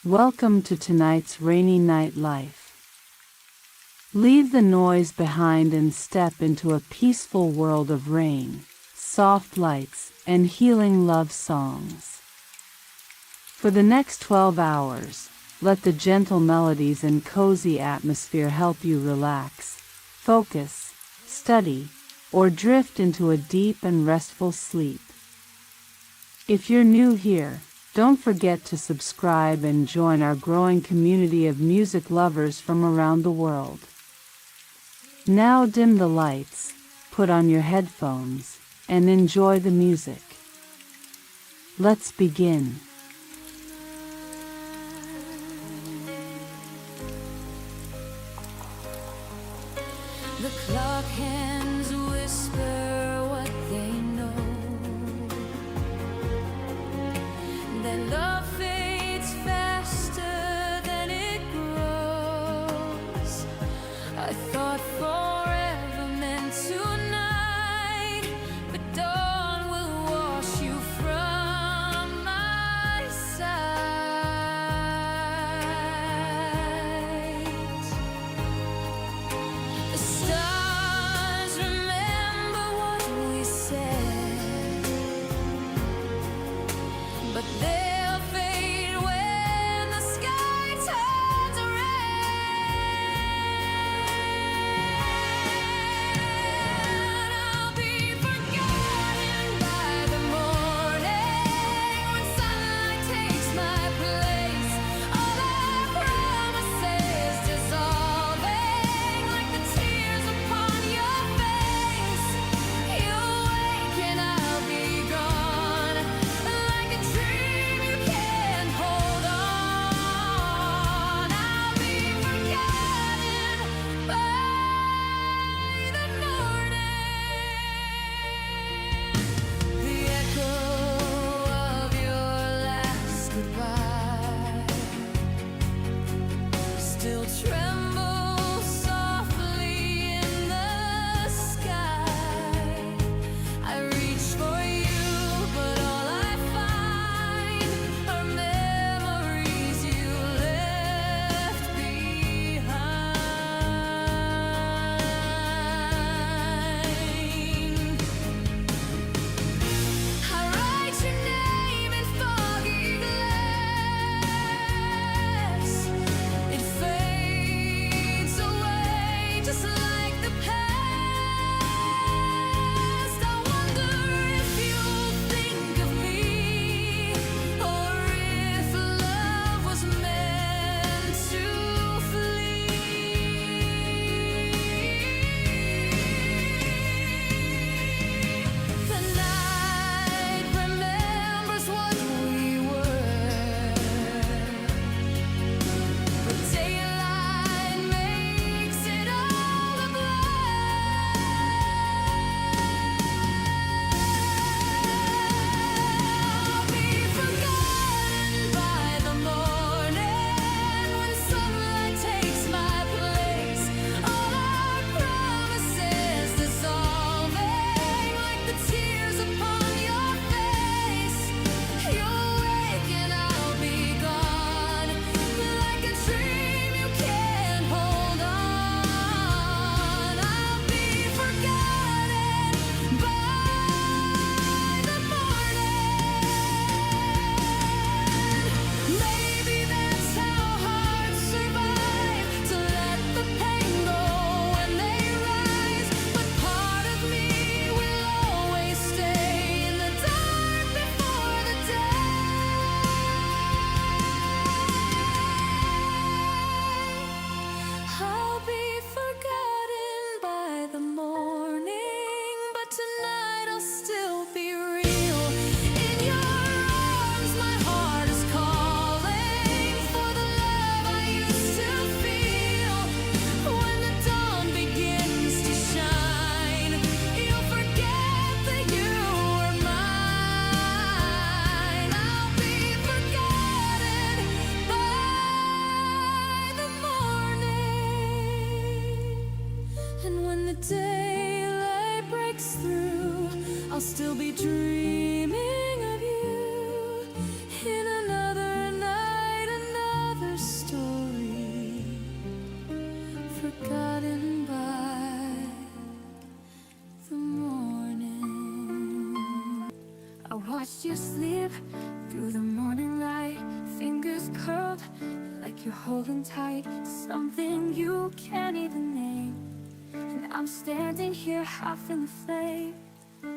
Welcome to tonight's rainy night life. Leave the noise behind and step into a peaceful world of rain, soft lights, and healing love songs. For the next 12 hours, let the gentle melodies and cozy atmosphere help you relax, focus, study, or drift into a deep and restful sleep. If you're new here, don't forget to subscribe and join our growing community of music lovers from around the world. Now dim the lights, put on your headphones, and enjoy the music. Let's begin. The clock hands whisper what they know. That love fades faster than it grows. I thought forever meant tonight, but dawn will wash you from my sight. The stars remember what we said, but they'll fade when the sky turns red. I'll be forgotten by the morning when sunlight takes my place. All our promises dissolving like the tears upon your face. You wake and I'll be gone, like a dream you can't hold on. I'll be forgotten by the morning. The echo of your last goodbye still trembles softly in the sky. I reach for you, but all I find are memories you left behind. I write your name in foggy glass. It fades away just like the past. I wonder if you'll think of me, or if love was meant to flee. The night remembers what we were, but daylight makes it all a blur. I'll be forgotten by the morning when sunlight takes my place. All our promises dissolving like the tears upon your face. You'll wake and I'll be gone, like a dream you can't hold on. I'll be forgotten by the morning. Maybe that's how hearts survive, to let the pain go when they rise. But part of me will always stay in the dark before the day. I'll be forgotten by the morning, but tonight I'll still be real. In your arms my heart is calling for the love I used to feel. When the dawn begins to shine, you'll forget that you were mine. I'll be forgotten by the morning. And when the daylight breaks through, I'll still be dreaming of you in another night, another watched you sleep through the morning light, fingers curled like you're holding tight something you can't even name. And I'm standing here half in the flame.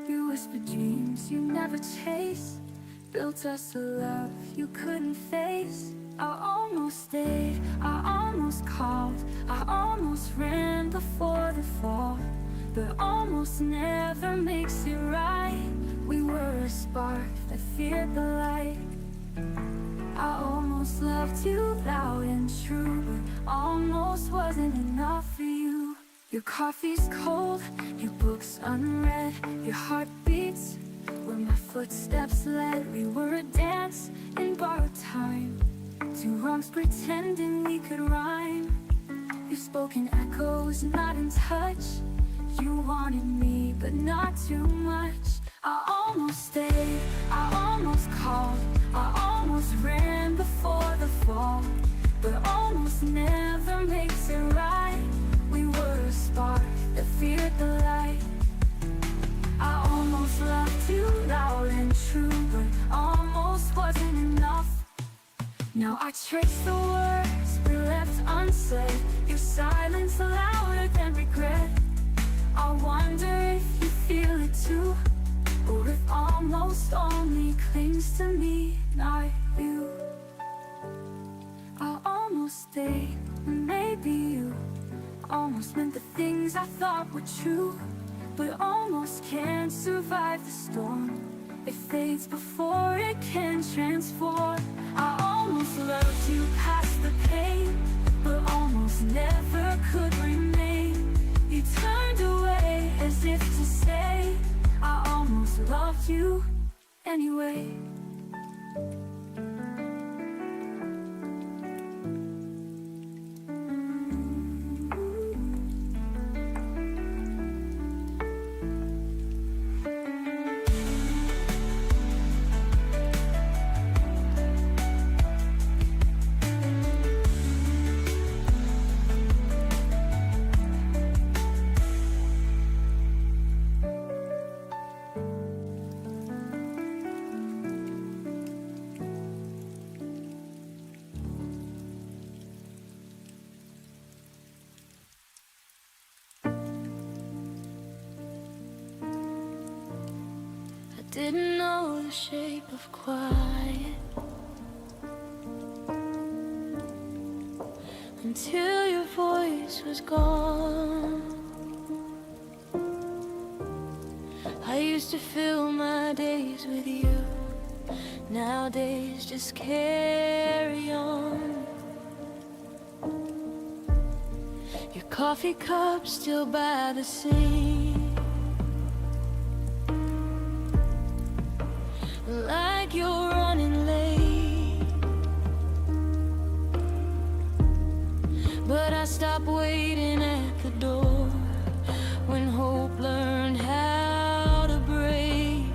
You whispered dreams you never chased, built us a love you couldn't face. I almost stayed, I almost called, I almost ran before the fall. But almost never makes it right. We were a spark that feared the light. I almost loved you loud and true, but almost wasn't enough for you. Your coffee's cold, your book's unread, your heart beats where my footsteps led. We were a dance in borrowed time, two wrongs pretending we could rhyme. You've spoken echoes, not in touch. You wanted me, but not too much. I almost stayed, I almost called, I almost ran before the fall. But almost never makes it right. We were a spark that feared the light. I almost loved you loud and true, but almost wasn't enough. Now I trace the words we left unsaid, your silence louder than regret. I wonder if you feel it too, or if almost only clings to me, not you. I almost stayed, and maybe you almost meant the things I thought were true. But almost can't survive the storm, it fades before it can transform. I almost loved you past the pain, but almost never could remain. You turned away as if to say, I almost loved you anyway. Didn't know the shape of quiet until your voice was gone. I used to fill my days with you, nowadays just carry on. Your coffee cup still by the sink, like you're running late. But I stopped waiting at the door when hope learned how to break.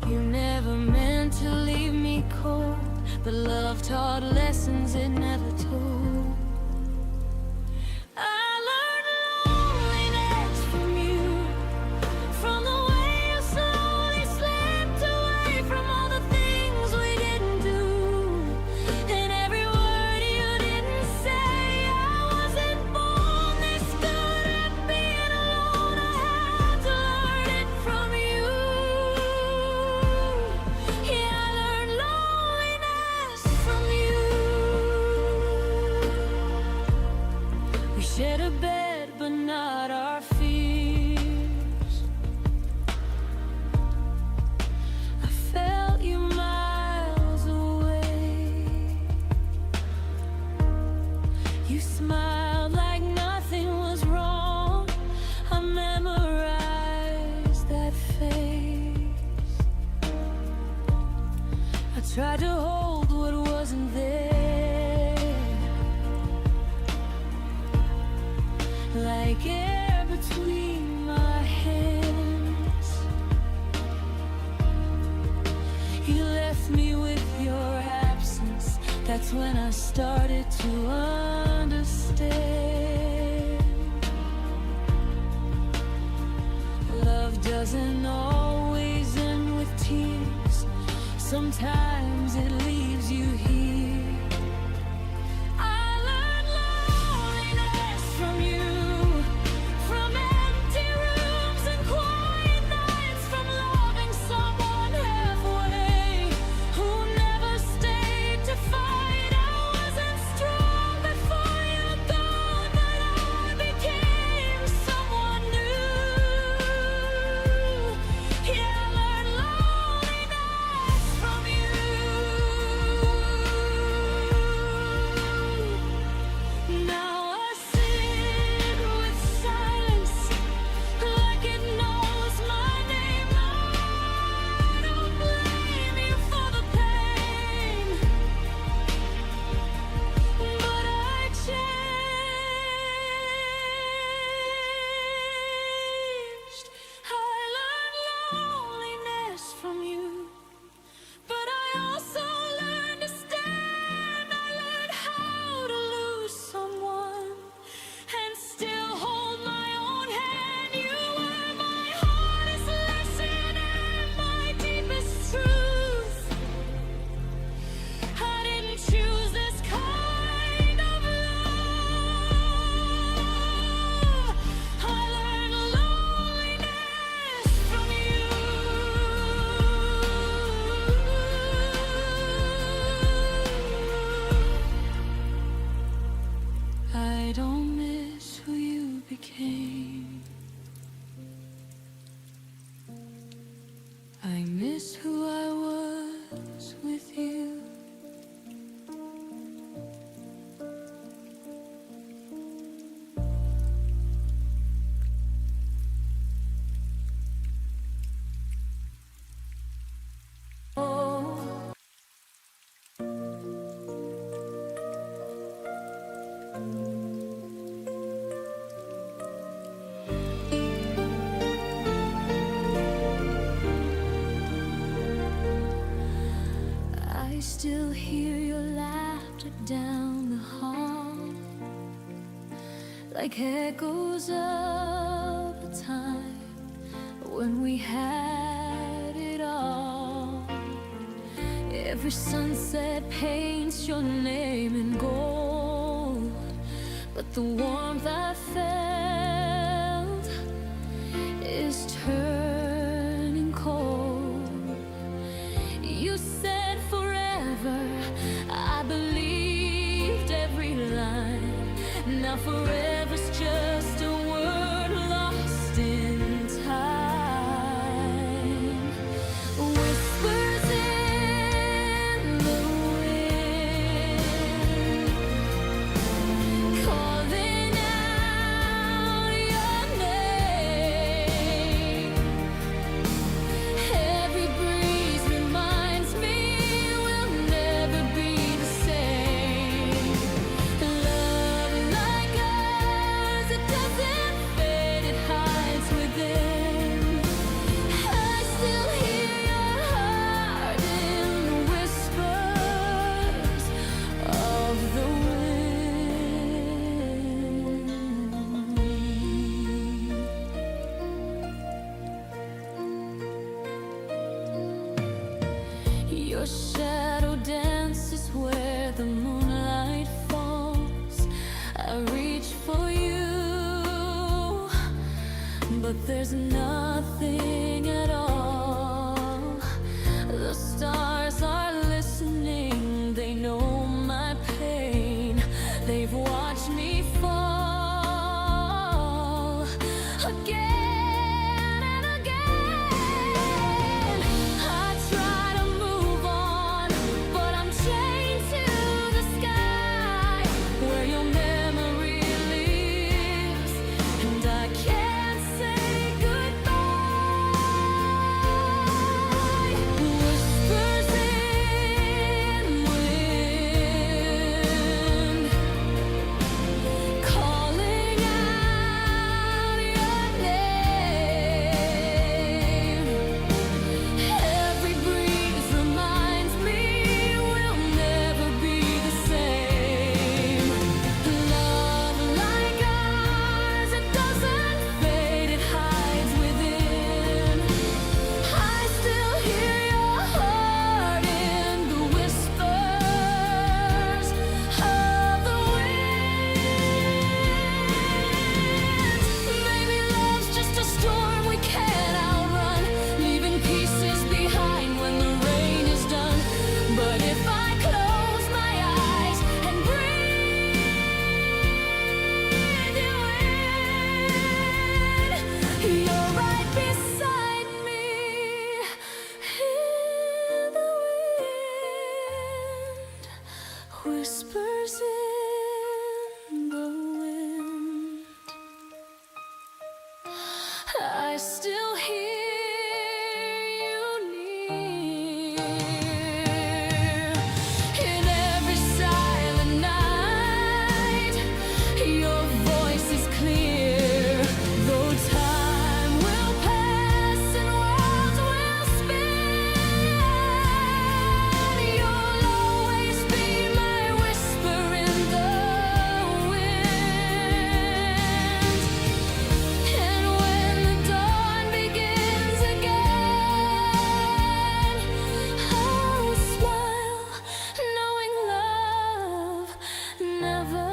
You never meant to leave me cold, but love taught lessons it never told. Shared a bed, but not our fears. I felt you miles away. You smiled like nothing was wrong. I memorized that face. I tried to hold what wasn't there, like air between my hands. You left me with your absence. That's when I started to understand. doesn't always end with tears. Sometimes it leaves you here. I learned loneliness from you, from empty rooms and quiet nights, from loving someone halfway who never stayed to fight. I wasn't strong before you gone, but I became someone new. Yeah, I learned loneliness from you. Now I sit with silence like it knows my name. No, I don't blame you for the pain, but I changed. I learned loneliness from you, but I also learned to stand. I learned how to lose someone and still hold my own hand. You were my hardest lesson and my deepest truth. I didn't choose this kind of love. I learned loneliness from you. I don't miss who you became. I miss who I was with you. Oh. I still hear your laughter down the hall, like echoes of a time when we had it all. Every sunset paints your name in gold, but the warmth I felt is turning cold. You said forever, I believed every line. Now forever's just a word lost in time. Whispers in the wind, calling out your name. Every breeze reminds me we'll never be the same. Love like ours, it doesn't fade, it hides within. I still hear your heart in the whispers of the wind. Your shadow dances where the moonlight falls. I reach for you, but there's nothing at all. The stars are listening, they know my pain. They've watched me fall again and again. I try to move on, but I'm chained to the sky where your memory lives, and I can't say goodbye. Whispers in I still hear you near. In every silent night, your voice is clear. Though time will pass and worlds will spin, you'll always be my whisper in the wind. And when the dawn begins again, I'll smile, knowing love never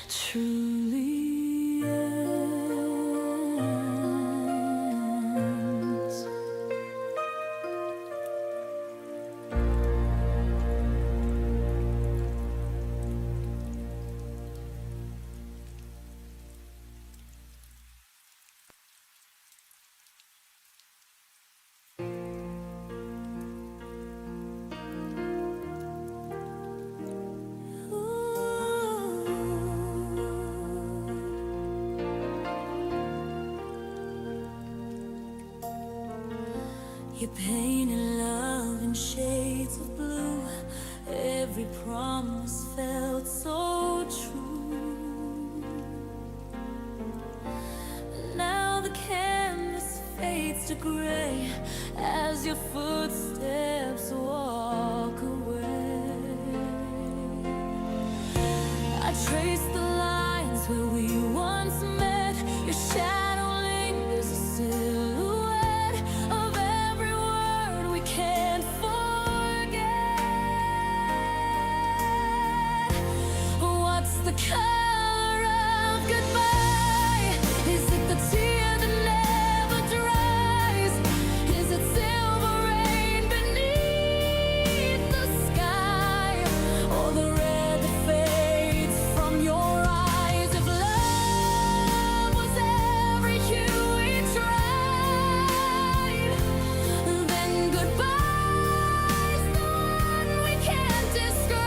truly ends. You painted love in shades of blue. Every promise felt so true. Now the canvas fades to gray as your footsteps walk away. I trace the lines where we once met. Your shadow lingers a silhouette of every word we can't forget. What's the color of goodbye? Is it the tear that never dries? Is it silver rain beneath the sky? Or the red that fades from your eyes? If love was every hue we tried, then goodbye's the one we can't describe.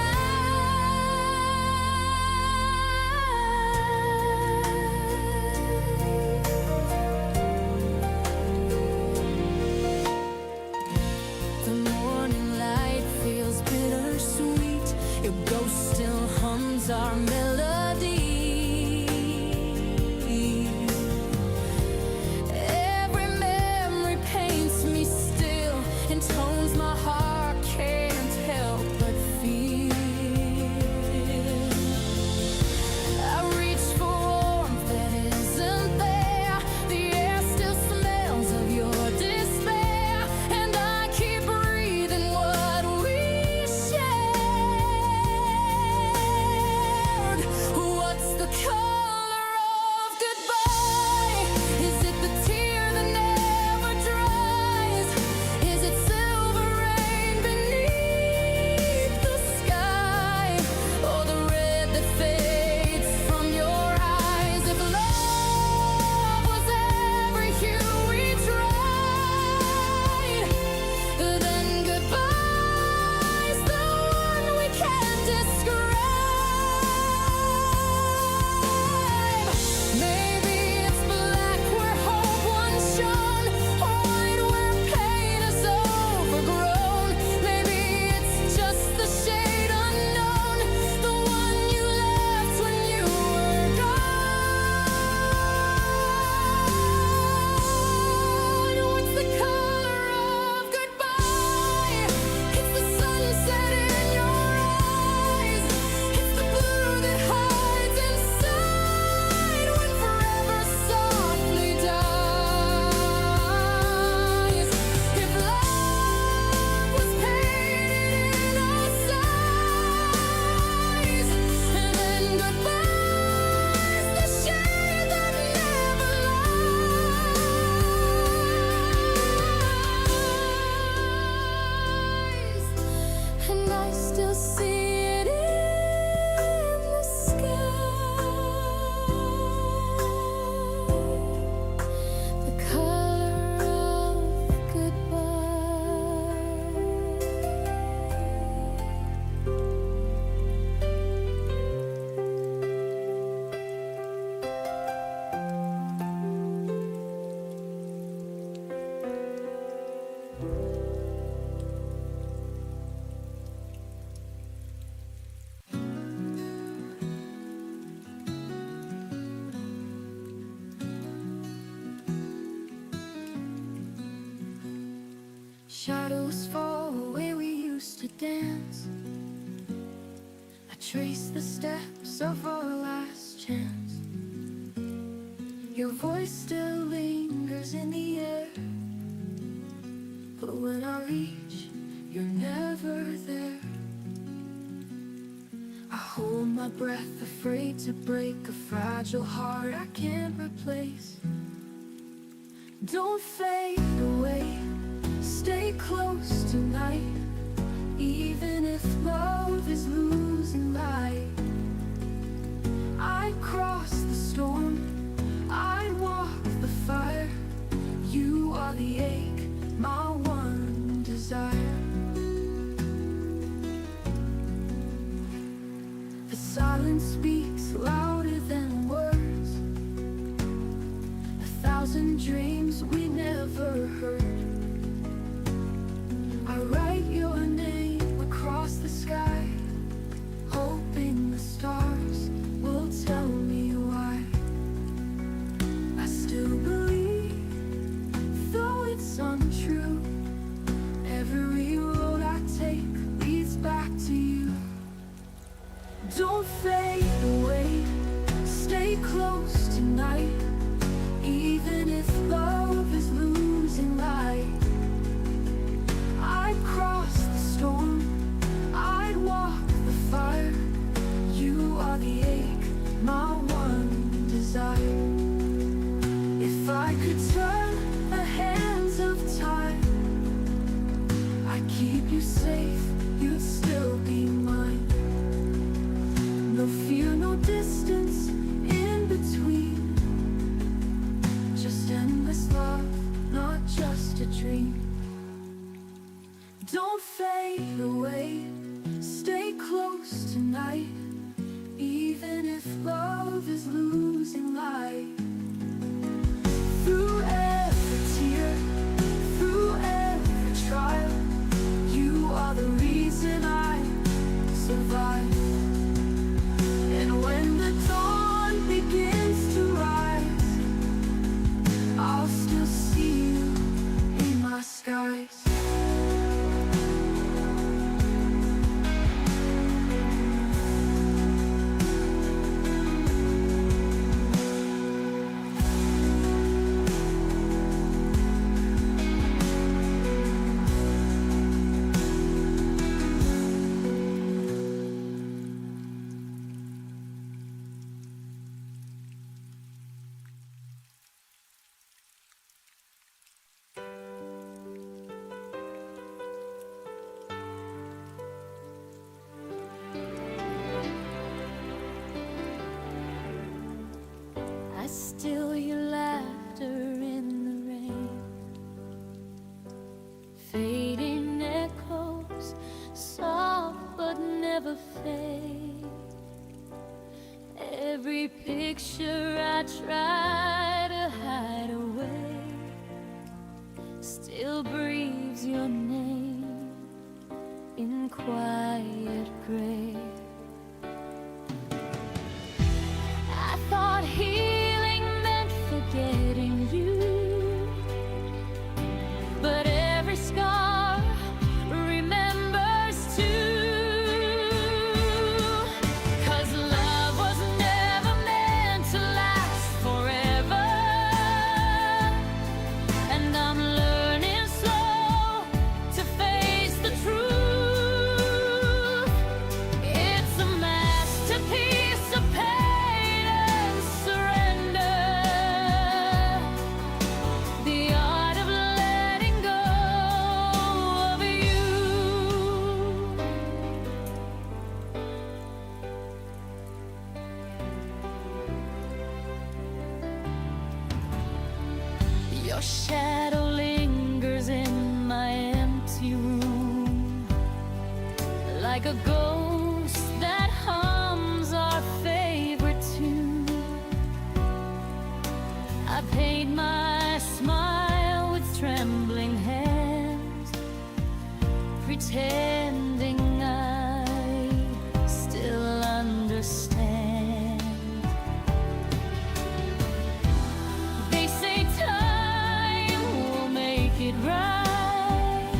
Shadows fall where we used to dance. I trace the steps of our last chance. Your voice still lingers in the air, but when I reach, you're never there. I hold my breath, afraid to break a fragile heart I can't replace. Don't fade away, stay close tonight, even if love is losing light. I'd cross the storm, I'd walk the fire. You are the ache, my one desire. The silence speaks louder than words, a thousand dreams we never heard. I write your name across the sky, hoping the stars will tell me why. I still believe, though it's untrue, every road I take leads back to you. Don't fade away, stay close tonight, even if love is losing light. I'd cross the storm, I'd walk the fire. You are the ache, my one desire. If I could turn the hands of time, I'd keep you safe, you'd still be mine. No fear, no distance in between, just endless love, not just a dream. Don't fade away, stay close tonight, even if love is losing light. Through every tear, through every trial, you are the reason I survive. And when the dawn begins to rise, I'll still see you in my skies. I still your laughter in the rain, fading echoes, soft but never fade. Every picture I try to hide away still breathes your name in quiet gray. I thought healing meant forgetting you, but every scar remembers too. 'Cause love was never meant to last forever, and I'm learning slow to face the truth. It's a masterpiece of pain and surrender, the art of letting go of you. Your shadow lingers in my empty room, like a ghost that hums our favorite tune. I paint my smile with trembling hands, pretending I still understand. They say time will make it right,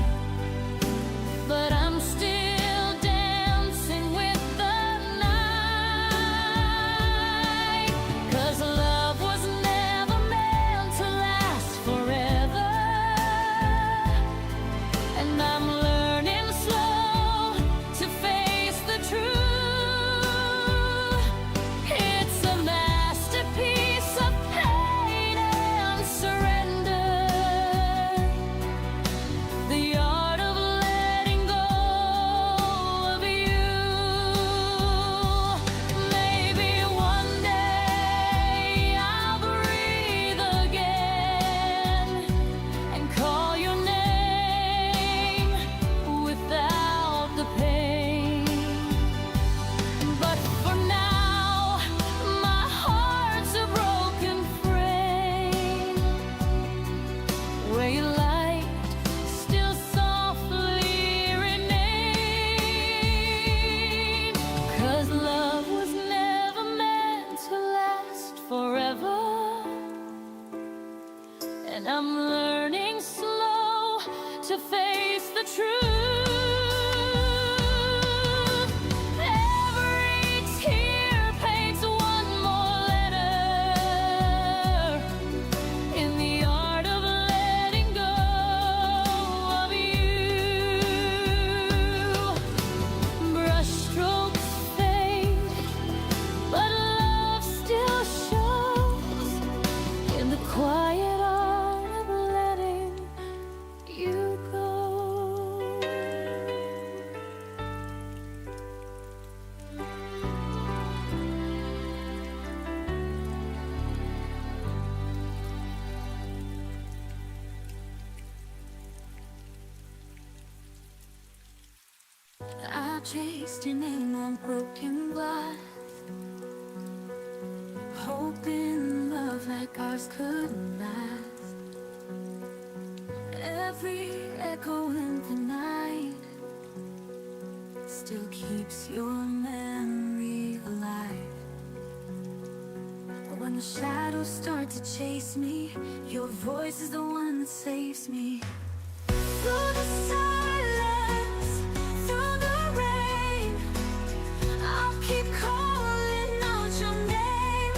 and I'm learning slow to face the truth. Every tear paints one more letter in the art of letting go of you. Brushstrokes fade, but love still shows in the quiet art of letting you go. I chased your name on broken glass, hoping love like ours could last. Every echo in the night still keeps your memory alive. But when the shadows start to chase me, your voice is the one that saves me. Through the silence, through the rain, I'll keep calling out your name.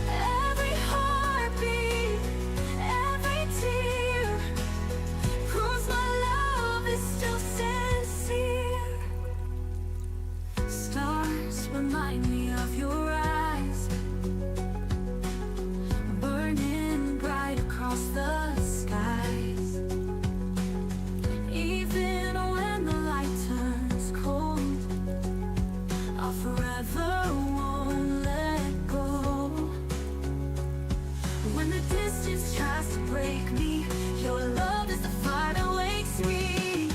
Every heartbeat, every tear proves my love is still sincere. Stars remind me of your eyes, burning bright across the skies. Even when the light turns cold, I'll forever won't let go. When the distance tries to break me, your love is the fire that wakes me.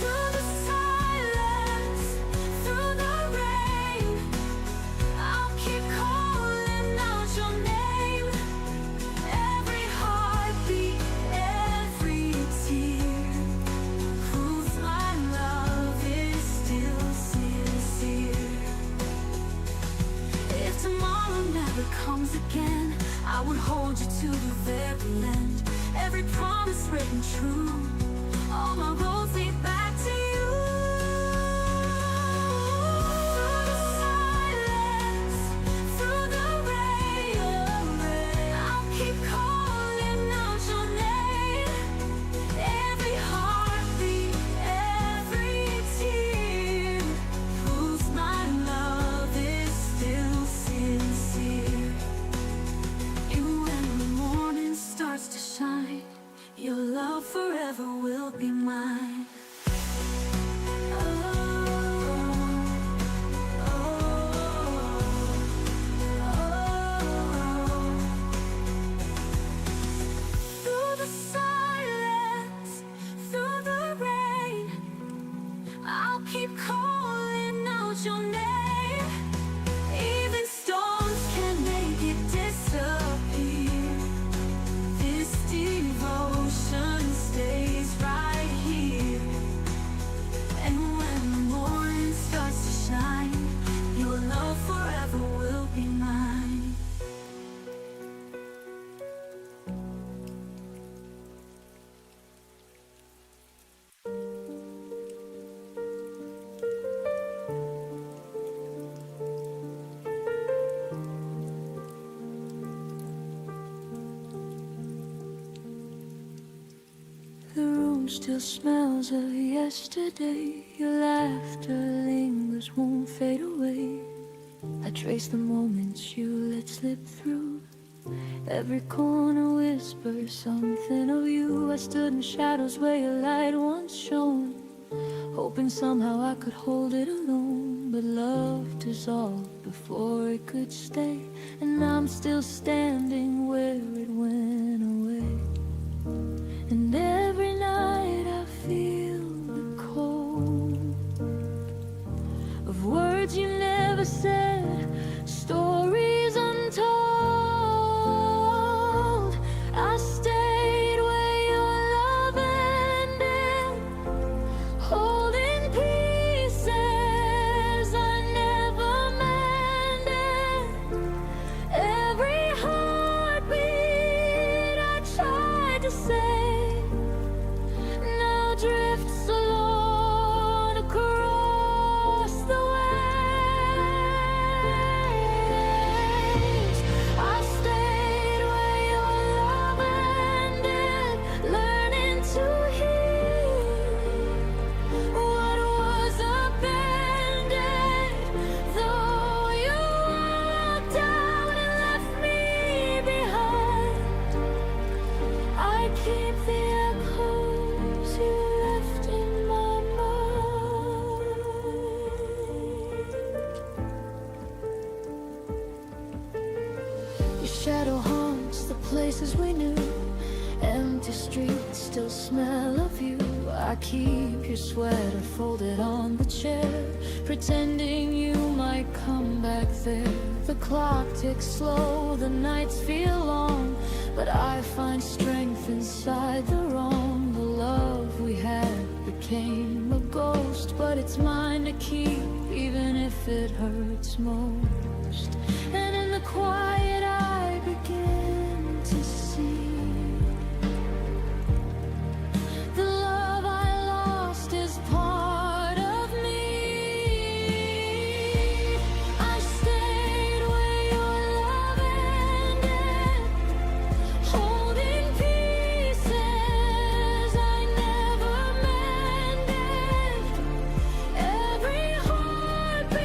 Through the silence, through the rain, I'll keep calling out your name. Every heartbeat, every tear proves my love is still sincere. If tomorrow never comes again, I would hold you to the very end. Every promise written true, all my roads lead back to you. Through the silence, through the rain, I'll keep calling out your name. Every heartbeat, every tear proves my love is still sincere. And when the morning starts to shine, your love forever will be mine. Oh, oh, oh. Through the silence, through the rain, I'll keep calling out your name. Even storms can make it disappear. This devotion stays right here. And when the morning starts to shine, your love forever will be mine. The room still smells of yesterday. Your laughter lingers, won't fade away. I trace the moments you let slip through. Every corner whispers something of you. I stood in shadows where your light once shone, hoping somehow I could hold it alone. But love dissolved before it could stay, and I'm still standing where it went away. And every night I feel the cold of words you never said, stories untold. I stayed where your love ended, holding pieces I never mended. Every heart empty streets still smell of you. I keep your sweater folded on the chair, pretending you might come back there. The clock ticks slow, the nights feel long, but I find strength inside the wrong. The love we had became a ghost, but it's mine to keep, even if it hurts most. And in the quiet I begin to see the love I lost is part of me. I stayed where your love ended, holding pieces I never mended. Every heartbeat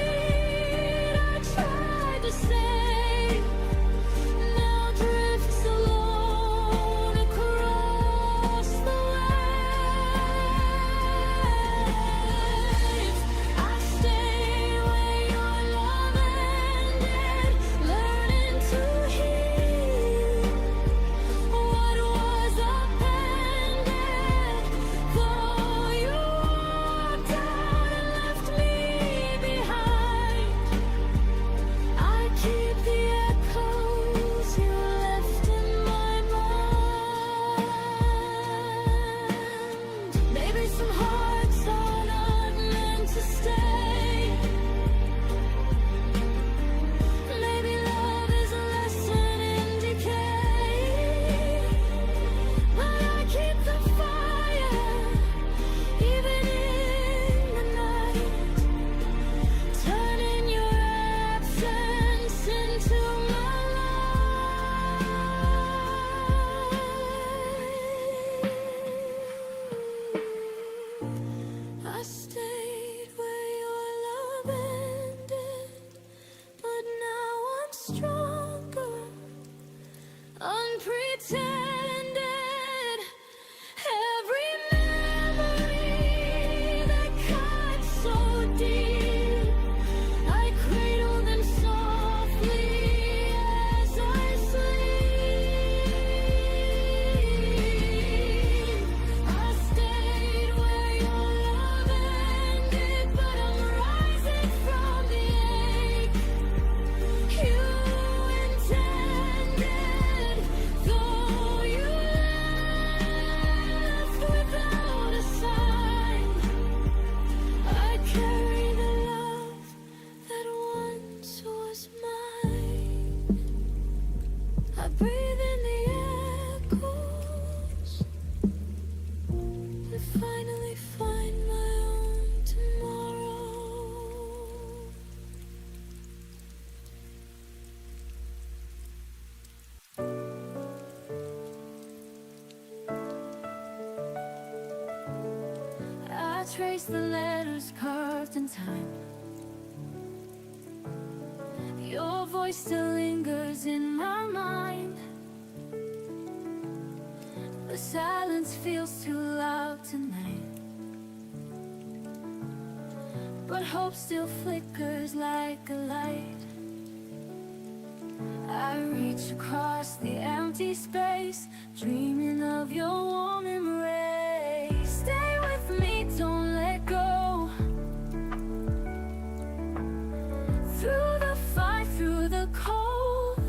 I tried to save now drifts alone across the waves. I stayed where your love ended, learning to heal what was appended. Though you walked out and left me behind, I keep the echoes you left in my mind. Maybe some hearts are not meant to stay. Maybe love is a lesson in decay. But I keep the fire, even in the night, turning your absence into my light. I stayed where your love ended, but now I'm stronger, unpretended. Every memory that cut so deep, I cradle them softly as I sleep. I stayed where your love ended, but I'm rising from the ache you intended. Though you left without a sign, I carry the love that once was mine. I breathe in the echoes and finally find my own tomorrow. I trace the letters carved in time. Your voice still lingers in my mind. The silence feels too loud tonight, but hope still flickers like a light. I reach across the empty space, dreaming of your warm embrace. Stay with me, don't let go. Through the fight, through the cold,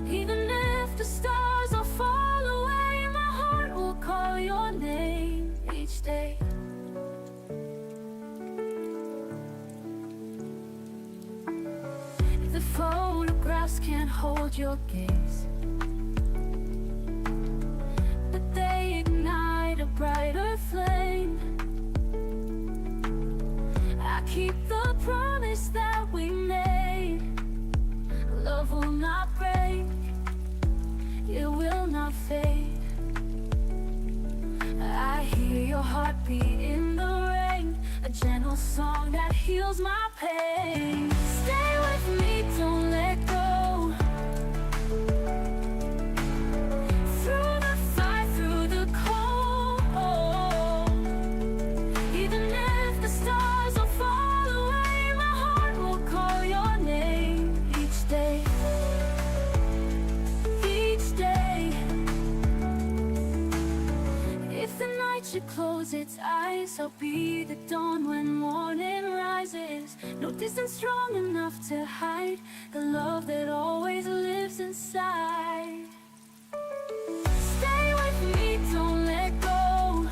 even if the stars all fall away, my heart will call your name each day. The photographs can't hold your gaze, but they ignite a brighter flame. I keep the promise that we made. Love will not break, it will not fade. I hear your heartbeat in the rain, a gentle song that heals my pain. Stay with me, don't let go. Through the fight, through the cold, even if the stars all fall away, my heart will call your name each day. Each day watch it close its eyes. I'll be the dawn when morning rises. No distance strong enough to hide the love that always lives inside. Stay with me, don't let go,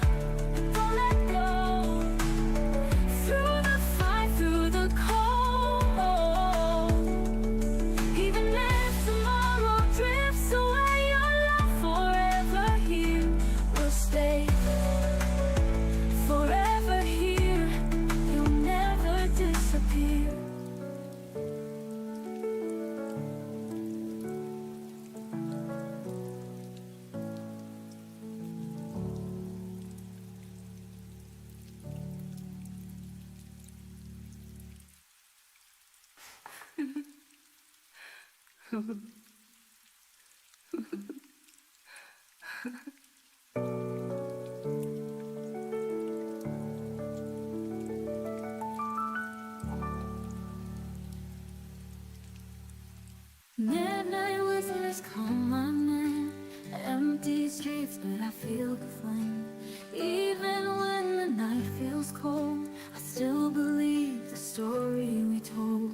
don't let go. Through the fight, through the cold, even if tomorrow drifts away, your love forever here will stay. Forever here, you'll never disappear. Midnight whistles calm my mind. Empty streets, but I feel the flame. Even when the night feels cold, I still believe the story we told.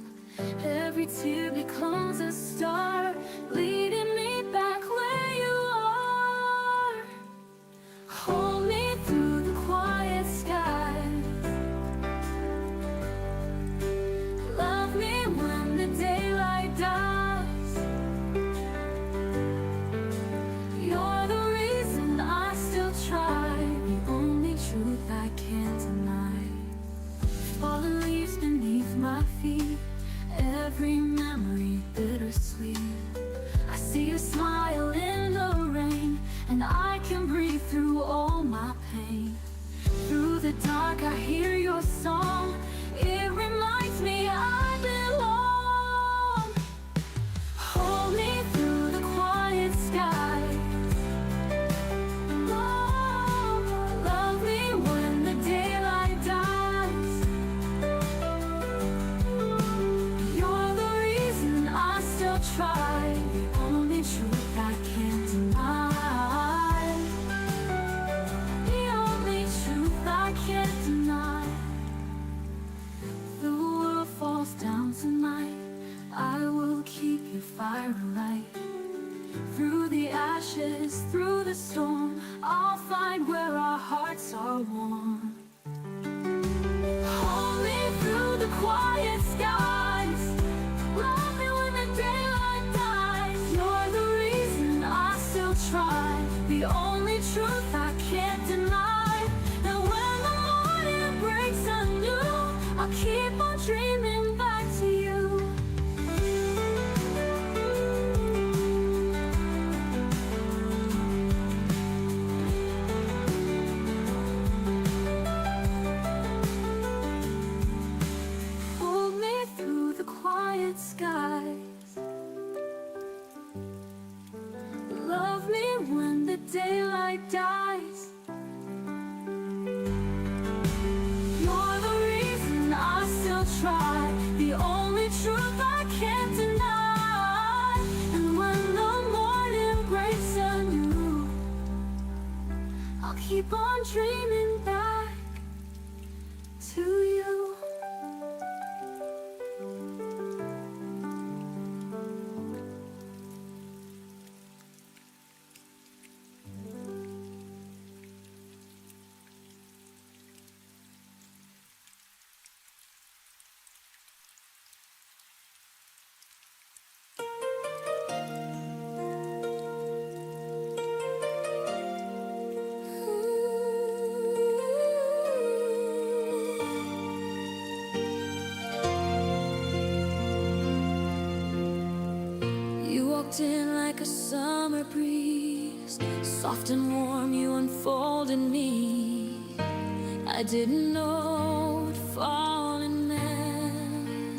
Every tear becomes a star, leading me back where you are. Hold me through the quiet sky. Love me when the daylight dies. You're the reason I still try, the only truth I can't deny. Fallen leaves beneath my feet, every memory bittersweet. I see your smile in the rain, and I can breathe through all my pain. Through the dark I hear your song, it reminds me I belong. Hold me through the quiet sky. Love me when the daylight dies. You're the reason I still try, the only truth I can't deny. The only truth I can't deny. The world falls down tonight, I will keep your fire alight. Through the ashes, through the storm, I'll find where our hearts are warm. Hold me through the quiet skies. Love me when the daylight dies. You're the reason I still try, the only truth I can't deny. And when the morning breaks anew, I'll keep on dreaming back to you. Hold me through the quiet skies. Love me when the daylight dies. You're the reason I still try, the only truth I can't deny. And when the morning breaks anew, I'll keep on dreaming back to you. You walked in like a summer breeze, soft and warm you unfolded me. I didn't know what falling meant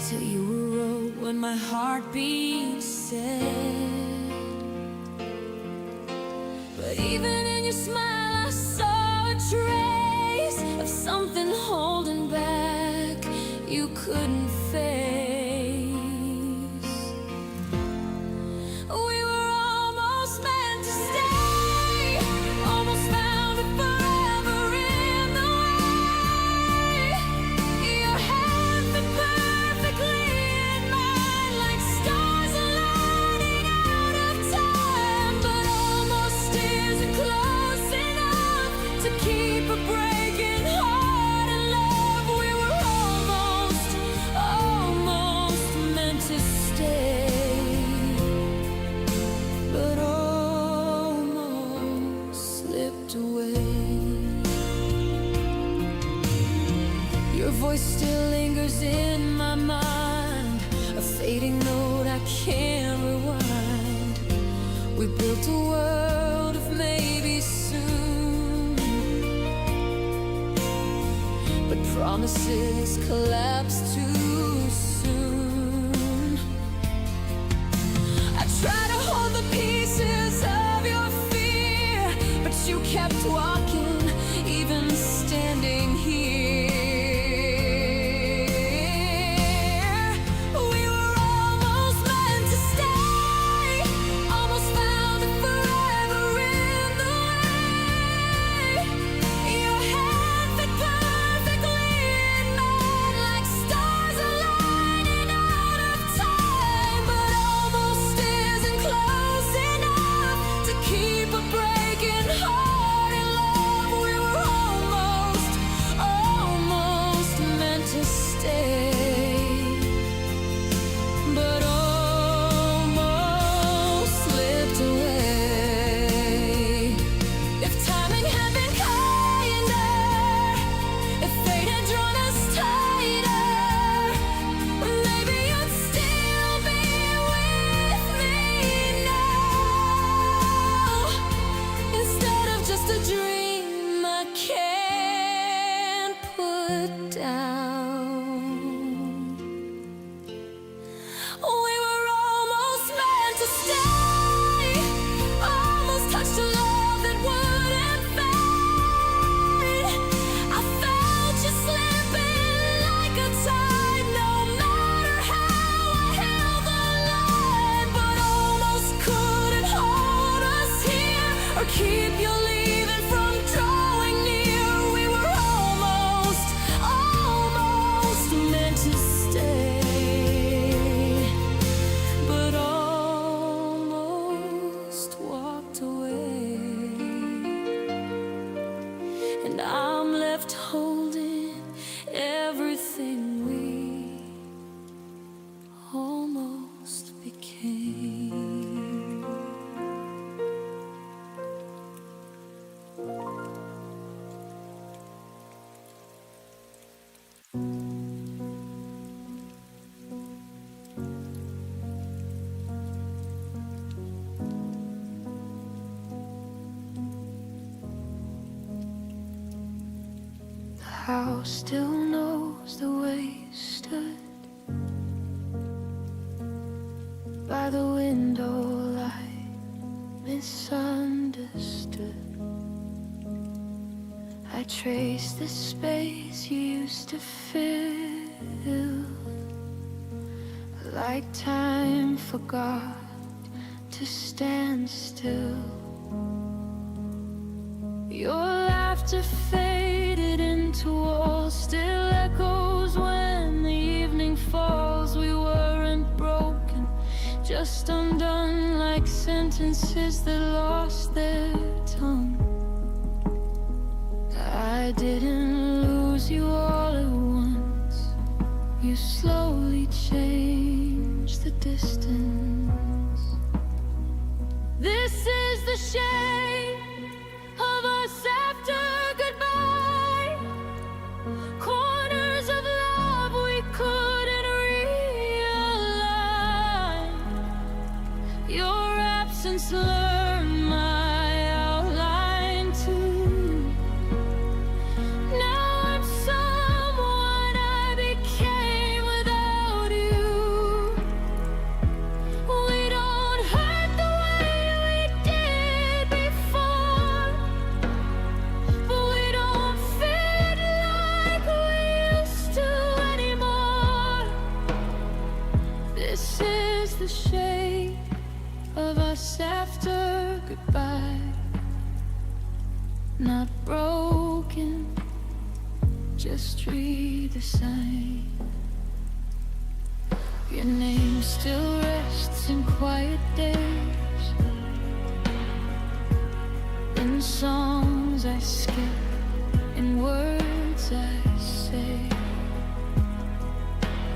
till you wrote when my heartbeat said. But even in your smile I saw a trace of something holding back you couldn't face. We were almost meant to stay. voice still lingers in my mind, a fading note I can't rewind. We built a world of maybe soon, but promises collapse too soon. I try to hold the pieces of your fear, but you kept walking, even standing here. We were almost meant to stay, almost found it forever in the way. Your hand fit perfectly in mine, like stars aligning out of time, but almost isn't close enough to keep a breaking heart in love. We were almost meant to stay, but almost slipped away. If timing had been kinder, if fate had drawn us tighter, maybe you'd still be with me now, instead of just a dream I can't put down. We were almost meant to stay, almost touched a love that wouldn't fade. I felt you slipping like a tide, no matter how I held the line, but almost couldn't hold us here or keep you leaving from drawing near. We were almost meant to stay, but almost walked away, and I'm left holding everything we almost became. The house still knows the way you stood by the window light, misunderstood. I trace the space you used to fill, like time forgot to stand still. Your laughter faded into walls, still echoes when the evening falls. We weren't broken, just undone, like sentences that lost their tongue. I didn't lose you all at once, you slowly changed the distance. This is the shape of us after goodbye, corners of love we couldn't realign. Your absence learned my outline too. Now I'm someone I became without you. We don't hurt the way we did before, but we don't fit like we used to anymore. This is the shape of us after goodbye. Not broken, just redesigned. Your name still rests in quiet days, in songs I skip, in words I say.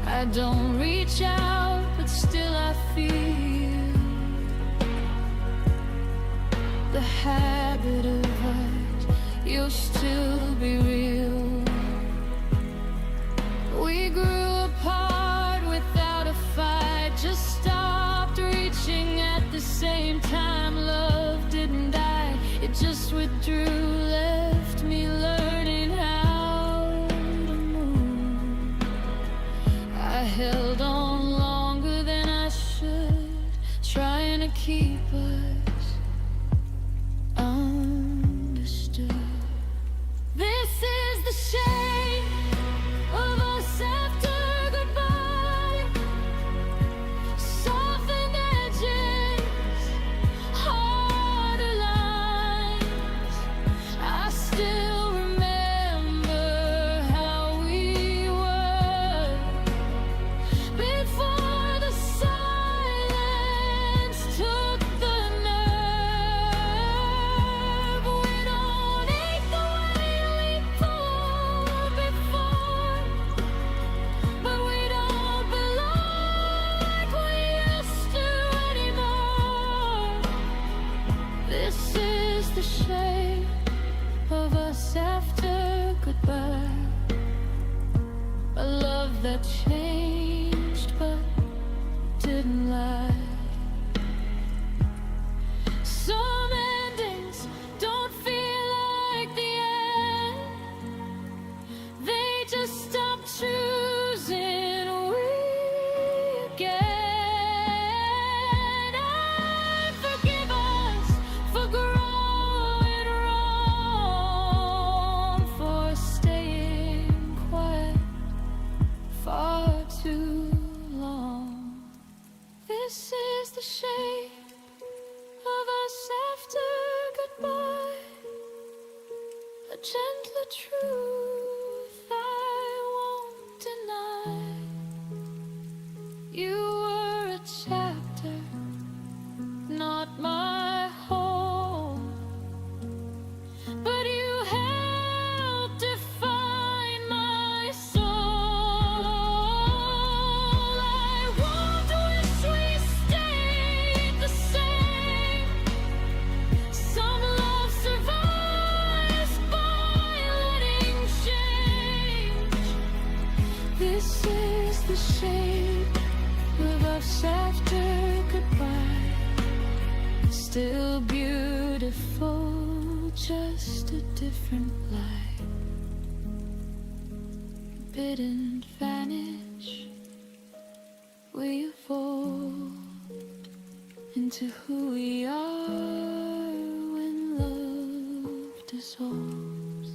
I don't reach out, but still I feel the habit of hurt. You'll still be real. to keep us understood. This is the shape of us after goodbye. Softened edges, harder lines. I still remember how we were before the silence took the nerve. We don't ache the way we pulled before, but we don't belong like we used to anymore. This is the shape of us after goodbye. A love that changed but didn't lie. Some endings don't feel like the end. They just stop choosing we again. And forgive us for growing wrong, for staying quiet far too long. This is the shape of us after goodbye. A gentler truth I won't deny. You were a chapter, not my home, but you helped define my soul. I won't wish we stayed the same. Some love survives by letting change. This is the shape of us after goodbye. Still beautiful, just a different light. Didn't vanish, we evolved into who we are when love dissolves.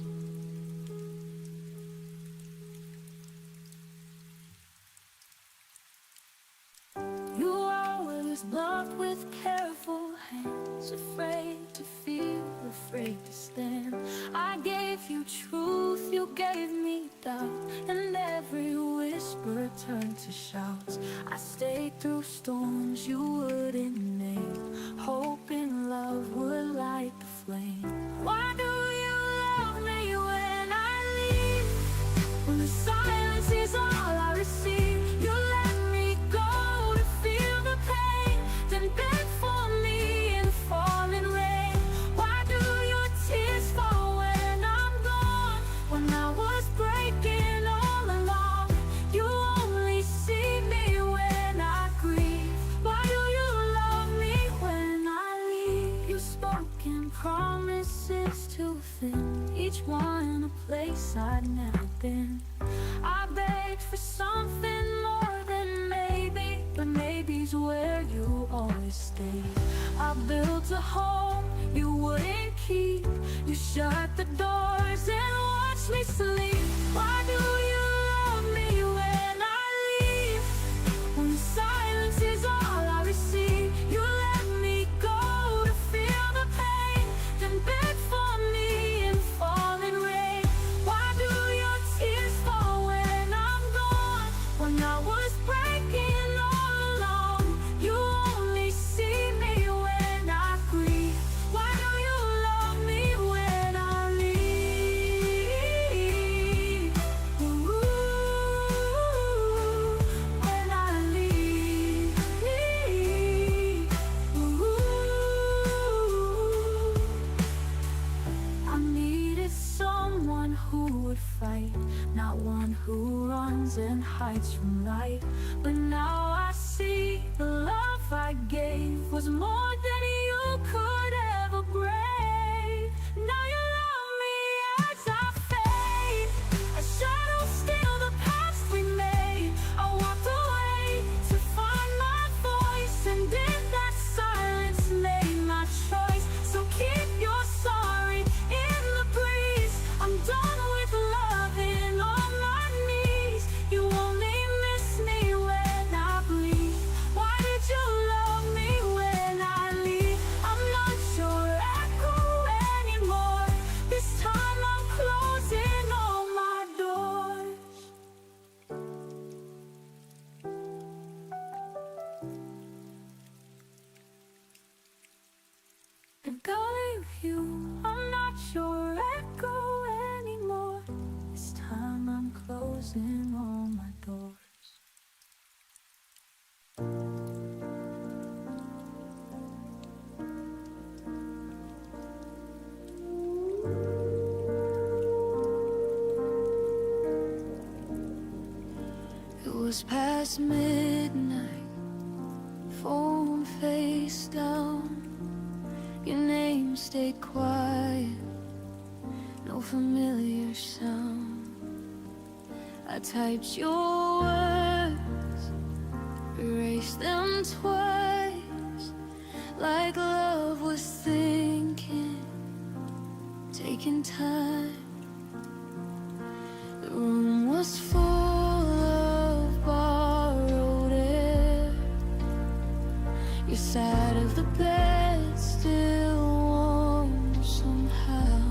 You always blocked with careful hands, afraid to feel, afraid to stand. I gave you truth, you gave me doubt, and every whisper turned to shouts. I stayed through storms you wouldn't name, hoping love would light the flame. Why do you love me when I leave? When the silence is all I receive, you let me go to feel the pain, then beg for me in falling rain. Why do your tears fall when I'm gone? When I was breaking all along, you only see me when I grieve. Why do you love me when I leave? You spoken promises too thin, each one a place I'd never been. I begged for something more than maybe, but maybe's where you always stay. I built a home you wouldn't keep, you shut the doors and watched me sleep. Why do you love me when I leave? When the silence is all I receive, you let me go to feel the pain, then beg for me in falling rain. Why do your tears fall when I'm gone? When I was breaking all along, you only see me when I grieve. Why do you love me when I leave? Ooh, when I leave. Ooh, I needed someone who would fight, not one who runs and hides from light. But now I see the love I gave was more than you could ever brave. Now you love me as I fade, a shadow still the past we made. I walked away to find my voice, and in that silence was past midnight, phone face down. Your name stayed quiet, no familiar sound. I typed your words, erased them twice, like love was thinking, taking time. The room was full of borrowed air. Your side of the bed still warm somehow.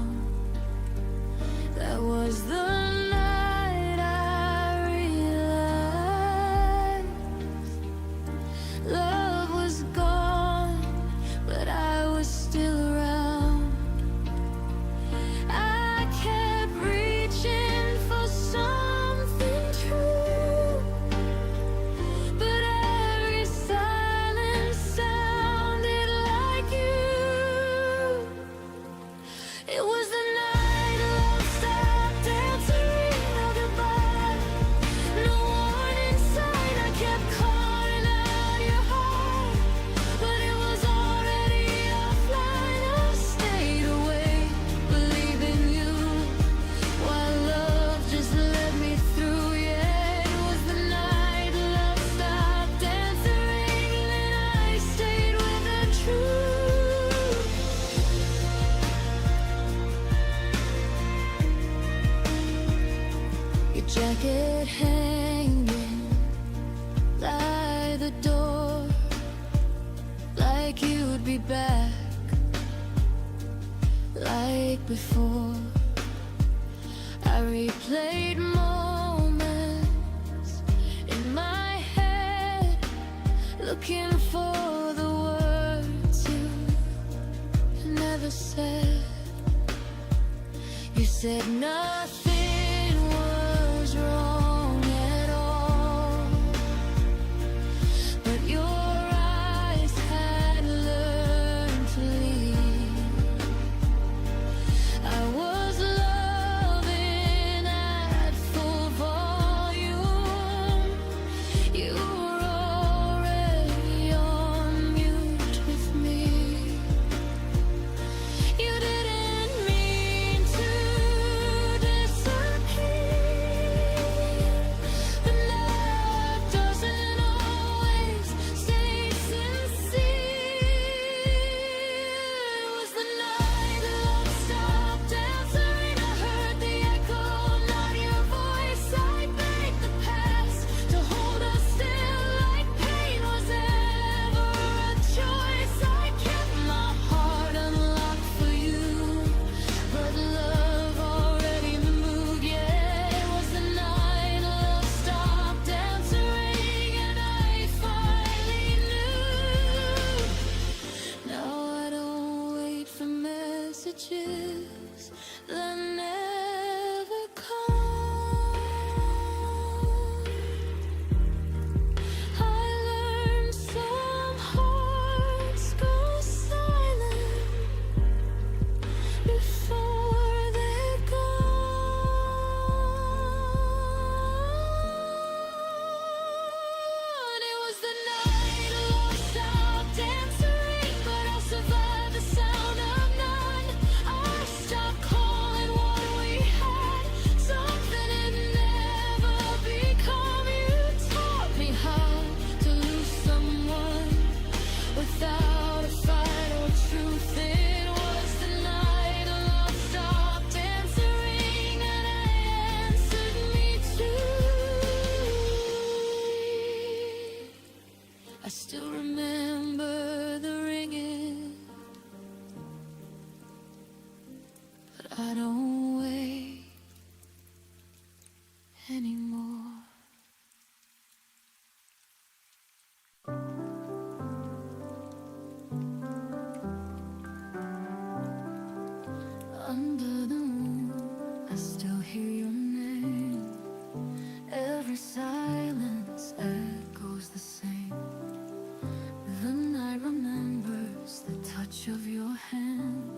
That was the night I realized love was gone, but I was still around. I kept reaching for something true, but every silence sounded like you. It was the night love stopped answering our goodbye. No warning sign, I kept calling out your heart, but it was already offline. I stayed awake, believing you, while love just let me through. Yeah, it was the night love stopped answering, and I stayed with the truth. Your jacket hanging by the door, like you'd be back, like before. I replayed moments in my head, looking for the words you never said. You said nothing was wrong at all, but your eyes had learned to leave. I was loving at full volume. You were already on mute with me. You didn't mean to disappear, but love doesn't always stay sincere. It was the night love stopped answering. I heard the echo, not your voice. I begged the past to hold us still, like pain was ever a choice. I kept my heart unlocked for you, but love already moved. Yeah, it was the night love stopped answering, and I finally knew. Now I don't wait for messages that never come. I learned some hearts go silent before they're gone. It was the night love stopped answering, but I survived the sound of none. I stopped calling what we had, something had never become. You taught me how to lose someone without a fight or truth. It was the night love stopped answering, and I answered me too. I still remember the ringing, but I don't wait anymore. Under the moon, I still hear your name. Every silence echoes the same. The night remembers the touch of your hand,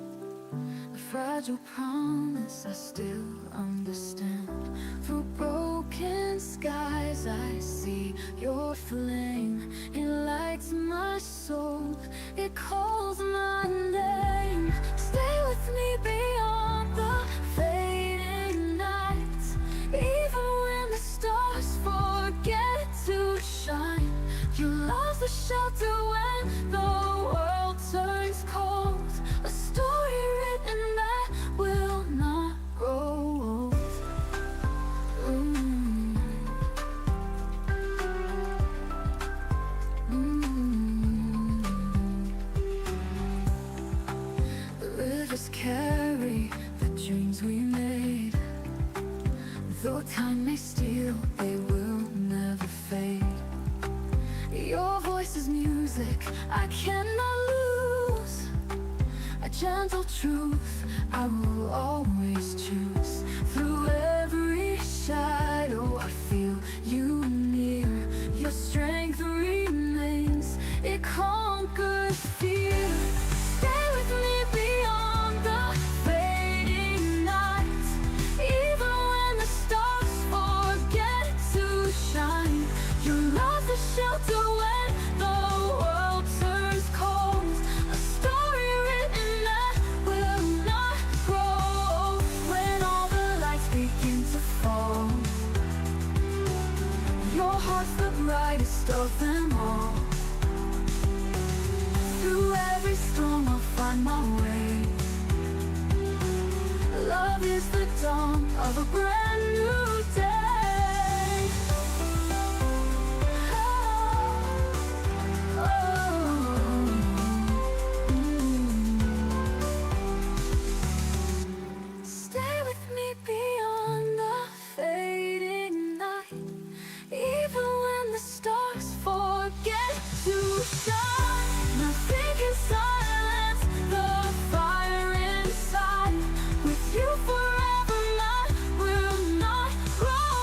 a fragile promise I still understand. Through broken sky skies I see your flame. It lights my soul, it calls my name. Stay with me beyond the fading night, even when the stars forget to shine. Your love's a shelter when the world turns cold, a story written that will not grow old. The rivers carry the dreams we made. Though time may steal, they will never fade. Your voice is music I cannot lose, a gentle truth I will always choose. Through every shadow I feel you near. Your strength remains, it conquers fear. Stay with me beyond the fading night, even when the stars forget to shine. Your love's a shelter when the world turns cold, a story written that will not grow. When all the lights begin to fall, your heart's the brightest of them all. Through every storm I'll find my way. Love is the dawn of a brand new day. Stay with me beyond the fading night, even when the stars forget to shine. Nothing can silence the fire inside. With you forever, my will not grow.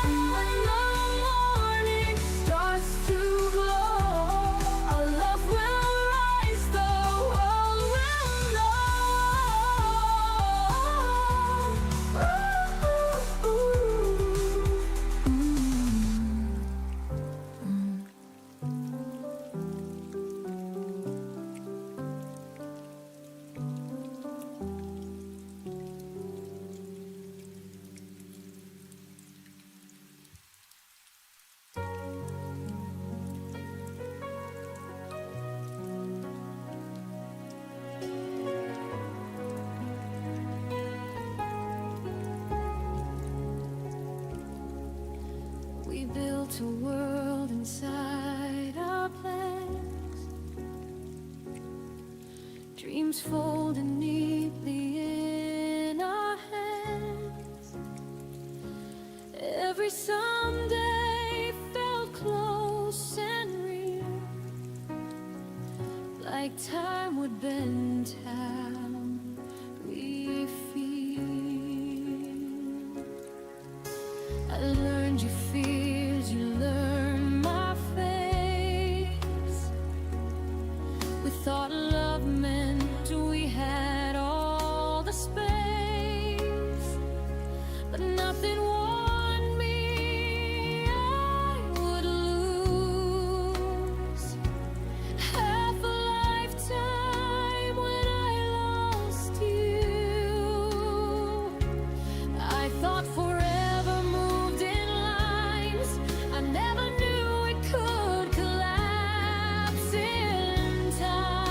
And when the morning starts to glow, our love will rise, the world will We built a world inside our plans, dreams folded neatly in our hands. Every someday felt close and real, like time would bend how we feel. I learned your fears, you learned my face. We thought love meant we had all the space, but nothing warned me I would lose half a lifetime when I lost you. I thought forever moved in lines, I never knew it could collapse in time.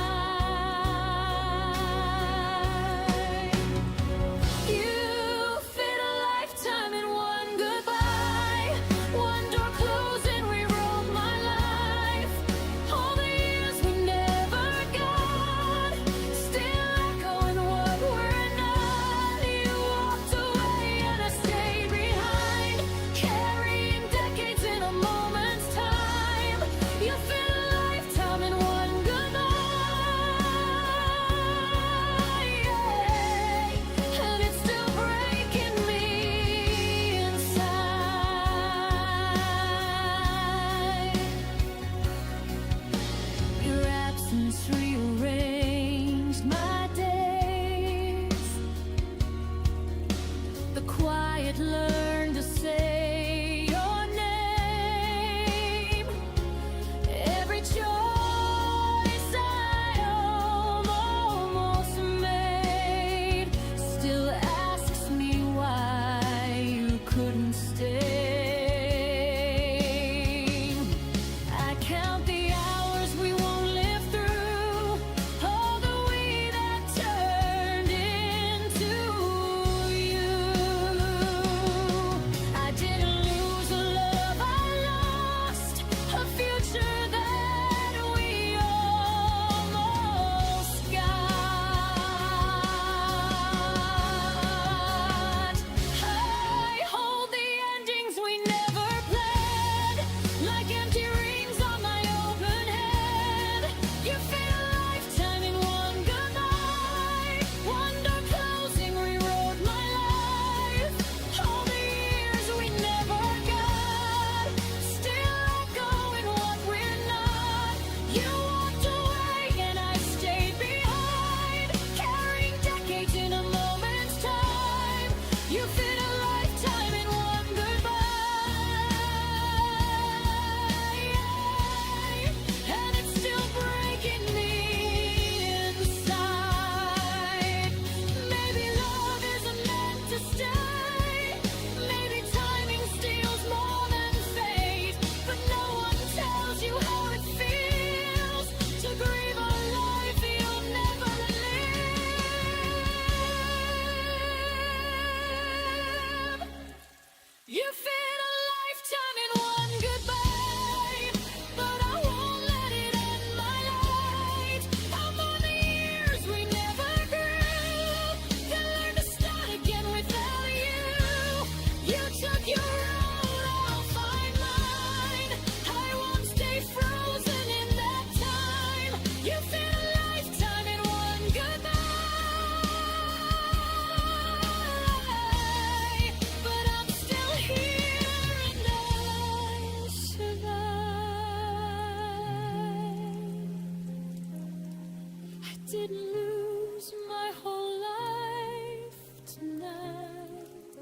didn't lose my whole life tonight.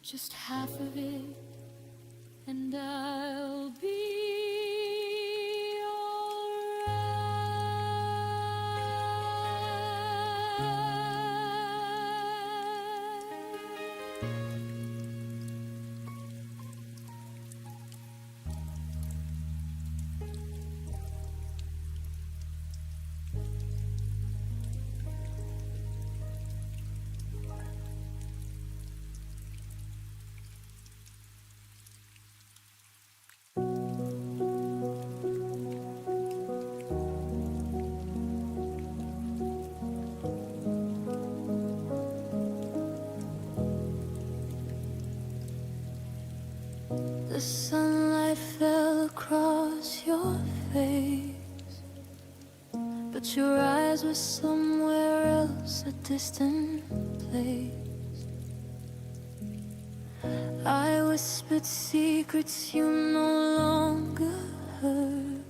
Just half of it, and I'll be The sunlight fell across your face, but your eyes were somewhere else, a distant place. I whispered secrets you no longer heard.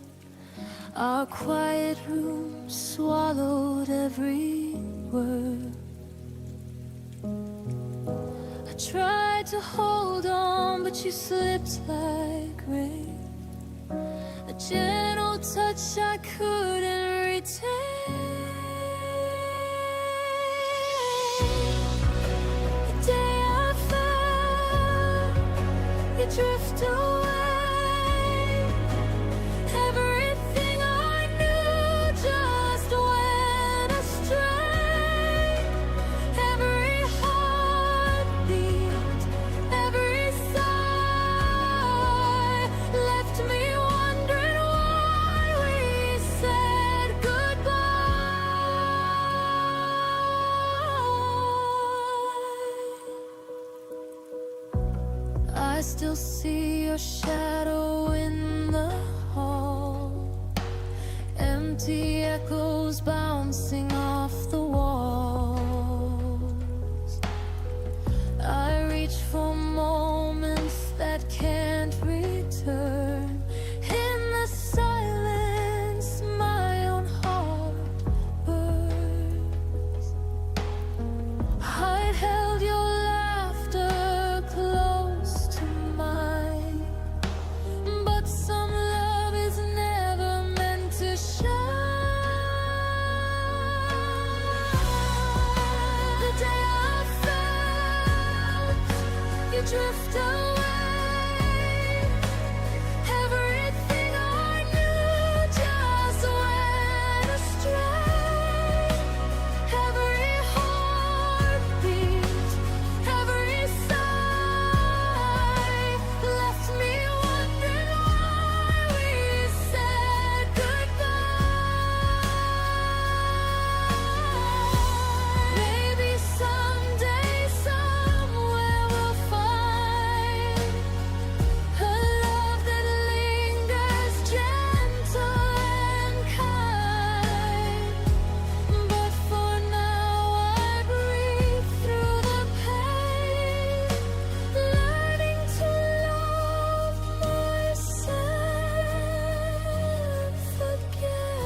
Our quiet room swallowed every word. I tried to hold on, but you slipped like rain. A gentle touch I couldn't retain. The day I felt you drift away, everything I knew just went astray. Every heartbeat, every sigh left me wondering why we said goodbye. I still see your shadow in the hall, empty echoes bouncing off the walls. I reach for moments that can't return. In the silence, my own heart burns. I'd held your laughter close to mine, but some love is never meant to shine. The day I felt you drift away, everything I knew just went astray. Every heartbeat, every sigh left me wondering why we said goodbye. Maybe someday, somewhere we'll find a love that lingers gentle and kind. But for now I breathe through the pain, learning to love myself again.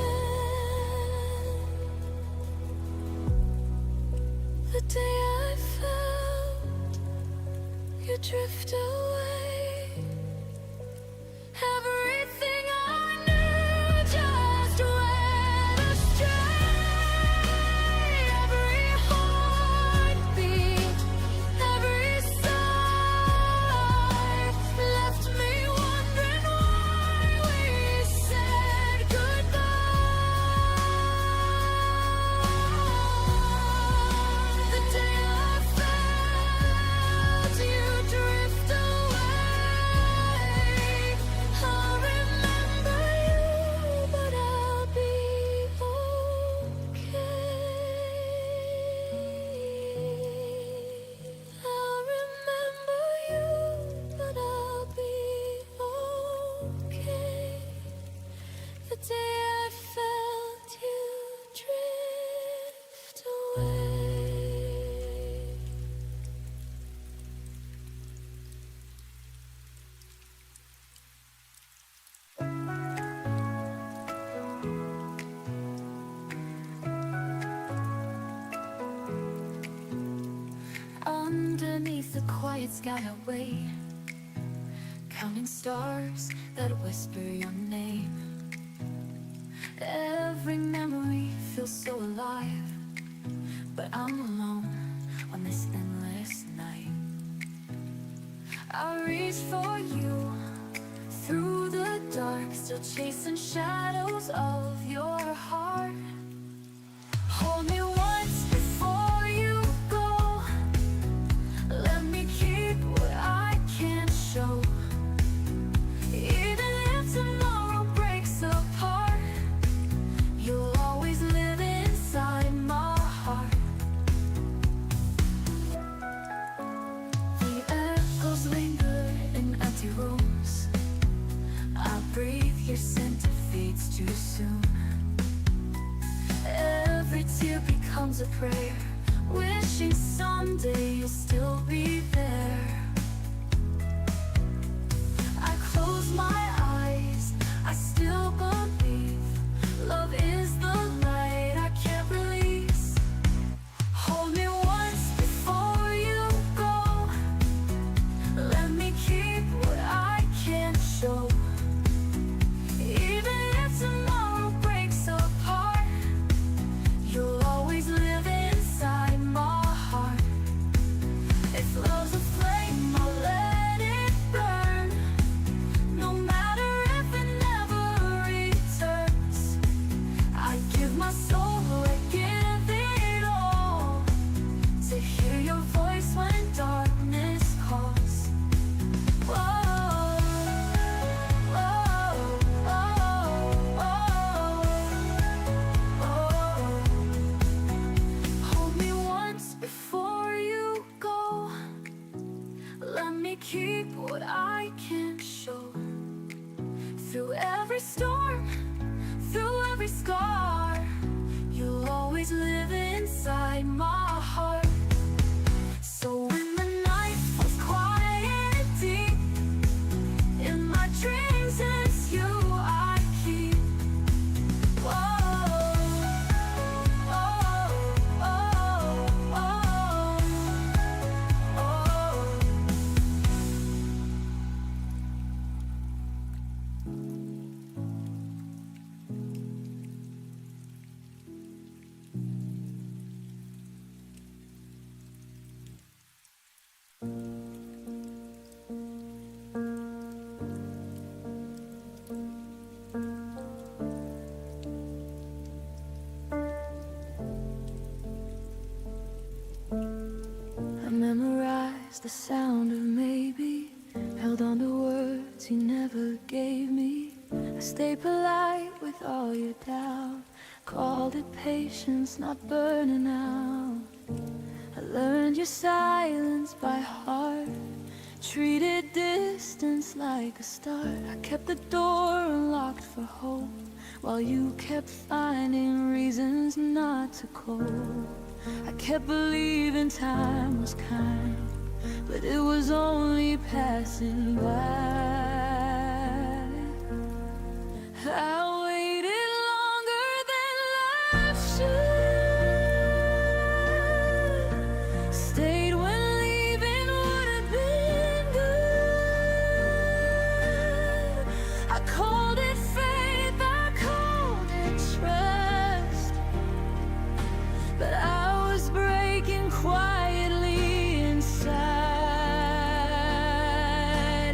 The day I felt you drift away, everything I knew just went astray. Every heartbeat, every sigh left me wondering why we said goodbye. The day I felt you drift away, beneath the quiet sky I wait, counting stars that whisper your name. Every memory feels so alive, but I'm alone on this endless night. I reach for you through the dark, still chasing shadows of your heart. Hold me once before you go, let me keep what I can't show. Even if tomorrow breaks apart, you'll always live inside my heart. The echoes linger in empty rooms, I breathe your scent, it fades too soon. Every tear becomes a prayer, wishing someday you'll still be there. I close my eyes, I still believe love is the light I can't release. Hold me once before you go, let me keep what I can't show. Even if tomorrow breaks apart, you'll always live inside my heart. If love's a flame, I'll let it burn, no matter if it never returns. I give my soul, I give it all, to hear your voice when darkness calls. Whoa, whoa, whoa, whoa. Hold me once before you go, let me keep what I can't show. Through every storm, through every scar, you'll always live inside my heart. So when the night falls quiet and deep, in my dreams it's you I keep. Whoa, oh, oh, oh, oh. I memorized the sound of maybe, held on to words you never gave me. I stayed polite with all your doubt, called it patience, not burning out. I learned your silence by heart, treated distance like a start. I kept the door unlocked for hope, while you kept finding reasons not to cope. I kept believing time was kind, but it was only passing by. I waited longer than life should, stayed when leaving would have been good. I called it faith, I called it trust, but I was breaking quietly inside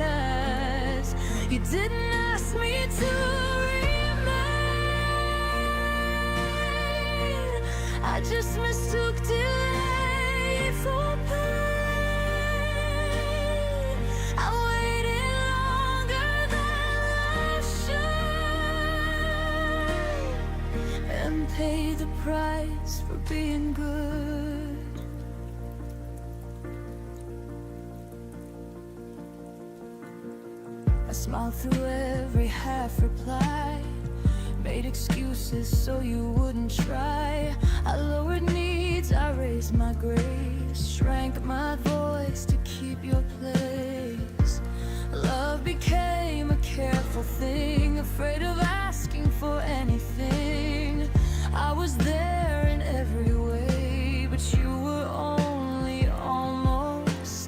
us. You didn't ask me to remain, I just mistook delay for pain. I waited longer than I should, and paid the price for being good. I smiled through every half reply, made excuses so you wouldn't try. I lowered needs, I raised my grace, shrank my voice to keep your place. Love became a careful thing, afraid of asking for anything. I was there in every way, but you were only almost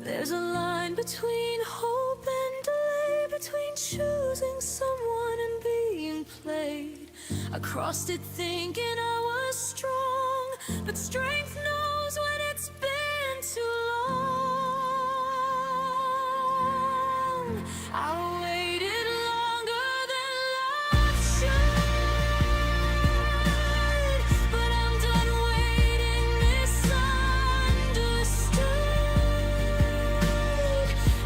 There's a line between hope and delay, between choosing someone and being played. I crossed it thinking I was strong, but strength knows when it's been too long. I waited longer than love should, but I'm done waiting misunderstood.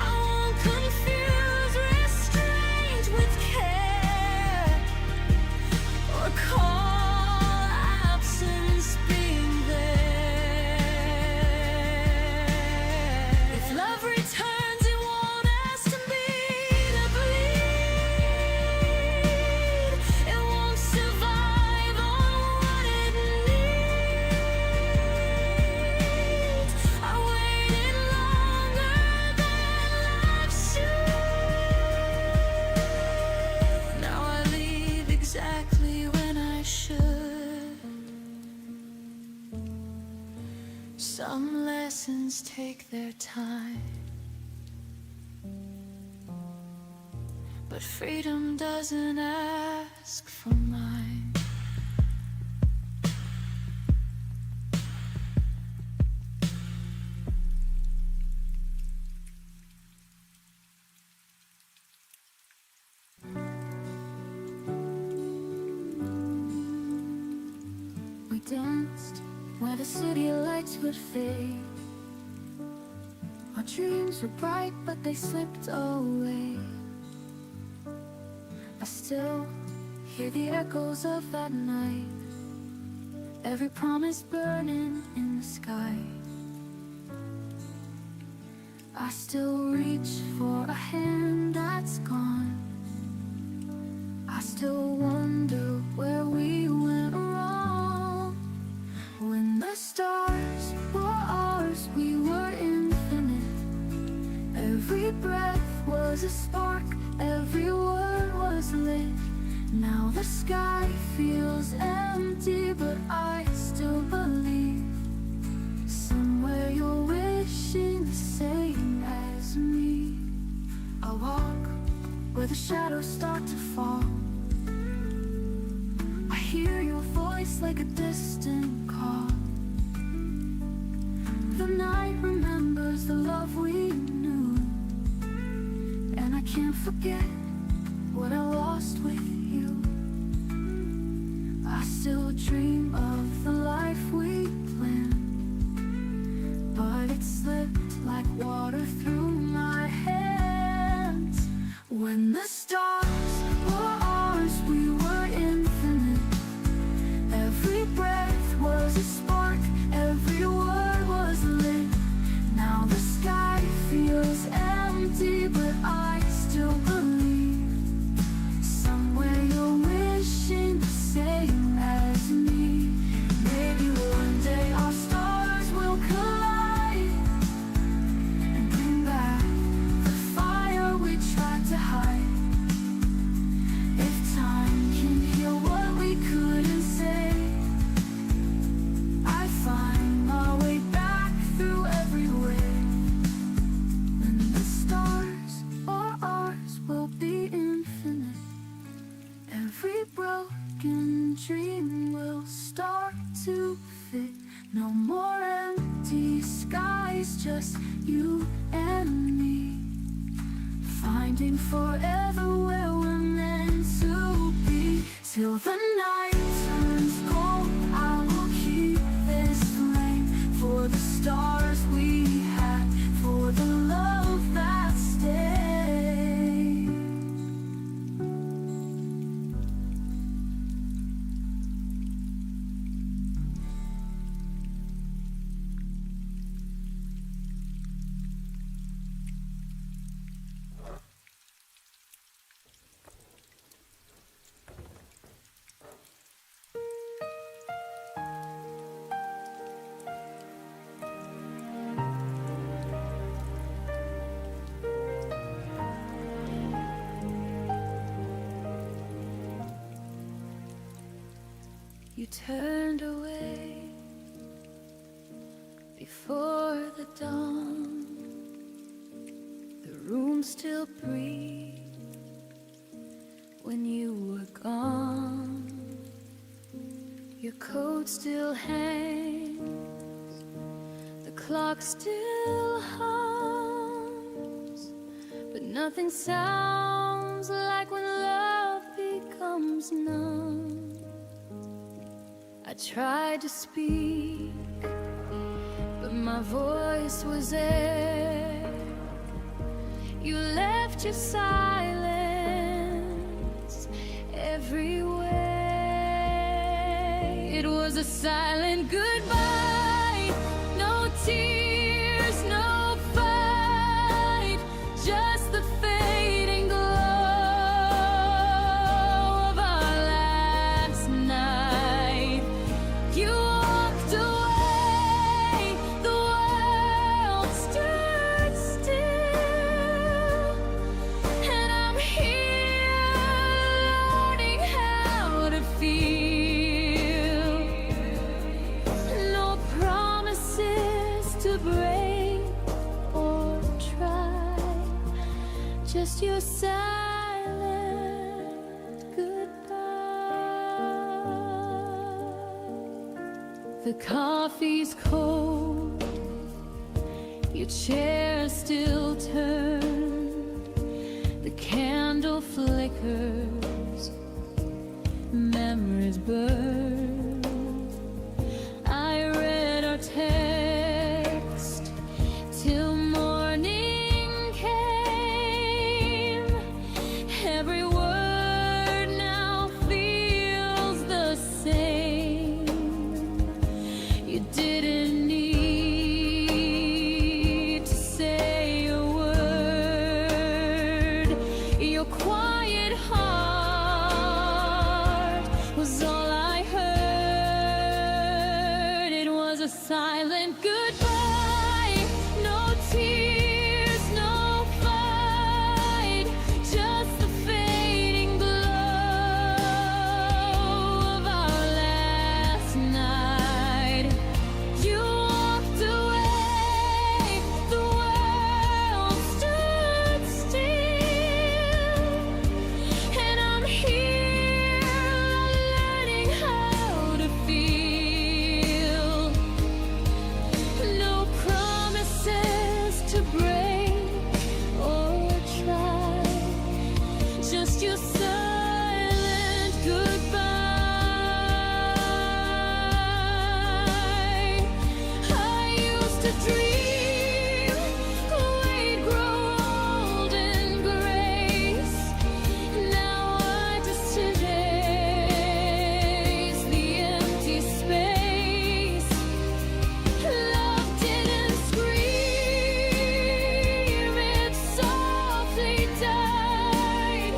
I won't confuse restraint with care, or call absence being there. If love returns, it won't ask me to bleed. It won't survive on what it needs. I waited longer than life should. Now I leave exactly when I should. Some lessons take their time, but freedom doesn't ask for mine. We danced where the city lights would fade. Our dreams were bright, but they slipped away. I still hear the echoes of that night, every promise burning in the sky. I still reach for a hand that's gone. I still wonder where we went wrong. When the stars were ours, we were infinite. Every breath was a spark, every word was lit. Now the sky feels empty, but I still believe somewhere you're wishing the same as me. I walk where the shadows start to fall. I hear your voice like a distant call. The night remembers the love we knew, and I can't forget what I lost with you. I still dream of the life we planned, but it slipped like water through my hands. When the stars were ours, we were infinite. Every breath was a spark, every word was lit. Now the sky feels empty, but I still believe somewhere you're wishing the same as me. Maybe one day our stars will collide and bring back the fire we tried to hide. If time can heal what we couldn't say, I find my way back through every way. When the stars are ours, we'll be infinite. Every broken dream will start to fit. No more empty skies, just you and me, finding forever where we're meant to be. Till the night turns cold, I will keep this flame for the stars we had, for the love that stayed. You turned away. before the dawn. room still breathed when you were gone. Your coat still hangs, the clock still hums, but nothing sounds like when love becomes numb. I tried to speak, but my voice was air. You left your silence everywhere. It was a silent goodbye, no tears, no fight, just the fading glow of our last night. You walked away, the world stood still, and I'm here learning how to feel. No promises to break or try, just your silent goodbye. The coffee's cold, your chair still turned, the candle flickers, memories burn. I read our text till morning came. Every word now feels the same. You didn't need to say a word. Your quiet heart was all I heard. It was a silent goodbye, no tears, no fight, just the fading glow of our last night. You walked away, the world stood still, and I'm here learning how to feel. No promises to break or try, just your silent goodbye. I used to dream we'd grow old in grace. Now I just erase the empty space. Love didn't scream, it softly died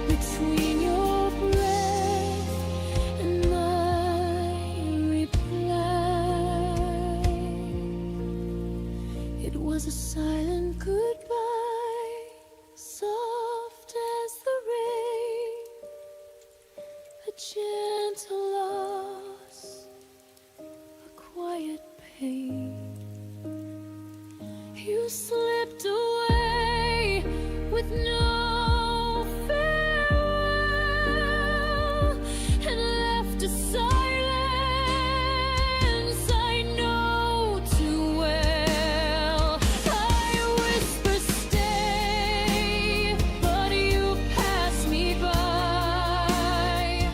between your breath and my reply. It was a silent goodbye, soft as the rain, a gentle loss, a quiet pain. You slipped away with no farewell and left a silence I know too well. I whisper stay, but you pass me by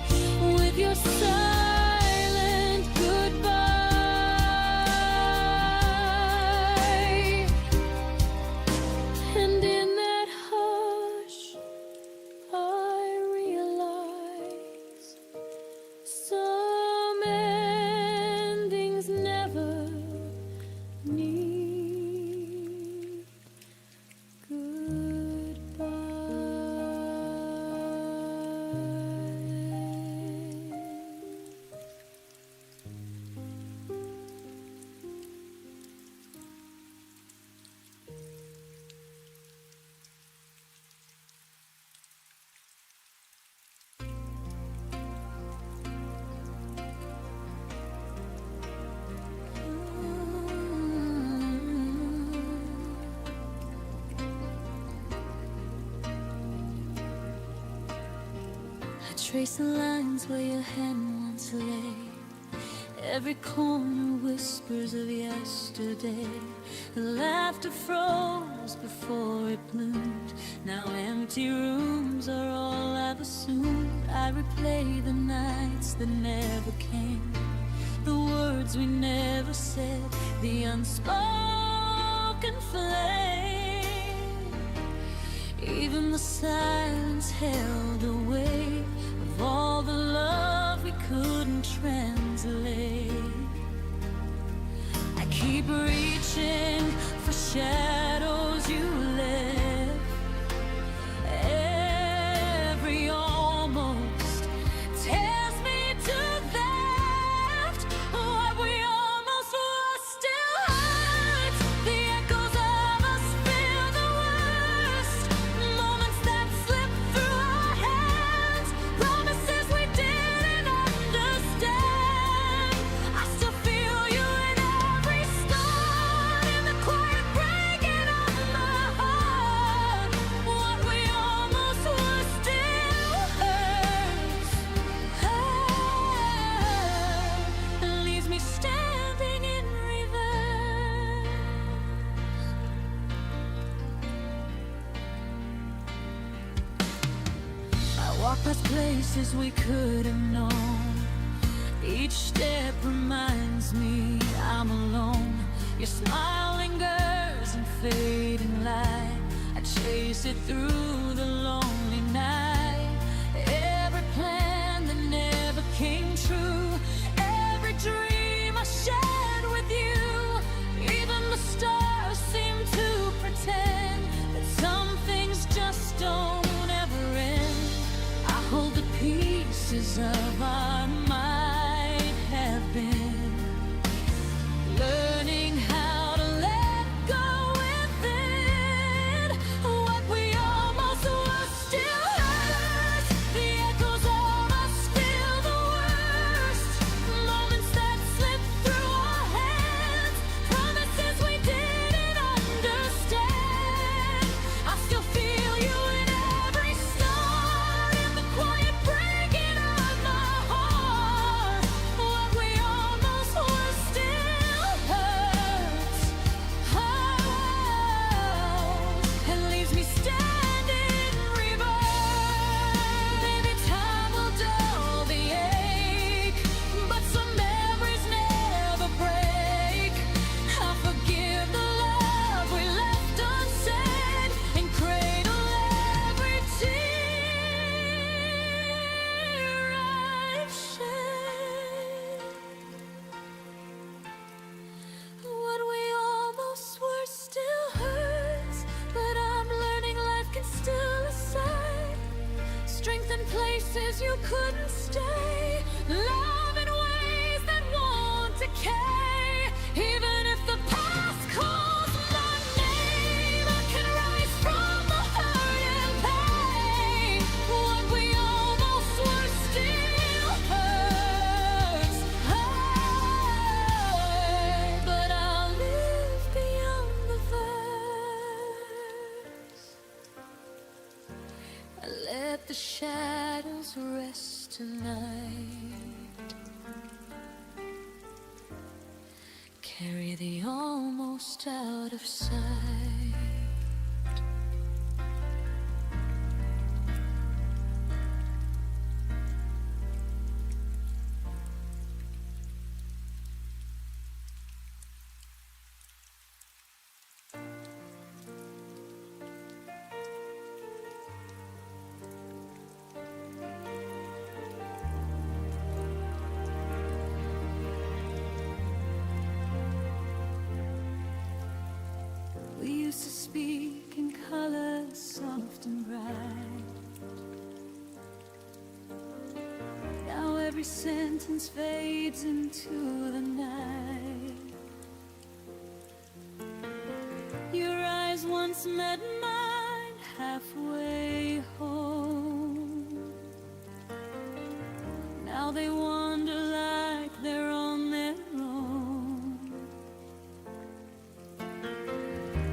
with your silent goodbye. And in that hush trace the lines where your hand once lay. Every corner whispers of yesterday. The laughter froze before it bloomed. Now empty rooms are all I've assumed. I replay the nights that never came, the words we never said, the unspoken flame. Even the silence held a weight of all the love we couldn't translate. I keep reaching for shadows you left. Every almost tears me to theft. What we almost were still hurts. The echoes of us feel the worst. Moments that slip through our hands, promises we didn't understand. I still feel you in every start, in the quiet breaking of my heart. What we almost were still hurts. It leaves me standing in reverse. I walk past places we could have known. Each step reminds me I'm alone. Your smile lingers in fading light. I chase it through the lonely night. Every plan that never came true, every dream I shared with you. Even the stars seem to pretend that some things just don't ever end. I hold the pieces of our might have been, learning how to let go within. What we almost were still hurts. The echoes of us feel the worst. Moments that slip through our hands, promises we didn't understand. I still feel you in every start, in the quiet breaking of my heart. What we almost were still hurts. It leaves me standing in reverse. Maybe time will dull the ache, but some memories never break. I forgive the love we left unsaid, and cradle every tear I've shed. What we almost were still hurts, but I'm learning life can still assign strength in places you couldn't stay, love in ways that won't decay. Even if the past calls my name, I can rise from the hurt and pain. What we almost were still hurts. But I'll live beyond the verse. I let the shadows rest tonight. Carry the almost out of sight. We used to speak in colors soft and bright. Now every sentence fades into the night. Your eyes once met mine halfway home. Now they wander like they're on their own.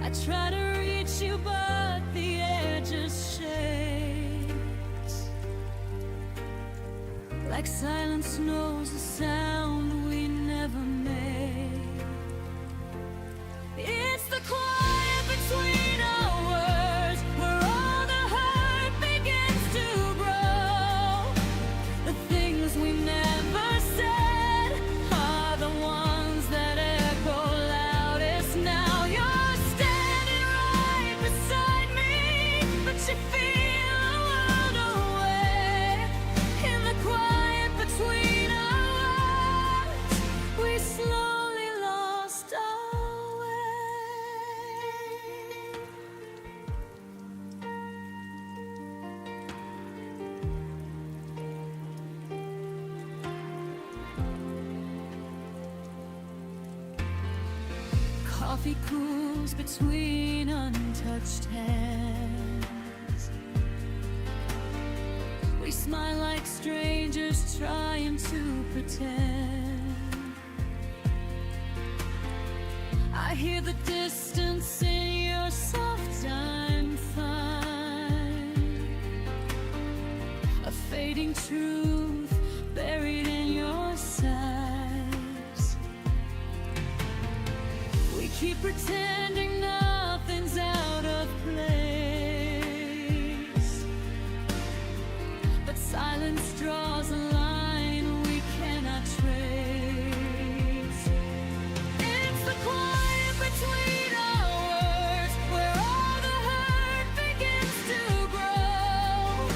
I try to reach you, but the air just shakes. like silence knows a sound we never made. It's the quiet between our words, where all the hurt begins to grow. The things we never said are the ones that echo loudest now. You're standing right beside me, but you feel the world away. In the quiet between our words, we slowly lost our way. Coffee cools between untouched hands. We smile like strangers trying to pretend. I hear the distance in your soft I'm fine. A fading truth buried in your sighs. We keep pretending nothing's out of place, but silence draws a line we cannot trace. It's the quiet between our words, where all the hurt begins to grow.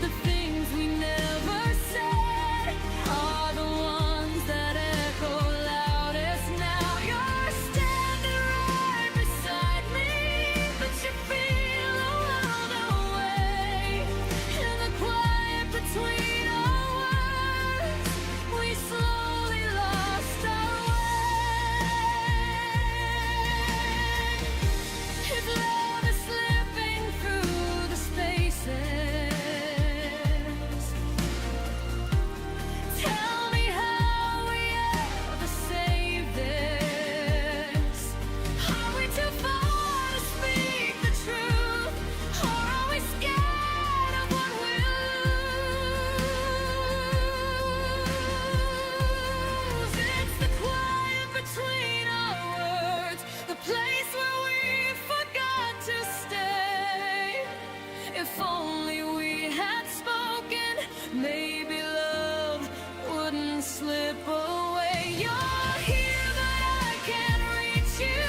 The things we never said are the ones that echo loudest now. You're standing right beside me, but you feel the world away. In the quiet between our words, we slowly lost our way. If love is slipping through the spaces, tell me how we ever save this. Are we too far to speak the truth, or are we scared of what we'll lose? It's the quiet between our words, the place where we forgot to stay. If only we had spoken, maybe love wouldn't slip away. You're here, but I can't reach you,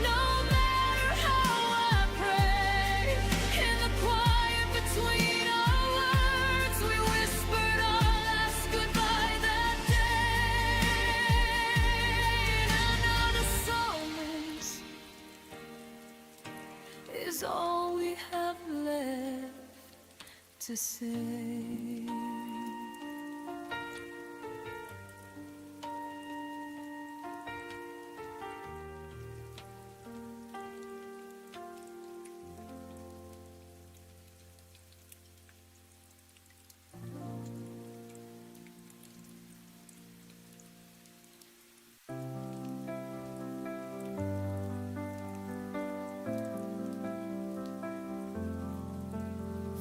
no matter how I pray. In the quiet between our words, we whispered our last goodbye that day. And another silence is all we have left to say.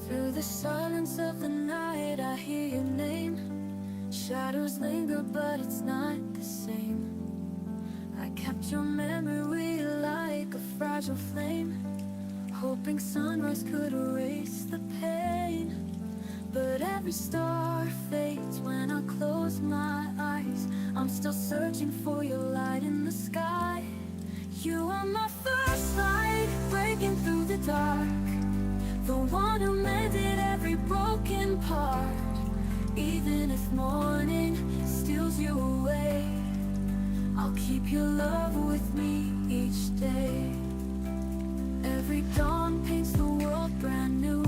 Through the silence of the night, I hear your name. Shadows linger, but it's not the same. I kept your memory like a fragile flame, hoping sunrise could erase the pain. But every star fades when I close my eyes. I'm still searching for your light in the sky. You are my first light, breaking through the dark, the one who mended every broken part. Even if morning steals you away, I'll keep your love with me each day. Every dawn paints the world brand new,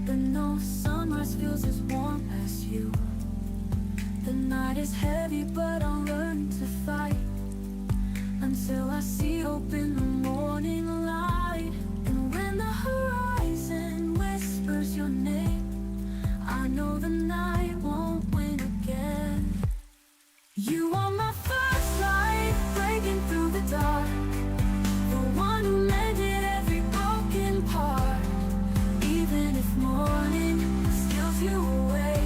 but no sunrise feels as warm as you. The night is heavy, but I'll learn to fight until I see hope in the morning light. And when the horizon whispers your name, I know the night won't win again. You are my first light, breaking through the dark, the one who mended every broken part. Even if morning steals you away,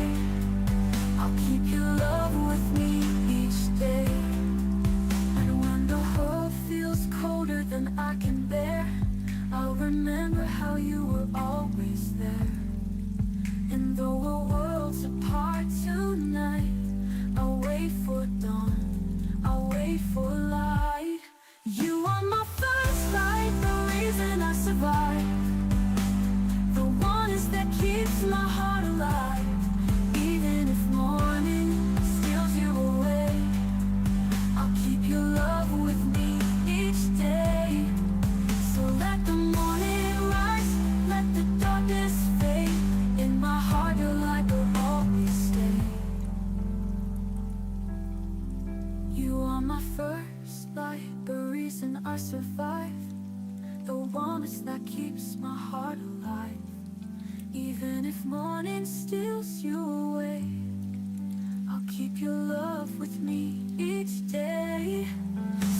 my first light, the reason I survive. The one is that keeps my heart alive. Even if morning steals you away, I'll keep your love with me each day. So let the morning rise, let the darkness fade. In my heart your light will always stay. You are my first light, the reason I survive. The warmth that keeps my heart alive. Even if morning steals you away, I'll keep your love with me each day.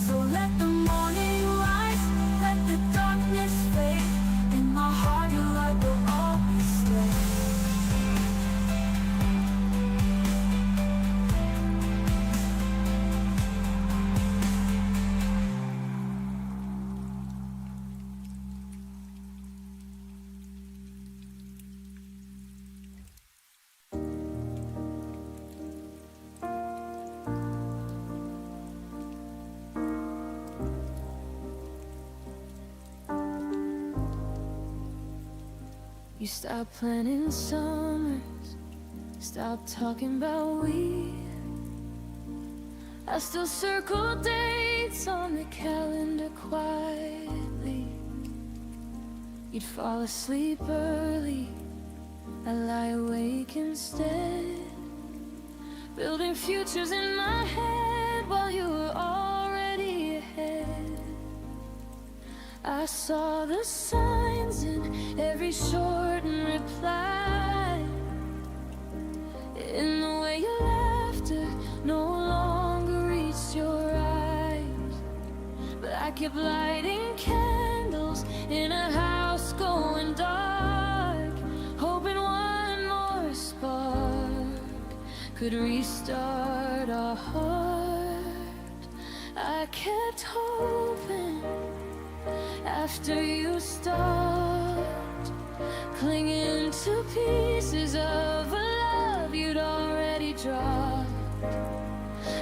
So let the morning rise, let the darkness fade. In my heart your light will always stay. You stop planning summers, stop talking about we. I still circle dates on the calendar quietly. You'd fall asleep early, I lie awake instead, building futures in my head while you were already ahead. I saw the signs in every shortened reply, in the way your laughter no longer reached your eyes. But I kept lighting candles in a house going dark, hoping one more spark could restart our heart. I kept hoping after you stopped clinging to pieces of a love you'd already dropped.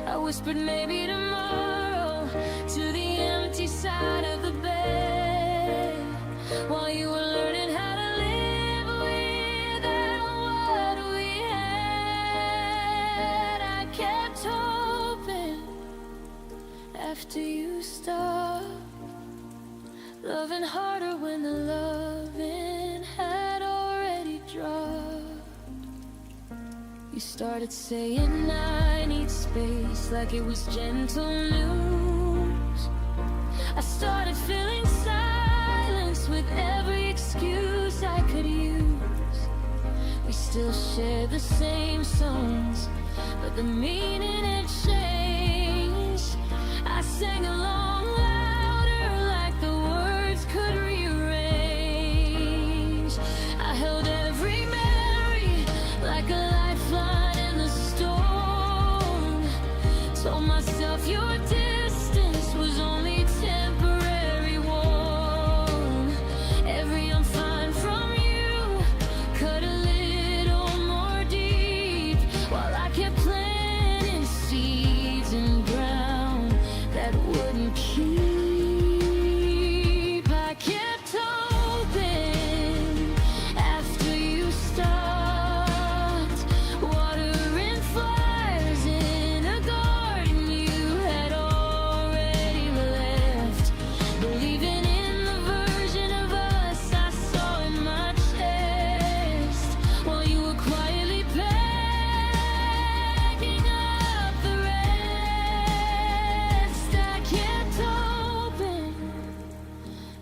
I whispered maybe tomorrow to the empty side of the bed, while you were learning how to live without what we had. I kept hoping after you stopped loving harder when the loving had already dropped. You started saying I need space like it was gentle news. I started filling silence with every excuse I could use. We still share the same songs, but the meaning had changed. I sang along louder like the words could rearrange. I held every memory like a lifeline in the storm. Told myself your distance was only temporary warm. Every I'm fine from you cut a little more deep, while I kept planting seeds in ground that wouldn't keep. I kept hoping after you stopped watering flowers in a garden you had already left, believing in the version of us I saw in my chest, while you were quietly packing up the rest. I kept hoping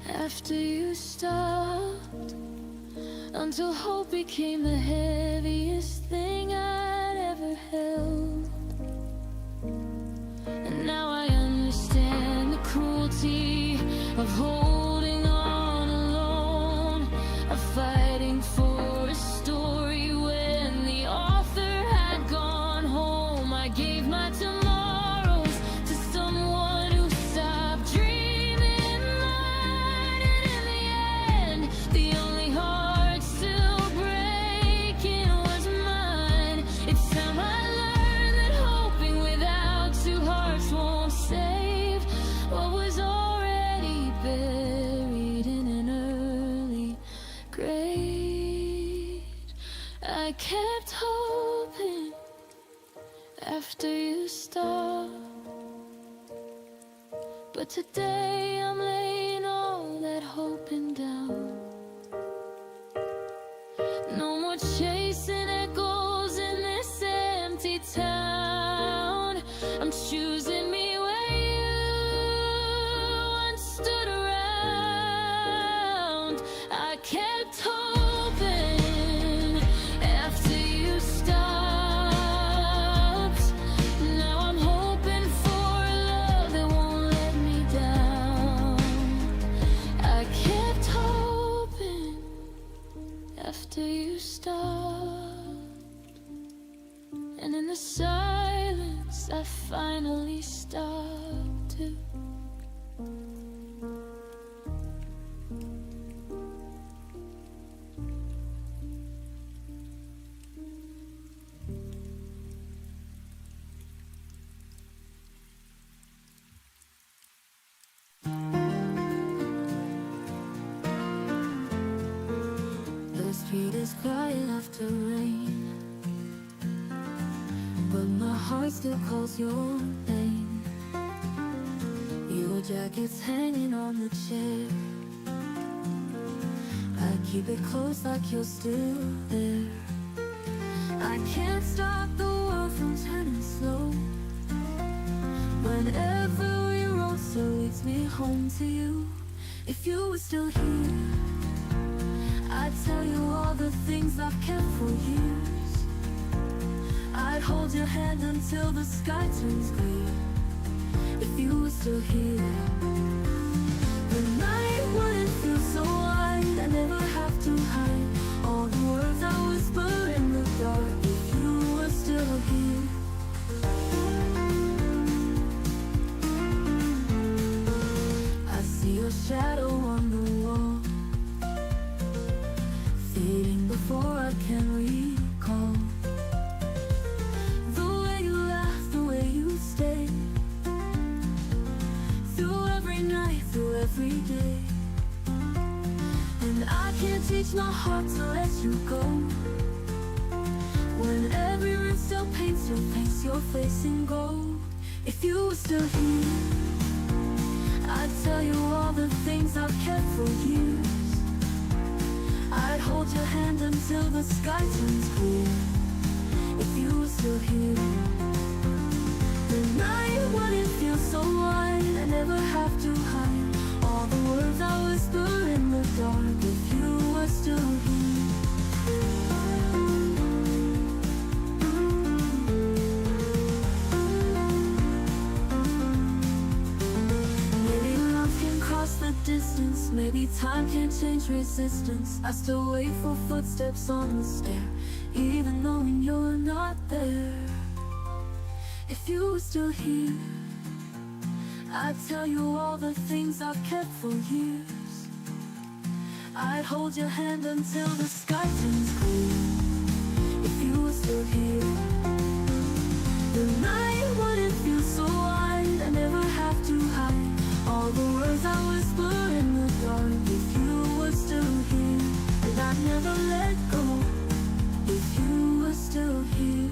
after you stopped, until hope became the heaviest thing I'd ever held. And now I understand the cruelty of holding on alone, of fighting for a story when the author had gone home. I gave my tomorrows to someone who stopped dreaming mine, and in the end, the only heart still breaking was mine. It's time I learned that hoping without two hearts won't save what was already kept hoping after you stopped, but today I'm laying all that hoping down. No more chasing echoes in this empty town. I'm choosing me where you once stood around. I kept hoping after you stopped. Now I'm hoping for a love that won't let me down. I kept hoping after you stopped, and in the silence I finally stopped too. The street is quiet after rain, but my heart still calls your name. Your jacket's hanging on the chair. I keep it close like you're still there. I can't stop the world from turning slow. Whenever we roll, so leads me home to you. If you were still here, I'd tell you all the things I've kept for years. I'd hold your hand until the sky turns clear. If you were still here, the night wouldn't feel so wide. I never have to hide all the words I whisper in the dark. If you were still here, I see your shadow on the wall, fading before I can recall. The way you laugh, the way you stay, through every night, through every day. And I can't teach my heart to let you go. When every room still paints your face in gold. If you were still here, I'd tell you all the things I've kept for years. I'd hold your hand until the sky turns clear. If you were still here, the night wouldn't feel so wide. I never have to hide all the words I whisper in the dark. If you were still here, maybe love can cross the distance, maybe time can change resistance. I still wait for footsteps on the stair, even knowing you're not there. If you were still here, I'd tell you all the things I've kept for years. I'd hold your hand until the sky turns clear. If you were still here, the night wouldn't feel so wide. I never have to hide all the words I whisper in the dark. If you were still here, and I'd never let go. If you were still here,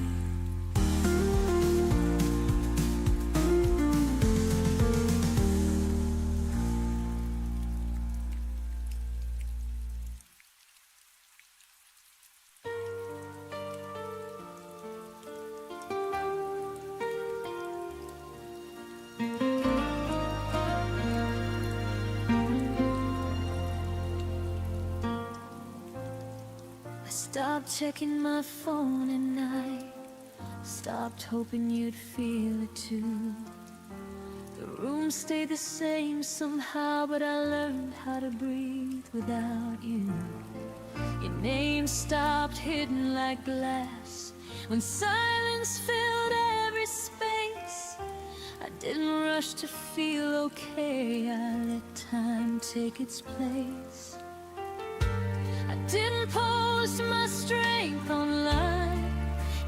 stopped checking my phone at night, stopped hoping you'd feel it too. The room stayed the same somehow, but I learned how to breathe without you. Your name stopped hidden like glass when silence filled every space. I didn't rush to feel okay, I let time take its place. I didn't post my strength online,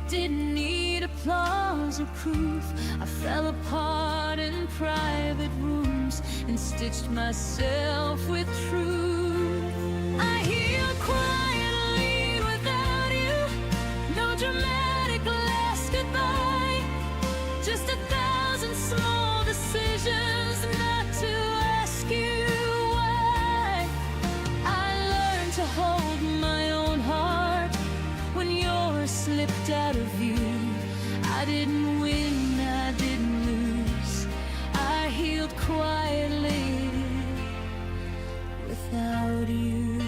didn't need applause or proof. I fell apart in private rooms and stitched myself with truth. I healed quietly without you, without you.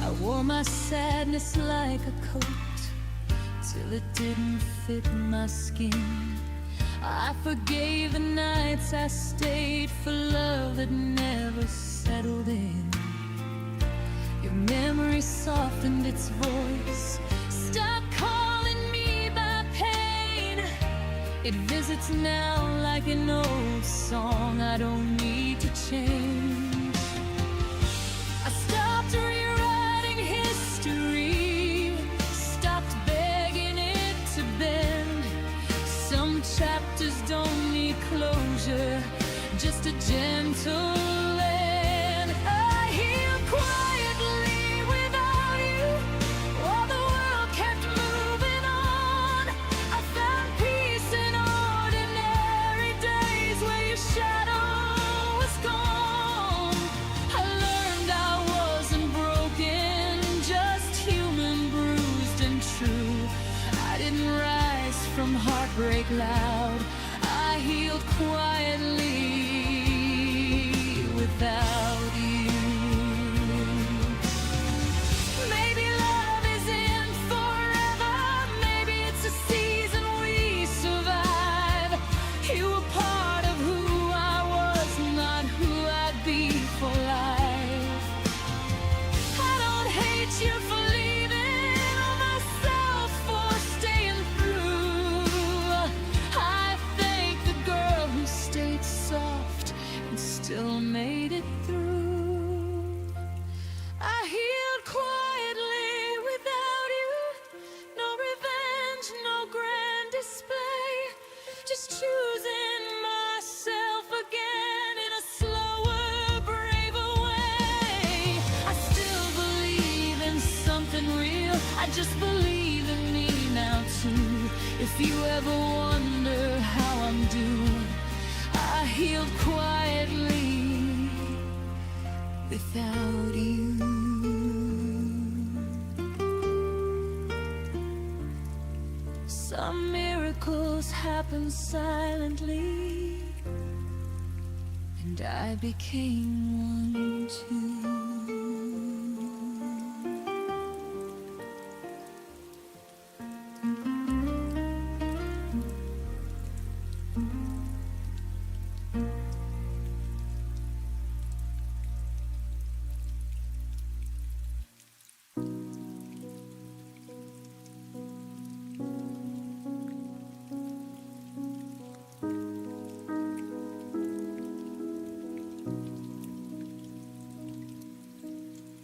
I wore my sadness like a coat till it didn't fit my skin. I forgave the nights I stayed for love that never settled in. Your memory softened its voice, stopped calling me by pain. It visits now like an old song I don't need to change. I stopped rewriting history, stopped begging it to bend. Some chapters don't need closure, just a gentle end. I healed quietly without you, while the world kept moving on. I found peace in ordinary days where your shadow was gone. I learned I wasn't broken, just human, bruised and true. I didn't rise from heartbreak loud, I healed quietly without you. Maybe love isn't forever, maybe it's a season we survive. You were part of who I was, not who I'd be for life. I don't hate you for leaving or myself for staying through. I thank the girl who stayed soft and still made it through. I healed quietly without you, no revenge, no grand display, just choosing myself again in a slower, braver way. I still believe in something real, I just believe in me now too. If you ever wonder how I'm doing, I healed quietly without you. Some miracles happen silently, and I became one too.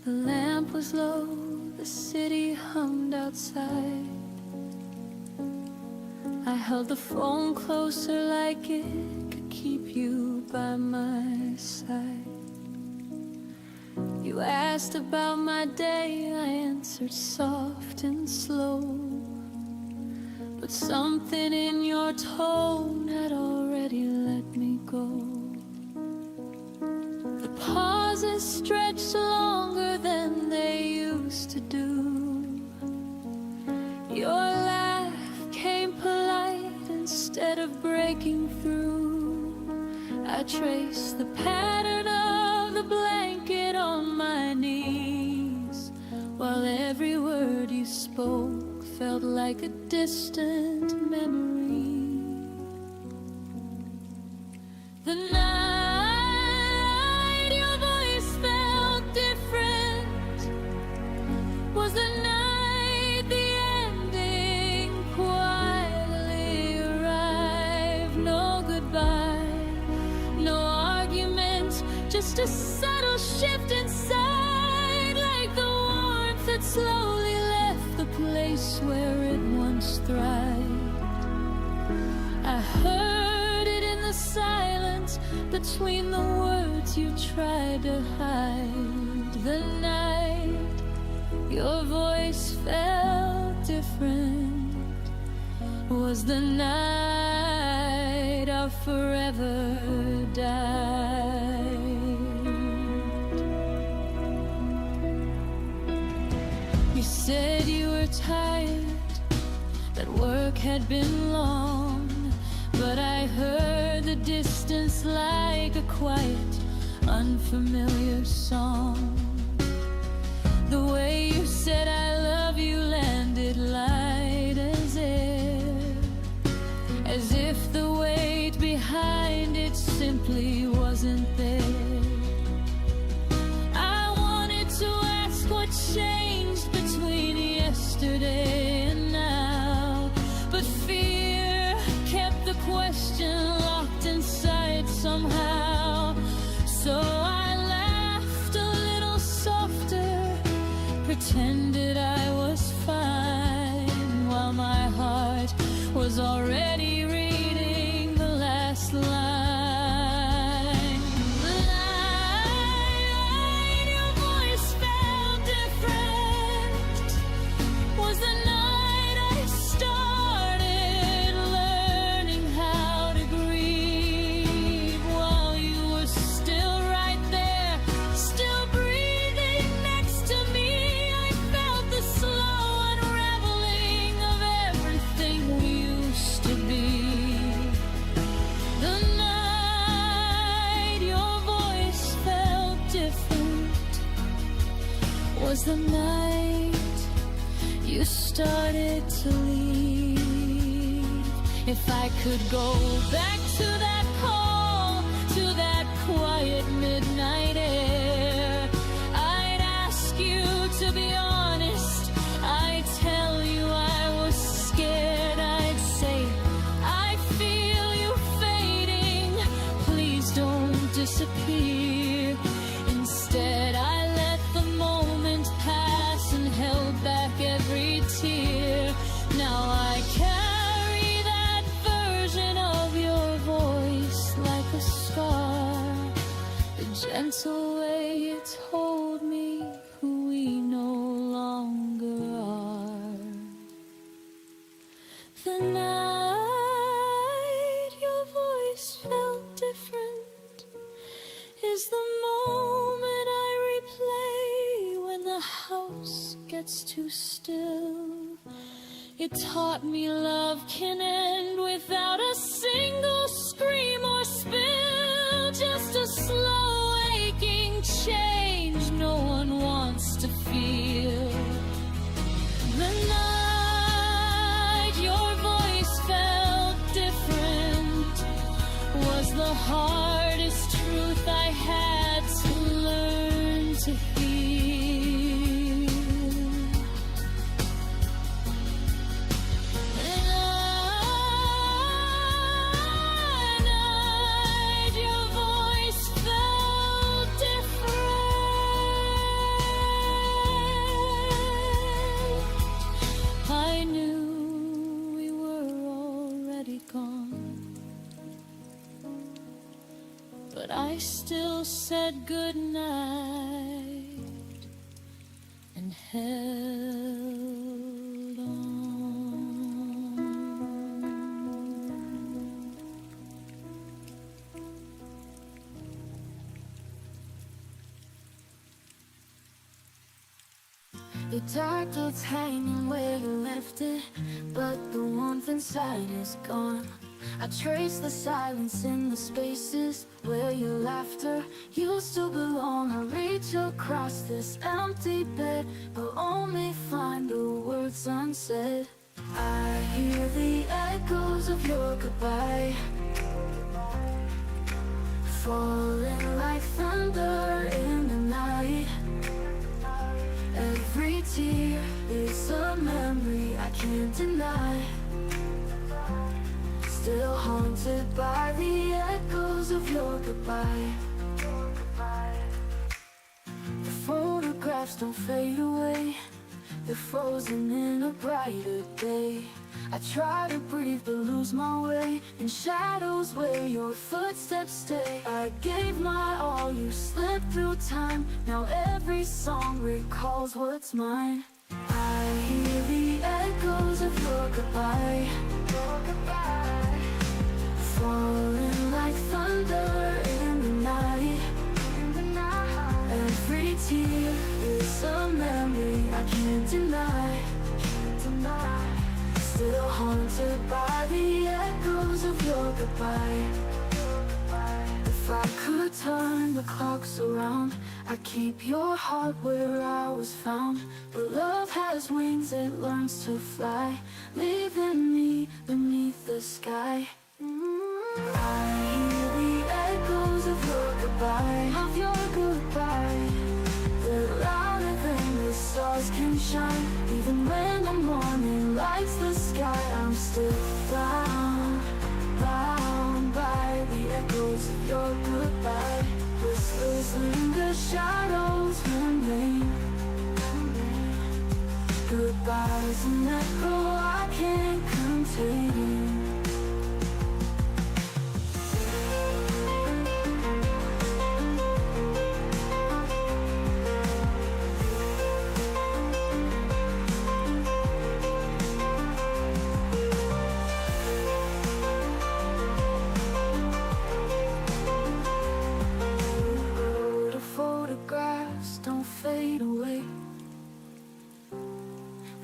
The lamp was low, the city hummed outside. I held the phone closer like it could keep you by my side. You asked about my day, I answered soft and slow, but something in your tone had already let me go. The pauses stretched longer than they used to do. Your laugh came polite instead of breaking through. I traced the pattern of the blanket on my knees, while every word you spoke felt like a distant memory. The night your voice felt different was the night the ending quietly arrived. No goodbye, no argument, just a subtle shift inside, like the warmth that slowly left the place where it once thrived. I heard it in the silence between the words you tried to hide. The night your voice felt different was the night our forever died. You said you were tired, that work had been long, but I heard distance like a quiet, unfamiliar song. The way you said I love you landed light as air, as if the weight behind it simply wasn't there. I wanted to ask what changed between yesterday and now, but fear kept the question locked inside somehow. So I laughed a little softer, pretended I was fine, while my heart was already reading the last line. Line, your voice felt different. Was the night I started learning how to grieve, while you were still right there, still breathing next to me. I felt the slow unraveling of everything we used to be. The night your voice felt different was the night you started to leave. If I could go back to that call, to that quiet midnight air, I'd ask you to be honest. I'd tell you I was scared. I'd say, I feel you fading, please don't disappear. Instead I let the moment pass and held back every tear. Now I carry that version of your voice like a scar, the gentle way it told me who we no longer are. The night your voice felt different is the moment I replay when the house gets too still. It taught me love can end without a single scream or spill, just a slow aching change no one wants to feel. The night your voice felt different was the hardest truth I had to learn to heal. The night your voice felt different, I knew we were already gone, but I still said goodnight and held on. Your dark cloth's hanging where you left it, but the warmth inside is gone. I trace the silence in the spaces where your laughter used to belong. I reach across this empty bed, but only find the words unsaid. I hear the echoes of your goodbye, falling like thunder in the night. Every tear is a memory I can't deny, still haunted by the echoes of your goodbye. The photographs don't fade away, they're frozen in a brighter day. I try to breathe but lose my way in shadows where your footsteps stay. I gave my all, you slipped through time. Now every song recalls what's mine. I hear the echoes of your goodbye, falling like thunder in the night. Every tear is a memory I can't deny, still haunted by the echoes of your goodbye. If I could turn the clocks around, I'd keep your heart where I was found. But love has wings, it learns to fly, leaving me beneath the sky. I hear the echoes of your goodbye, of your goodbye. They're louder than the stars can shine. Even when the morning lights the sky, I'm still bound, bound by the echoes of your goodbye. Whispers in the shadows remain. Goodbye's an echo I can't contain.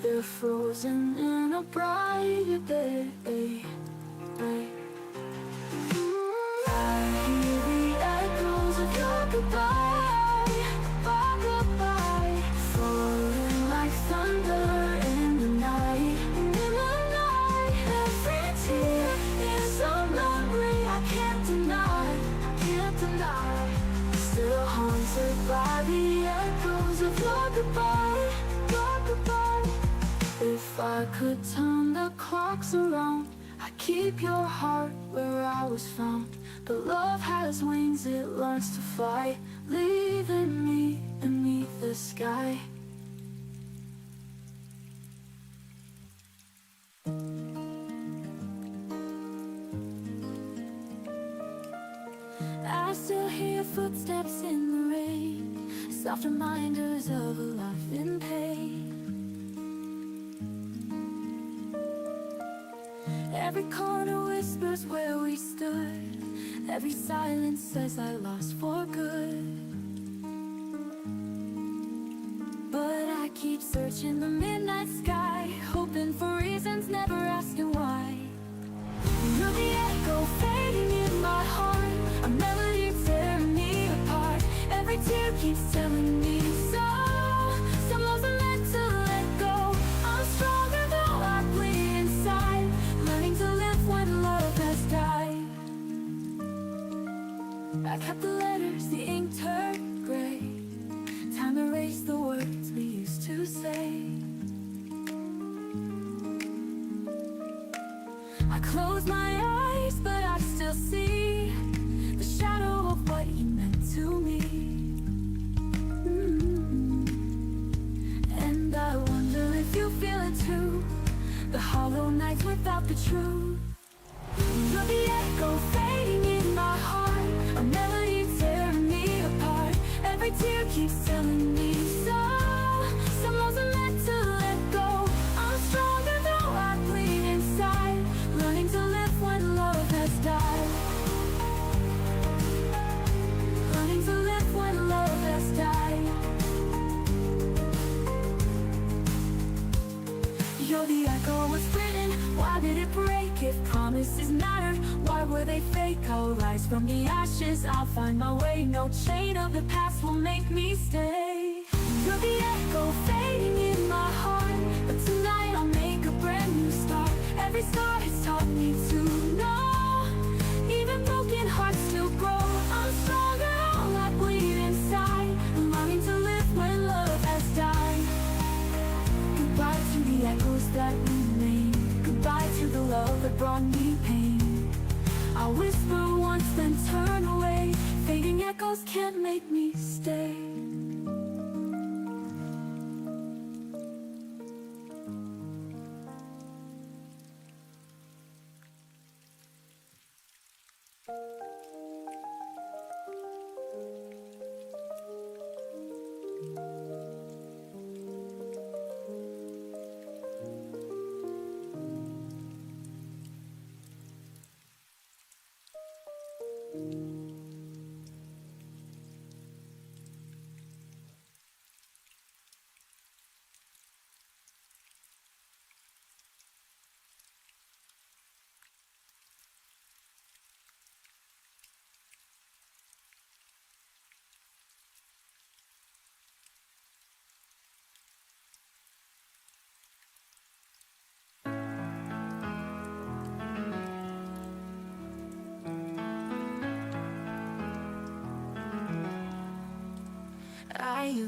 They're frozen in a brighter day. I hear the echoes of your goodbye, bye, goodbye, falling like thunder in the night. And in the night, every tear is a memory I can't deny, can't deny. Still haunted by the echoes of your goodbye, your goodbye. If I could turn the clocks around, I'd keep your heart where I was found. But love has wings, it learns to fly, leaving me beneath the sky. I still hear footsteps in the rain, soft reminders of a life in pain. Every corner whispers where we stood, every silence says I lost for good. But I keep searching the midnight sky, hoping for reasons, never asking why. You're the echo fading in my heart, a melody tearing me apart. Every tear keeps telling me so. Some loves are meant to let go. I'm stronger though I bleed inside, learning to live when love has died. I kept the letters, the ink turned gray. Time erased the words we used to say. I close my eyes, but I still see the shadow of what you meant to me. And I wonder if you feel it too, the hollow nights without the truth. You're the echo fading in my heart, a melody tearing me apart. Every tear keeps telling me so. Some loves are meant to let go. I'm stronger though I bleed inside, learning to live when love has died. Learning to live when love has died. You're the echo was written, why did it break? If promises mattered, why were they fake? I'll rise from the ashes, I'll find my way. No chain of the past will make me stay. You're the echo fading in my heart, but tonight I'll make a brand new start. Every star has taught me to know, even broken hearts still grow. I'm stronger, all I bleed inside, learning to live when love has died. Goodbye to the echoes that remain, goodbye to the love that brought me pain. I'll whisper once then turn away, fading echoes can't make me stay.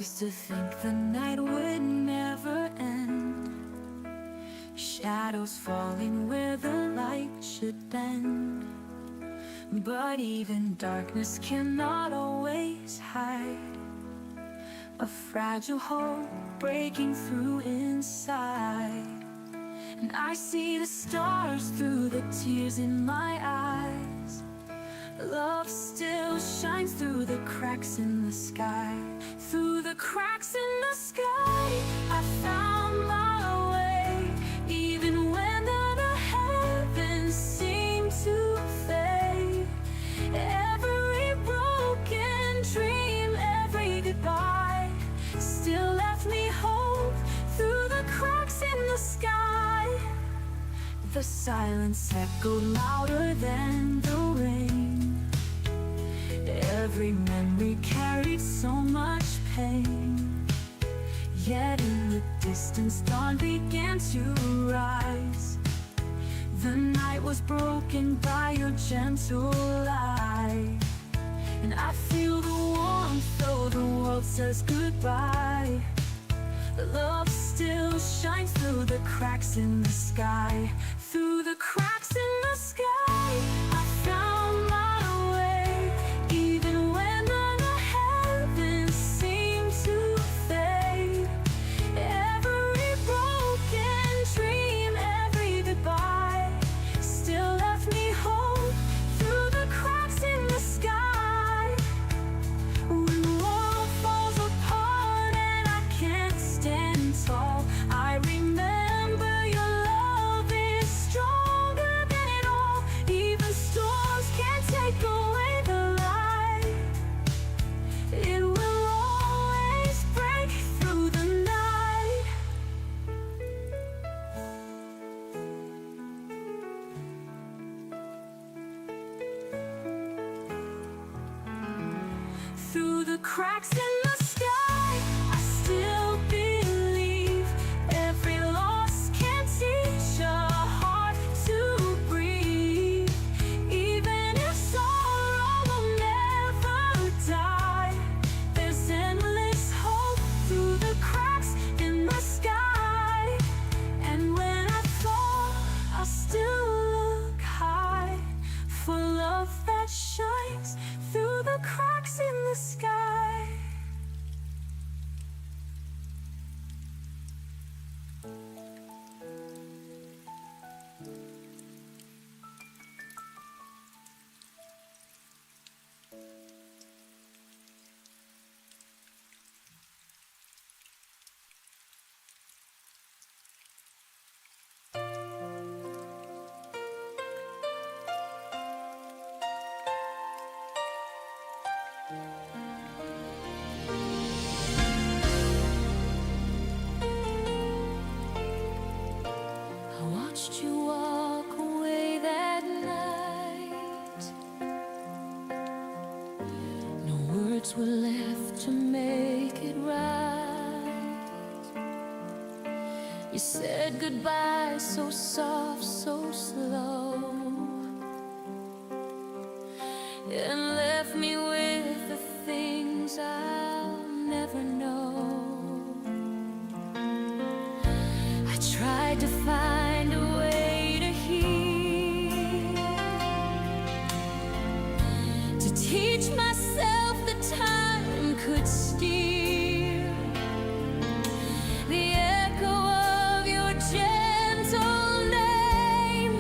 used to think the night would never end, shadows falling where the light should bend. But even darkness cannot always hide a fragile hope breaking through inside. And I see the stars through the tears in my eyes. Love still shines through the cracks in the sky. Through the cracks in the sky, I found my way. Even when the heavens seem to fade, every broken dream, every goodbye still left me hope. Through the cracks in the sky, the silence echoed louder than the rain. Every memory carried so much pain. Yet in the distance dawn began to rise. The night was broken by your gentle light. And I feel the warmth though the world says goodbye. Love still shines through the cracks in the sky. Through the cracks in the sky, I found my way. Even when the heavens seem to fade, every broken dream, every goodbye still left me hope. Through the cracks in the sky, when the world falls apart and I can't stand tall, I remember your love is stronger than it all. Even storms can't take away the light. It will always break through the night. Through the cracks in the sky, I still believe. Every loss can teach a heart to breathe. Even if sorrow will never die, there's endless hope through the cracks in the sky. And when I fall, I'll still look high for love that shines through the cracks in the sky. I watched you walk away that night. No words were left to make it right. You said goodbye so soft, so slow, and left me with the things I'll never know. I tried to find a way to heal, to teach myself that time could steal the echo of your gentle name.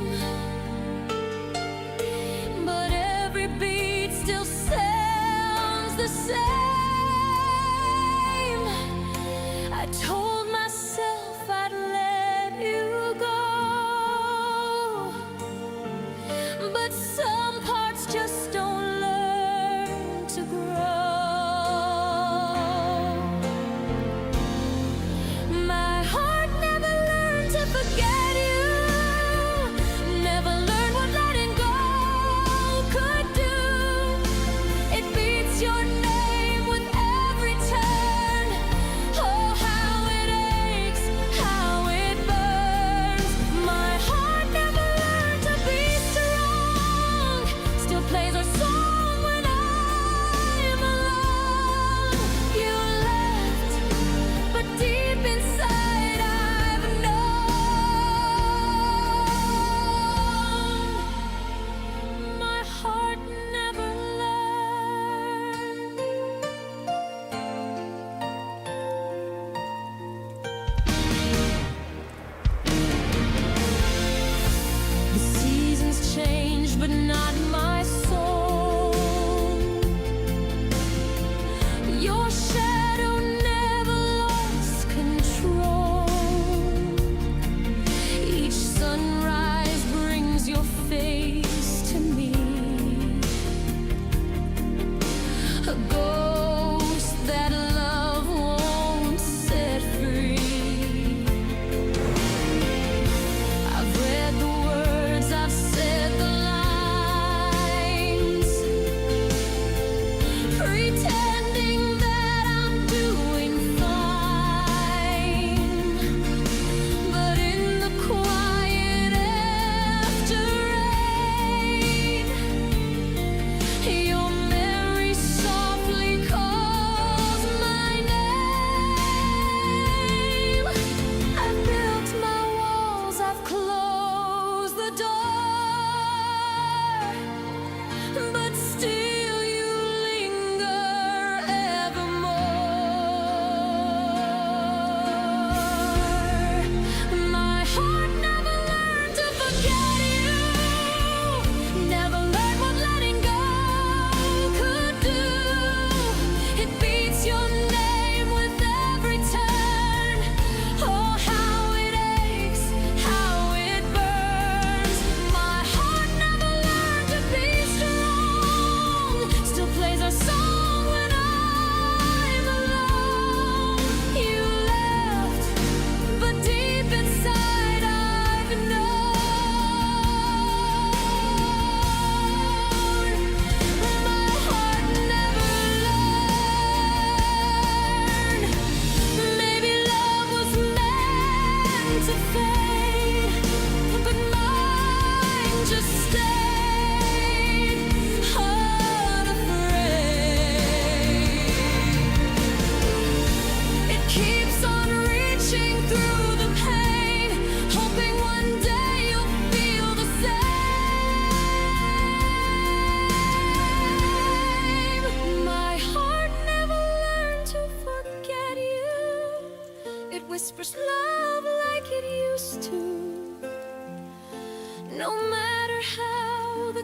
But every beat still sounds the same. I told myself I'd let you go, but some parts just don't learn to grow.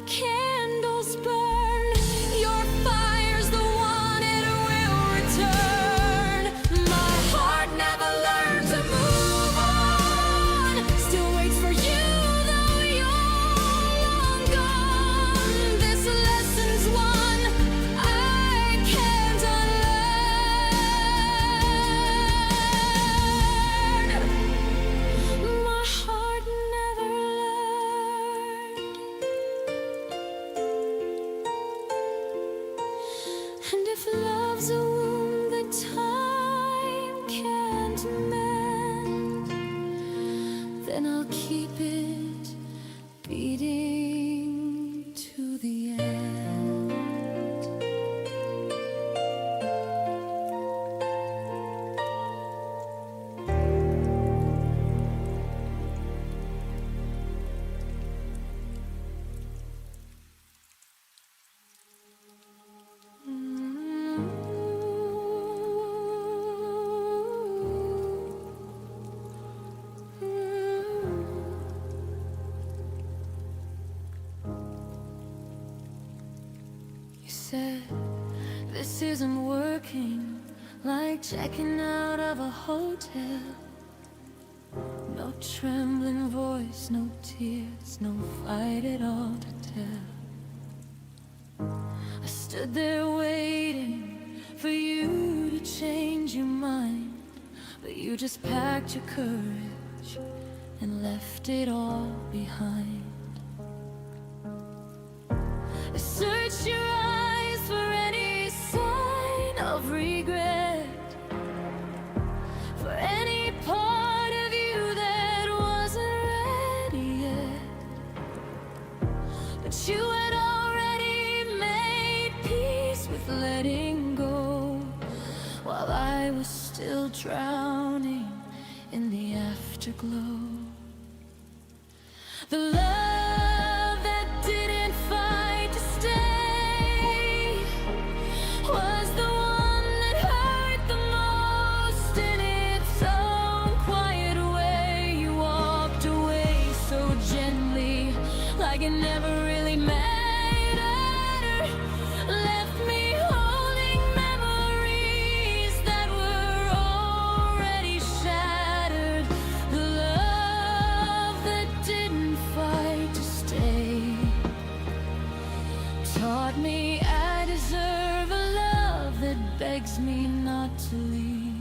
candles burn. Your fire's the one, it will return. My heart never learned to move on. Still waits for you, though you're long gone. This lesson's one I can't unlearn. My heart never learned. And if love's a wound that time can't mend, then I'll keep it beating to the end. You said this isn't working, like checking out of a hotel. No trembling voice, no tears, no fight at all to tell. I stood there waiting for you to change your mind, but you just packed your courage and left it all behind. I searched your eyes for any sign of regret, for any part of you that wasn't ready yet. But you had already made peace with letting go, while I was still drowning in the afterglow. The love that didn't fight to stay was the one that hurt the most. In its own quiet way, you walked away so gently, like it never really mattered. Left me holding memories that were already shattered. The love that didn't fight to stay taught me I deserve a love that begs me not to leave.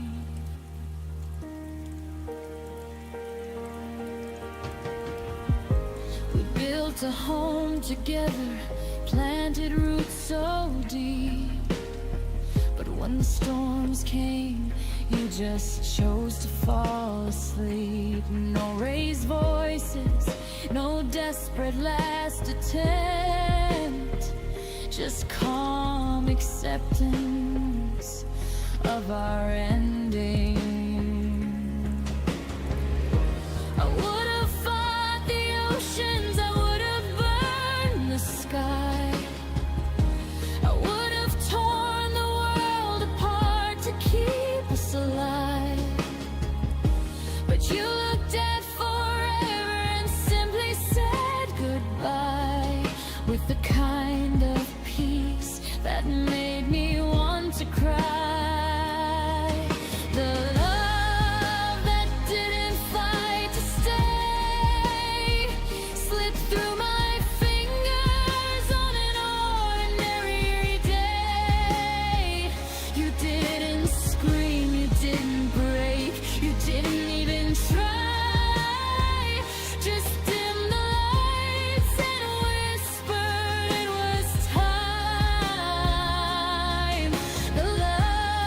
We built a home together, planted roots so deep. But when the storms came, you just chose to fall asleep. No raised voices, no desperate last attempt, just calm acceptance of our ending. I would have fought the oceans, I would have burned the sky, I would have torn the world apart to keep us alive. But you looked at forever and simply said goodbye, with the kind of peace that made me want to cry. The love that didn't fight to stay slipped through my fingers on an ordinary day. You didn't scream, you didn't break, you didn't even try. Just dim the lights and whispered it was time. The love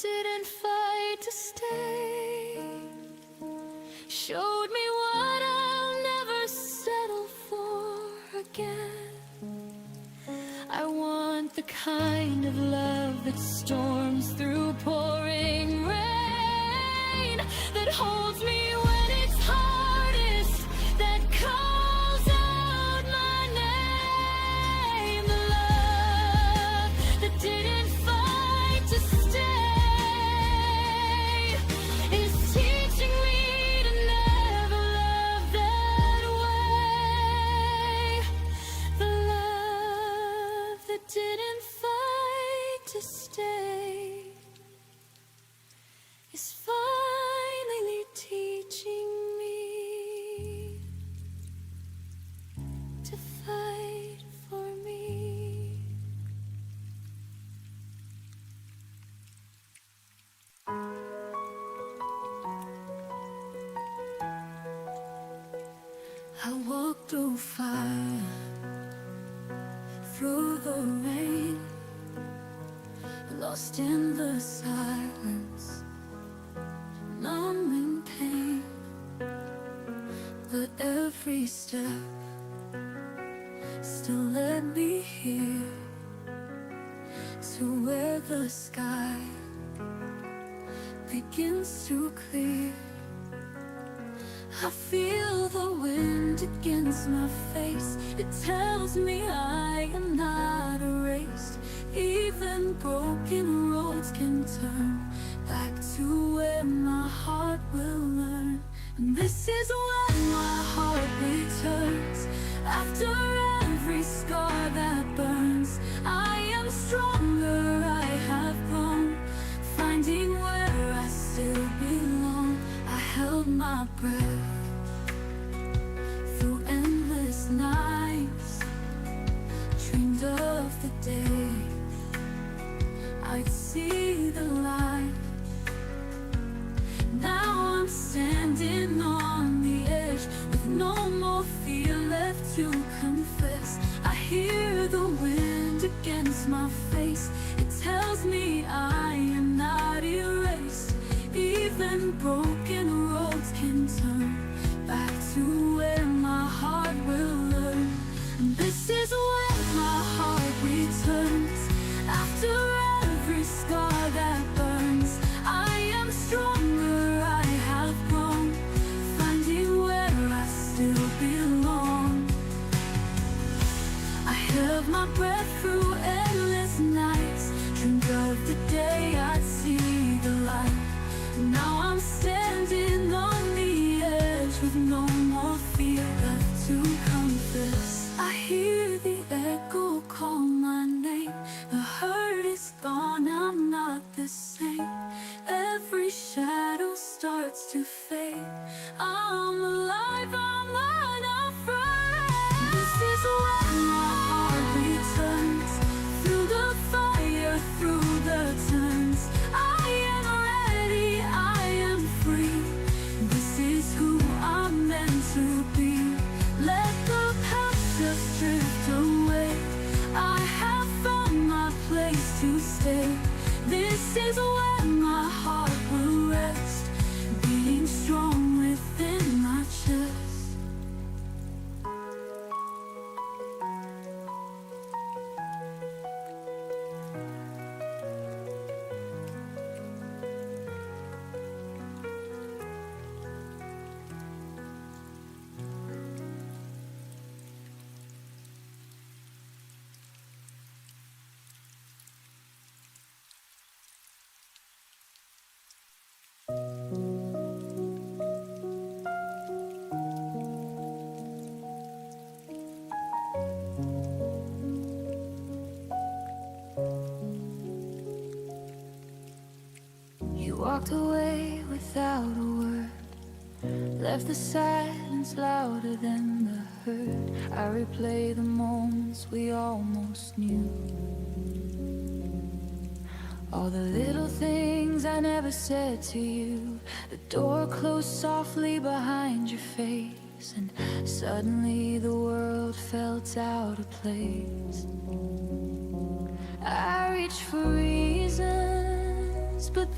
didn't fight to stay, showed me what I'll never settle for again. I want the kind of love that storms through pouring rain, that holds me when it's hardest, that calls out my name. The love that didn't fight to stay is teaching me to never love that way. The love that didn't fight to stay is finally teaching me to fight for me. I walk through fire, through the rain, lost in the silence, numb in pain. But every step still led me here, to where the sky begins to clear. I feel the wind against my face. It tells me I am not erased. Even broken roads can turn back to where my heart will learn. And this is when my heart returns. After every scar that burns, I am stronger, I have grown, finding where I still belong. I held my breath through endless nights, dreamed of the day I'd see the light. Now I'm standing on the edge, with no more fear left to confess. I hear the wind against my face. It tells me I am not erased. Even broken roads can turn back to where my heart will learn. And this is when my heart returns. After every scar that burns, I am stronger, I have grown, finding where I still belong. I held my breath through endless nights, dreamed of the day I'd see the light. Now I'm standing on the edge, with no more fear left to confess. I hear the echo call my name. The hurt is gone, I'm not the same. Every shadow starts to fade. I'm alive, I'm unafraid. This is when my heart returns, through the fire, through the turns. I am ready, I am free. This is who I'm meant to be. Let the past just drift away. I have found my place to stay. This is when my heart will rest, being strong within my chest. You walked away without a word, left the silence louder than the hurt. I replay the moments we almost knew, all the little things I never said to you. The door closed softly behind your face, and suddenly the world felt out of place. I reached for reasons, but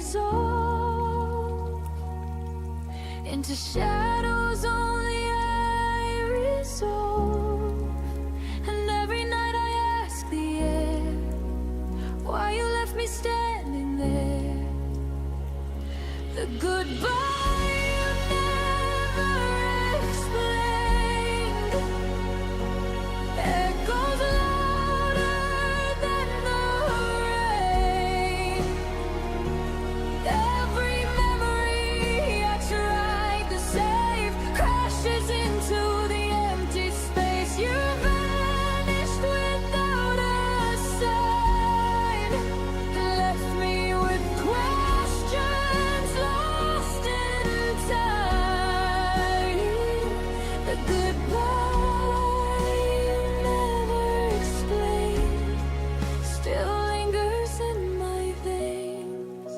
dissolve into shadows only I resolve. And every night I ask the air why you left me standing there. The goodbye you never explained echoes louder than the rain. Every memory I tried to save crashes into the empty space. You vanished without a sign, left me with questions lost in time. The goodbye you never explained still lingers in my veins.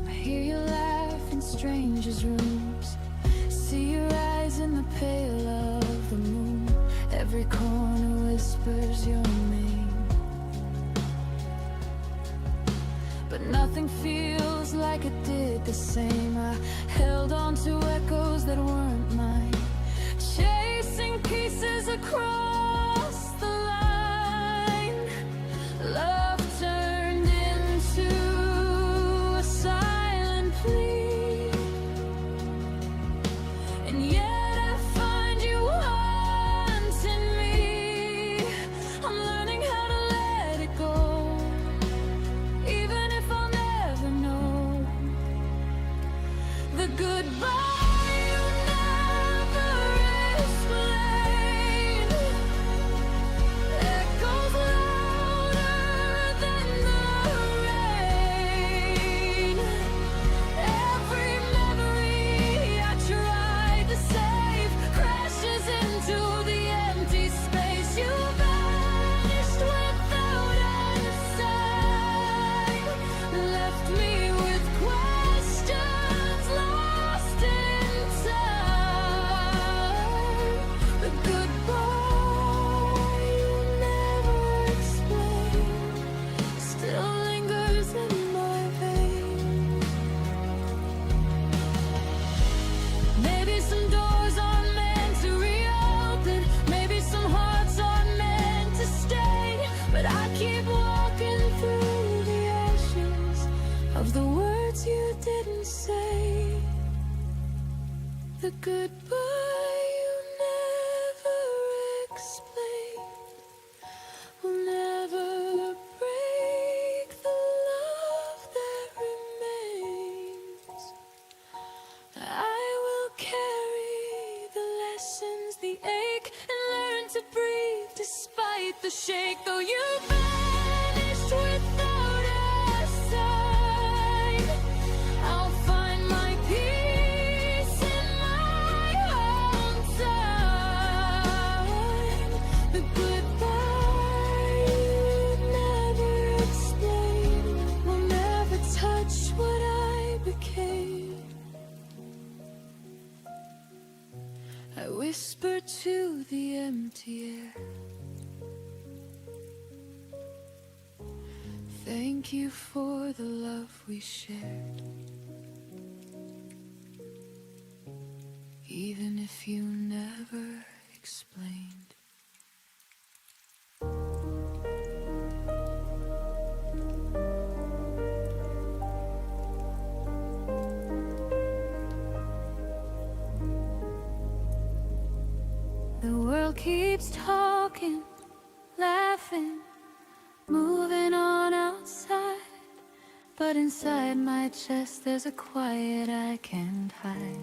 I hear you laugh in strangers' rooms, see your eyes in the pale of the moon. Every corner whispers your name, but nothing feels like it did the same. I held on to echoes that weren't mine, chasing pieces across the line. Love turned into a silent plea, and yet I find you haunting me. I'm learning how to let it go, even if I'll never know. The goodbye you never explained echoes louder than the rain. Every memory I tried to save crashes into the empty space. You vanished without a sign, left me with questions lost in time. The goodbye you never explained still lingers in my veins. Maybe some doors aren't meant to reopen, maybe some hearts aren't meant to stay, but I keep walking through the ashes of the words you didn't say. The goodbye you never explained will never break the love that remains. I will carry the lessons, the ache, and learn to breathe despite the shake. Though you vanished without a sign, I'll find my peace in my own time. The goodbye you never explained will never touch what I became. I whisper to the empty air, thank you for the love we shared, even if you never explained. The world keeps talking, laughing, moving on outside, but inside my chest there's a quiet I can't hide.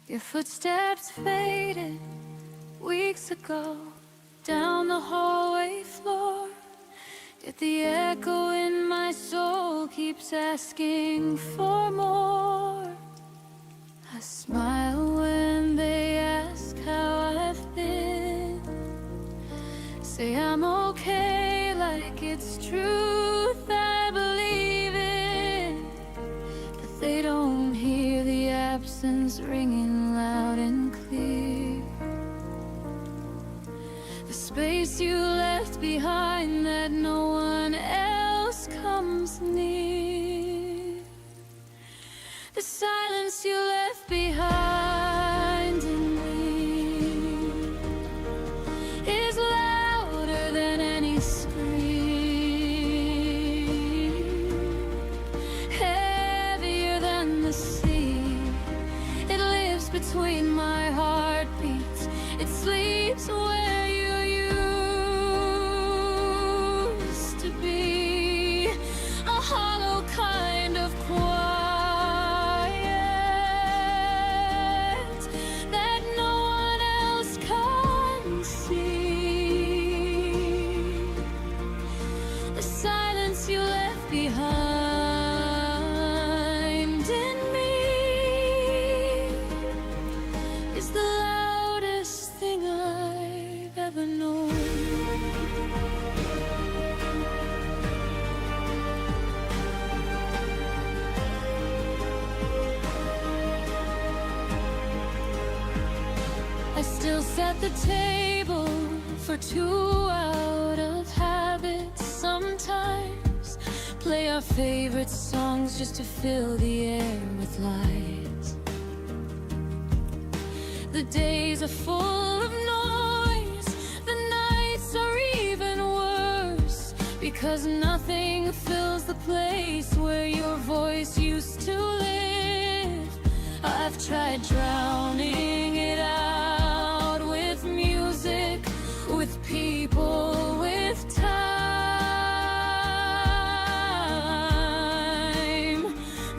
Your footsteps faded weeks ago down the hallway floor, yet the echo in my soul keeps asking for more. I smile when they ask how I've been, say I'm okay like it's truth I believe in, but they don't hear lessons ringing loud and clear. The space you left behind that no one else comes near. The silence you left behind in me is louder than any scream, heavier than the sea. It lives between my heartbeats. It sleeps where you used to be, a hollow kind of quiet that no one else can see. The silence you left behind in me is the loudest thing I've ever known. I still set the table for two out of habit sometimes. Play our favorite songs just to fill the air with light. The days are full of noise, the nights are even worse, because nothing fills the place where your voice used to live. I've tried drowning it out with music, with people, with time,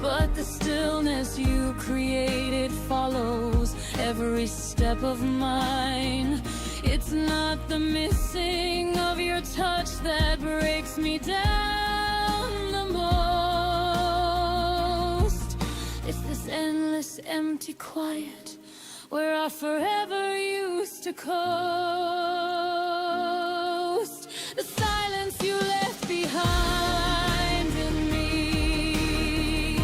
but the stillness you created follows every step of mine. It's not the missing of your touch that breaks me down the most. It's this endless empty quiet where I forever used to coast. The silence you left behind in me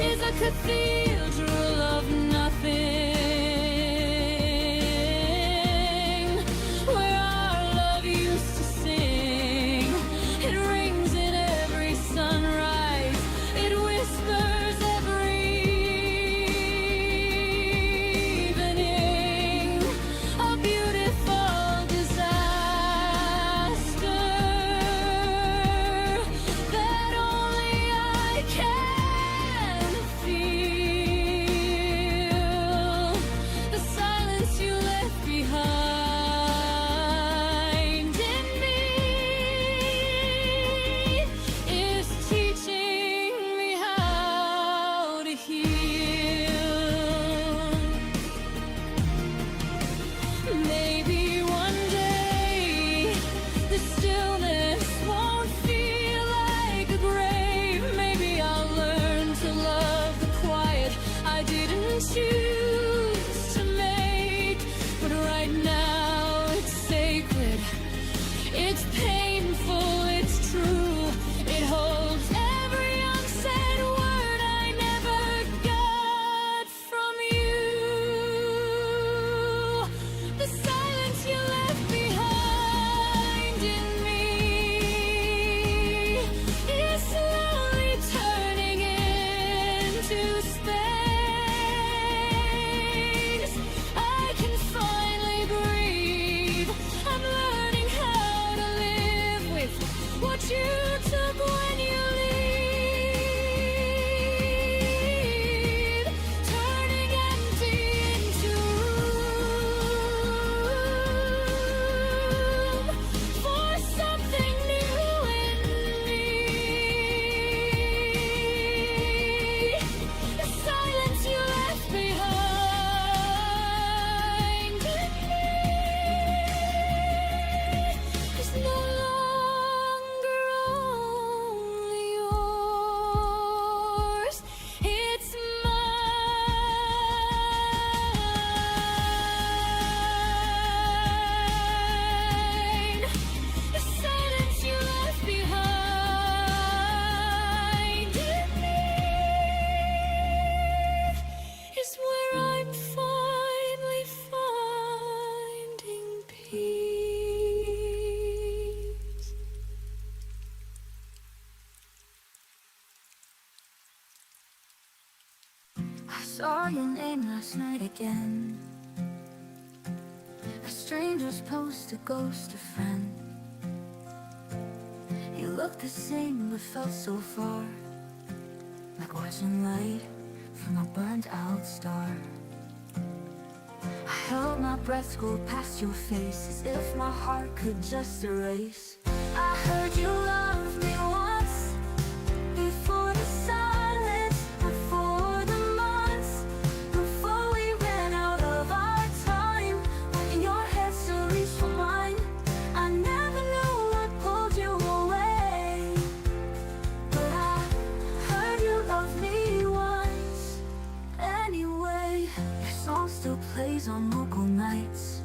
is a cathedral of nothing, where our love used to sing. It rings in every sunrise, it whispers every evening. A beautiful disaster that only I can feel. saw your name last night again. A stranger's post, a ghost, a friend. You looked the same but felt so far, like watching light from a burnt out star. I held my breath, scrolled past your face, as if my heart could just erase. I heard you love me once, before the silence, before the months, before we ran out of our time. When your head still reached for mine, I never knew what pulled you away. But I heard you love me once anyway. Your song still plays on local nights.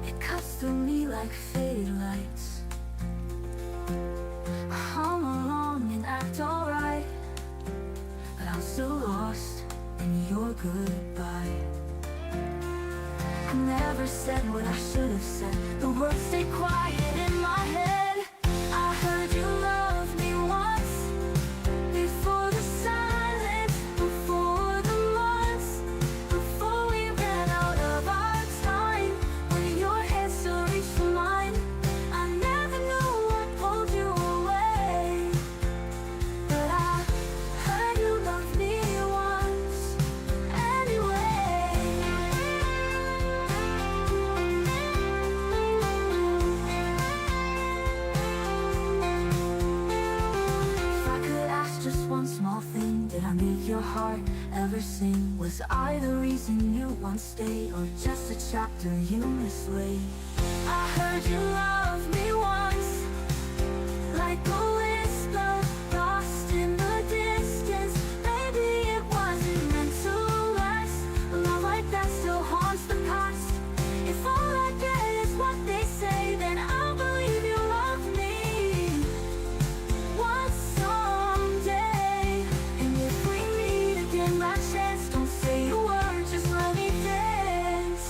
It cuts through me like faded lights. I hum along and act alright, but I'm still lost in your goodbye. I never said what I should have said. The words stay quiet in my head. I heard you love me once, before the silence, before the months, before we ran out of our time. When your head still reached for mine, I never knew what pulled you away. But I heard you love me once anyway. If I could ask just one small thing, did I make your heart ever sing? Was I the reason you once stayed, or just a chapter you mislaid? I heard you love me once, like a whisper lost in the distance. Maybe it wasn't meant to last. A love like that still haunts the past. If all I get is what they say, then I'll believe you love me once someday. And if we meet again by chance, don't say a word, just let me dance.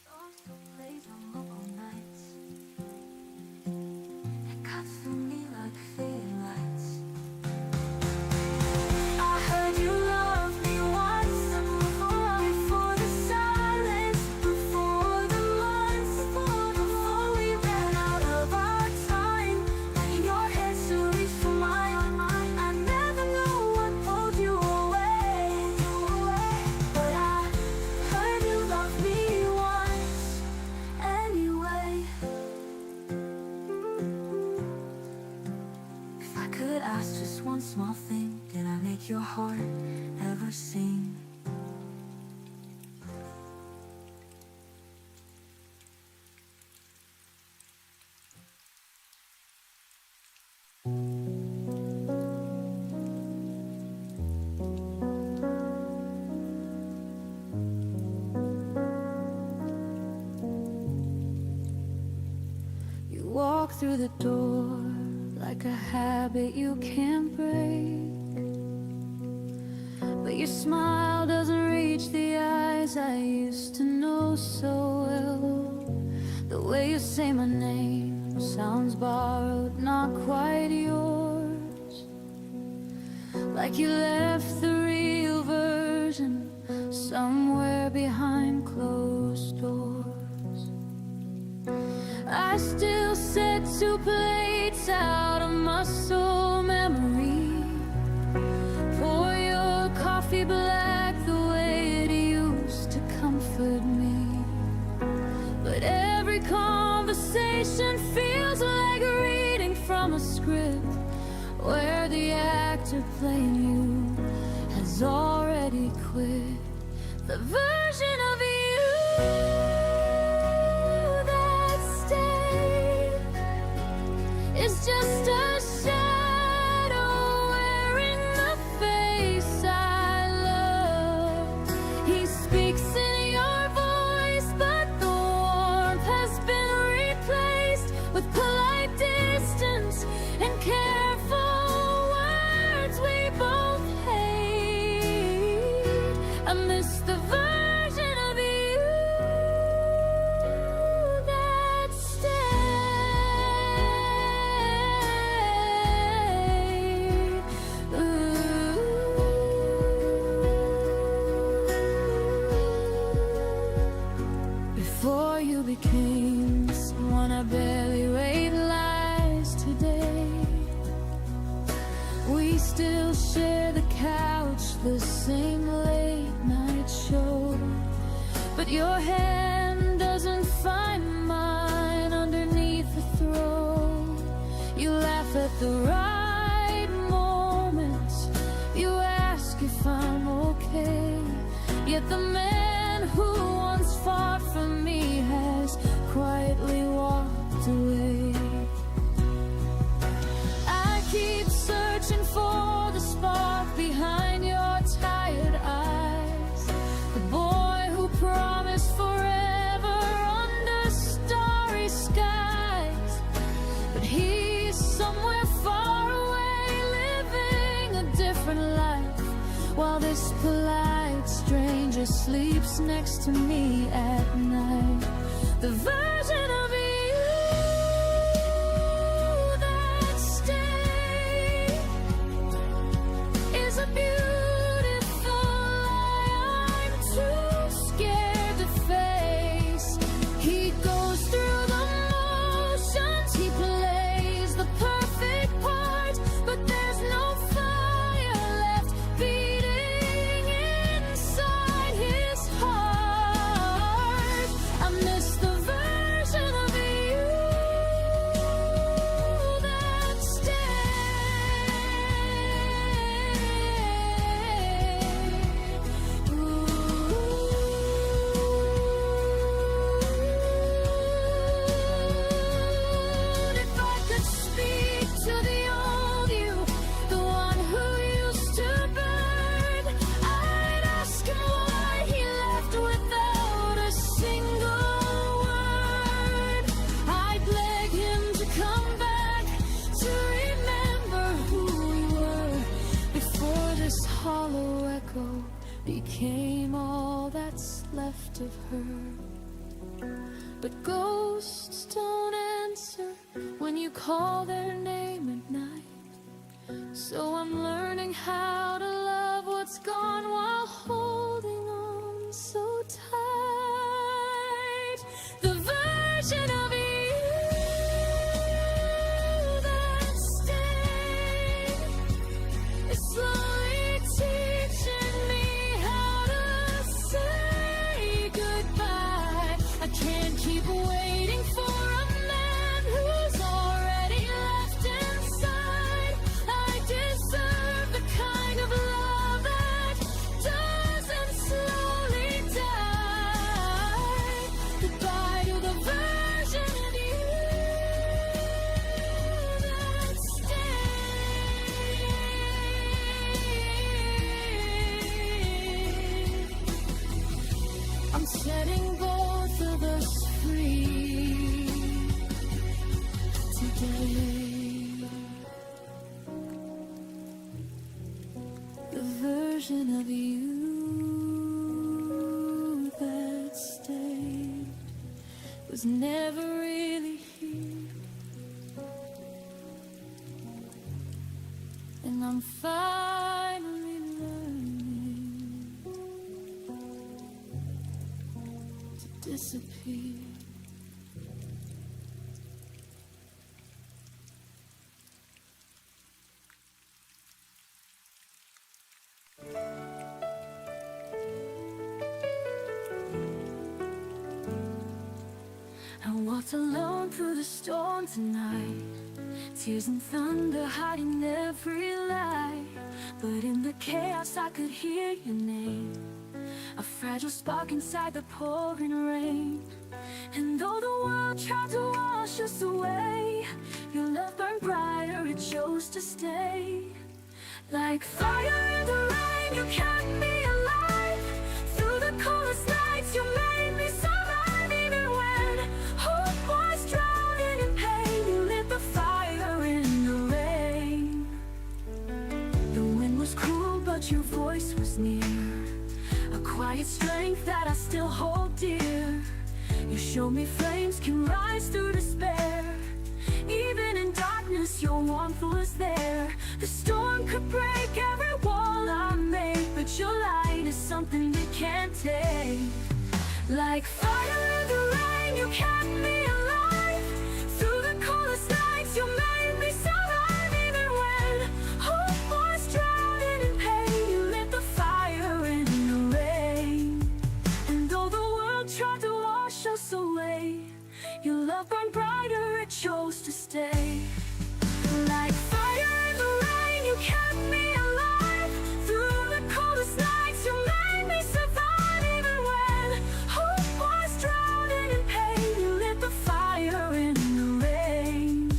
Song still plays on local nights. It cuts through me like faded lights. I heard you love me once, before the silence, before the months, before we ran out of our time. When your head still reached for mine, I never knew what pulled you away. But I heard you love me once anyway. If I could ask just one small thing, did I make your heart ever sing? You walk through the door like a habit you can't break, but your smile doesn't reach the eyes I used to know so well. The way you say my name sounds borrowed, not quite yours, like you left the real version somewhere behind closed doors. I still set 2 plates out of muscle memory. Pour your coffee black the way it used to comfort me. But every conversation feels like reading from a script, where the actor playing you has already quit. The version of you that stayed is just a shadow wearing the face I love. He speaks in your voice, but the warmth has been replaced with polite distance and careful words we both hate. became someone I barely realized today. We still share the couch, the same late night show, but your hand doesn't find mine underneath the throw. You laugh at the right moments, you ask if I'm okay, yet the man who once fought for me has quietly walked away. I keep searching for the spark behind your tired eyes, the boy who promised forever under starry skies, but he's somewhere far away living a different life, while this polite stranger sleeps next to me at night. The version of you that stayed is a beautiful lie I'm too scared to face. He goes through the motions, he plays the perfect part, but there's no fire left beating inside his heart. I miss the version of you that stayed. If I could speak to the old you, the one who used to burn, I'd ask him why he left without a single word. I'd beg him to come back, to remember who we were, before this hollow echo became all that's left of her. But ghosts don't answer when you call their name at night, so I'm learning how to love what's gone while holding on so tight. The version of you that stayed is slowly teaching me how to say goodbye. I can't keep waiting for a man who's already left inside. I deserve the kind of love that doesn't slowly die. Goodbye to the version of you that stayed. I'm setting both of us free today. The version of you that stayed was never really here, and I'm finally learning to disappear. I walked alone through the storm tonight, tears and thunder hiding every lie. But in the chaos I could hear your name, a fragile spark inside the pouring rain. And though the world tried to wash us away, your love burned brighter, it chose to stay. Like fire in the rain, you kept me alive. Through the coldest nights, you made me survive. Even when hope was drowning in pain, you lit the fire in the rain. The wind was cruel, but your voice was near, a quiet strength that I still hold dear. You showed me flames can rise through despair. Even in darkness, your warmth was there. The storm could break every wall I made, but your light is something they can't take. Like fire in the rain, you kept me alive. Through the coldest nights, you made me survive. Even when hope was drowning in pain, you lit the fire in the rain. And though the world tried to wash us away, your love burned brighter, it chose to stay. Like fire in the rain, you kept me alive. Through the coldest nights, you made me survive. Even when hope was drowning in pain, you lit the fire in the rain.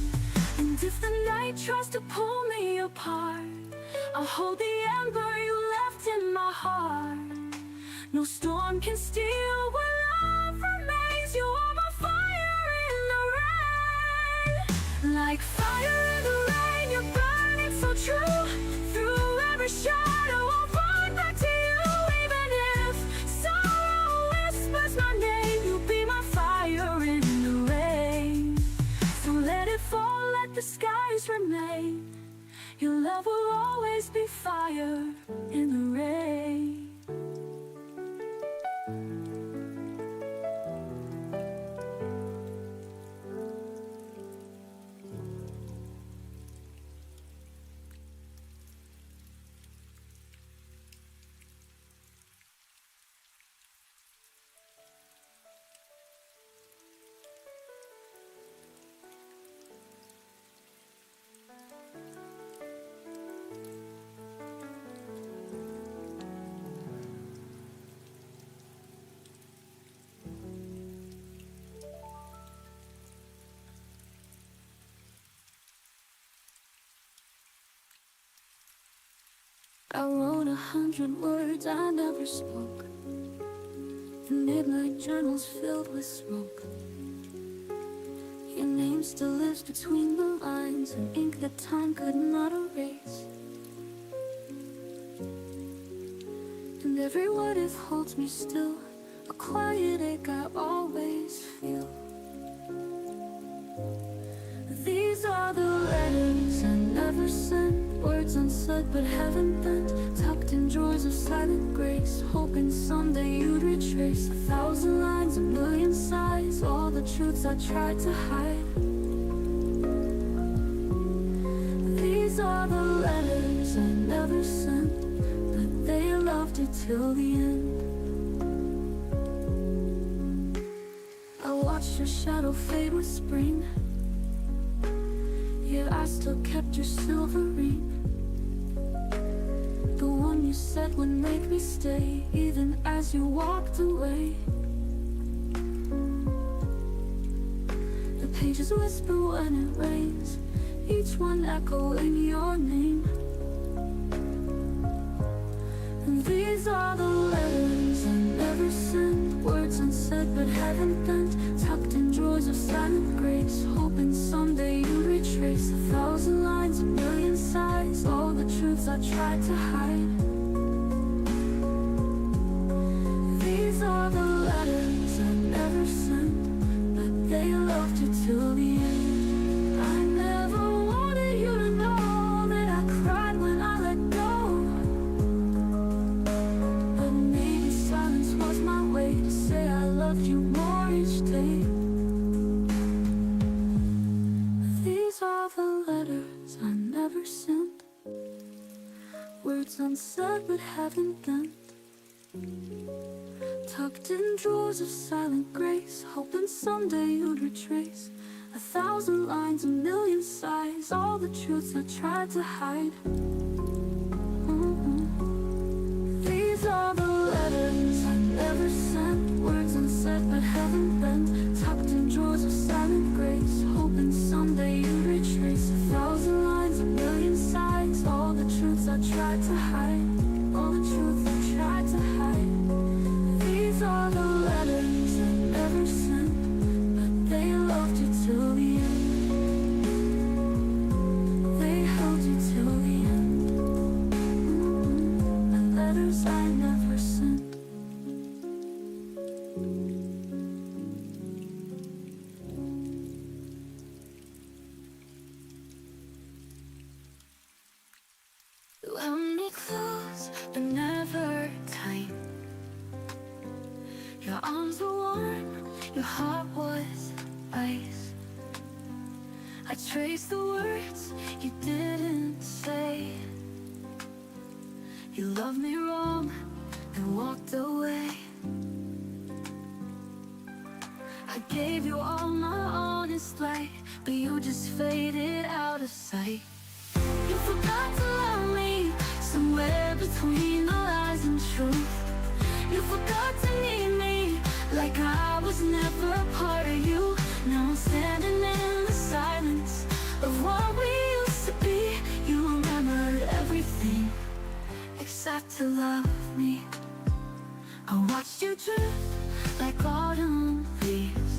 And if the night tries to pull me apart, I'll hold the ember you left in my heart. No storm can steal what love remains. You are my fire in the rain. Like fire in the rain, you're burning so true. Through every shadow, I'll run back to you. Even if sorrow whispers my name, you'll be my fire in the rain. So let it fall, let the skies remain. Your love will always be fire in the rain. I wrote 100 words I never spoke, in midnight journals filled with smoke. Your name still lives between the lines, in ink that time could not erase. And every what if holds me still, a quiet ache I always feel. These are the letters I never sent, words unsaid but heaven bent, tucked in drawers of silent grace, hoping someday you'd retrace 1,000 lines, a million sighs, all the truths I tried to hide. These are the letters I never sent, but they loved you till the end. I watched your shadow fade with spring, yet I still kept your silver ring. The one you said would make me stay, even as you walked away. The pages whisper when it rains, each one echoing your name. And these are the letters I never sent, words unsaid but heaven bent, tucked in drawers of silent grace, hoping someday you'd retrace 1,000 lines, a million sighs, all the truths I tried to hide. These are the letters I never sent, but they loved you till the end. I never wanted you to know that I cried when I let go, but maybe silence was my way to say I loved you more each day. These are the letters I never sent, words unsaid but haven't bent, tucked in drawers of silent grace, hoping someday you'd retrace 1,000 lines, a million sighs, all the truths I tried to hide. These are the letters I never sent, words unsaid but haven't bent, tucked in drawers of silent grace, hoping someday you'd retrace 1,000 lines, a million sighs, all the truths I tried to hide, all the truths I tried to hide. These are the letters I never sent, but they loved you till the end. They held you till the end. The letters I never sent. You held me close, but never tight. Your arms were warm, Your heart was ice. I traced the words you didn't say. You loved me wrong and walked away. I gave you all my honest light, but you just faded out of sight. You forgot to love me somewhere between the lies and truth. You forgot to need me like I was never a part of you. Now I'm standing in the silence of what we used to be. You remembered everything except to love me. I watched you drift like autumn leaves.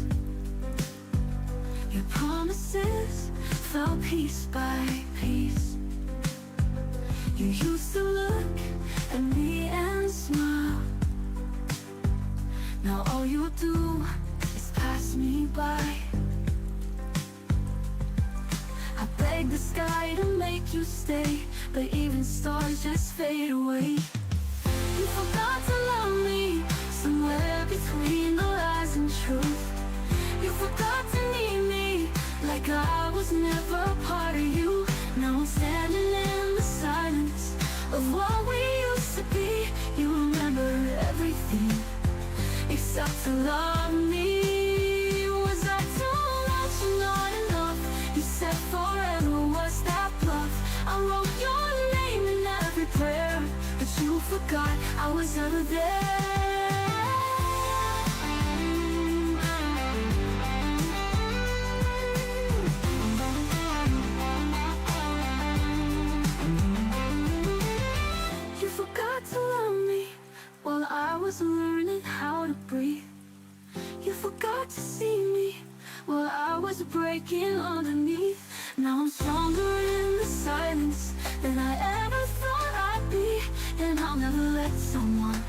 Your promises fell piece by piece. You used to look at me and smile. Now all you do is pass me by. I beg the sky to make you stay, but even stars just fade away. You forgot to love me somewhere between the lies and truth. You forgot to need me like I was never a part of you. Now I'm standing in the silence of what we used to be. You remember everything except to love me. Was I too much or not enough? You said forever, was that bluff? I wrote your name in every prayer, but you forgot I was ever there. You forgot to love me while I was learning how to breathe. You forgot to see me while I was breaking underneath. Now I'm stronger in the silence than I ever thought I'd be. And I'll never let someone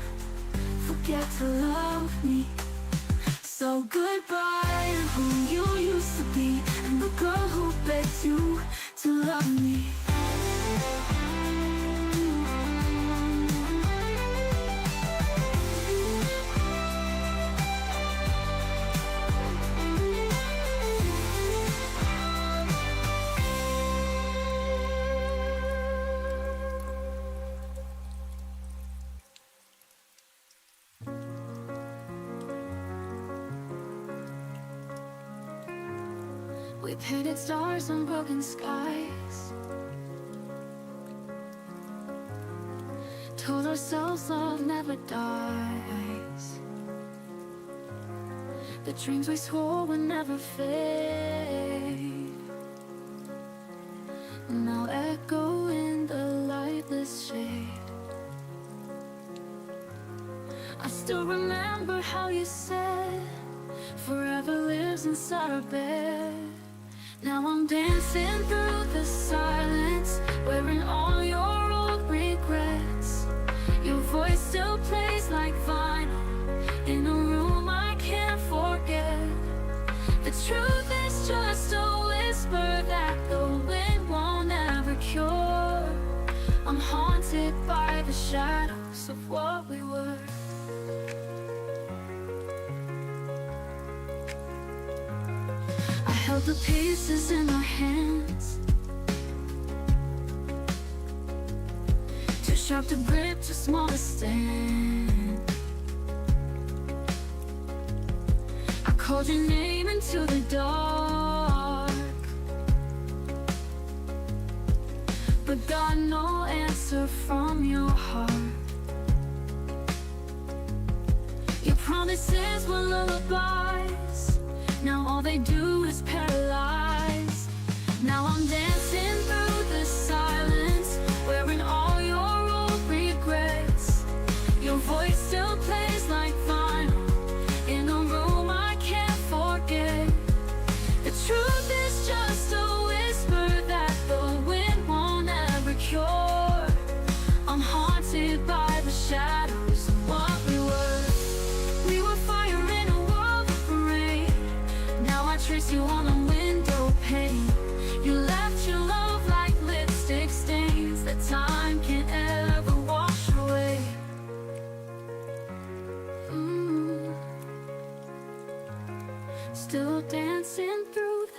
forget to love me. So goodbye to who you used to be, and the girl who begged you to love me. We painted stars on broken skies, told ourselves love never dies. The dreams we swore would never fade now echo in the lightless shade. I still remember how you said forever lives inside our bed. Now I'm dancing through the silence, wearing all your old regrets. Your voice still plays like vinyl in a room I can't forget. The truth is just a whisper that the wind won't ever cure. I'm haunted by the shadows of what we were. Held the pieces in our hands, too sharp to grip, too small to stand. I called your name into the dark, but got no answer from your heart. Your promises were lullabies, now all they do is paralyze. Now I'm dancing through the silence, wearing all your old regrets. Your voice still plays like vinyl in a room I can't forget. The truth is just a whisper that the wind won't ever cure.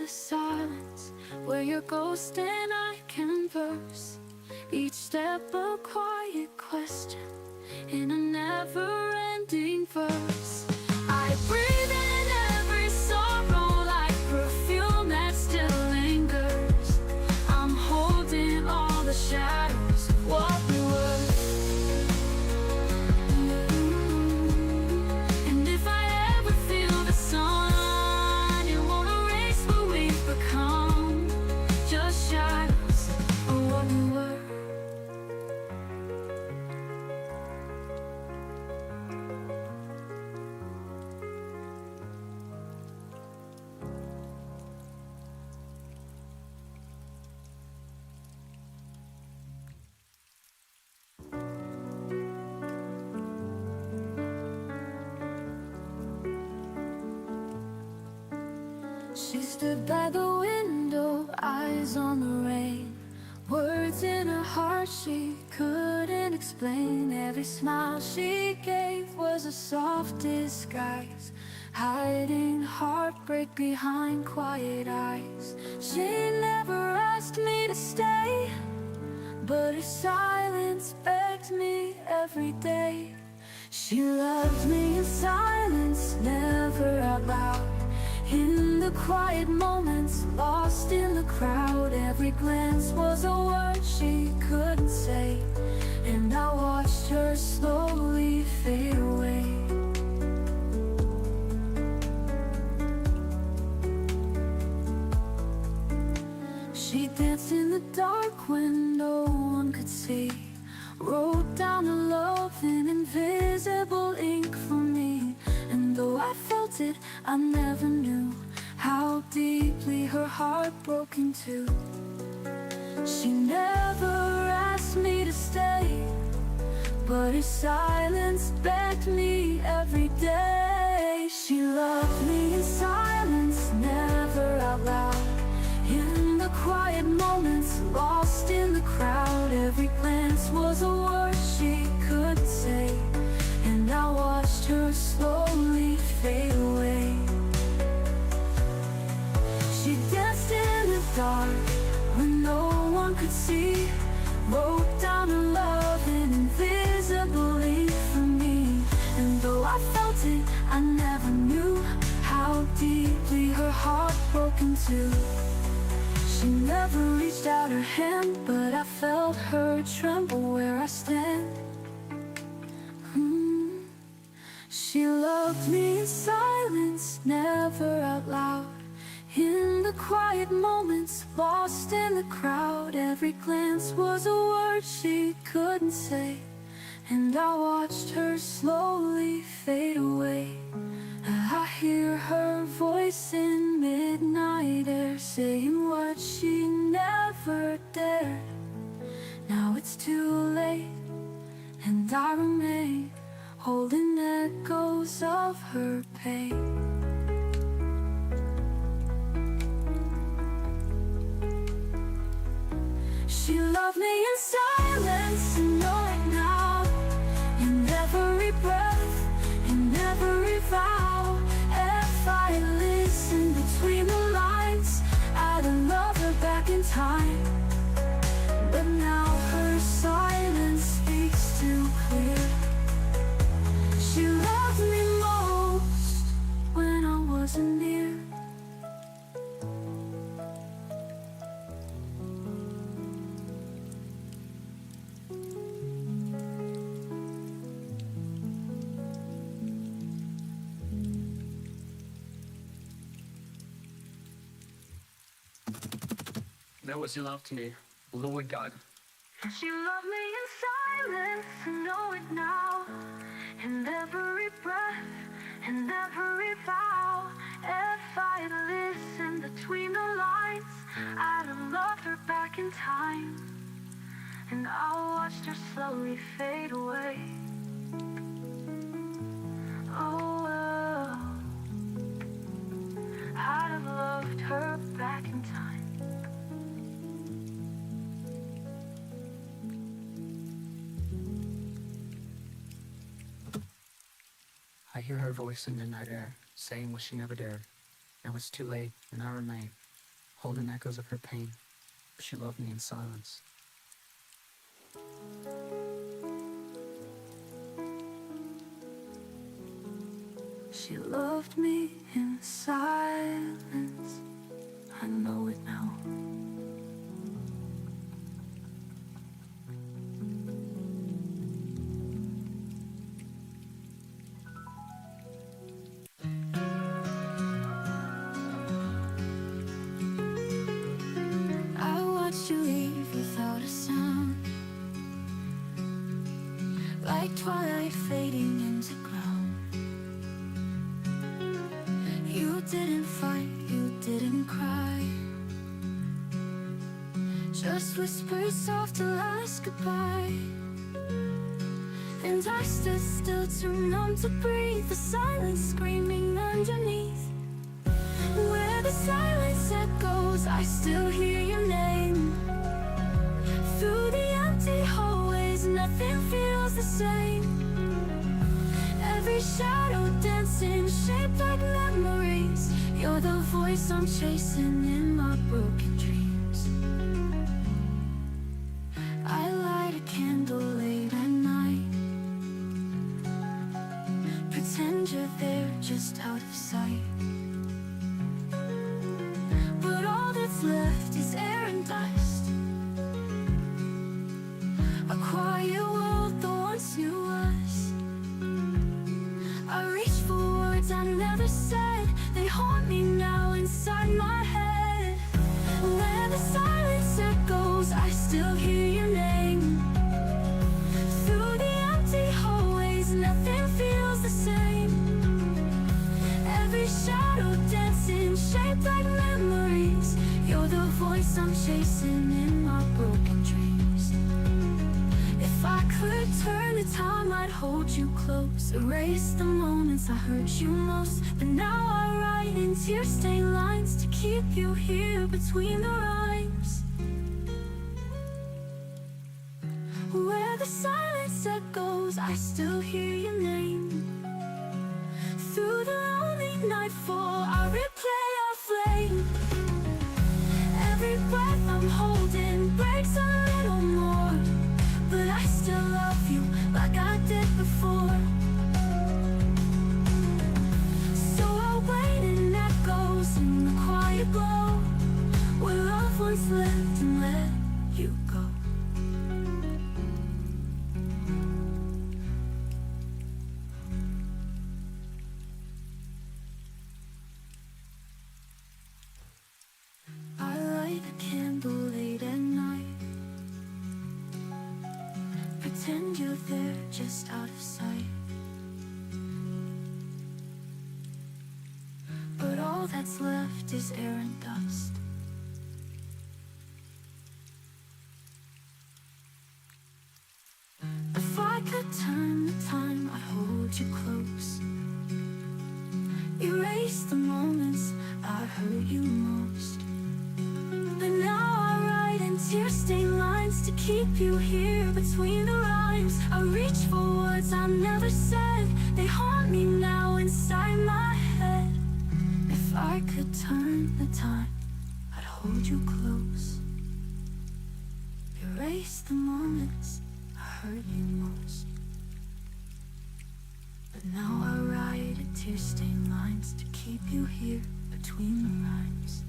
silence where your ghost and I converse. Each step a quiet question in a never-ending verse. I breathe in every sorrow like perfume that still lingers. I'm holding all the shadows of what we were. And if I ever feel the sun, it won't erase what we've become. Just shadows of what we were. She stood by the window, eyes on the rain. Words in her heart she couldn't explain. Every smile she gave was a soft disguise, hiding heartbreak behind quiet eyes. She never asked me to stay, but her silence begged me every day. She loved me in silence, never out loud. In the quiet moments, lost in the crowd. Every glance was a word she couldn't say, and I watched her slowly fade away. She danced in the dark when no one could see, wrote down her love in invisible ink for me. And though I felt it, I never knew how deeply her heart broke into. She never asked me to stay, but her silence begged me every day. She loved me in silence, never out loud. In the quiet moments, lost in the crowd. Every glance was a word she couldn't say, and I watched her slowly fade away. She danced in the dark when no one could see, wrote down her love in invisible ink for me. And though I felt it, I never knew how deeply her heart broke into. She never reached out her hand, but I felt her tremble where I stand. She loved me in silence, never out loud. In the quiet moments, lost in the crowd. Every glance was a word she couldn't say, and I watched her slowly fade away. I hear her voice in midnight air, saying what she never dared. Now it's too late, and I remain holding echoes of her pain. She loved me in silence, and know it now. In every breath, in every vow. If I listen between the lines, I'd love her back in time. But now her silence speaks too clear. She loved me most when I wasn't near. That was love to me, Lord God. She loved me in silence, I know it now. In every breath, in every vow. If I'd listened between the lines, I'd have loved her back in time. And I watched her slowly fade away. Oh, well, I'd have loved her back in time. I hear her voice in the night air, saying what she never dared. Now it's too late, and I remain holding echoes of her pain. She loved me in silence. She loved me in silence. I know it now. I watched you leave without a sound, like twilight fading into ground. You didn't fight, you didn't cry, just whispered soft to last goodbye. And I stood still, too numb to breathe, the silence screaming underneath. Where the silence echoes, I still hear your name. Through the empty hallways, nothing feels the same. Every shadow dancing, shaped like memories. You're the voice I'm chasing in my broken dreams. I light a candle late at night, pretend you're there just out of sight. But all that's left is air and dust, a quiet world that once knew us. I reach for words I never said, they haunt me now inside my head. Where the silence echoes, I still hear your name. Through the empty hallways, nothing feels the same. Every shadow dancing, shaped like memories. You're the voice I'm chasing in my broken dreams. If I could turn the time, I'd hold you close, erase the moments I hurt you most. But now I write in tear-stained lines to keep you here between the rhymes. Where the silence echoes, I still hear your name. Through the lonely nightfall, I replay our flame. Every breath I'm holding breaks a little more, but I still love you like I did before. So I'll wait in echoes in the quiet glow, where love once lived and let you go. I light a candle late at night, pretend you're there just out of sight. But all that's left is air and dust. If I could turn the time, I'd hold you close, erase the moments I hurt you most. But now I write in tear-stained lines to keep you here between the rhymes. I reach for words I never said, they haunt me now inside my head. If I could turn the time, I'd hold you close, erase the moments I hurt you most. But now I write in tear-stained lines to keep you here between the rhymes.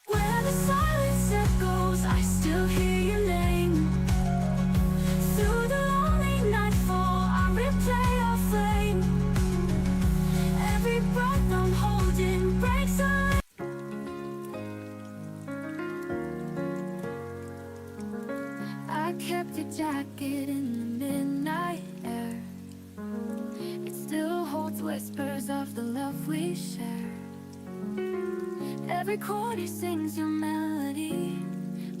Where the silence echoes, I still hear your name. Through the lonely nightfall, I replay our flame. Every breath I'm holding breaks a I kept your jacket in the midnight air. It still holds whispers of the love we share. Every chord sings your melody,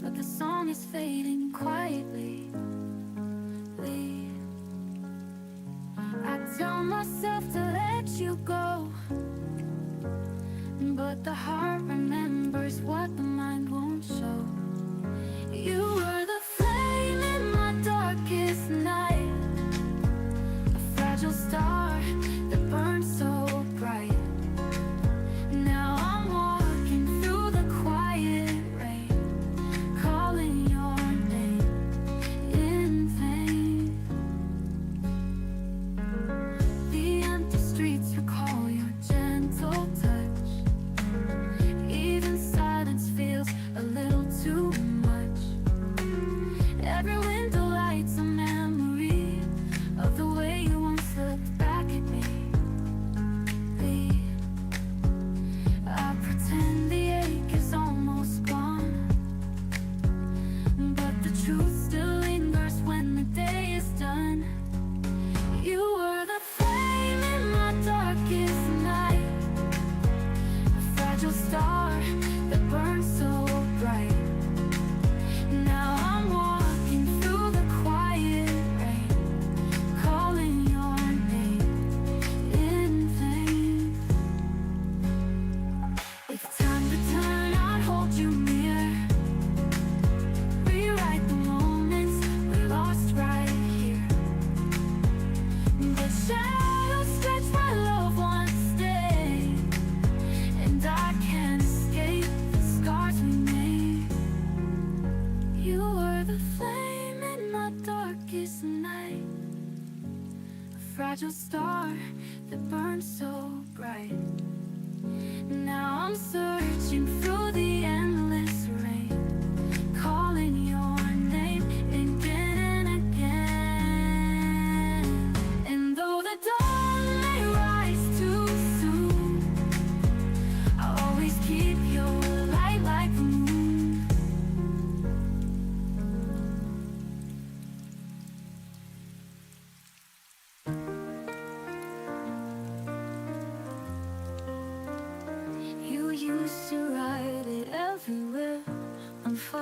but the song is fading quietly. I tell myself to let you go, but the heart remembers what the mind won't show. You were the flame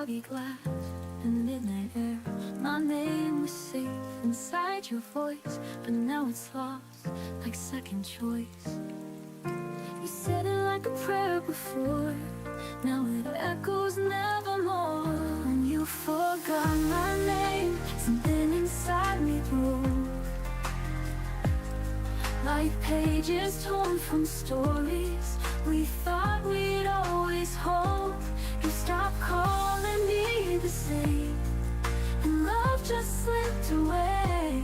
foggy glass and midnight air. My name was safe inside your voice, but now it's lost like second choice. You said it like a prayer before, now it echoes nevermore. When you forgot my name, something inside me broke, like pages torn from stories we thought we'd always hold. You stopped calling me the same, and love just slipped away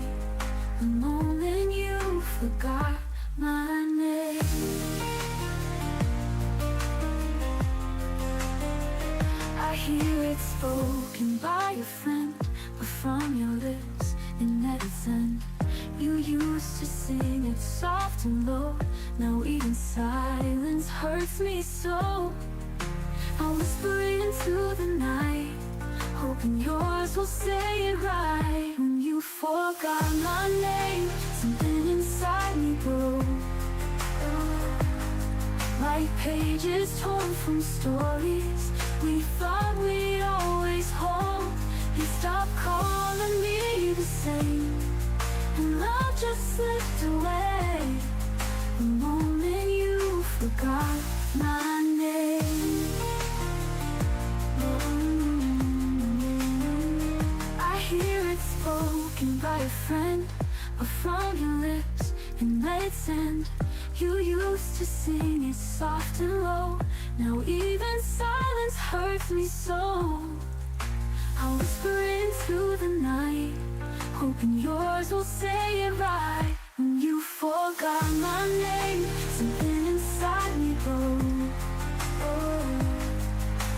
the moment you forgot my name. I hear it spoken by a friend, but from your lips it never sent. You used to sing it soft and low, now even silence hurts me so. I'll whisper into the night, hoping yours will say it right. When you forgot my name, something inside me broke, like pages torn from stories we thought we'd always hold. You stopped calling me the same, and love just slipped away the moment you forgot my name. I hear it spoken by a friend, but from your lips it let its end. You used to sing it soft and low, now even silence hurts me so. I'll whisper into the night, hoping yours will say it right. When you forgot my name, something inside me broke,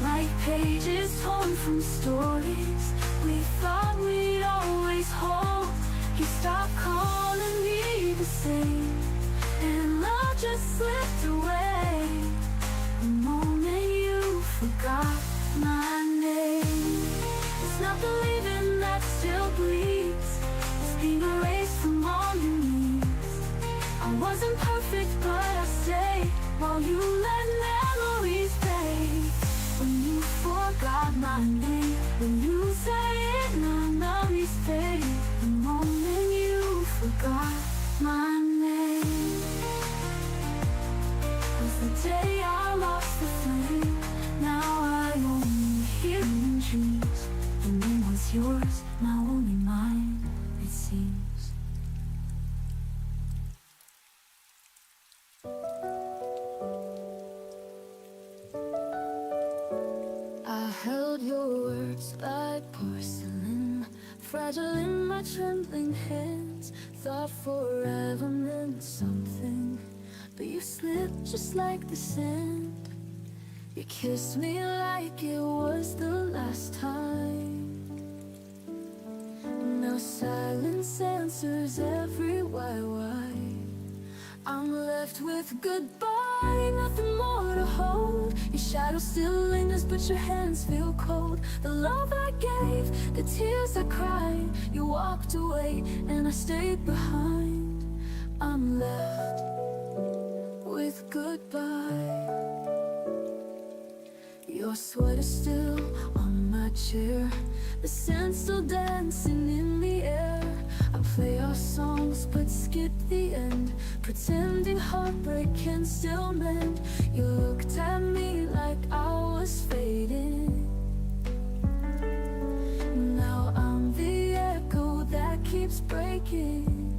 like pages torn from stories we thought we'd always hold. You stopped calling me the same, and love just slipped away the moment you forgot my name. It's not believing that still bleeds, it's being erased from all your needs. I wasn't perfect, but I stayed while you let memories fade. When you forgot my name, when you say it, memories fade the moment you forgot my name. Was the day I lost the flame, now I only hear in dreams. The name was yours, now only mine, it seems. I held your words like porcelain, fragile in my trembling hands. Thought forever meant something, but you slipped just like the sand. You kissed me like it was the last time. Now silence answers every why. I'm left with goodbye, nothing more to hold. Your shadow still lingers, but your hands feel cold. The love I gave, the tears I cried, you walked away and I stayed behind. I'm left with goodbye. Your sweater still on my chair, the scent still dancing in the air. I play our songs but skip the end, pretending heartbreak can still mend. You looked at me like I was fading. Now I'm the echo that keeps breaking.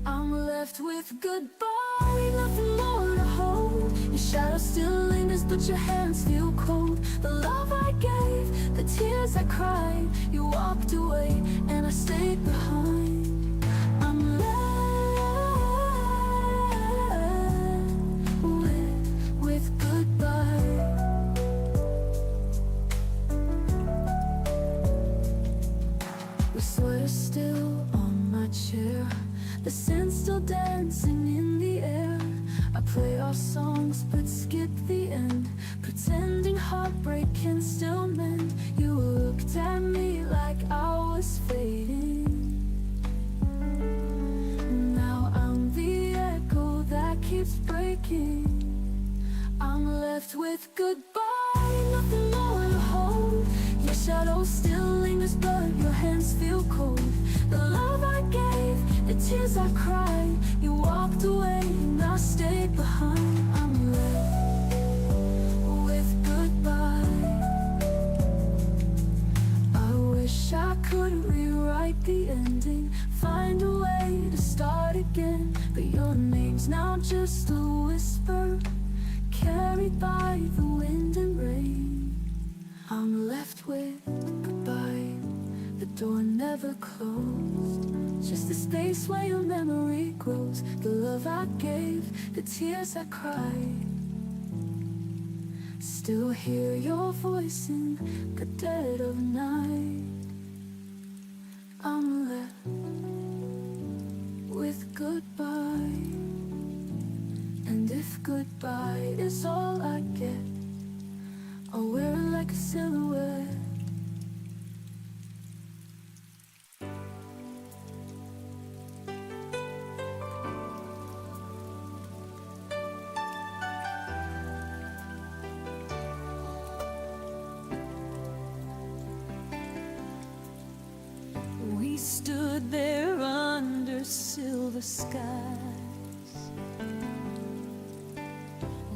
I'm left with goodbye, nothing more to hold. Your shadow still lingers, but your hands feel cold. The love I gave, the tears I cried, you walked away and I stayed behind. I'm left with goodbye. The sweater still on my chair, the scent still dancing in the air. I play our songs but skip the end, pretending heartbreak can still mend. You looked at me like I was fading. Now I'm the echo that keeps breaking. I'm left with goodbye, nothing more to hold. shadow still lingers, but your hands feel cold. The love I gave, the tears I cried, you walked away and I stayed behind. I'm left with goodbye. I wish I could rewrite the ending, find a way to start again, but your name's now just a whisper, carried by the wind and rain. I'm left with goodbye, the door never closed, just the space where your memory grows. The love I gave, the tears I cried, still hear your voice in the dead of night. I'm left with goodbye, and if goodbye is all I get, I'll wear it like a silhouette. We stood there under silver skies.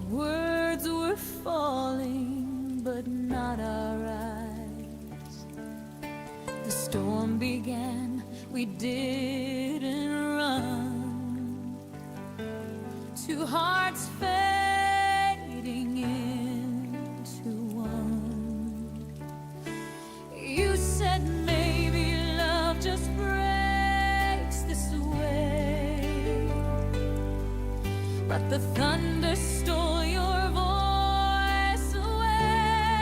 Words were falling, but not our eyes. The storm began, we didn't run. Two hearts fading into one. You said maybe love just breaks this way, but the thunder stole your voice away.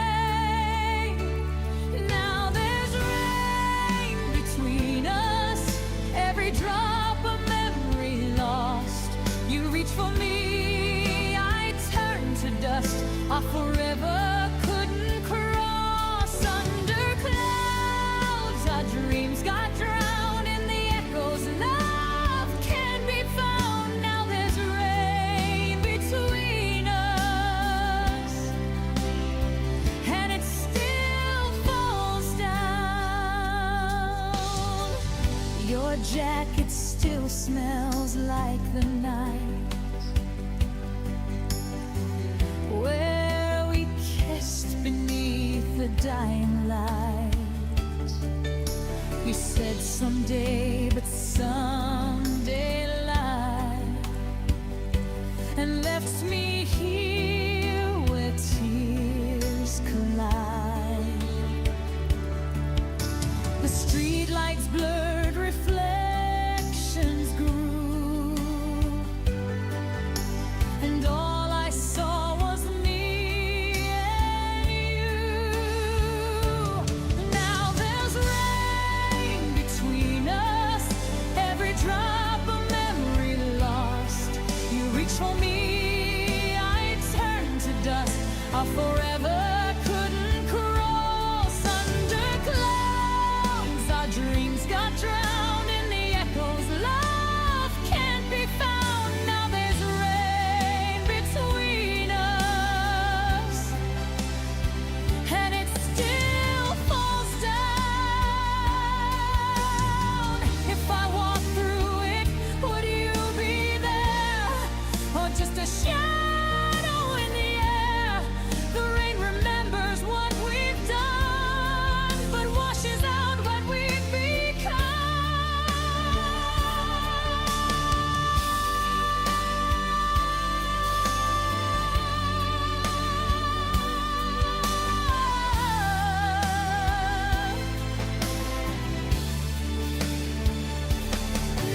Now there's rain between us, every drop of memory lost. You reach for me, I turn to dust. Our forever couldn't cross. Under clouds, our dreams got drowned in the echoes. Love can't be found. Now there's rain between us, and it still falls down. Your jacket still smells like the night where we kissed beneath the dying light. You said someday, but someday lied, and left me here where tears collide. The streetlights blurred, reflections grew, and all I saw was me and you. Now there's rain between us, every drop of memory lost. You reach for me, I turn to dust. Our forever couldn't cross. Under clouds, our dreams got drowned in the echoes. Love can't be found. Now there's rain between us, and it still falls down. If I walk through it, would you be there, or just a shadow in the air? The rain remembers what we've done, but washes out what we've become.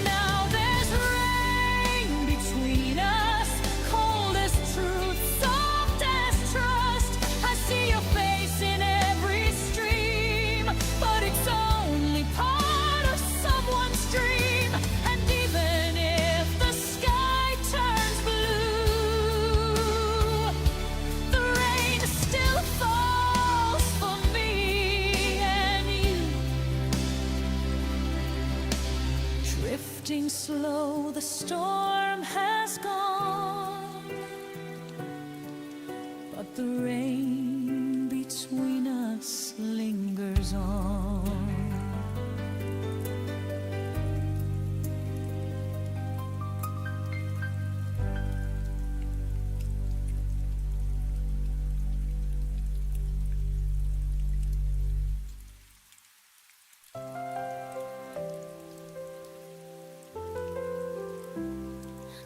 Now there's rain between us, cold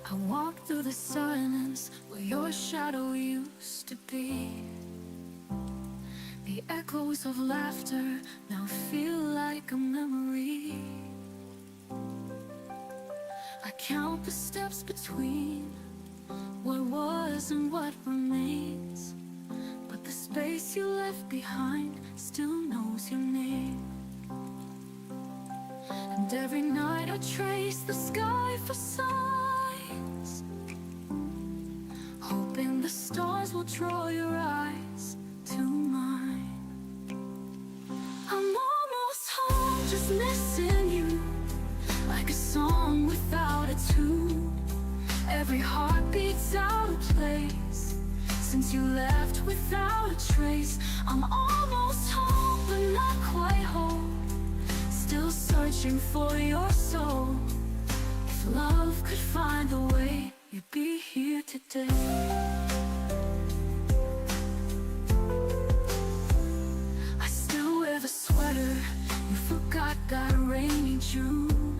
I walk through the silence where your shadow used to be. The echoes of laughter now feel like a memory. I count the steps between what was and what remains, but the space you left behind still knows your name. And every night I trace the sky for signs, hoping the stars will draw your eyes to mine. I'm almost home, just missing you, like a song without a tune. Every heartbeat's out of place since you left without a trace. I'm almost home, but not quite home, still searching for your soul. If love could find a way, you'd be here today. I still wear the sweater you forgot got a rainy June.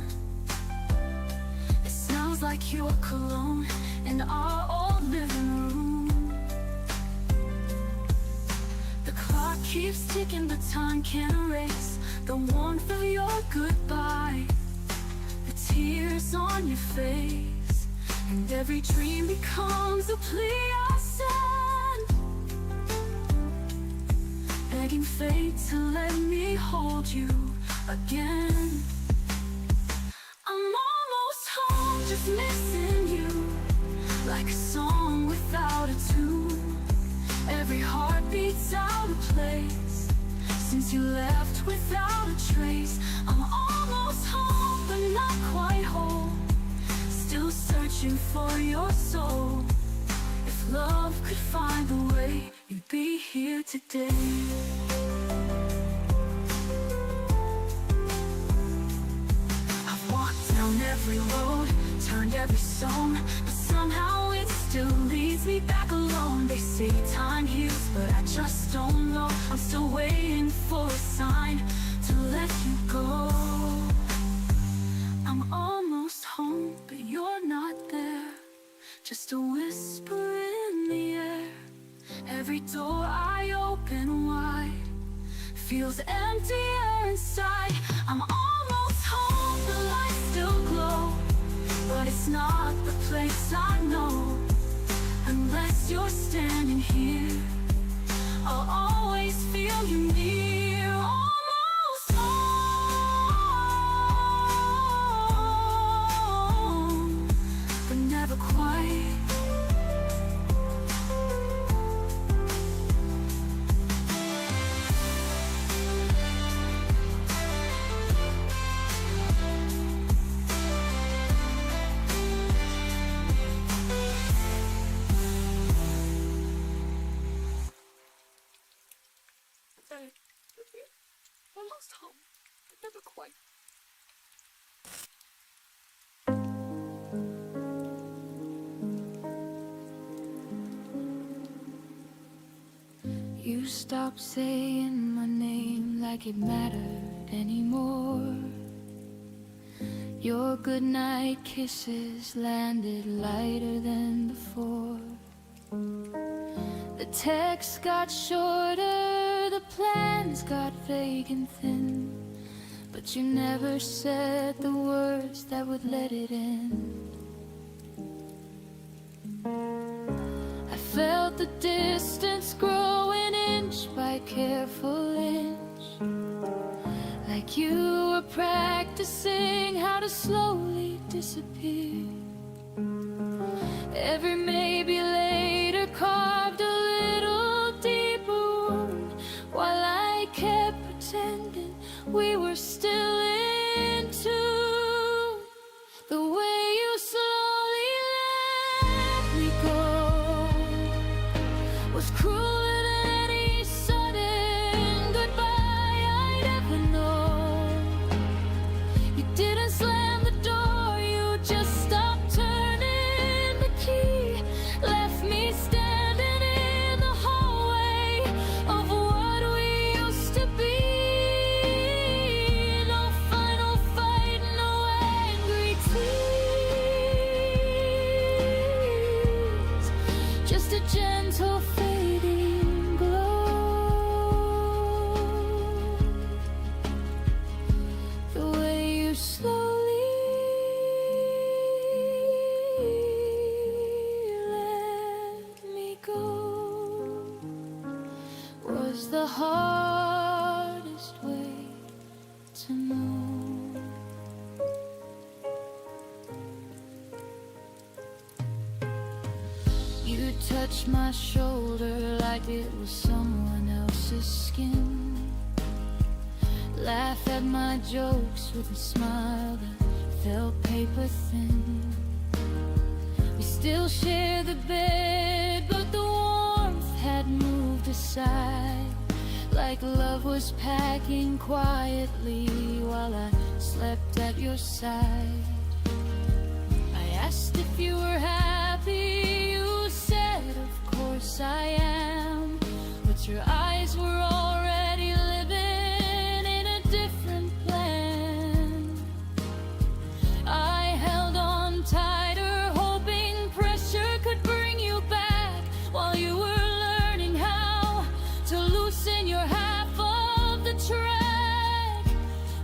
It smells like your cologne in our old living room. The clock keeps ticking, but time can't erase the warmth of your goodbye, the tears on your face, and every dream becomes a plea I send, begging fate to let me hold you again. I'm almost home, just missing you, like a song without a tune. Every heartbeat's out of place since you left without a trace. I'm almost home, but not quite home, still searching for your soul. If love could find a way, you'd be here today. I've walked down every road, turned every stone, but somehow it still leads me back alone. They say time heals, but I just don't know. I'm still waiting for a sign to let you go. I'm almost home, but you're not there, just a whisper in the air. Every door I open wide feels emptier inside. I'm almost home, the lights still glow, but it's not the place I know. Unless you're standing here, I'll always feel you near. Almost home, but never quite. Almost home, but never quite. You stopped saying my name like it mattered anymore. Your goodnight kisses landed lighter than before. The texts got shorter, the plans got vague and thin, but you never said the words that would let it end. I felt the distance growing inch by careful inch, like you were practicing how to slowly disappear. Every maybe later carved a little deeper wound, while I kept pretending we were still in tune. The way you slowly let me go was crueler than any sudden goodbye I'd ever known. You didn't slam the door, you just stopped the hardest way to know. You touch my shoulder like it was someone else's skin. Laugh at my jokes with a smile that felt paper thin. We still share the bed, but the warmth had moved aside, like love was packing quietly while I slept at your side. I asked if you were happy, you said of course I am, but your eyes were already living in a different plan. I held on tighter, hoping pressure could bring you back while you were learning how to loosen your half of the track.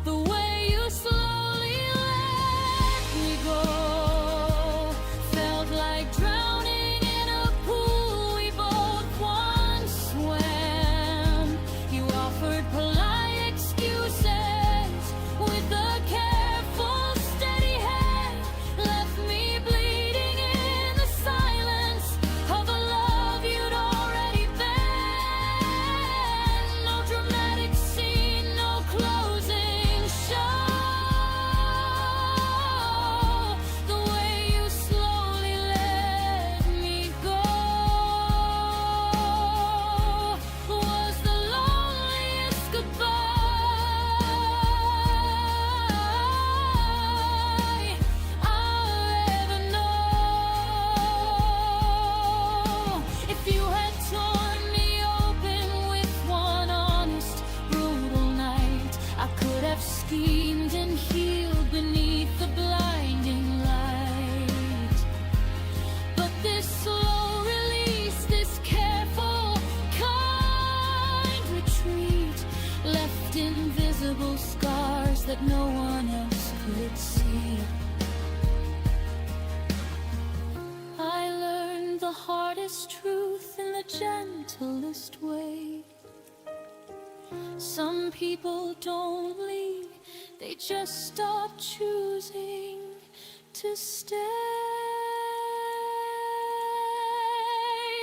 The way you slowly let me go felt like drowning in a pool we both once swam. You offered polite excuses with a careful, steady hand, left me bleeding in the silence of a love you'd already been. No dramatic scene, no closing show. The way you slowly let me go was the loneliest goodbye I'll ever know. If you had torn me open with one honest, brutal night, I could have schemed and healed beneath the blinding light. But this slow release, this careful, kind retreat, left invisible scars that no one else could see. I learned the hardest truth in the gentlest way. Some people don't leave, they just stop choosing to stay.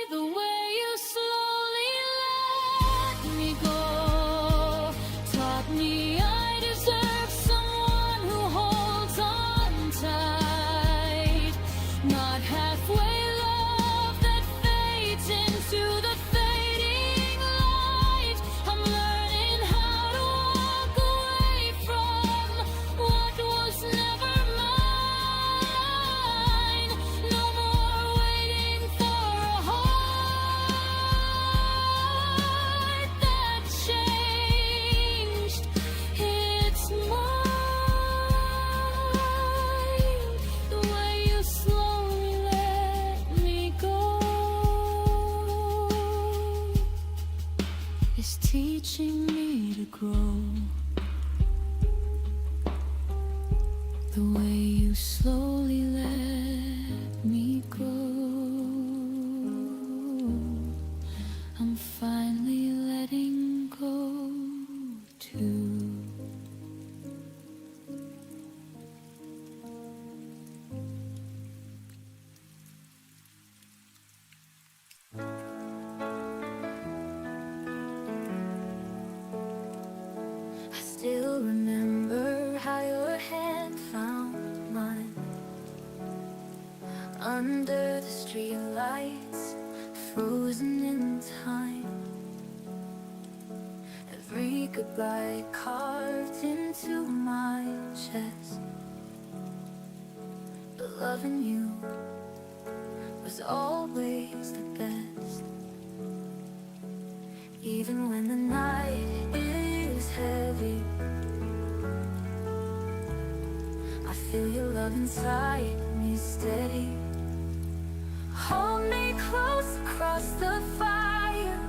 The way you slowly let me go taught me I deserve someone who holds on tight, not halfway love that fades into the fading light. I'm learning how to walk away from what was never mine. No more waiting for a heart that changed its mind. The way you slowly let me go is teaching me to grow. The way you slowly let me go, I'm finally letting go too. I still remember how your hand found mine under the street lights, frozen in time. Every goodbye carved into my chest. But loving you was always the best. Even when the night is heavy, I feel your love inside me steady. Hold me close across the fire,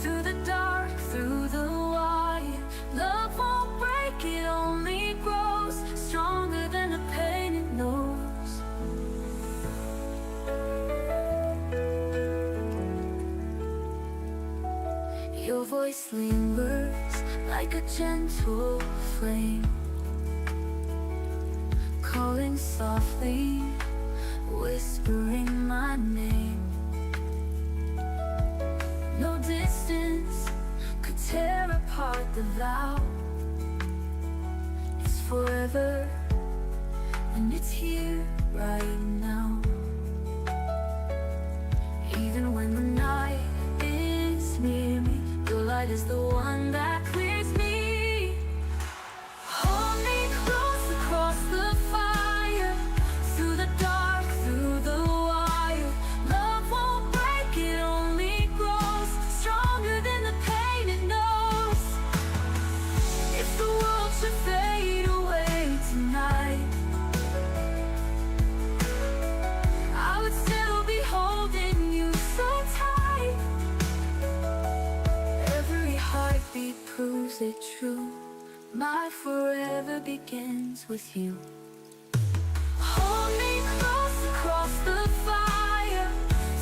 through the dark, through the wire. Love won't break, it only grows stronger than the pain it knows. Your voice lingers like a gentle flame, calling softly, whispering my name. No distance could tear apart the vow. It's forever, and it's here right now. Even when the night is near me, your light is the one that clears me. Hold me close across the fire, through the dark, through the wire. Love won't break, it only grows stronger than the pain it knows. If the world should fade away tonight, I would still be holding you so tight. Every heartbeat proves it true. My forever begins with you. Hold me close across the fire,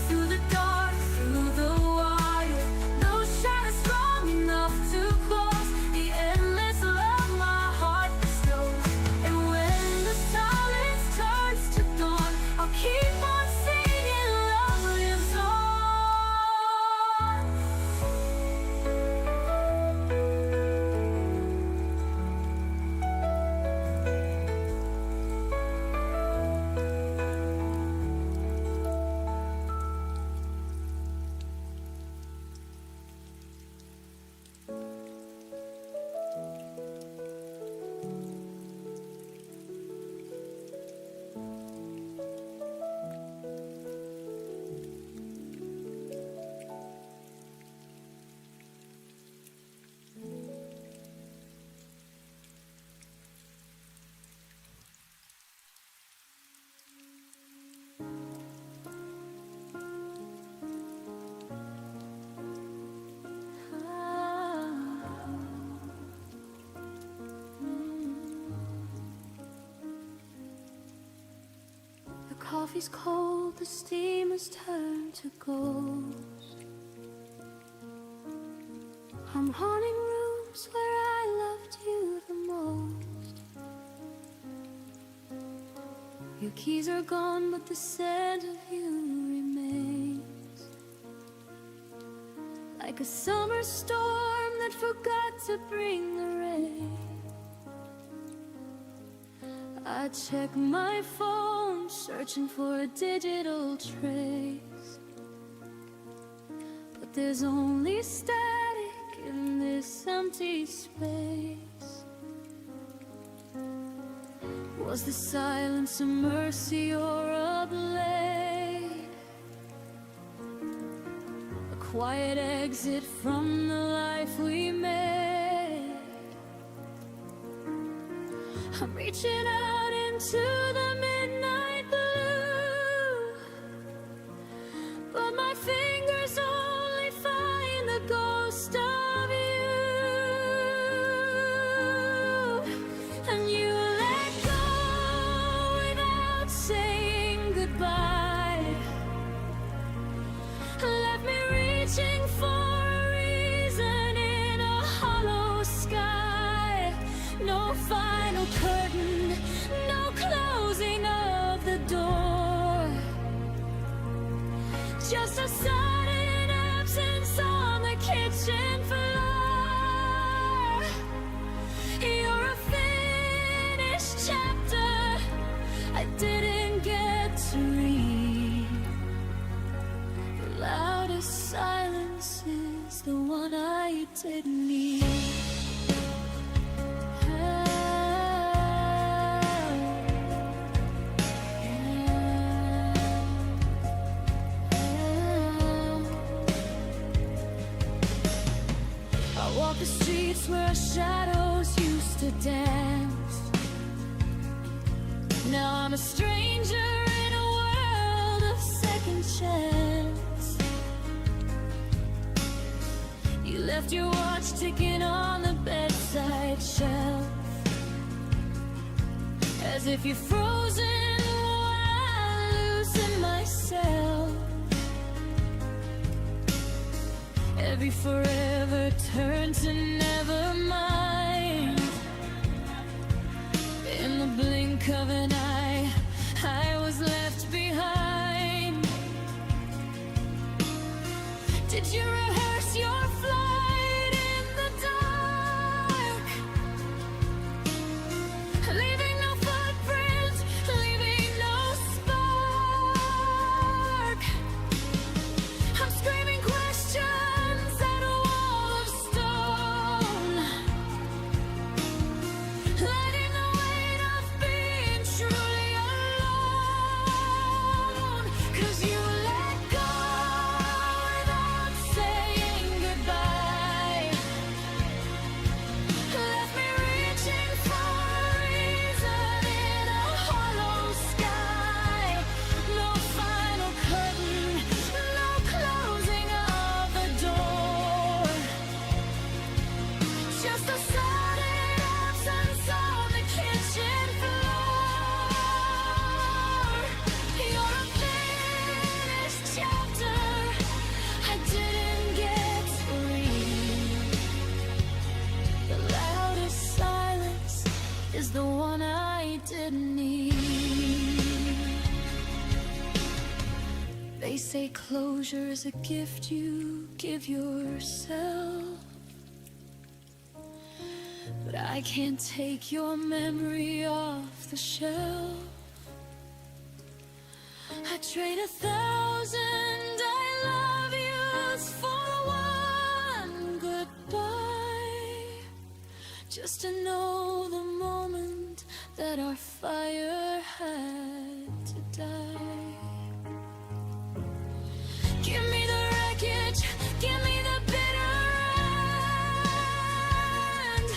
through the dark, through the wire. No shadow strong enough to close the endless love my heart bestows. And when the silence turns to dawn, I'll keep on singing, love lives on. The coffee's cold, the steam has turned to gold. I'm haunting rooms where I loved you the most. Your keys are gone, but the scent of you remains. Like a summer storm that forgot to bring the rain. I check my phone, searching for a digital trace, but there's only static in this empty space. Was the silence a mercy or a blade? A quiet exit from the life we made. I'm reaching out into the midnight blue, but my fingers only find the ghost of you. And you let go without saying goodbye, left me reaching for a reason in a hollow sky. No final curtain, no closing of the door, just a sudden absence on the kitchen floor. You're a finished chapter I didn't get to read. The loudest silence is the one I didn't need. I walk the streets where our shadows used to dance. Now I'm a stranger in a world of second chance. You left your watch ticking on the bedside shelf, as if you're frozen while losing myself. Every forever turned to never mind. In the blink of an eye, I was left behind. Did you rehearse your flight in the dark? Leaving no footprint, leaving no spark. I'm screaming questions at a wall of stone, letting the weight of being truly alone. 'Cause you let go without saying goodbye. Left me reaching for a reason in a hollow sky. No final curtain, no closing of the door. Just a sudden absence on the kitchen floor. You're a finished chapter I didn't get to read. The loudest silence is the one I didn't need. They say closure is a gift you give yourself, but I can't take your memory off the shelf. I trade 1,000 I love yous for one goodbye, just to know the moment that our fire had to die. Give me the wreckage, give me the bitter end.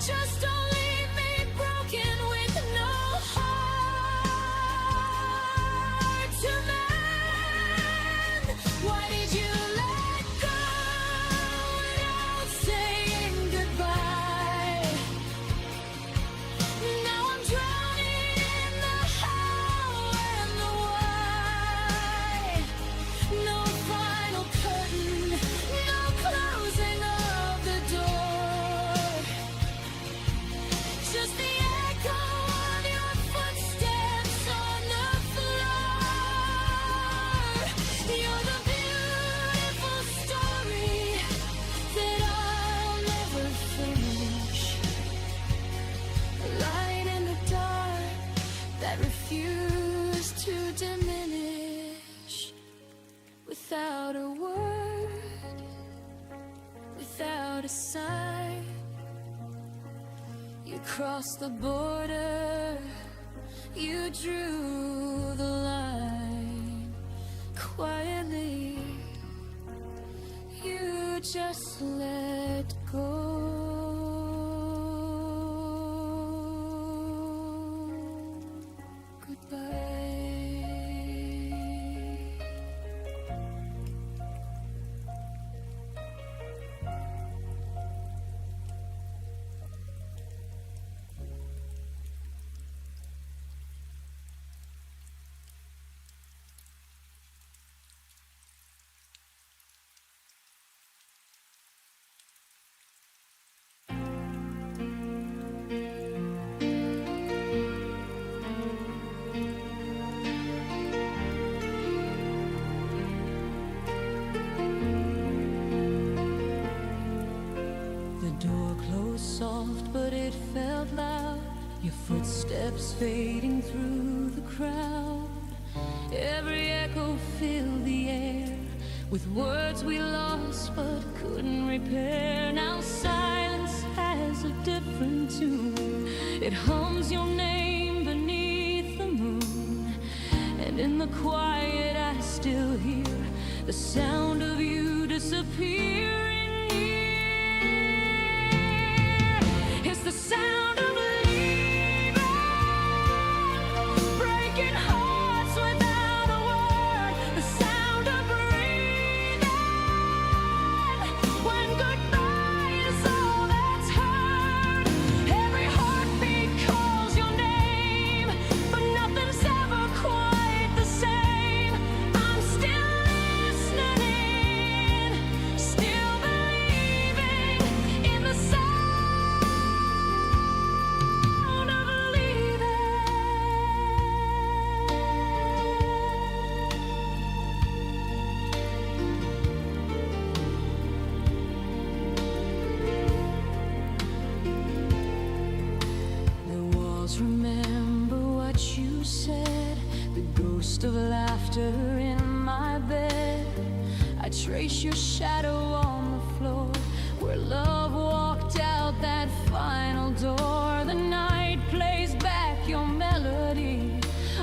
Just don't leave me broken with no heart to mend. Why did you let go without saying goodbye? Now I'm drowning in the how and the why. No final curtain, no closing of the door. Just the echo of your footsteps on the floor. You're the beautiful story that I'll never finish. A light in the dark that refused to diminish. Without a word, without a sign, you crossed the border, you drew the line. Quietly, you just let go. Goodbye. The door closed soft, but it felt loud. Your footsteps fading through the crowd. Every echo filled the air with words we lost but couldn't repair. Now silence has a different tune. It hums your name beneath the moon, and in the quiet I still hear the sound of you disappearing. It's the sound of leaving, breaking hearts without a word. The sound of breathing when goodbye is all that's heard. Every heartbeat calls your name, but nothing's ever quite the same. I'm still listening. trace your shadow on the floor where love walked out that final door. The night plays back your melody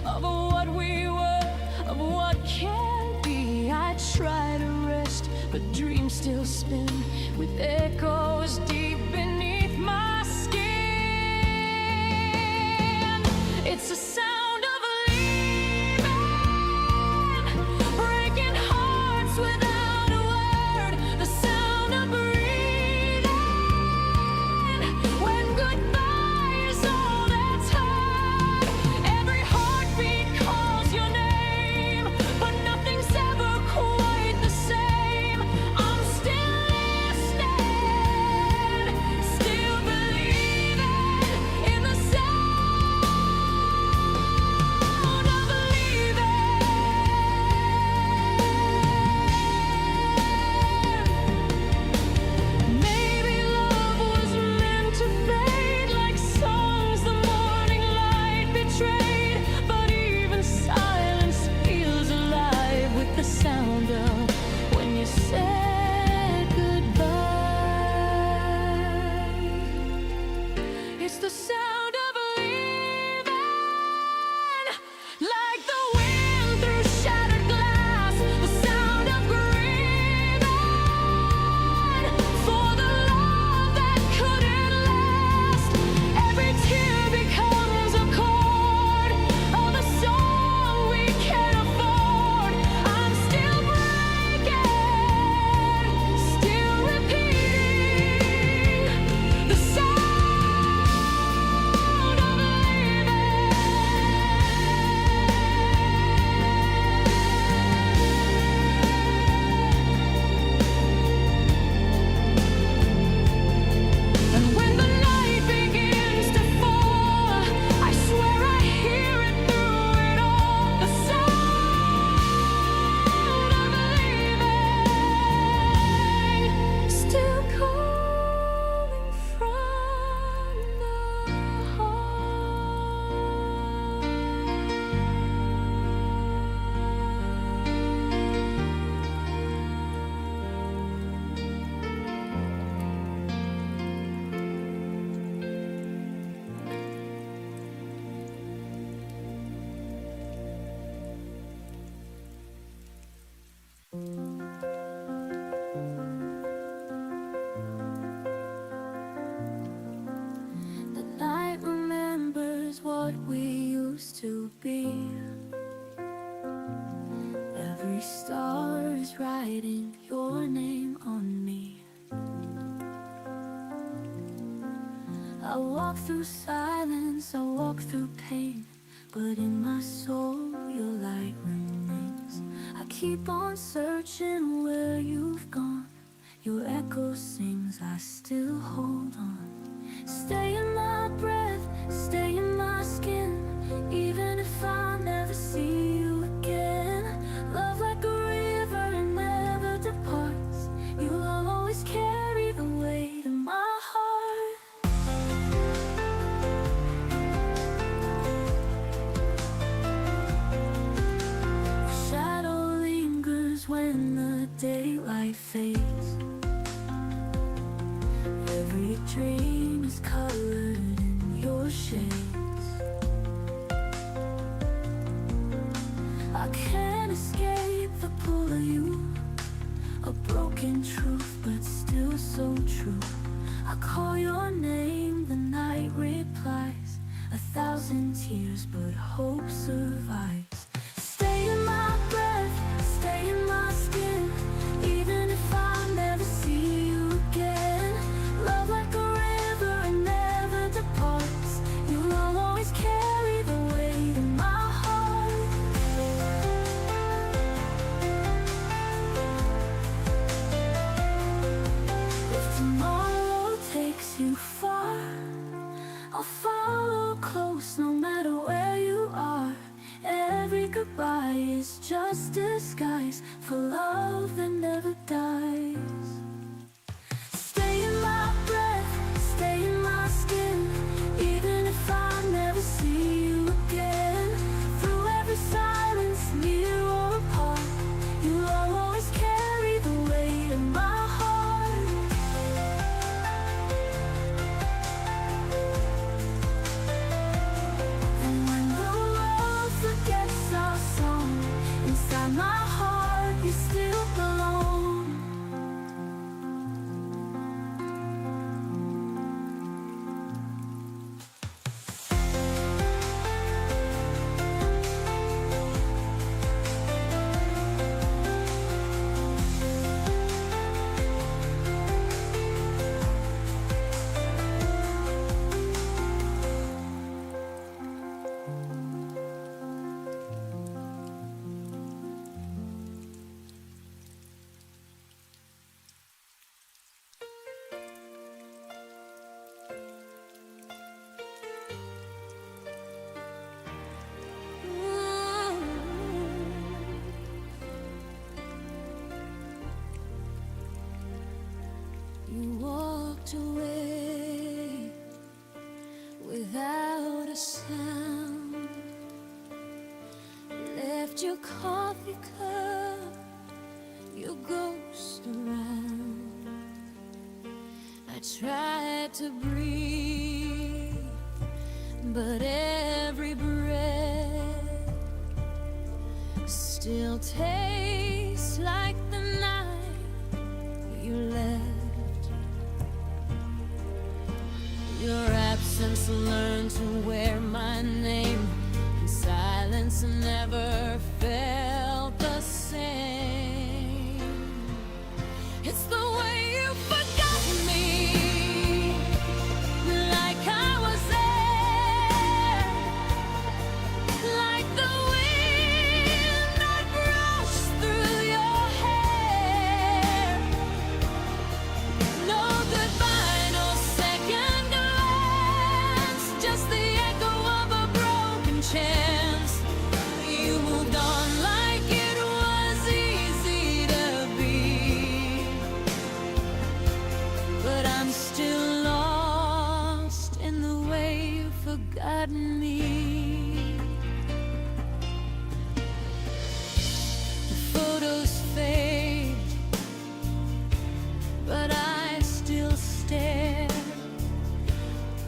of what we were, of what can be. I try to rest, but dreams still spin with echoes deep beneath my skin. It's a sound of leaving, breaking hearts without a word. The sound of breathing when goodbye is all that's heard. Every heartbeat calls your name, but nothing's ever quite the same. I'm still listening, still believing in the sound of leaving. Maybe love was meant to fade like songs the morning light betrayed. But even silence feels alive with the sound of when you said goodbye. It's the sound of leaving, like the wind through shattered glass. The sound of grieving for the love that couldn't last. Every tear becomes a chord of a song we can't afford. I'm still breaking, still repeating the sound of leaving. And when the night begins to fall, I swear I hear it through it all. The sound of leaving, still calling from the heart. The night remembers what we used to be. Every star is writing your name on me. I walk through silence, I walk through pain, but in my soul your light remains. I keep on searching where you've gone. Your echo sings, I still hold on. Stay in my breath, stay in my skin, even if I never see you again. Love like a river and never departs. You'll always carry the weight of my heart. The shadow lingers when the daylight fades. Every dream is colored in your shades. I can't escape the pull of you, a broken truth but still so true. I call your name, the night replies, 1,000 tears but hope survives. Stay in my breath, stay in my skin, even if I never see you again. Love like a river and never departs. You'll always carry the weight in my heart. If tomorrow takes you far, I'll follow close no matter where you are. Every goodbye is just disguise for love that never dies. Stay in my breath, stay in my skin, even if I never see you again. Through every silence, near or apart, you'll always carry the to breathe, but every breath still tastes like the night you left. Your absence learned to wear my name, and silence never felt the same. It's the way you forgot me, like I was there, like the wind that brushed through your hair. No goodbye, no second glance, just the echo of a broken chance. You moved on like it was easy to be, but I'm still lost in the way you've forgotten me. The photos fade, but I still stare.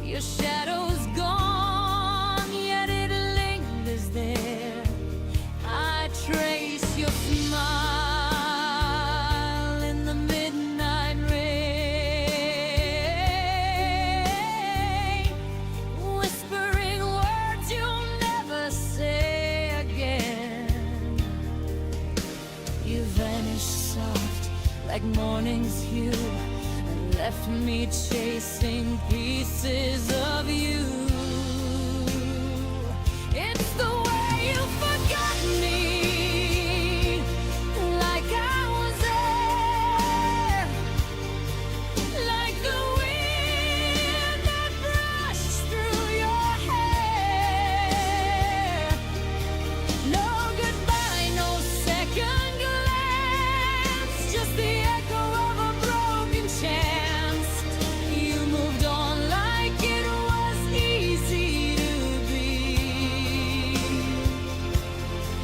Your shadow's gone, yet it lingers there. I trace your smile in the midnight rain, whispering words you'll never say again. You vanished soft like morning's hue, and left me chasing pieces of you. It's the way you forgot me, like I was there, like the wind that brushed through your hair. No goodbye, no second glance, just the echo of a broken chance. You moved on like it was easy to be,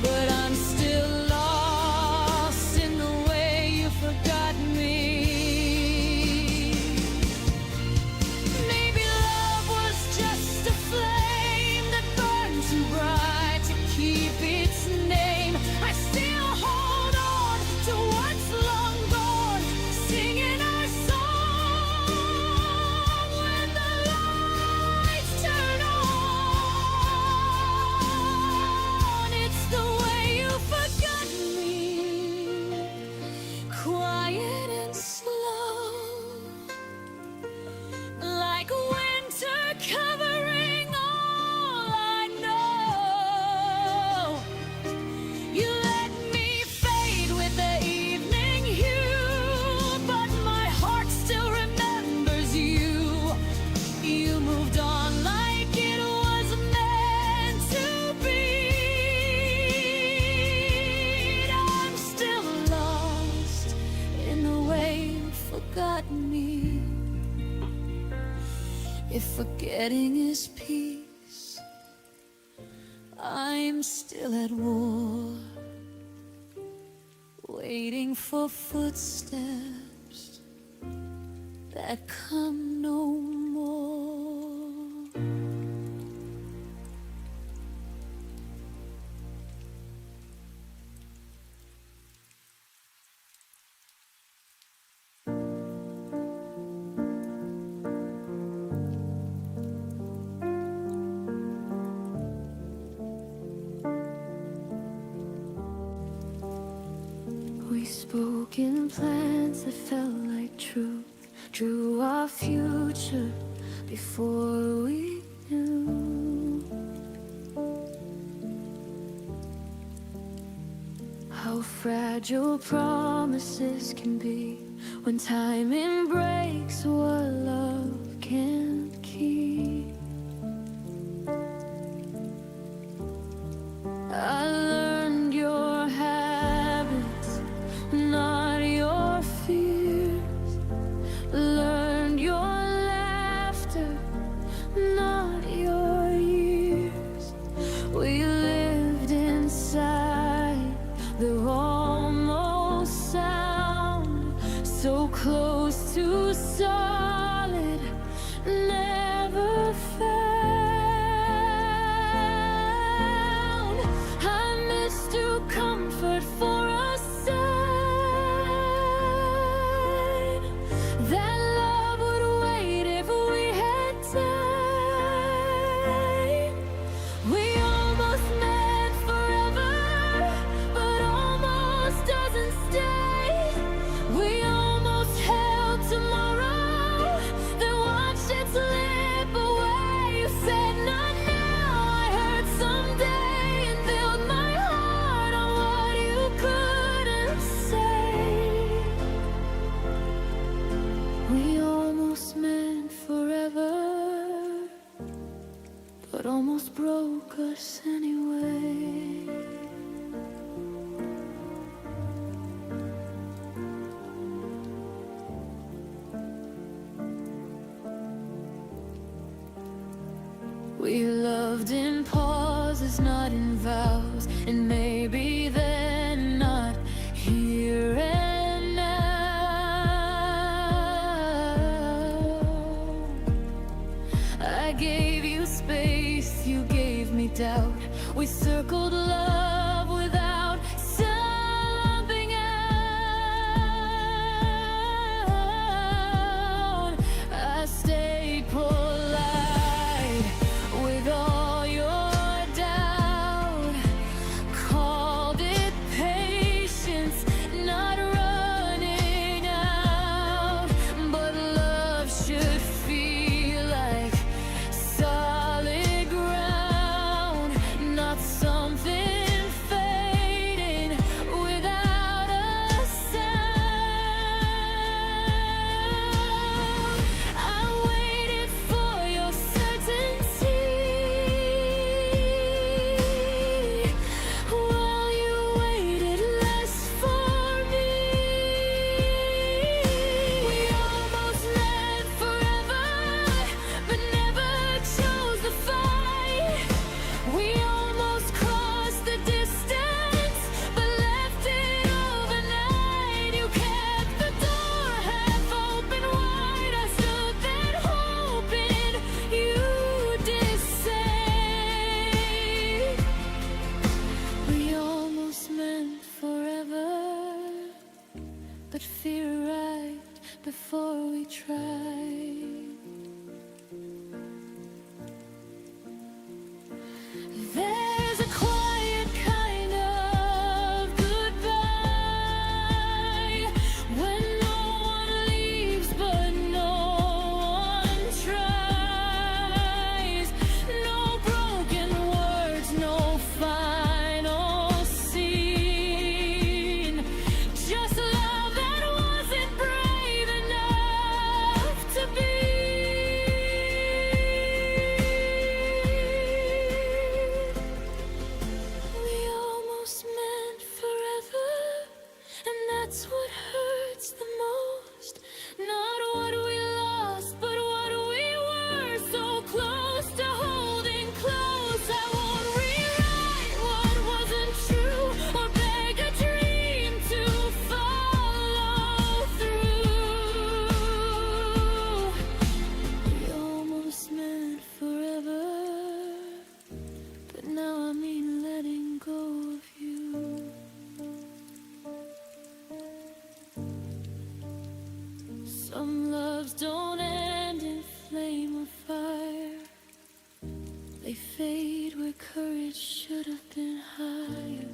but I'm still lost in the way you forgot me. Maybe love was just a flame that burned too bright to keep its name. I still hold on to what's long gone, singing our song when the lights turn on. It's the way you forgot me, quiet and slow, like winter covering all I know. You let me fade with the evening hue, but my heart still remembers you. You moved on like it was meant to be. I'm still lost in the way you forgot me. If forgetting is peace, I'm still at war, waiting for footsteps that come no more. We spoke in plans that felt like truth, drew our future before we knew how fragile promises can be when timing breaks what love can't keep. I learned your habits, not your fears. Learned your laughter, not your years. We lived inside the almost sound, so close to solid, We loved in pauses, not in vows, and maybe then not here and now. I gave you space, you gave me doubt. We circled love without something out. I stayed polite with all your doubt. Called it patience, not running out. But love should feel like solid ground, not something fading without a sound. I waited for your certainty while you waited less for me. We almost met forever, but never chose the fight. We almost crossed the distance, but left it overnight. You kept the door half open wide. I stood there hoping you'd say we almost meant forever, but fear arrived before we tried. There's a quiet kind of goodbye when no one leaves but no one tries. No broken words, no final scene. Just love that wasn't brave enough to be. We almost meant forever, and that's what hurts the most. Not what we lost, but what we were. So close to holding close. I won't rewrite what wasn't true or beg a dream to follow through. We almost meant forever, but now I mean letting go of you. Some loves don't end in flame or fire. They fade where courage should have been higher.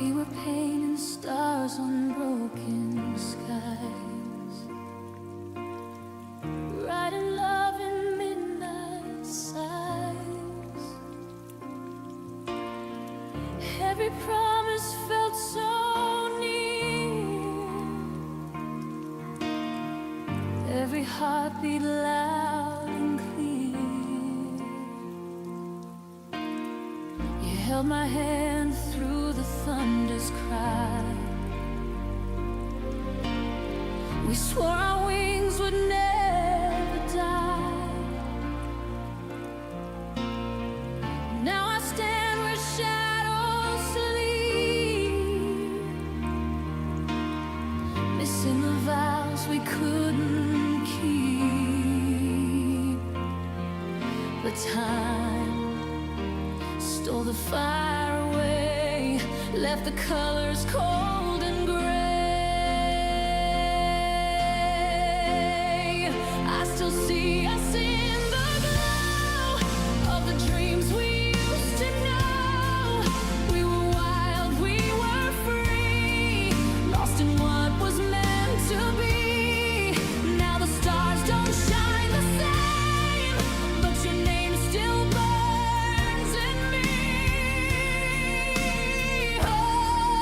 We were painting stars on broken skies, writing love in midnight sighs. Every promise felt so near, every heartbeat loud and clear. You held my hand through the thunder's cry. We swore our wings would never die. Now I stand where shadows sleep, missing the vows we couldn't keep. But time stole the fire away, left the colors cold and gray. I still see us in the glow of the dreams we used to know. We were wild, we were free, lost in what was meant to be. Now the stars don't shine the same, but your name still burns in me. Oh,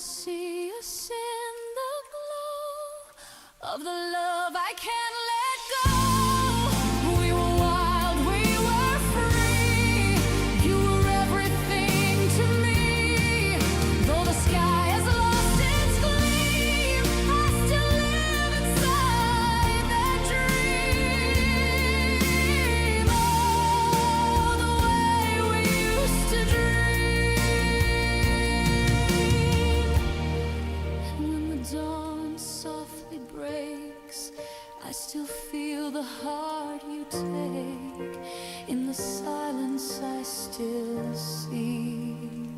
see us in the glow of the love I can't let go. We were wild, we were free. You were everything to me. Though the sky has lost its gleam, I still live inside that dream. Oh, the way we used to dream. And when the dawn softly breaks, I still feel the heart you take. In the silence I still see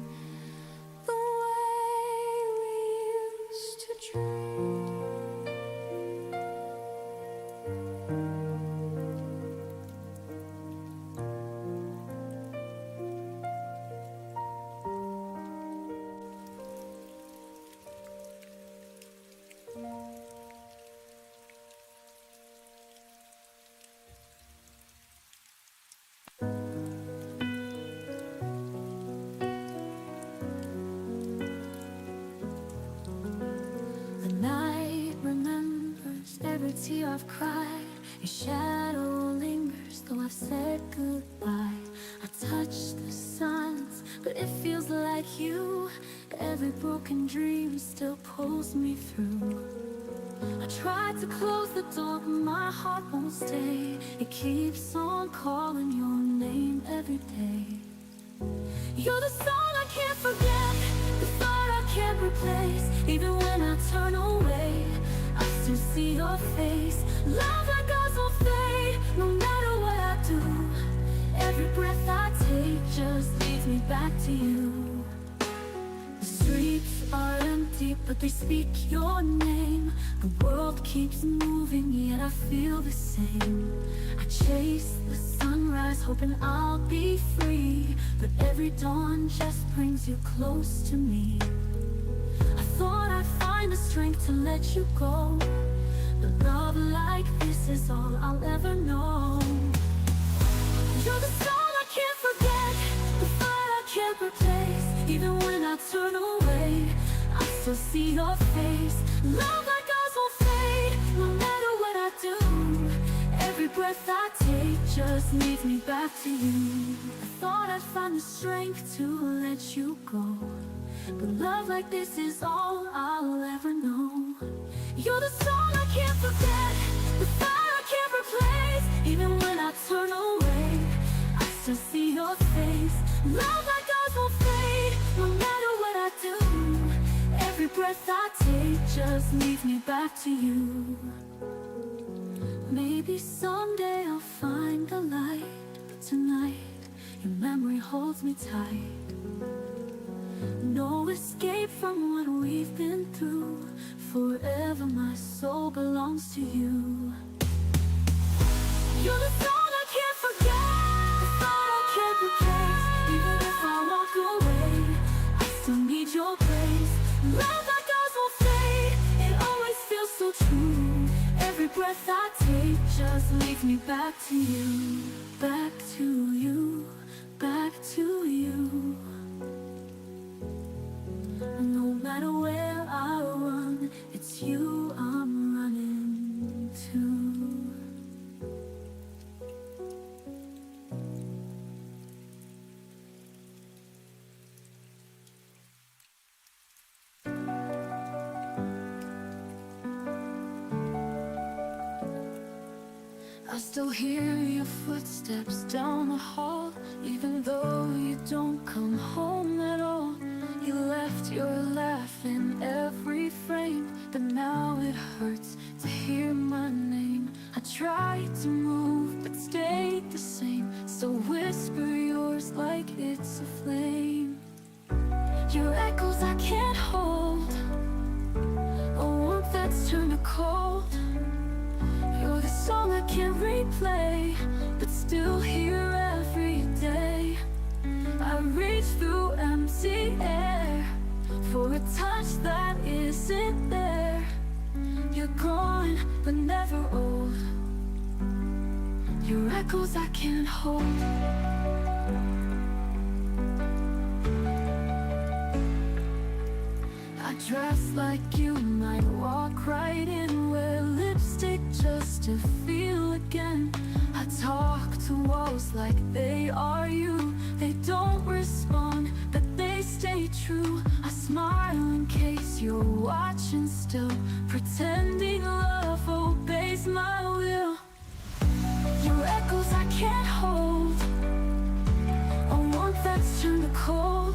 the way we used to dream. The night remembers every tear I've cried. Your shadow lingers, though I've said goodbye. I touch the silence, but it feels like you. Every broken dream still pulls me through. I tried to close the door, but my heart won't stay. It keeps on calling your name every day. You're the song I can't forget, the thought I can't replace. Even when I turn away, I still see your face. Love like us will fade, no matter what I do. Every breath I take just leads me back to you. The streets are empty, but they speak your name. The world keeps moving, yet I feel the same. I chase the sunrise, hoping I'll be free, but every dawn just brings you close to me. I thought I'd find the strength to let you go, but love like this is all I'll ever know. You're the song I can't forget, the fight I can't replace. Even when I turn away, I still see your face. Love like us will fade, no matter what I do. Every breath I take just leads me back to you. I thought I'd find the strength to let you go, but love like this is all I'll ever know. You're the song I can't forget, the fire I can't replace. Even when I turn away, I still see your face. Love like us will fade, no matter what I do. Every breath I take just leads me back to you. Maybe someday I'll find the light, but tonight your memory holds me tight. No escape from what we've been through. Forever my soul belongs to you. You're the song I can't forget, the thought I can't replace. Even if I walk away, I still need your grace. Love like ours will fade, it always feels so true. Every breath I take just leads me back to you. Back to you, back to you. No matter where I run, it's you I'm running to. I still hear your footsteps down the hall, even though you don't come home at all. You left your laugh in every frame, but now it hurts to hear my name. I tried to move, but stayed the same. So whisper yours like it's a flame. Your echoes I can't hold, a warmth that's turned to cold. You're the song I can't replay, but still hear every day. I reach through empty air for a touch that isn't there. You're gone, but never old. Your echoes I can't hold. I Dressed like you, might walk right in, wear lipstick just to feel again. I talk to walls like they are you. They don't respond, but they stay true. I smile in case you're watching still, pretending love obeys my will. Your echoes I can't hold, a warmth that's turned to cold.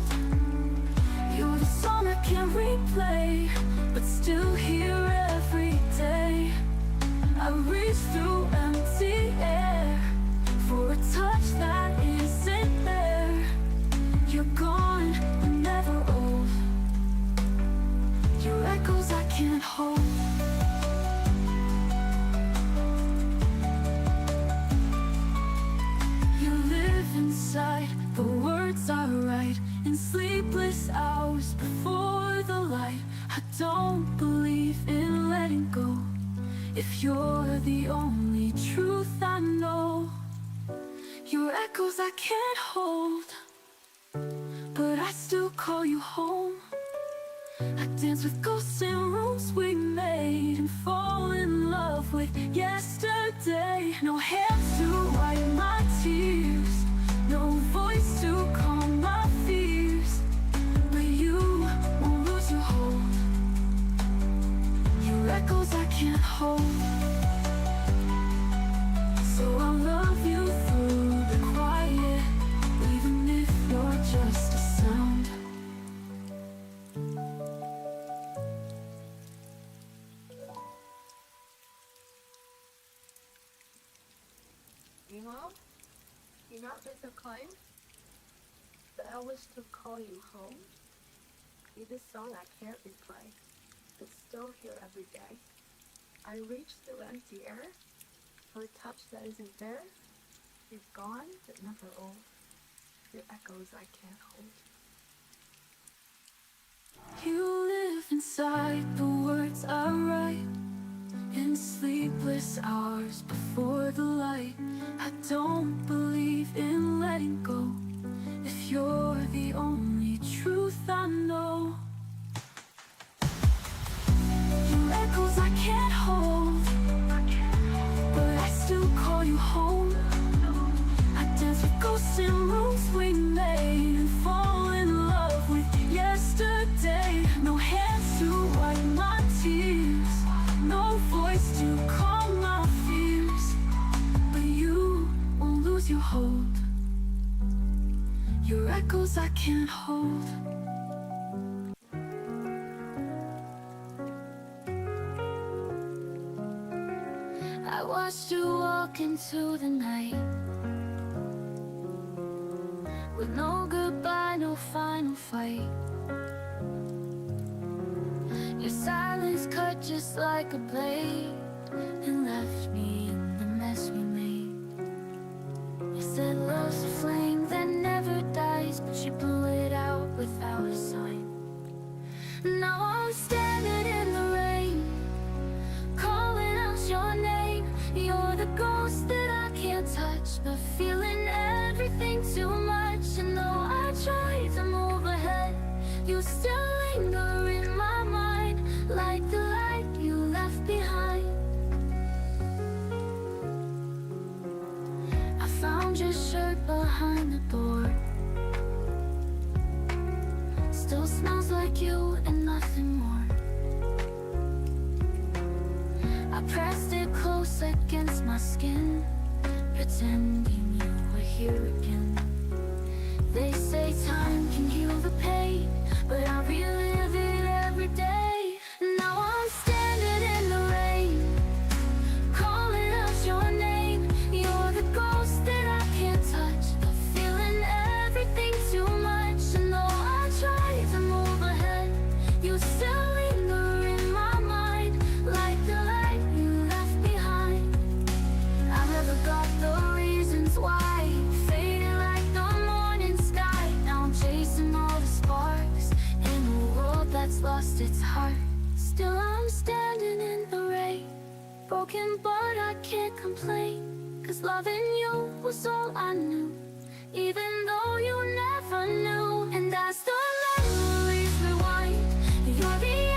You're the song I can't replay, but still hear every day. I reach through empty air for a touch that isn't there. You're gone, but never old. Your echoes I can't hold. You live inside, the words I write in sleepless hours before the light. I don't believe in letting go if you're the only truth I know. Your echoes I can't hold, but I still call you home. I dance with ghosts in rooms we made and fall in love with yesterday. No hands to wipe my tears, no voice to calm my fears, but you won't lose your hold. Your echoes I can't hold. So I'll love you through the quiet, even if you're just a sound. Meanwhile, you're not with the climb, but I wish to call you home. Be this song I can't replay, but still hear every day. I reach through empty air for a touch that isn't there. You're gone, but never old. Your echoes I can't hold. You live inside the words I write in sleepless hours before the light. I don't believe in letting go if you're the only truth I know. Your echoes I can't hold, but I still call you home. I dance with ghosts in rooms we made and fall in love with yesterday. No hands to wipe my tears, no voice to calm my fears, but you won't lose your hold. Your echoes I can't hold. I watched you walk into the night with no goodbye, no final fight. Your silence cut just like a blade and left me in the mess we made. You said love's a flame that never dies, but you blew it out without a sign. Now I'm standing in the rain, calling out your name. You're the ghost that I can't touch, but feeling everything too much. And though I try to move ahead, you still linger in my mind, like the light you left behind. I found your shirt behind the door, still smells like you and nothing more. I pressed it close against my skin, pretending you were here again. They say time can heal the pain, but I relive it every day. Now I'm standing in the rain, calling out your name. You're the ghost that I can't touch, but feeling everything too much. And though I try to move ahead, you still linger in my mind, like the light you left behind. I never got the reasons why, faded like the morning sky. Now I'm chasing all the sparks in a world that's lost its heart. Still I'm standing in the rain, broken but I can't complain, 'cause loving you was all I knew, even though you never knew. And as the memories rewind, you're the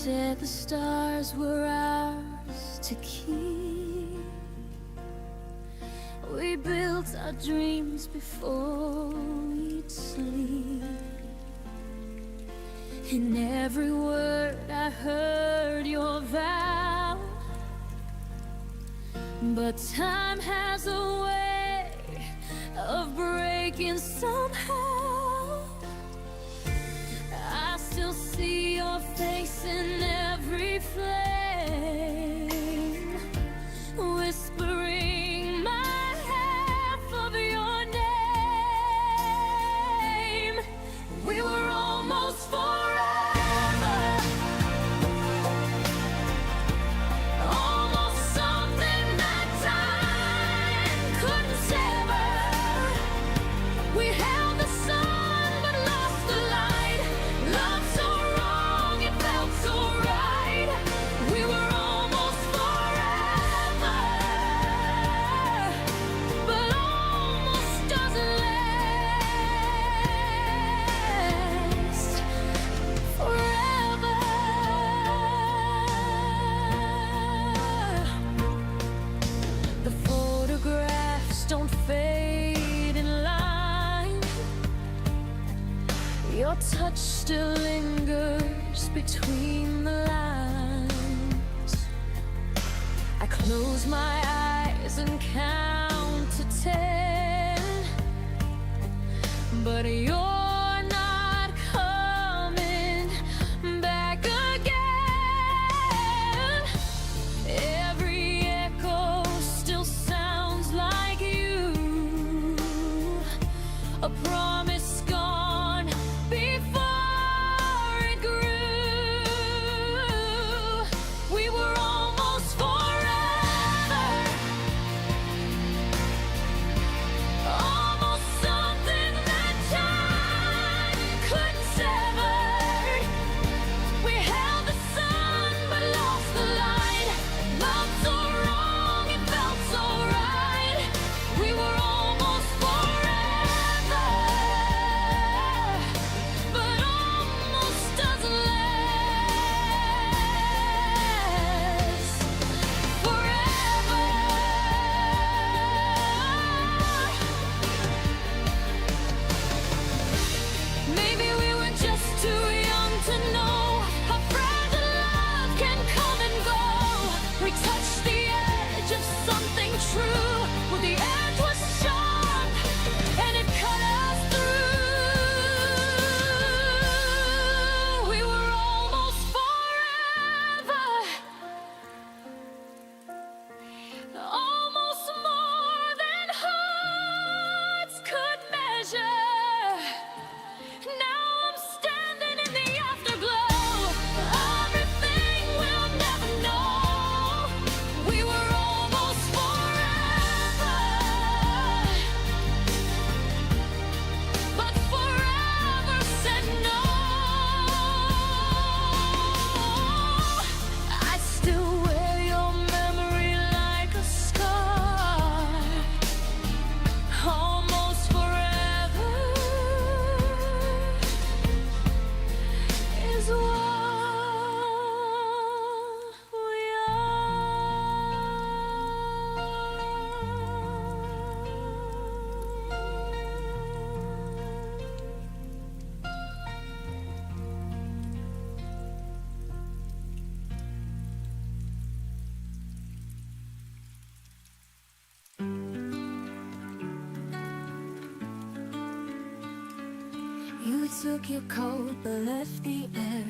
said the stars were ours to keep. We built our dreams before we'd sleep. In every word I heard your vow, but time has a way of breaking somehow. I still see your face in every flame, whispering my half of your name. We were almost forever, almost something that time couldn't sever. We held the sun but lost the light. Love so wrong, it felt so right. We were almost forever, but almost doesn't last forever. The photographs don't fade in line. Your touch still lingers between the lines. I close my eyes and count to 10, but you're not coming back again. Every echo still sounds like you, a promise gone before it grew. We were almost forever, almost something that time couldn't sever. We held the sun but lost the light. Love so wrong, it felt so right. We were almost forever, but almost doesn't last forever. Maybe we were just too young to know how fragile love can come and go. We touched the edge of something true, where the edge was sharp and it cut us through. We were almost forever, almost more than hearts could measure. Now I'm standing in the afterglow, everything we'll never know. We were almost forever, but forever said no. I still wear your memory like a scar. Almost forever is what we You took your coat but left the air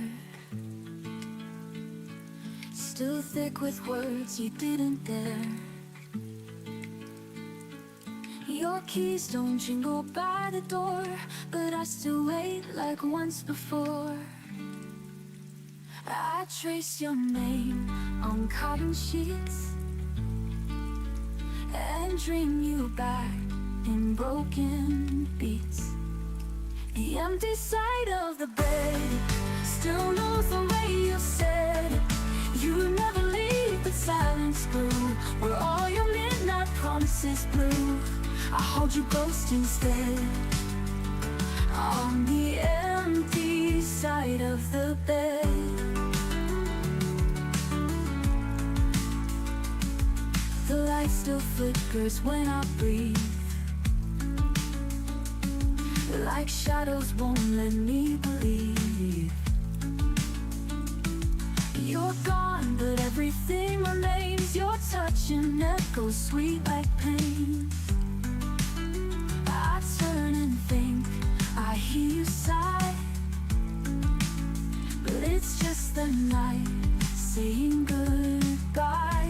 still thick with words you didn't dare. Your keys don't jingle by the door, but I still wait like once before. I trace your name on cotton sheets and dream you back in broken beats. The empty side of the bed still knows the way you said it. You never leave, but silence grew where all your midnight promises blew. I hold you ghost instead on the empty side of the bed. light still flickers when I breathe. Like shadows won't let me believe. You're gone, but everything remains. Your touch and echoes sweet like pain. I turn and think, I hear you sigh, but it's just the night saying goodbye.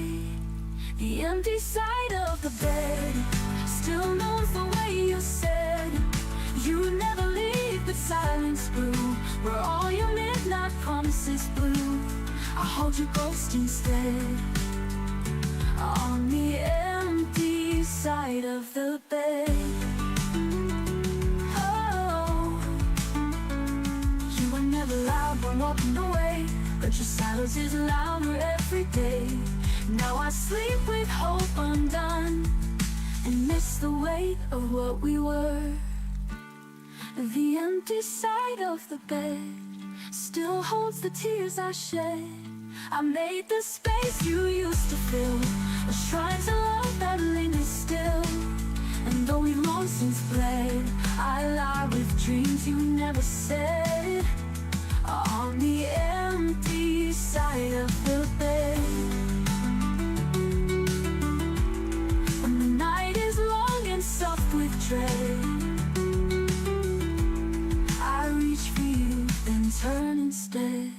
The empty side of the bed still knows the way you said you never leave, but silence grew where all your midnight promises blew. I hold your ghost instead on the empty side of the bed. Oh, you were never loud when walking away, but your silence is louder every day. Now I sleep with hope undone and miss the weight of what we were. The empty side of the bed still holds the tears I shed. I made the space you used to fill, a shrine to love that lingers still. And though we've long since bled, I lie with dreams you never said on the empty side of the bed. When the night is long and soft with dread, I reach for you, then turn instead.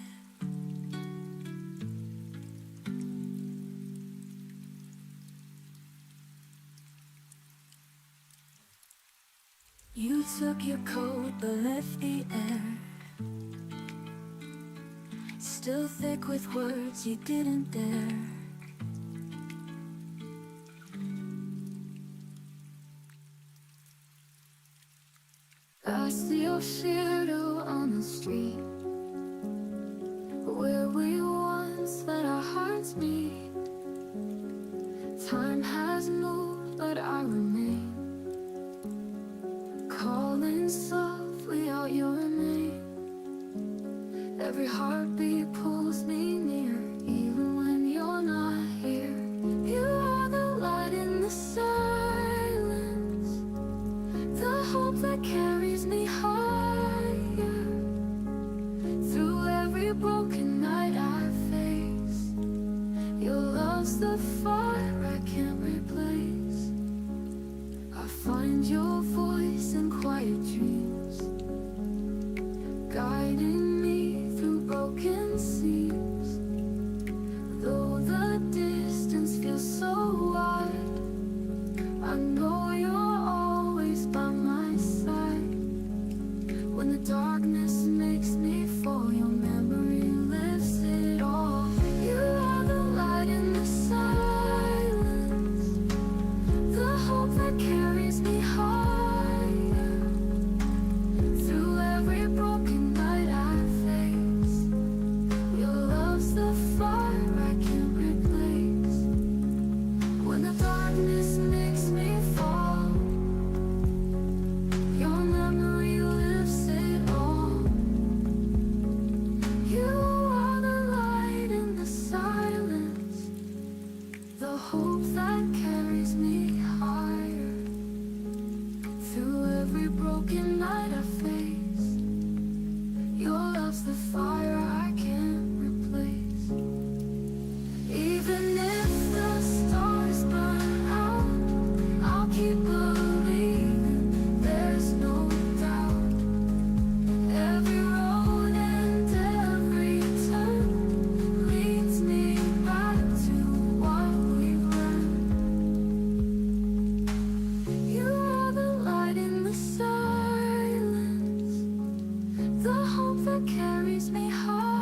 You took your coat but left the air still thick with words you didn't dare. I see your shadow on the street where we once let our hearts meet. Time has moved but I remain, calling softly out your name. Every heartbeat pulls me near, even when you're not here. You are the light in the silence, the hope that carries me higher. Through every broken night I face, your love's the fire I can't replace. I find your voice in quiet dreams, guiding me through broken seams. Though the distance feels so wide, I know you're always by my side. When the darkness makes me fall, your memory lifts it all. You are the light in the silence, the hope that carries me higher. Through every broken night I face, your love's the fire I can't replace. When the darkness makes me fall, your memory lifts it all. You are the light in the silence, the hope that carries me higher. Through every broken night I face, your love's the fire I can't replace. Even if the stars burn out, I'll keep believing, there's no doubt. Every road and every turn leads me back to what we've learned. You are the light in the silence, the hope that carries me high.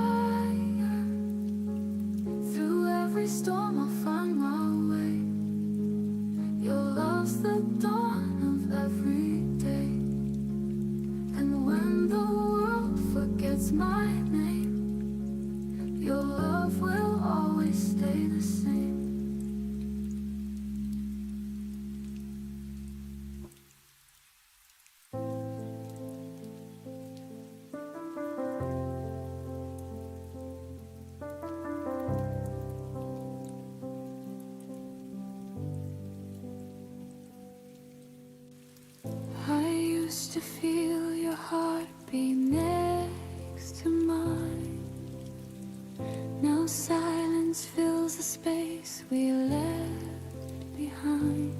wish to feel your heartbeat next to mine. Now silence fills the space we left behind.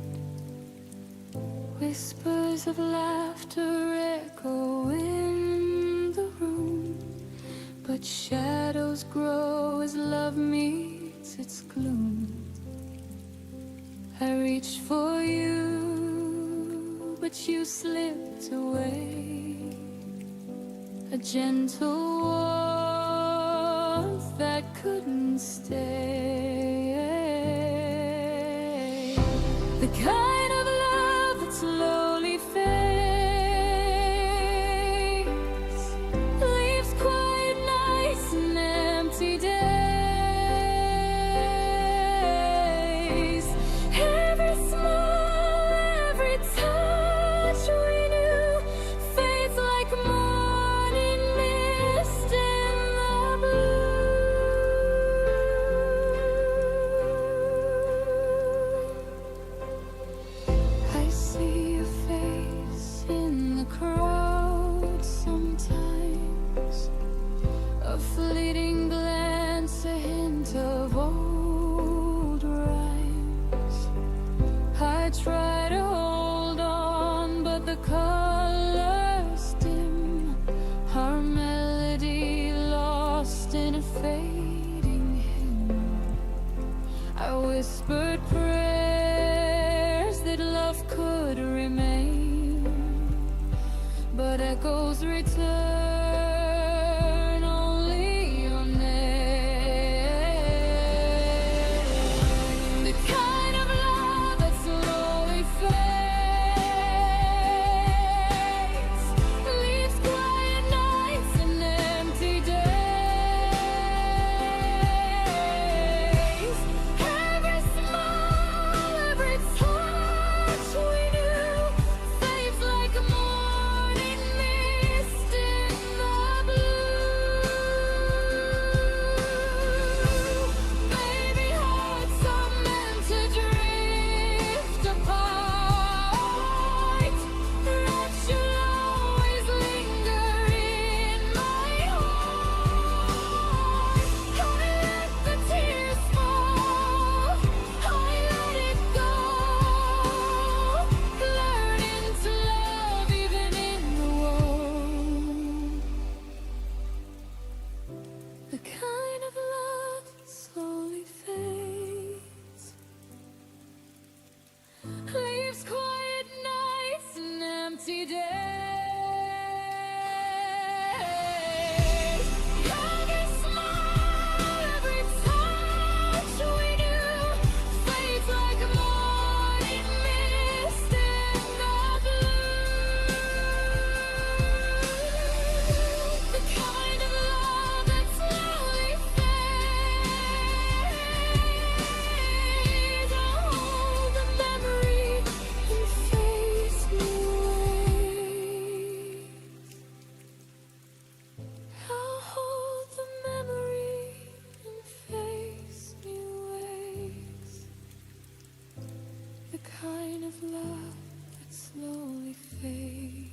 Whispers of laughter echo in the room, but shadows grow as love meets its gloom. I reached for you, but you slipped away. A gentle warmth that couldn't stay. The kind of love that slowly fades, leaves quiet nights and empty days. Every smile, every touch we knew fades like morning mist in the blue. I see your face in the crowd sometimes, a fleeting glance, a hint of old rhymes. I try to hold on, but the colors dim, our melody lost in a fading hymn. I whispered prayers that love could remain, but echoes return only your name. The kind of love that slowly fades, leaves quiet nights and empty days. Every smile, every touch we knew fades like a morning mist in the blue. Baby, hearts are meant to drift apart, that you'll always linger in my heart. I let the tears fall, I let it go, learning to love even in the woe. The kind of love that slowly fades, leaves quiet nights and empty days. Every smile, every touch we knew fades like a morning mist in the blue. The kind of love that slowly fades. I'll hold the memory and face new ways. I'll hold the memory and face new ways. The kind of love that slowly fades.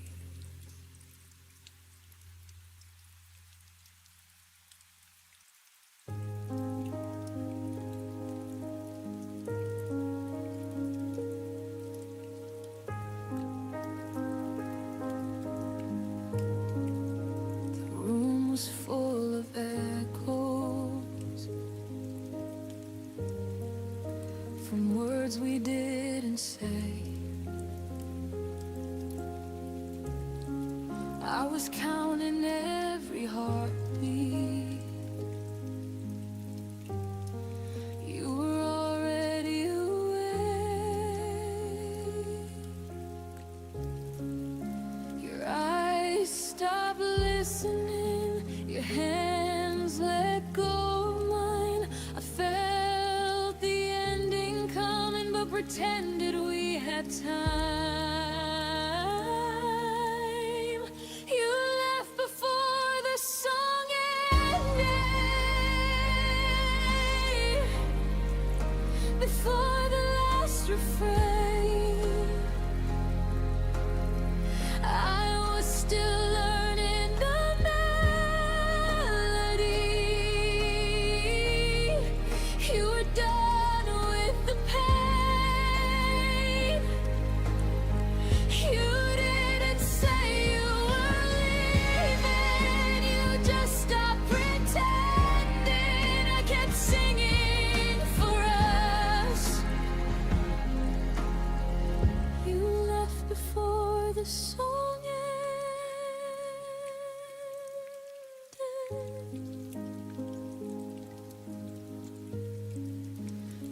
The room was full of echoes from words we didn't say. I was counting every heartbeat. You were already away. Your eyes stopped listening, your hands let go of mine. I felt the ending coming, but pretended we had time. You left before the song ended, before the last refrain. I song ended.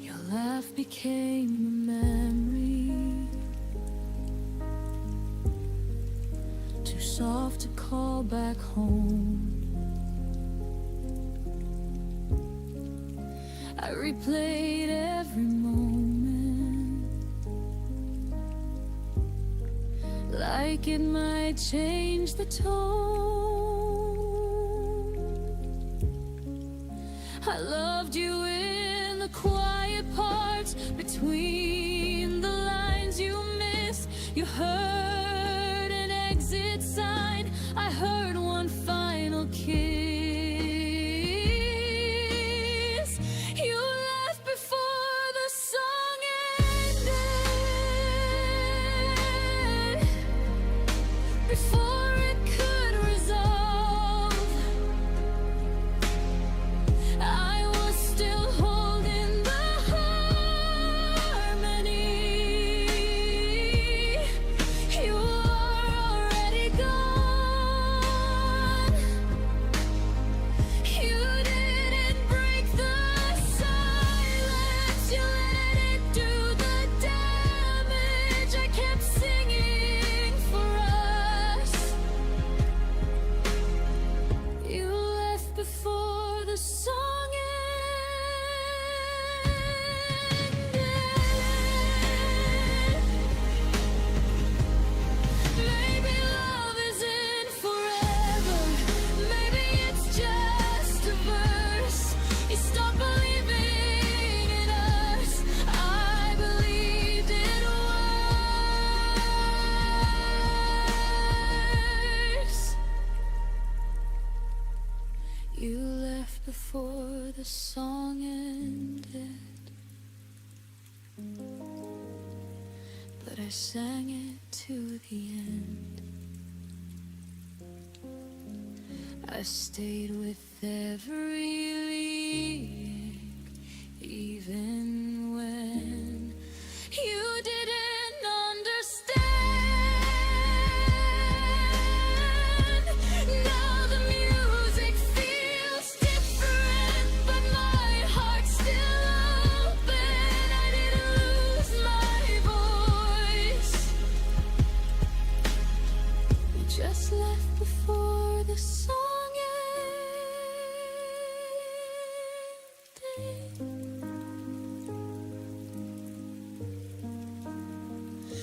Your laugh became a memory, too soft to call back home. I replayed every moment, like it might change the tone. I loved you in the quiet parts, between the lines you missed. You heard an exit sign, I heard one final kiss. You left before the song ended, before it could resolve. I was still holding the harmony. You are already gone. You didn't break the silence. You let it do the damage. I kept singing for us. You left before the song ended. Maybe love isn't forever. Maybe it's just a verse. You stopped believing in us. I believed it worse. You left before the song ended, but I sang it to the end. I stayed with every lyric, even when you didn't understand. Now the music feels different, but my heart's still open. I didn't lose my voice. You just left before the song ended.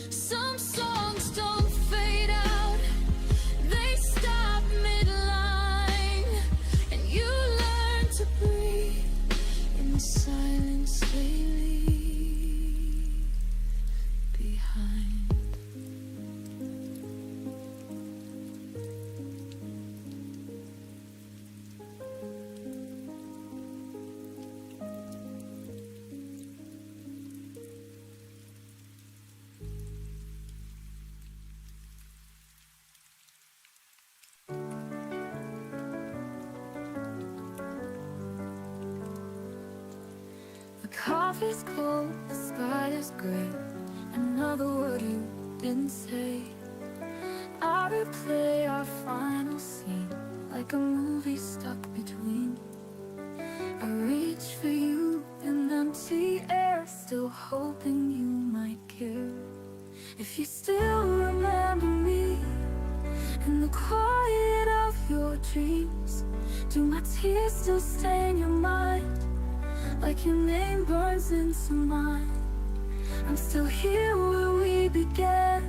Some songs don't fade out, they stop midline, and you learn to breathe in the silence they leave behind. The coffee's cold, the sky is gray. Another word you didn't say. I replay our final scene like a movie stuck between. I reach for you in empty air, still hoping you might care. If you still remember me in the quiet of your dreams, do my tears still stain your mind? Like your name burns into mine. I'm still here where we began,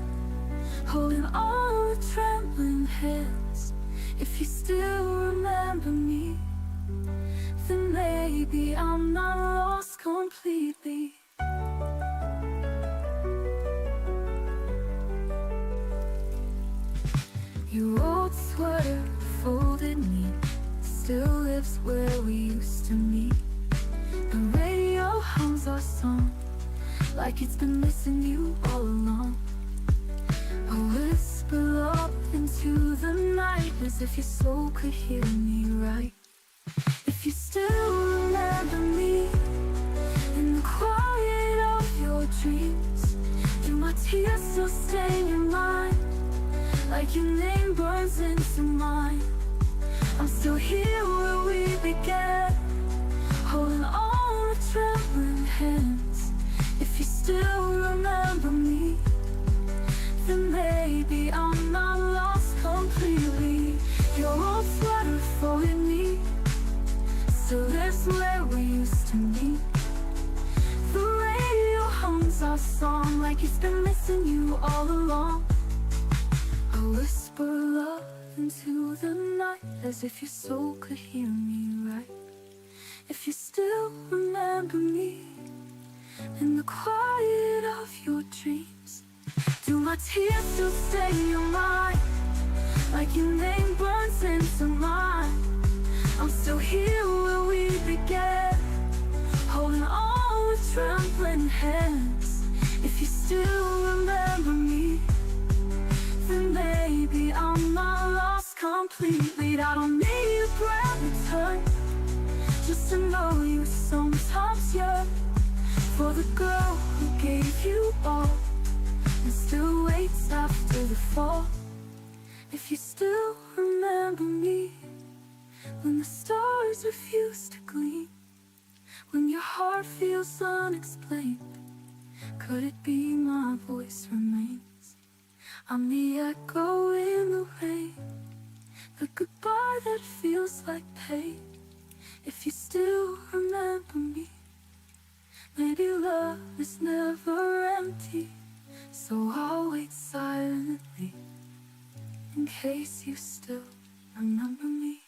holding on with trembling hands. If you still remember me, then maybe I'm not lost completely. Your old sweater, folded neat, still lives where we used to meet. The radio hums our song, like it's been missing you all along. A whisper up into the night, as if your soul could hear me right. If you still remember me in the quiet of your dreams, do my tears still stain your mind? like your name burns into mine. I'm still here where we began, holding on with trembling hands. If you still remember me, then maybe I'm not lost completely. You're all flutter for me, so that's where we used to meet. The radio hums our song like it's been missing you all along. I whisper love into the night as if your soul could hear me right. If you still remember me in the quiet of your dreams, do my tears still stay in your mind, like your name burns into mine? I'm still here where we began, holding on with trembling hands. If you still remember me, then maybe I'm not lost completely. I don't need a grand return, just to know you sometimes yearn for the girl who gave you all and still waits after the fall. If you still remember me, when the stars refuse to gleam, when your heart feels unexplained, could it be my voice remains? I'm the echo in the rain, the goodbye that feels like pain. If you still remember me, maybe love is never empty, so I'll wait silently in case you still remember me.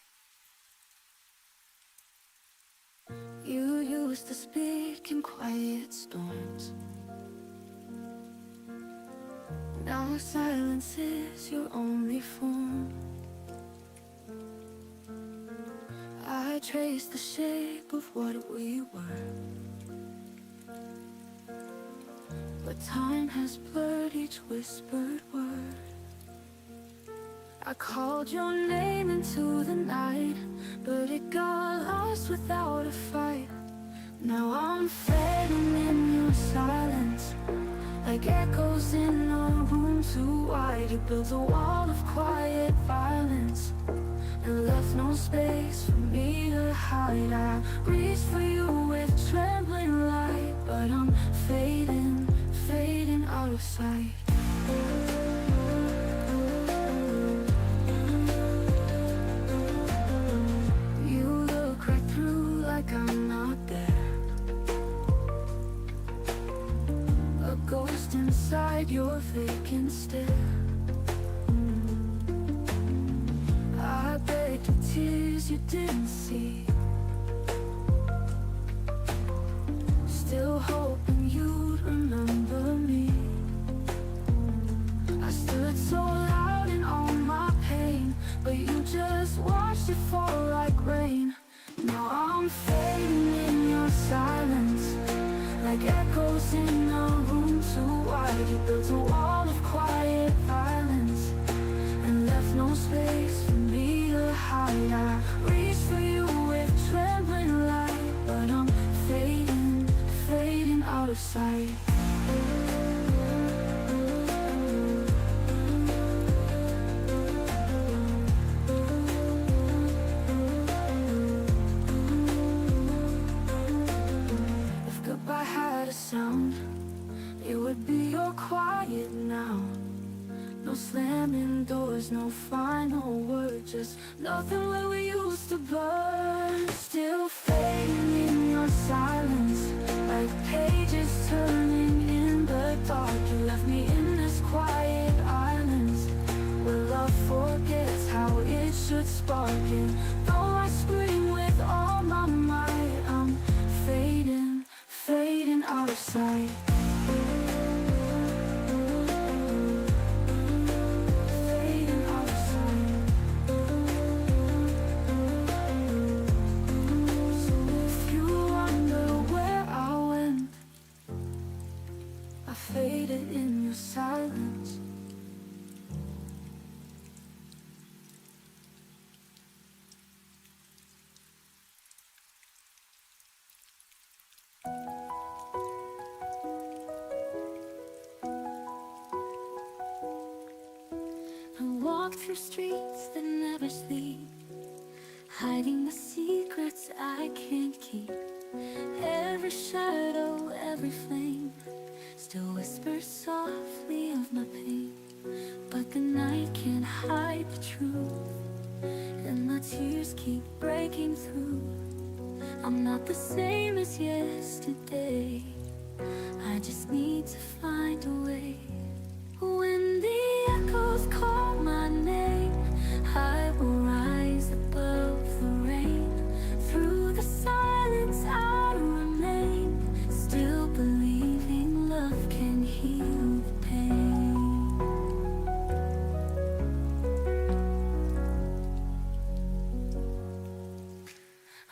You used to speak in quiet storms. Now silence is your only form. I trace the shape of what we were, but time has blurred each whispered word. I called your name into the night, but it got lost without a fight. Now I'm fading in your silence, like echoes in a room too wide. You built a wall of quiet violence and left no space for me to hide. I reached for you with trembling light, but I'm fading, fading out of sight. You look right through like I'm not there, a ghost inside your vacant stare. I begged with tears you didn't see, still hoping you'd remember me. I stood so loud in all my pain, but you just watched it fall like rain. Now I'm fading in your silence, like echoes in a room too wide. You built a wall of quiet violence and left no space for me to hide. I reached for you with trembling light, but I'm fading, fading out of sight. If goodbye had a sound, it would be your quiet now. No slamming doors, no final word, just nothing where we used to burn. Still fading in your silence, like pages turning in the dark. You left me in this quiet island, where love forgets how it should spark. And though I scream with all my might, I'm fading, fading out of sight. Faded in your silence. I walk through streets that never sleep, hiding the secrets I can't keep. Every shadow, every flame still whispers softly of my pain. But the night can't hide the truth, and the tears keep breaking through. I'm not the same as yesterday, I just need to find a way. When the echoes call my name, I will rise above the rain. Through the silence I'll remain, still believing love can heal the pain.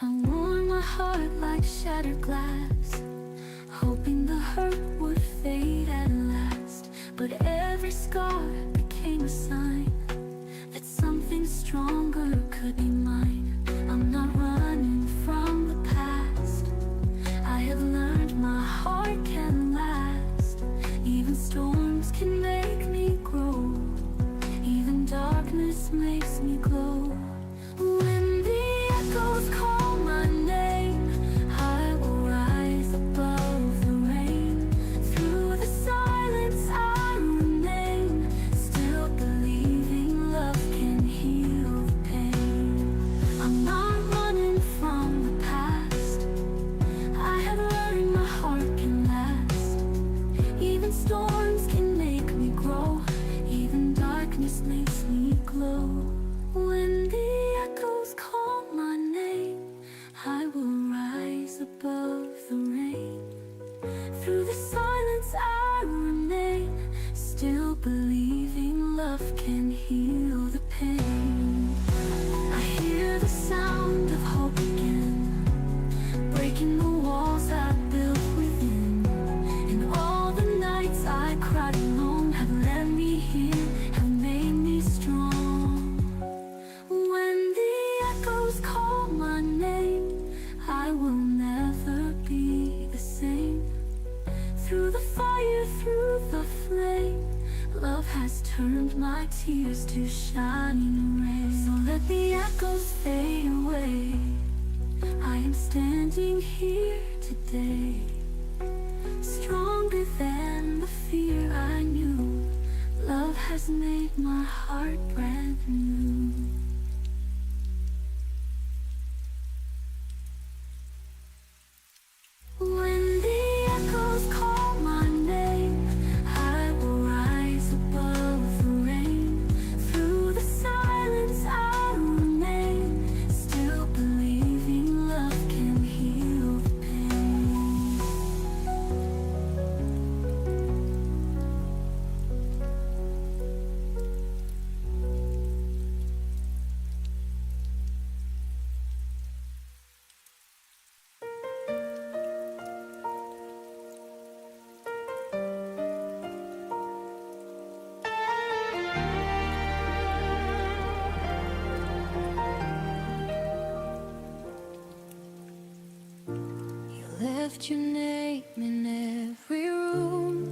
I worn my heart like shattered glass, hoping the hurt would fade at last. But every scar became a sign that something stronger could be mine. I'm not running from the past, I have learned my heart can last. Even storms can make me grow, even darkness makes me glow. When the echoes call my name, I will rise above the rain. Through the silence I remain, still believing love can heal the pain. I'm not running from the past, I have learned my heart can last. Even storms can make me grow, even darkness makes me glow. When the echoes call my name, I will rise above the rain. Through the silence I remain, still believing love can heal the pain. I hear the sound of hope again, breaking the walls I built within. And all the nights I cried alone have led me here, have made me strong. When the echoes call my name, I will never be the same. Through the fire, through the flame, love has turned my tears to shining rays. So let the echoes fade away, I am standing here today, stronger than the fear I knew. Love has made my heart brand new. When the echoes call my name, I will rise above the rain. Through the silence I remain, still believing love can heal the pain. You left your name in every room,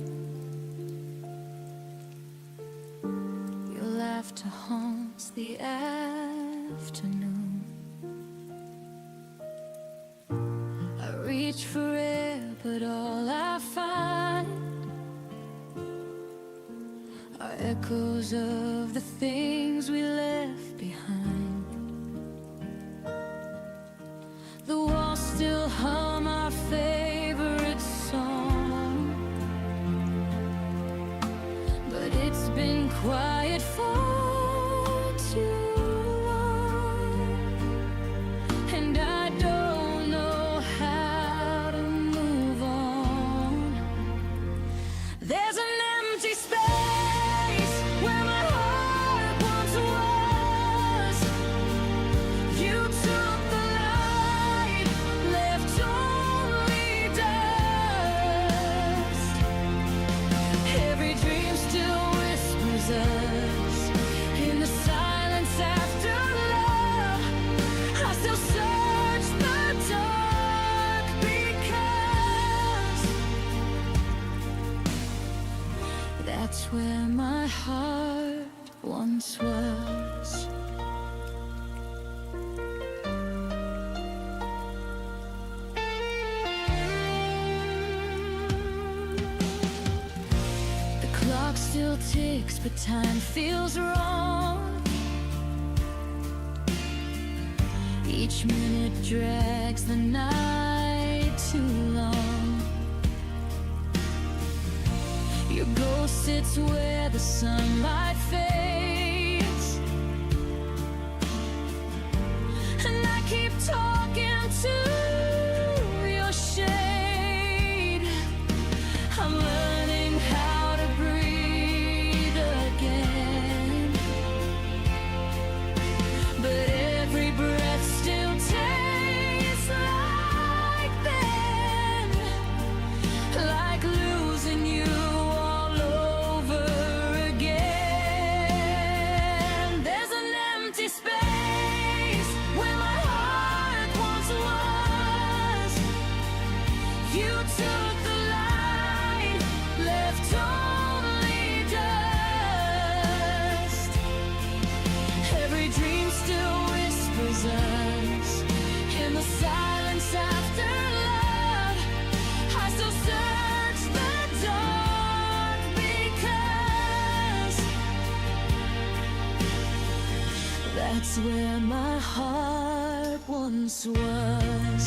your laughter haunts the afternoon. I reach for air, but all I find are echoes of the things we left behind. The walls still hum our favorite song, but it's been quiet for too long, and I don't know how to move on. There's an empty space where my heart once was. once was. The clock still ticks, but time feels wrong. Each minute drags the night too long. Your ghost sits where the sunlight fades, and I keep talking to your shade. I'm learning how to breathe again, but every breath still tastes like then, like losing you all over again. There's an empty space where my heart once was. You took the light, left only dust. Every dream still whispers us in the silence after love. I still search the dark because that's where my heart once was.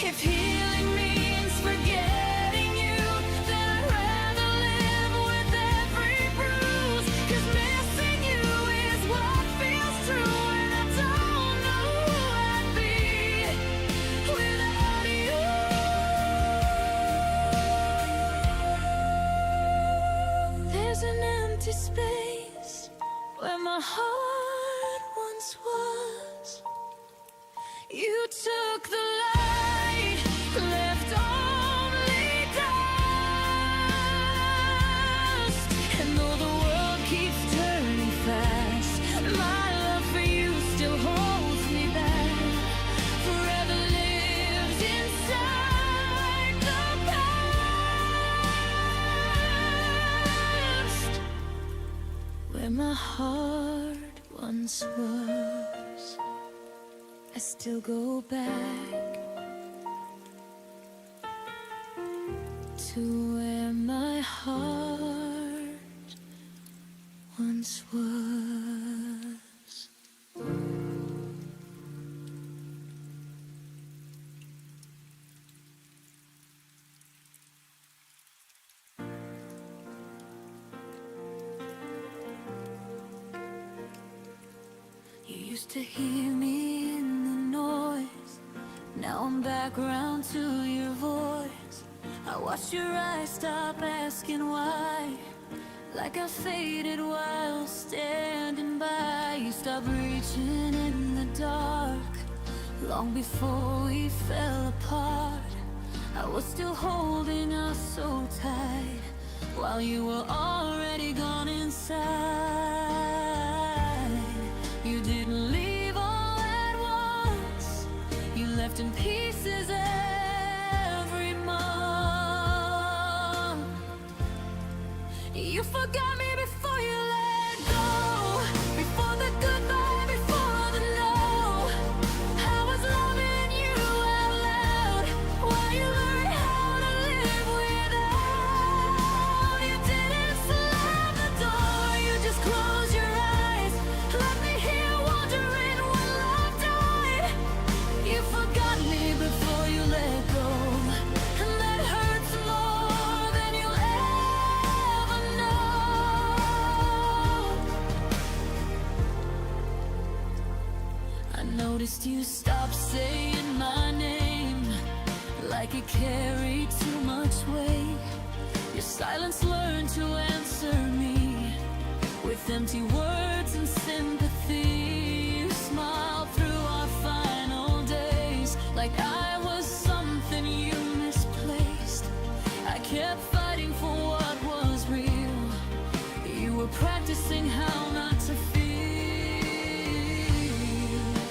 If healing means forgetting you, then I'd rather live with every bruise. 'Cause missing you is what feels true, and I don't know who I'd be without you. There's an empty space where my heart once was. You took the light, left only dust. And though the world keeps turning fast, my love for you still holds me back. Forever lives inside the past, where my heart once was. I still go back to where my heart once was. You used to hear me in the noise. Now I'm back round to your voice. I watched your eyes stop asking why, like I faded while standing by. You stopped reaching in the dark long before we fell apart. I was still holding us so tight while you were already gone inside. You didn't leave all at once. You left in pieces every month. You forgot me before you let go, before the goodbye, before the no. I was loving you out loud while you learned how to live without. You didn't slam the door, you just closed your eyes. Let me hear wondering when love died. You forgot me before you let go, and that hurts more than you'll ever know. I noticed you stopped saying my name like it carried too much weight. Your silence learned to answer me with empty words and sympathy. You smiled through our final days like I was something you misplaced. I kept fighting for what was real. You were practicing how not to feel.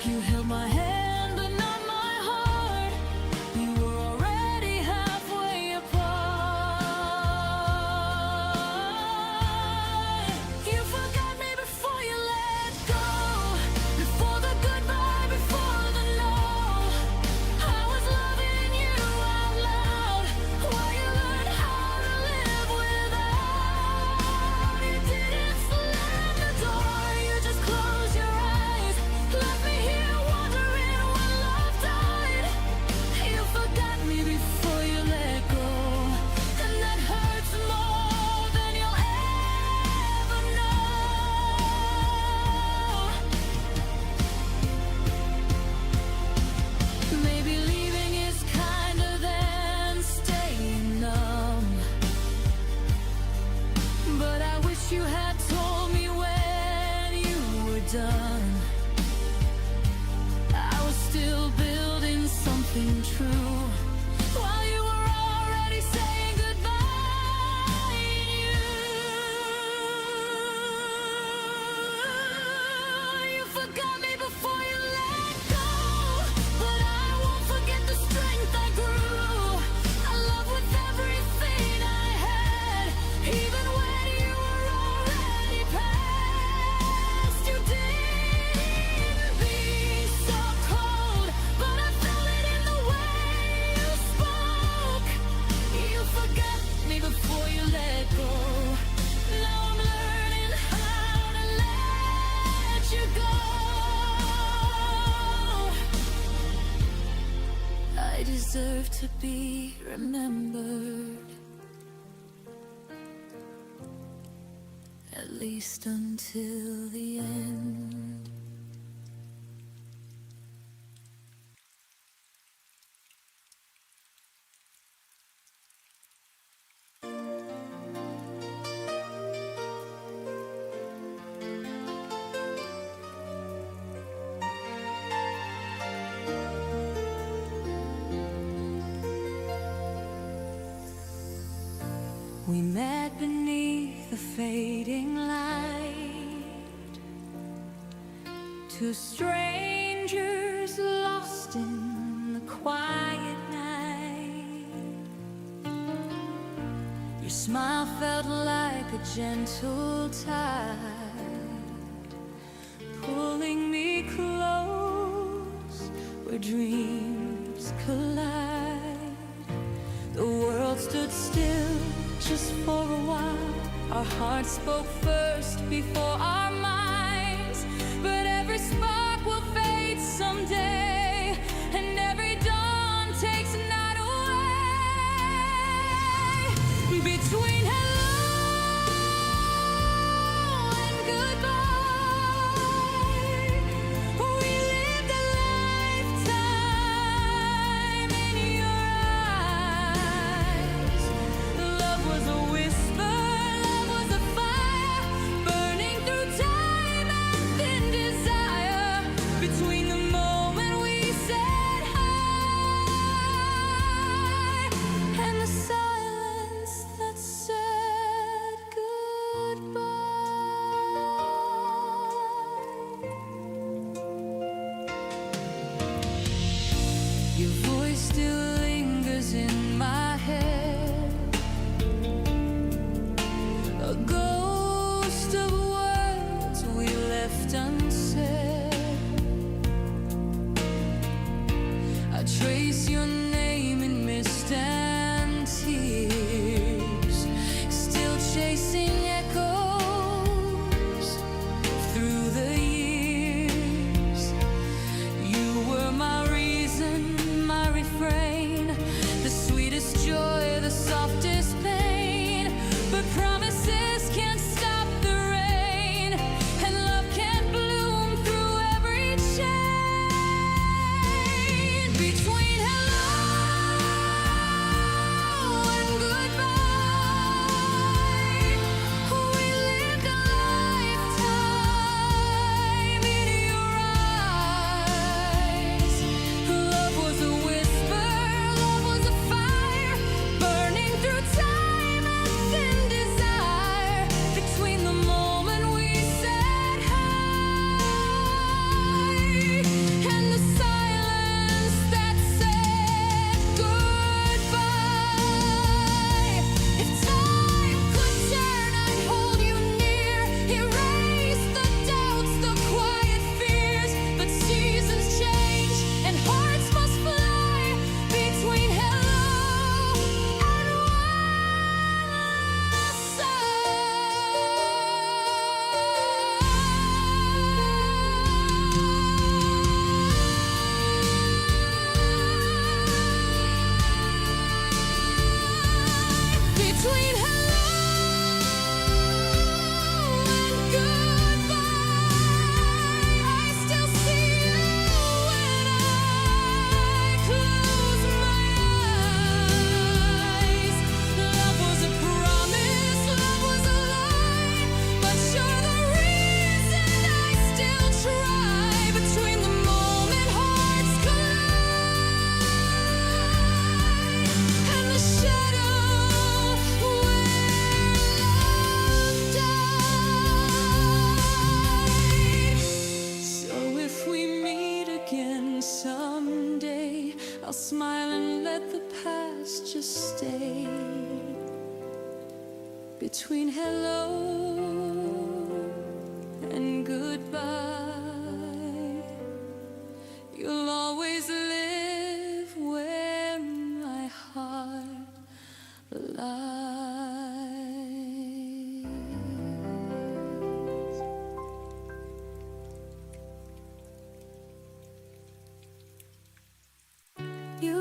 You held my hand but not my heart. You were already halfway apart. deserve to be remembered, at least until the end. We met beneath the fading light, two strangers lost in the quiet night. Your smile felt like a gentle tide, pulling me close where dreams collide. The world stood still just for a while. Our hearts spoke first before our minds. But every spark will fade someday, and every dawn takes a night away. Between hello and goodbye, we lived a lifetime in your eyes. Love was a whisper, love was a fire, burning through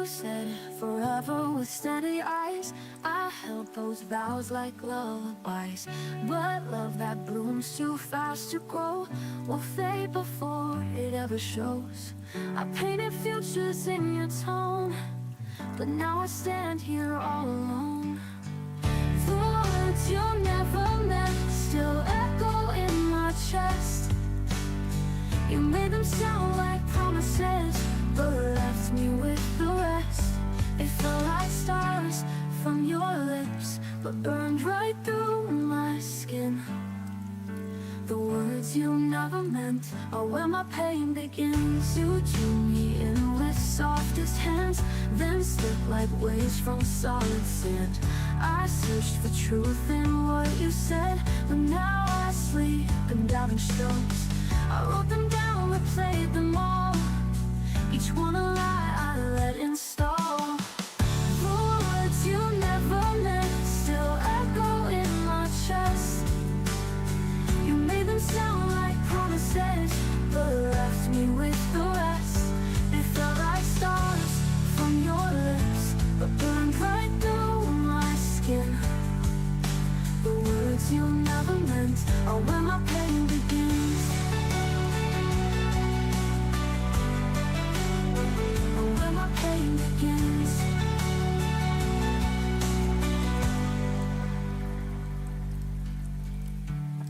You said forever with steady eyes. I held those vows like lullabies. But love that blooms too fast to grow will fade before it ever shows. I painted futures in your tone, but now I stand here all alone. The words you never meant still echo in my chest. You made them sound like promises, but left me with the rest. It felt like stars from your lips, but burned right through my skin. The words you never meant are where my pain begins. You drew me in with softest hands, then slipped like waves from solid sand. I searched for truth in what you said, but now I sleep in doubting strokes. I wrote them down, replayed them all, each one a lie I let install. The words you never meant still echo in my chest. You made them sound like promises, but left me with the rest. They felt like stars from your lips, but burned right through my skin. The words you never meant are where my pain begins. Where my pain begins.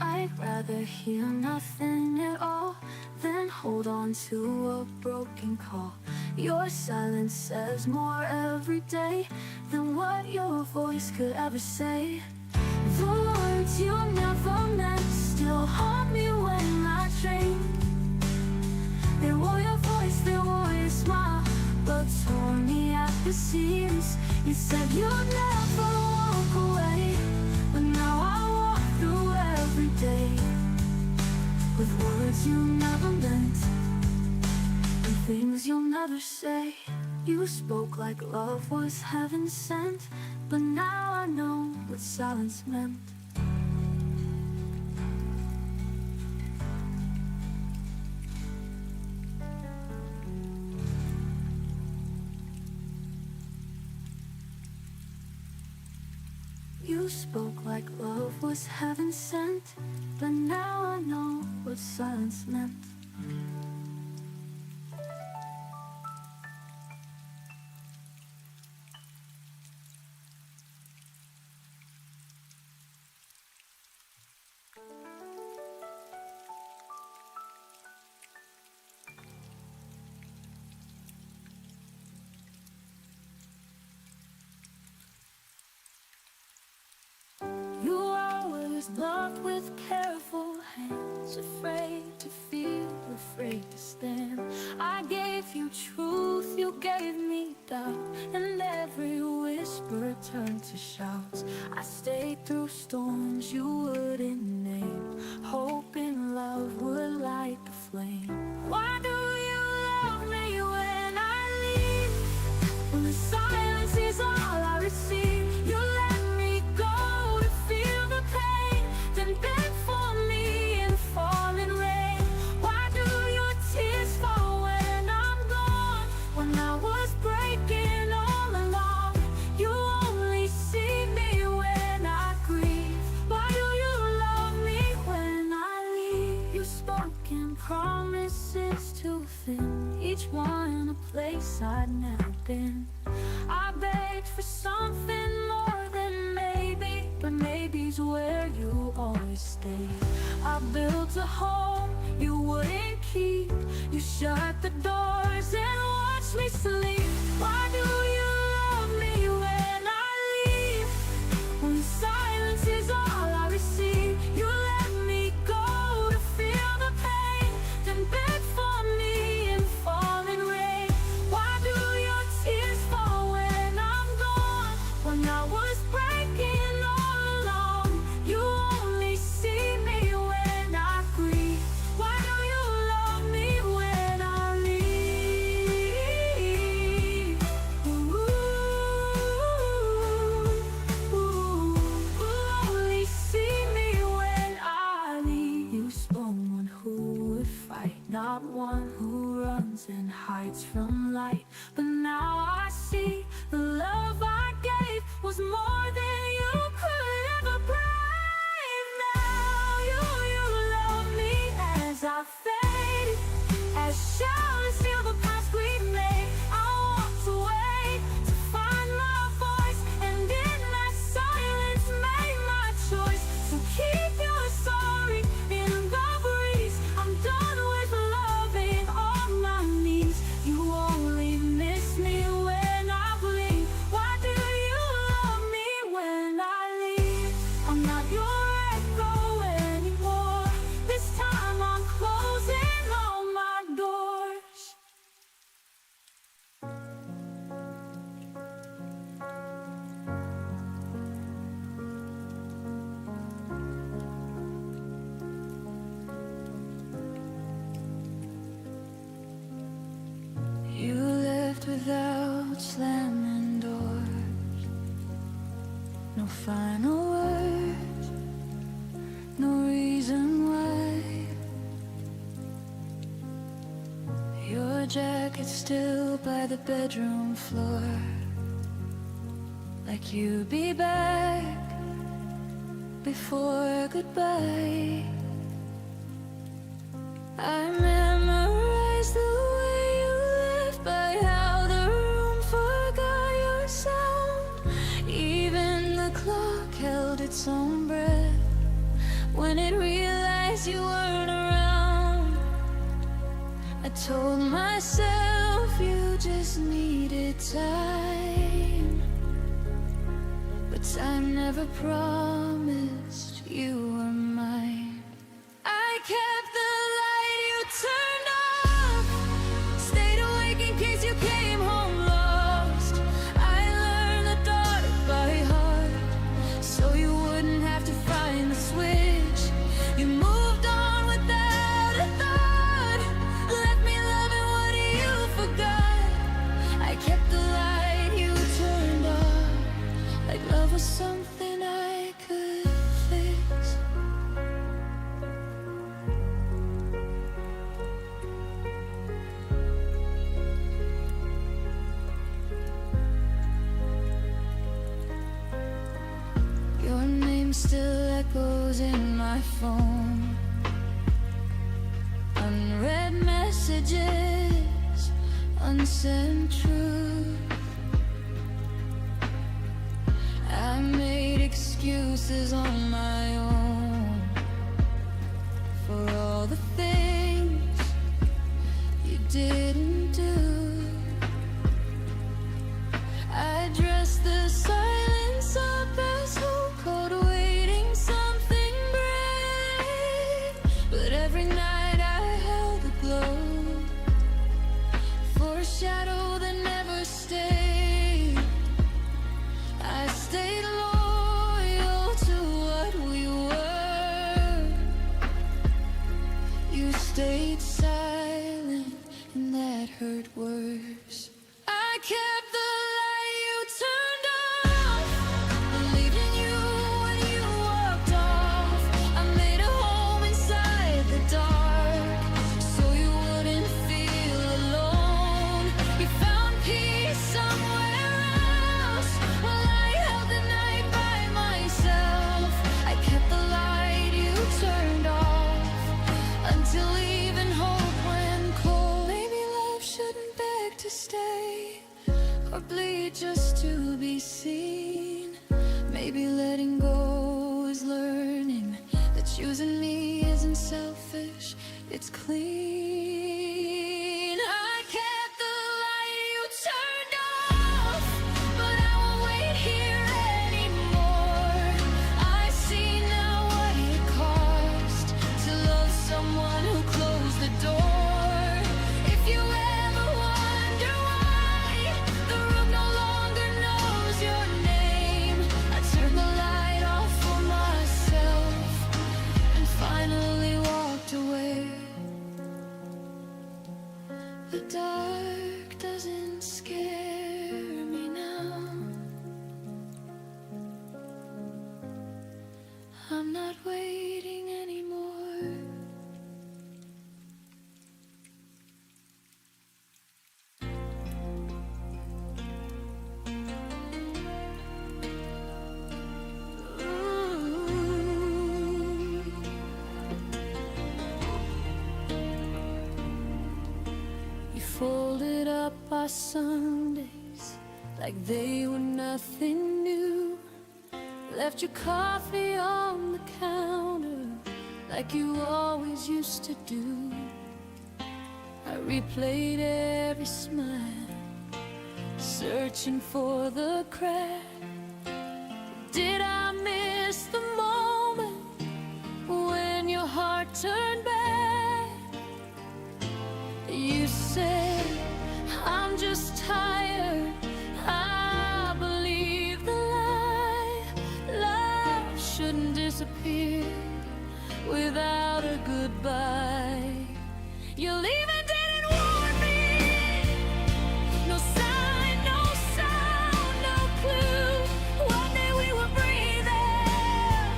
I'd rather hear nothing at all than hold on to a broken call. Your silence says more every day than what your voice could ever say. The words you never meant still haunt me when I dream. They wore your voice, they wore your smile, but tore me at the seams. You said you'd never walk away, but now I walk through every day with words you never meant and things you'll never say. You spoke like love was heaven sent, but now I know what silence meant. You spoke like love was heaven sent, but now I know what silence meant. You always loved with careful hands, afraid to feel, afraid to stand. I gave you truth, you gave me doubt, and every whisper turned to shouts. I stayed through storms you wouldn't name, hoping love would light the flame. Why do you love me when I leave? When the silence is all I receive, you let me go to feel the pain, then beg for me in falling rain. Why do your tears fall when I'm gone? When I was breaking all along, you only see me when I grieve. Why do you love me when I leave? You spoke in promises too thin, each one a place I'd never been. I begged for something more than maybe, but maybe's where you always stay. I built a home you wouldn't keep, you shut the doors and watched me sleep. Why do you love me when I leave? When silence is all I receive, you let me go to feel the pain, then beg for me in falling rain. Why do your tears fall when I'm gone? When I was breaking all along, you only see me when I grieve. Why do you love me when I leave? Ooh, only see me when I leave. You spoke one who would fight, not one who runs. runs and hides from light. But now I see the love I gave was more than you could ever brave. Now you love me as I fade, as shadows steal the past we made. I walked away to find my voice, and in that silence made my choice to keep your sorry in the breeze. I'm done with loving on my knees. You only miss me when I bleed. Why do you love me when I leave? I'm not your echo anymore. This time I'm closing all my doors. You left without slamming doors. No final words, no reason why. Your jacket still by the bedroom floor, like you'd be back before goodbye. I memorized the way you left, by how the room forgot your sound. Even the clock held its own breath when it realized you weren't around. I told myself you just needed time, but time never promised you were mine. I kept the light you turned off, stayed awake in case you came home lost. I learned the dark by heart, so you wouldn't have to find the switch. You moved on without a thought, left me loving what you forgot. I kept the light you turned off, like love was something I could fix. Your name still echoes in my phone. Unread messages, unsent truth. I made excuses on my own for all the things you didn't do. I dressed the silence up as hope, cold waiting something brave. But every night I held the glow for a shadow that never stayed. I stayed loyal to what we were. You stayed silent, and that hurt worse. I kept the light you turned off, believed in you when you walked off. I made a home inside the dark, so you wouldn't feel alone. You found peace somewhere else, while I held the night by myself. I kept the light you turned off, until even hope went cold. Maybe love shouldn't beg to stay, or bleed just to be seen. Maybe letting go is learning that choosing me isn't selfish, it's clean. I kept the light you turned off, but I won't wait here anymore. I see now what it cost to love someone who closed the door. If you ever wonder why the room no longer knows your name, I turned the light off for myself and finally walked away. The dark doesn't scare me now. I'm not waiting. folded up our Sundays like they were nothing new. Left your coffee on the counter like you always used to do. I replayed every smile, searching for the crack. Did I miss the moment when your heart turned back? You said, I'm just tired. I believe the lie. Love shouldn't disappear without a goodbye. You're leaving, didn't warn me. No sign, no sound, no clue. One day we were breathing,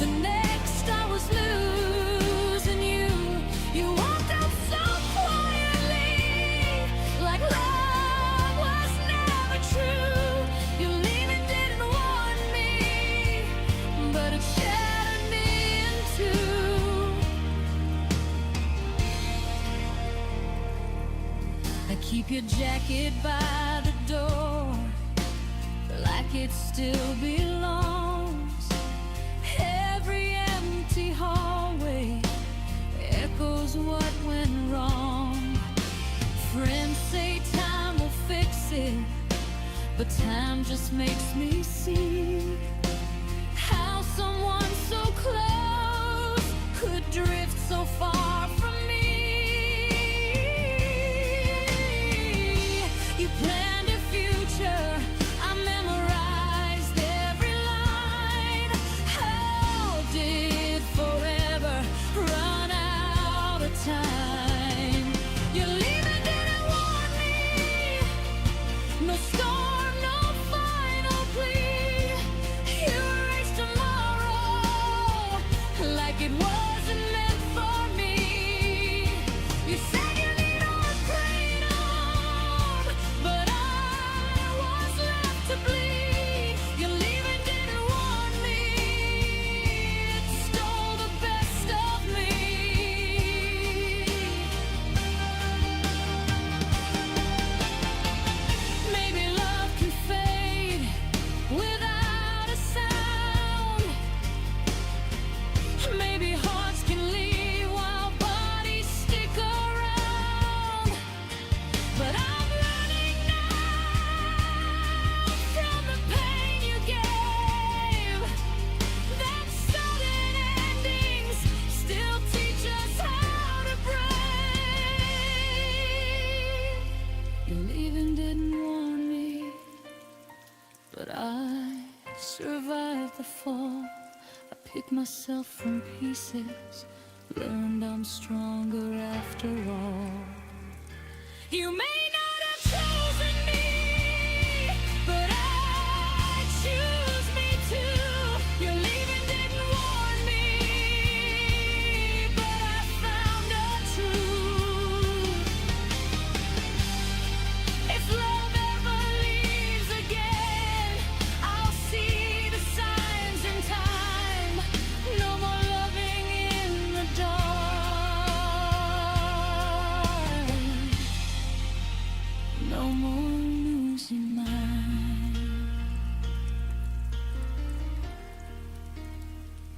the next I was losing you. You walked out so quietly, like love was never true. You're leaving, didn't warn me, but it shattered me in two. I keep your jacket by the door, like it still belongs. Every empty hallway echoes what went wrong. Friends say time will fix it, but time just makes me see how someone so close could drift so far from me. You planned a future, I memorized every line. How did forever run out of time? You're leaving, didn't warn me. No storm, no final plea. You erased tomorrow like it wasn't meant for me. You said you need our freedom, but I was left to bleed. You're leaving, didn't warn me. It stole the best of me. Maybe love can fade without a sound. Maybe hearts can leave while bodies stick around. But I'm learning now from the pain you gave that sudden endings still teach us how to break. Your leaving didn't warn me, but I survived the fall. I picked myself from pieces, learned I'm stronger after all. You may not have chosen me, but I choose me too. Your leaving didn't warn me, but I found a truth. If love ever leaves again, I'll see the signs in time. No more loving in the dark. No more losing mine.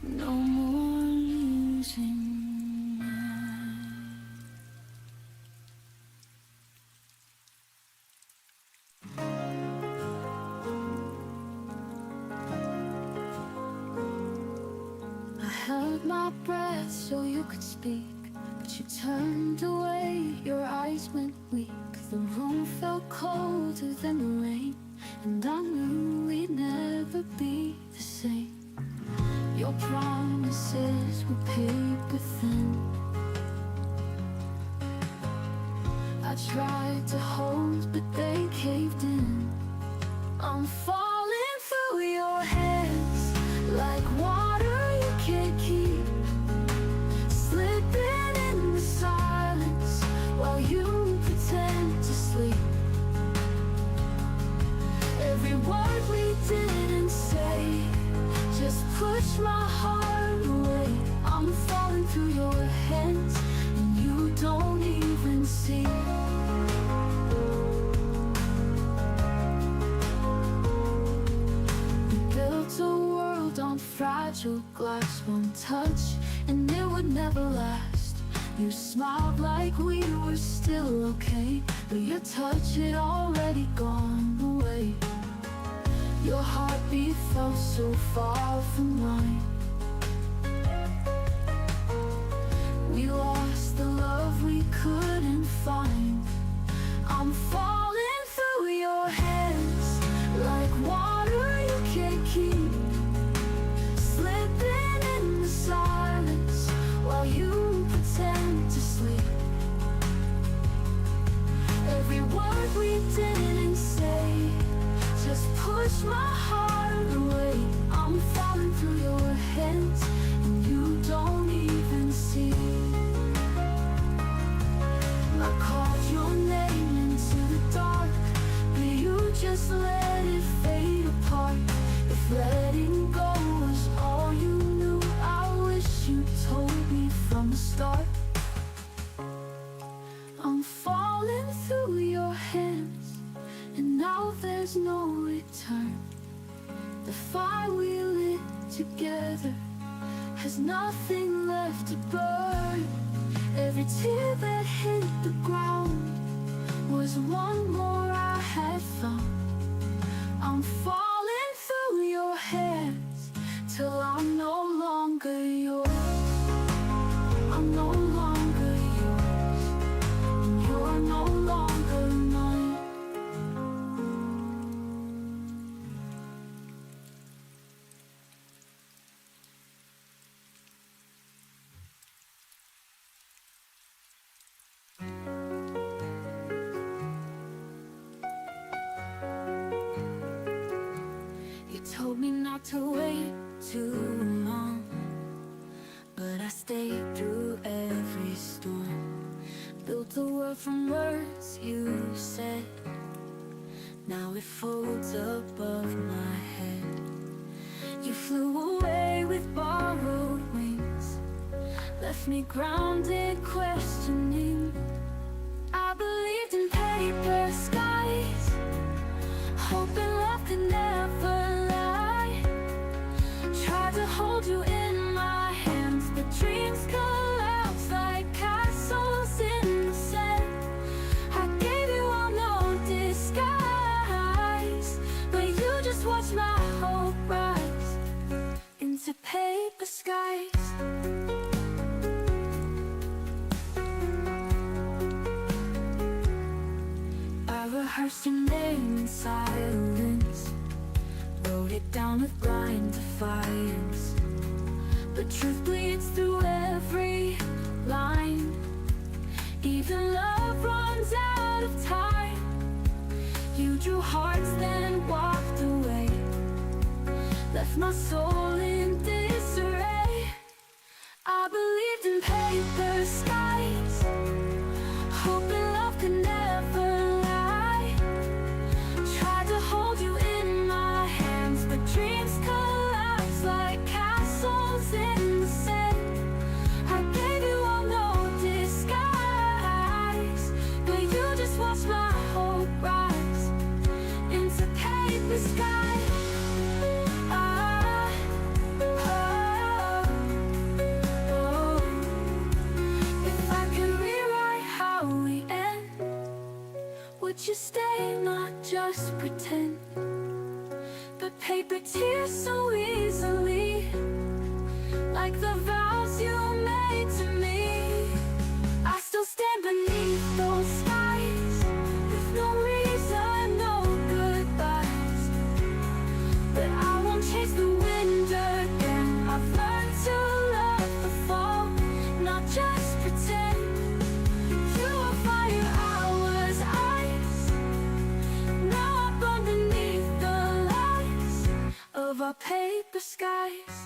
No more losing mine. I held my breath so you could speak, but you turned away, your eyes went weak. The room felt colder than the rain, and I knew we'd never be the same. Your promises were paper thin. I tried to hold, but they caved in. I'm falling through your hands like water you can't keep, slipping in the silence while you pretend to sleep. Every word we didn't say just pushed my heart away. I'm falling through your hands and you don't even see. fragile glass, one touch and it would never last. You smiled like we were still okay, but your touch had already gone away. Your heartbeat felt so far from mine. We lost the love we couldn't find. I'm falling through your hands like water you can't keep, slipping in the silence while you pretend to sleep. Every word we didn't say just push my heart away. I'm falling through your hands and you don't even see. I called your name into the dark, but you just let it fade apart. If letting go was all you knew, I wish you told me from the start. I'm falling through your hands, and now there's no return. The fire we lit together has nothing left to burn. Every tear that hit the ground was one more I had found. I'm falling through your hands till I'm no longer yours. I'm no longer yours, and you're no longer mine. You told me not to wait too long, but I stayed through every storm. Built a world from words you said, now it folds above my head. You flew away with borrowed wings, left me grounded, questioning. I believed in paper skies, hoping love could never lie. Tried to hold you in my hands, but dreams collapse like castles in the sand. I gave you all no disguise, but you just watched my hope rise into paper skies. I rehearsed your name in silence, wrote it down with blind defiance. But truth bleeds through every line. Even love runs out of time. You drew hearts then walked away, left my soul in disarray. I believed in paper skies, hoping love could never lie. Tried to hold you in my hands, but dreams collapse like castles in the sand. I gave you all no disguise, but you just watched my hope rise into paper skies. If I could rewrite how we end, would you stay, not just pretend? But paper tears so easily, like the vows you made to me. I still stand beneath those skies, with no reason, no goodbyes. But I won't chase the wind again. I've learned to love the fall, not just pretend. You were fire, I was ice. Now I'm underneath the lights of our paper skies.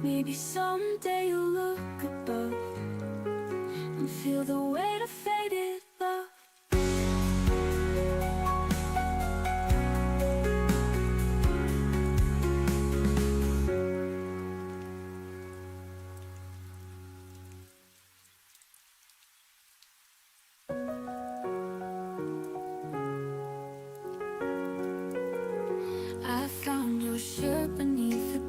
Maybe someday you'll look above and feel the weight of faded love. I found your shirt beneath the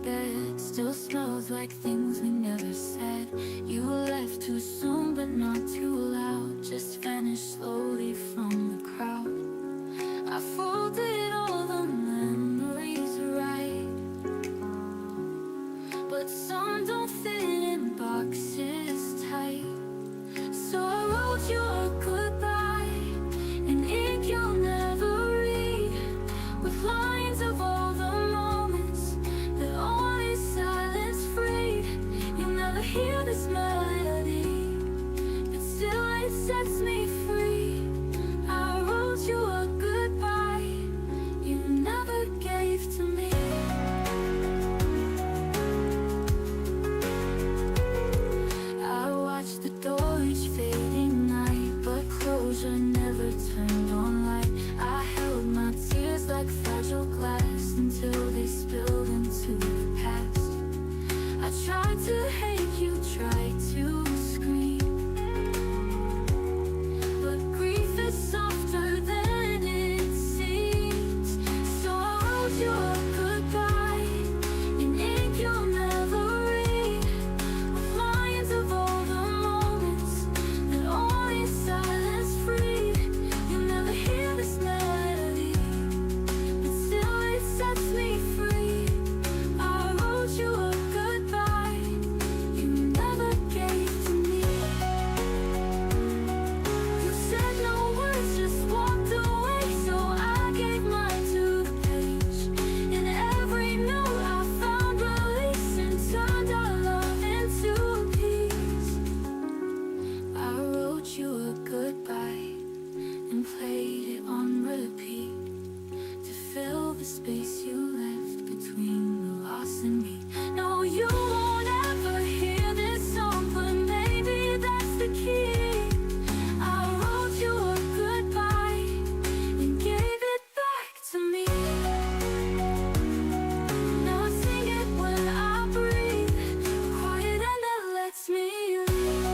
sets me free. I wrote you a goodbye you never gave to me. I watched the door each fading night, but closure never turned on light. I held my tears like fragile glass until they spilled into the past. I tried to hate you, tried to scream, but grief is softer than it seems. So I wrote you a goodbye in ink you'll never read, with lines of all the moments that only silence freed. You'll never hear this melody, but still it sets me free. I wrote you a goodbye you never gave to me. You said no words, just walked away, so I gave mine to the page. In every note I found release and turned our love into peace. I wrote you a goodbye and played it on repeat to fill the space you left between the loss and me. No, you won't ever hear this song, but maybe that's the key. I wrote you a goodbye and gave it back to me. Now I sing it when I breathe, quiet and that lets me leave.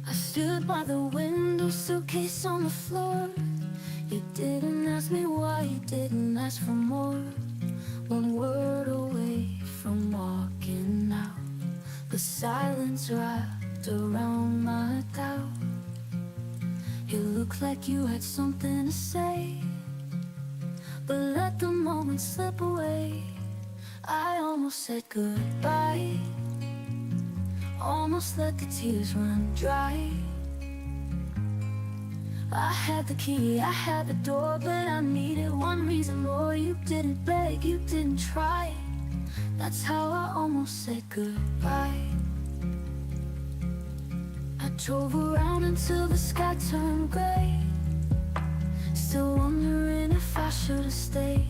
I stood by the window, suitcase on the floor. You didn't ask me why, you didn't ask for more. One word away from walking out, the silence wrapped around my doubt. You looked like you had something to say, but let the moment slip away. I almost said goodbye, almost let the tears run dry. I had the key, I had the door, but I needed one reason more. You didn't beg, you didn't try. That's how I almost said goodbye. I drove around until the sky turned gray, still wondering if I should have stayed.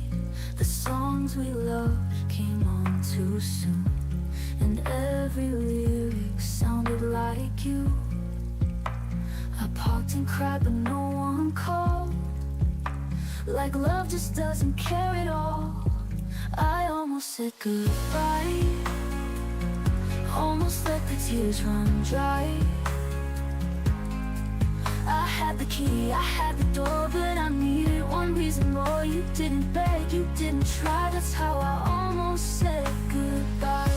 The songs we loved came on too soon, and every lyric sounded like you. I parked and cried, but no one called, like love just doesn't care at all. I almost said goodbye, almost let the tears run dry. I had the key, I had the door, but I needed one reason more. You didn't beg, you didn't try. That's how I almost said goodbye.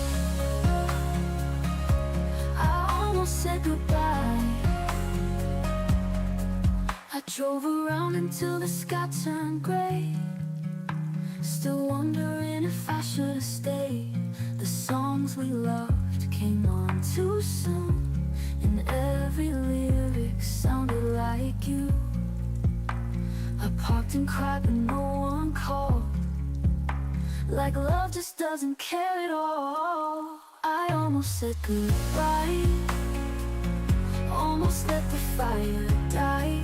I almost said goodbye. I drove around until the sky turned gray, still wondering if I should have stayed. The songs we loved came on too soon, and every lyric sounded like you. I parked and cried, but no one called, like love just doesn't care at all. I almost said goodbye, almost let the fire die.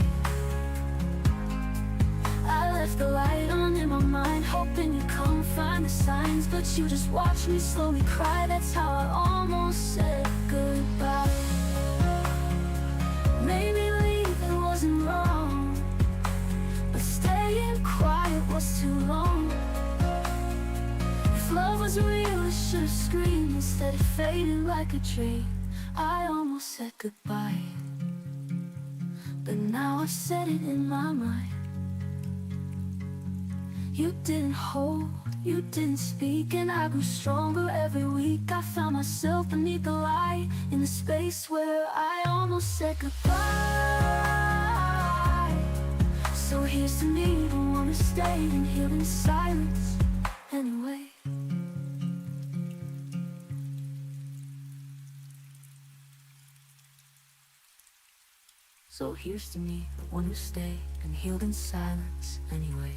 I left the light on in my mind, hoping you'd come find the signs, but you just watched me slowly cry. That's how I almost said goodbye. Maybe leaving wasn't wrong, but staying quiet was too long. If love was real, it should have screamed. Instead it faded like a dream. I almost said goodbye, but now I've said it in my mind. You didn't hold, you didn't speak, and I grew stronger every week. I found myself beneath the light, in the space where I almost said goodbye. So here's to me, the one who stayed and healed in silence anyway. So here's to me, the one who stayed and healed in silence anyway.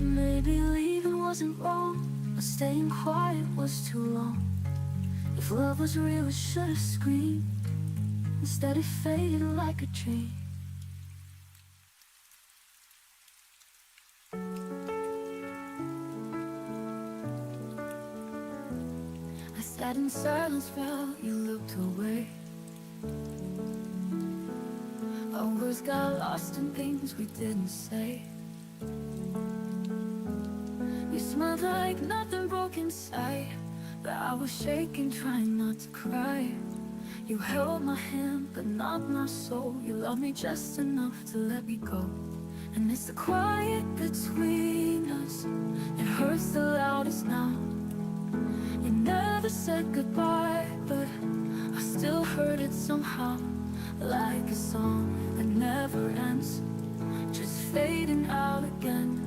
Maybe leaving wasn't wrong, but staying quiet was too long. If love was real, it should have screamed. Instead it faded like a dream. I sat in silence while you looked away. Our words got lost in things we didn't say. You smiled like nothing broke inside, but I was shaking, trying not to cry. You held my hand, but not my soul. You loved me just enough to let me go. And it's the quiet between us, it hurts the loudest now. You never said goodbye, but I still heard it somehow. Like a song that never ends, just fading out again.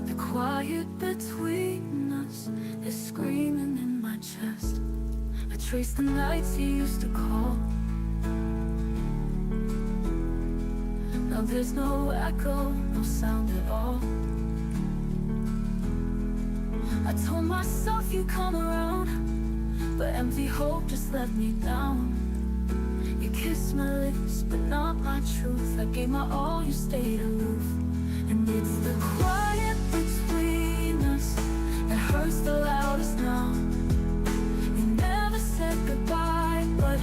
The quiet between us is screaming in my chest. I trace the nights you used to call. Now there's no echo, no sound at all. I told myself you'd come around, but empty hope just let me down. You kissed my lips, but not my truth. I gave my all, you stayed aloof. And it's the quiet between us that hurts the loudest now. You never said goodbye, but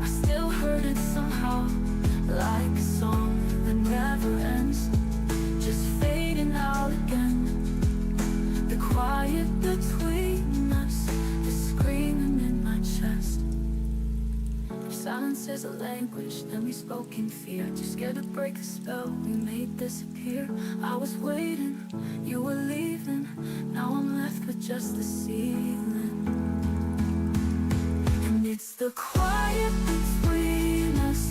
I still heard it somehow. Like a song that never ends, just fading out again. The quiet between us is screaming in my chest. If silence is a language, then we spoke in fear. Too scared to break the spell we made disappear. I was waiting, you were leaving. Now I'm left with just the ceiling. And it's the quiet between us,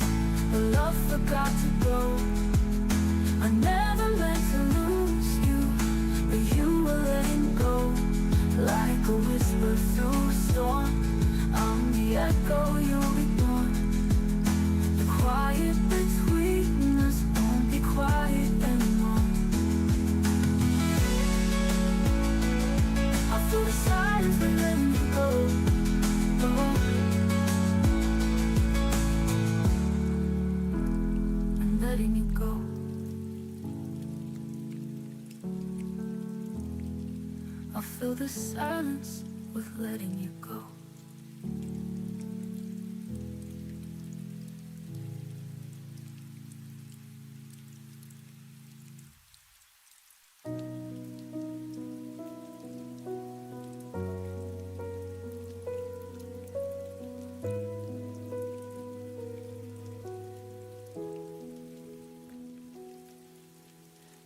the love forgot to grow. I never meant to lose you, but you were letting go. Like a whisper through a storm, I'm the echo you ignore. The quiet between us won't be quiet anymore. I feel the silence when letting you go, I'm letting you go. I'll fill the silence with letting you go.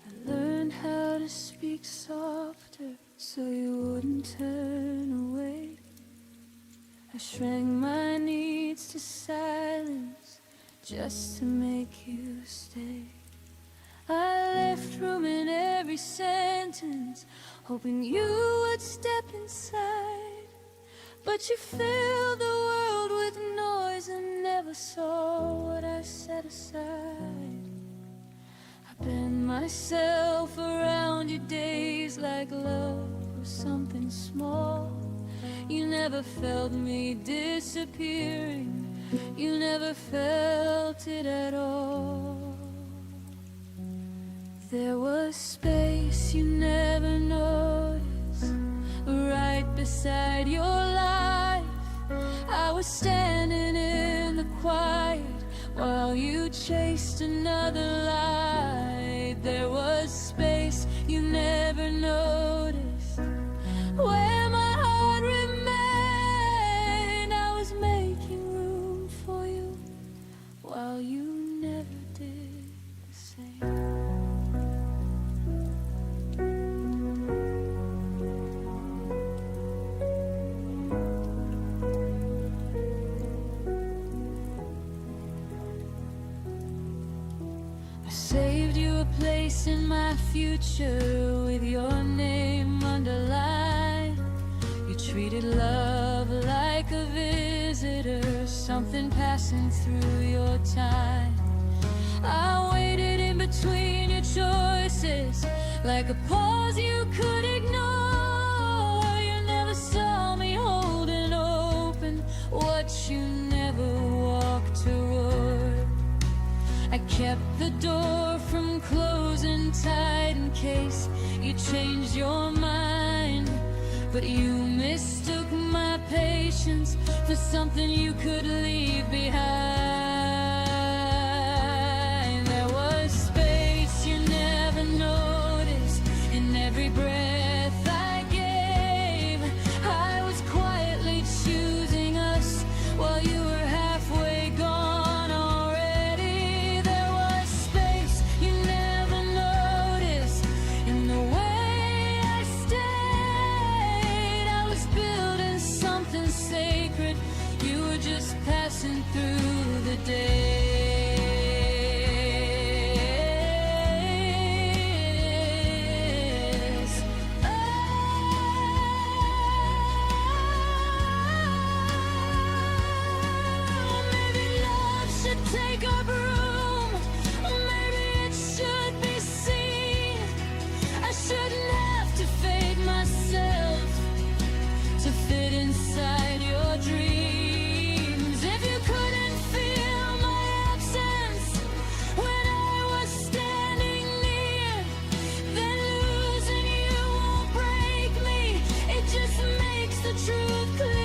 I learned how to speak softer so you wouldn't turn away. I shrank my needs to silence just to make you stay. I left room in every sentence, hoping you would step inside. But you filled the world with noise and never saw what I set aside. I bend myself around your days like love was something small. You never felt me disappearing, you never felt it at all. There was space you never noticed, right beside your life. I was standing in the quiet while you chased another light. There was space you never noticed, where my heart remained. I was making room for you while you never did the same. place in my future with your name underlined. You treated love like a visitor, something passing through your time. I waited in between your choices, like a pause you could ignore. You never saw me holding open what you never walked toward. I kept the door from closing tight in case you changed your mind. But you mistook my patience for something you could leave behind. There was space you never noticed in every breath I gave. I was quietly choosing us while you were halfway gone already. There was space you never noticed in the way I stayed. I was building something sacred, you were just passing through the days. Maybe love should take up room, or maybe it should be seen. I shouldn't have to fake myself to fit inside your dreams. If you couldn't feel my absence when I was standing near, then losing you won't break me, it just makes the truth clear.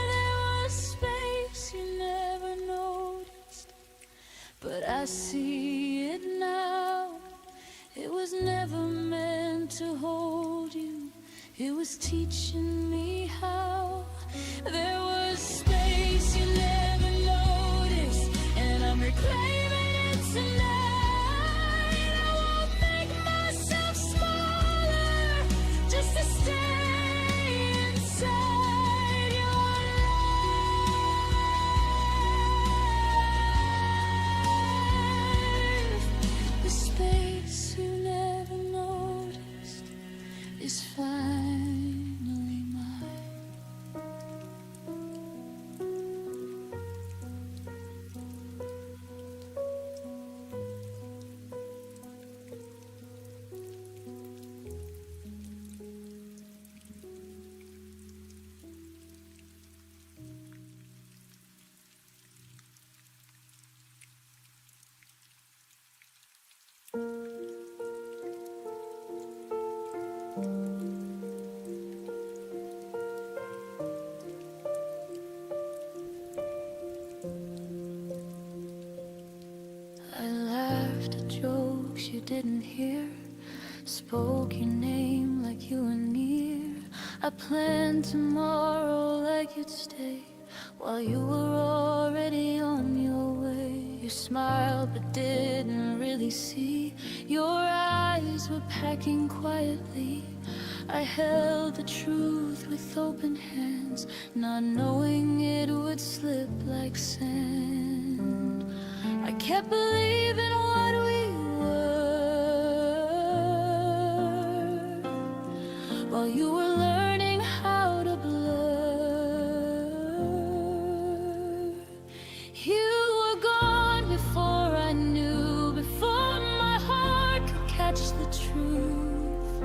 There was space you never noticed, but I see it now. It was never meant to hold you, it was teaching me how. There was space you never noticed, and I'm reclaiming it tonight. I won't make myself smaller just to stay inside your life. The space you never noticed is finally mine. I laughed at jokes you didn't hear, spoke your name like you were near. I planned tomorrow like you'd stay while you were already on your way. You smiled but didn't really see, your eyes were packing quietly. I held the truth with open hands, not knowing it would slip like sand. I kept believing what we were while you were learning how to blur. You were gone before I knew, before my heart could catch the truth.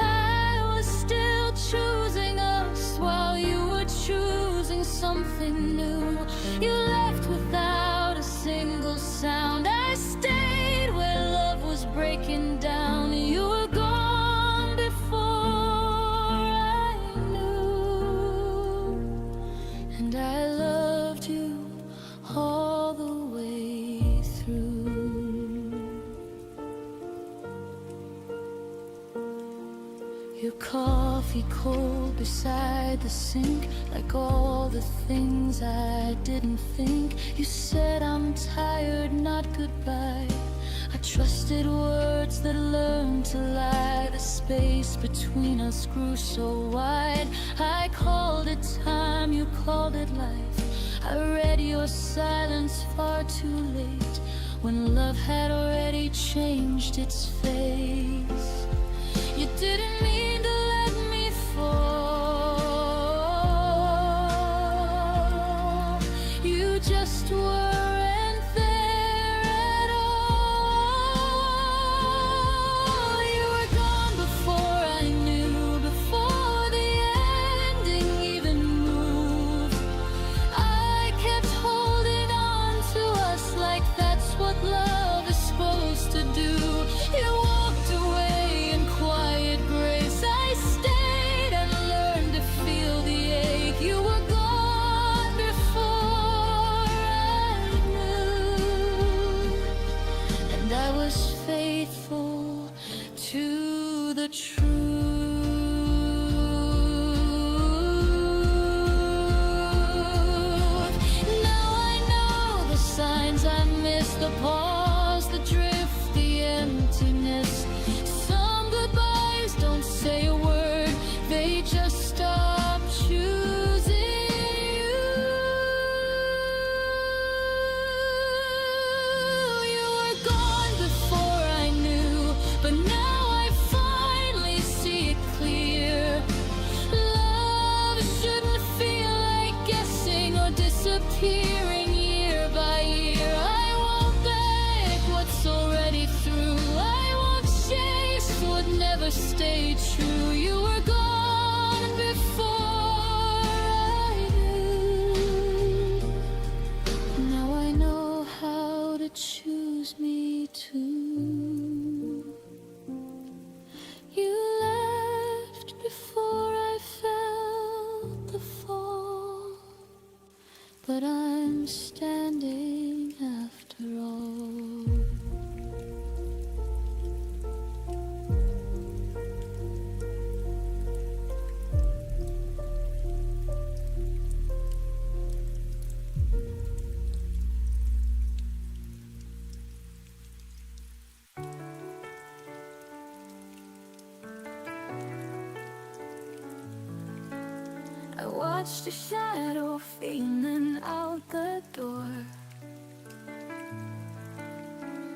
I was still choosing us while you were choosing something new. You left without a single sound. I stayed where love was breaking down. You were gone before I knew, and I loved you all the way through. Your coffee cold beside the sink, like all the things I didn't think. You said I'm tired, not goodbye. I trusted words that learned to lie. The space between us grew so wide. I called it time, you called it life. I read your silence far too late, when love had already changed its face. You didn't mean to let me fall. You just weren't there at all. You were gone before I knew, before the ending even moved. I kept holding on to us like that's what love is supposed to do. You walked away in quiet grace. I stayed and learned to feel the ache. You were gone before I knew, and I was faithful to the truth. Now I know the signs I missed, the pause, the drift, the emptiness. Some goodbyes don't say a word, they just stop choosing you. You were gone before I knew, but now I finally see it clear. Love shouldn't feel like guessing or disappearing year by year. I won't beg what's already through. I won't chase what never stayed true. You were gone before I knew. Now I know how to choose me too. You left before I felt the fall, but I'm standing after all. I watched a shadow fading out the door.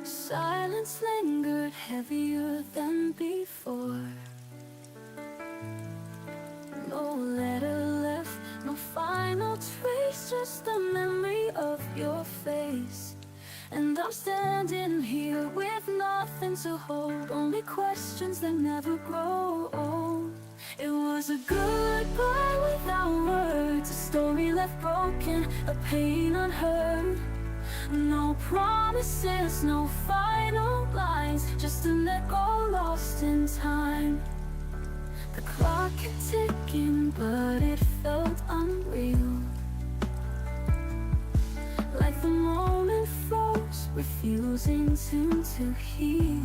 Silence lingered heavier than before. No letter left, no final trace, just the memory of your face. And I'm standing here with nothing to hold, only questions that never grow old. It was a goodbye without words, a story left broken, a pain unheard. No promises, no final lines, just an echo lost in time. The clock kept ticking, but it felt unreal. Like the moment froze, refusing to heal.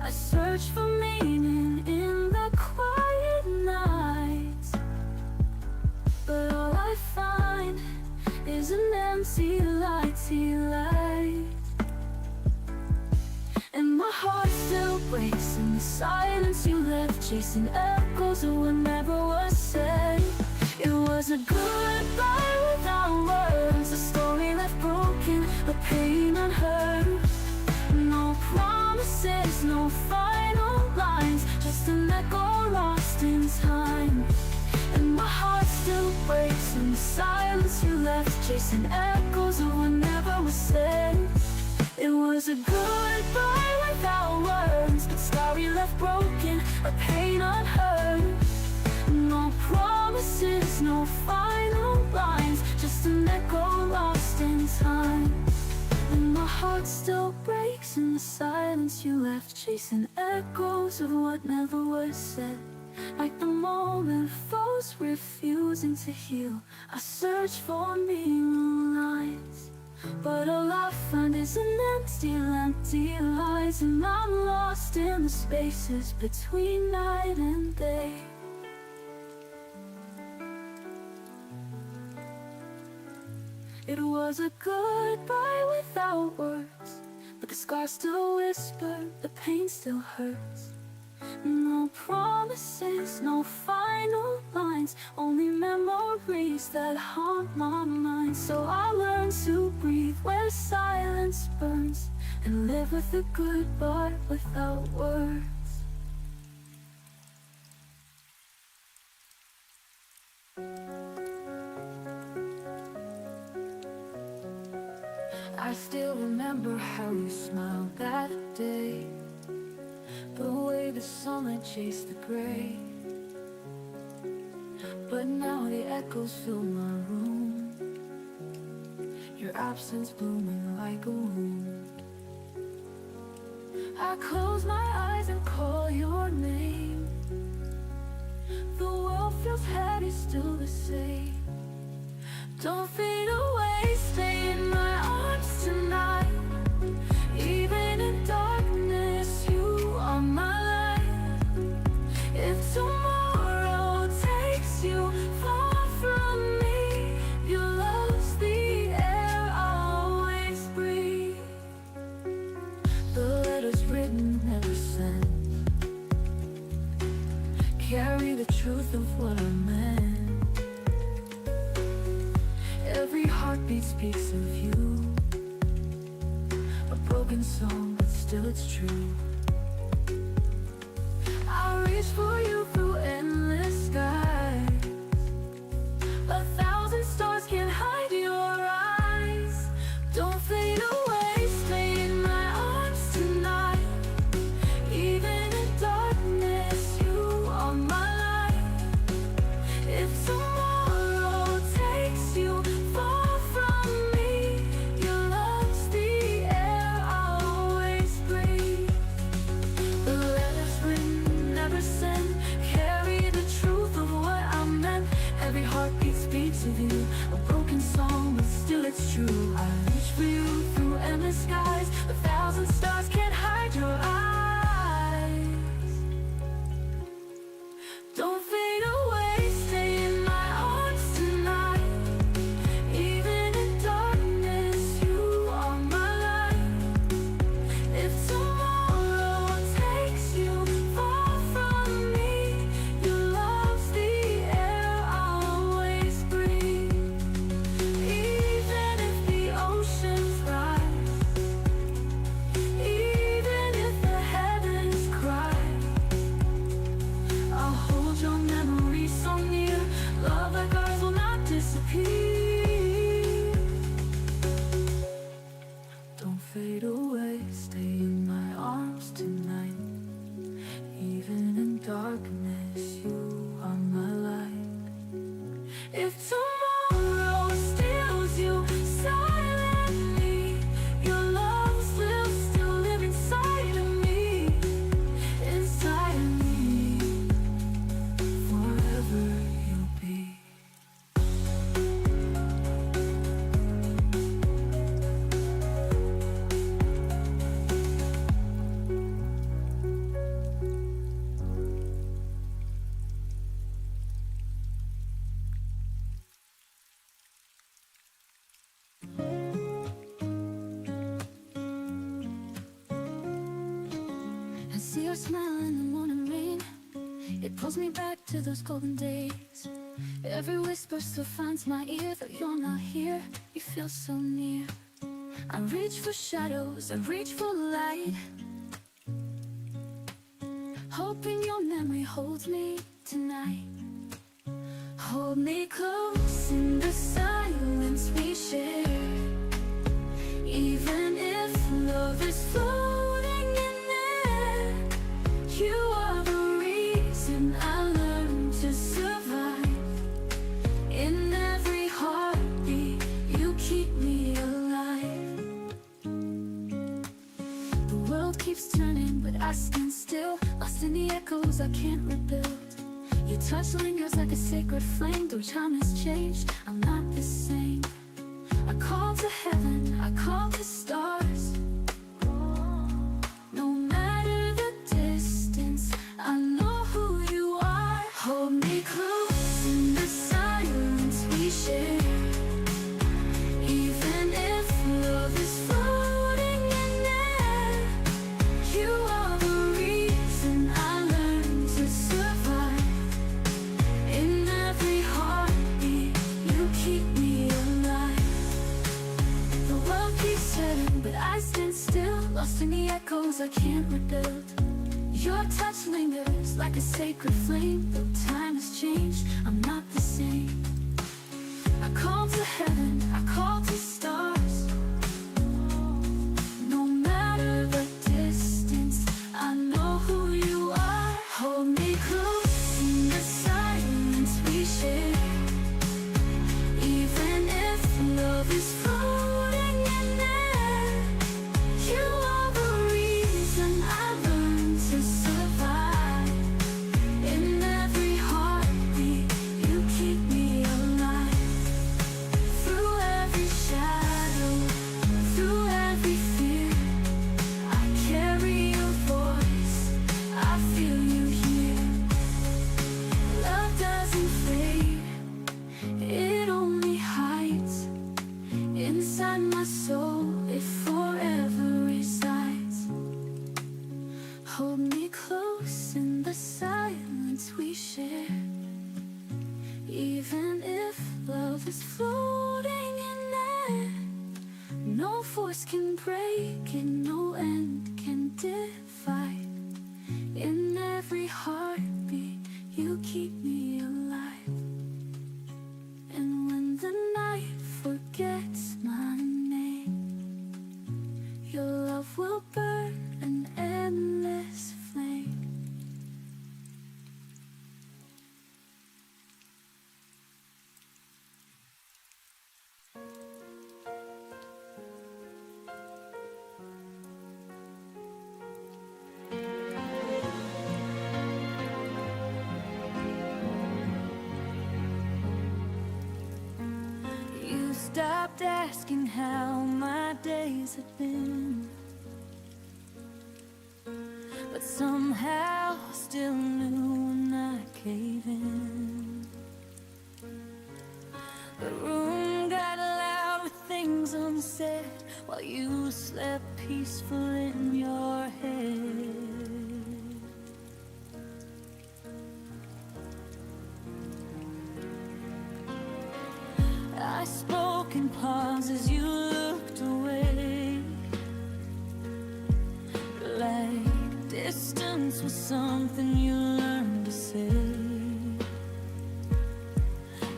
I search for meaning in the quiet nights, but all I find is an empty light. And my heart still breaks in the silence you left, chasing echoes of what never was said. It was a goodbye without words, a story left broken, a pain unheard. No promises, no final lines, just an echo lost in time. And my heart still breaks in the silence you left, chasing echoes of what never was said. It was a goodbye without words, but story left broken, a pain unheard. No promises, no final lines, just an echo lost in time. And my heart still breaks in the silence you left, chasing echoes of what never was said. Like the moment froze, refusing to heal. I search for meaning lines, but all I find is an empty lies. And I'm lost in the spaces between night and day. It was a goodbye without words, but the scars still whisper, the pain still hurts. No promises, no final lines, only memories that haunt my mind. So I learn to breathe where silence burns, and live with the goodbye without words. I still remember how you smiled that day, the way the sunlight chased the gray. But now the echoes fill my room, your absence blooming like a wound. I close my eyes and call your name. The world feels heavy, still the same. Don't fade away, stay in my arms tonight. Even in darkness, you are my light. If tomorrow takes you far from me, your love's the air I'll always breathe. The letters written, never sent, carry the truth of what I meant. Every heartbeat speaks of you, a broken song, but still it's true. I reach for you through endless skies. 1,000 stars can't hide your eyes. Don't fade away, stay in my arms tonight. Even in darkness, you are my light. If tomorrow takes you far from me, your love's the air I'll always breathe. The letters written, never sent, carry the truth of what I meant. Every heartbeat speaks of you, a broken song, but still it's true. I reach for you through endless skies. 1,000 stars can't hide your eyes. Don't fade away, stay in my arms tonight. Even in darkness, you are my light. If tomorrow takes you far from me, your love's the air I'll always breathe. Even if the oceans rise, even if the heavens cry, I'll hold your memory so near. Love like ours will not disappear. Don't fade away, stay in my arms tonight. Even in darkness, you are my light. If tomorrow steals you silently, your love will still live inside of me. Inside of me, forever you'll be. I see your smile in the morning rain. It pulls me back to those golden days. Every whisper still finds my ear. Though you're not here, you feel so near. I reach for shadows, I reach for light, hoping your memory holds me tonight. Hold me close in the silence we share. Even if love is floating in air, you are the reason I learned to survive. In every heartbeat, you keep me alive. The world keeps turning, but I stand still, lost in the echoes I can't rebuild. Your touch lingers like a sacred flame. Though time has changed, I'm not the same. I call to heaven, I call to stars. No matter the distance, I know who you are. Hold me close in the silence we share. Even if love is floating in air, you are the reason I learned keep me alive. The world keeps turning, but I stand still, lost in the echoes I can't rebuild. Your touch lingers like a sacred flame. Though time has changed, I'm not the same. I call to heaven, I call to stars. No matter the distance, I know who you are. Hold me close in the silence we share. Even if love is floating in air, you are the reason I learned to survive. In every heartbeat, you keep me alive. Through every shadow, through every fear, I carry your voice, I feel you here. Love doesn't fade, it only hides. Inside my soul, it forever resides. Hold me close in the silence we share. Even if love is floating in air, no force can break it, no end can divide. In every heartbeat, you keep me alive. And when the night forgets my name, your love will burn an endless flame. You stopped asking how my days had been, but somehow still knew when I cave in. The room got loud with things unsaid while you slept peaceful in your head. I spoke in pause as you looked away, like distance was something you learned to say.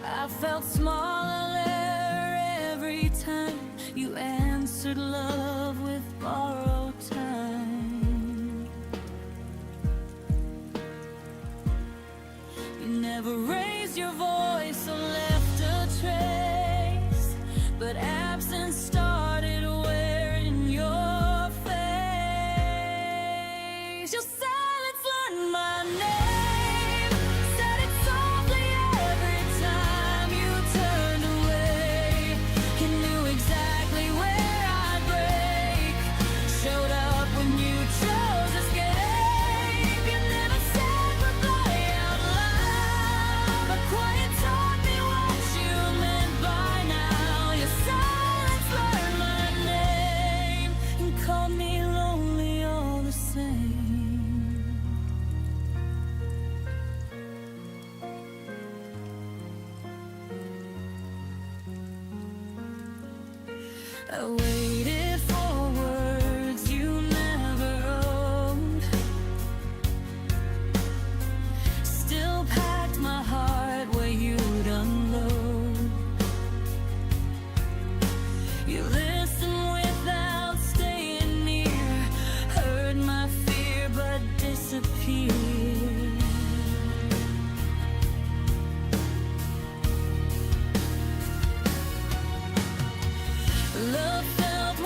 I felt smaller every time you answered love with borrowed time. You never raised your voice or left a trace, but absence started wearing your face. Your silence learned my name, said it softly every time you turned away. You knew exactly where I'd break, showed up when you chose escape. You never said goodbye out loud, but quiet taught me what you meant by now. Your silence learned my name and called me lonely all the same. I waited for words you never owned, still packed my heart where you'd unload. You listened without staying near, heard my fear but disappeared. Love felt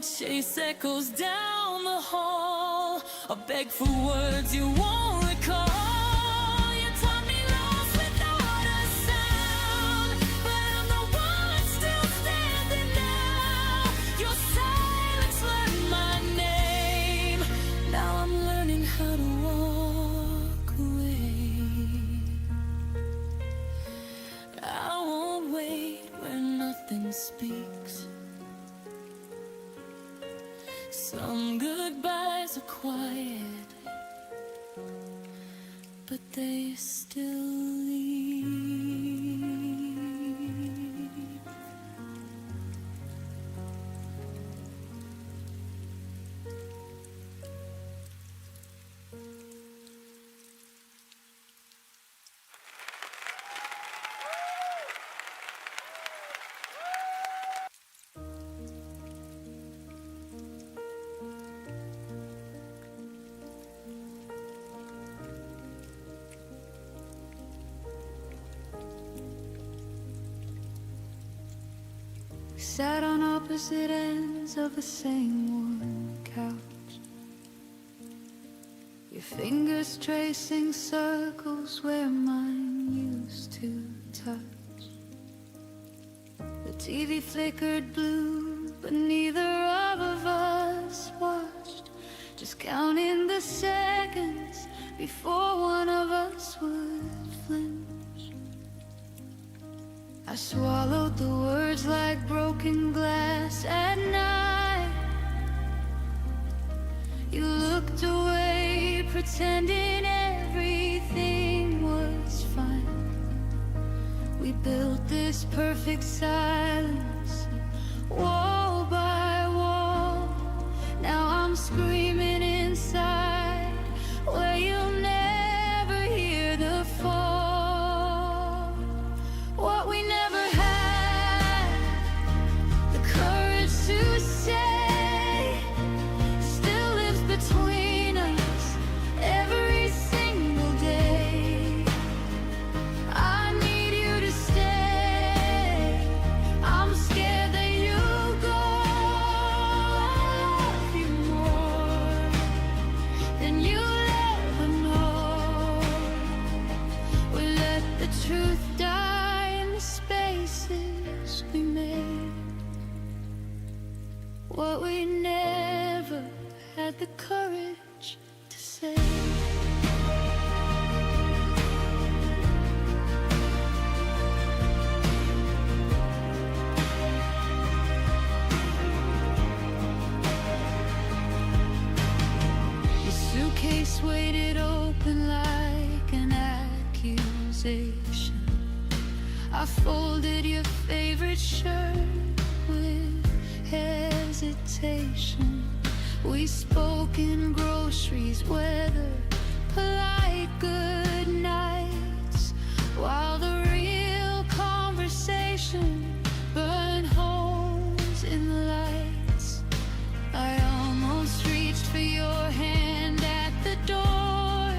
chase echoes down the hall. I beg for words you won't recall. You taught me lost without a sound, but I'm the one still standing now. Your silence learned my name. Now I'm learning how to walk away. I won't wait where nothing speaks. Some goodbyes are quiet, but they still leave. Sat on opposite ends of the same worn couch, your fingers tracing circles where mine used to touch. The TV flickered blue, but neither of us watched, just counting the seconds before one of us would flinch. I swallowed the words like broken glass at night. You looked away, pretending everything was fine. We built this perfect silence, wall by wall. Now I'm screaming inside, where you'll never hear the fall. What we never had the courage to say still lives between us every single day. I need you to stay. I'm scared that you'll go. I love you more than you'll ever know. We let the truth die in the spaces we made. What we never had the courage to say. Your suitcase weighted open like an accusation. I folded your favorite shirt with hesitation. We spoke in groceries, weather, polite good nights, while the real conversation burned holes in the lights. I almost reached for your hand at the door,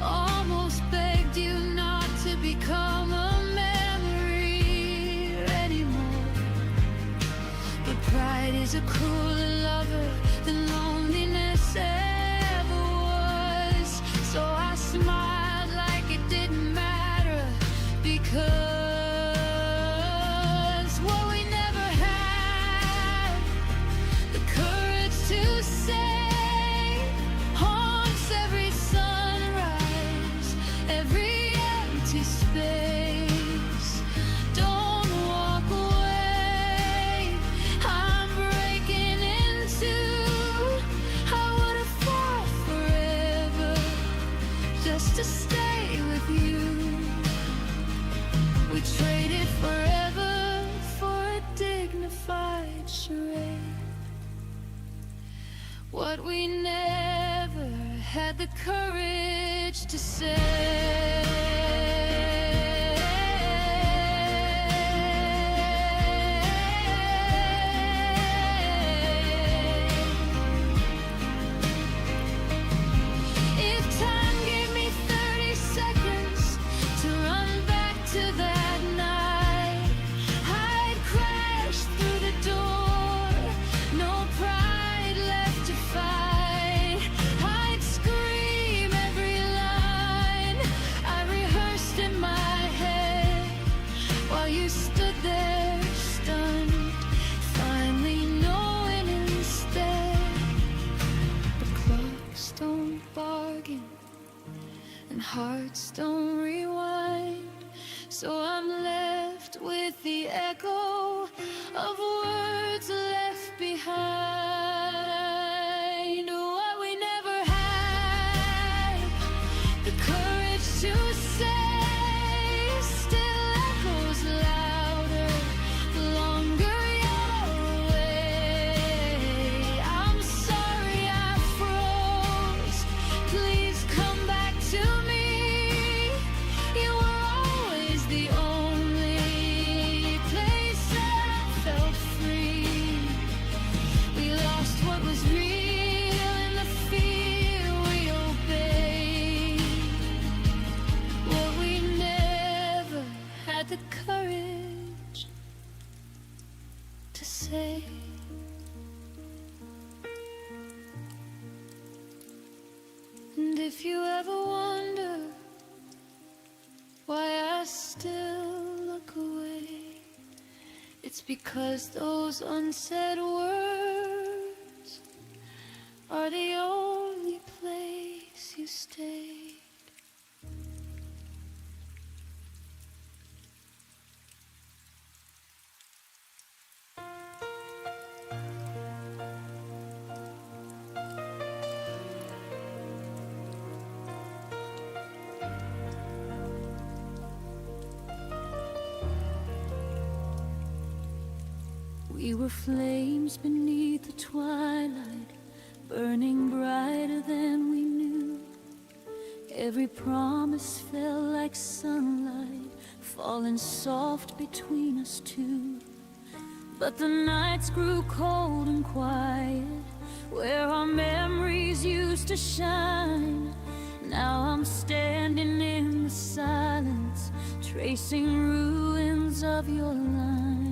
almost begged you not to become a memory anymore. But pride is a crueler lover than loneliness ever was. So I smiled like it didn't matter, because what we never had the courage to say haunts every sunrise, every empty space. Don't walk away, I'm breaking into. I would have fought forever just to stay with you. We traded forever for a dignified charade. What we never had the courage to say. If time gave me 30 seconds to run back to that night, I'd crash through the door Hearts don't rewind, so I'm left with the echo of words left behind. What we never had, the courage to say, still echoes louder the longer you're away. I'm sorry I froze, please come back to me. You were always the only place that I felt free. We lost what was real in the fear we obeyed. What we never had the courage to say. And if you ever wonder why I still look away, it's because those unsaid words are the only place you stayed. We were flames beneath the twilight, burning brighter than we knew. Every promise fell like sunlight, falling soft between us two. But the nights grew cold and quiet, where our memories used to shine. Now I'm standing in the silence, tracing ruins of your line.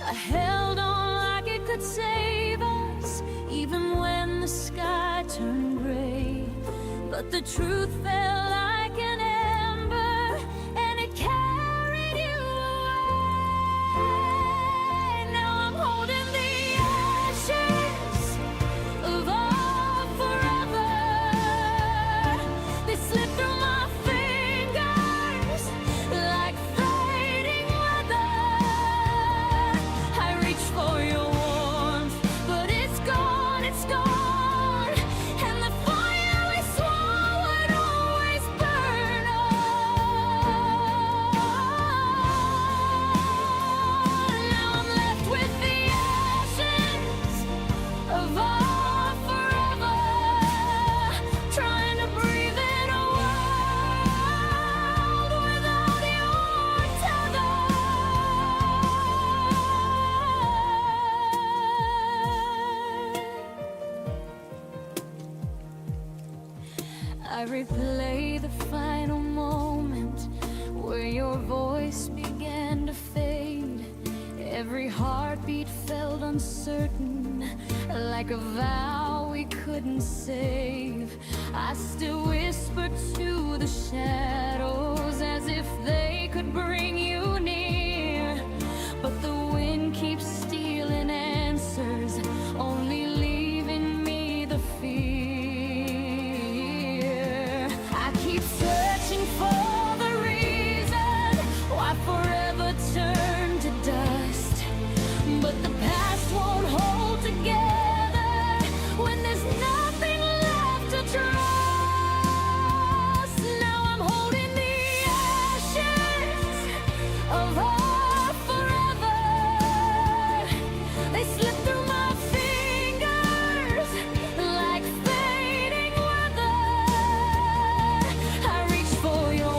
I held on like it could save us, even when the sky turned gray. But the truth fell like an ember, and it carried you away. Now I'm holding the ashes of our forever. They slip through my fingers like fading weather. I reach for your warmth, but it's gone, it's gone. And the fire we swore would always burn on. Now I'm left with the ashes of our forever, trying to breathe in a world without your tether. I replay the final moment where your voice began to fade. Every heartbeat felt uncertain, like a vow we couldn't save. I still whisper to the shadows as if they could bring you near. But the wind keeps stealing answers, only leaving me the fear. I keep searching for the reason why forever turned to dust. But the past won't hold together when there's nothing left to trust. Now I'm holding the ashes of our forever. They slip through my fingers like fading weather. I reach for your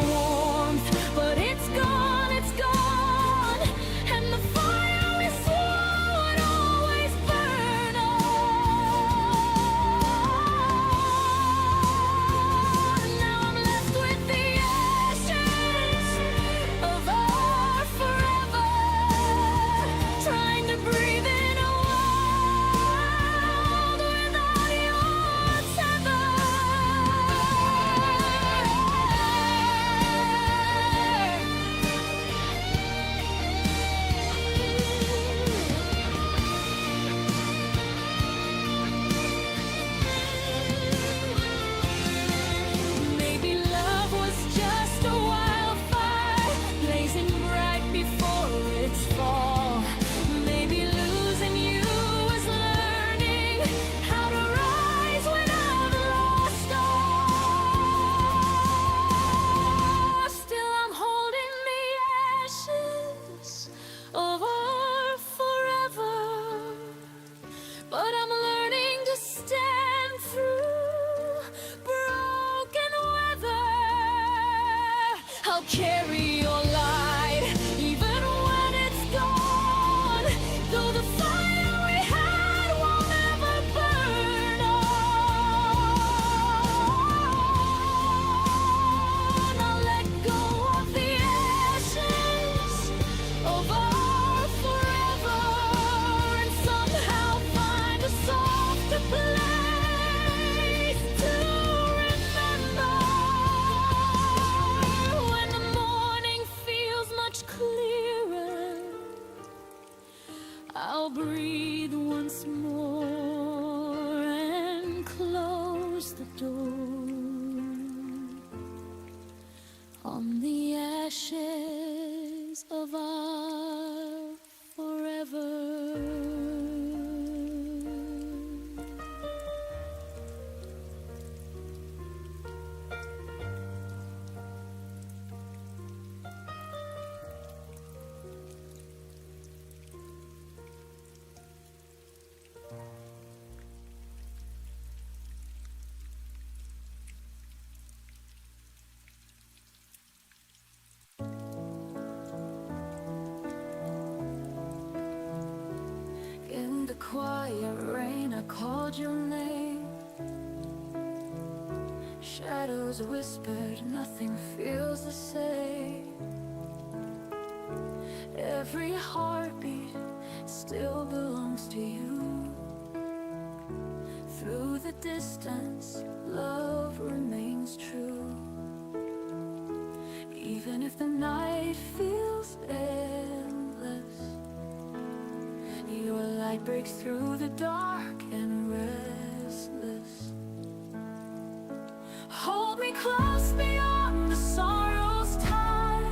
on the ashes of our forever. In the quiet rain, I called your name. Shadows whispered, nothing feels the same. Every heartbeat still belongs to you. Through the distance, love remains true. Even if the night feels endless, your light breaks through the dark and restless. Hold me close beyond the sorrow's tide.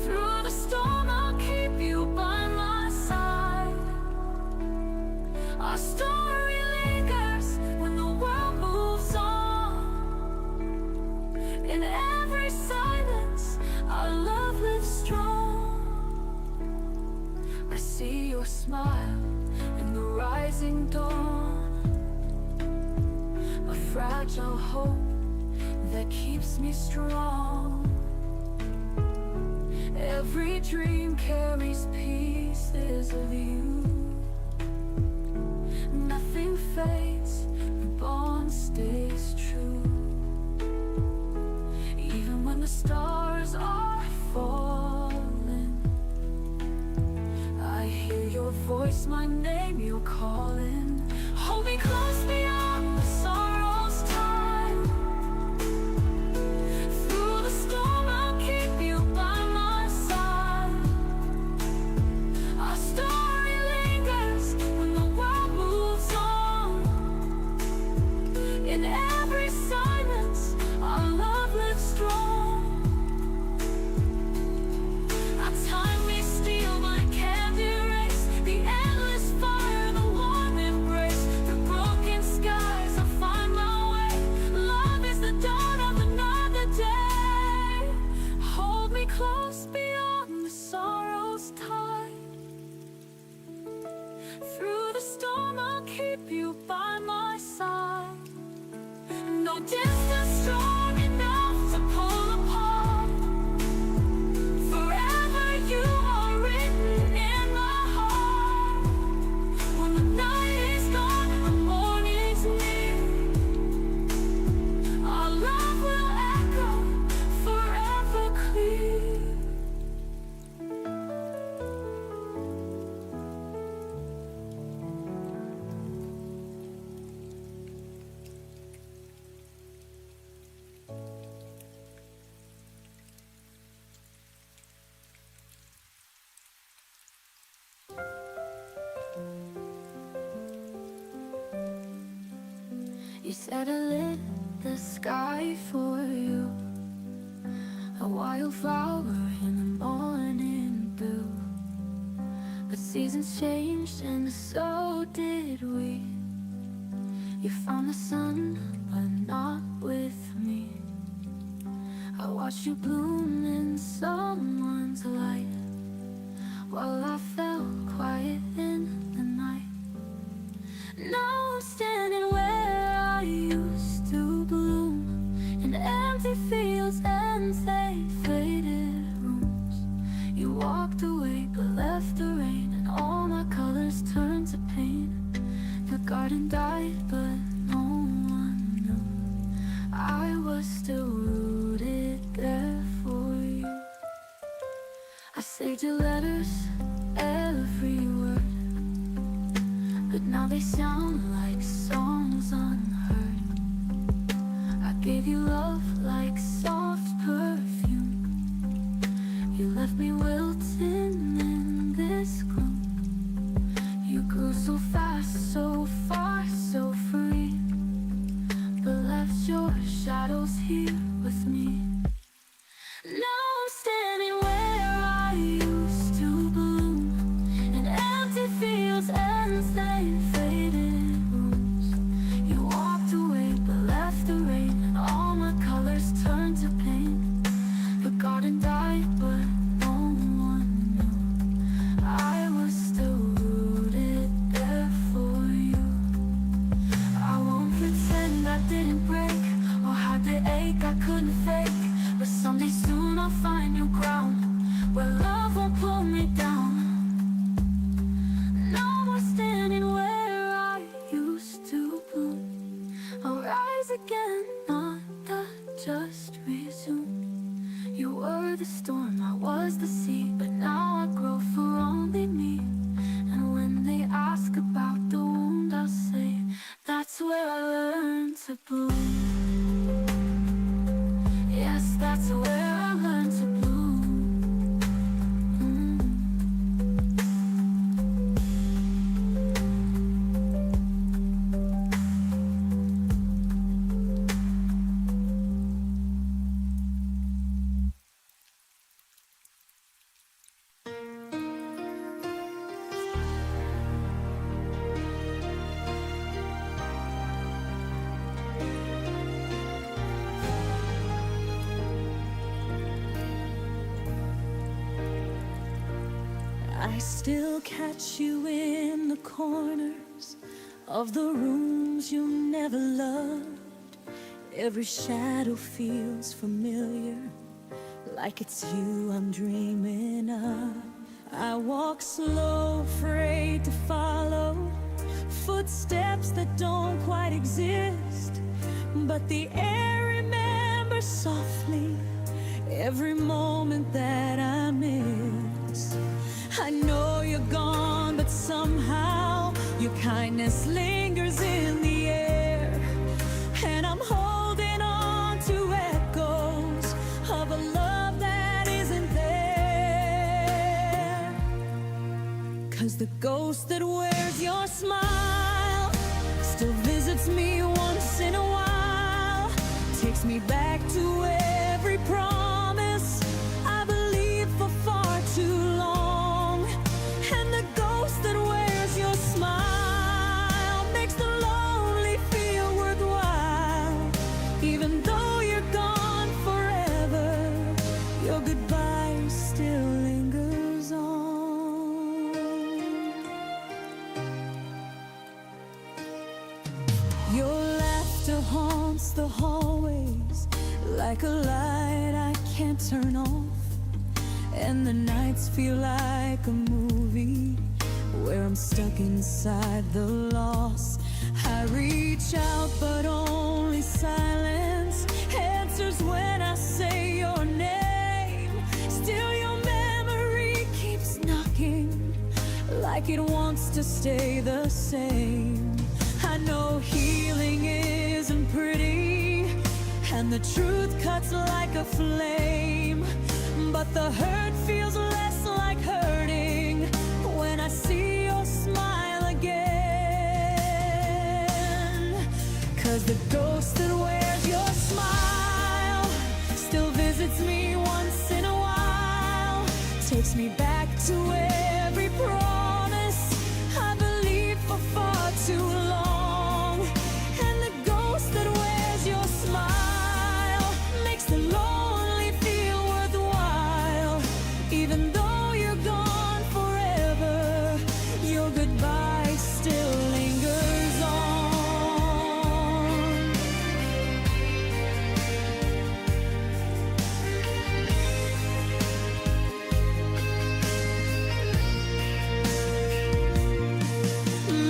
Through the storm, I'll keep you by my side. Our story lingers when the world moves on. In every silence, our love lives strong. I see your smile in the rising dawn, a fragile hope that keeps me strong. Every dream carries pieces of you. Nothing fades, the bond stays true. Even when the stars are falling, I hear your voice, my name you're calling. Hold me close beyond the sorrow's time. Through the storm, I'll keep you by my side. Our story lingers when the world moves on. In every silence, our love lives strong. Our time may steal my candy race, the endless fire, the warm embrace. Through broken skies, I'll find my way. Love is the dawn of another day. Hold me close beyond the sorrow's tide. Through the storm, I'll keep you by my side. No distance strong enough to pull apart. Forever you are written in my heart. When the night is gone and the morning's near, our love will echo forever clear. You said I lit the sky for you, a wildflower in the morning dew. But seasons changed and so did we. You found the sun, but not with me. I watched you bloom in someone's light, while I fell quiet in the night. Now I'm standing where I used to bloom, in empty fields and they faded rooms. You walked away but left the rain, and all my colors turned to pain. The garden died but no one knew I was still rooted there for you. I saved your letters, every word, but now they sound like songs unheard. I gave you love like soft perfume. You left me wilting in this gloom. You grew so fast, so far, so free, but left your shadows here with me. that didn't break, or had the ache I couldn't fake. But someday soon I'll find new ground, where love won't pull me down. No more standing where I used to bloom. I'll rise again, not just resume. You were the storm, I was the sea, but now I grow for only me. And when they ask about the wound, I'll say, that's where I learned to bloom. Yes, that's where I learned to bloom. I still catch you in the corners of the rooms you never loved. Every shadow feels familiar, like it's you I'm dreaming of. I walk slow, afraid to follow footsteps that don't quite exist, but the air remembers softly every moment that I miss. I know you're gone, but somehow your kindness lingers in the air, and I'm holding on to echoes of a love that isn't there. 'Cause the ghost that wears your smile still visits me once in a while, takes me back to every promise I believed for far too long. And the ghost that wears your smile makes the lonely feel worthwhile. Even though you're gone forever, your goodbye still lingers on. Your laughter haunts the hallways like a light I can't turn off, and the nights feel like a movie where I'm stuck inside the loss. I reach out, but only silence answers when I say your name. Still your memory keeps knocking, like it wants to stay the same. I know healing isn't pretty, and the truth cuts like a flame, but the hurt feels less like hurting when I see your smile again. 'Cause the ghost that wears your smile still visits me once in a while, takes me back to every promise I believed for far too long. And the ghost that wears your smile makes the lonely feel worthwhile. Even though you're gone forever, your goodbye still lingers on.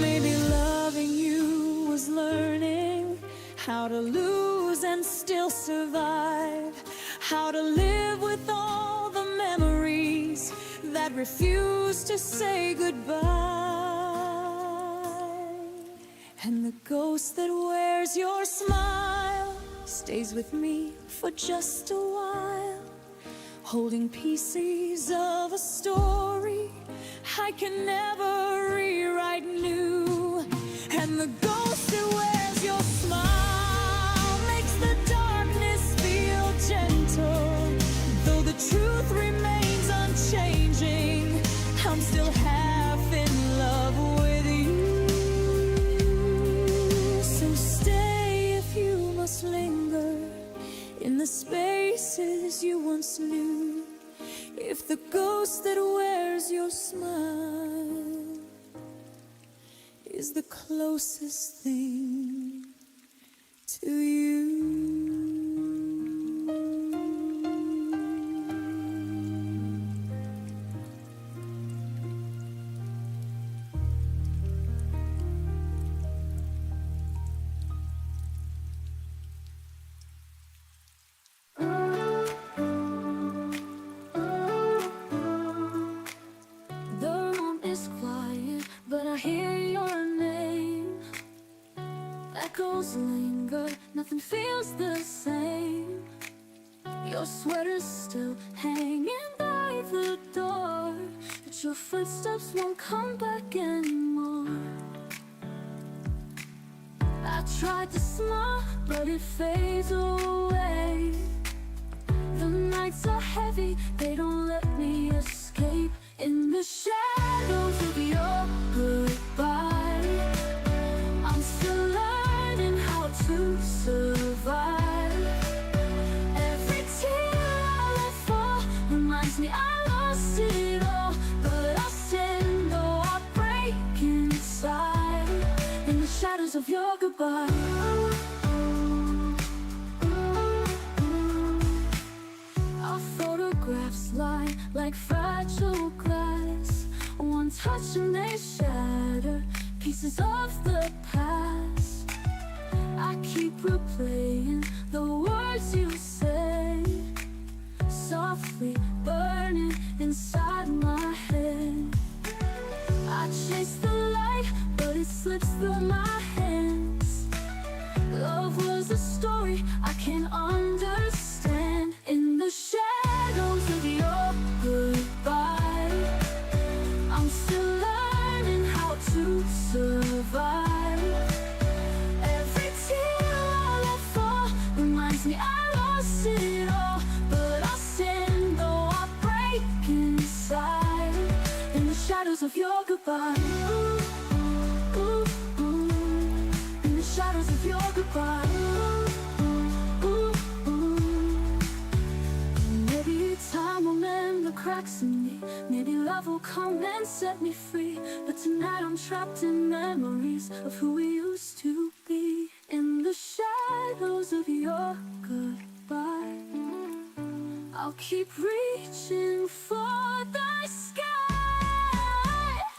Maybe loving you was learning how to lose and still survive, how to live with all the memories that refuse to say goodbye. And the ghost that wears your smile stays with me for just a while, holding pieces of a story I can never rewrite new. And the ghost that wears your smile makes the darkness feel gentle, though the truth remains unchanging. I'm still half in love with you. So stay if you must linger in the spaces you once knew. If the ghost that wears your smile is the closest thing to you. The room is quiet, but I hear your name. Echoes linger, nothing feels the same. Your sweater's still hanging by the door, but your footsteps won't come back anymore. I tried to smile, but it fades away. The nights are heavy, they don't let me escape. In the shadows of your goodbye, I'm still learning how to survive. Every tear I let fall reminds me I lost it all, but I stand though I break inside. In the shadows of your goodbye, our photographs lie like fragile glass. One touch and they shatter, pieces of the past. I keep replaying the words you say, softly burning inside my head. I chase the light, but it slips through my hands. Love was a story I can't understand. In the shadows of your goodbye, I'm still learning how to survive. Every tear I let fall reminds me I lost it all, but I stand though I break inside. In the shadows of your goodbye, ooh, ooh, ooh. In the shadows of your goodbye, ooh, ooh, ooh. Maybe time will mend the cracks in me. Maybe love will come and set me free. But tonight I'm trapped in memories of who we used to be. In the shadows of your goodbye, I'll keep reaching for the sky.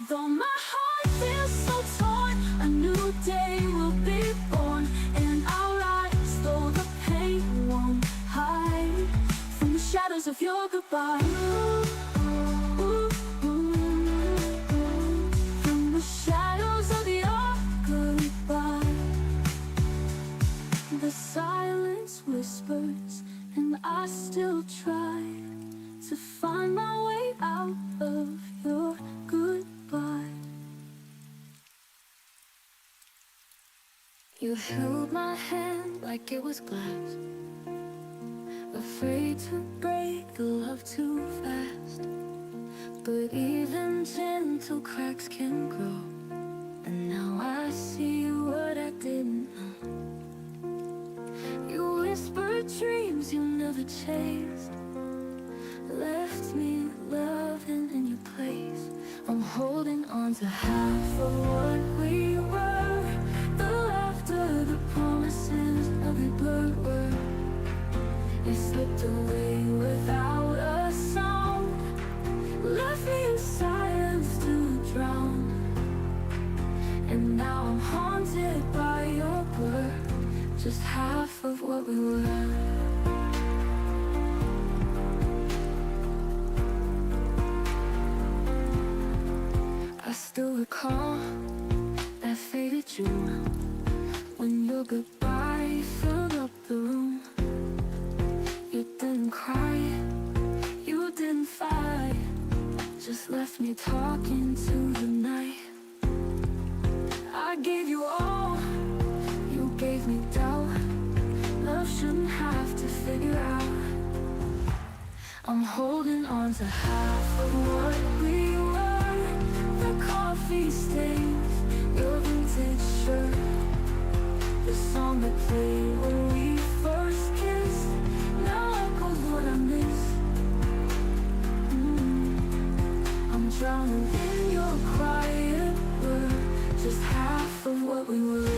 Though my heart feels so torn, a new day will be born, and I'll rise though the pain won't hide. From the shadows of your goodbye, ooh, ooh, ooh. From the shadows of your goodbye, the silence whispers, and I still try to find my way out of your goodbye. You held my hand like it was glass, afraid to break the love too fast. But even gentle cracks can grow, and now I see what I didn't know. You whispered dreams you never chased, left me loving in your place. I'm holding on to half of what we were, the laughter, the promises, every blurred word. You slipped away without a sound, left me in silence to drown. And now I'm haunted by your blur, just half of what we were. I still recall that faded June, when your goodbye filled up the room. You didn't cry, you didn't fight, just left me talking to the night. I gave you all, you gave me doubt. Love shouldn't have to figure out. I'm holding on to half of what we were, the coffee stains, your vintage shirt, the song that played when we first kissed, now echoes what I miss. I'm drowning in your quiet word, just half of what we were.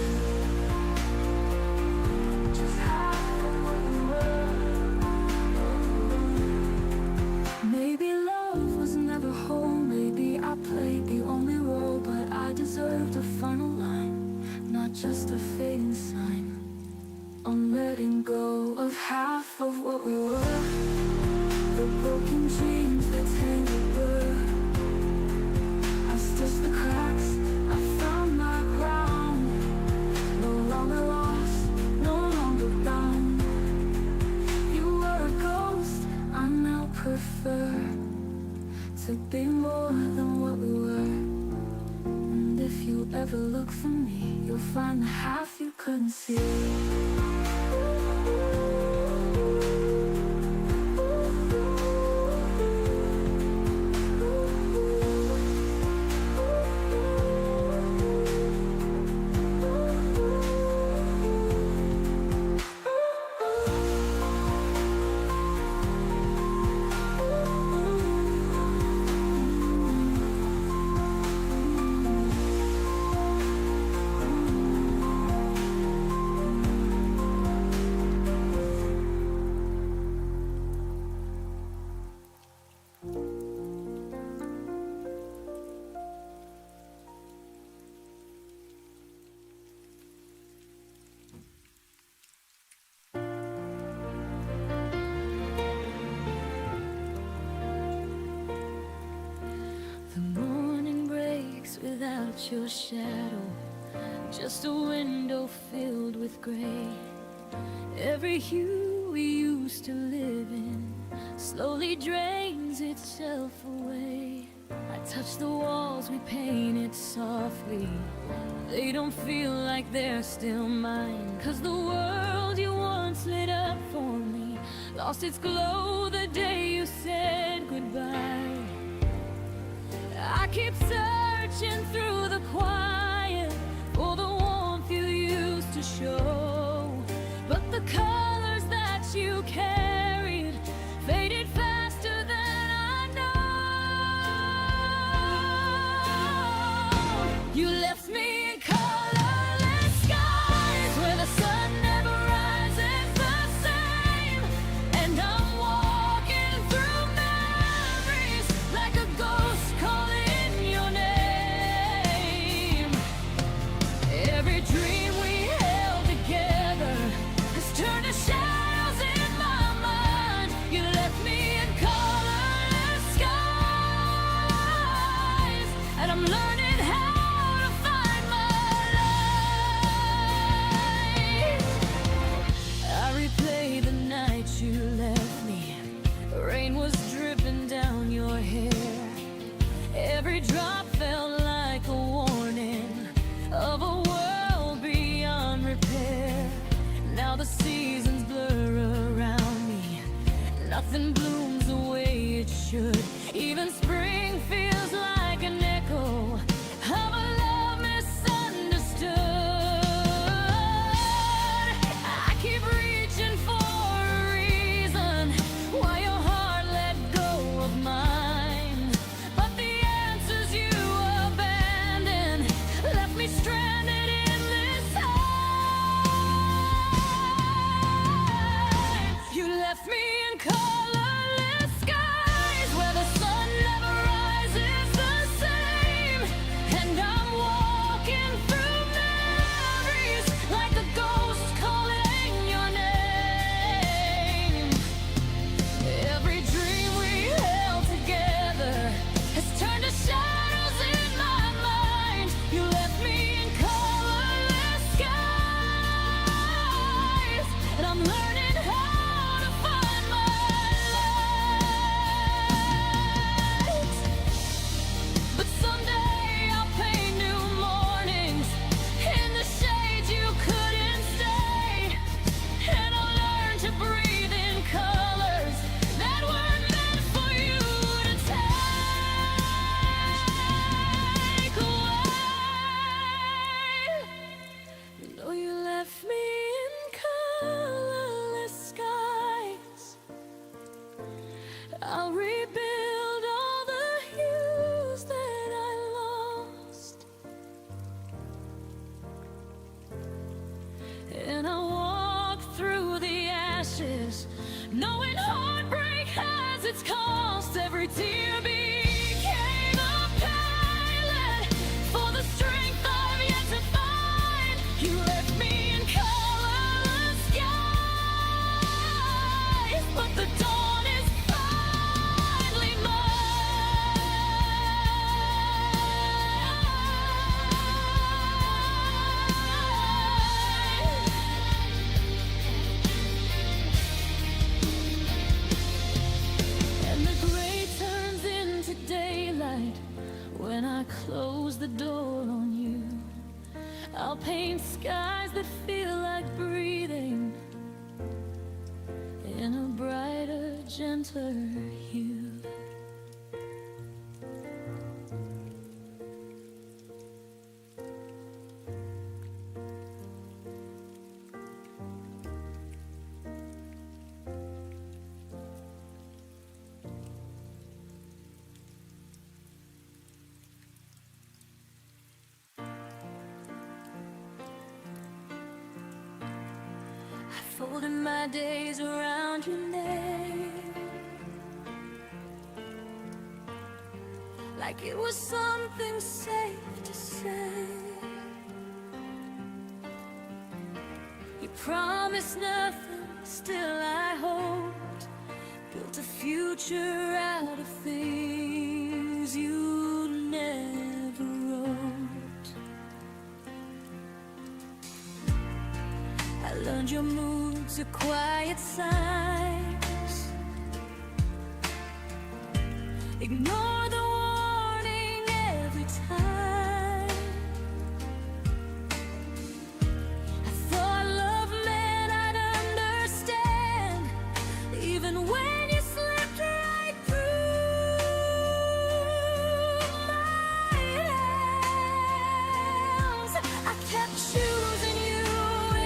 find the half you couldn't see. The morning breaks without your shadow, just a window filled with gray. Every hue we used to live in slowly drains itself away. I touch the walls we painted softly, they don't feel like they're still mine. 'Cause the world you once lit up for me lost its glow the day you said goodbye. I keep searching through the quiet for the warmth you used to show, but the colors that you carried faded faster than I know. You left me in colorless skies where the sun never rises the same, and I'm walking through memories like a ghost calling your name. that feel like breathing in a brighter, gentler hue. Folding my days around your name, like it was something safe to say. You promised nothing, still I hoped. Built a future out of things you never wrote. I learned your moods are quiet signs. Ignore the warning every time. I thought love meant I'd understand, even when you slipped right through my hands. I kept choosing you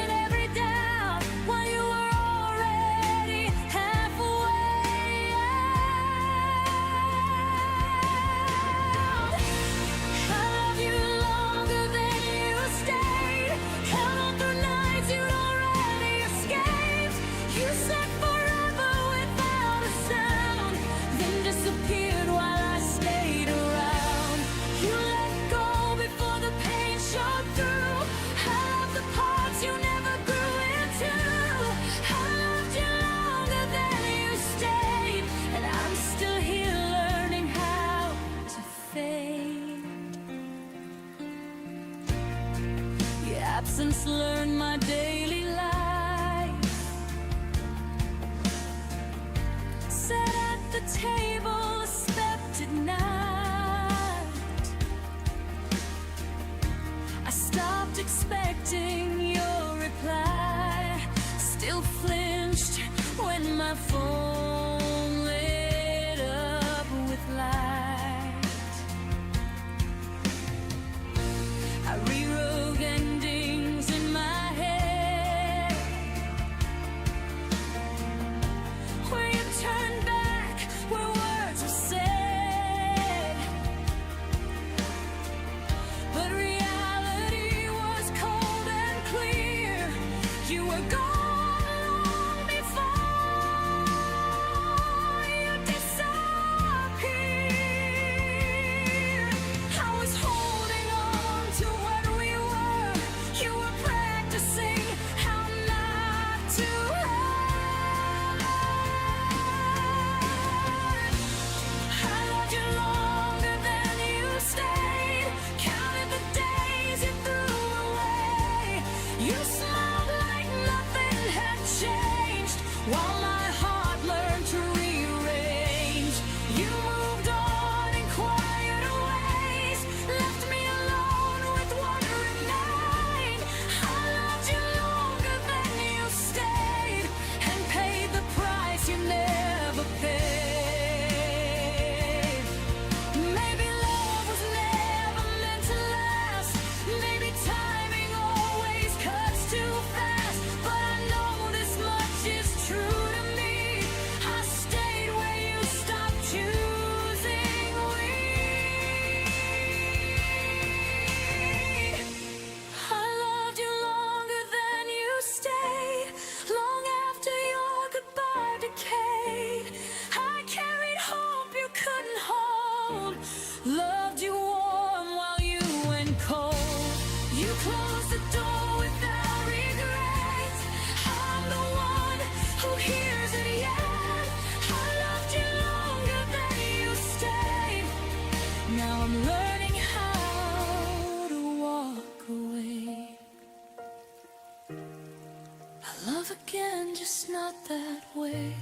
in every doubt, while you were already halfway out. I love you longer than you stayed, held on through nights you'd already escaped. You said forever without a sound, then disappeared while I stayed around. You let go before the pain showed through. I love the parts you never grew into. I loved you longer than you stayed, and I'm still here learning how to fade. Your absence learned my daily life. Sat at the table, expected night. I stopped expecting your reply. Still flinched when my phone lit up with light. I rewrote endings in my head, where you turned back, where words were said. But reality was cold and clear. You were gone long before you disappeared. I was holding on to what we were. You were practicing how not to hurt. I loved you longer than you stayed, counted the days you threw away. You smiled like nothing had changed, while my heart learned to rearrange. You moved on in quieter ways, left me alone with what remained. I loved you longer than you stayed, and paid the price you never paid. Maybe love was never meant to last. Maybe timing always cuts too fast. But I know this much is true to me. I stayed where you stopped choosing me. I loved you longer than you stayed, long after your goodbye decayed. I carried hope you couldn't hold, loved you warm while you went cold. You closed the door without regret. I'm the one who hears it yet. I loved you longer than you stayed. Now I'm learning how to walk away. I love again, just not that way.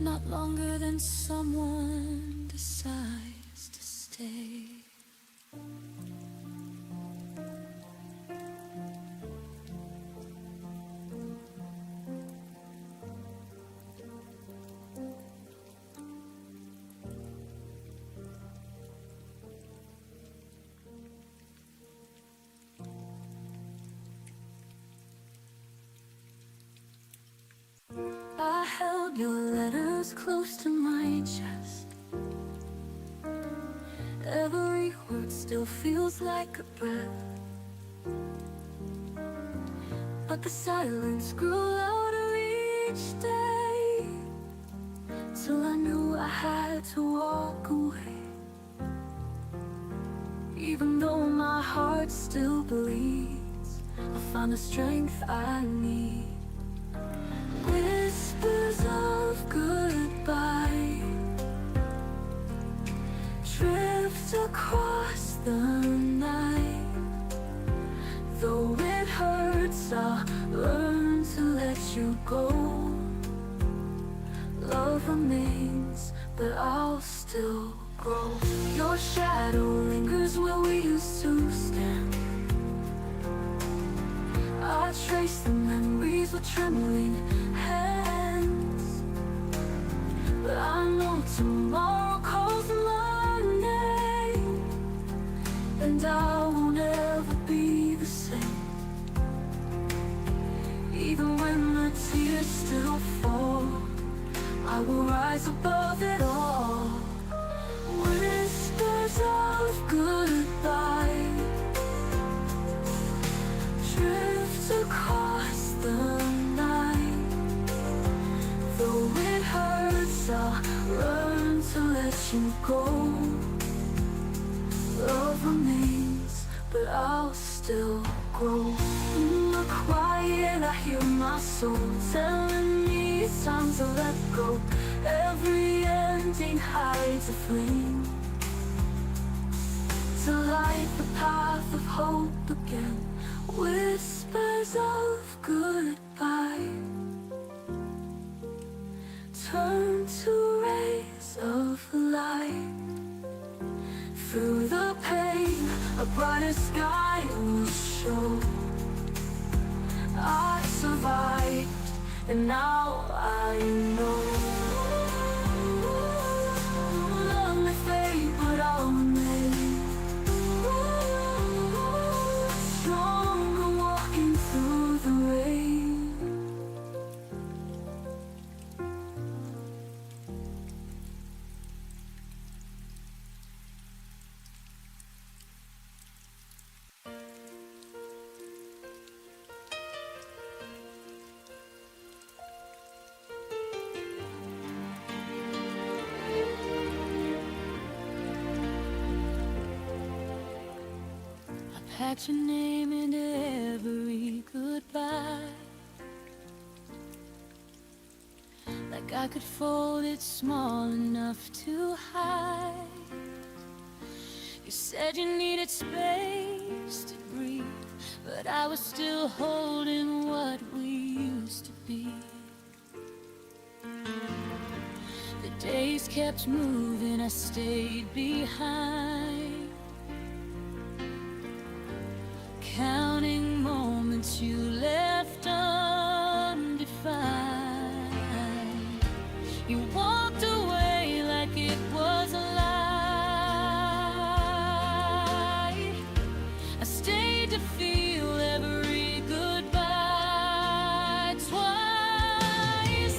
Not longer than someone decides to stay. close to my chest. Every word still feels like a breath, but the silence grew louder each day, till I knew I had to walk away. Even though my heart still bleeds, I found the strength I need. Whispers of goodbye drift across the night. Though it hurts, I'll learn to let you go. Love remains, but I'll still grow. Your shadow lingers where we used to stand. I trace the memories with trembling hands, but I know tomorrow calls my name, and I won't ever be the same. Even when the tears still fall, I will rise above it all. Whispers of goodbye drift across the night. Though it hurts, I'll learn to let you go. Love remains, but I'll still grow. In the quiet, I hear my soul telling me it's time to let go. Every ending hides a flame to light the path of hope again. Whispers of goodbye turn to rays of light. Through the pain, a brighter sky will show. I survived, and now I know. Love may fade, but I'll remain stronger, walking through the rain. Packed your name into every goodbye, like I could fold it small enough to hide. You said you needed space to breathe, but I was still holding what we used to be. The days kept moving, I stayed behind, counting moments you left undefined. You walked away like it was a lie. I stayed to feel every goodbye twice.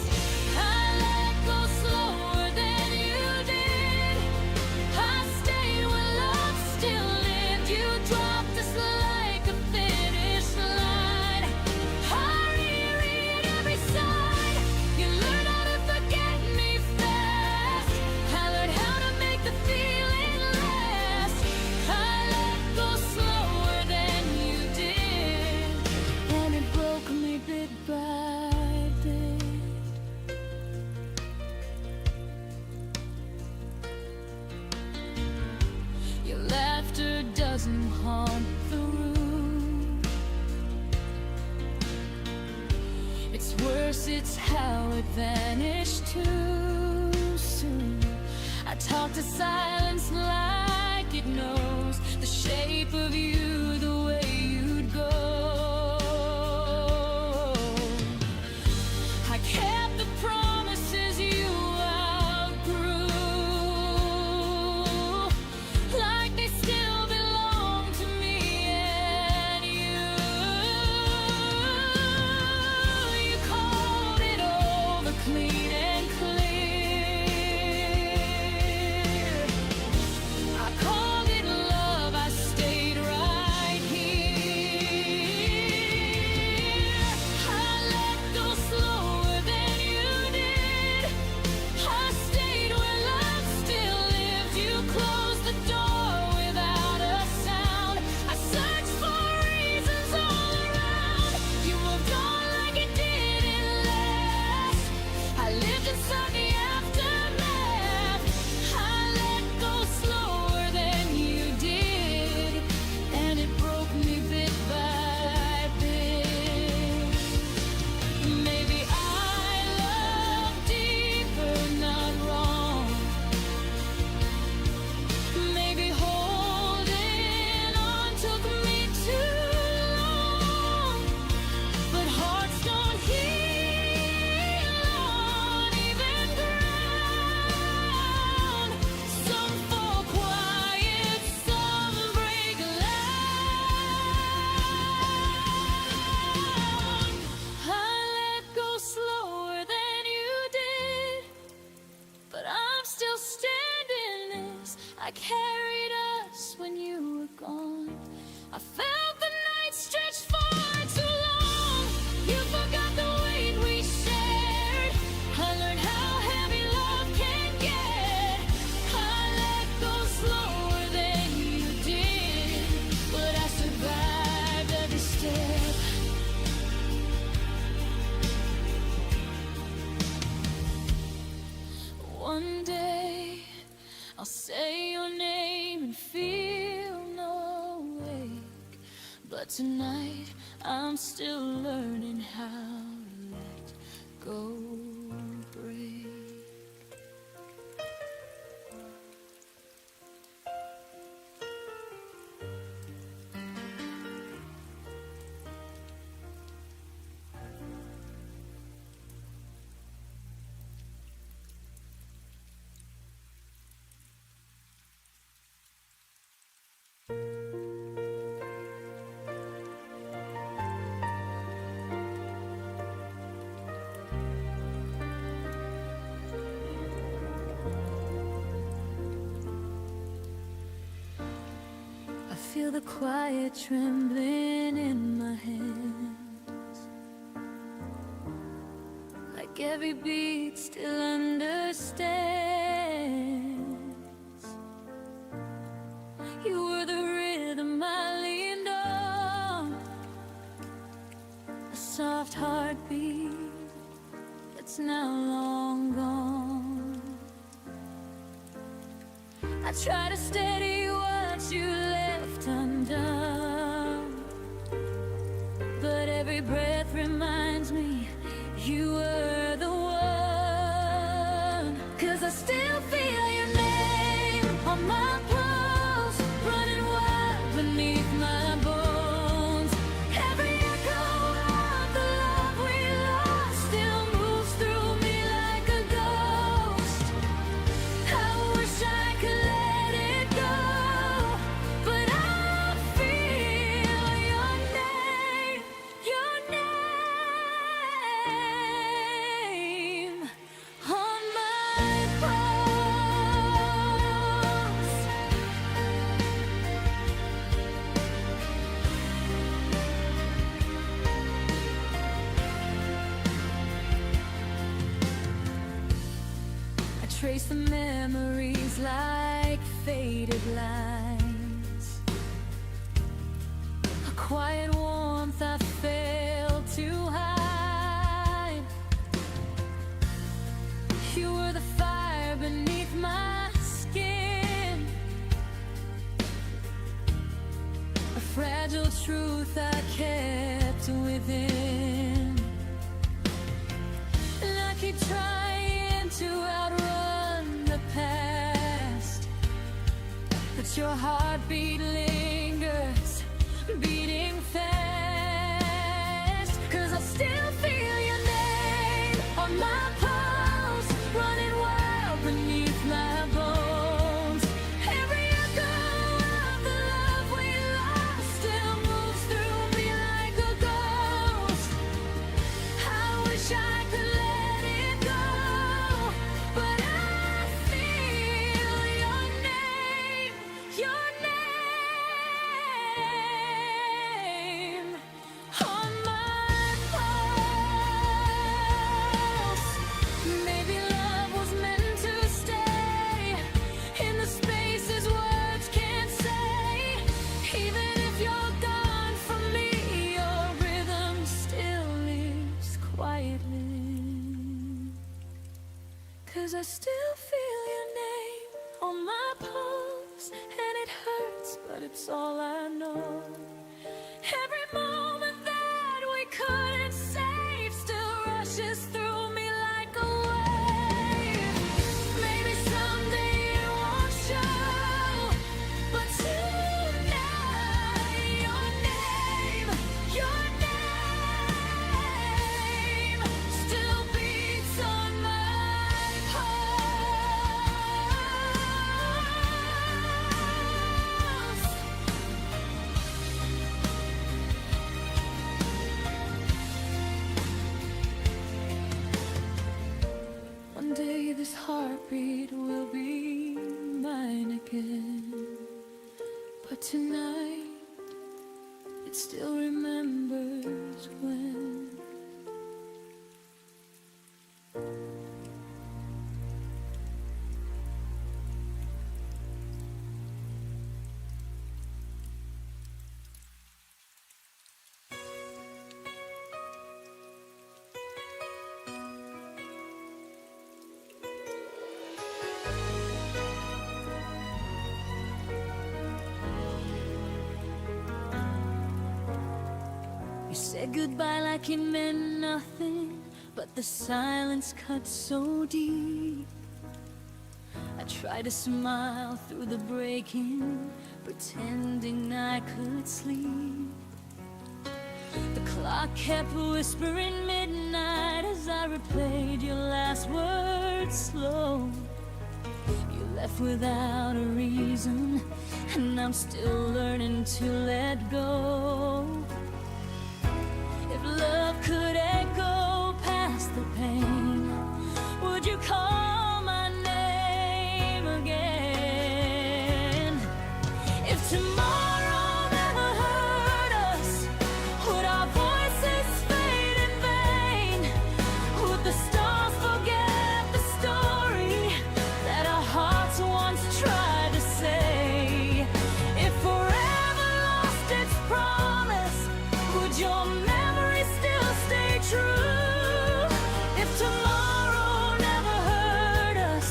I let go slower than you did. I stayed when love still lived. You dropped us like a finish line. I reread every side. You learned how to forget me fast. I learned how to make the feeling last. I let go slower than you did, and it broke me bit by bit. Your laughter doesn't haunt the room. It's worse, it's how it vanished too soon. I talk to silence like it knows the shape of you, the way you'd go. I kept the promises you outgrew, like they still belong to me and you. You called it over clean and clear. I felt the night stretch far too long. You forgot the weight we shared. I learned how heavy love can get. I let go slower than you did, but I survived every step. One day I'll say your name and feel no ache, but tonight I'm still learning how to let go break. I feel the quiet trembling in my hands, like every beat still understands. You were the rhythm I leaned on, a soft heartbeat that's now long gone. I try to steady what you left undone, but every breath reminds me you were the one. 'Cause I still feel your name on my pulse, running wild beneath my bones. Every echo of the love we lost still moves through me like a ghost. I wish I could let it go, but I feel your name on my pulse. I trace the memories like faded lines, a quiet warmth I failed to hide. You were the fire beneath my skin, a fragile truth I kept within. And I keep trying to outrun the past, but your heartbeat lingers, beating fast. 'Cause I still feel your name on my pulse, running wild beneath my bones. Every echo of the love we lost still moves through me like a ghost. I wish I could let it go, but I feel your name on my pulse. Maybe love was meant to stay in the spaces words can't say. Even if you're gone from me, your rhythm still lives quietly. 'Cause I still feel your name on my pulse, and it hurts, but it's all I know. Every moment that we couldn't save still rushes through me like a wave. Maybe someday it won't show, but tonight your name still beats on my pulse. it still remembers when. You said goodbye like it meant nothing, but the silence cut so deep. I tried to smile through the breaking, pretending I could sleep. The clock kept whispering midnight as I replayed your last words slow. You left without a reason, and I'm still learning to let go. If love could echo past the pain, would you call my name again? If tomorrow never hurt us, would our voices fade in vain? Would the stars forget the story that our hearts once tried to say? If forever lost its promise, would your memory still stay true? If tomorrow never hurt us,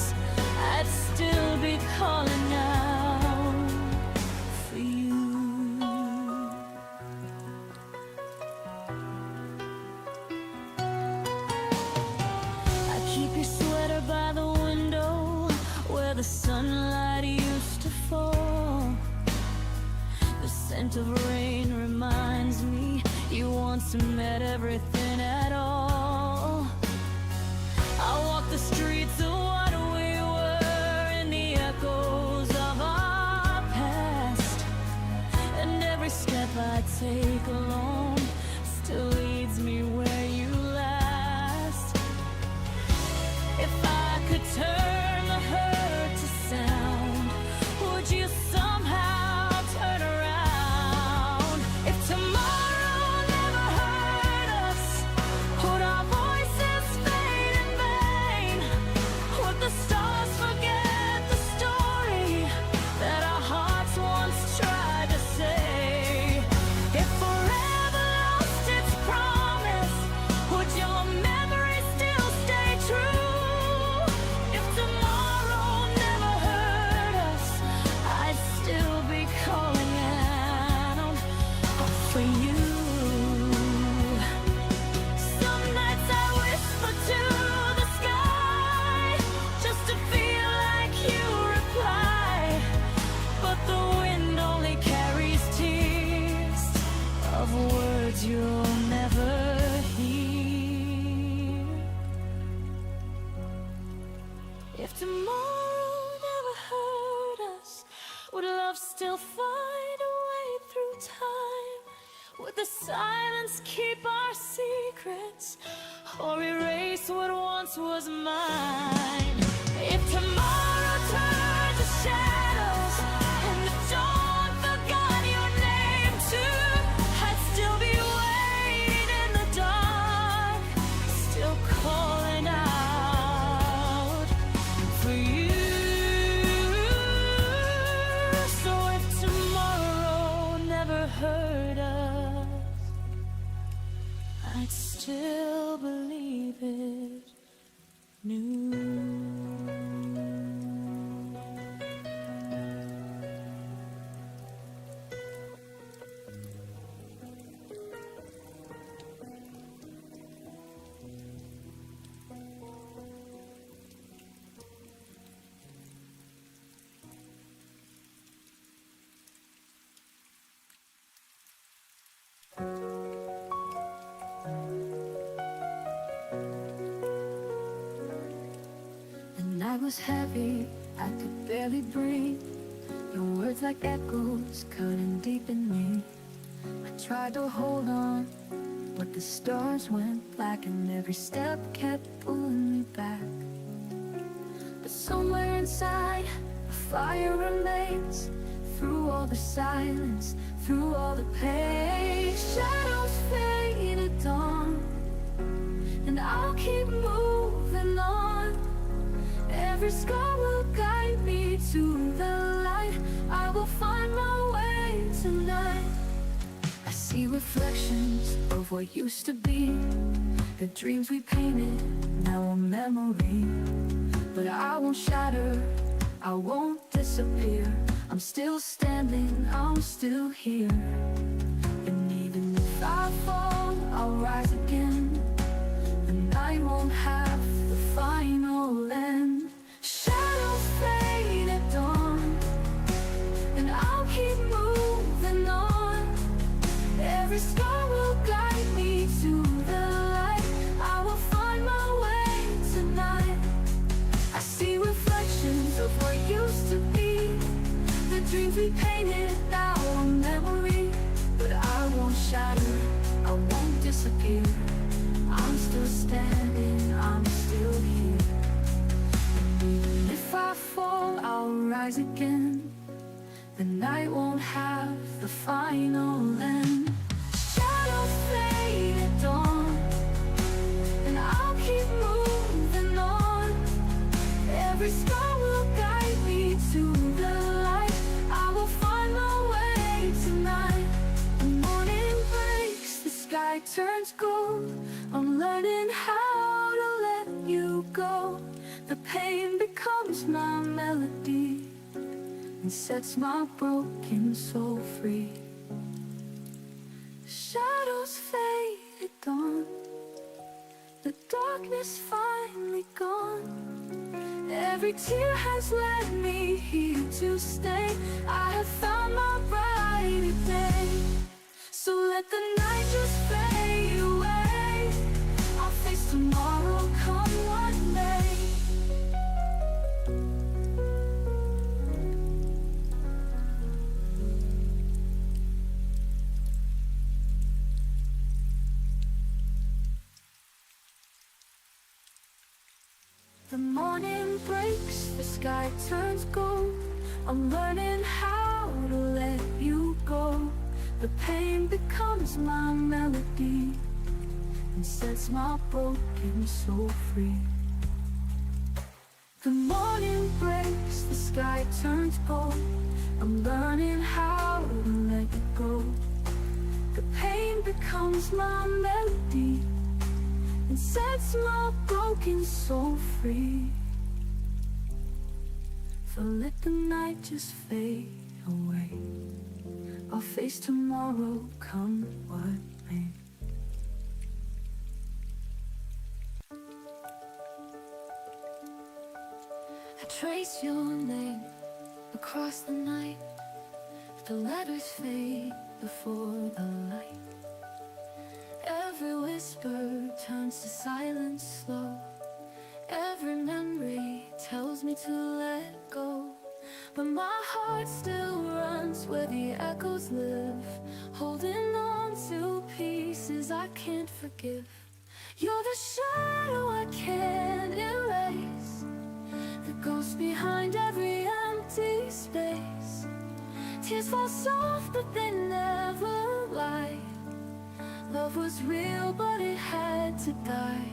I'd still be calling out for you. I keep your sweater by the window where the sunlight used to fall. The scent of rain reminds me you once meant everything at all. I walk the streets of what we were in the echoes of our past, and every step I take alone still leads me where you last. If I could turn the hurt to sound, would you somehow turn around? If tomorrow never hurt us, would our voices fade in vain? Would the stars forget the story that our hearts once tried to say? If forever lost its promise, would your memory still stay true? If tomorrow never hurt us, I'd still be calling out for you. Some nights I whisper to the sky just to feel like you reply, but the wind only carries tears of words you'll never hear. If tomorrow never hurt us, would love still find a way through time? Would the silence keep our secrets, or erase what once was mine? If tomorrow turned to shadows and the dawn forgot your name too, I'd still be waiting in the dark, still calling out for you. So if tomorrow never hurt us, I'd still believe it new. The night was heavy, I could barely breathe. Your words like echoes cutting deep in me. I tried to hold on, but the stars went black, and every step kept pulling me back. But somewhere inside, a fire remains. Through all the silence, through all the pain, shadows fade at dawn, and I'll keep moving on. Every scar will guide me to the light. I will find my way tonight. I see reflections of what used to be, the dreams we painted, now a memory. But I won't shatter, I won't disappear. I'm still standing, I'm still here. And even if I fall, I'll rise again. The night won't have the final end. Shadows fade at dawn, and I'll keep moving on. Every star will guide me to the light. I will find my way tonight. I see reflections of what used to be, the dreams we painted, now a memory. But I won't shatter, I won't disappear. I'm still standing, I'm still here. And even if I fall, I'll rise again. The night won't have the final end. Shadows fade at dawn, and I'll keep moving on. Every star will guide me to the light. I will find my way tonight. The morning breaks, the sky turns gold. I'm learning how to let you go. The pain becomes my melody and sets my broken soul free. Shadows fade at dawn, the darkness finally gone. Every tear has led me here to stay. I have found my brighter day. So let the night just fade away. I'll face tomorrow, come what may. The morning breaks, the sky turns gold. I'm learning how to let you go. The pain becomes my melody and sets my broken soul free. The morning breaks, the sky turns gold. I'm learning how to let you go. The pain becomes my melody and sets my broken soul free. So let the night just fade away. I'll face tomorrow, come what may. I trace your name across the night. The letters fade before the light. Every whisper turns to silence slow. Every memory tells me to let go. But my heart still runs where the echoes live, holding on to pieces I can't forgive. You're the shadow I can't erase, the ghost behind every empty space. Tears fall soft but they never lie. Love was real but it had to die.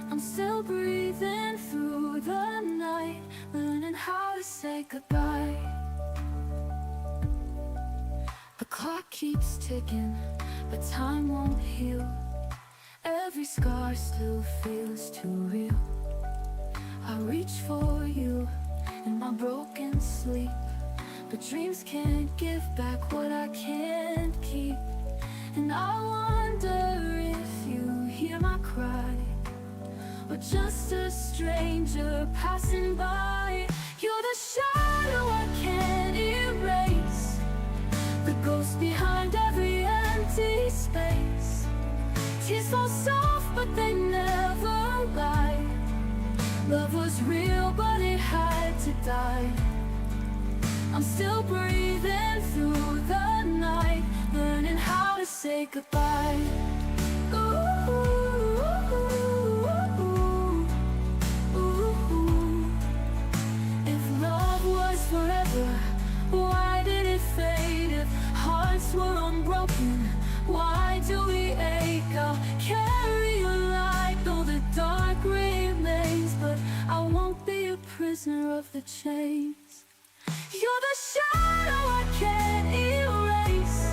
I'm still breathing through the night, learning how to say goodbye. The clock keeps ticking, but time won't heal. Every scar still feels too real. I reach for you in my broken sleep, but dreams can't give back what I can't keep. And I wonder if you hear my cry, or just a stranger passing by. You're the shadow I can't erase, the ghost behind every empty space. Tears fall soft but they never lie. Love was real but it had to die. I'm still breathing through the night, learning how to say goodbye. If love was forever, why did it fade? If hearts were unbroken, till we ache. I'll carry your light though the dark remains, but I won't be a prisoner of the chains. You're the shadow I can't erase,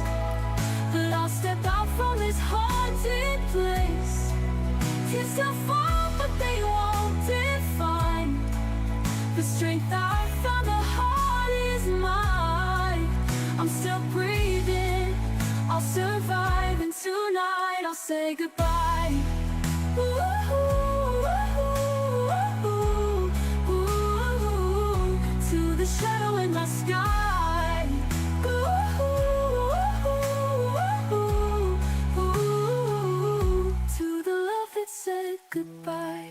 but I'll step out from this haunted place. Tears still fall, but they won't define the strength I found. The heart is mine. I'm still breathing, I'll survive, and tonight I'll say goodbye. Ooh, ooh, ooh, ooh, ooh, to the shadow in my sky. Ooh, ooh, ooh, ooh, to the love that said goodbye.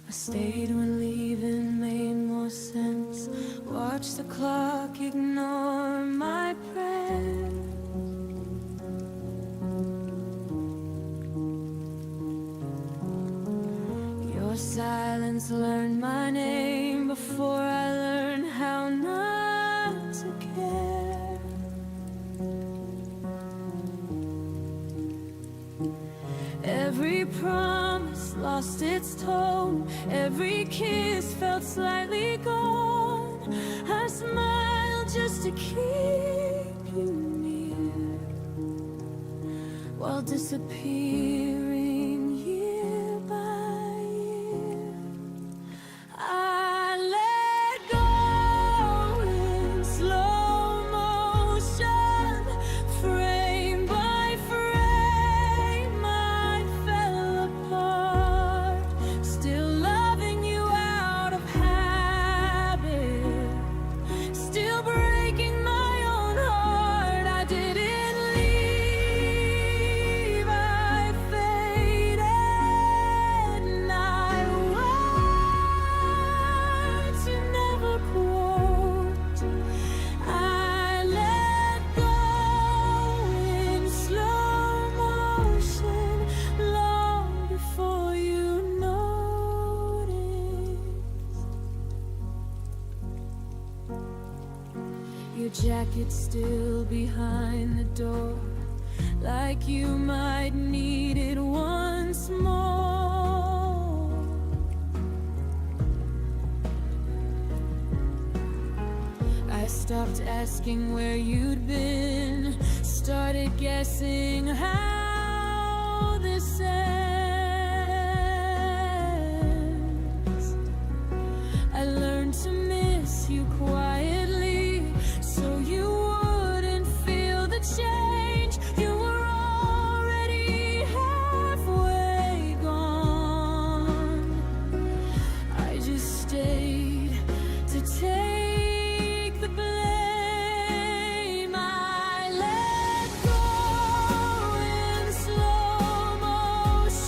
I stayed when leaving made more sense. Watch the clock ignore my prayer. Your silence learned my name before I learned how not to care. Every promise lost its tone, every kiss felt slightly gone. I smiled just to keep you near, while disappearing year by year. I let go in slow motion, frame by frame I fell apart, still loving you out of habit, still breaking my own heart. I didn't leave, I faded, and I words you never quote. I let go in slow motion long before you noticed. Your jacket still behind the door, like you might need it once more. I stopped asking where you'd been, started guessing how this ends. I learned to miss you quietly, so you wouldn't feel the change. You were already halfway gone. I just stayed to take the blame. I let go in slow motion.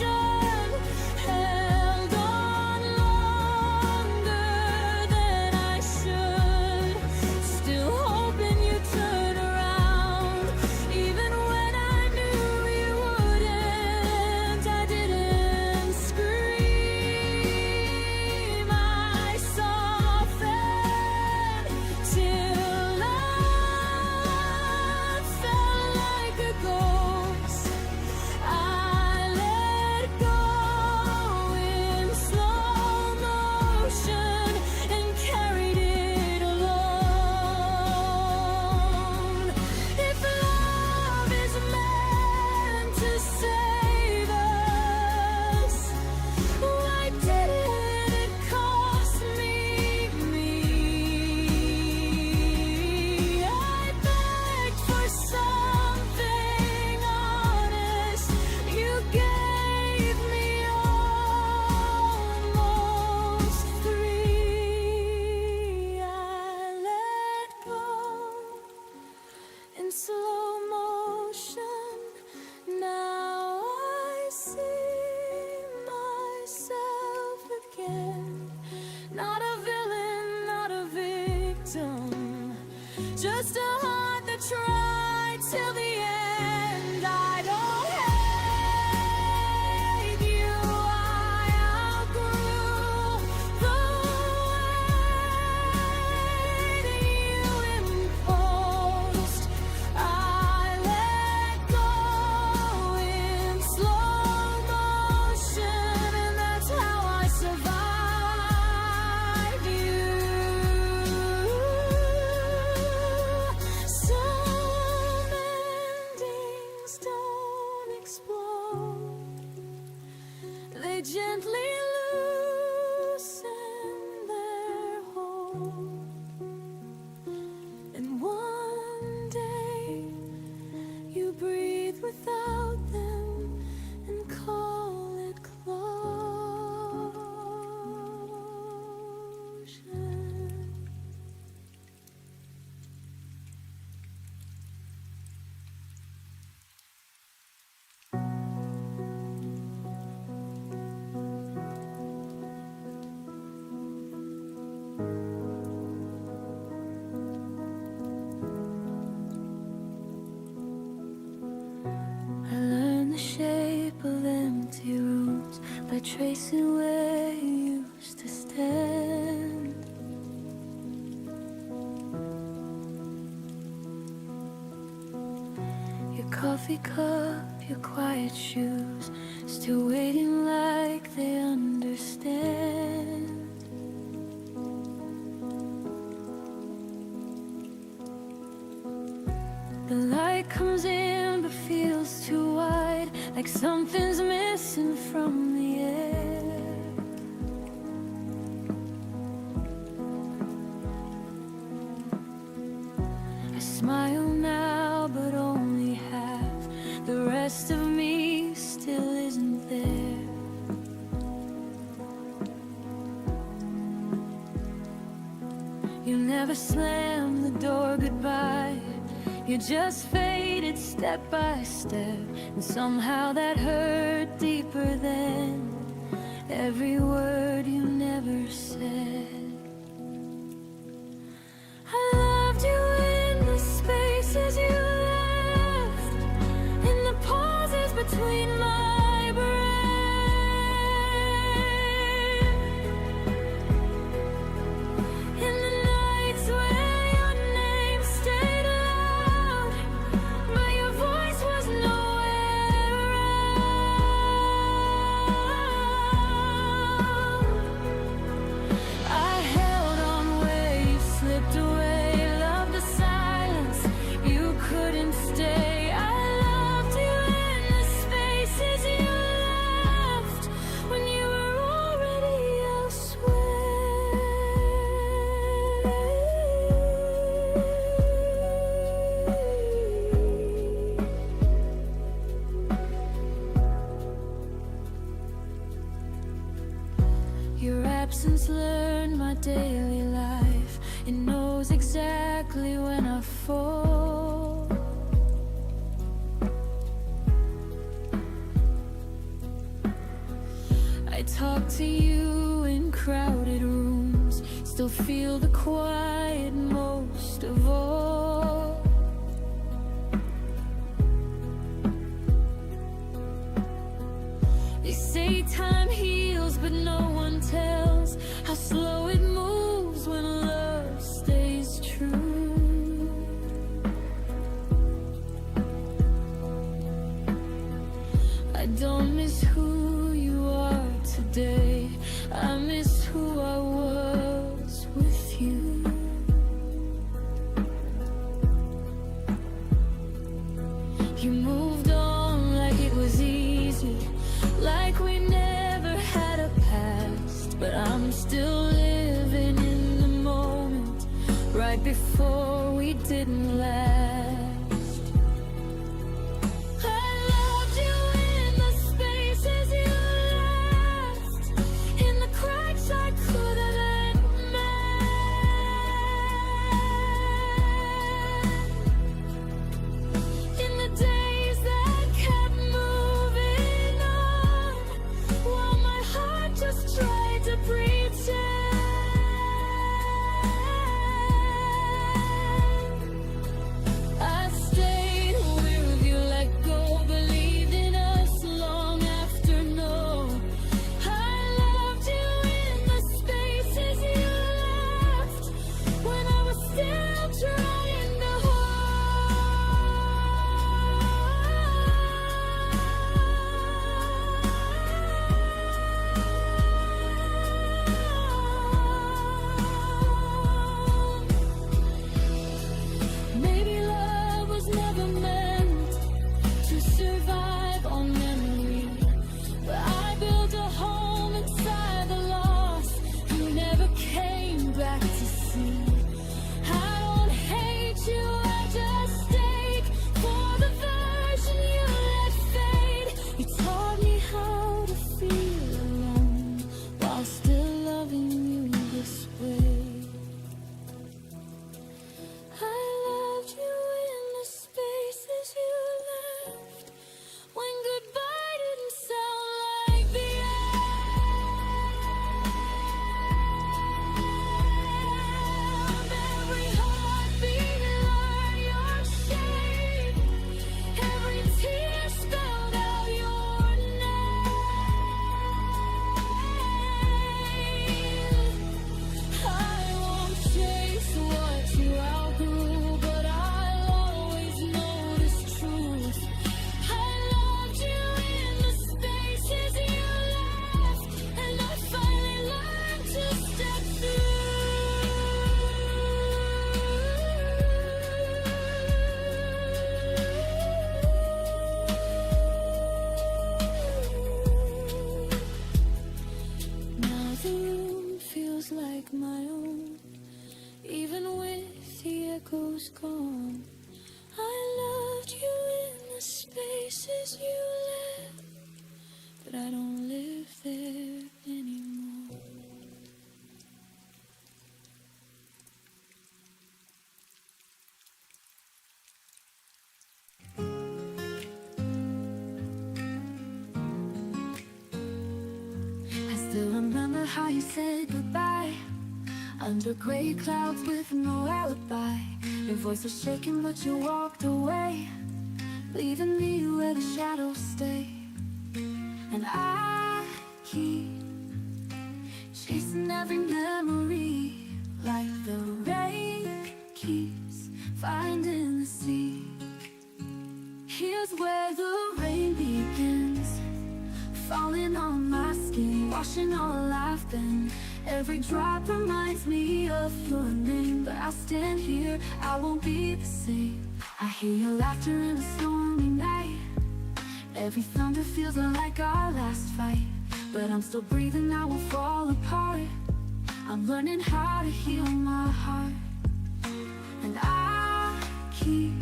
Just a heart that tried till the end. I don't hate you, I outgrew the way that you imposed. I let go in slow motion, and that's how I survived you. Some endings don't explode, they gently loosen their hold. And one day you breathe without them and call it closure. I learned the shape of empty rooms by tracing where you used to stand. Your coffee cup, your quiet shoes, still waiting like they understand. The light comes in but feels too wide, like something's missing from the air. I smile now, but only half. The rest of me still isn't there. You never slammed the door goodbye. You just faded step by step, and somehow that hurt deeper than every word you never said. I loved you in the spaces you left, in the pauses between my breath, in the nights where your name stayed loud, but your voice was nowhere around. I held on where you slipped away, loved the silence, you couldn't stay. I loved you in the spaces you left, when you were already elsewhere. Your absence learned my daily life. It knows exactly when I fall. I talk to you in crowded rooms, still feel the quiet most of all. They say time heals, but no one tells how slow it moves when love stays true. I don't miss who you are today, I miss who I was with you. You moved on like it was easy, like we never had a past, but I'm still living in the moment, right before we didn't last. I loved you in the spaces you left, in the cracks I could have met, in the days that kept moving on, while my heart just tried to pretend. still remember how you said goodbye under gray clouds with no alibi. Your voice was shaking but you walked away, leaving me where the shadows stay. And I keep chasing every memory, like the rain keeps finding the sea. Here's where the rain begins, falling on my skin, washing all I've been. Every drop reminds me of your name, but I'll stand here, I won't be the same. I hear your laughter in a stormy night. Every thunder feels like our last fight, but I'm still breathing, I won't fall apart. I'm learning how to heal my heart. And I keep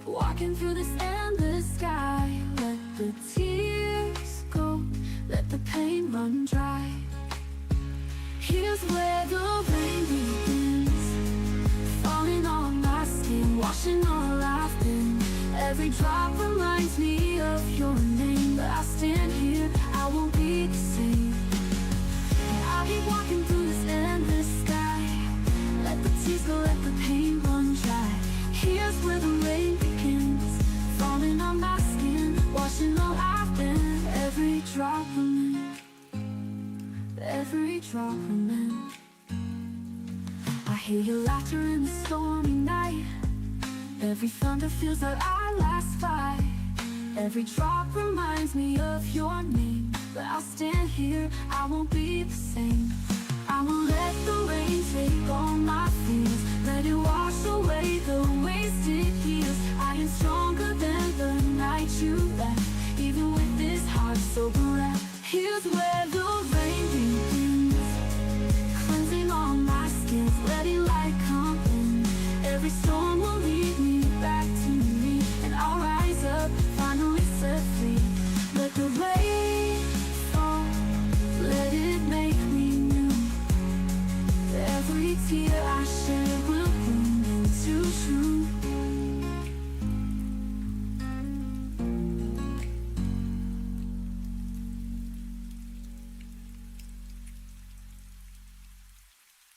walking through this endless sky. Let the tears go, let the pain run dry. Here's where the rain begins, falling on my skin, washing all I've been. Every drop reminds me of your name, but I'll stand here, I won't be the same. And I'll keep walking through this endless sky. Let the tears go, let the pain run dry. Here's where the rain begins, falling on my skin, washing all I've been. Every drop remains, every drop remains. I hear your laughter in the stormy night. Every thunder feels like our last fight. Every drop reminds me of your name, but I'll stand here, I won't be the same. I won't let the rain take all my fears, let it wash away the wasted years. I am stronger than the night you left, even with this heart so bereft. Here's where the rain begins, cleansing all my skins, letting light come in. Every storm will lead me back to me, and I'll rise up, finally set free. Let the rain fall, let it make me new. Every tear I shed will bloom into truth.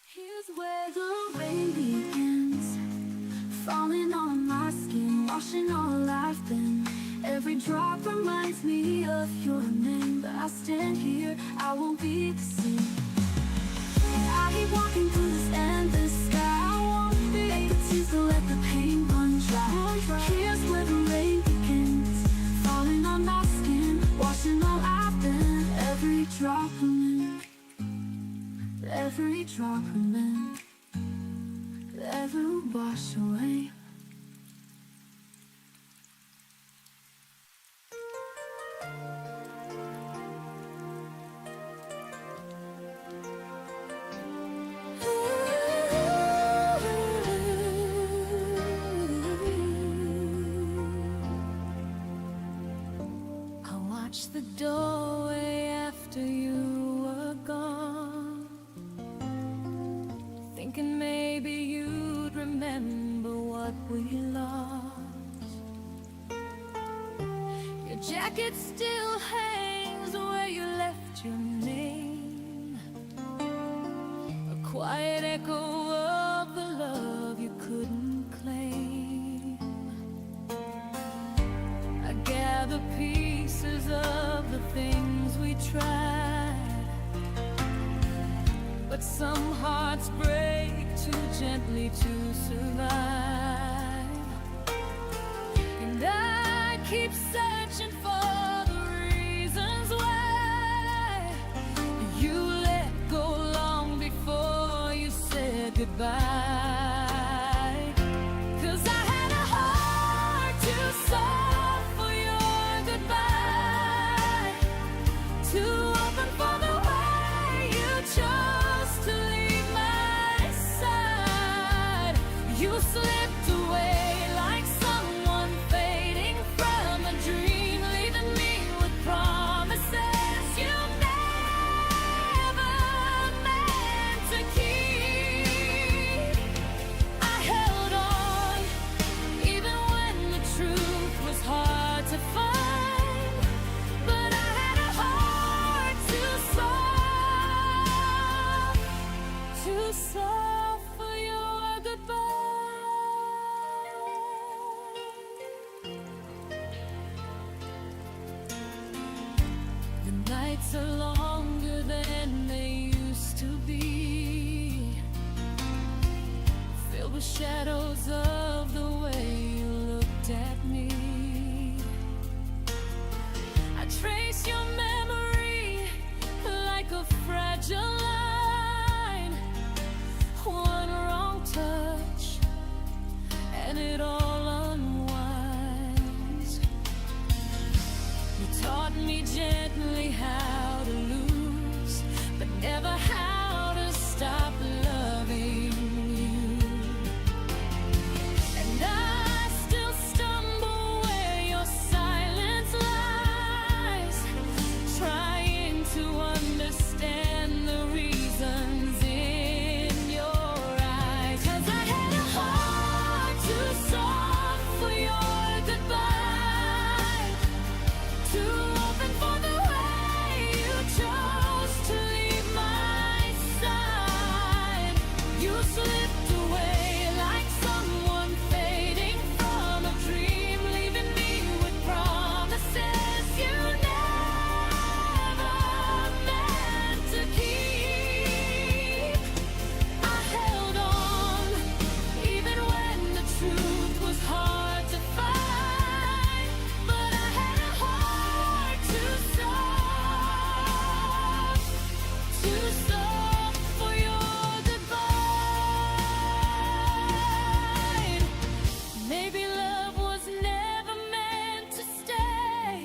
Here's where the rain begins, falling on my skin, washing all I've been. Every drop reminds me of your name, but I'll stand here, I won't be the same. And I keep walking through this endless sky. I won't be able to let the pain run dry. Here's where the rain begins, falling on my skin, washing all I've been. Every drop remains, every drop remains, never wash away. I watched the doorway after you were gone, thinking maybe you'd remember what we lost. Your jacket still hangs where you left your name, a quiet echo of the love you couldn't claim. I gather pieces of the things we tried, but some hearts break too gently to survive. And I keep searching for the reasons why you let go long before you said goodbye. 'Cause I had a heart too soft for your goodbye, too open for the way you chose to leave my side. You slipped away like someone fading from a dream. Nights are longer than they used to be, filled with shadows of the way you looked at me. I trace your memory like a fragile line. One wrong touch and it all unwinds. You taught me gently how to lose, but never how to stop loving you. And I still stumble where your silence lies, trying to understand the reasons in your eyes. 'Cause I had a heart too soft for your goodbye, too open for the way you chose to leave my side. You slipped away like someone fading from a dream, leaving me with promises you never meant to keep. I held on even when the truth was hard to find, but I had a heart too soft for your goodbye. Maybe love was never meant to stay.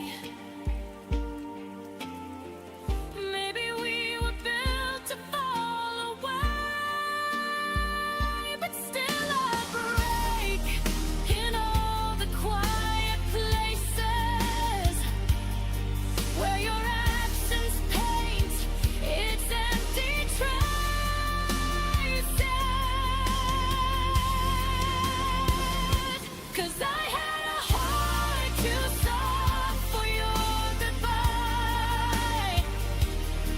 Maybe we were built to fall away, but still I break in all the quiet places where your absence paints its empty traces. 'Cause I had a heart too soft for your goodbye,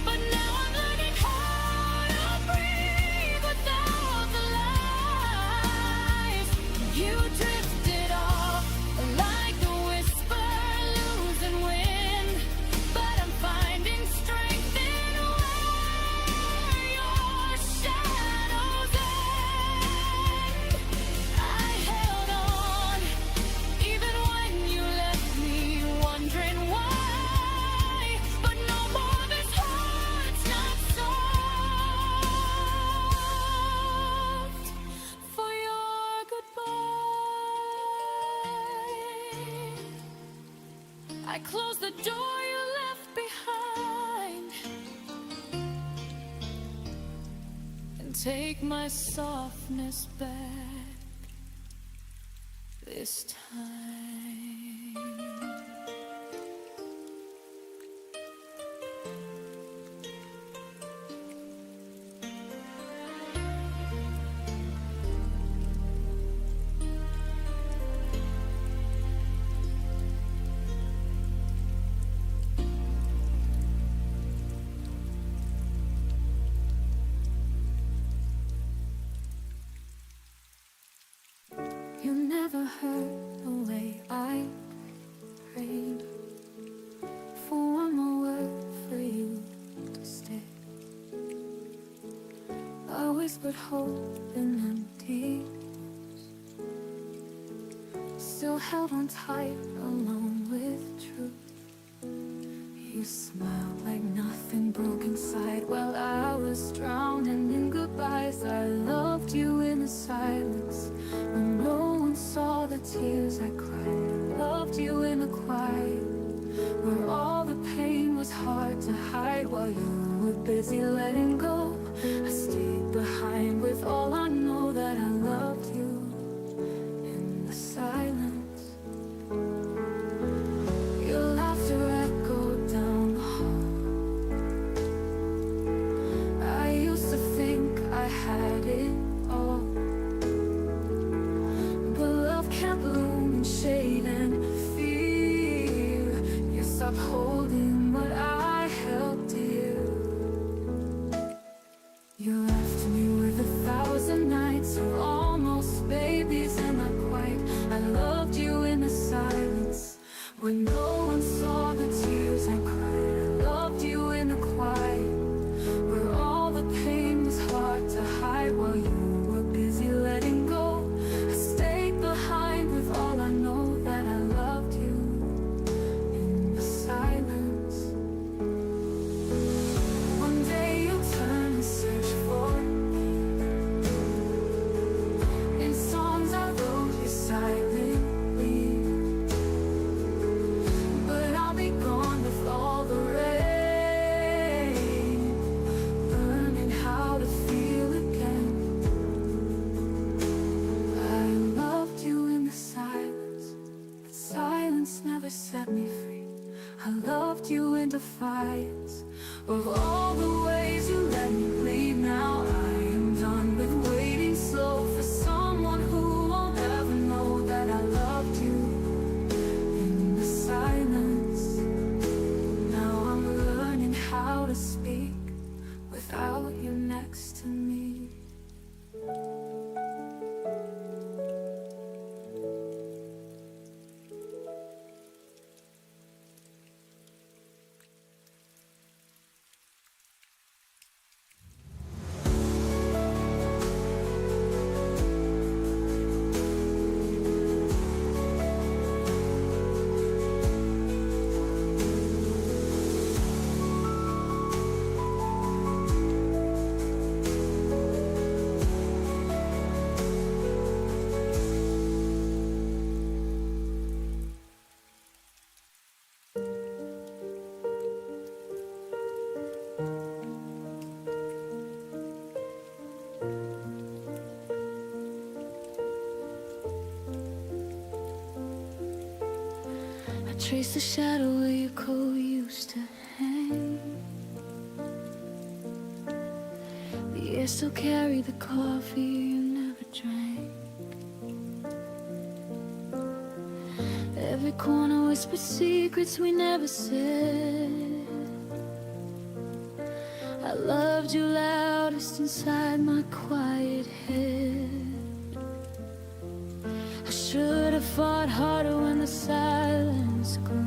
but now I'm learning how to breathe without the lies. You drifted off like a whisper losing wind, but I'm finding strength in where your shadows end. I held on even when you left me wondering why, but no more, this heart's not soft for your goodbye. I close the door you left behind and take my softness back this time. You never heard the way I prayed for one more word for you to stay. I whispered hope in empty rooms, still held on tight along with truth. You smiled like nothing broke inside while I was drowning in goodbyes. I loved you in the silence when no one saw the tears I cried. I loved you in the quiet where all the pain was hard to hide. While you were busy letting go, I stayed behind with all I know, that I loved you in the silence. Your laughter echoed down the hall. I used to think I had it all, but love can't bloom in shade and fear. You stopped holding what I held dear. You left me with 1,000 nights fights, of all the ways you let me bleed. Now I am done with waiting slow for someone who won't ever know that I loved you in the silence. Now I'm learning how to speak without you next to me. Trace the shadow where your coat used to hang. The air still carried the coffee you never drank. Every corner whispered secrets we never said. I loved you loudest inside my quiet head. I should have fought harder when the silence grew.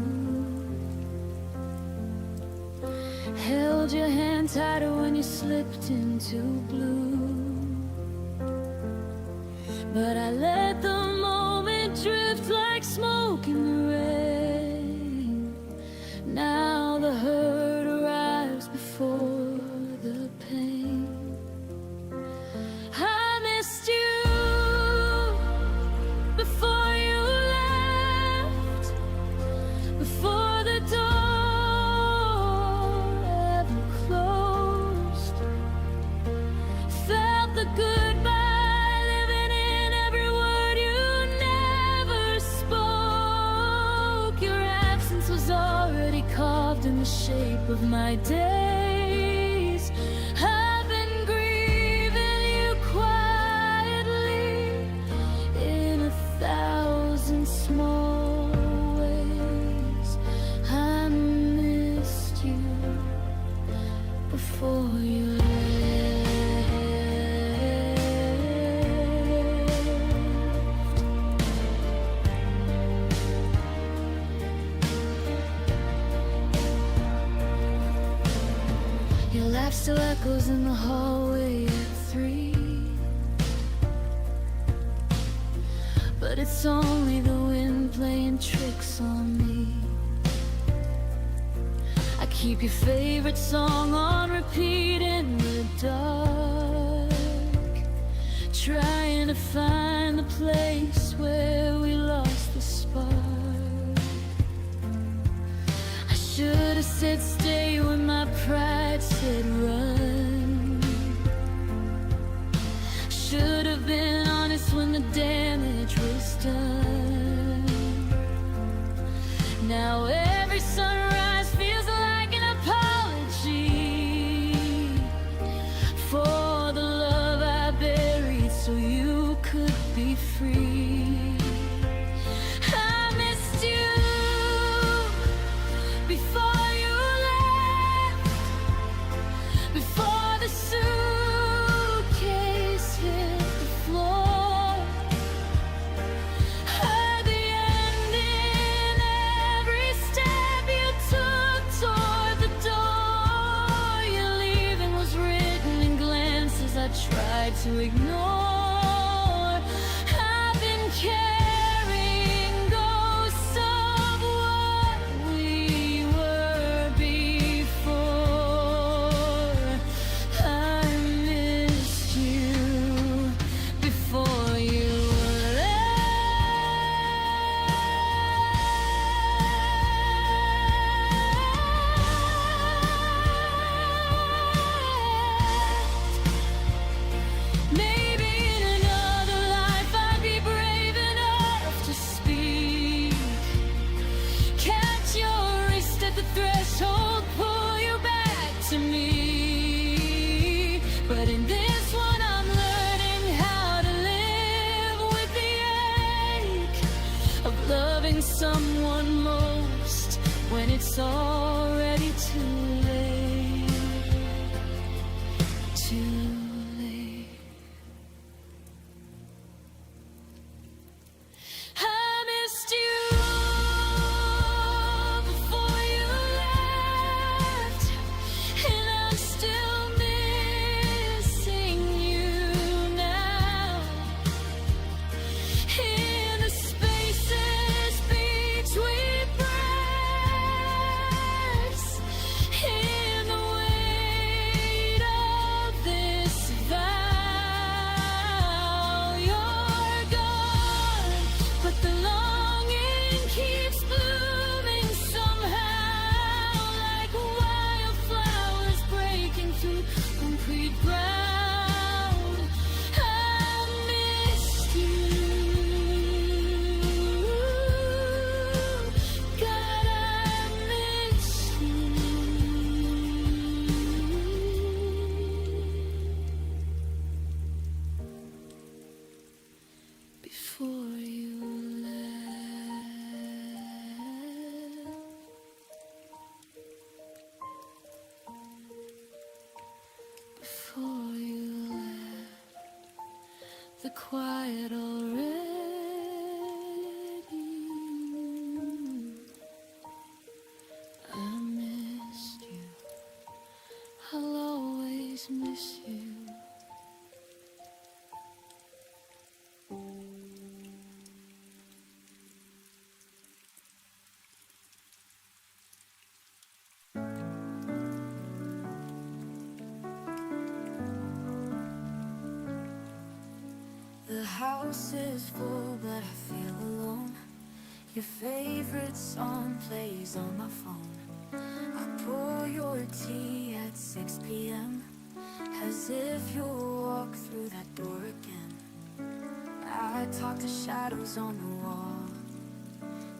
Held your hand tighter when you slipped into blue. But I let the moment drift like smoke in the rain. Now the hurt arrives before the pain. I missed you before you left, before the door ever closed. Felt the goodbye living in every word you never spoke. Your absence was already carved in the shape of my days. I've been grieving you quietly in 1,000 small ways. I missed you before you left. Your laugh still echoes in the hallway at 3. But it's only the wind playing tricks on me. I keep your favorite song on repeat in the dark, trying to find the place where we lost the spark. I should have said stay when my pride said run. Should have been honest when the damage was done. Now every sunrise feels like an apology for the love I buried so you could be free. I missed you before you left, before the suitcase hit the floor. Heard the end in every step you took toward the door. Your leaving was written in glances I tried to ignore. I've been carrying ghosts of what we were before. I missed you before you left. Maybe in the quiet already. I missed you, I'll always miss you. The house is full, but I feel alone. Your favorite song plays on my phone. I pour your tea at 6 p.m. as if you'll walk through that door again. I talk to shadows on the wall,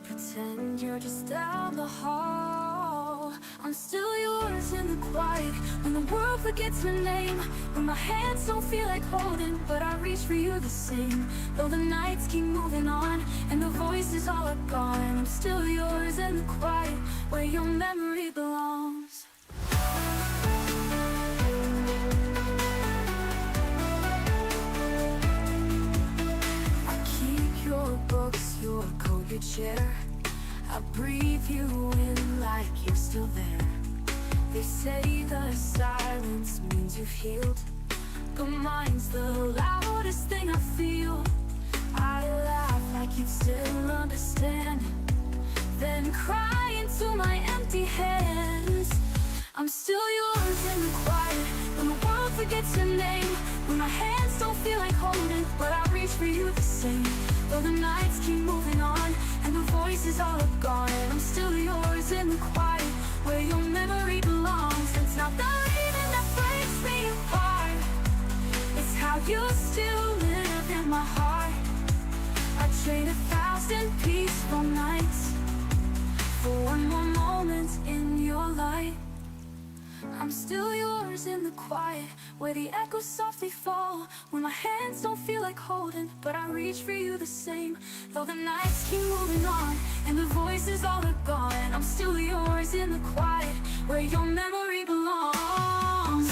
pretend you're just down the hall. I'm still yours in the quiet, when the world forgets my name, when my hands don't feel like holding, but I reach for you the same. Though the nights keep moving on, and the voices all are gone, I'm still yours in the quiet, where your memory belongs. I keep your books, your coat, your chair. I breathe you in like you're still there. They say the silence means you've healed, but mine's the loudest thing I feel. I laugh like you still understand, then cry into my empty hands. I'm still yours in the quiet, when the world forgets your name, when my hands don't feel like holding, but I reach for you the same. Though the nights keep moving on, and the voices all are gone, I'm still yours in the quiet, where your memory belongs. It's not the leaving that breaks me apart, it's how you still live in my heart. I trade 1,000 peaceful nights for one more moment in your light. I'm still yours in the quiet, where the echoes softly fall, when my hands don't feel like holding, but I reach for you the same. Though the nights keep moving on, and the voices all are gone, I'm still yours in the quiet, where your memory belongs.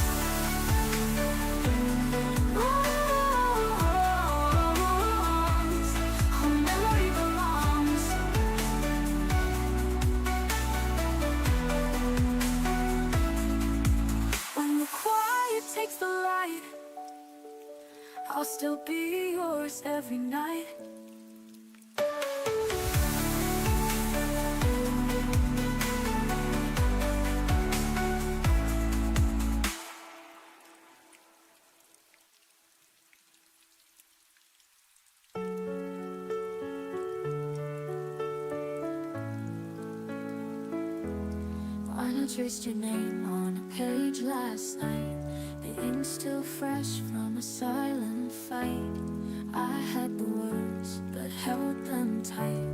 Our memory belongs. When the quiet takes the light, I'll still be yours every night. I traced your name on a page last night, the ink still fresh from a silent fight. I had the words, but held them tight,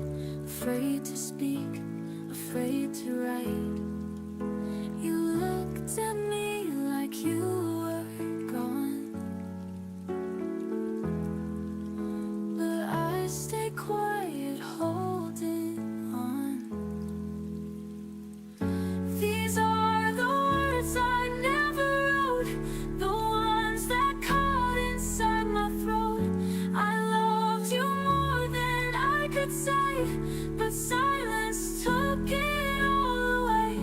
afraid to speak, afraid to write. You looked at me like you were gone, but I stayed quiet, holding on. These are the words I never wrote, the ones that caught inside my throat. I loved you more than I could say, but silence took it all away.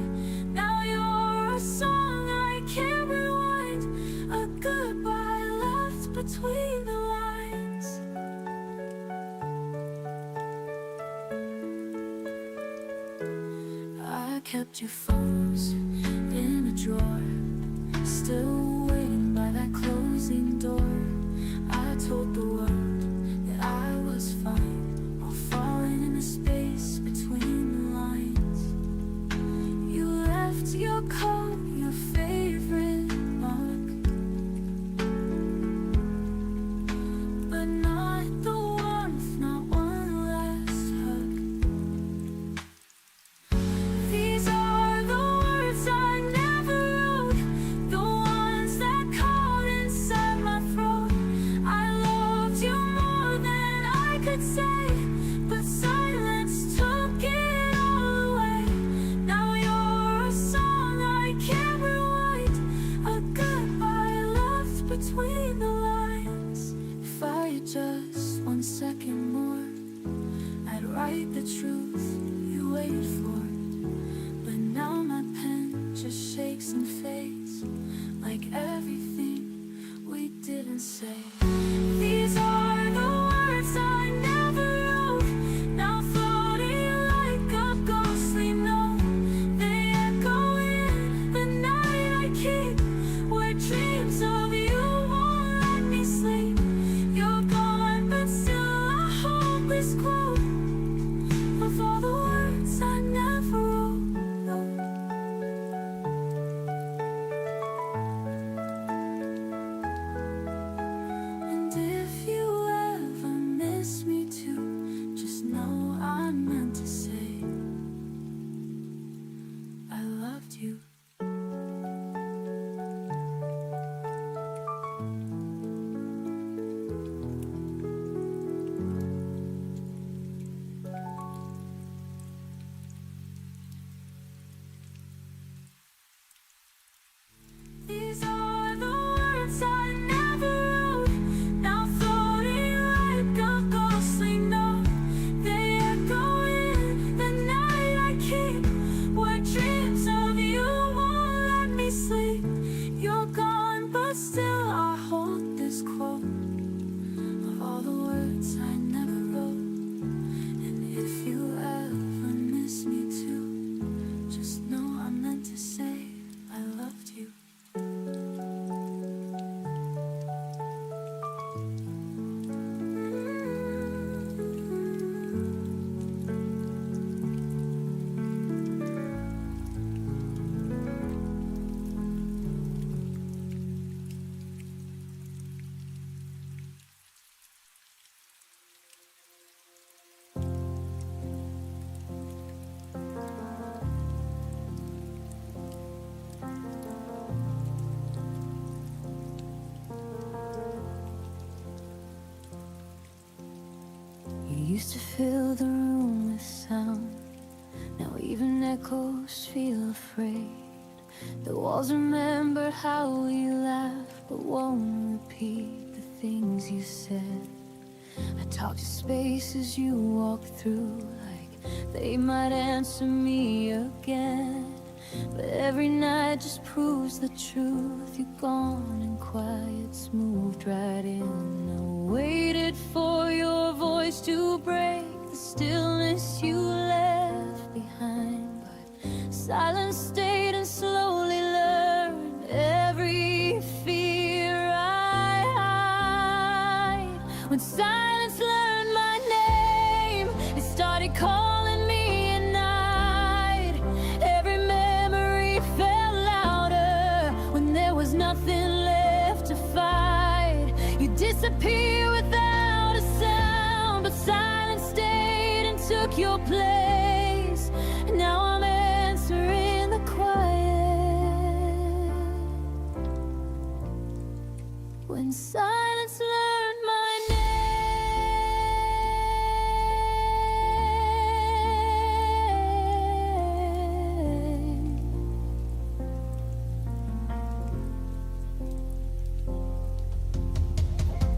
Now you're a song I can't rewind, a goodbye left between the lines. I kept your phones in a drawer, still waiting by that closing door. I told the world that I was fine, while falling in the space between the lines. You left your coat, your favorite mug, but not the warmth, not one last hug. These are the words I never wrote, the ones that caught inside my throat. and fades like everything we didn't say. These are the words I never wrote, now floating like a ghostly note. They echo in the night I keep, where dreams of you won't let me sleep. You're gone, but still I hold this quote of all the words I never wrote. And if you ever miss me too, just know I meant to say I loved you. These are the words I never wrote, now floating like a ghostly note. They echo in the night I keep, where dreams of you won't let me sleep. You're gone, but still I hold this quote of all the words I never wrote. And if you ever miss me too, just know I meant to say I loved you. You used to fill the room with sound, now even echoes feel afraid. The walls remember how we laughed, but won't repeat the things you said. I talk to spaces you walk through like they might answer me again. But every night just proves the truth. You're gone and quiet's moved right in. I waited for your voice to break the stillness you left behind, but silence stayed and slowly learned every fear I hide. When silence learned my name, it started calling me at night. Every memory felt louder when there was nothing left to fight. You disappear without a sound, but silence stayed and took your place. And now I'm answering the quiet. When silence learned my name.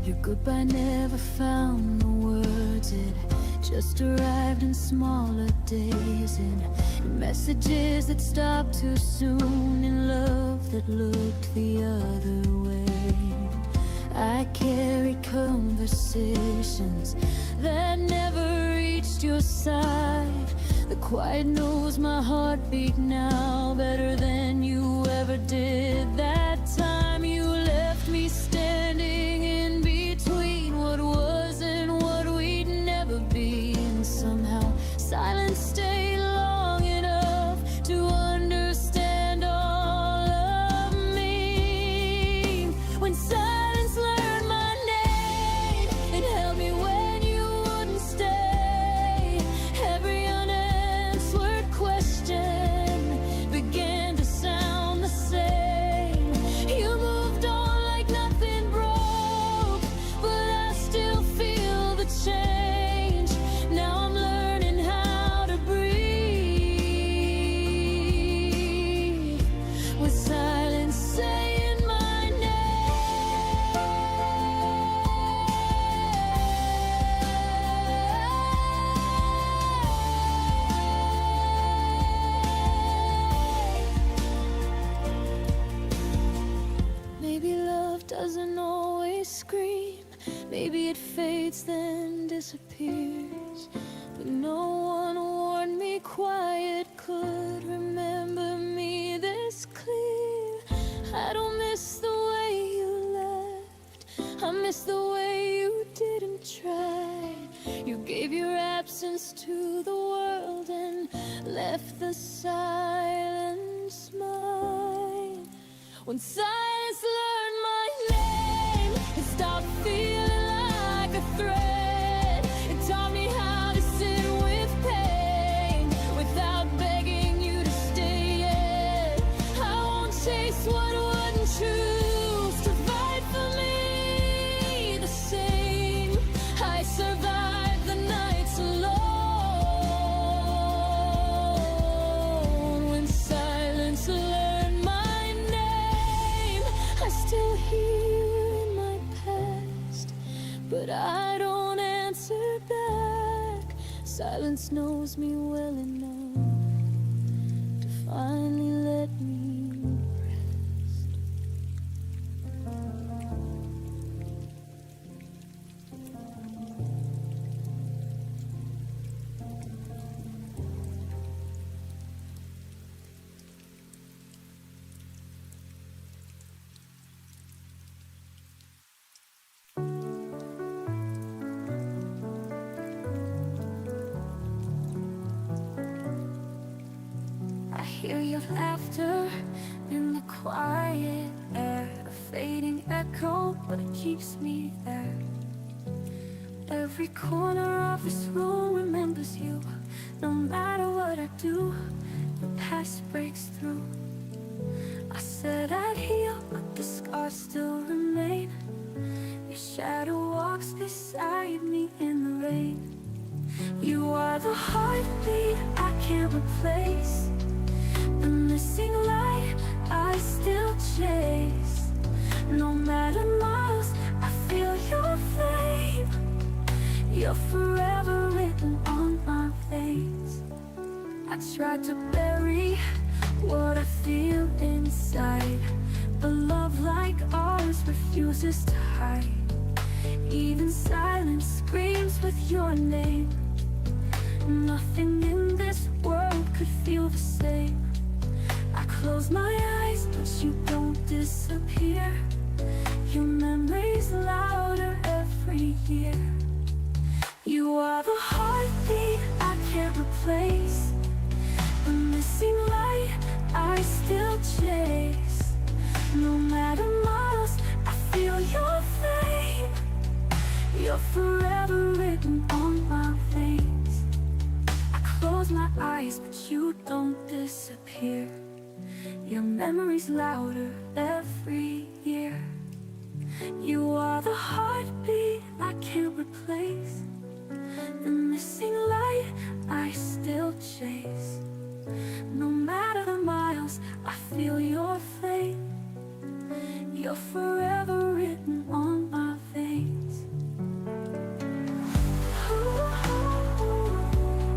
Your goodbye never found the words, it just arrived in smaller days, in messages that stopped too soon, in love that looked the other way. I carried conversations that never reached your side. The quiet knows my heartbeat now better than you ever did that time. You left me standing in between what was and what we'd never be, and somehow silence stayed long enough to understand all of me. When silence learned my name, it held me when you wouldn't stay. Every unanswered question began to sound the same. fades then disappears. But no one warned me quiet could remember me this clear. I don't miss the way you left, I miss the way you didn't try. You gave your absence to the world and left the silence mine. When silence learned my name, it stopped feeling like a threat. It taught me how to sit with pain without begging you to stay yet. I won't chase what wouldn't choose to fight for me the same. I survived the nights alone. When silence learned my name, I still hear you in my past, but I don't answer back. Silence knows me well enough to finally let me rest. I hear your laughter in the quiet air, a fading echo, but it keeps me there. Every corner of this room remembers you. No matter what I do, the past breaks through. I said I'd heal, but the scars still remain. Your shadow walks beside me in the rain. You are the heartbeat I can't replace, the missing light I still chase. No matter miles, I feel your flame. You're forever written on my veins. I tried to bury what I feel inside, but love like ours refuses to hide. Even silence screams with your name. Nothing in this world could feel the same. I close my eyes, but you don't disappear. Your memory's louder every year. You are the heartbeat I can't replace, the missing light I still chase. No matter miles, I feel your flame. You're forever written on my veins. I close my eyes, but you don't disappear. Your memory's louder every year. You are the heartbeat I can't replace, the missing light I still chase. No matter the miles, I feel your flame. You're forever written on my veins.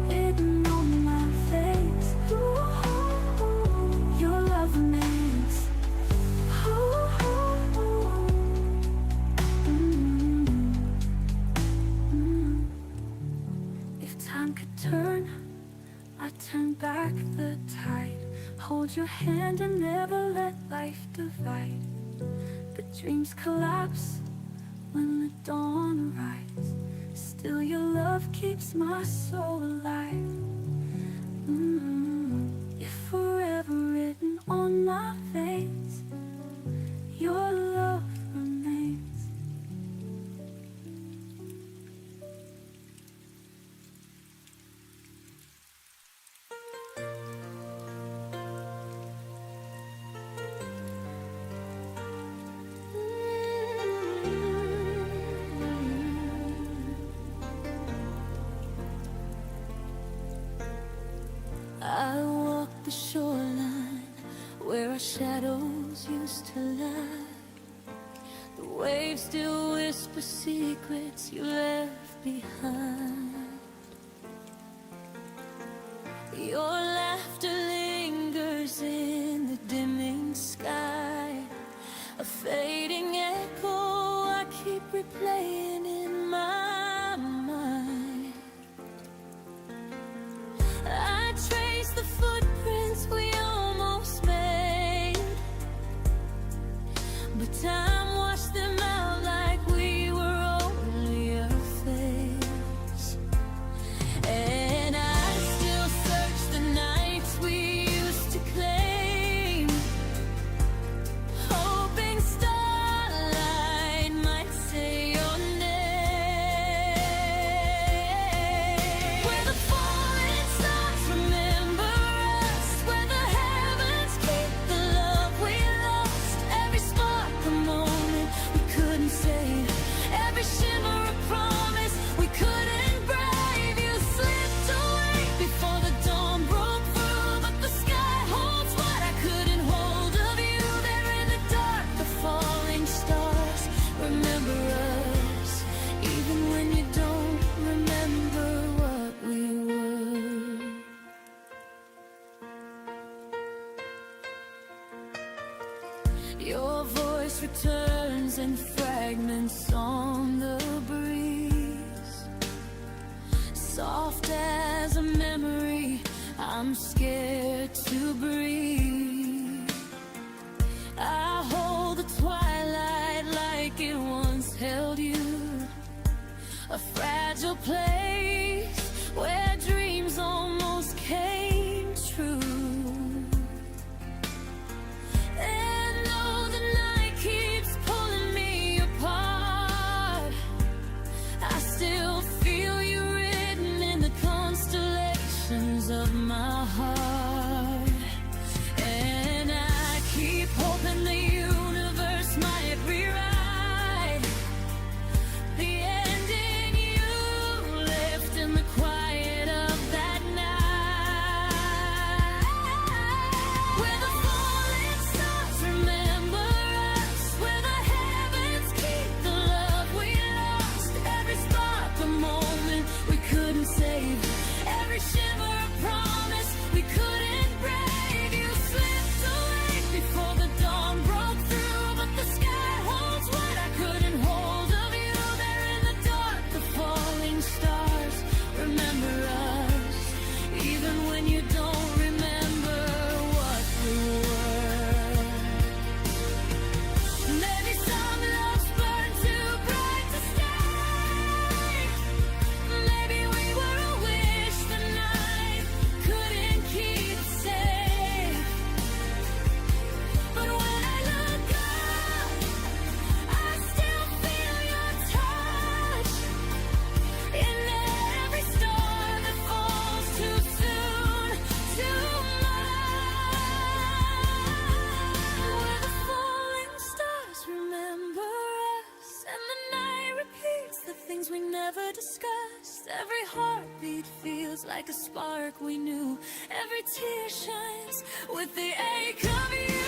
Written on my veins. Your love remains. If time could turn, I'd turn back the tide. Hold your hand and never let life divide. But dreams collapse when the dawn arrives. Still your love keeps my soul alive. You're forever written on my veins. Your love remains. I walk the shoreline where our shadows used to lie. The waves still whisper secrets you left behind. Your laughter lingers in the dimming sky, a fading echo I keep replaying in my time washed them out like we were only a phase. And I still search the nights we used to claim, hoping starlight might say your name. Where the falling stars remember us, where the heavens keep the love we lost. Every spark a moment we couldn't save, every shimmer a promise we couldn't brave. You slipped away before the dawn broke through, but the sky holds what I couldn't hold of you. There in the dark, the falling stars remember us, even when you don't remember what we were. Your voice returns in fragments on the breeze, soft as a memory. I'm scared to breathe. I hold the twilight like it once held you, a fragile place where dreams almost came true. And though the night keeps pulling me apart, I still feel you written in the constellations of my heart. And I keep hoping the universe might rewrite the ending you left in the quiet of that night. Where the falling stars remember us, where the heavens keep the love we lost. Every spark a moment we couldn't save, every shimmer a promise we couldn't brave. You slipped away before the dawn broke through, but the sky holds what I couldn't hold of you. There in the dark, the falling stars remember us, even when you don't remember what we were. Maybe some loves burn too bright to stay. Maybe we were a wish the night couldn't keep safe. But when I look up, I still feel your touch in every star that falls too soon, too much. Where the falling stars remember us, and the night repeats the things we never discussed. Every heartbeat feels like a spark we knew. Every tear shines with the ache of you.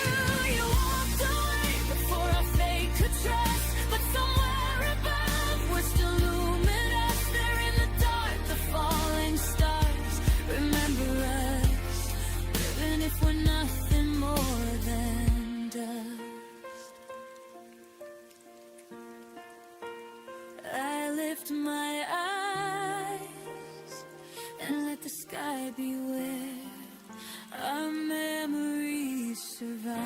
You walked away before our fate could trust, but somewhere above we're still luminous. There in the dark, the falling stars remember us, even if we're nothing more than dust. I lift my eyes and let the sky be where our memories survive.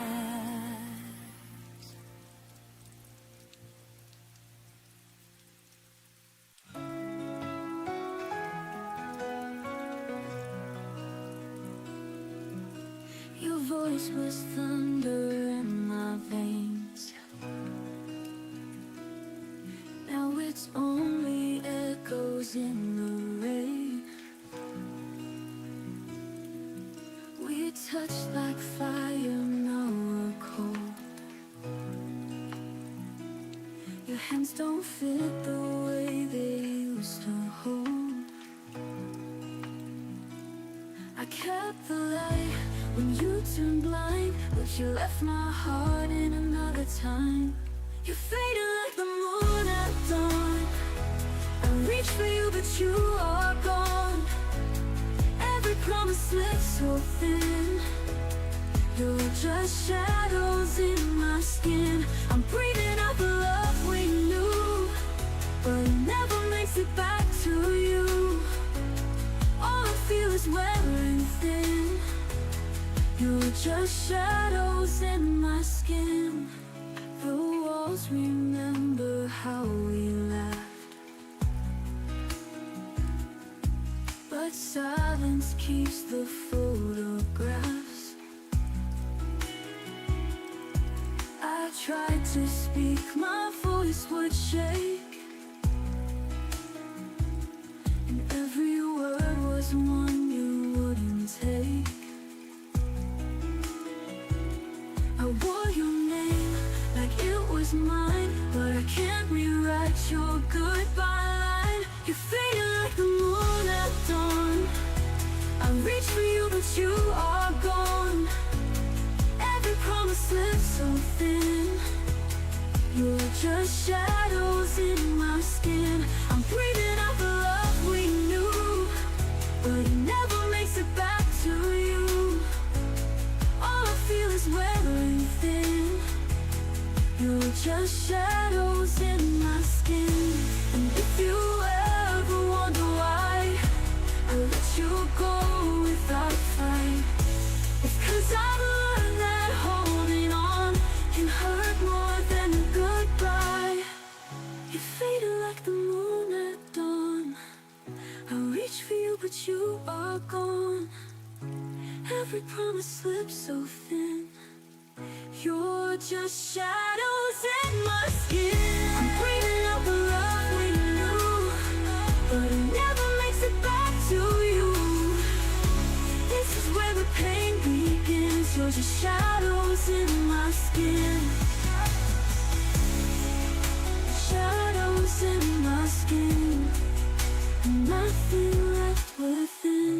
Your voice was thunder in my veins. Now it's only echoes in the rain. We touched like fire, now we're cold. Your hands don't fit the way they used to hold. I kept the light when you turned blind, but you left my heart in another time. You faded like the moon at dawn. I reached for you, but you are gone. Every promise slipped so thin. You're just shadows in my skin. I'm breathing out the love we knew, but it never makes it back to you. All I feel is wearing thin. You're just shadows in my skin. The keeps the photographs. I tried to speak, my voice would shake, and every word was one you wouldn't take. I wore your name like it was mine, but I can't rewrite your goodbye line. You faded like the moon at dawn. I reach for you, but you are gone. Every promise slips so thin. You're just shadows in my skin. I'm breathing out the love we knew, but it never makes it back to you. All I feel is wearing thin. You're just shadows in my skin. And if you ever wonder why I let you go without a fight, it's 'cause I've learned that holding on can hurt more than a goodbye. You faded like the moon at dawn. I reach for you, but you are gone. Every promise slips so thin. You're just shadows in my skin. I'm breathing out the love we knew, but it never makes it back to you. This is where the pain begins. You're just shadows in my skin. Shadows in my skin. Nothing left within.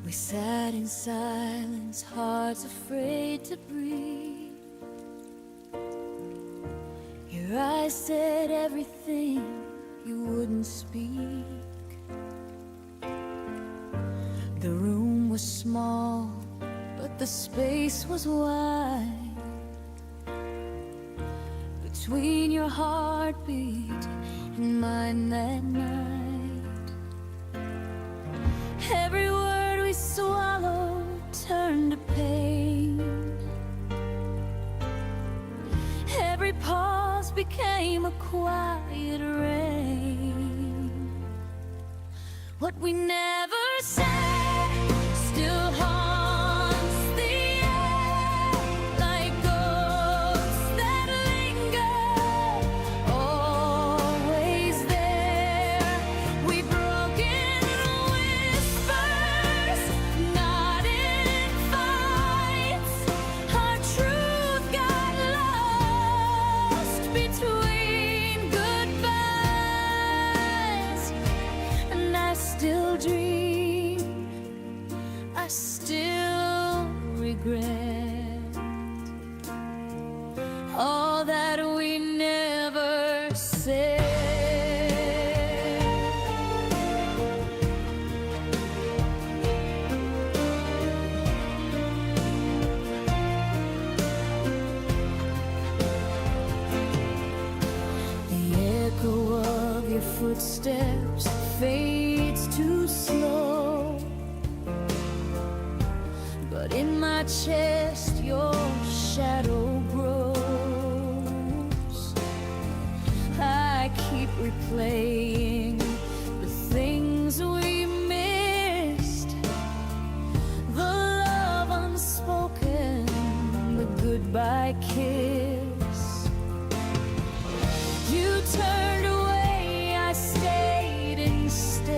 We sat in silence, hearts afraid to breathe. Your eyes said everything you wouldn't speak. The room was small, but the space was wide. Between your heartbeat and mine that night, every word we swallowed turned to pain. Every pause became a quiet rain. What we never said still haunts the air, like ghosts that linger, always there. We've broken whispers, not in fights. Our truth got lost between goodbyes, and I still dream, I still regret all that we never said. The echo of your footsteps fades too slow, but in my chest your shadow grows. I keep replaying the things we missed, the love unspoken, the goodbye kiss. You turned away, I stayed instead,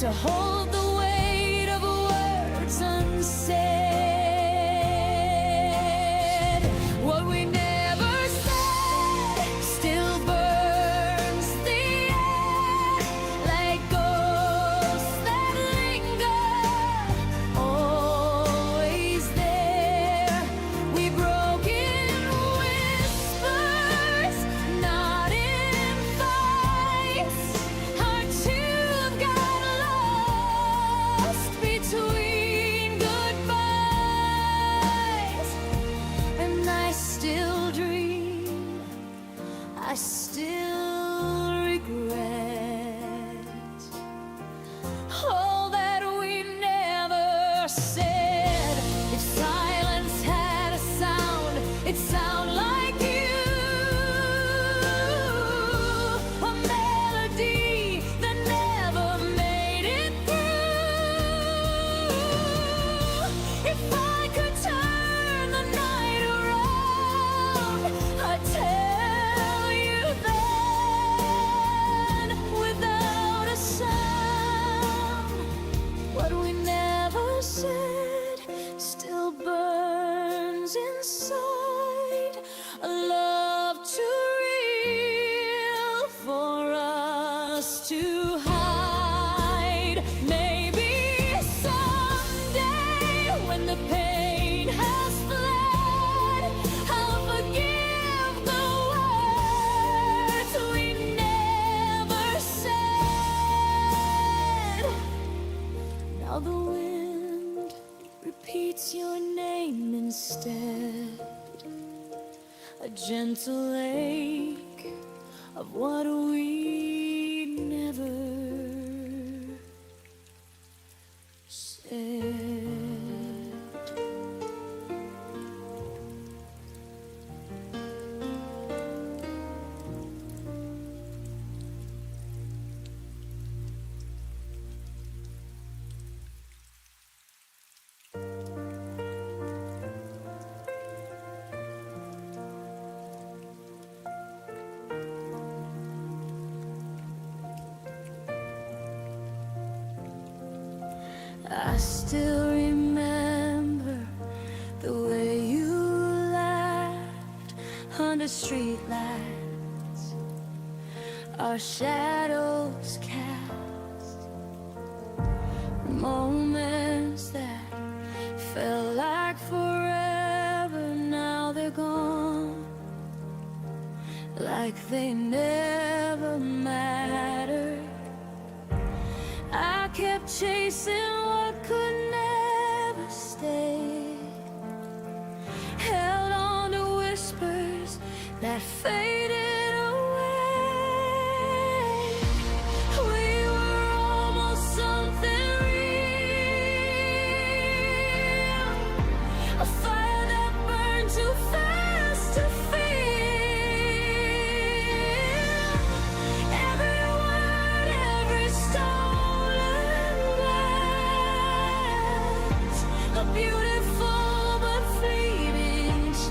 to hold the weight of words unsaid. What we never said still burns the air, like ghosts that linger, always there. We've broken whispers, not in fights. Our tooth got lost I still regret all that we never said. If silence had a sound, it'd sound like you. A melody that never made it through. If I could turn the night around, I'd tell you then, without a sound, what we never said still burns inside. A love too real for us to hide. Maybe someday, when the pain has fled, I'll forgive the words we never said. Now the wind repeats your name instead, a gentle ache of what we never said. I still remember the way you laughed under street lights, our shadows cast, moments that felt like forever. Now they're gone, like they never mattered. I kept chasing what could never stay, held on to whispers that faded away. We were almost something real, a fire that burned too fast to feel. Every word, every stolen glance, a beautiful but fleeting chance.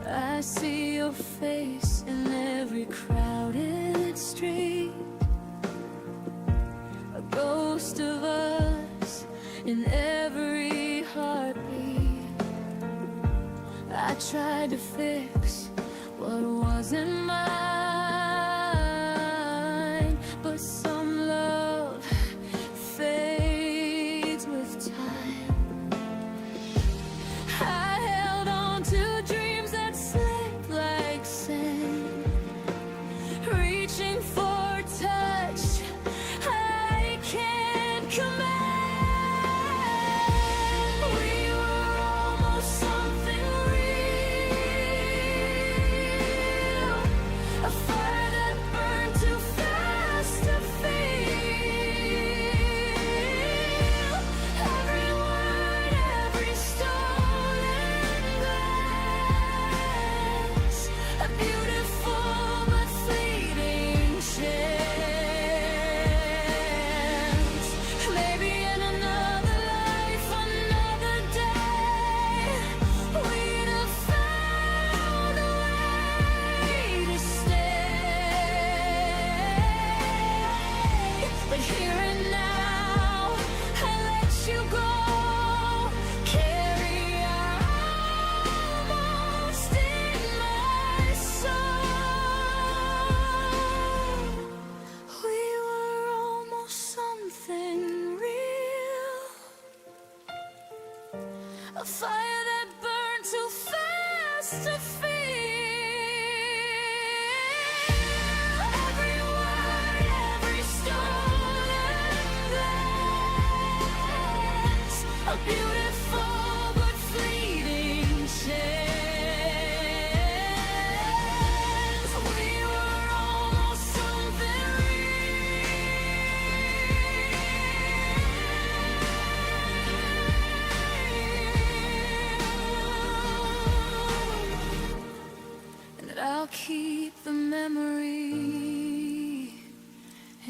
I see your face in every crowded street, a ghost of us in every heartbeat. I tried to fix what wasn't mine, but some love fades with time. I held on to dreams that slipped like sand, reaching for touch I can't command. We were almost something real, a fire that burned too fast to feel. Every word, every stolen glance, a beautiful but fleeting chance. Maybe in another life, another day, we'd have found a way to stay. But here and now, I let you go, carry our almost in my soul. We were almost something real, a fire that burned too fast to feel. Every word,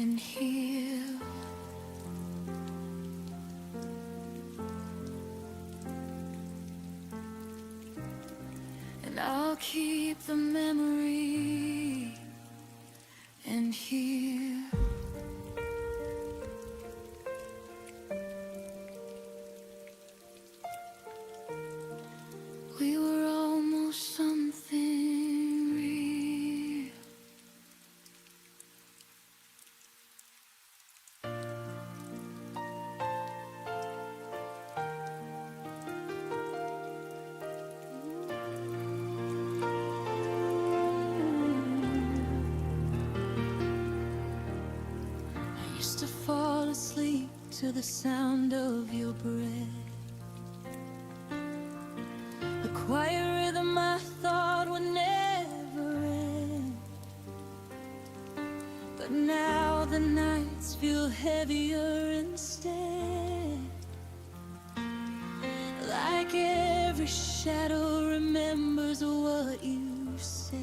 and heal. And I'll keep the memory and heal. We were almost something real. I used to fall asleep to the sound of your breath, the quiet rhythm I thought would never end. But now the nights feel heavier instead, like every shadow remembers what you said.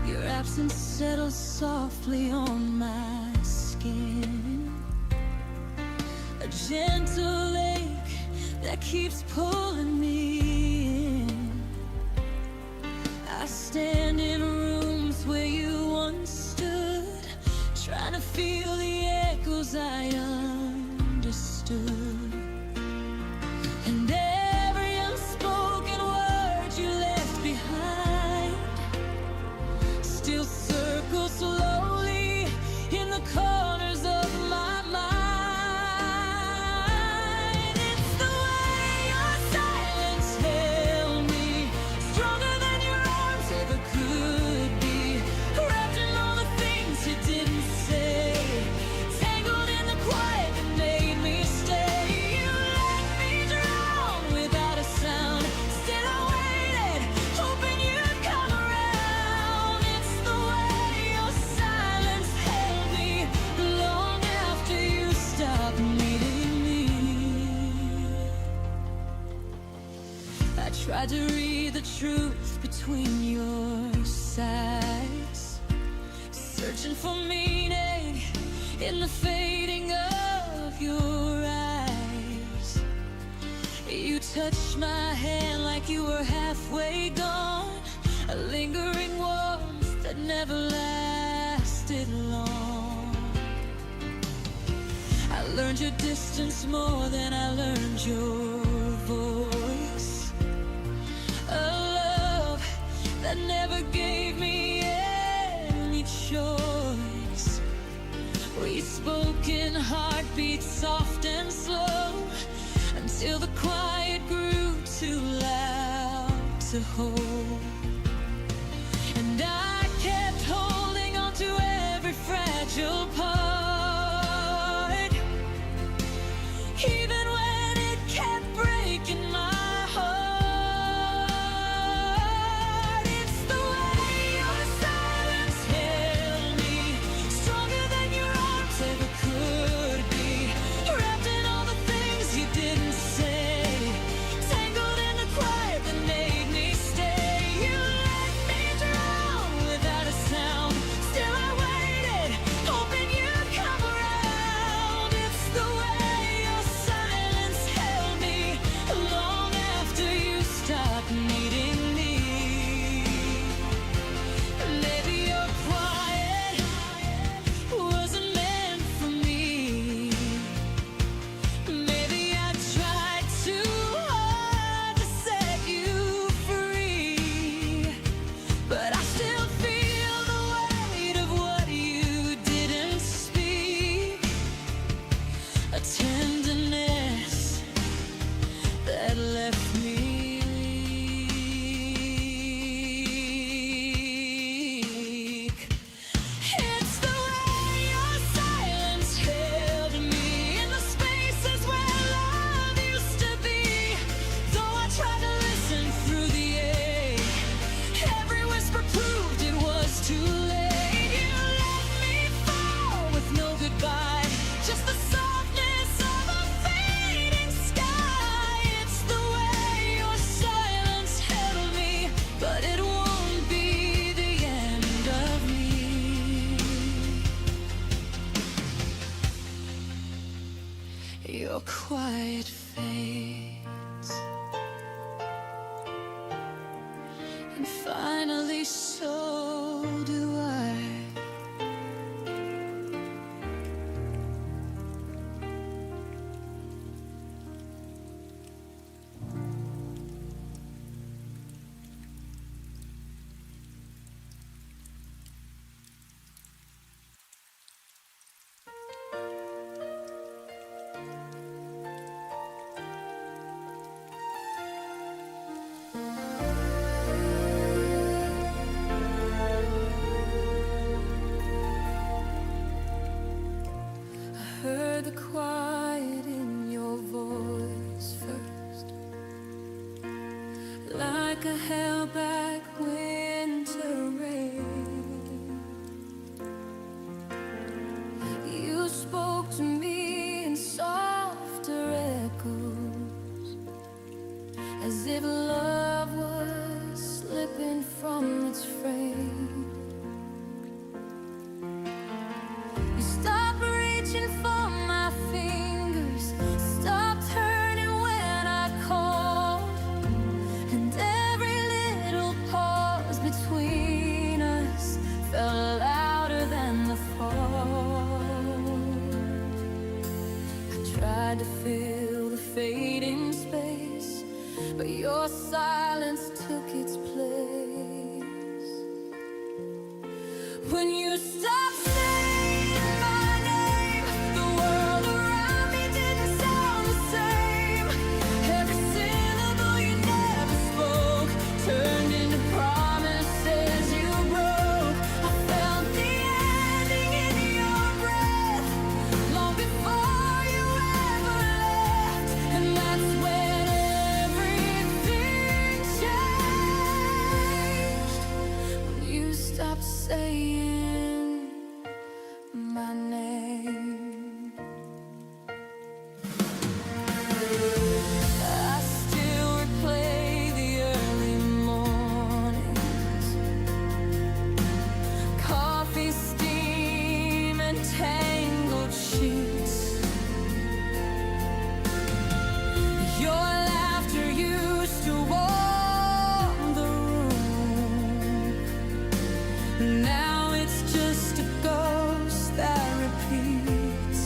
Your absence settles softly on my skin, a gentle ache that keeps pulling me in. I stand in rooms where you once stood, trying to feel the echoes I understood. And every unspoken word you left behind still circles slowly in the corners of my mind. It's the way your silence held me, stronger than your arms ever could be, wrapped in all the things you didn't say, tangled in the quiet that made me stay. You let me drown without a sound, still I waited, hoping you'd come around. It's the way your silence held me long after you stopped needing me. I tried to read the truth between your sighs, searching for meaning in the fading of your eyes. You touched my hand like you were halfway gone, a lingering warmth that never lasted long. I learned your distance more than I learned your voice, a love that never gave me any choice. We spoke in heartbeats soft and slow, until the quiet grew too loud to hold. And I kept holding on to every fragile part, even when it kept breaking my heart. It's the way your silence held me, stronger than your arms ever could be, wrapped in all the things you didn't say, tangled in the quiet that made me stay. your quiet fades, and finally so do I. Heard the quiet in your voice first, like a held-back winter rain. You spoke to me in softer echoes, as if love was slipping from its frame. You stopped reaching for my fingers, stopped turning when I called, and every little pause between us felt louder than the fall. I tried to fill the fading space, but your silence took its place. When you stopped saying my name, the world around me didn't sound the same. Every syllable you never spoke turned into promises you broke. I felt the ending in your breath long before you ever left, and that's when everything changed. When you stopped saying my name. I still replay the early mornings, coffee steam and tangled sheets. Your laughter used to warm the room. Now it's just a ghost that repeats.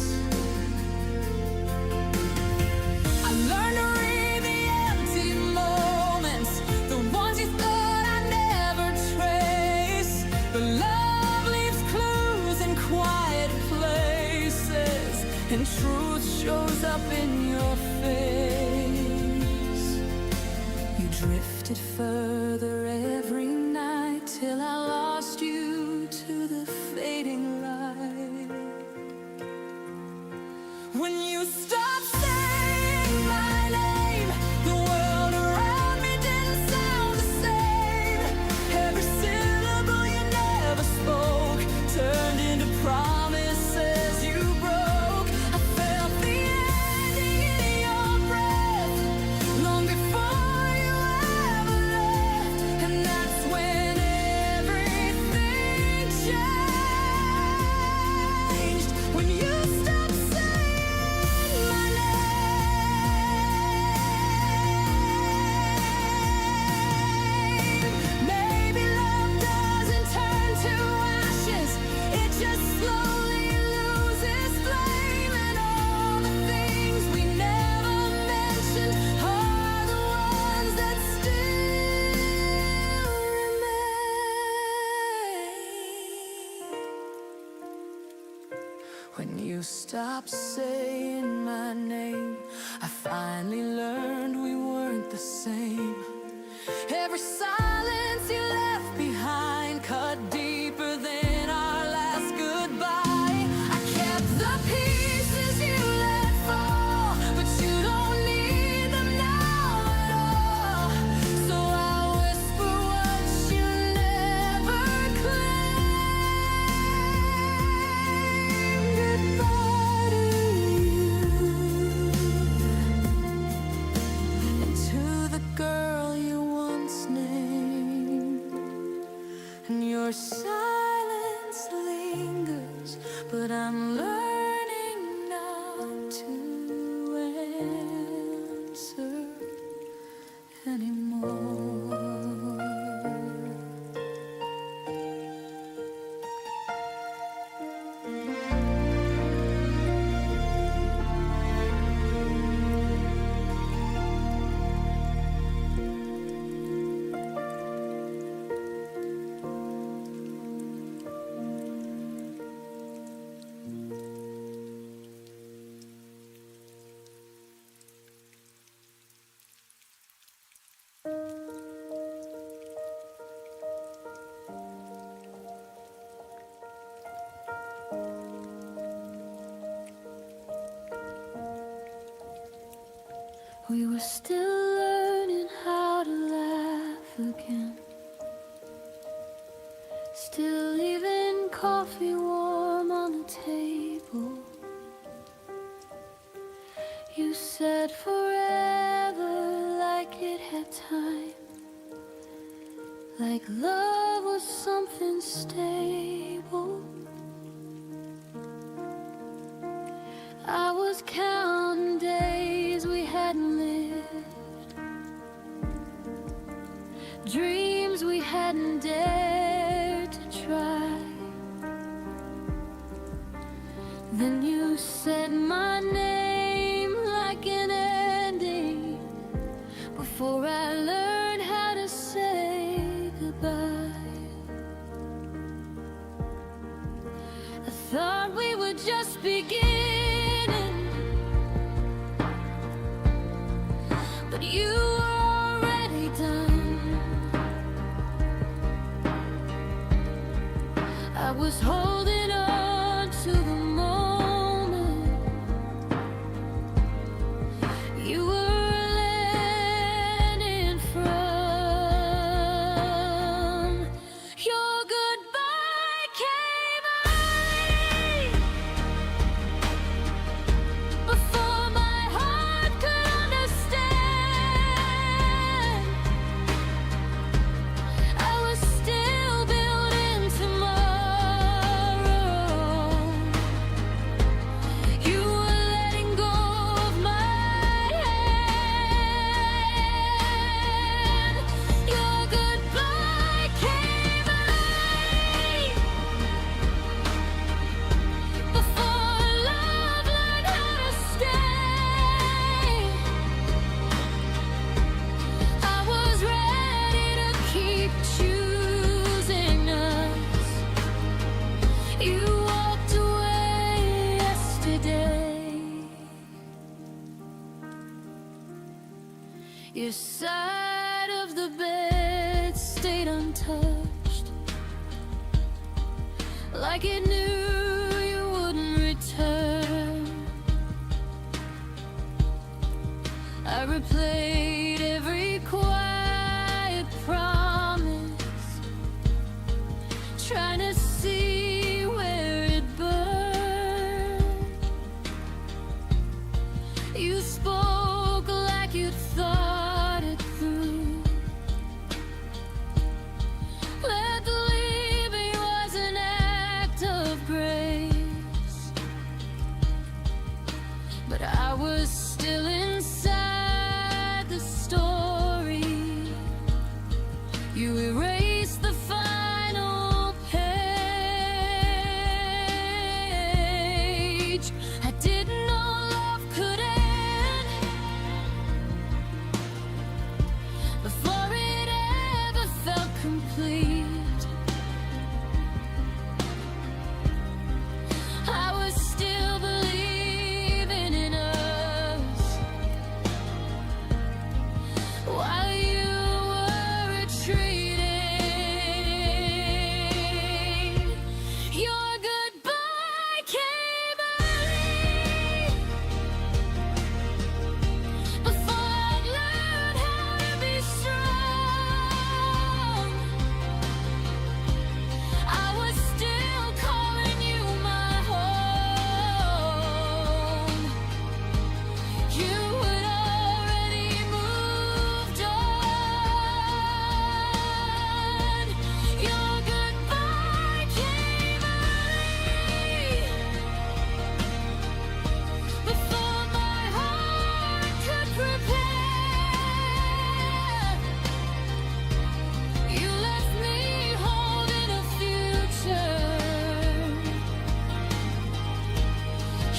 I learned to read the empty moments, the ones you thought I'd never trace. But love leaves clues in quiet places, and truth shows up in your face. You drifted further every night till I lost you to the fading light. When you stopped saying my name, the world around me didn't sound the same. Every syllable you never spoke turned into promises you broke. I felt the ending in your breath long before you ever left, and that's when everything changed. When you stopped saying my name. Maybe love doesn't turn to ashes, it just slowly loses flame, and all the things we never mentioned are the ones that still remain. When you stopped saying my name, I finally learned we weren't the same. Every silence you left behind cut deeper than our last goodbye. I kept the pieces you let fall, but you don't need them now at all. So I whisper what you never claimed. Goodbye to you, and to the girl you once named. And your silence lingers, but I'm learning not to was still learning how to laugh again. Still leaving coffee warm on the table. You said forever like it had time, like love was something stable. I was counting days we hadn't lived, dreams we hadn't dared to try. Then you said my name like an ending, before I learned how to say goodbye. I thought we were just beginning, but you were already done. I was holding on to the moment you were landing from. Your goodbye came early, before my heart could understand. I was still building tomorrow. You were letting go of my hand. Your goodbye came early, before love learned how to stay. I was ready to keep choosing us. You walked away yesterday. Your side of the bed stayed untouched, like it knew you wouldn't return. I replayed every quiet promise, trying to see where it burned. You spoke like you'd thought it through. Let the leaving was an act of grace, but I was still inside the story. You erased the final page. I didn't know love could end before it ever felt complete. I was still believing in us while you were retreating. Your goodbye came early, before I'd learned how to be strong. I was still calling you my home. You had already moved on. Your goodbye came early, before my heart could prepare. You left me holding a future.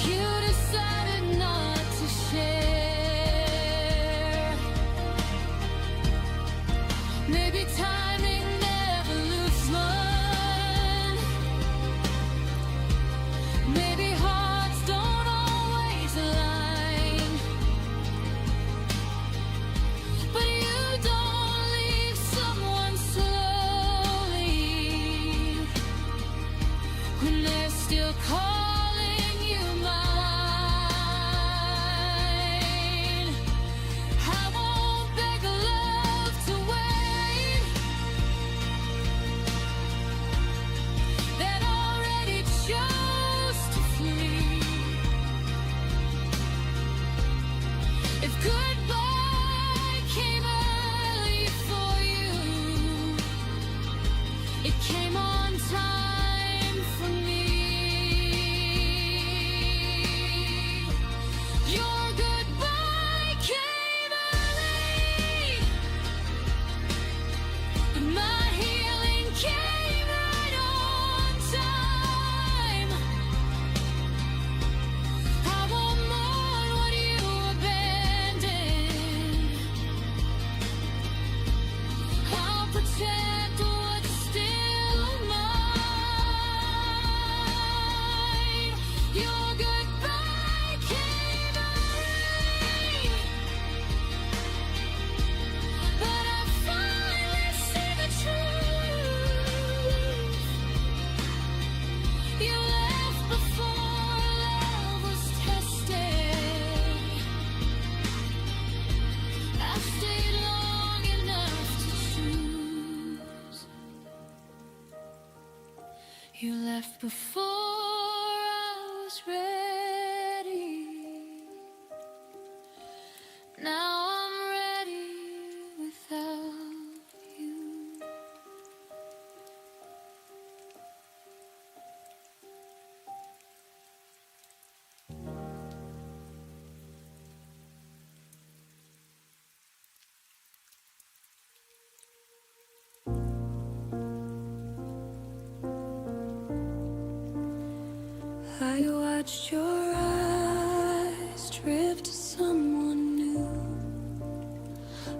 You decided not to share. Maybe timing never looks one. Maybe hearts don't always align. But you don't leave someone slowly when they're still calling you mine. I was ready. Now I'm ready without you. I watched your eyes drift to someone new,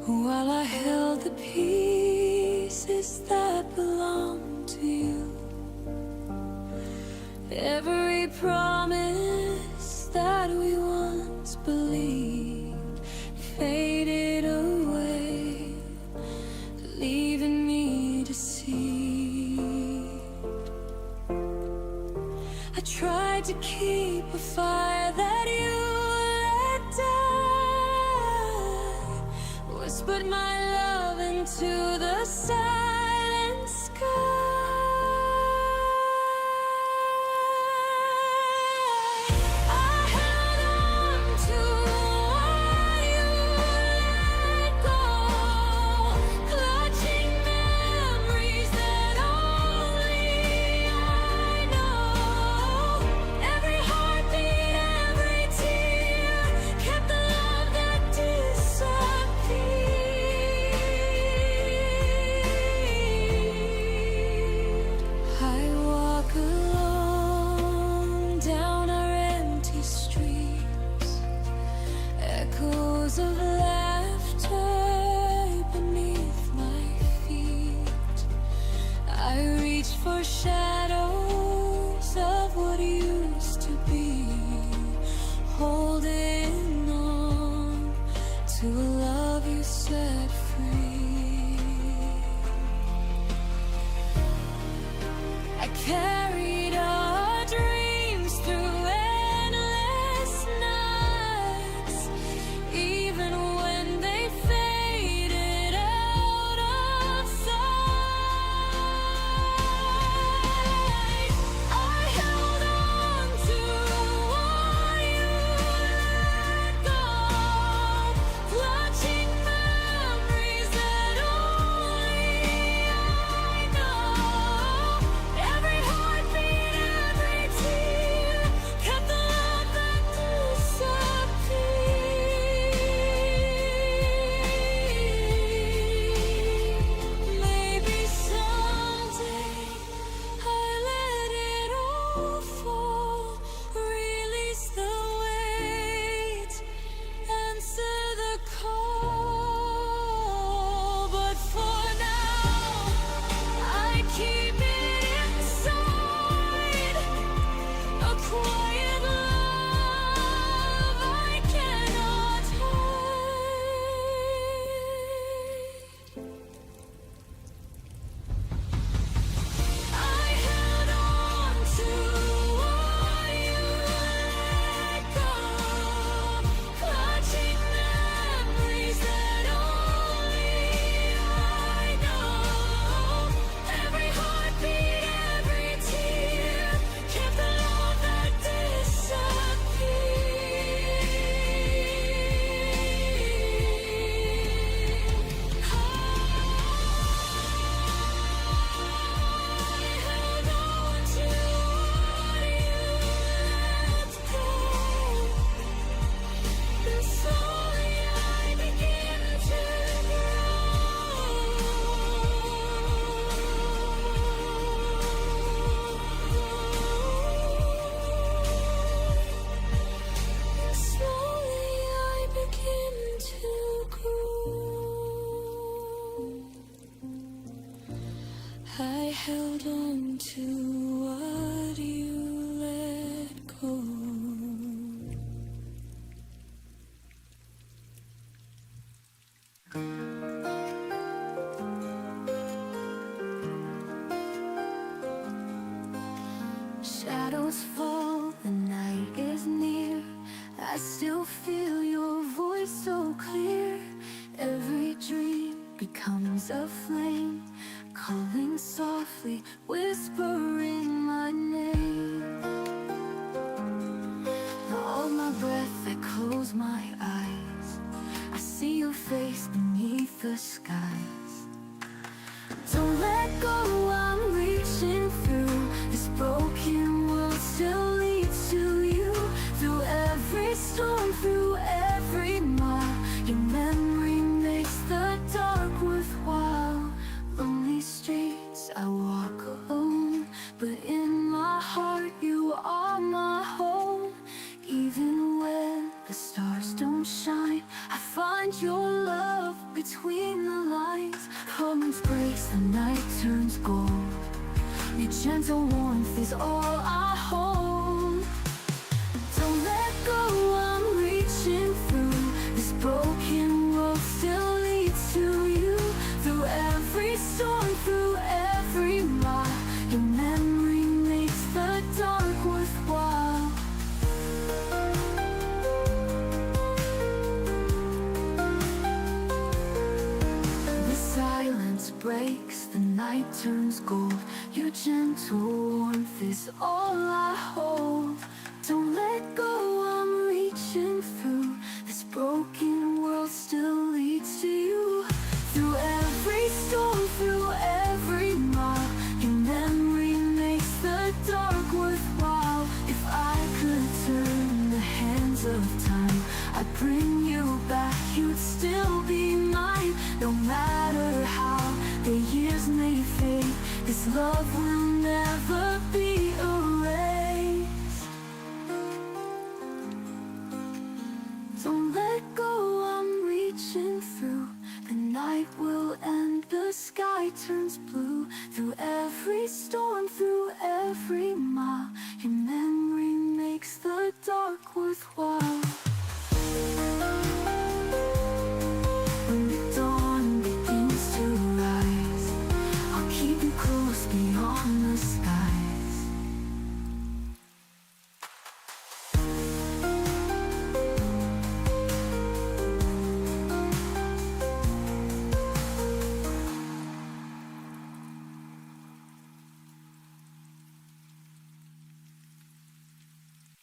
while I held the pieces that belong to you. Every promise that we once believed faded away, leaving me deceived. I tried to keep a fire that you let die, whispered my love into the silent sky. I held on to what you let go, clutching memories that only I know. Every heartbeat, every tear kept the love that disappeared. I walk alone down our empty streets, echoes of laughter beneath my feet. I reach for shadows of what used to be, holding on to a love you set free. I carried our dreams through endless nights, even when they faded out of sight. I held on to what you let go, clutching memories that only I know. Every heartbeat, every tear kept the love that disappeared. Maybe someday I let it all fall, release the weight, answer the call. But for now, I keep it inside, a quiet love I cannot hide. I held on to what you let go, clutching memories that only I know. Every heartbeat, every tear kept the love that disappeared. I held on to what you let go, and slowly I begin to grow. Slowly I begin to grow. I held on to what you let go. Shadows fall, the night is near. I still feel your voice so clear. Every dream becomes a flame, calling softly, whispering my name. night turns gold. Your gentle warmth is all I hold. Don't let go, I'm reaching through. This broken world still leads to you. Through every storm, through every mile, your memory makes the dark worthwhile. If I could turn the hands of time, I'd bring you back, you'd still be mine. No matter how the years may fade, this love will never be erased. Don't let go, I'm reaching through. The night will end, the sky turns blue. Through every storm, through every mile, your memory makes the dark worthwhile. When the dawn begins to rise, I'll keep you close beyond the skies.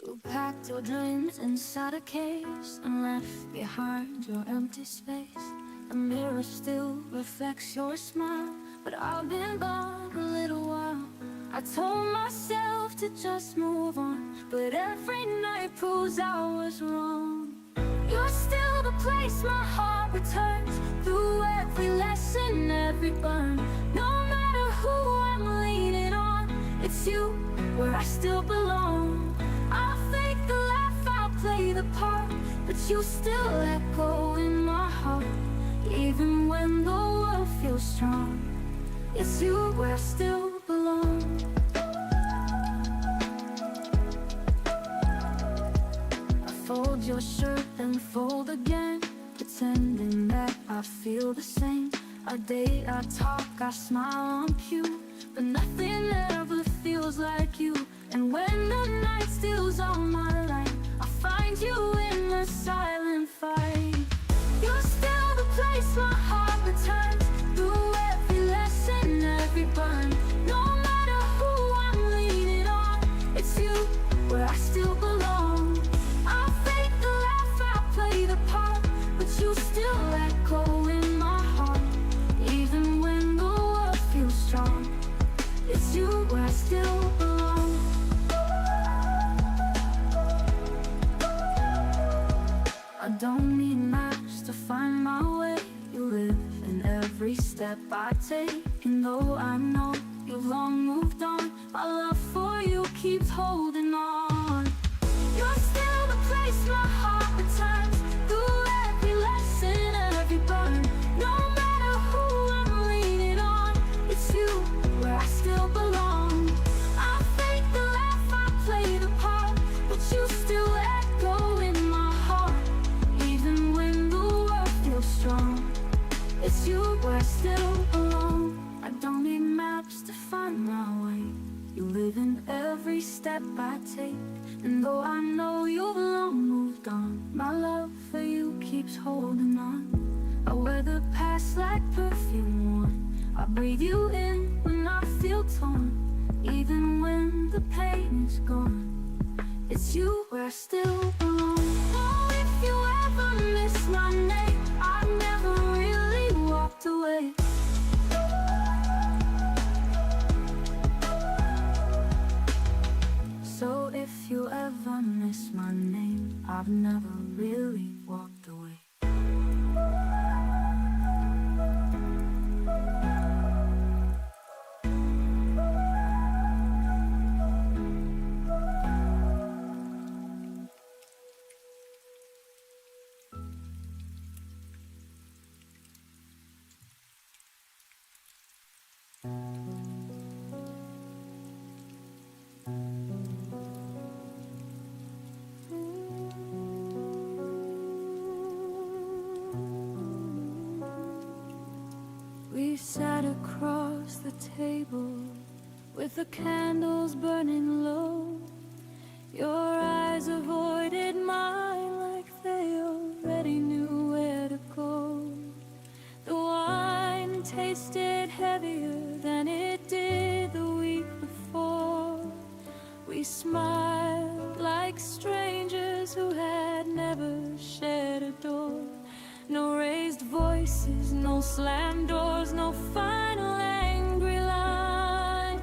You packed your dreams inside a case and left behind your empty space. The mirror still reflects your smile, but I've been gone a little while. I told myself to just move on, but every night proves I was wrong. You're still the place my heart returns, through every lesson, every burn. No matter who I'm leaning on, it's you where I still belong. I'll fake the laugh, I'll play the part, but you still echo in my heart. Even when the world feels strong, it's you where I still belong. I fold your shirt and fold again, pretending that I feel the same. I date, I talk, I smile on cue, but nothing ever feels like you. And when the night steals all my light, I find you in the silent fight. You're still the place my heart returns, through every lesson, every burn. No matter who I'm leaning on, it's you where I still belong. I'll fake the laugh, I'll play the part, but you still echo in my heart. Even when the world feels strong, it's you where I still belong. I don't need maps to find my way. You live in every step I take. And though I know you've long moved on, my love for you keeps holding on. You're still the place my heart returns, through every lesson, every burn. No matter who I'm leaning on, it's you where I still belong. I'll fake the laugh, I'll play the part, but you still echo in my heart. Even when the world feels strong, it's you where I still belong. I don't need maps to find my way. You live in every step I take. And though I know you've long moved on, my love for you keeps holding on. I wear the past like perfume worn. I breathe you in when I feel torn. Even when the pain is gone, it's you where I still belong. Oh, if you ever miss my name, I've never really walked away. So if you ever miss my name, I've never really walked away. We sat across the table with the candles burning low. Your eyes avoided mine like they already knew where to go. The wine tasted heavier than We smiled like strangers who had never shared a door. No raised voices, no slammed doors, no final angry line.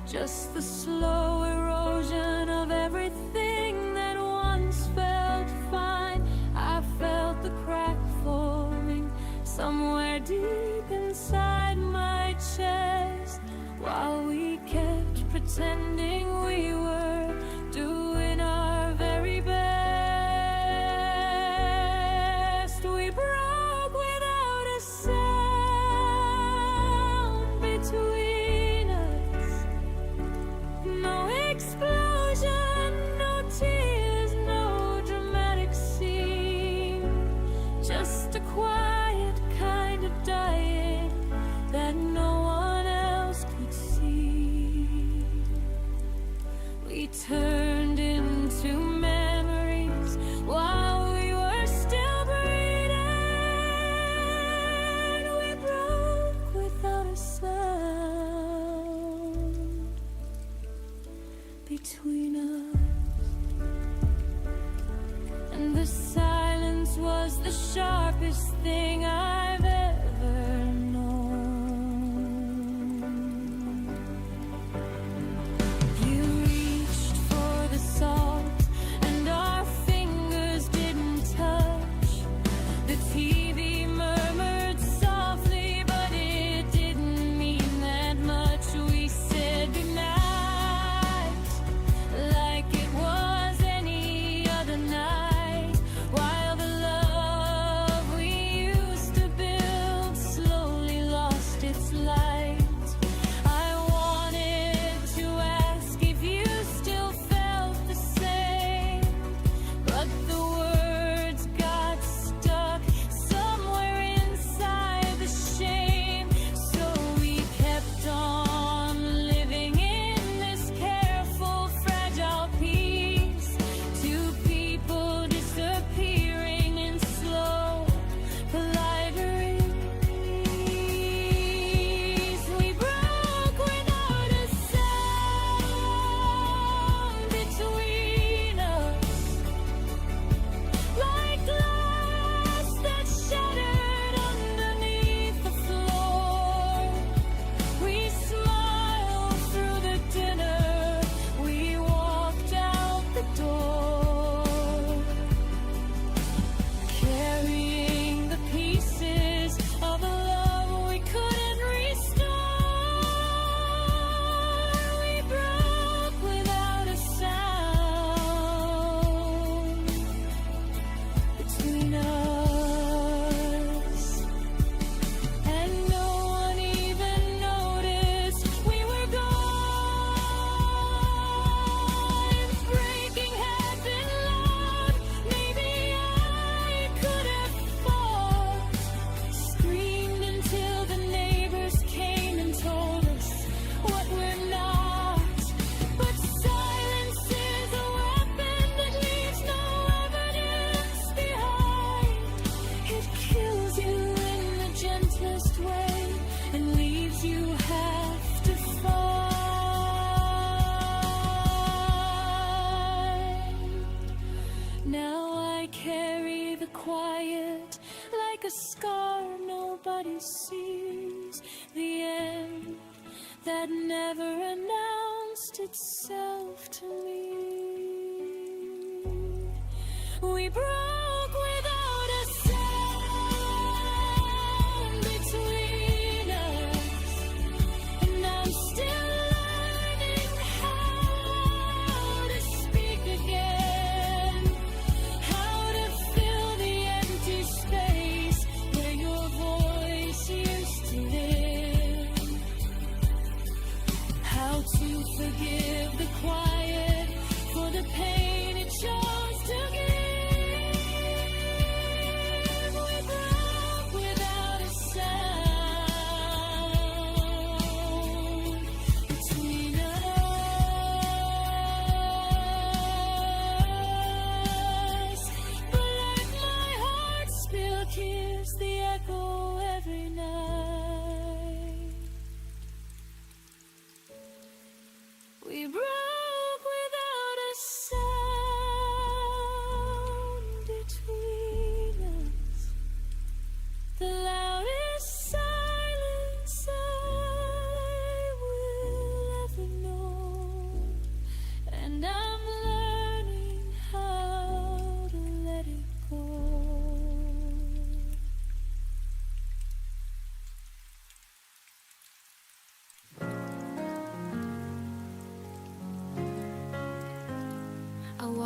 Just the slow erosion of everything that once felt fine. I felt the crack forming somewhere deep inside my chest, while we kept pretending we were doing our very best. We broke without a sound between us. No explosion, no tears, no dramatic scene. Just a quiet kind of dying that no one else could see. We turned into memories while we were still breathing. We broke without a sound between us. And the silence was the sharpest thing I've ever known. You reached for the salt, and our fingers didn't touch. The TV murmured softly, but it didn't mean that much. We said goodnight like it was any other night, while the love we used to build slowly lost its light. I wanted to ask if you still felt the same, but the words got stuck somewhere inside the shame. So we kept on living in this careful, fragile peace. Two people disappearing in slow, polite release. We broke without a sound between us, like glass that shattered underneath the floor. We smiled through the dinner, we walked out the door, carrying the pieces of a love we couldn't restore. We broke without a sound between us, and no one even noticed we were gone. Breaking had been loud, maybe I could have fought, screamed until the neighbors came and told us what we're not. But silence is a weapon that leaves no evidence behind. It kills you in the gentlest way and leaves you have to find. Now I carry the quiet like a scar nobody sees, the end that never announced itself to me. We broke without a sound between us, and I'm still learning how to speak again, how to fill the empty space where your voice used to live, how to forgive the quiet for the pain it chose to give.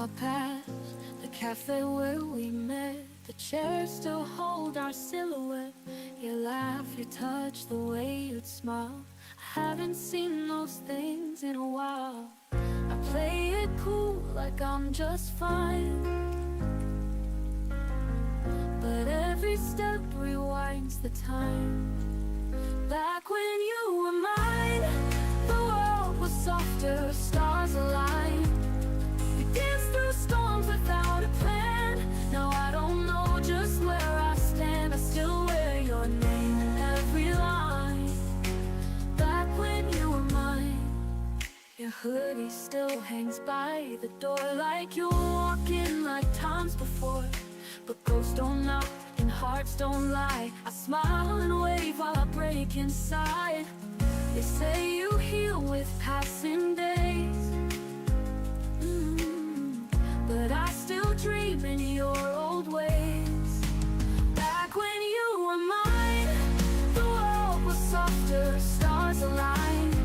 walk past the cafe where we met. The chairs still hold our silhouette. Your laugh, your touch, the way you'd smile. I haven't seen those things in a while. I play it cool like I'm just fine, but every step rewinds the time. Back when you were mine, the world was softer, stars aligned. We danced through storms without a plan. Now I don't know just where I stand. I still wear your name in every line. Back when you were mine, your hoodie still hangs by the door, like you were walking like times before. But ghosts don't knock and hearts don't lie. I smile and wave while I break inside. They say you heal with passing days, but I still dream in your old ways. Back when you were mine, the world was softer, stars aligned.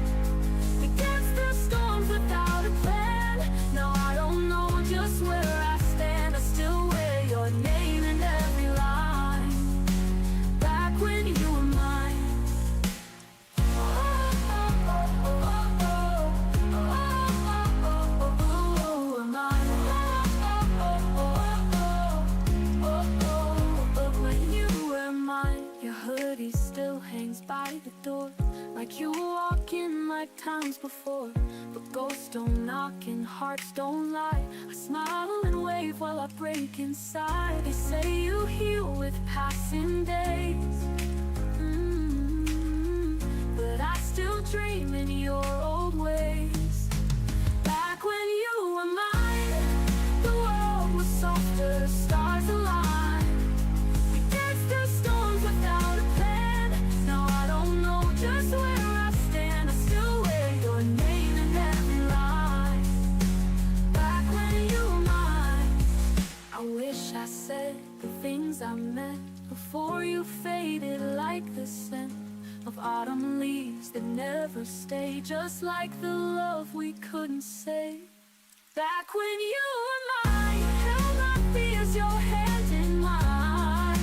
We danced through storms without a plan. Now I don't know just where I stand. I still wear your name in every line. Back when you were mine. Still hangs by the door, like you were walking like times before. But ghosts don't knock and hearts don't lie. I smile and wave while I break inside. They say you heal with passing days, but I still dream in your old ways. Back when you were mine, the world was softer, stars aligned. We danced through storms without a plan. Now I don't know just where I stand. I still wear your name in every line. Back when you were mine, I wish I said the things I meant before you faded, like the scent of autumn leaves that never stay, just like the love we couldn't say. Back when you were mine, held my fears, your hand in mine.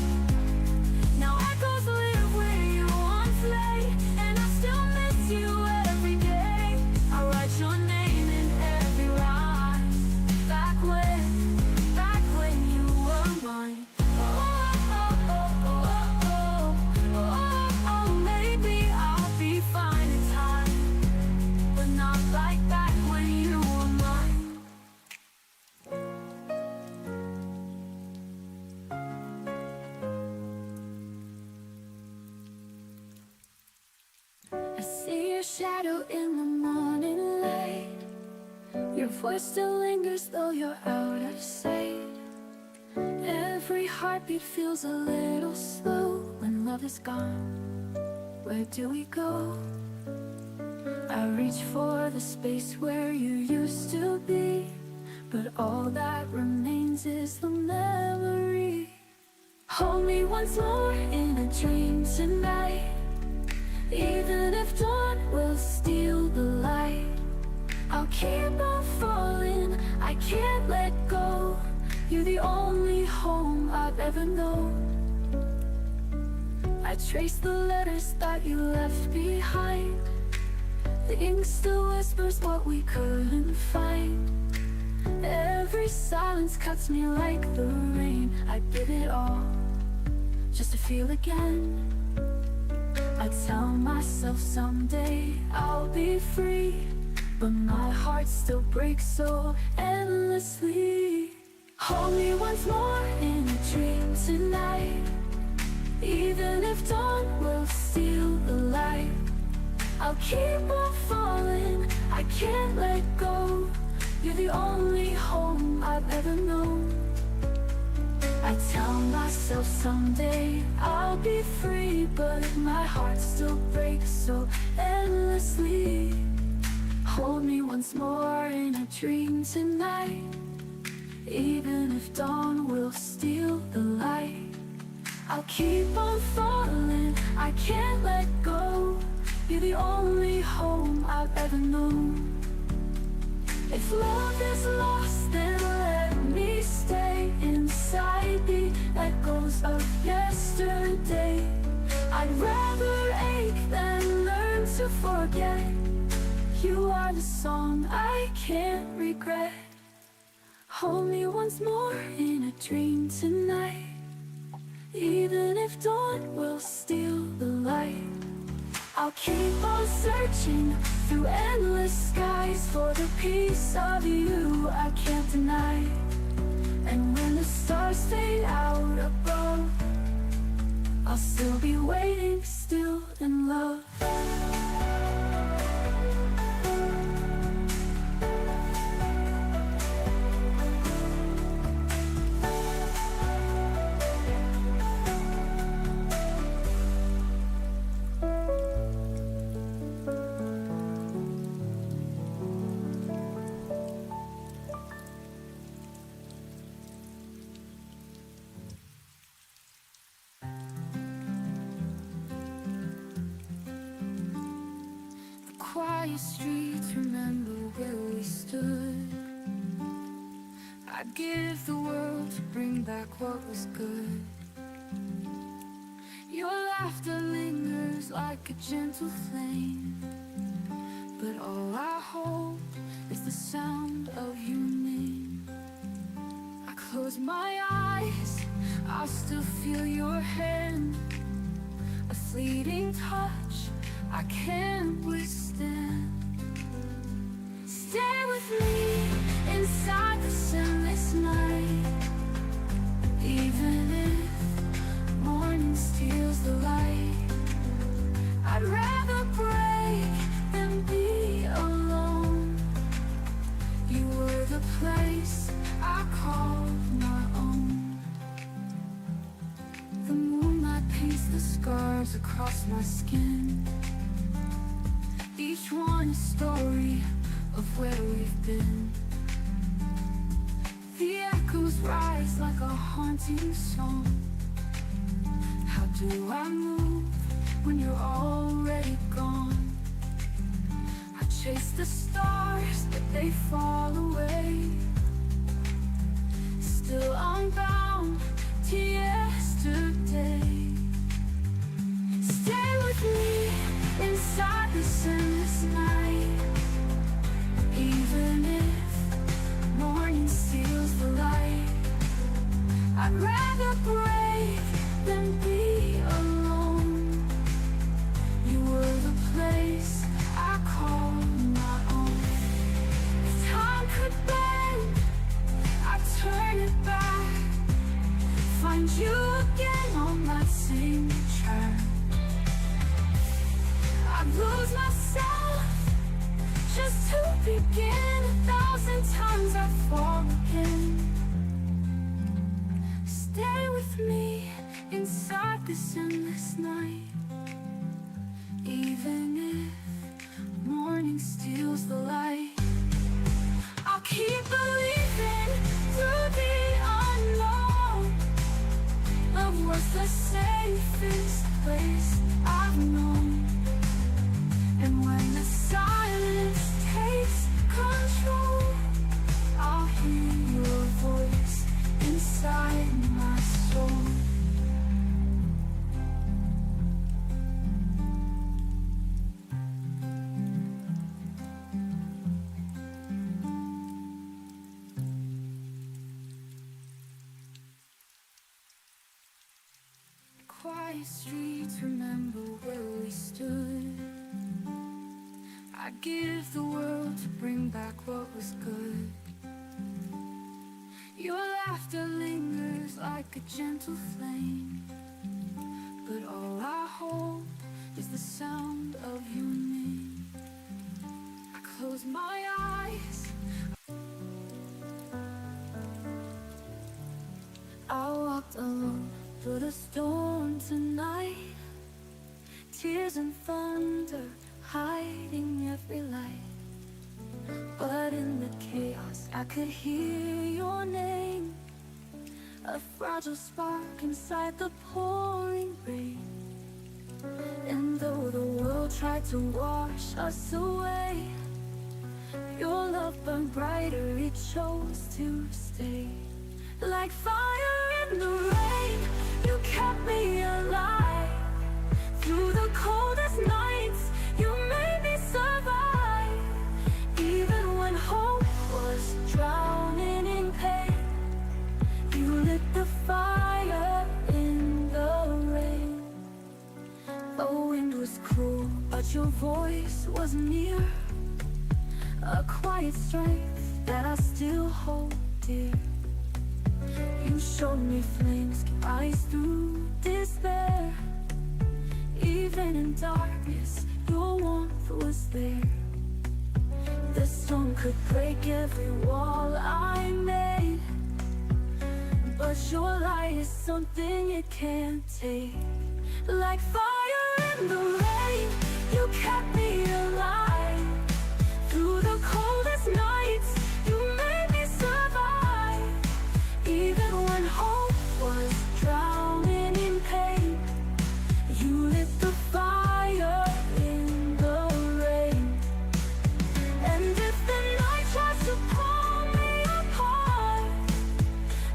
Now echoes live where you once lay, and I still miss you every day. I write your name in every rhyme. Back when you were mine. Maybe I'll be fine in time, but not like back when you were mine. I see your shadow in the morning light. Your voice still lingers though you're out of sight. Every heartbeat feels a little slow. When love is gone, where do we go? I reach for the space where you used to be, but all that remains is the memory. Hold me once more in a dream tonight. Even if dawn will steal the light, I'll keep on falling, I can't let go. You're the only home I've ever known. I trace the letters that you left behind. The ink still whispers what we couldn't find. Every silence cuts me like the rain. I give it all just to feel again. I tell myself someday I'll be free, but my heart still breaks so endlessly. Hold me once more in a dream tonight. Even if dawn will steal the light, I'll keep on falling, I can't let go. You're the only home I've ever known. I tell myself someday I'll be free, but my heart still breaks so endlessly. Hold me once more in a dream tonight. Even if dawn will steal the light, I'll keep on falling, I can't let go. You're the only home I've ever known. If love is lost, then let to forget. You are the song I can't regret. Hold me once more in a dream tonight, even if dawn will steal the light. I'll keep on searching through endless skies for the piece of you I can't deny. And when the stars fade out above, I'll still be waiting, still in love. Quiet streets, remember where we stood. I'd give the world to bring back what was good. Your laughter lingers like a gentle flame, but all I hold is the sound of your name. I close my eyes, I still feel your hand, a fleeting touch I can't withstand. Stay with me inside this endless night, even if morning steals the light. I'd rather break than be alone. You were the place I called my own. The moonlight paints the scars across my skin, each one a story of where we've been. The echoes rise like a haunting song. How do I move when you're already gone? I chase the stars, but they fall away. Still I'm bound to yesterday. Stay with me inside this endless night, even if morning steals the light. I'd rather break than be alone. You were the place I called my own. If time could bend, I'd turn it back, find you again on that same track. I'd lose myself just to begin. 1,000 times I'd fall again. Stay with me inside this endless night, even if morning steals the light. I'll keep believing through the unknown. Love was the safest place I've known. And when the silence takes control, I'll hear your voice inside my soul. Quiet streets, remember where we stood. I'd give the world to bring back what was good. Your laughter lingers like a gentle flame, but all I hold is the sound of your name. I close my eyes, I walked alone through the storm tonight, tears and thunder hiding every light. But in the chaos I could hear your name, a fragile spark inside the pouring rain. And though the world tried to wash us away, your love burned brighter, it chose to stay. Like fire in the rain, you kept me alive. Through the coldest nights, you made quiet strength that I still hold dear. You showed me flames can rise through despair. Even in darkness, your warmth was there. The storm could break every wall I made, but your light is something it can't take. Like fire in the rain, you kept me alive. Through the coldest nights, you made me survive. Even when hope was drowning in pain, you lit the fire in the rain. And if the night tries to pull me apart,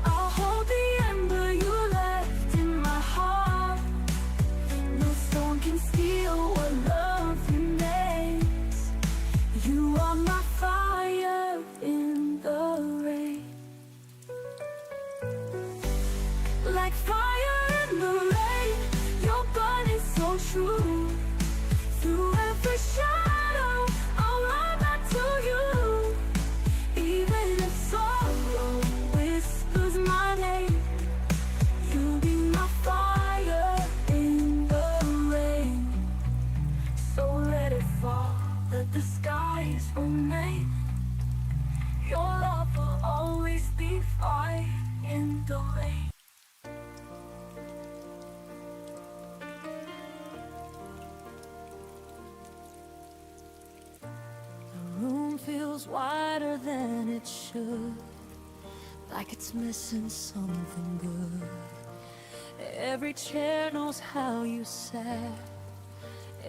I'll hold the ember you left in my heart. No storm can steal what love remains. You are my fire in the rain. Like fire in the rain, you're burning so true. Through every shadow, I'll run back to you. Even if sorrow whispers my name, you'll be my fire in the rain. So let it fall, let the skies remain. Your love will always be fire in the rain. The room feels wider than it should, like it's missing something good. Every chair knows how you sat,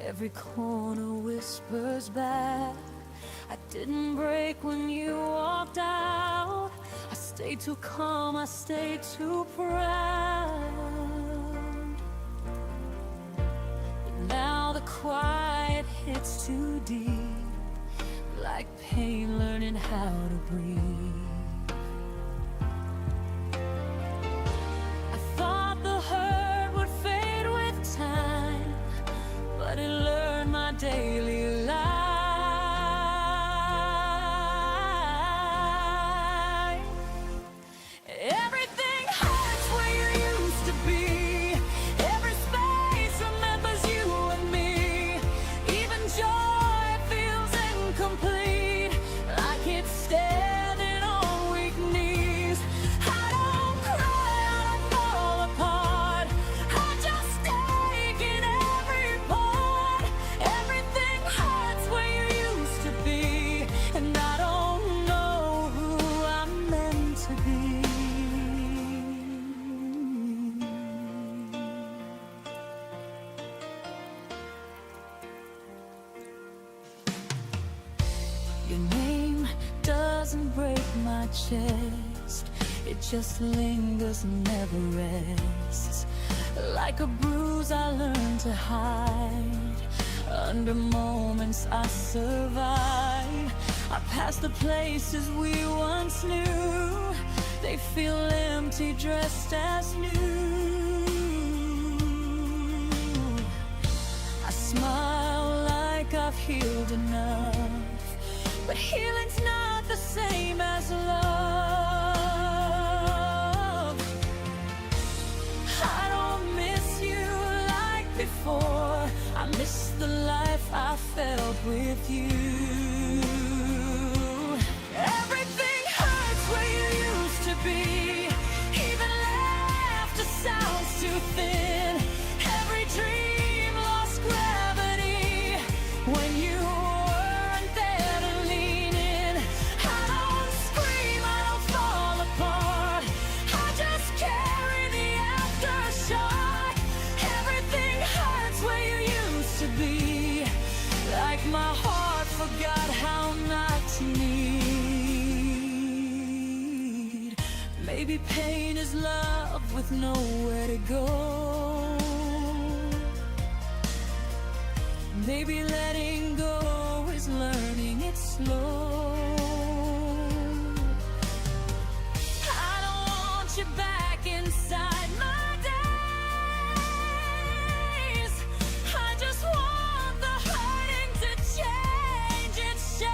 every corner whispers back. I didn't break when you walked out. I stayed too calm, I stayed too proud. But now the quiet hits too deep, like pain learning how to breathe. I thought the hurt would fade with time, but it learned my daily life. Everything hurts where you used to be. Every space remembers you and me. Even joy feels incomplete, like it's standing on weak knees. I don't cry, I don't fall apart. I just take in every part. Everything hurts where you used to be, and I don't know who I'm meant to be. Your name doesn't break my chest, it just lingers and never rests. Like a bruise I learned to hide, under moments I survive. I pass the places we once knew, they feel empty dressed as new. I smile like I've healed enough, but healing's not the same as love. I don't miss you like before, I miss the life I felt with you. Everything hurts where you used to be. Even laughter sounds too thin. Every dream lost gravity when you weren't there to lean in. I don't scream, I don't fall apart, I just carry the aftershock. Everything hurts where you used to be, like my heart forgot how not to need. Maybe pain is love with nowhere to go. Maybe letting go is learning it slow. I don't want you back inside my days. I just want the hurting to change its shape.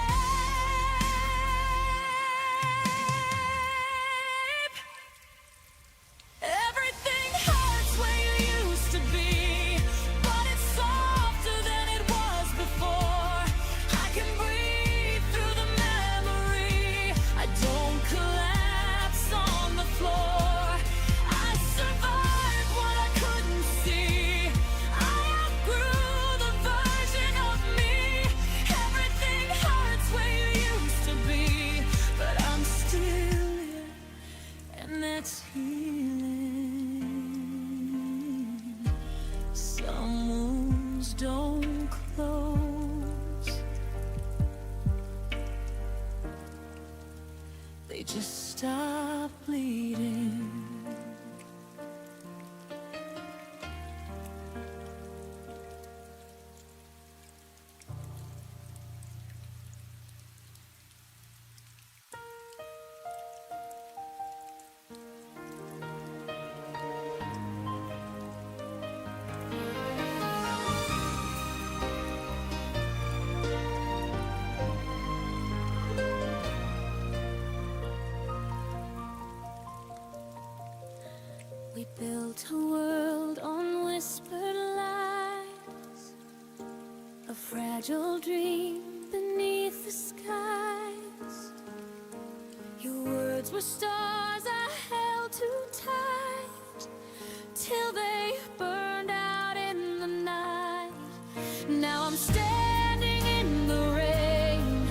stop bleeding. We built a world on whispered lies, a fragile dream beneath the skies. Your words were stars I held too tight, till they burned out in the night. Now I'm standing in the rain,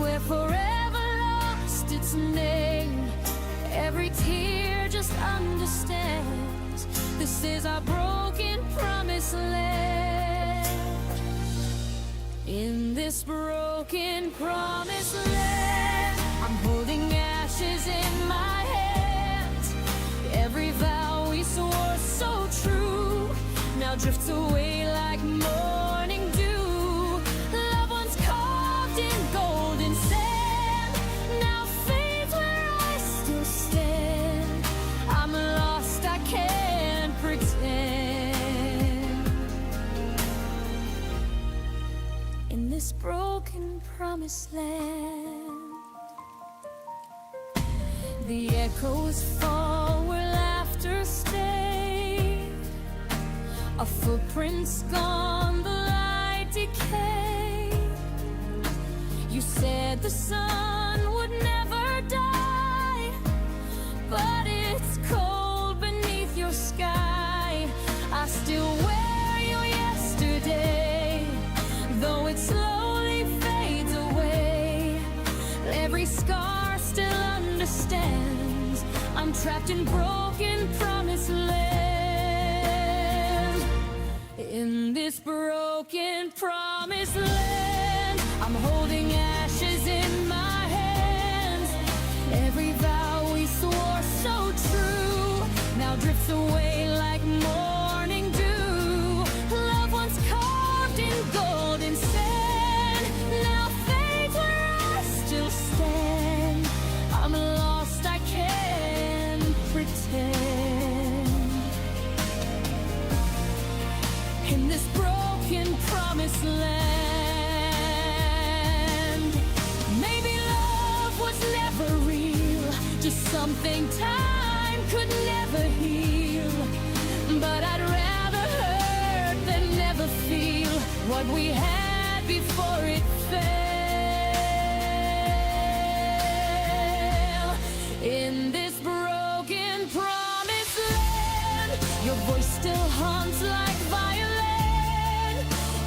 where forever lost its name. Every tear just understands this is our broken promised land. In this broken promised land, I'm holding ashes in my hands. Every vow we swore so true now drifts away like morning dew. Loved ones carved in golden sand now fades where I still stand. I'm lost, I can't pretend. In this broken promised land, the echoes fall where laughter stayed. Our footprints gone, the light decayed. You said the sun would never die, but it's cold beneath your sky. I still wear you yesterday, though it slowly fades away. Every scar still understands I'm trapped in broken promised land. In this broken promised land, I'm holding ashes in my hands. Every vow we swore so true now drifts away like morning dew. Loved ones carved in golden sand now fades where I still stand. I'm lost, I can't pretend. In this broken promised land, maybe love was never real, just something time could never heal. But I'd rather hurt than never feel what we had before it fell. In this broken promised land, your voice still haunts like violin.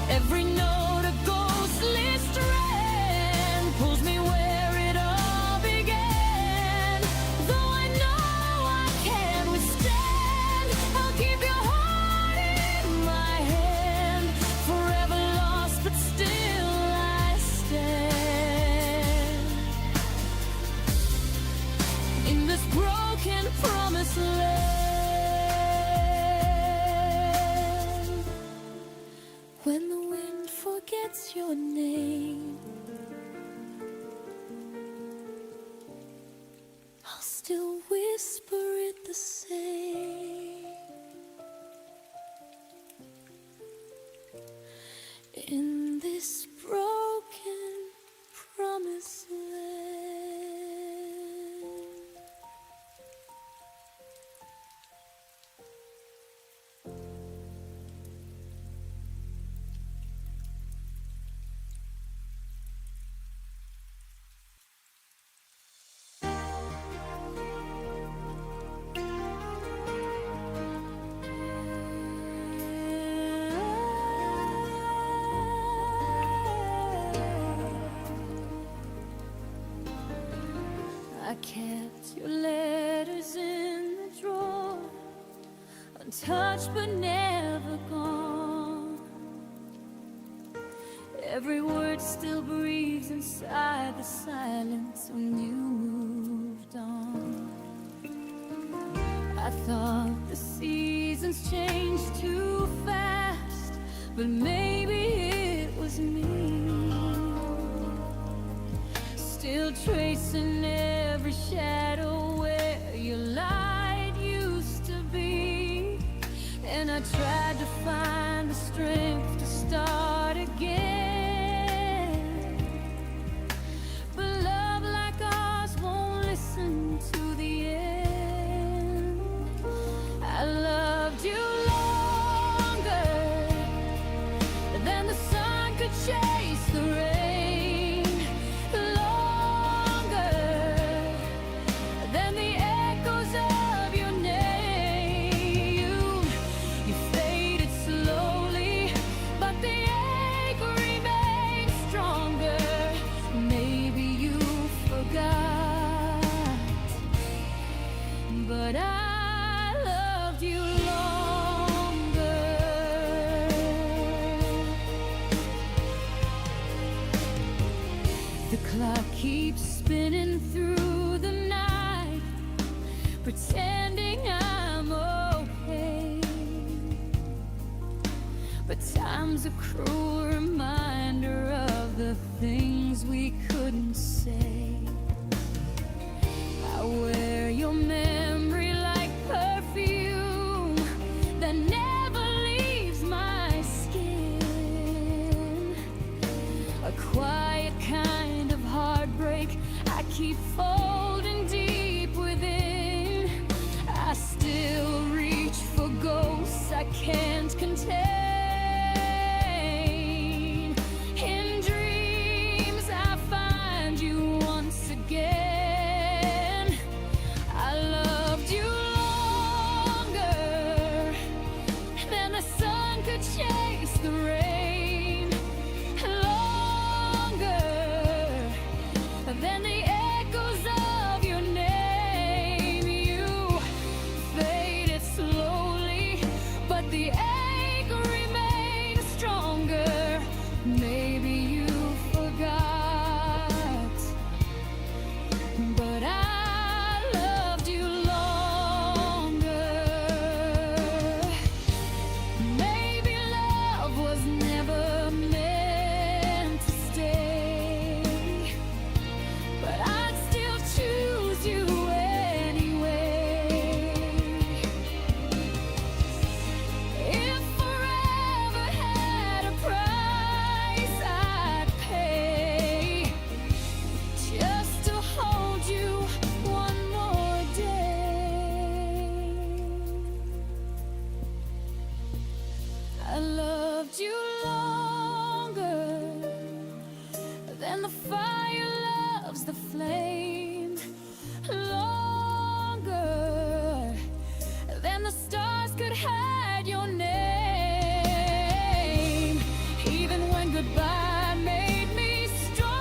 Every note a ghostly strand pulls me where it all began. Though I know I can't withstand, I'll keep your heart in my hand. Forever lost, but still I stand. In this broken promised land, when the wind forgets your name, I'll still whisper it the same. In this broken promised land. I kept your letters in the drawer, untouched but never gone. Every word still breathes inside the silence when you moved on. thought the seasons changed too fast, but maybe it was me, still tracing every shadow where your light used to be. And I tried to find the strength to start again, but love like ours won't listen to the end. I loved you longer than the sun could chase the rain, longer than the echoes of your name. You faded slowly, but the ache remained stronger. Maybe you forgot, but I loved you longer. The clock keeps spinning through the night, pretending I'm okay, but time's a cruel reminder of the things we couldn't say. I wear your memory like perfume that never leaves my skin, a quiet kind of heartbreak I keep folding deep within. I still reach for ghosts I can't contain. In dreams I find you once again. I loved you longer than the sun could chase the rain, longer than the echoes of your name. You faded slowly, but the ache remains stronger. Maybe you forgot, but I loved you longer. Maybe love was never meant to stay, but I'd still choose you anyway. If forever had a price I'd pay, just to hold you one more day. I loved you longer than the fire loves the flame, longer than the stars could hide your name. Even when goodbye made me stronger,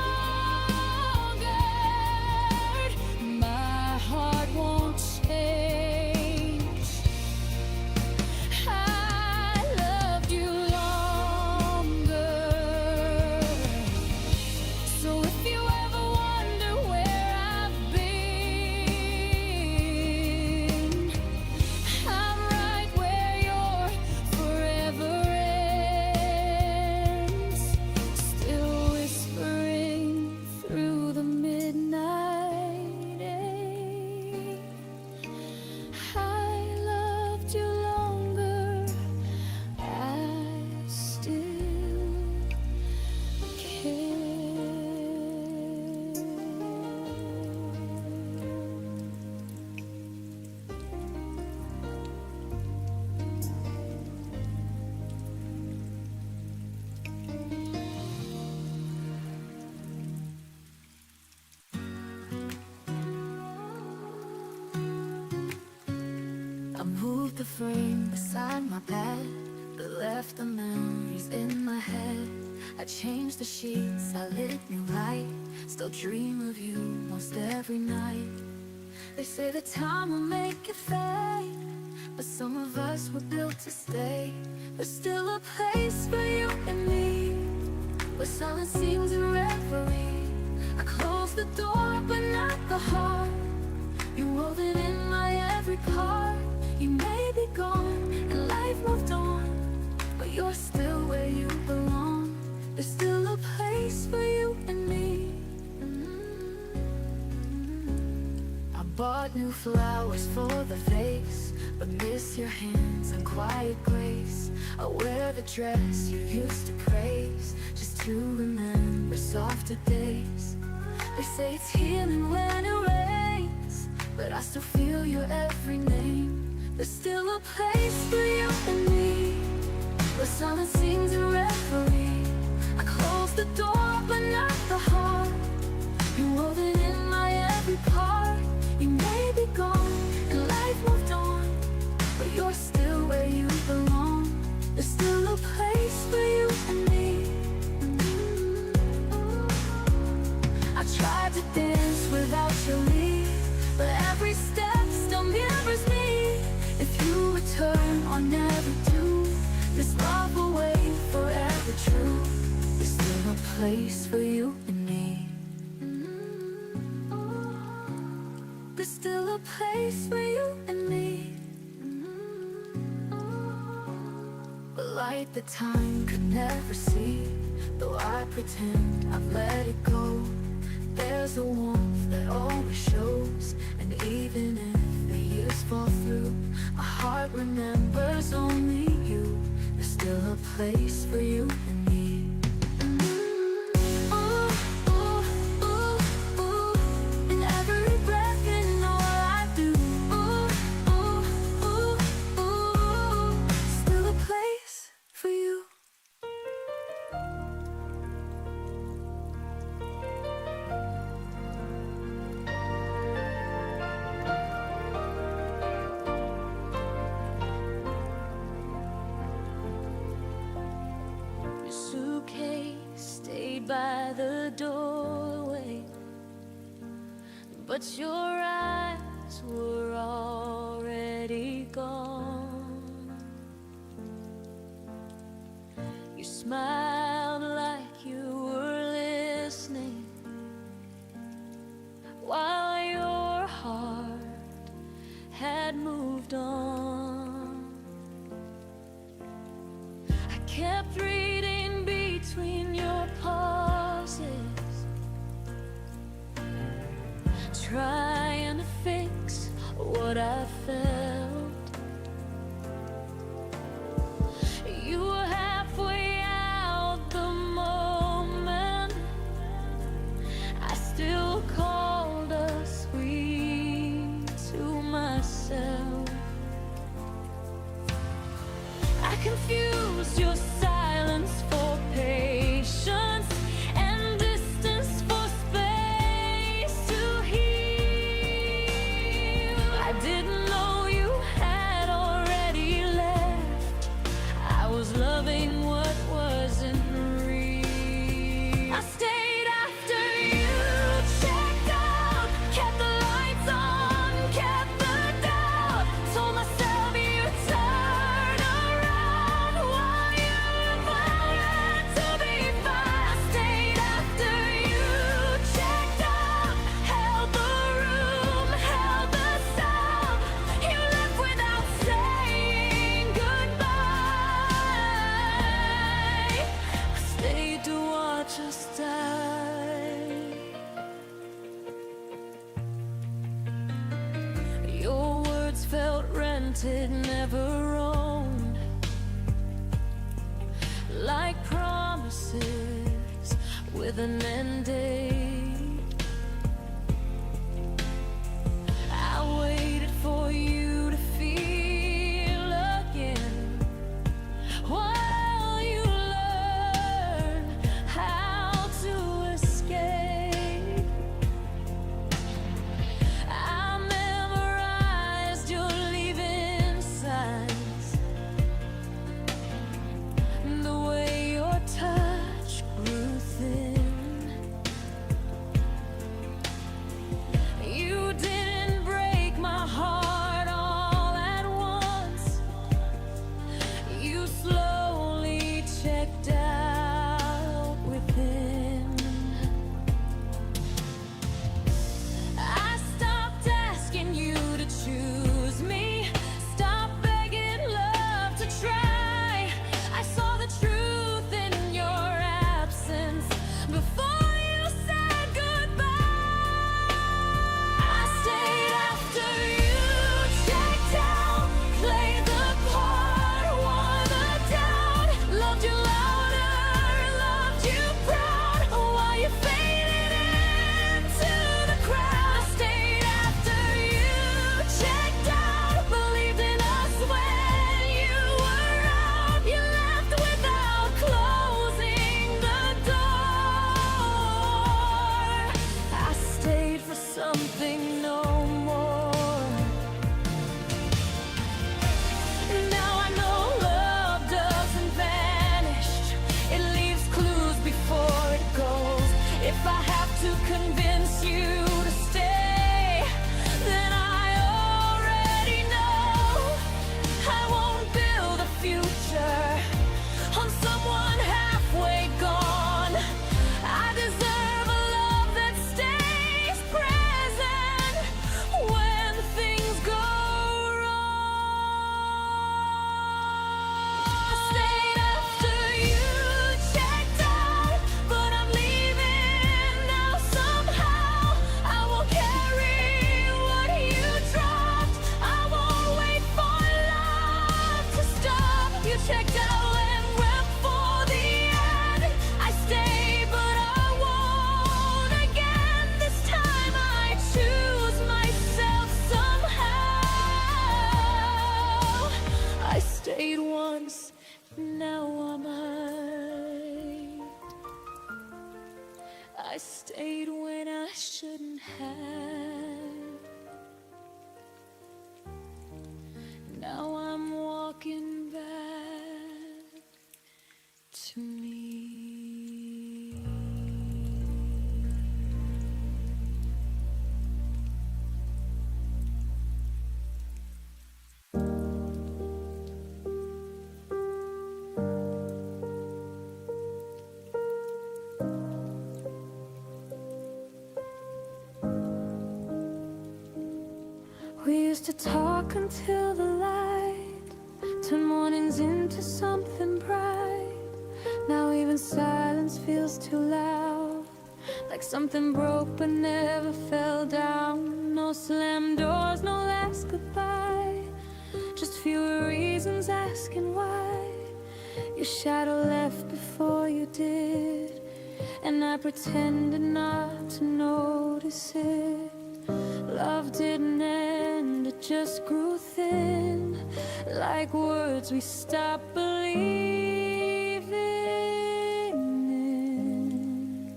my heart won't change. I loved you longer. So if you ever wonder where I've been, I'm right where your forever ends, still whispering through the midnight air. I loved you longer, I still care. I moved the frame beside my bed, but left the memories in my head. I changed the sheets, I lit new light, still dream of you most every night. They say that time will make it fade, but some of us were built to stay. There's still a place for you and me, where silence seems a reverie. I closed the door, but not the heart. You're woven in my every part. Bought new flowers for the vase, but miss your hands and quiet grace. I wear the dress you used to praise, just to remember softer days. They say it's healing when it rains, but I still feel your every name. There's still a place for you and me, where silence sings a reverie. I close the door, but not the heart. You're woven in my every part. You may be gone, and life moved on, but you're still where you belong. There's still a place for you and me. I tried to dance without your leave, but every step still mirrors me. If you return or never do, this love will wait forever true. There's still a place for you and me. There's still a place for you and me. But light that time could never see, though I pretend I've let it go, there's a warmth that always shows. And even if the years fall through, my heart remembers only you. There's still a place for you and me. By the doorway, but your eyes were already gone. You smiled like you were listening, while your heart had moved on. I kept reading between your pauses, trying to fix what I felt. You were halfway out the moment I still called us sweet to myself. I confused your silence for patience, and distance for space to heal. I didn't know you had already left. I was loving what wasn't real. I stayed after you checked out, kept the lights on, kept the doubt. Told myself you'd turn around while you planned to be fine. I stayed after you checked out, held the room, held the sound. You left without saying goodbye. I stayed to watch us die. Your words felt rented, never owned, like promises with an end date. I waited for you to feel again, while you learn how to escape. I memorized your leaving signs, the way your touch grew thin. We used to talk until the light turned mornings into something bright. Now even silence feels too loud, like something broke but never fell down. No slammed doors, no last goodbye, just fewer reasons asking why. Your shadow left before you did, and I pretended not to notice it. Love didn't end, it just grew thin, like words we stopped believing in.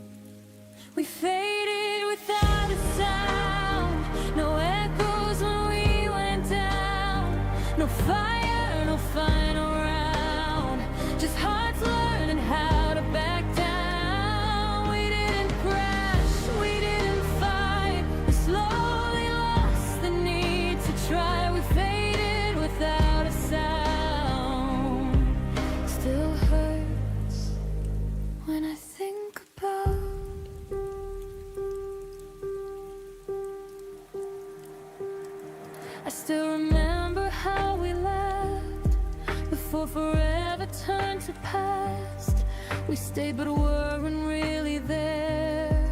We faded without a sound, no echoes when we went down. No fire, no final round, just hearts learning how to back down. We didn't crash, we didn't fight, we slowly lost the need to try. We faded without a sound. Still hurts when I think about I still remember how we laughed before forever turned to past. We stayed but weren't really there.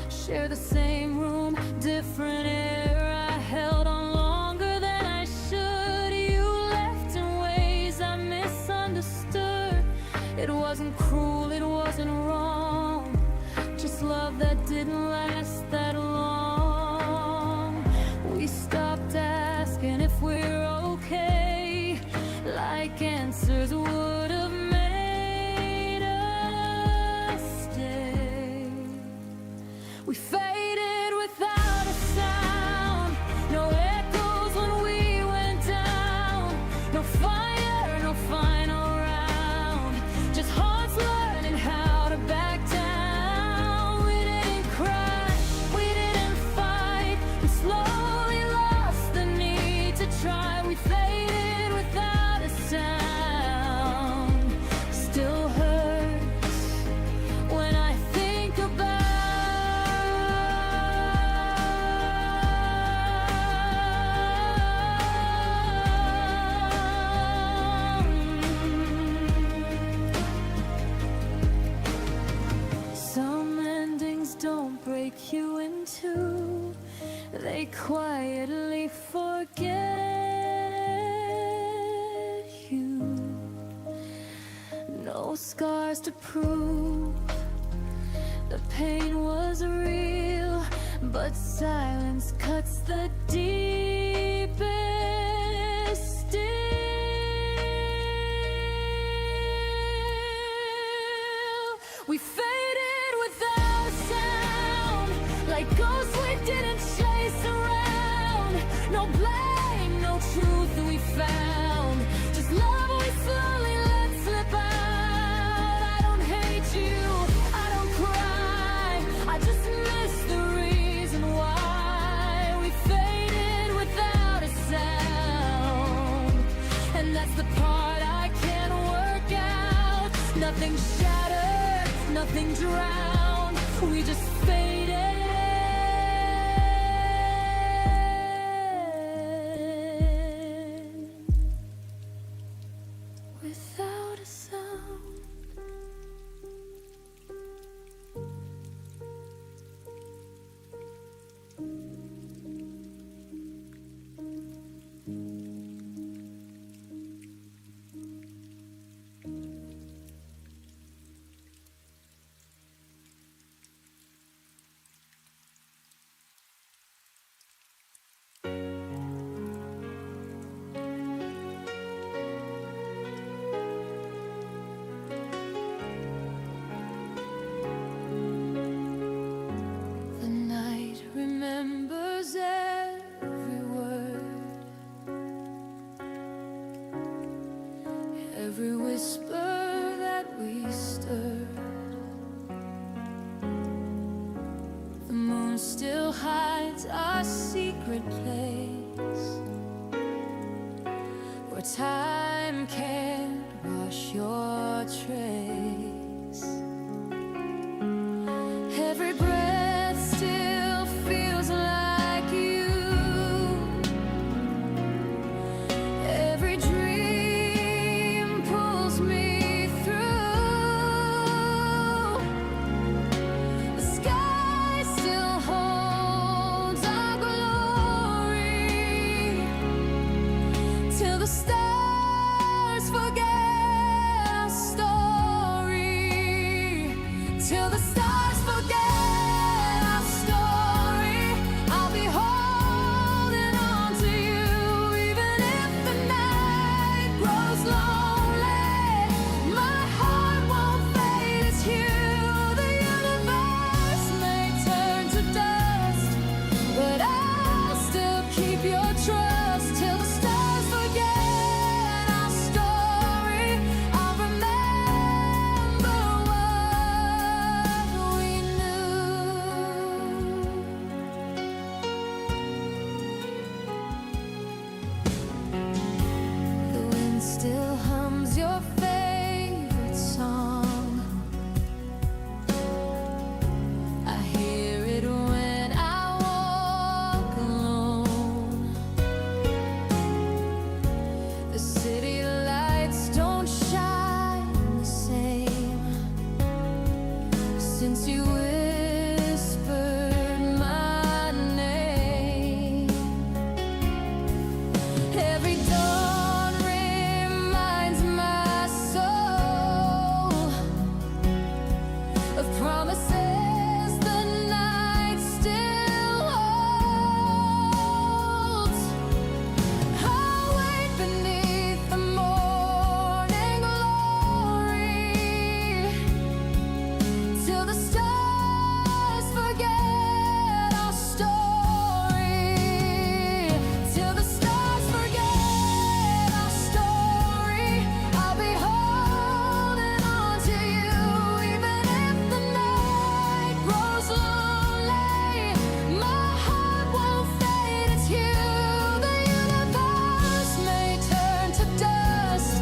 Share the same room, different air. I held on longer than I should. You left in ways I misunderstood. It wasn't cruel, it wasn't wrong, just love that didn't last that long. We stopped asking if we're okay, like answers would have made us stay. We faded without a sound, no echoes when we went down. No fire, no final round, just hearts learning how to back down. We didn't crash, we didn't fight, we slowly lost the need to try. We faded without a sound. Still hurts when I think about some endings don't break you in two, they quietly forget you. No scars to prove the pain was real, but silence cuts the deepest still. We faded without a sound, like ghosts we didn't chase around. No blame, no truth we found, just love we slowly let slip out. I don't hate you, I don't cry, I just miss the reason why. We faded without a sound, and that's the part I can't work out. Nothing shattered, nothing drowned, we just faded without a sound. The night remembers every word, every whisper that we stirred. The moon still hides our secret place, where time can't wash your trace. Every breath still feels like you, the stars forget our story, till the stars forget our story. I'll be holding on to you, even if the night grows lonely. My heart won't fade, it's you. The universe may turn to dust, but I'll still keep your trust till the stars forget our story. I'll remember what we knew. The wind still hums your favorite song. I hear it when I walk alone. The city lights don't shine the same since you whispered my name. Every dawn reminds my soul of promises the night still holds. I'll wait beneath the morning glory till the stars forget our story. Till the stars forget our story. I'll be holding on to you, even if the night grows lonely. My heart won't fade, it's you. The universe may turn to dust,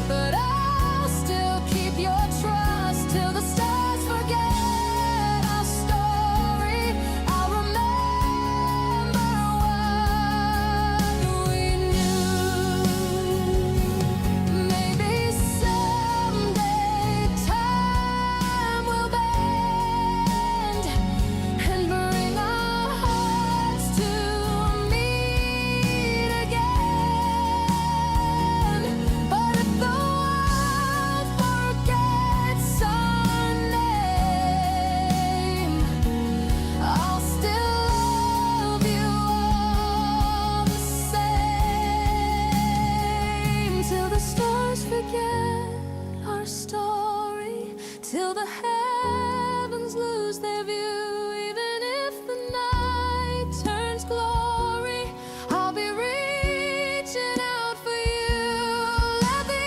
but I'll still keep your trust till the stars forget our story. I'll remember what we knew. Maybe someday time will bend and bring our hearts to meet again. But if the world forgets our name, I'll still love you all the same. Till the stars forget our story, till the heavens lose their view, even if the night turns glory, I'll be reaching out for you. Let the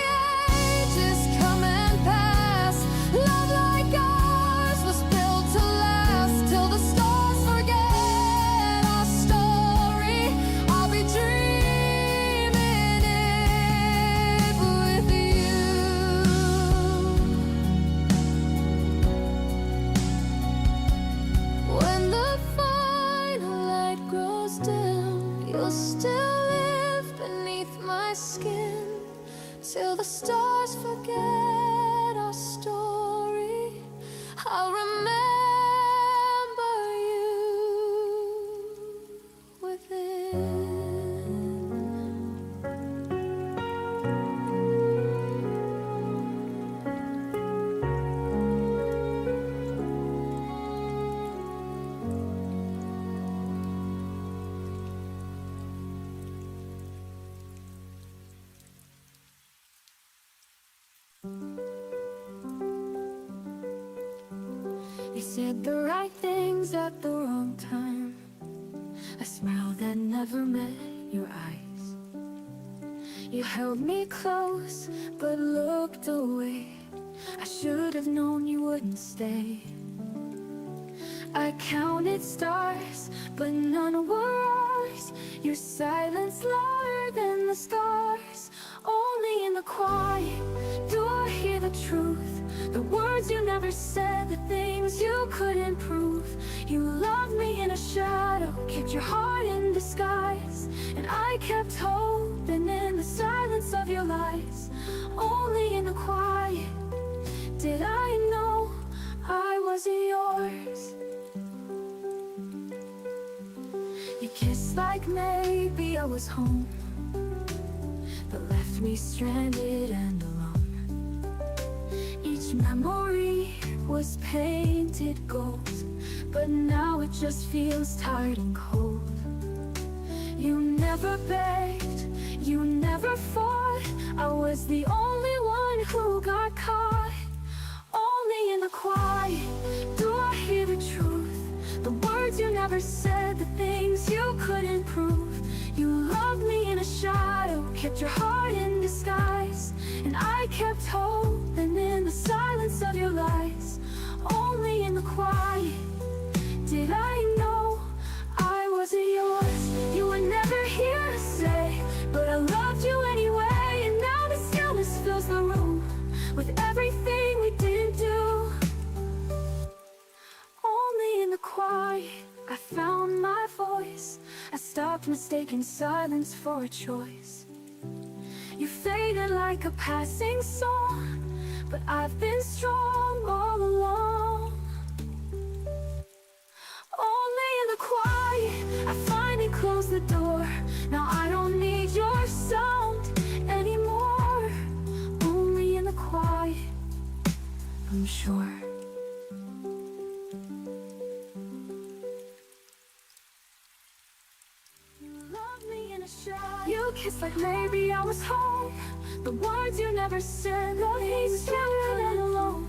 ages come and pass. Love like ours was built to last. Till the stars forget our story, I'll be dreaming it with you. When the final light grows dim, you'll still live beneath my skin. Till the stars forget our story, I'll remember you within. They said the right things at the wrong time, a smile that never met your eyes. You held me close but looked away. I should have known you wouldn't stay. I counted stars, but none were ours. Your silence louder than the stars. Only in the quiet do I hear the truth. The words you never said, the things you couldn't prove. You loved me in a shadow, kept your heart in disguise, and I kept hoping in the silence of your lies. Only in the quiet did I know I was yours. You kissed like maybe I was home, but left me stranded and alone. Each memory was painted gold, but now it just feels tired and cold. You never begged, you never fought. I was the only one who got caught. Only in the quiet do I hear the truth. The words you never said, the things you couldn't prove. You loved me in a shadow, kept your heart in disguise, and I kept hoping in the silence of your lies. Only in the quiet did I know I wasn't yours. You were never here to say, but I loved you anyway. And now the stillness fills the room with everything we didn't do. Only in the quiet I found my voice. I stopped mistaking silence for a choice. You faded like a passing song, but I've been strong all along. Only in the quiet I finally closed the door. Now I don't need your sound anymore. Only in the quiet I'm sure. You kissed like maybe I was home. The words you never said, things scattered and alone.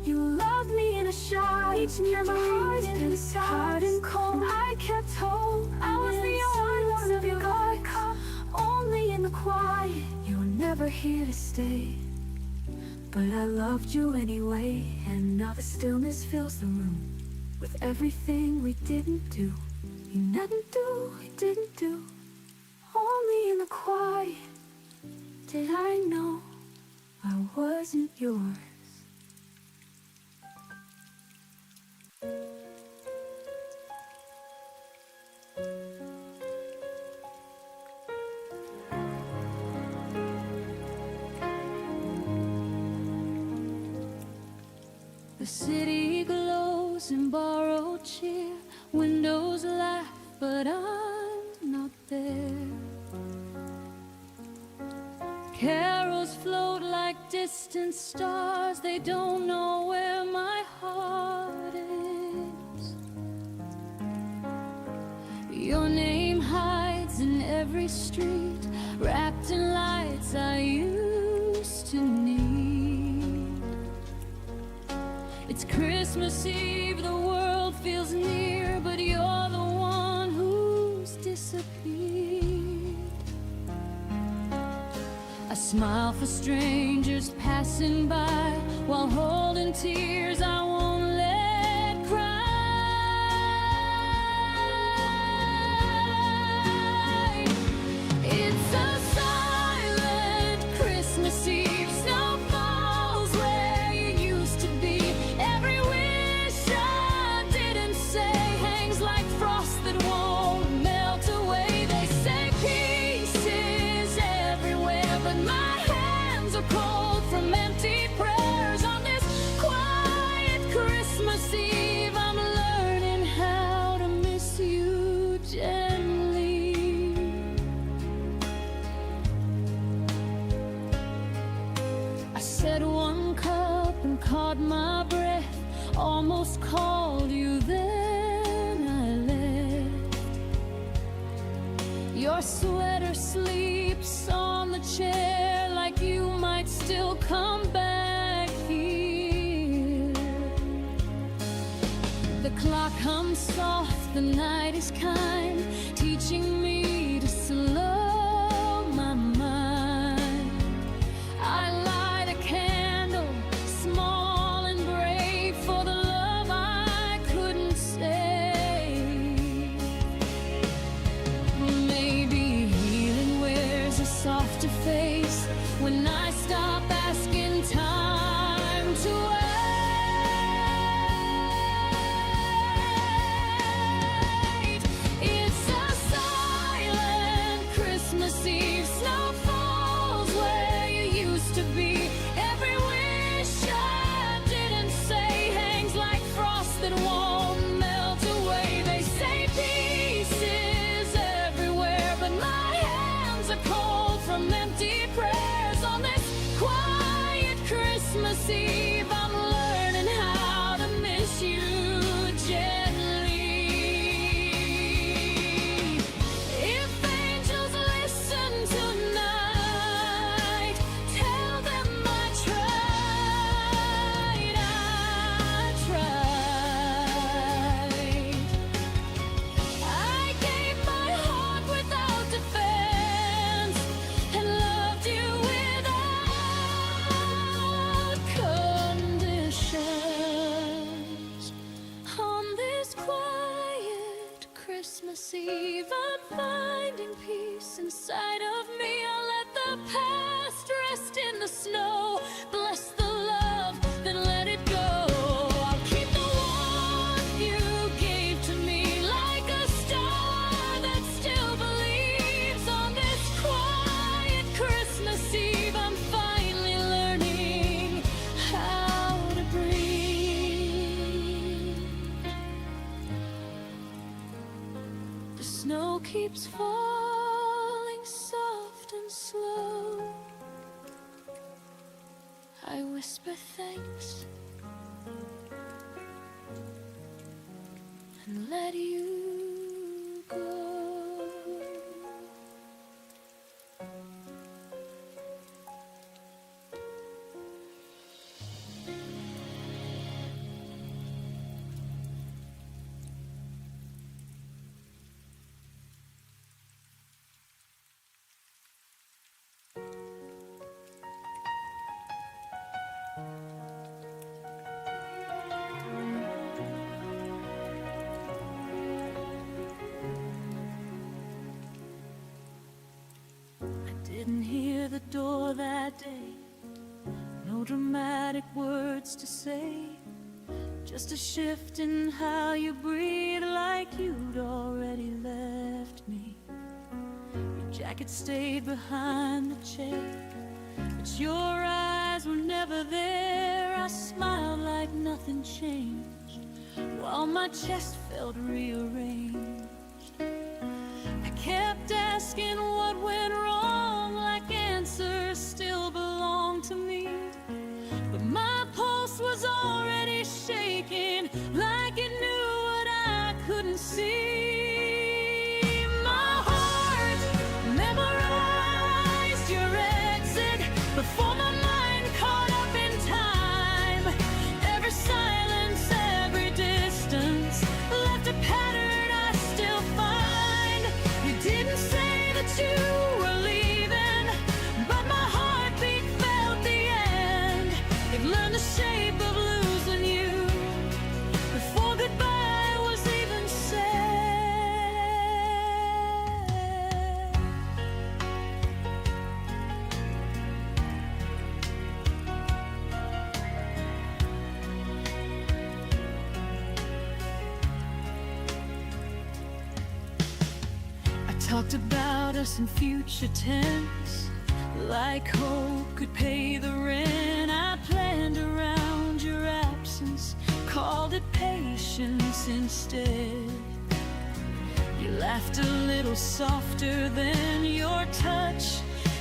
You loved me in a shot, each memory in this hot and cold. I kept hope, I was the only one of your got caught. Only in the quiet, you were never here to stay, but I loved you anyway. And now the stillness fills the room with everything we didn't do. You didn't do, you didn't do. Only in the quiet did I know I wasn't yours. The city glows in borrowed cheer. Windows laugh, but I'm not there. Carols float like distant stars. They don't know where my heart is. Your name hides in every street, wrapped in lights I used to need. It's Christmas Eve, the world feels near, but you're the one who's disappeared. I smile for strangers passing by, while holding tears I won't let cry. It's a silent Christmas Eve. Snow falls where you used to be. Every wish I didn't say hangs like frost that won't melt away. They say peace is everywhere, but my hands are cold from empty prayers. On this quiet Christmas Eve, I'm learning how to miss you gently. I said one cup and caught my breath, almost called you, then I left. Your sweater sleeps on the chair, like you might still come back here. The clock hums soft, the night is kind, teaching me to slow my mind. I light a candle, small and brave, for the love I couldn't say. Maybe healing wears a softer face when I stop asking time to wait. It's a silent Christmas. inside of me. I'll let the past rest in the snow. Bless the love, then let it go. I'll keep the warmth you gave to me, like a star that still believes. On this quiet Christmas Eve, I'm finally learning how to breathe. The snow keeps falling soft and slow. I whisper thanks and let you go. Didn't hear the door that day. No dramatic words to say. Just a shift in how you breathe, like you'd already left me. Your jacket stayed behind the chair, but your eyes were never there. I smiled like nothing changed, while my chest felt rearranged. I kept asking what went wrong, like answers still belong to me. But my pulse was already shaking, like it knew what I couldn't see. My heart memorized your exit before my mind caught up in time. Every silence, every distance left a pattern I still find. You didn't say that you were leaving, but my heartbeat felt the end. It learned the shape of losing you before goodbye was even said. I talked about us in future tense, like hope could pay the rent. I planned around your absence, called it patience instead. You laughed a little softer then, your touch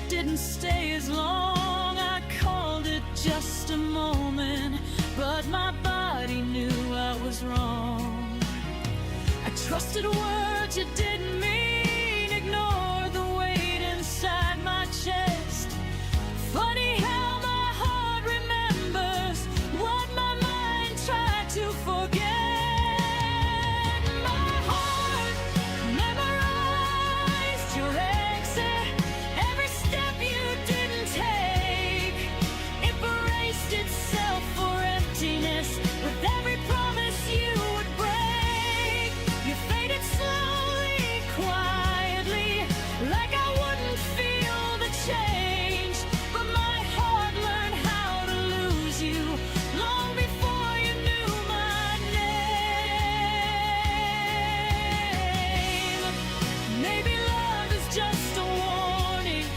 didn't stay as long. I called it just a moment, but my body knew I was wrong. I trusted words you didn't mean, ignored the weight inside my chest. Funny how my heart remembers what my mind tried to forget. My heart memorized your exit, every step you didn't take. It braced itself for emptiness with every promise you would break. You faded slowly, quietly, like I wouldn't feel the change. But my heart learned how to lose you long before you knew my name. Maybe love is just a warning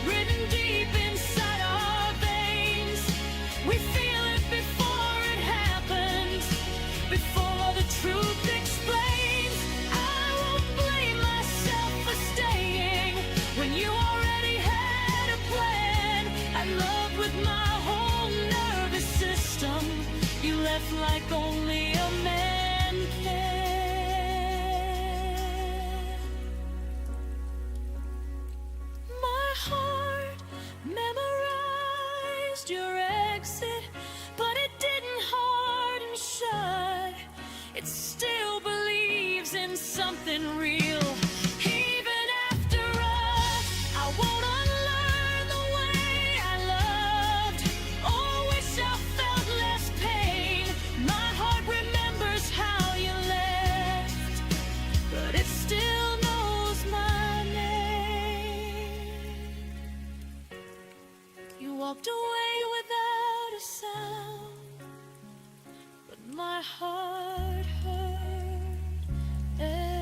written deep inside our veins. We feel it before it happens, before the truth explains. I won't blame myself for staying when you already had a plan. I loved with my whole nervous system. You left like only a man can. My heart memorized your exit, but it didn't harden shut. It still believes in something real. Even after us, I won't unlearn the way I loved, or wish I felt less pain. My heart walked away without a sound, but my heart heard everything.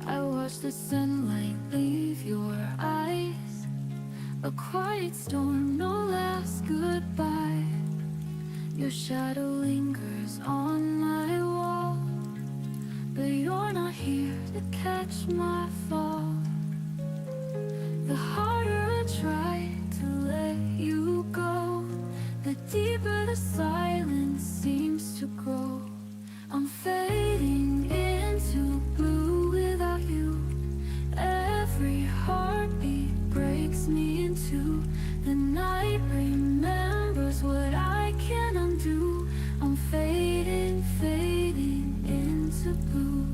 I watched the sunlight leave your eyes, a quiet storm, no last goodbye. Your shadow lingers on my wall, but you're not here to catch my fall. The harder I try to let you go, the deeper the silence seems to grow. I'm fading into blue without you. Every heartbeat breaks me into. The night remembers what I can't undo. I'm fading, fading into blue.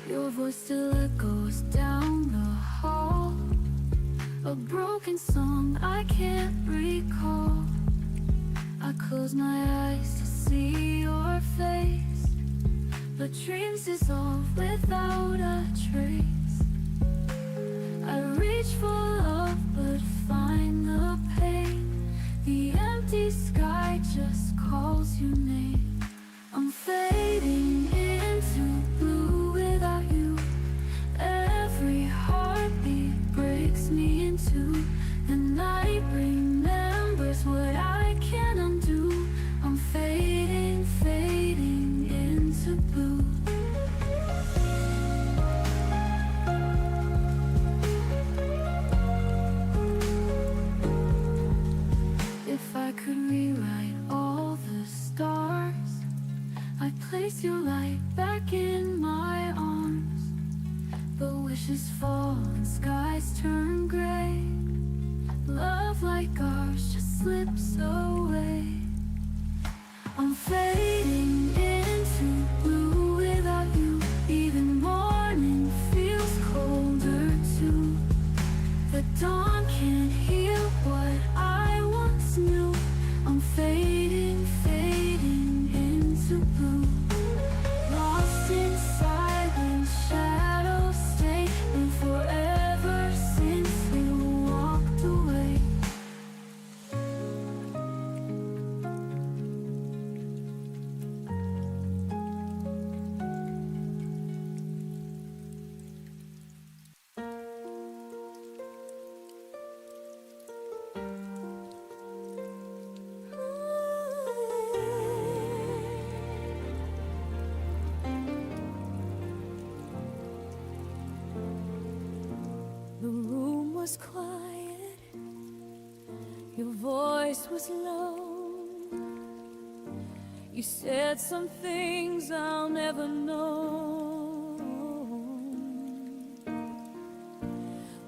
Your voice still echoes down the hall, a broken song I can't recall. I close my eyes to see your face, but dreams dissolve without a trace. I reach for love but find the pain. The empty sky just calls your name. I'm fading into blue without you. Every heartbeat breaks me into. The night remembers what I can't undo. I'm fading, fading into blue. If I could rewrite all the stars, I'd place your light back in my arms. But wishes fall and skies turn gray. Love like ours just slips away. I'm fading into blue without you. Even morning feels colder too. The dawn can't heal what I once knew. I'm fading, fading into blue. Lost in silence, shadows stay, and forever since we walked away. The room was quiet, your voice was low. You said some things I'll never know.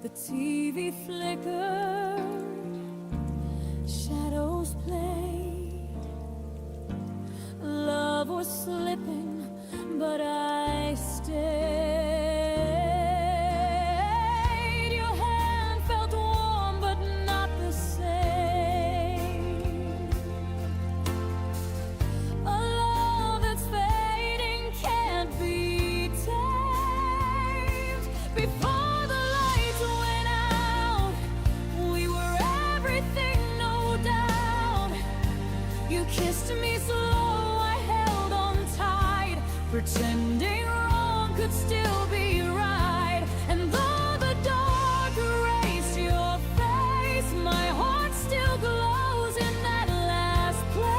The TV flickered, shadows played. Love was slipping, but I stayed. Your hand felt warm, but not the same. A love that's fading can't be tamed. Before the lights went out, we were everything, no doubt. You kissed me slow, I held on tight, pretending wrong could still be right. And though the dark erased your face, my heart still glows in that last place.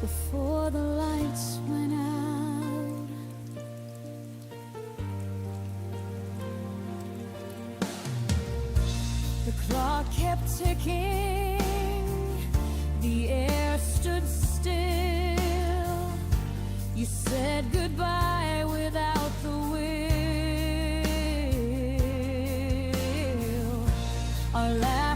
Before the lights went out, the clock kept ticking, the air stood still. You said goodbye without the will. Our laughter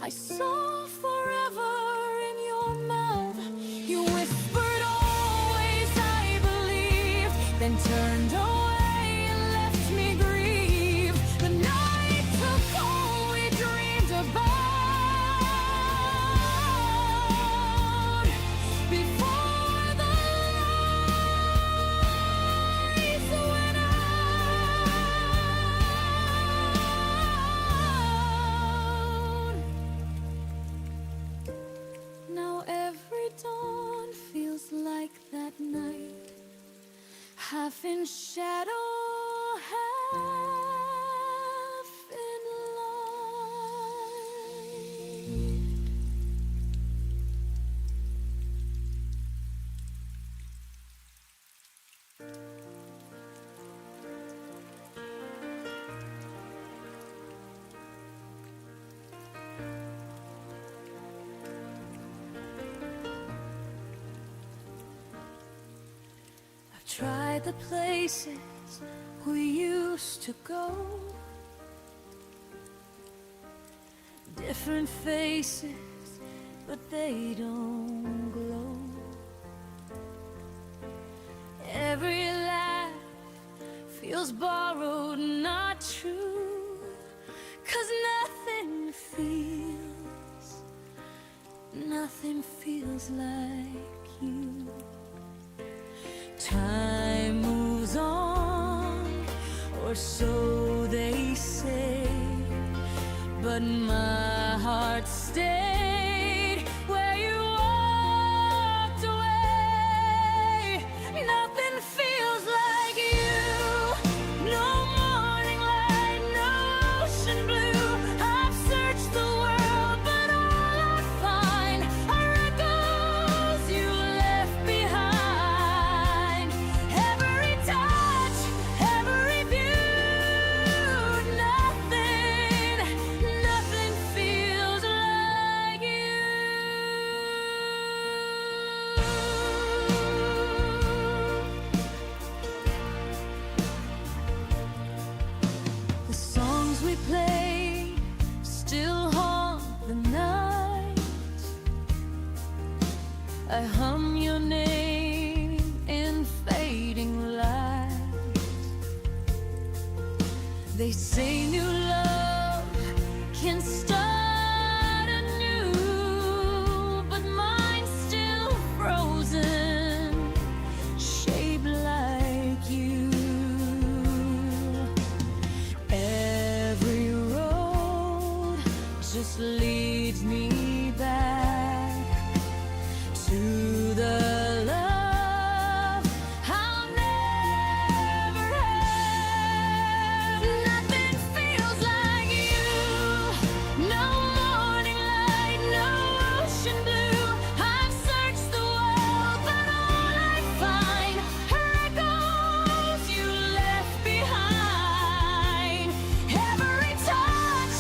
I saw forever in your mouth. You whispered always, I believed, then turned away and left me grieve. The night took all we dreamed about. Before the lights went out. Now every dawn feels like that night, half in shadow, half in light. I've tried the places we used to go, different faces, but they don't glow. Every laugh feels borrowed, not true, 'cause nothing feels like you. Time moves on, or so they say, but my heart stayed where you walked away. Nothing feels like you. No morning light, no ocean blue. I've searched the world, but all I find are echoes you left behind. Every touch, every view, nothing feels like you. The songs we play still haunt the night. I hum your name in fading light. They say new love can start anew, but mine's still frozen, shaped like you. Every road just leads me back to the love I'll never have. Nothing feels like you. No morning light, no ocean blue. I've searched the world, but all I find are echoes you left behind. Every touch,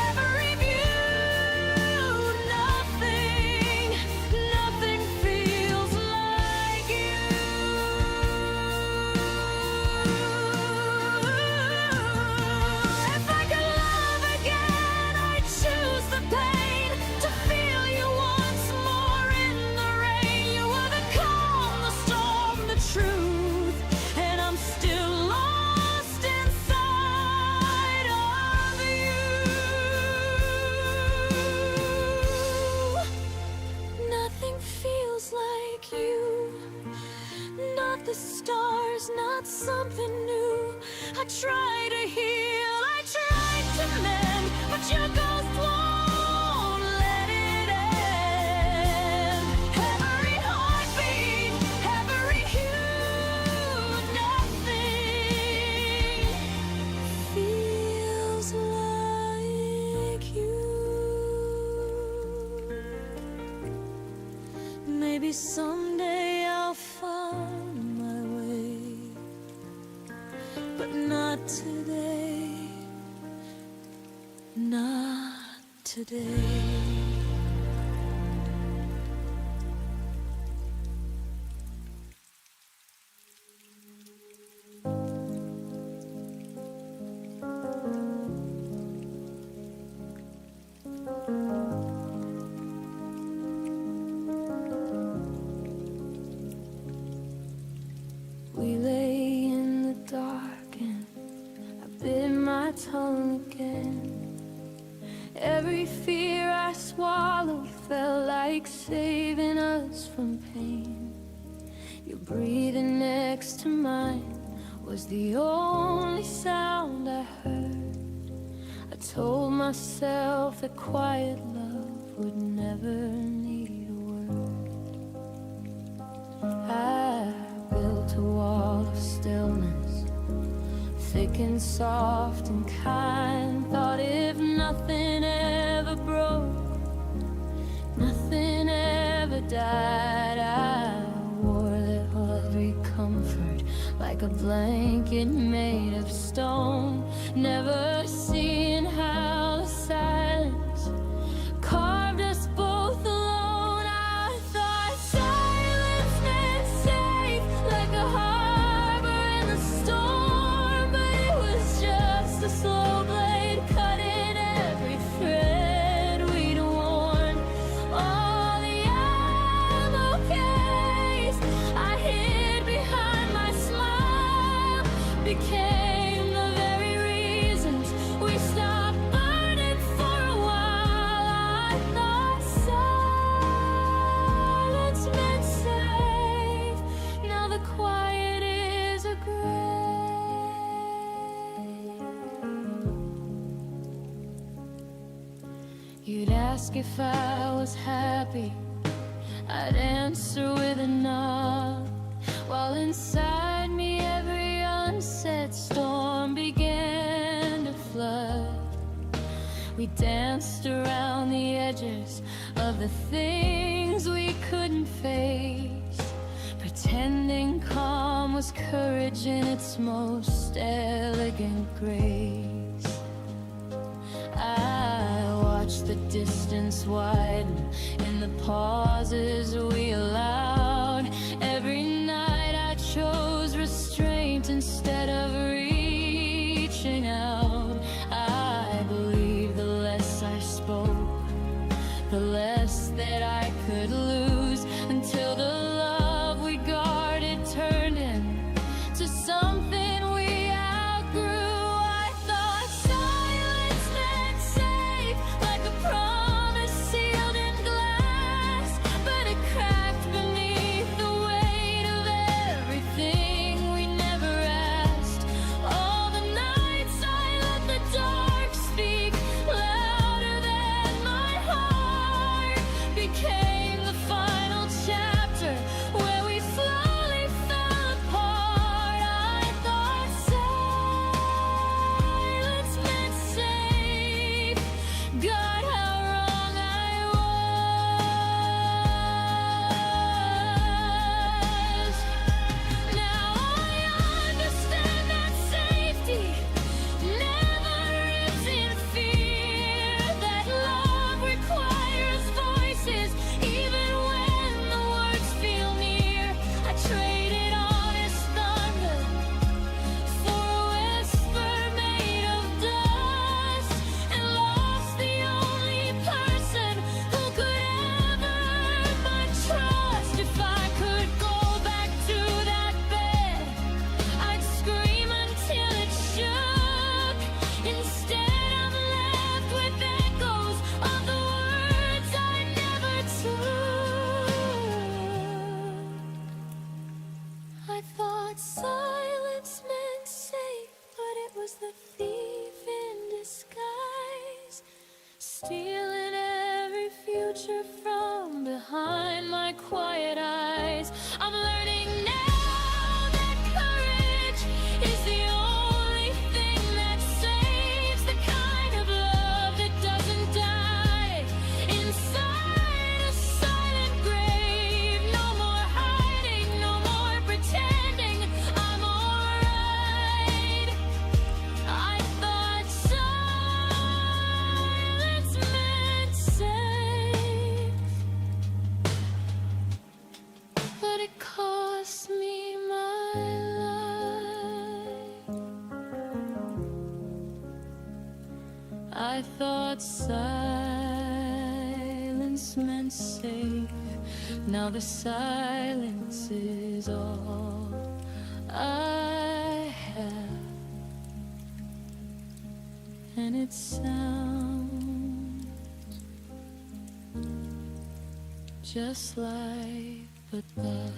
every view, nothing feels like you. If I could love again, I'd choose the pain, to feel you once more in the rain. You were the calm, the storm, the truth, and I'm still lost inside of you. Nothing feels like you. Not the stars, not something new. I try to heal, I try to mend, but your ghost won't let it end. Every heartbeat, every hue, nothing feels like you. Maybe someday I'll find my way, but not today, not today. Every fear I swallowed felt like saving us from pain. Your breathing next to mine was the only sound I heard. I told myself that quiet love would never need a word. I built a wall of stillness, thick and soft and kind. Thought if nothing ever broke, nothing ever died. I wore that heavy comfort like a blanket made of stone, never seeing how the silence carved us both alone. I thought silence meant safe, like a harbor in the storm, but it was just a slow blade cutting every thread we'd worn. All the ammo case I hid behind my smile became the very reasons we stopped burning for a while. I thought silence meant safe. Now the quiet is a grave. You'd ask if I was happy, I'd answer with a nod, while inside me every unsaid storm began to flood. We danced around the edges of the things we couldn't face, pretending calm was courage in its most elegant grace. I watched the distance widen in the pauses we allowed. Every night I chose restraint instead of reaching out. I believed the less I spoke, the less that I could lose, until the love we guarded turned into something we outgrew. I thought silence meant safe, like a promise sealed in glass, but it cracked beneath the weight of everything we never asked. All the nights I let the dark speak louder than my heart became the final chapter where we slowly fell apart. I thought silence meant safe. God, how wrong I was. Now I understand that safety never lives in fear, that love requires voices even when the words feel near. I traded honest thunder for a whisper made of dust, and lost the only person who could ever earn my trust. If I could go back to that bed, I'd scream until it shook. Instead, I'm left with echoes of the words I never took. I thought silence meant safe, but it was the thief in disguise, stealing every future from behind my quiet eyes. I'm learning now that courage is the only thing that saves, the kind of love that doesn't die inside a silent grave. No more hiding, no more pretending I'm alright. I thought silence meant safe, but it cost me my life. I thought silence meant safe. Now the silence is all I have, and it sounds just life, but that.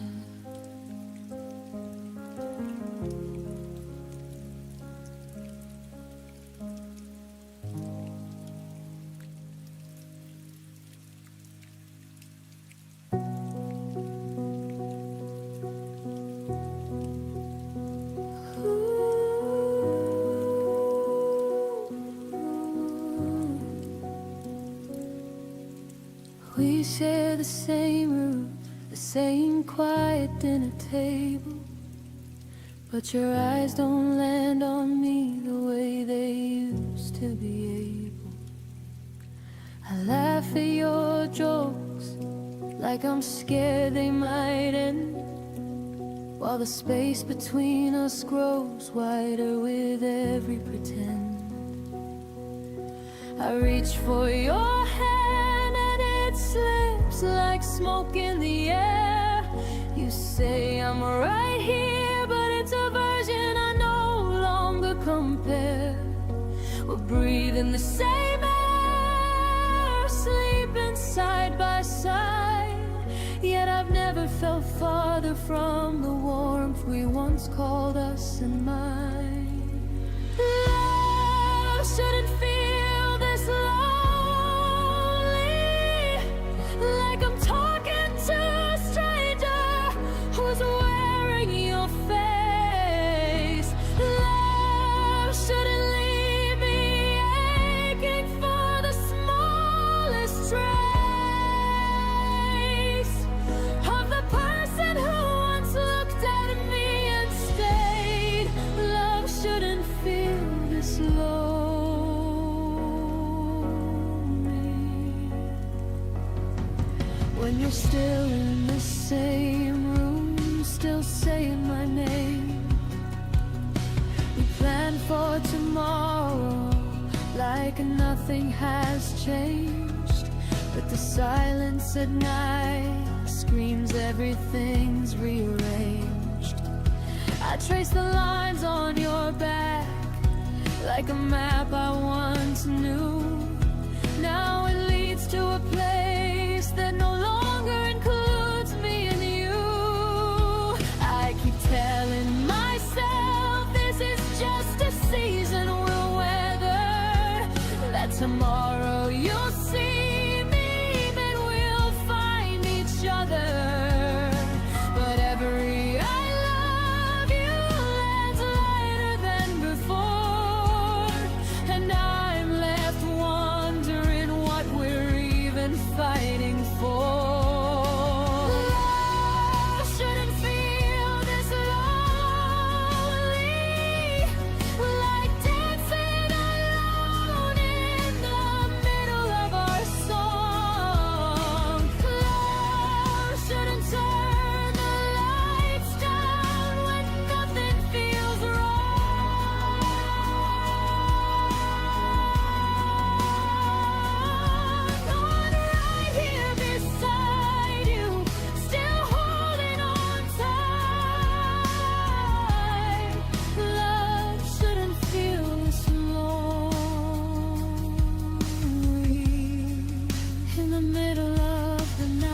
We share the same roof, the same quiet dinner table, but your eyes don't land on me the way they used to be able. I laugh at your jokes like I'm scared they might end, while the space between us grows wider with every pretend. I reach for your hand and it slips like smoke in the air. You say I'm right here, but it's a version I no longer compare. We're breathing the same air, sleeping side by side, yet I've never felt farther from the warmth we once called us and mine. Love shouldn't feel this lonely, like I'm talking to a stranger who's wearing your face. Love shouldn't leave me aching for the smallest trace of the person who once looked at me and stayed. Love shouldn't feel this lonely. When you're still in the same room, still saying my name. We plan for tomorrow like nothing has changed, but the silence at night screams everything's rearranged. I trace the lines on your back like a map I once knew. Now it leads to a place that no longer includes me and you. I keep telling myself this is just a season we'll weather, that tomorrow you'll see me, but we'll find each other. But every I love you lands lighter than before, and I'm left wondering what we're even fighting for. Love shouldn't feel this lonely, like dancing alone in the middle of our song. Love shouldn't turn the lights down when nothing feels wrong. On right here beside you, still holding on tight. Love shouldn't feel this lonely in the middle of the night.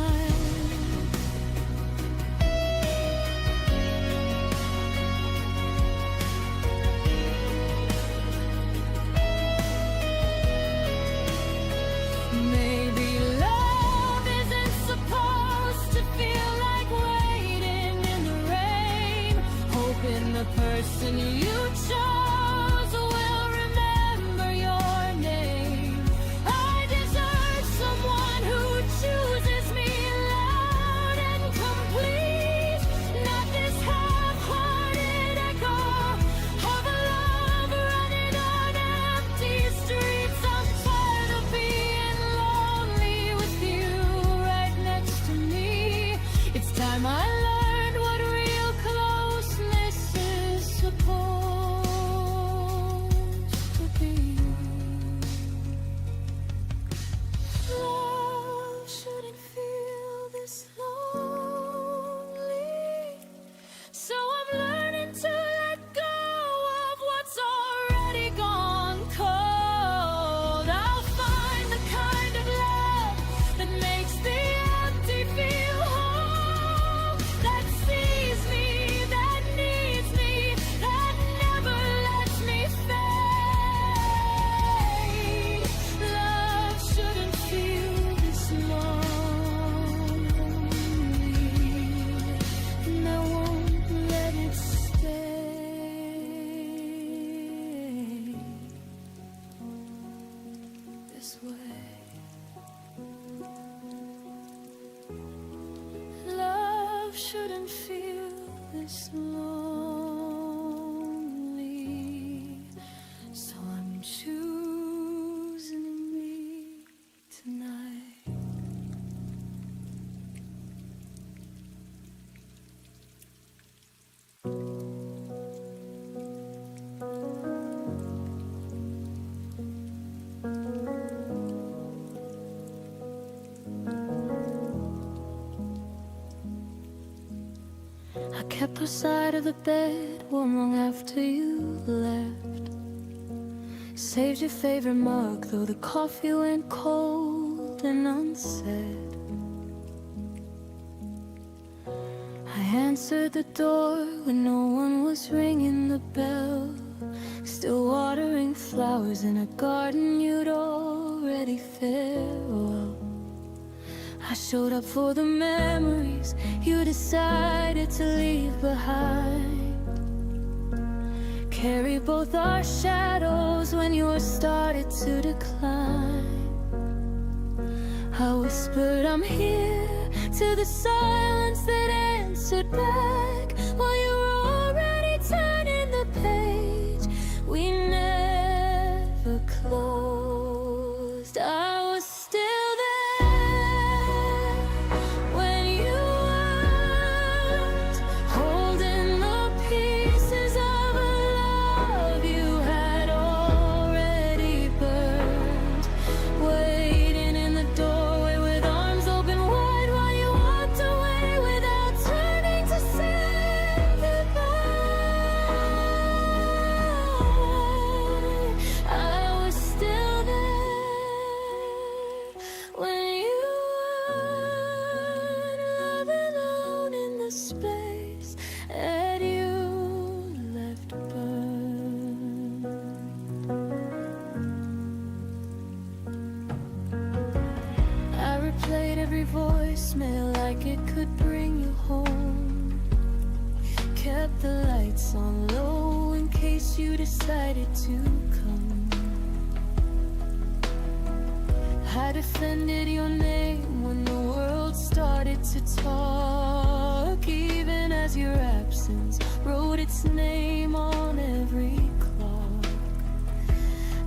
Maybe love isn't supposed to feel like waiting in the rain, hoping the person you chose will remember your name. I deserve someone who chooses me loud and complete, not this half-hearted echo of a love running on empty streets. I'm tired of being lost this lonely, so I'm choosing me tonight. I kept our side of the bed warm long after you left. Saved your favorite mug, though the coffee went cold and unsaid. I answered the door when no one was ringing the bell. Still watering flowers in a garden you'd already farewell. I showed up for the memories you decided to leave behind. Carry both our shadows when yours started to decline. I whispered I'm here to the silence that answered back, while you were already turning the page we never closed. I was still there when you weren't, holding the pieces of a love you had already burned, waiting in the doorway with arms open wide while you walked away without turning to say goodbye. I was still there when you weren't, loving alone in the space that you left burned. I replayed every voicemail like it could bring you home. Kept the lights on low in case you decided to come. I defended your name when the world started to talk, even as your absence wrote its name on every clock.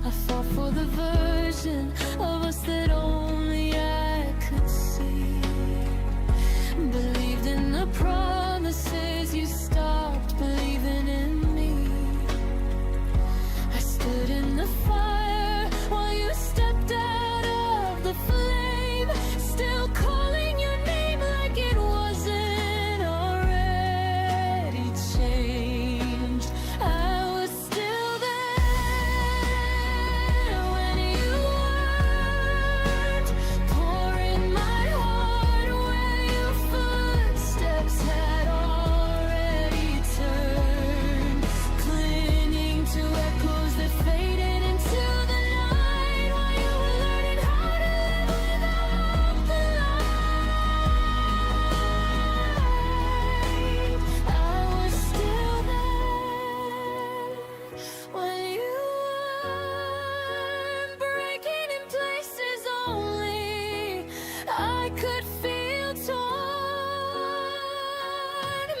I fought for the version of us that only I could see. Believed in the promises, you stopped believing in me. I stood in the fire while you stepped out of the flame, still calling your name like it wasn't already changed. I was still there when you weren't, pouring my heart where your footsteps had already turned, clinging to echoes that faded into the night while you were learning how to live without the light. I was still there when you weren't, breaking in places only I could feel torn.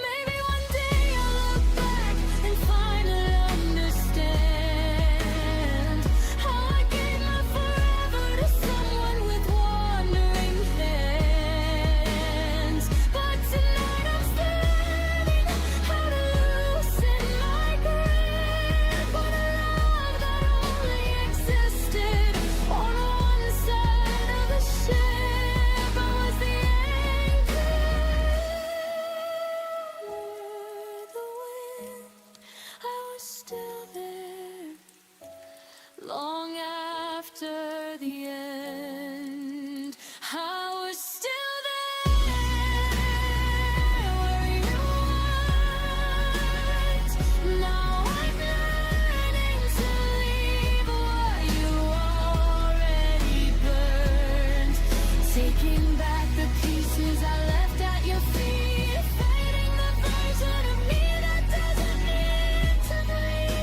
Maybe one day I'll look back and finally understand how I gave my forever to someone with wandering hands. But tonight I'm still learning how to loosen my grip on a love that only existed on one side of the ship. I was the anchor, the wind. I was still there long after the end. I was still there where you weren't. Now I'm learning to leave what you already burned, taking back the pieces I left at your feet, fighting the version of me that doesn't need to breathe.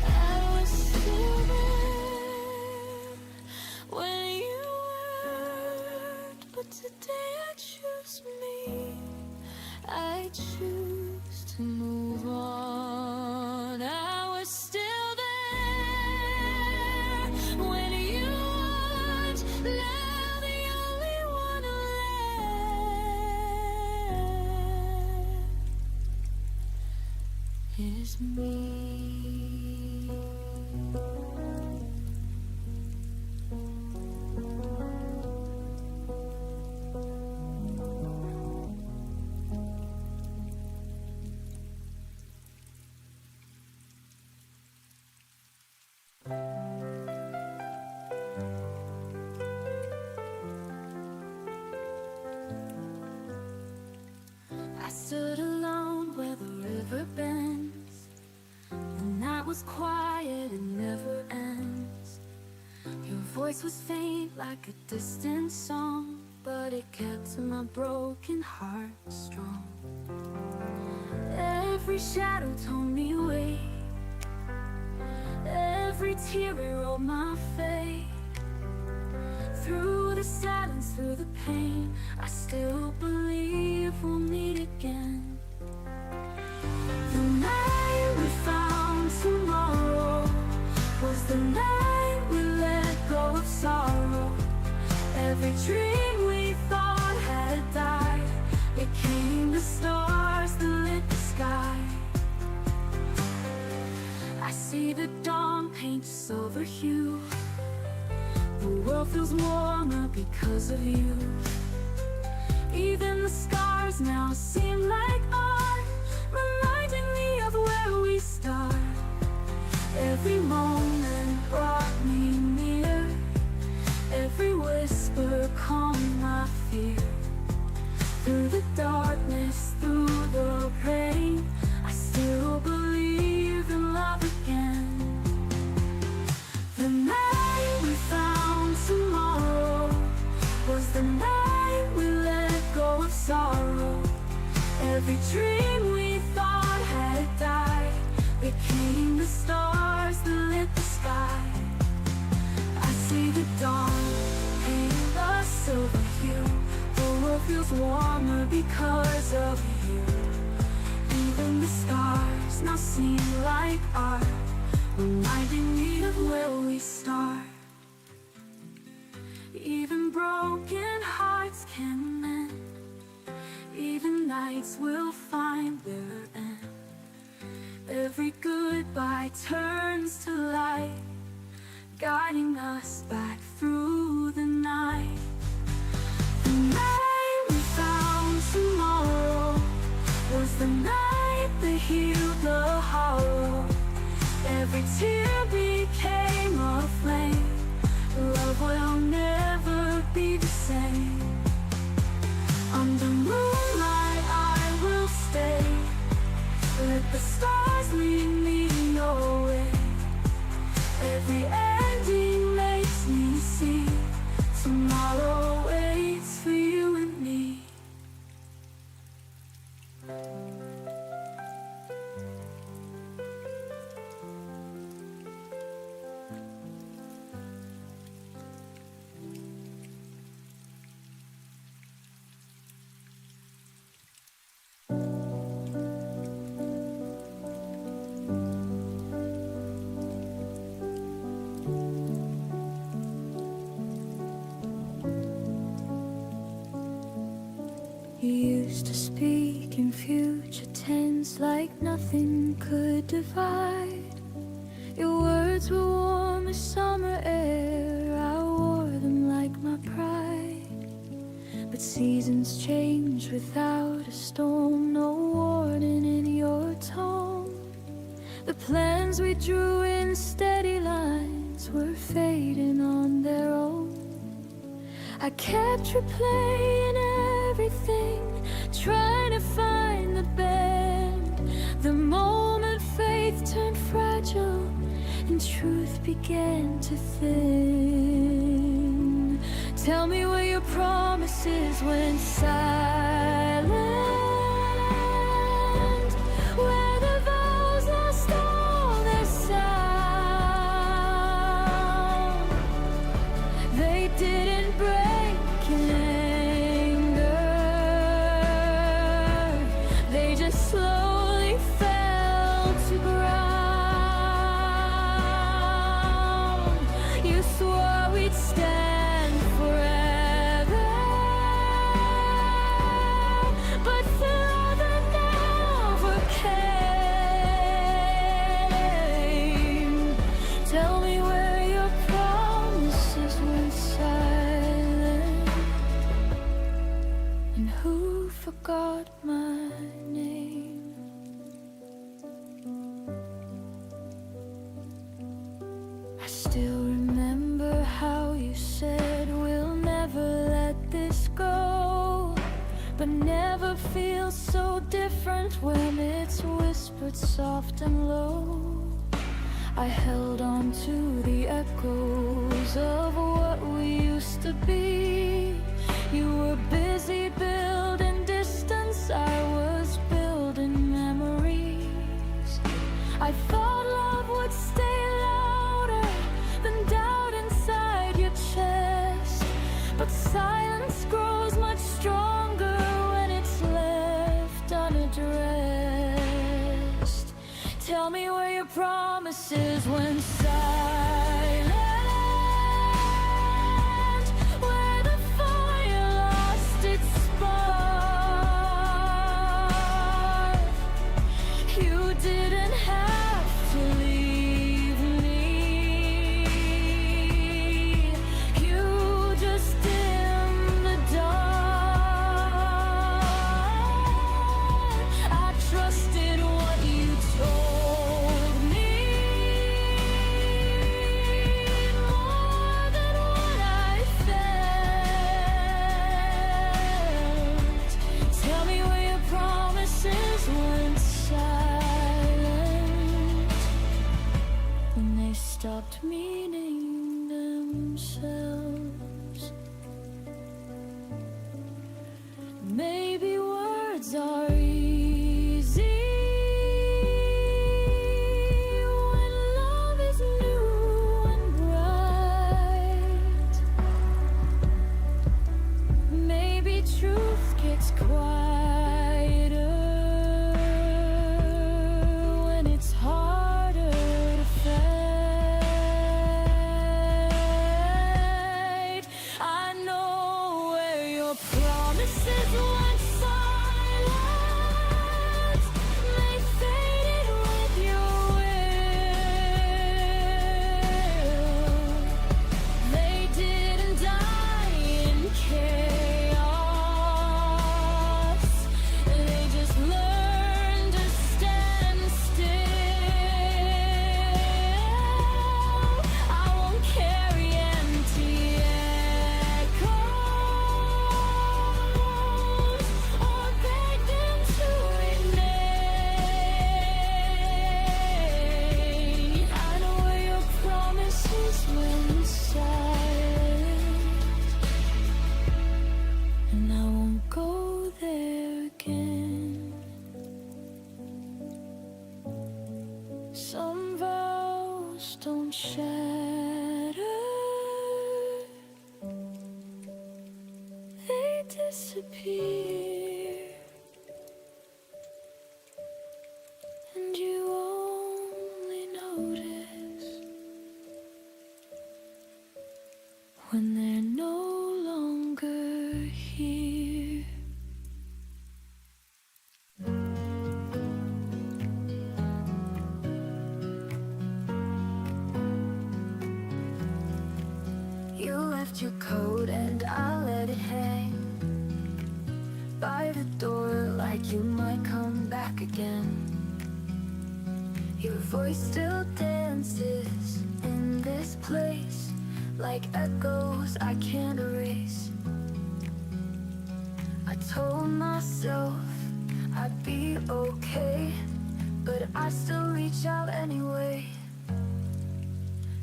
I was still there when you weren't, but today I choose me. I choose to move on. I was still there when you weren't. Now the only one left is me. I stood alone where the river bends. The night was quiet and never ends. Your voice was faint like a distant song, but it kept my broken heart strong. Every shadow told me wait. Every tear rewrote my fate. Through the silence, through the pain, I still believe we'll meet again. The night we found tomorrow was the night we let go of sorrow. Every dream we thought had died became the stars that lit the sky. I see the dawn paint a silver hue. The world feels warmer because of you. Even the scars now seem like art, reminding me of where we start. Every moment brought me near. Every whisper calmed my fear. Through the darkness, through the rain, I still believe in love again. The night we found tomorrow was the night we let go of sorrow. Every dream we thought had died became the stars that lit the sky. I see the dawn paint a silver hue. The world feels warmer because of you. Even the scars now seem like art, reminding me of where we start. Even broken hearts can mend. Even nights will find their end. Every goodbye turns to light, guiding us back through the night. The night we found tomorrow was the night that healed the hollow. Every tear became a flame. Love will never be the same. Under moonlight I will stay. Let the stars lead me your way. Every ending makes me see tomorrow waits for you and me. You used to speak in future tense like nothing could divide. Your words were warm as summer air. I wore them like my pride. But seasons change without a storm. No warning in your tone. The plans we drew in steady lines were fading on their own. I kept replaying everything, trying to find the bend. The moment faith turned fragile and truth began to thin. Tell me where your promises went silent, where the vows lost all their sound. They didn't break in anger, they still remember how you said we'll never let this go, but never feels so different when it's whispered soft and low. I held on to the echoes of what we used to be. You were busy building distance, I was building memories. I thought love would stay louder than doubt inside your chest, but silence grows much stronger when it's left unaddressed. Tell me where your promises went silent, where the fire lost its spark. You didn't have to leave me, you just dimmed the dark. I trusted what you told me more than what I felt. Tell me where your promises went silent, when they stopped meaning themselves. Maybe words are easy when love is new and bright. Maybe truth gets quieter when it's harder to fight. I know where your promises went silent. They faded with your will. They didn't die in chaos. They just learned to stand still. I won't carry empty echoes or beg them to remain. I know where your promises went silent, and I won't go there again. Some vows don't shatter, they disappear, and you only notice when they're no longer here. You left your coat and I let it hang by the door like you might come back again. Your voice still dances in this place like echoes I can't erase. I told myself I'd be okay, but I still reach out anyway.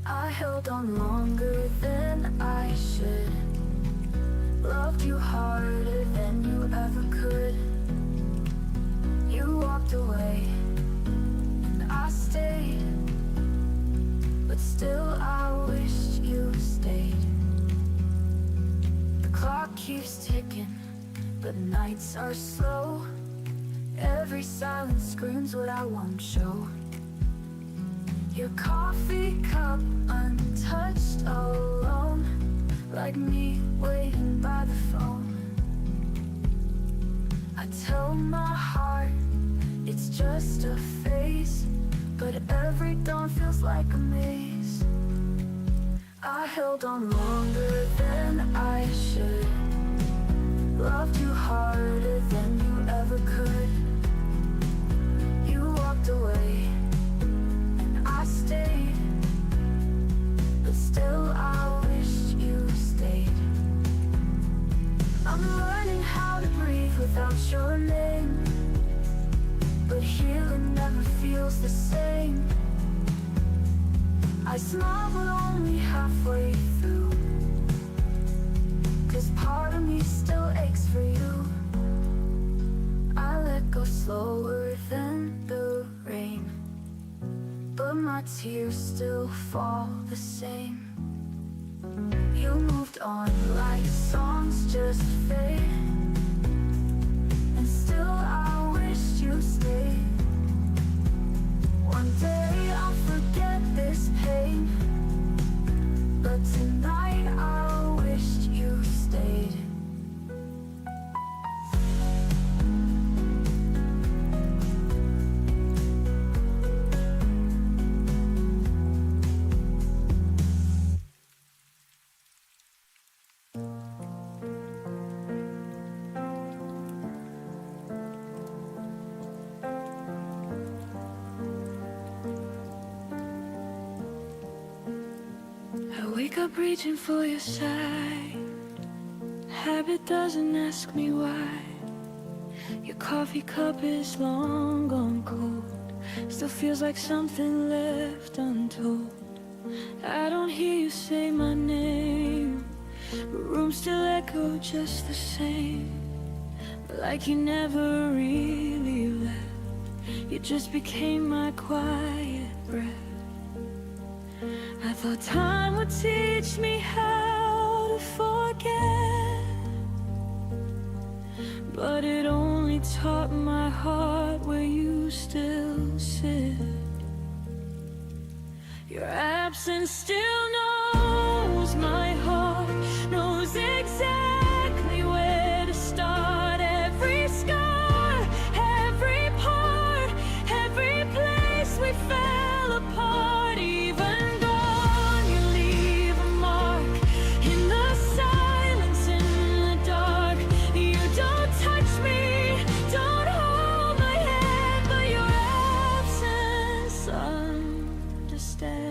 I held on longer than I should, loved you harder than you ever could. You walked away and I stayed, but still I wished you stayed. The clock keeps ticking, but nights are slow. Every silence screams what I won't show. Your coffee cup untouched, alone, like me waiting by the phone. I tell my heart it's just a phase, but every dawn feels like a maze. I held on longer than I should, loved you harder than you ever could. You walked away and I stayed, but feels the same. I smile but only halfway through, 'cause part of me still aches for you. I let go slower than the rain, but my tears still fall the same. You moved on like songs just fade, and still I wished you stayed. One day I'll forget this pain, but tonight I wished you stayed. I wake up reaching for your side. Habit doesn't ask me why. Your coffee cup is long gone cold, still feels like something left untold. I don't hear you say my name, but rooms still echo just the same, like you never really left. You just became my quiet breath. I thought time would teach me how to forget, but it only taught my heart where you still sit. Your absence still knows my heart, knows exactly where to start. Every scar, every part, every place we fell apart. Even gone, you leave a mark in the silence, in the dark. You don't touch me, don't hold my hand, but your absence understands.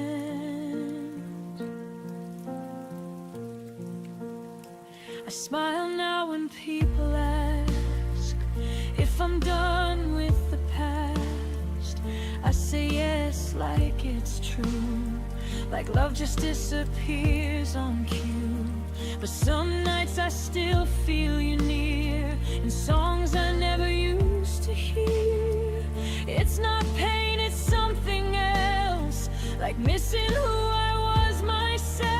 I smile now when people ask if I'm done with the past. I say yes like it's true, like love just disappears on cue. But some nights I still feel you near, in songs I never used to hear. It's not pain, it's something else, like missing who I was myself.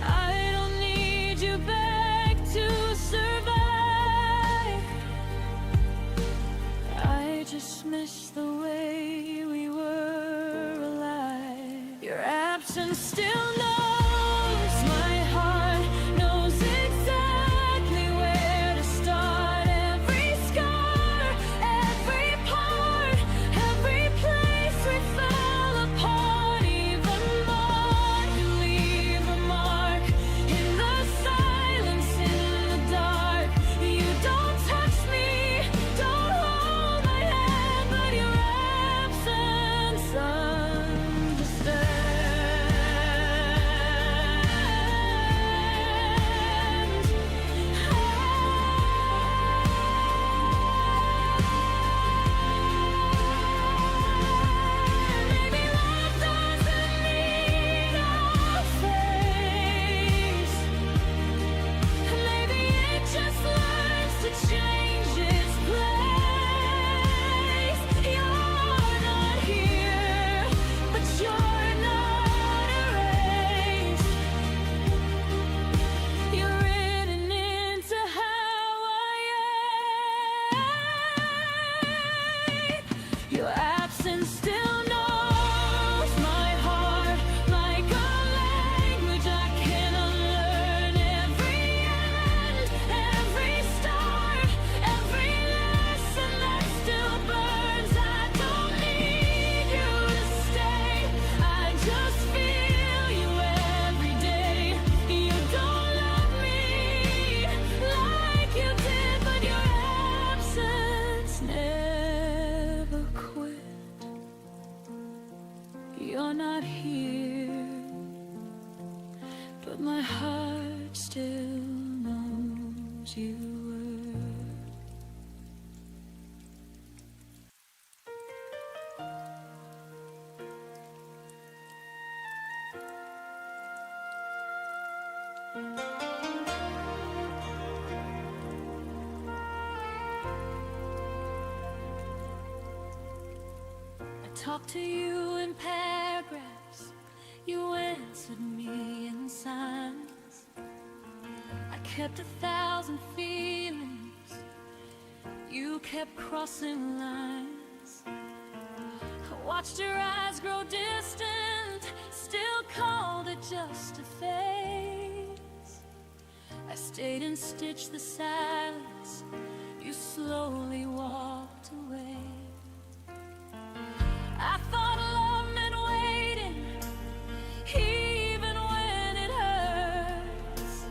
I don't need you back to survive, I just miss the way we were alive. Your absence still knows my heart, knows exactly where to start. Every scar, every part, every place we fell apart. Even more, you leave a mark in the silence, in the dark. You don't touch me, don't hold my hand, but your absence understands. Maybe love doesn't need a face, maybe it just learns to change its place. You're not here, but you're not erased. You're written into how I am. Your absence still knows my heart, like a language I cannot learn. Every end, every start, every lesson that still burns. I don't need you to stay, I just feel you every day. You don't love me like you did, but your absence never quit. You're not here, but my heart still knows you were. talked to you in paragraphs, you answered me in signs. I kept 1,000 feelings, you kept crossing lines. I watched your eyes grow distant, still called it just a phase. I stayed and stitched the silence, you slowly walked away. I thought love meant waiting, even when it hurts.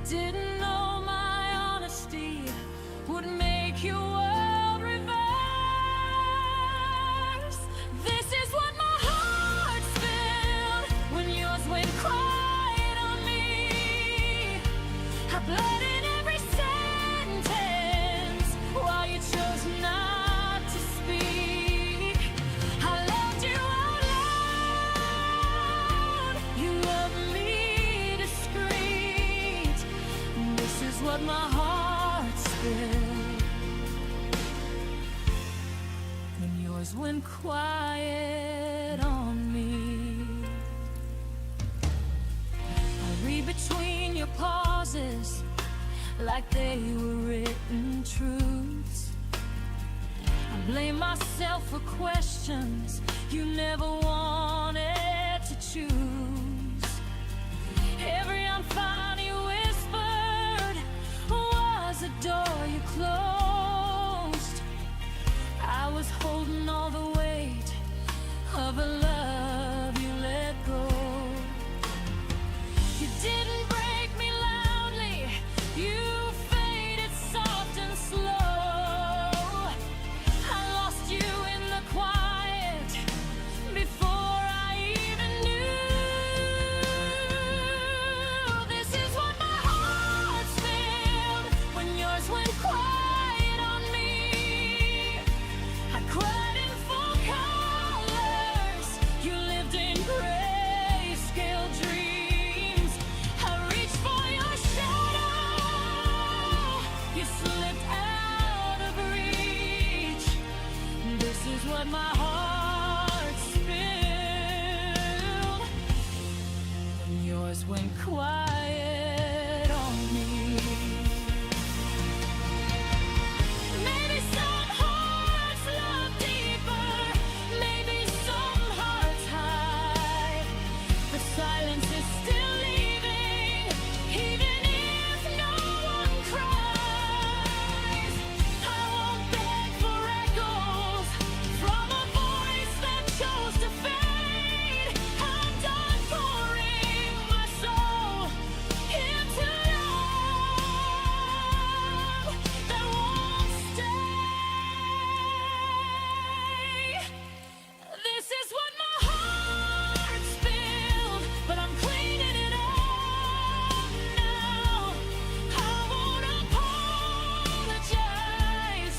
Didn't know my honesty would make your world reverse. This is what my heart felt when yours went quiet on me. I bled in every sentence while you chose not to speak. I loved you out loud, you loved me discreet. This is what my heart spilled when yours went quiet on me. I read between your pauses like they were written truths. I blame myself for questions you never wanted to choose. Every I'm fine you whispered was a door you closed. I was holding all the weight of a love you let go. You didn't break me loudly, you faded soft and slow. I lost you in the quiet before I even knew. This is what my heart felt when yours went quiet on me. I cried in full colors, you lived in grayscale dreams. I reached for your shadow, you slipped out of reach. This is what my heart spilled when yours went quiet on me. Maybe some hearts love deeper, maybe some hearts hide, but silence is still leaving, even if no one cries. I won't beg for echoes from a voice that chose to fade. I'm done pouring my soul into love that won't stay. This is what my heart spilled, but I'm cleaning it up now. I won't apologize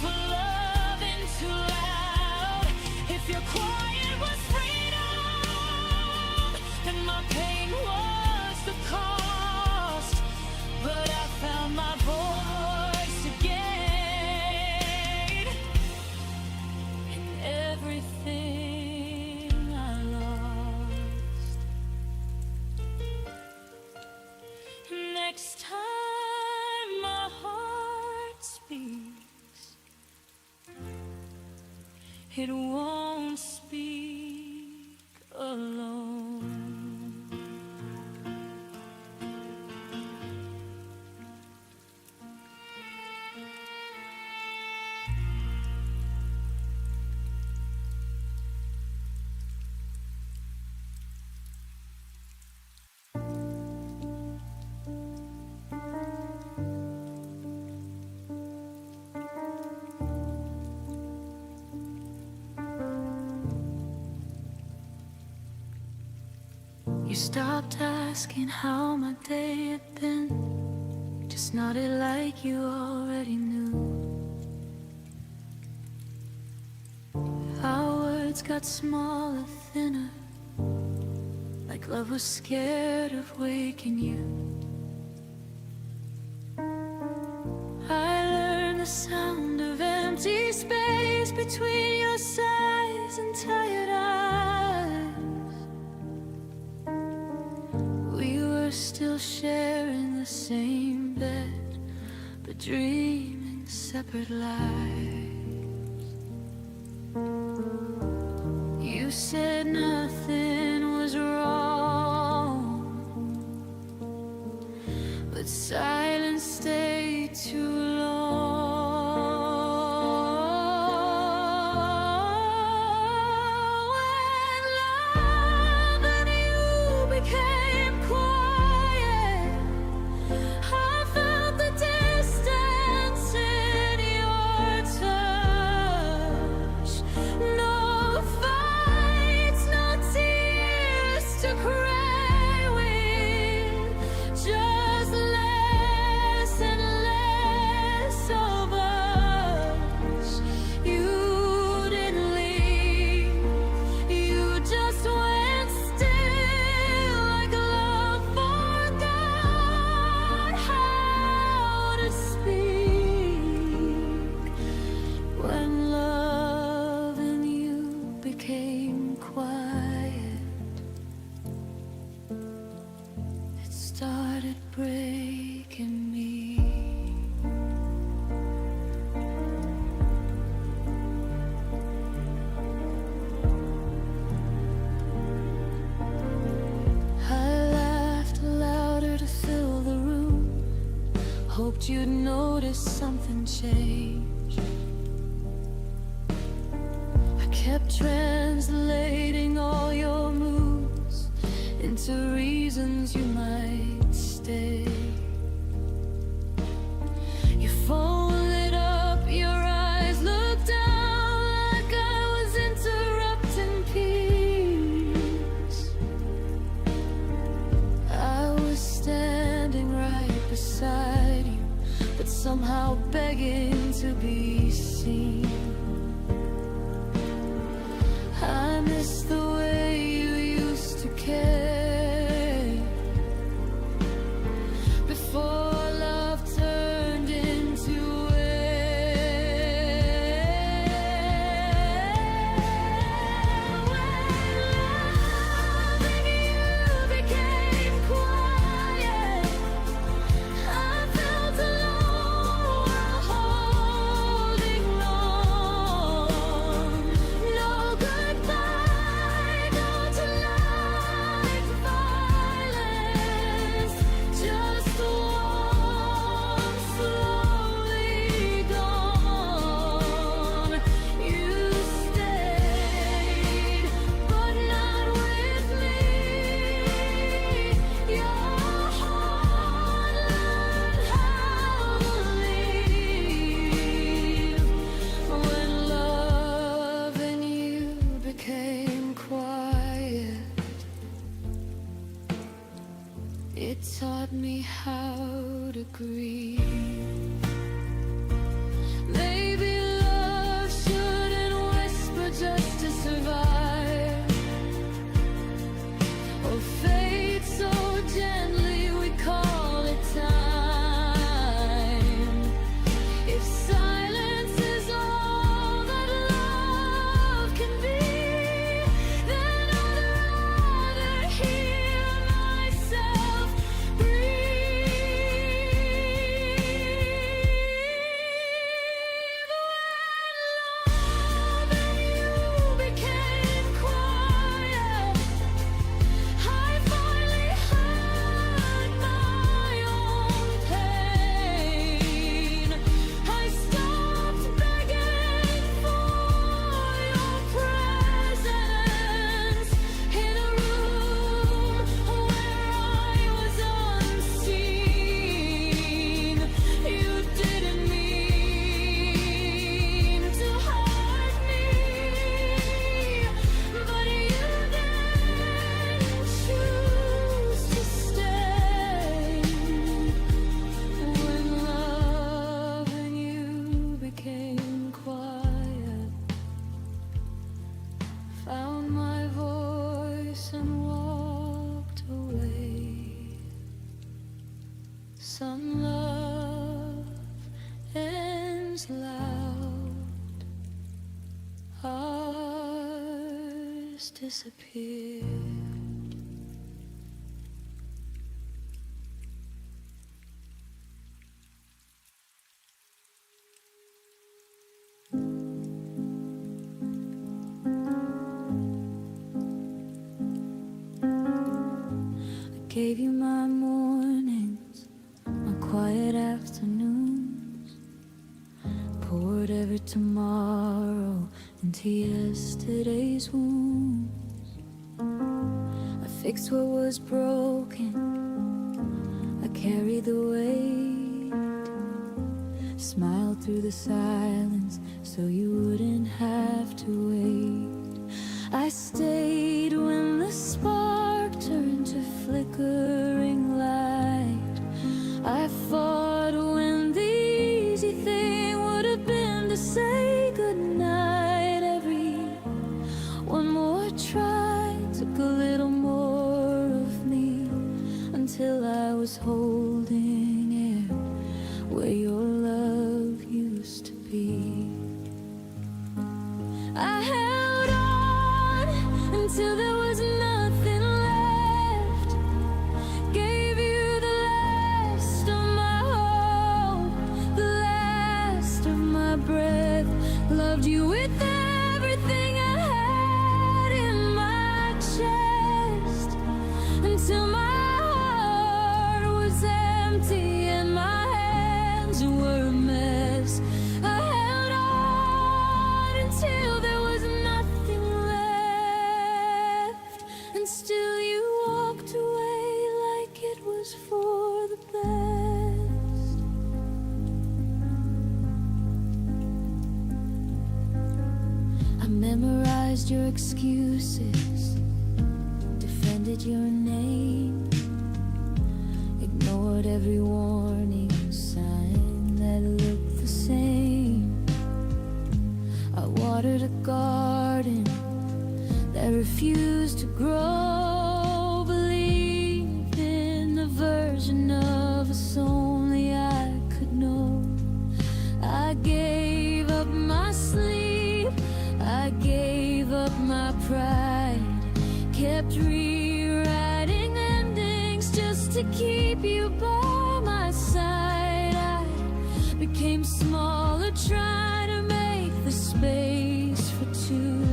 for loving too loud. If your quiet was freedom, and my pain was the cost, but I found my voice again in everything I lost. Next time my heart speaks, it won't speak alone. You stopped asking how my day had been, just nodded like you already knew. Our words got smaller, thinner, like love was scared of waking you. I learned the sound of empty space between your sighs, were still sharing the same bed, but dreaming separate lives. You said nothing was wrong, but silence stayed too long. When love and you became quiet, I felt the distance in your touch. No fights, no tears to cry with, just less and less of us. You didn't leave, you just went still, like love forgot how to speak. When love and you became quiet, it started breaking me. I laughed louder to fill the room, hoped you'd notice something changed. I kept translating all your moves into reasons you might stay. You folded up your eyes, looked down like I was interrupting peace. I was standing right beside you, but somehow begging to be seen. I miss the way you used to care before love turned into air. When love and you became quiet, I felt alone while holding on. No goodbye, no to like violence, just the warmth slowly gone. You stayed, but not with me. Your heart learned how to leave. When love and you became quiet, it taught me how to grieve. Maybe love shouldn't whisper just to survive, or fade so gently we call it time. If silence is all that love can be, then I'd rather hear myself Some love ends loud, ours disappeared. Gave you my mornings, my quiet afternoons. Poured every tomorrow into yesterday's wounds. I fixed what was broken, I carried the weight. Smiled through the silence so you wouldn't have to wait. I stayed when the spark turned to flickering light. I fought when the easy thing would have been to say goodnight. Every one more try took a little more of me, until I was holding air where your love used to be. I held on until there was nothing left. Gave you the last of my hope, the last of my breath. Loved you with everything I had in my chest, until my heart was empty and my hands were a mess. I held on until there was nothing left, and still you walked away like it was for the best. I memorized your excuses, defended your name, ignored every warning sign that looked the same. I watered a garden that refused to grow. Believed in a version of us only I could know. I gave up my sleep, I gave up my pride. Kept rewriting endings just to keep you by my side. I became smaller, trying to make the space for two,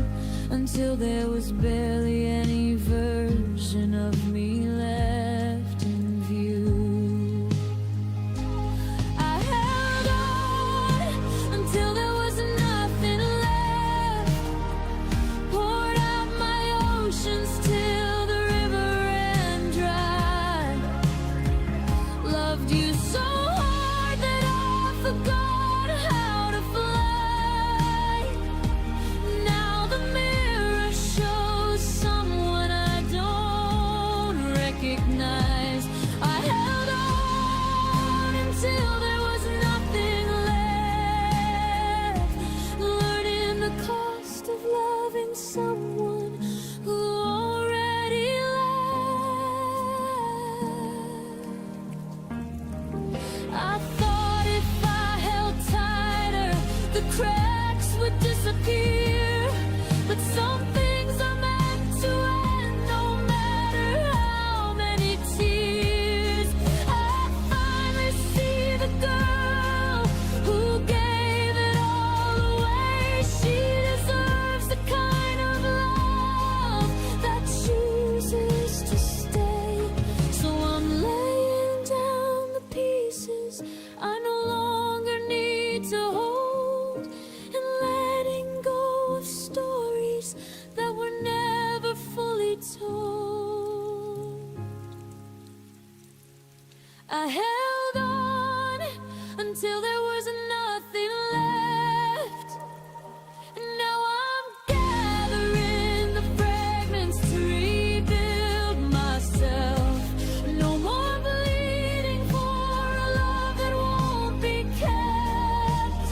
until there was barely any version of me left in view. I held on until there was nothing left. Poured out my oceans till the river ran dry. Loved you so hard that I forgot how to fly. Now the mirror shows someone I don't recognize. I held on until there was nothing left, learning the cost of loving someone who already left. I thought if I held tighter, the cracks would disappear. But some things are meant to end, no matter how many tears. I finally see the girl who gave it all away. She deserves the kind of love that chooses to stay. So I'm laying down the pieces I no longer need to hold, and letting go of stories that were never fully told. I held on until there was nothing left, and now I'm gathering the fragments to rebuild myself. No more bleeding for a love that won't be kept.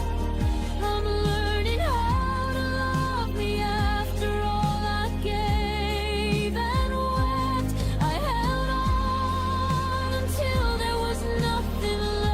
I'm learning how to love me after all I gave and wept. I held on until there was nothing left.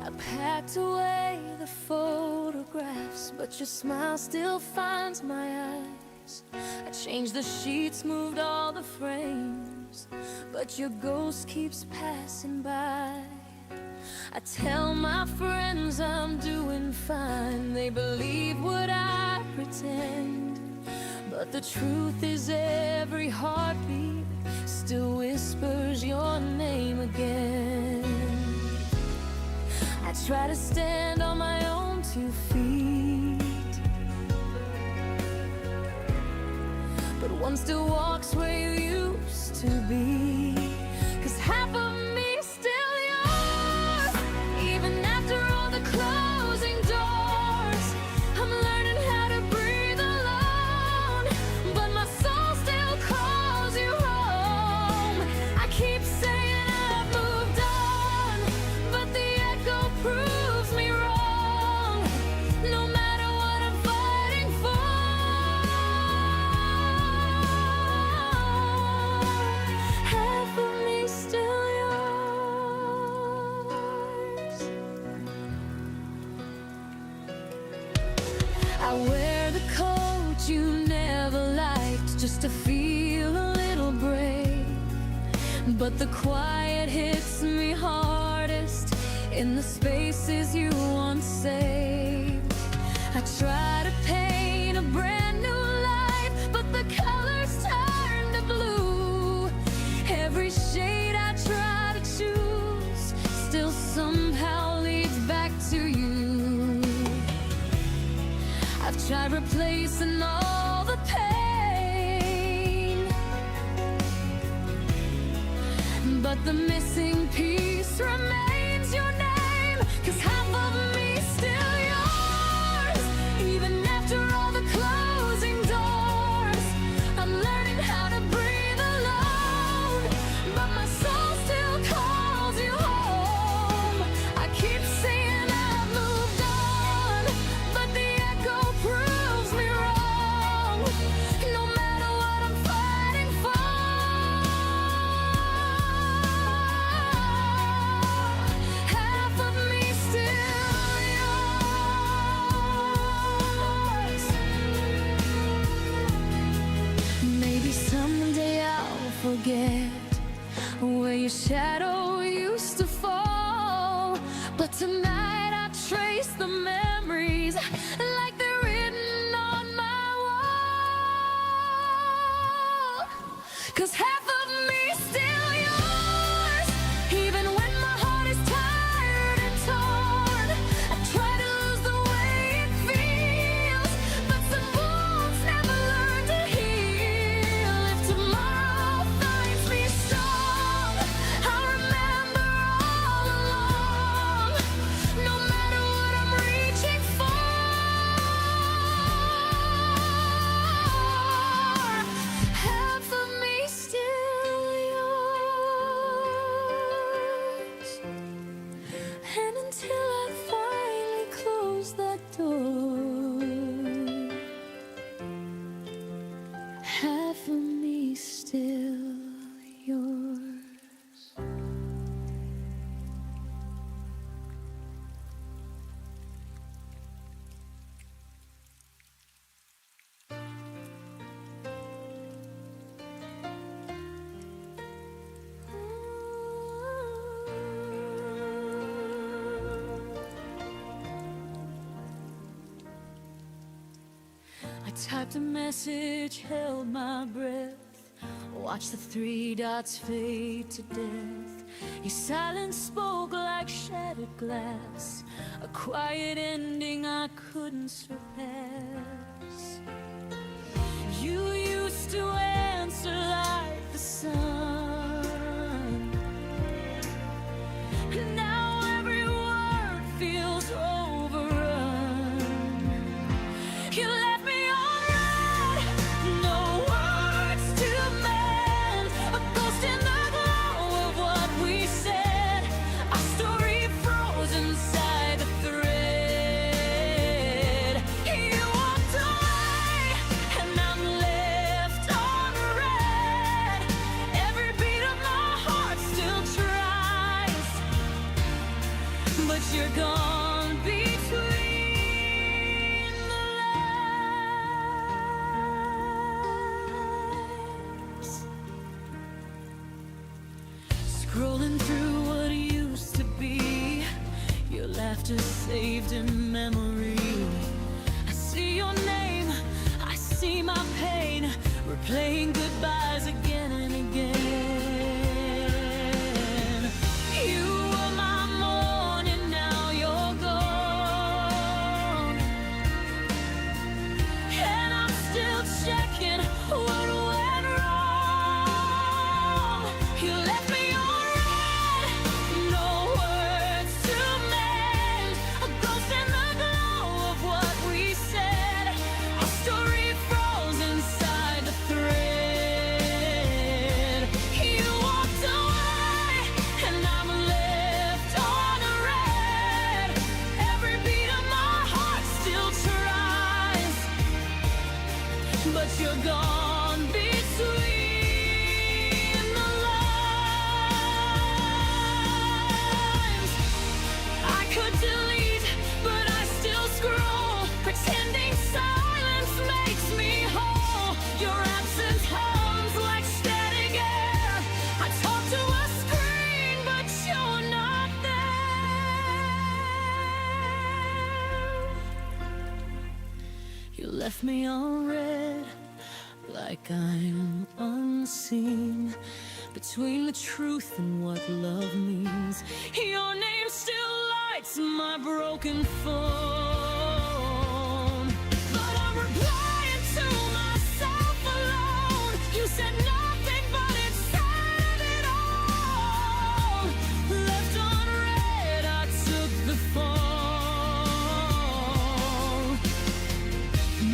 I packed away the photographs, but your smile still finds my eyes. I changed the sheets, moved all the frames, but your ghost keeps passing by. I tell my friends I'm doing fine. They believe what I pretend, but the truth is every heartbeat still whispers your name again. I try to stand on my own 2 feet, but one still walks where you used to be. 'Cause half of me's still yours, even after all the closing doors. I'm learning how to breathe alone, but my soul still calls you home. I keep saying I've moved on, but the echo proves me wrong. No matter what I'm fighting for, half of me still yours. I wear the coat you never liked just to feel a little brave, but the quiet hits me hardest in the spaces you once saved. I try to paint a brand new life, but the colors turn to blue. Every shade I try to choose still somehow leads back to you. I've tried replacing all the pain, but the missing piece remains your name. 'Cause half of me's still yours, even after all the closing doors. I'm learning how to breathe alone, but my soul still calls you home. I keep saying I've moved on, but the echo proves me wrong. No matter what I'm fighting for, half of me still yours. Maybe someday I'll forget where your shadow used to fall, but tonight I trace the memories like they're written on my wall. 'Cause half of me's still yours, even when my heart is tired and torn. I try to lose the way it feels, but some wounds never learn to heal. If tomorrow finds me strong, I'll remember all along. No matter what I'm reaching for, half of me still yours. And until I finally close that door, half of me still yours. I typed a message, held my breath, watched the 3 dots fade to death. Your silence spoke like shattered glass, a quiet ending I couldn't surpass. You used to answer like the sun. Now every word feels overrun. You left me on red, no words to mend, a ghost in the glow of what we said. Our story froze inside the thread. You walked away, and I'm left on red. Every we're gone between the lines. Scrolling through what used to be, your laughter saved in memory. I see your name, I see my pain, replaying goodbyes again and again. You were my morning, now you're gone, and I'm still checking what went wrong. You left me on red, no words to mend, a ghost in the glow of what we said. Our story froze inside the thread. You walked away, and I'm left on red. Every beat of my heart still tries, but you're gone between the lines. I could delete, but I still scroll, pretending silence makes me whole. Your absence hums like static air. I talk to a screen, but you're not there. You left me on red, like I'm unseen, between the truth and what love means. Your name still lights my broken phone, but I'm replying to myself alone. You said nothing, but it said it all. Left on red, I took the fall.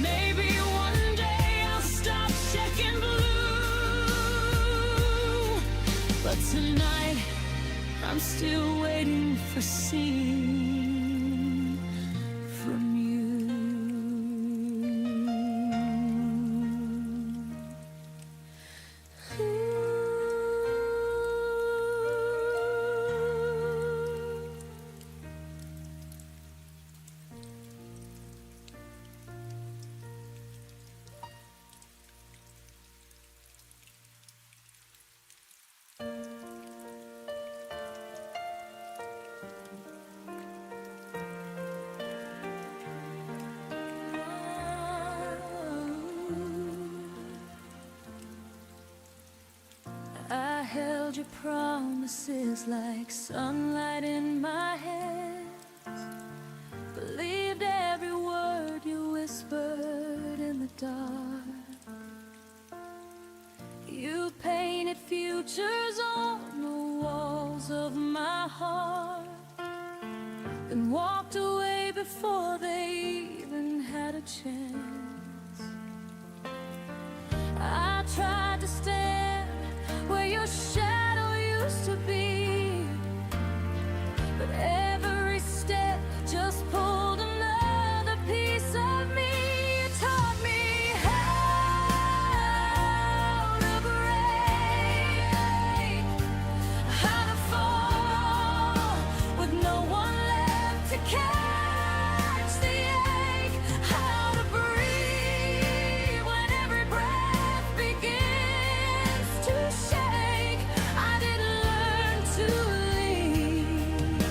Maybe one day I'll stop checking blue, but tonight I'm still waiting for seeing from you. I held your promises like sunlight in my hands, believed every word you whispered in the dark. You painted futures on the walls of my heart, then walked away before they even had a chance. I tried to stand where your shadow used to be, but every step just pulled another piece of me. You taught me how to break, how to fall with no one left to catch the ache, how to breathe when every breath begins to shake. I didn't learn to leave,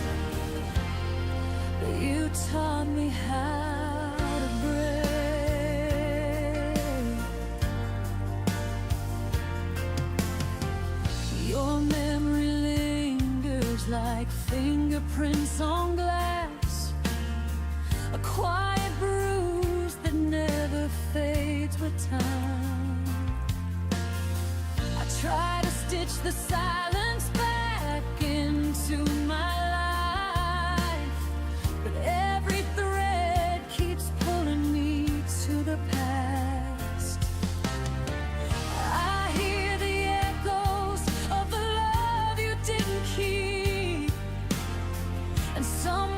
but you taught me how to break. Your memory lingers like fingerprints on glass, a quiet bruise that never fades with time. I try to stitch the silence back into my life, but every thread keeps pulling me to the past. I hear the echoes of the love you didn't keep, and some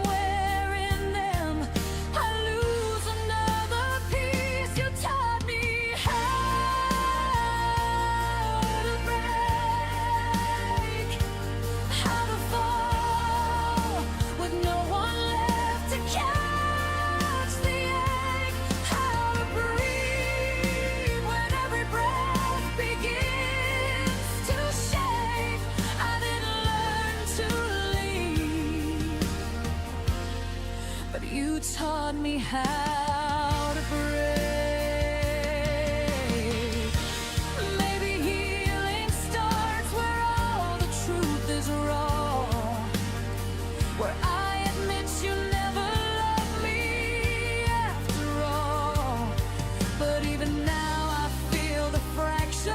but you taught me how to break. Maybe healing starts where all the truth is raw, where I admit you never loved me after all. But even now I feel the fracture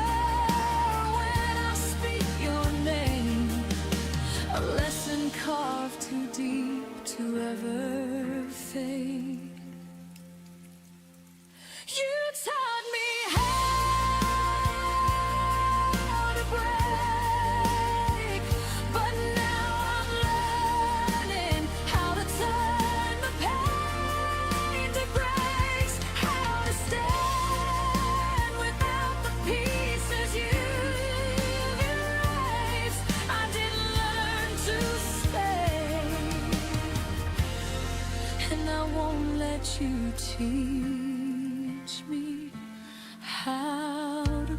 when I speak your name, a lesson carved too deep to ever fade. You taught me how to break, but now I'm learning how to turn the pain to grace, how to stand without the pieces you've erased. I didn't learn to stay, and I won't let you teach me how to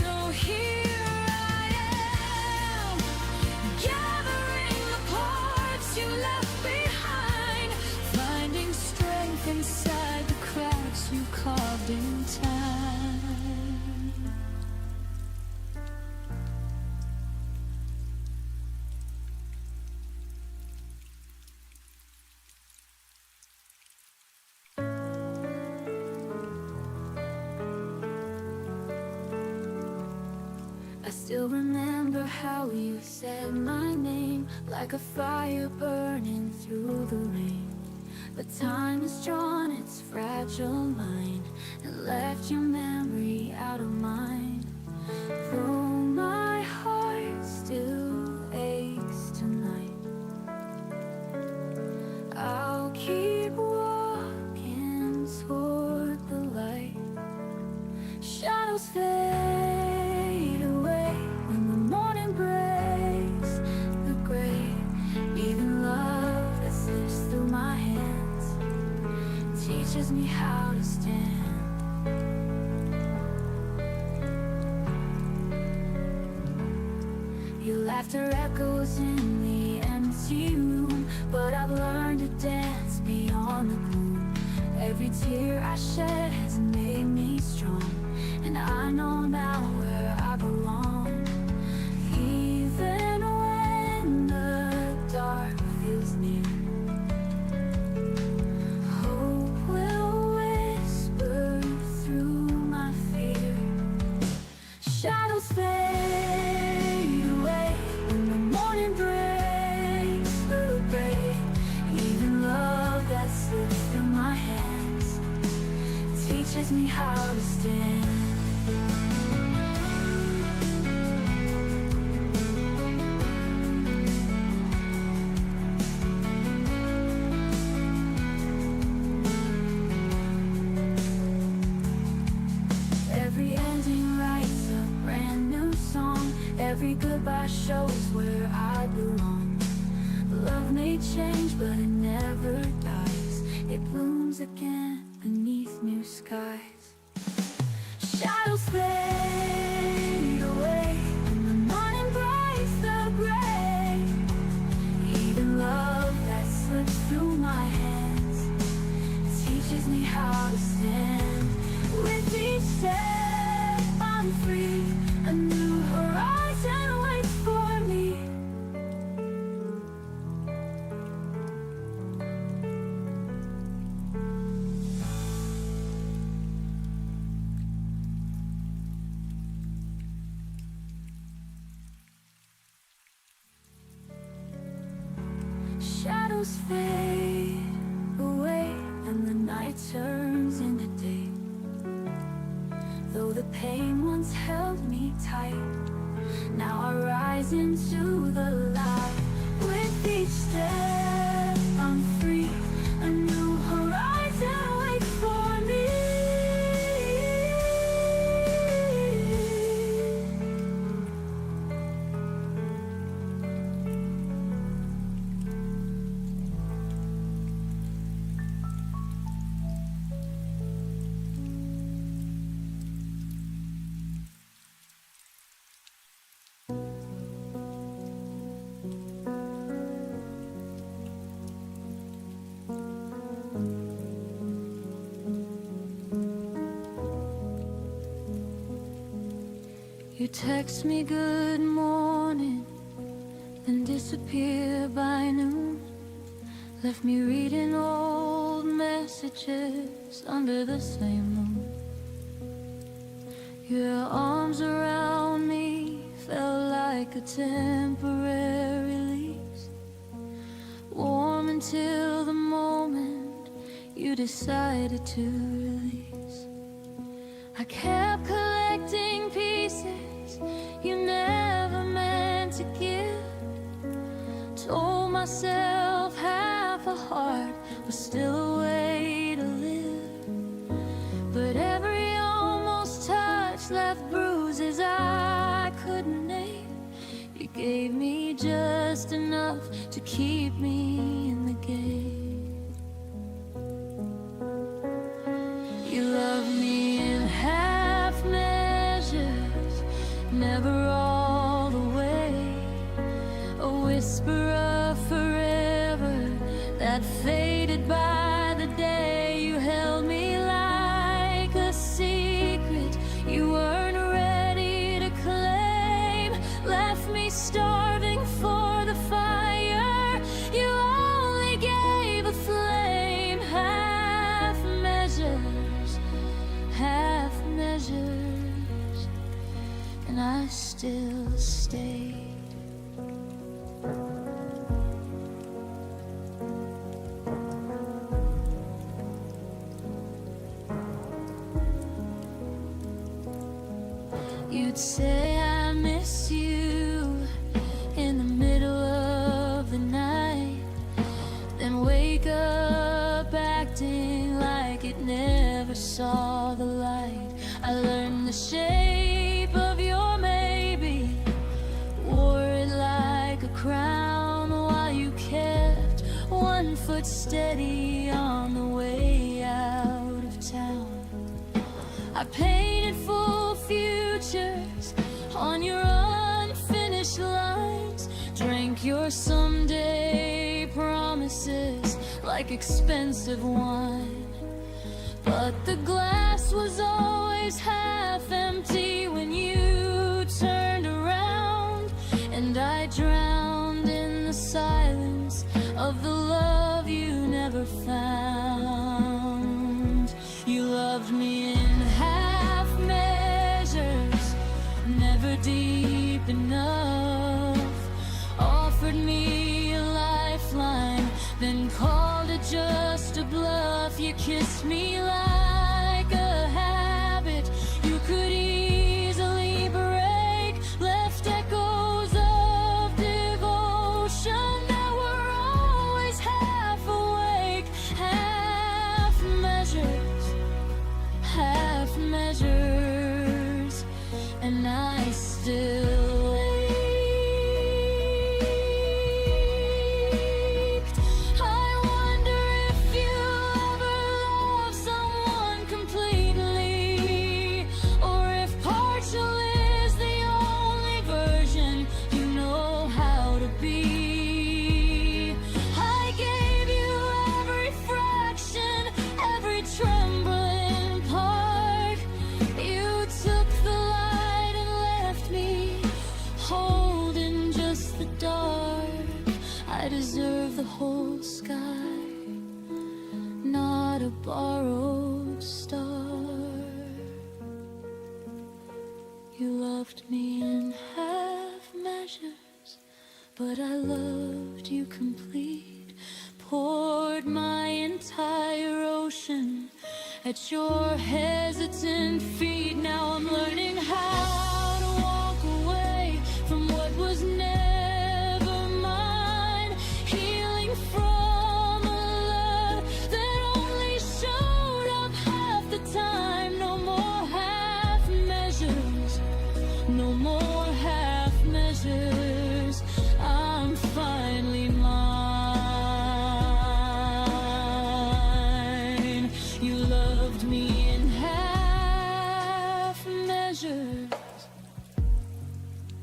So here I am, gathering the parts you left behind, finding strength inside the cracks you carved in time. I still remember how you said my name, like a fire burning through the rain. But time has drawn its fragile line and left your memory out of mine. Though my heart still aches tonight, I'll keep walking toward the light. Shadows fade away when the morning breaks the gray. Even love that slips through my hands teaches me how to stand. Your laughter echoes in the empty room, but I've learned to dance beyond the gloom. Every tear I shed has made me strong, and I know now where I belong. Even when the dark feels near, hope will whisper through my fear. Shadows fade away when the morning breaks the gray. Even love that slips through my hands teaches me how to stand. Every ending writes a brand new song. Every goodbye shows where I belong. Love may change, but it never dies. It blooms again beneath new skies. Shadows fade away when the morning breaks the gray. Even love that slips through my hands teaches me how to stand. With each step I'm free, a new horizon waits for me. Shadows fade away and the night turns into day. Though the pain once held me tight, now I rise into the light. With each step I'm free, a new horizon waits for me. You text me good morning, then disappear by noon. Left me reading old messages under the same moon. Your arms around me felt like a temporary release, warm until the moment you decided to release. I kept collecting pieces you never meant to give. Told myself half a heart was still a way to live, but every almost touch left bruises I couldn't name. You gave me just enough to keep me in the game. You loved me in half measures, never all the way. A whisper of forever that faded by the day. You held me like a secret you weren't ready to claim. Left me starving for the fire you only gave a flame. Half measures, half measures, and I still stayed. You'd say I miss you in the middle of the night, then wake up acting like it never saw the light. I learned the shape of your maybe, wore it like a crown, while you kept one foot steady on the way out of town. I painted full futures on your unfinished lines, drank your someday promises like expensive wine. But the glass was always half empty when you turned around, and I drowned in the silence of the love you never found. You loved me in half measures, never deep enough. Offered me a lifeline, then called it just a bluff. You kissed me like a habit you could easily break, left echoes of devotion that were always half awake. Half measures, half measures, and I still ached. I wonder if you ever love someone completely, or if partial is the only version you know how to be. I gave you every fraction, every trembling part. You took the light and left me holding just the dark. I deserve the whole sky, not a borrowed star. You loved me in half measures, but I loved you complete. Poured my entire ocean at your hesitant feet. Now I'm learning how to walk away from what was never mine, healing from a love that only showed up half the time. No more half measures, no more half measures. I'm finally mine. You loved me in half measures,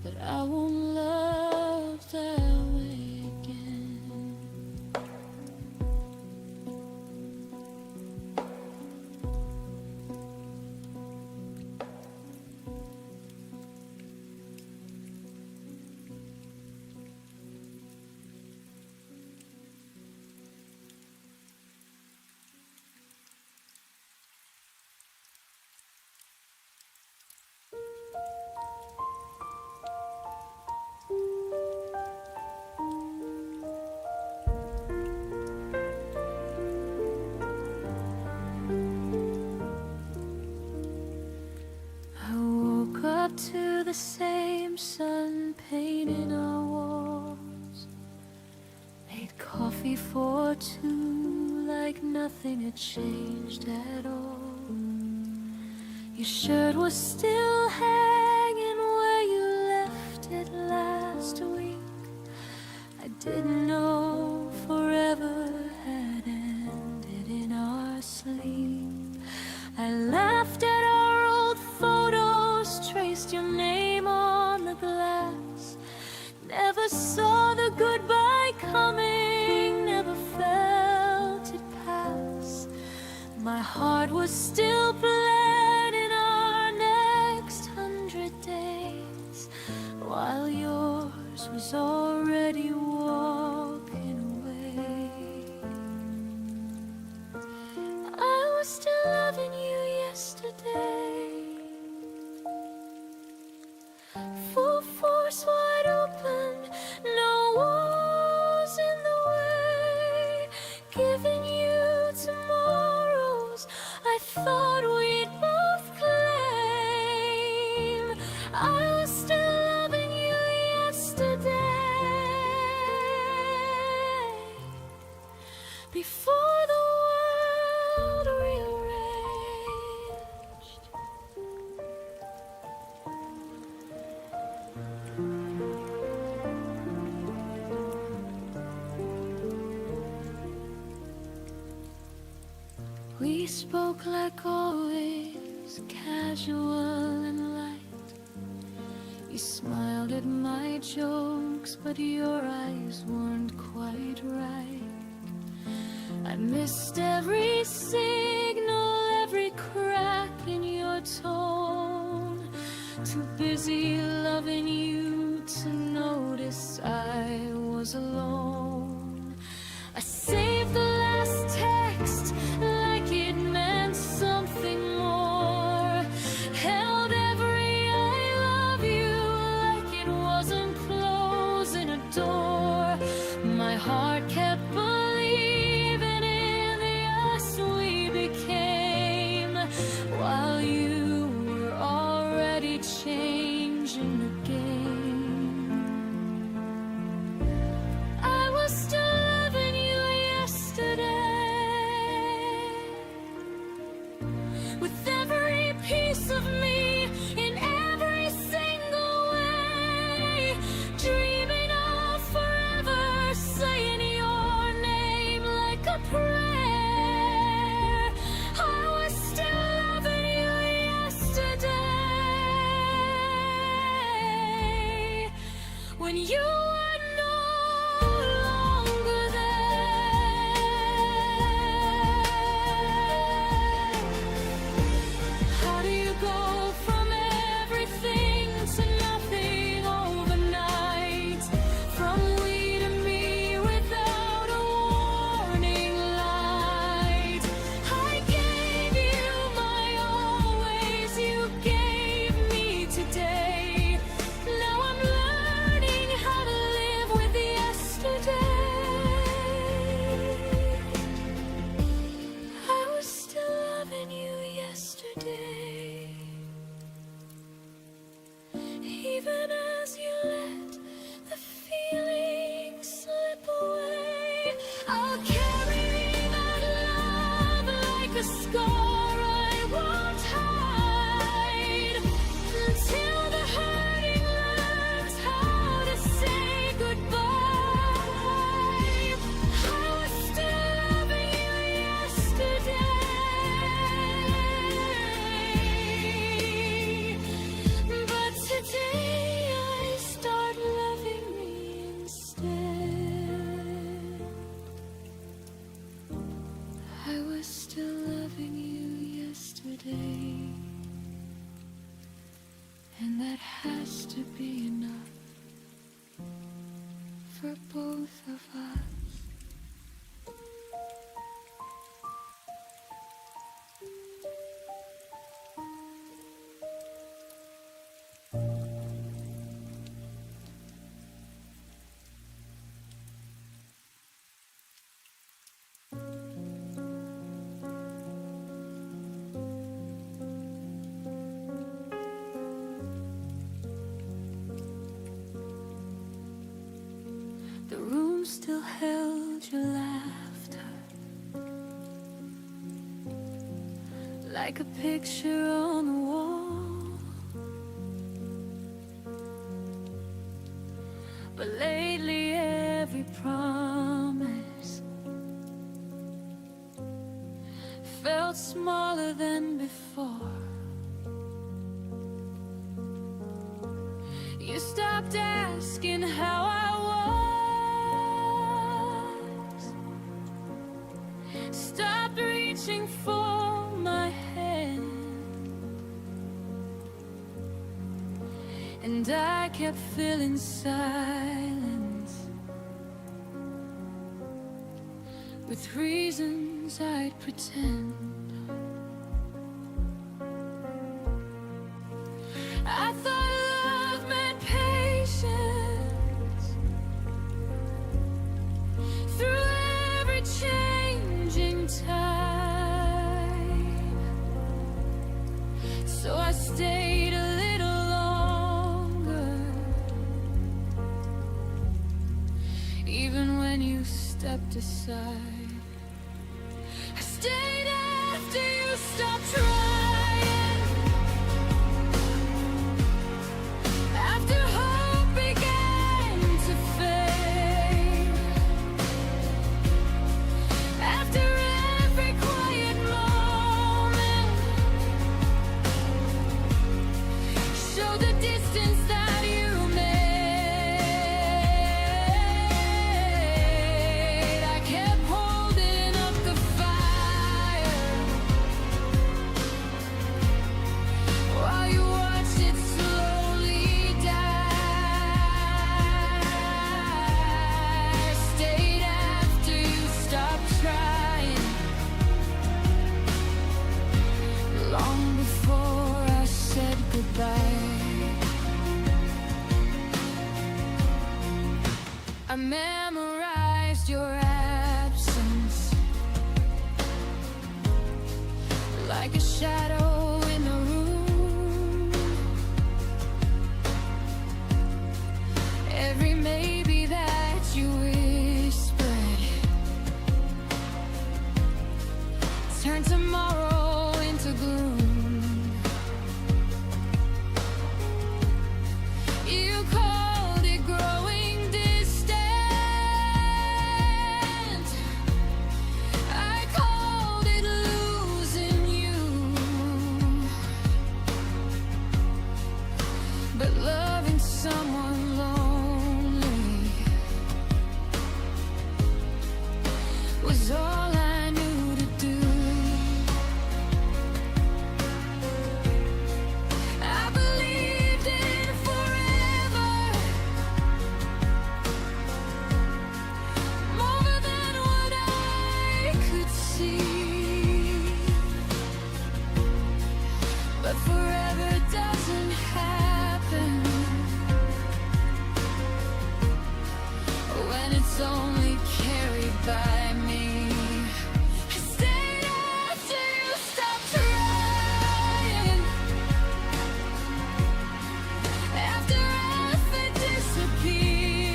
but I won't love that way again. same sun painting our walls. Made coffee for two like nothing had changed at all. Your shirt was still hanging where you left it last week. I didn't know forever had ended in our sleep. I laughed at our old photos, traced your name on the glass. Never saw the goodbye coming, never felt it pass. My heart was still planning our next 100 days, while yours was already walking away. I was still loving you yesterday. Full force, wide open, no walls in the way. Giving you tomorrows I thought we'd both claim. I was still loving you yesterday, before the world rearranged. We spoke like always, casual and light. You smiled at my jokes, but your eyes weren't quite right. I missed every signal, every crack in your tone. Too busy loving you to notice I was alone. I saved the last text like it meant something more. Held every I love you like it wasn't closing a door. My heart kept believing in the us we became, while you were already changing the game. I was still loving you yesterday, with every piece of me in every single way. Dreaming of forever, saying your name like a prayer. I was still loving you yesterday, when you were no longer there. How do you go from everything to nothing overnight? From we to me without a warning light. I gave you my always, you gave me today. Now I'm learning how to live with yesterday. I was still loving you yesterday, even as you let the feeling slip away. I'll carry that love like a scar I won't hide, until the hurting learns how to say goodbye. I was still loving you yesterday, but today I start loving me instead. I was still loving you yesterday, and that has to be enough for both of us. still held your laughter like a picture on the wall. But lately every promise felt smaller than before. You stopped asking how I was, stopped reaching for my hand, and I kept feeling silence with reasons I'd pretend. I thought love meant patience through every changing tide, so I stayed a little longer, even when you stepped aside. I stayed after you stopped trying, after hope began to fade, after every quiet moment showed the distance that you made. I kept holding up the fire while you watched it slowly die. Stayed after you stopped trying, long before I said goodbye. I memorized your absence like a shadow in the room. Every maybe that you whispered turned tomorrow into gloom. You called it growing distant, I called it losing you. But loving someone lonely was all I knew to do. I believed in forever, more than what I could see. But forever doesn't happen when it's only carried by me. I stayed after you stopped trying, after effort disappeared,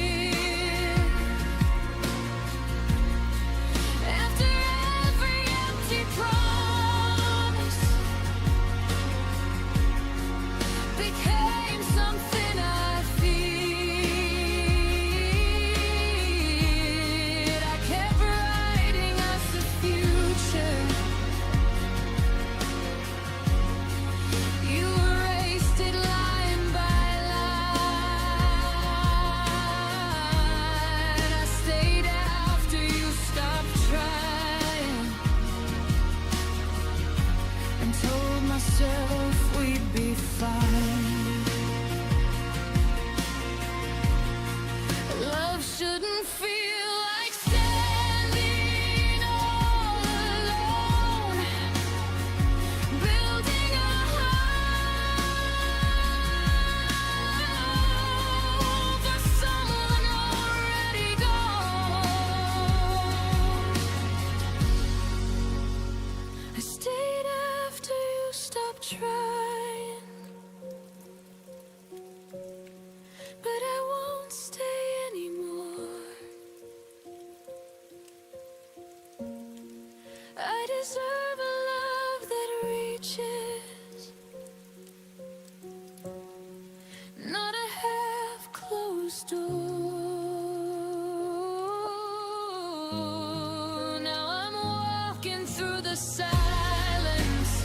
after every empty promise became something I feared. I kept running stood. Now I'm walking through the silence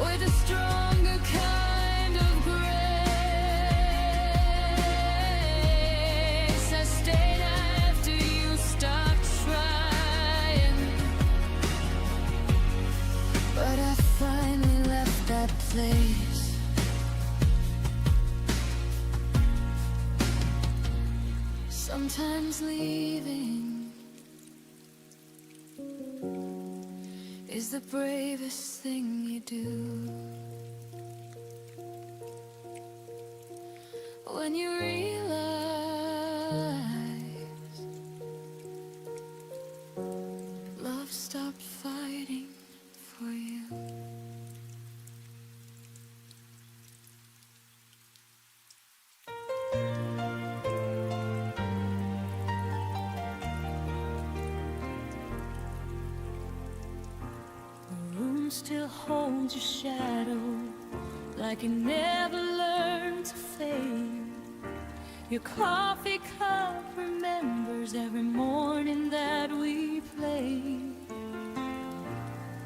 with a stronger kind of grace. I stayed after you stopped trying, but I finally left that place. Sometimes leaving is the bravest thing you do. When you realize love stopped fighting for you. Still holds your shadow like it never learned to fade. Your coffee cup remembers every morning that we played.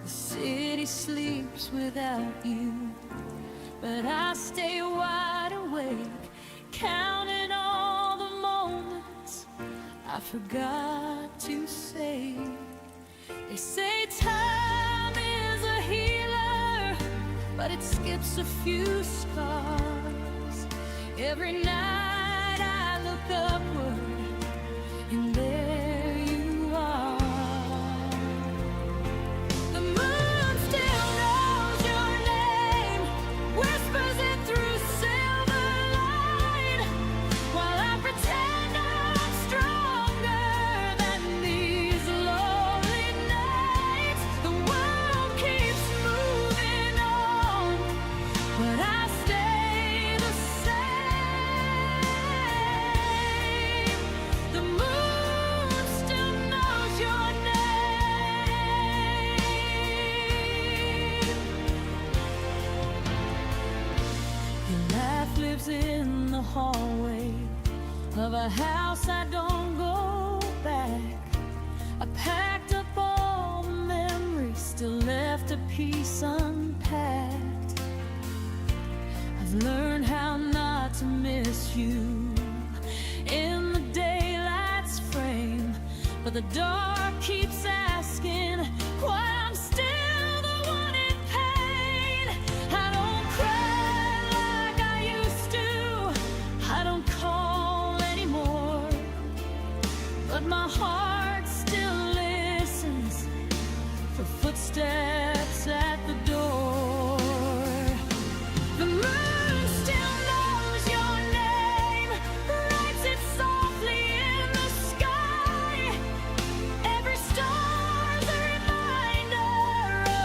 The city sleeps without you, but I stay wide awake, counting all the moments I forgot to say. They say time is a healer, but it skips a few scars. Every night I look upward, and there you are. The moon still knows your name, whispers it through silver light, while I pretend I'm stronger than these lonely nights. The world keeps moving on, but I stay the same. The moon still knows your name. Your laugh lives in the hallway of a house I don't go back. I packed up all the memories, still left a piece unpacked. I've learned how not to miss you in the daylight's frame, but the dark keeps asking why I'm still the one in pain. I don't cry like I used to, I don't call anymore, but my heart still listens for footsteps at the door. The moon still knows your name, writes it softly in the sky. Every star's a reminder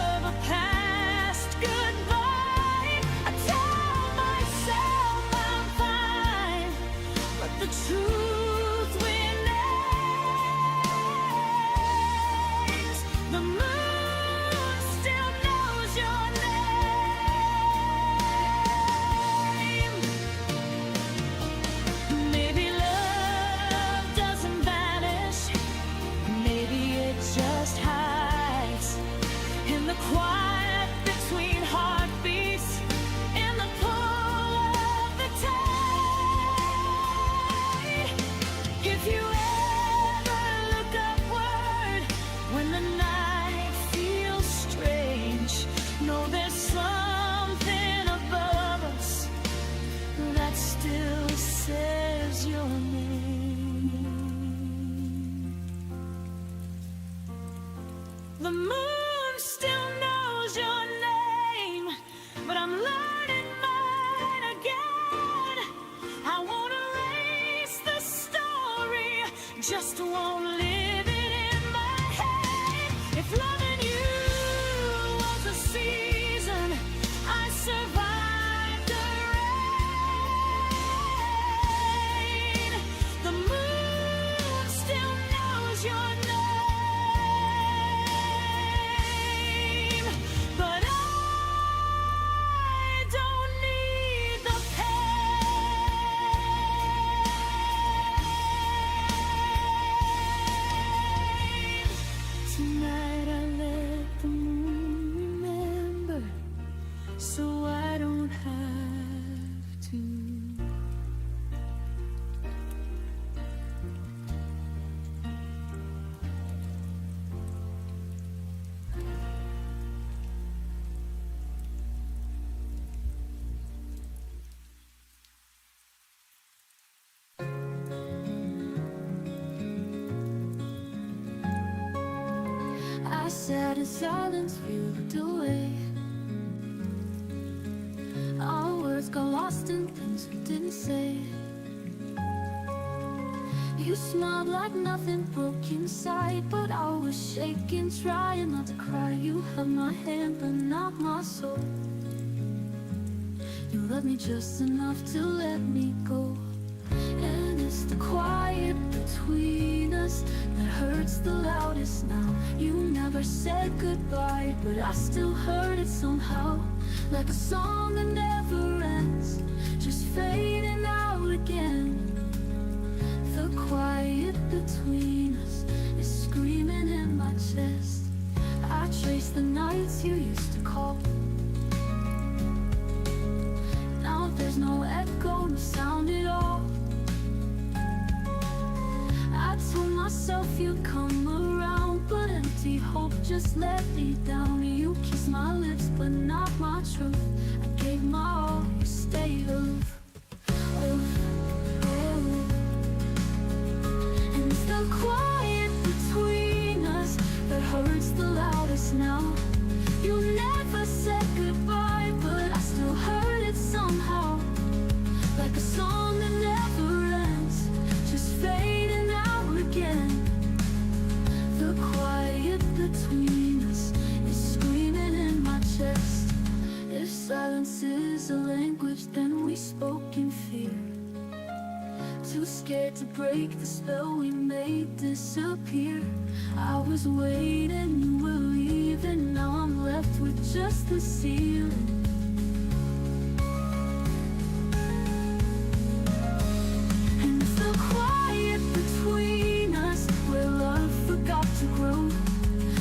of a past goodbye. I tell myself I'm fine, but the truth remains. The moon still knows your name. Maybe love doesn't vanish, maybe it just hides in the quiet between heartbeats, in the pull of the tide. If you ever look upward when the night feels strange, know there's something above us that still says your name. The moon still knows your name, but I'm learning mine again. I won't erase the story, just won't live it in my head. If loving you was a season, in silence, we looked away. Our words got lost in things we didn't say. You smiled like nothing broke inside, but I was shaking, trying not to cry. You held my hand, but not my soul. You loved me just enough to let me go. And it's the quiet between us that hurts the loudest now. You never said goodbye, but I still heard it somehow. Like a song that never ends, just fading out again. The quiet between us is screaming in my chest. I trace the nights you used to call. Now there's no echo, no sound at all. I told myself you'd come around, but empty hope just let me down. You kissed my lips, but not my truth. I gave my all, you stayed aloof. And it's the quiet between us that hurts the loudest now. You never said goodbye, but I still heard it somehow. Like a song that never ends, just fading out again. The quiet between us is screaming in my chest. If silence is a language, then we spoke in fear. Too scared to break the spell we made disappear. I was waiting, you were leaving. Now I'm left with just the ceiling. And it's the quiet between us where love forgot to grow.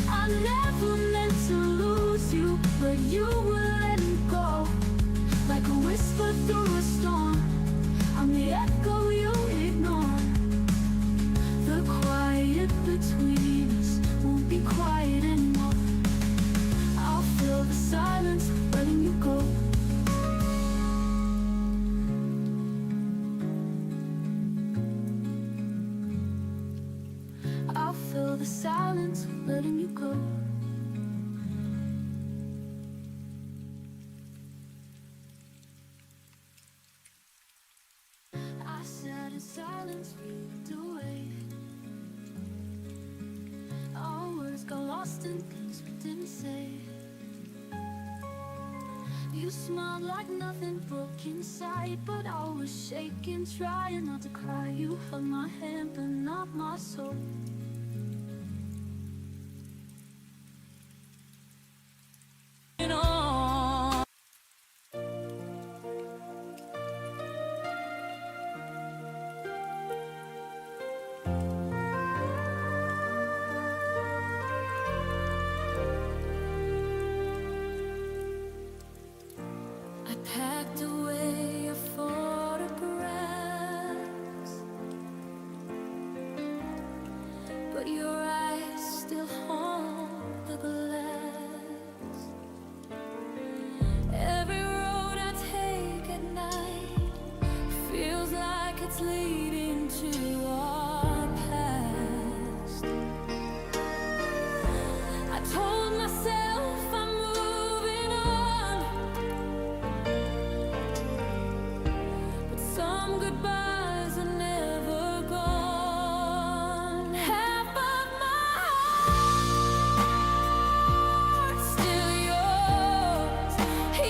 I never meant to lose you, but you were letting go. Like a whisper through a storm, I'm the echo you ignore. The quiet between us won't be quiet anymore. I'll fill the silence, letting you go. I'll fill the silence, letting you go. I sat in silence, we looked away. Our words got lost in things we didn't say. You smiled like nothing broke inside, but I was shaking, trying not to cry. You held my hand, but not my soul. I packed away your photographs, but your eyes still haunt the glass. Every road I take at night feels like it's leading to our past. I told myself I'm moving on, but some goodbyes are never gone. Half of my heart's still yours,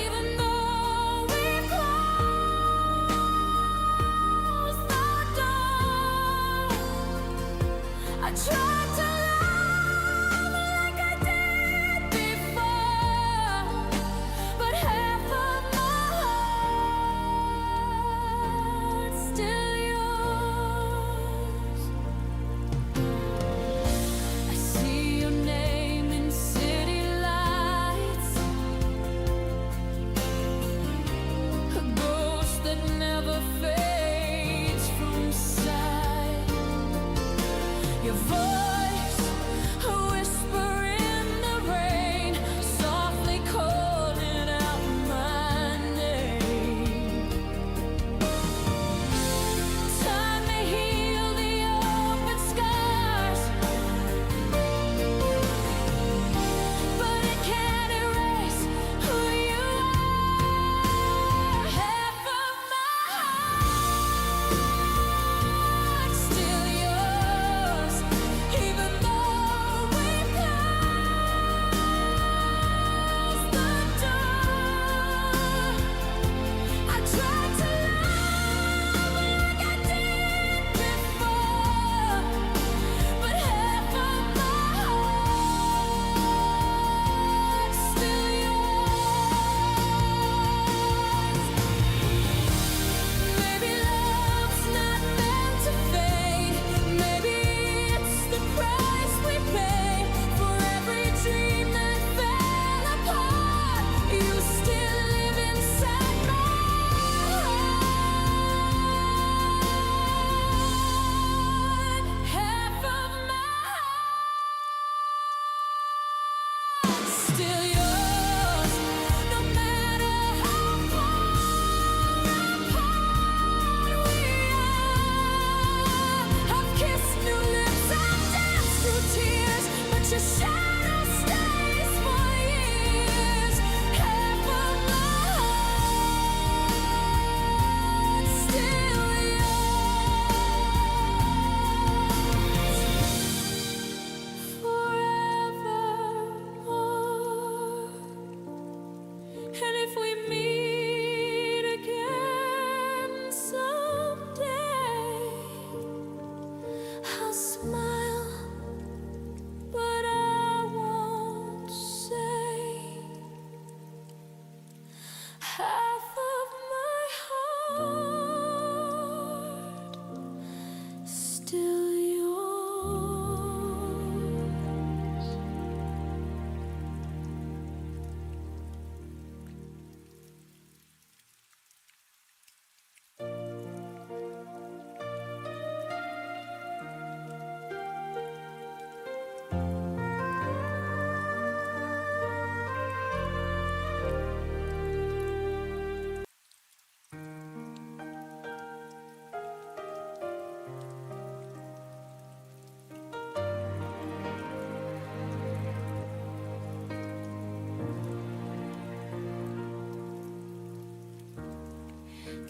even though we've closed the door.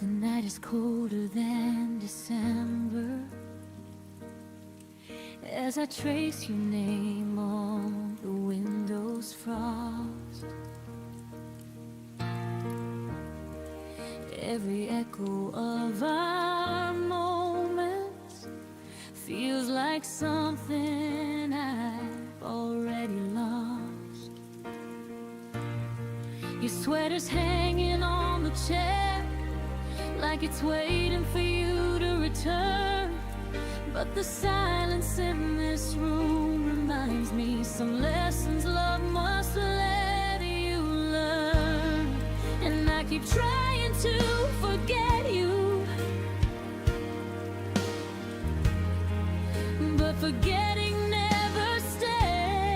The night is colder than December as I trace your name on the window's frost. Every echo of our moments feels like something I've already lost. Your sweater's hanging on the chair like it's waiting for you to return. But the silence in this room reminds me some lessons love must let you learn. And I keep trying to forget you, but forgetting never stays.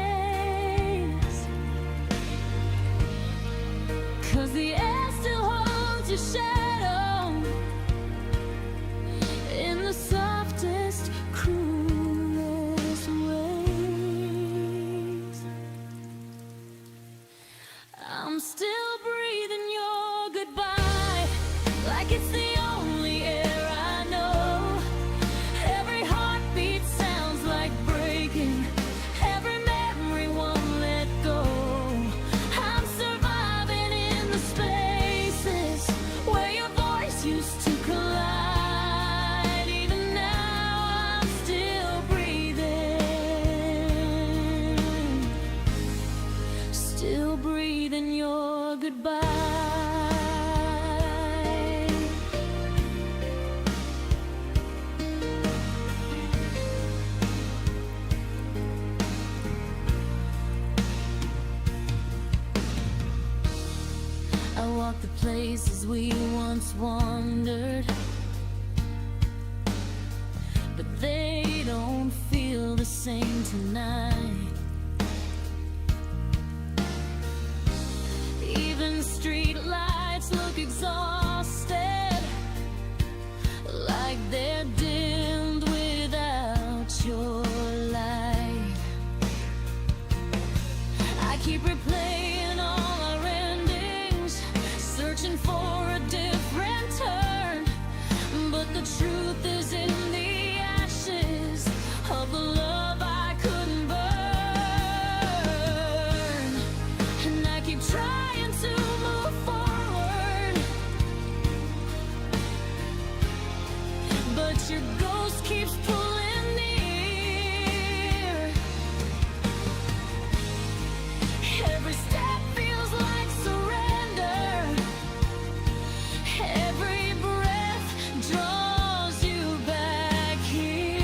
'Cause the air still holds your shadow in the softest, cruelest ways. I'm still breathing your goodbye like it's the only air I know. Every heartbeat sounds like breaking, every memory won't let go. I'm surviving in the spaces where your voice used to collide. Even now I'm still breathing your goodbye. I walk the places we once wandered, but they don't feel the same tonight. Even street lights look exhausted, like they're dimmed without your light. I keep replaying all our endings, searching for a different turn. But the truth is in the ashes of the love I couldn't burn. And I keep trying to move forward, but your ghost keeps pulling near. Every step feels like surrender, every breath draws you back here.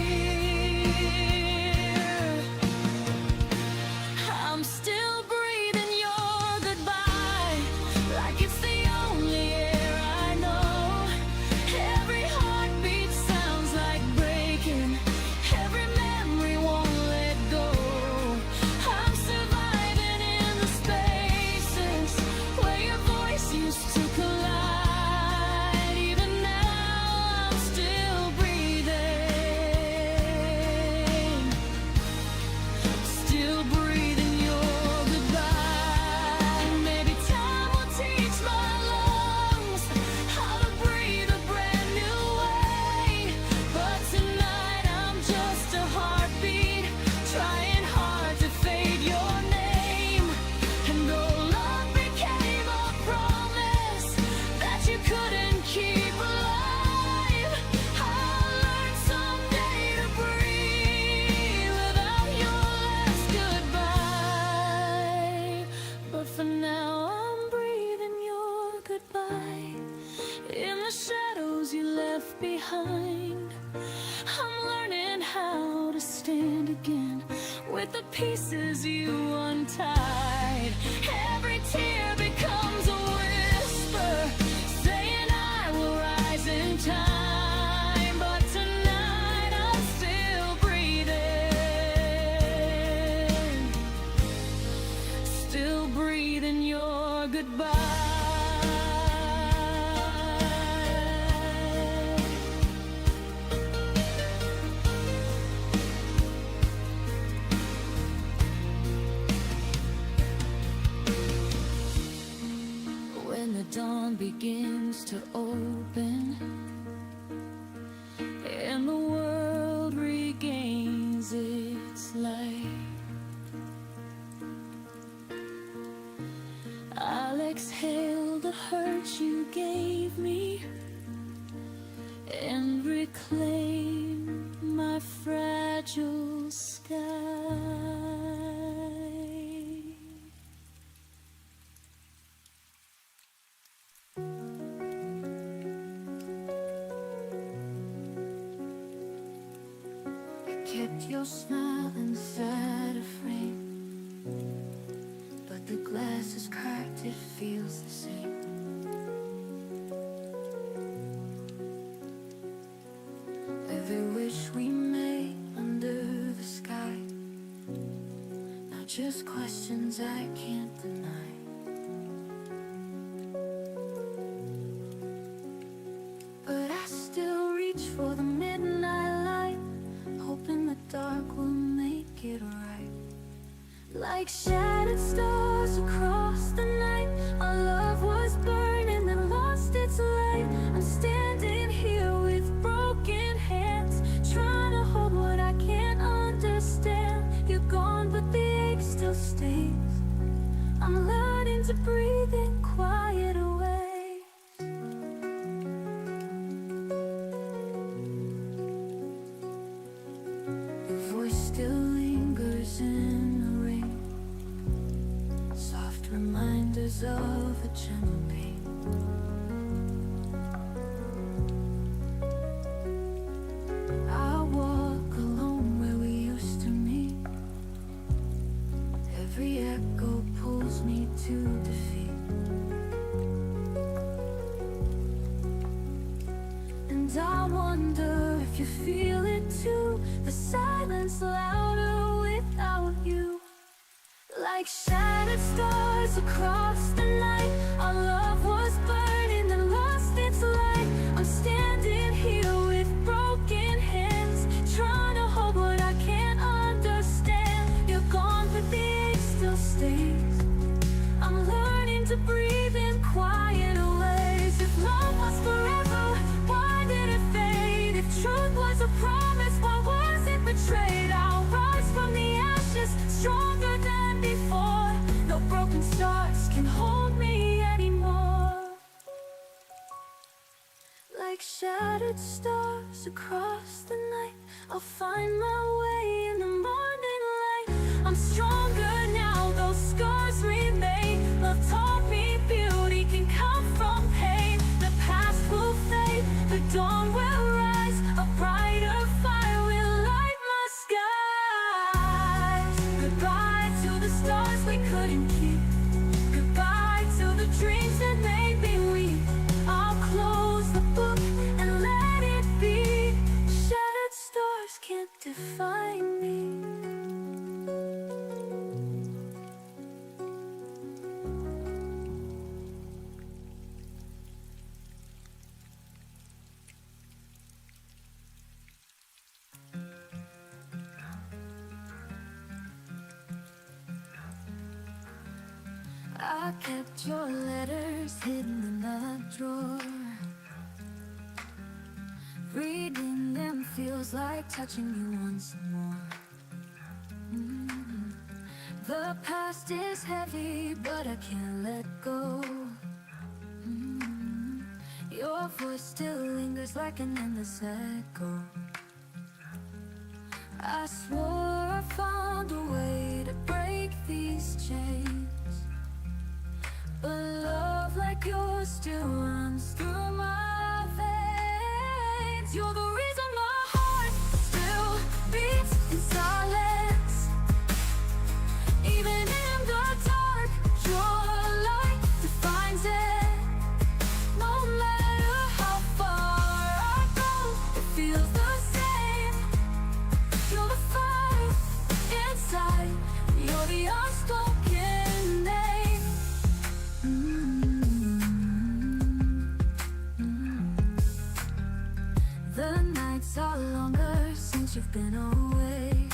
I'm still breathing your goodbye like it's the only air I know. Every heartbeat sounds like breaking, every memory won't let go. I'm surviving in the spaces where your voice used to collide. Even now I'm still breathing your goodbye. Maybe time will teach my lungs how to breathe a brand new way. But tonight I'm just a heartbeat, trying hard to fade your name. And though love became a promise that you couldn't keep alive, I'll learn someday to breathe without your last goodbye. But for now I'm breathing your goodbye in the shadows you left behind. I'm learning how to stand again with the pieces you untied. Every tear becomes a whisper saying I will rise in time. But tonight I'm still breathing your goodbye. when the dawn begins to open and the world regains its light. I'll exhale the hurt you gave me and reclaim my fragile sky. I kept your smile inside a frame, but the glass is cracked, it feels the same. Every wish we made under the sky, not just questions I can't deny. But I still reach for the midnight light, hoping the dark will make it right. Like shattered stars across the night, our love was burning and lost its light. I'm standing here with broken hands, trying to hold what I can't understand. You're gone, but the ache still stays. I'm learning to breathe in quiet away. Your voice still lingers in the rain, soft reminders of a gentle pain. I walk alone where we used to meet. Every echo pulls me to defeat. And I wonder if you feel it too, the silence louder without you. Like shattered stars across the night, our love was burning and lost its light. I'm standing here with broken hands, trying to hold what I can't understand. You're gone, but the ache still stays. I'm learning to breathe in quiet ways. If love was forever, why did it fade? If truth was a promise, why was it betrayed? I'll rise from the ashes, stronger than before. No broken stars can hold me anymore. Like shattered stars across the night, I'll find my way in the morning light. I'm stronger now, those scars remain. Love taught me beauty can come from pain. The past will fade, the dawn will rise. A brighter fire will light my skies. Goodbye to the stars we couldn't keep. Goodbye to the dreams that made me weak. I'll close the book and let it be. Shattered stars can't define me. I kept your letters hidden in a drawer. Reading them feels like touching you once more. The past is heavy, but I can't let go. Your voice still lingers like an endless echo. I swore I found a way to break these chains, but love like yours still runs through my veins. You're the reason my heart still beats in silence. Even in the dark, your light defines it. No matter how far I go, it feels the same. You're the fire inside, you're the unspoken name. The nights are longer since you've been away.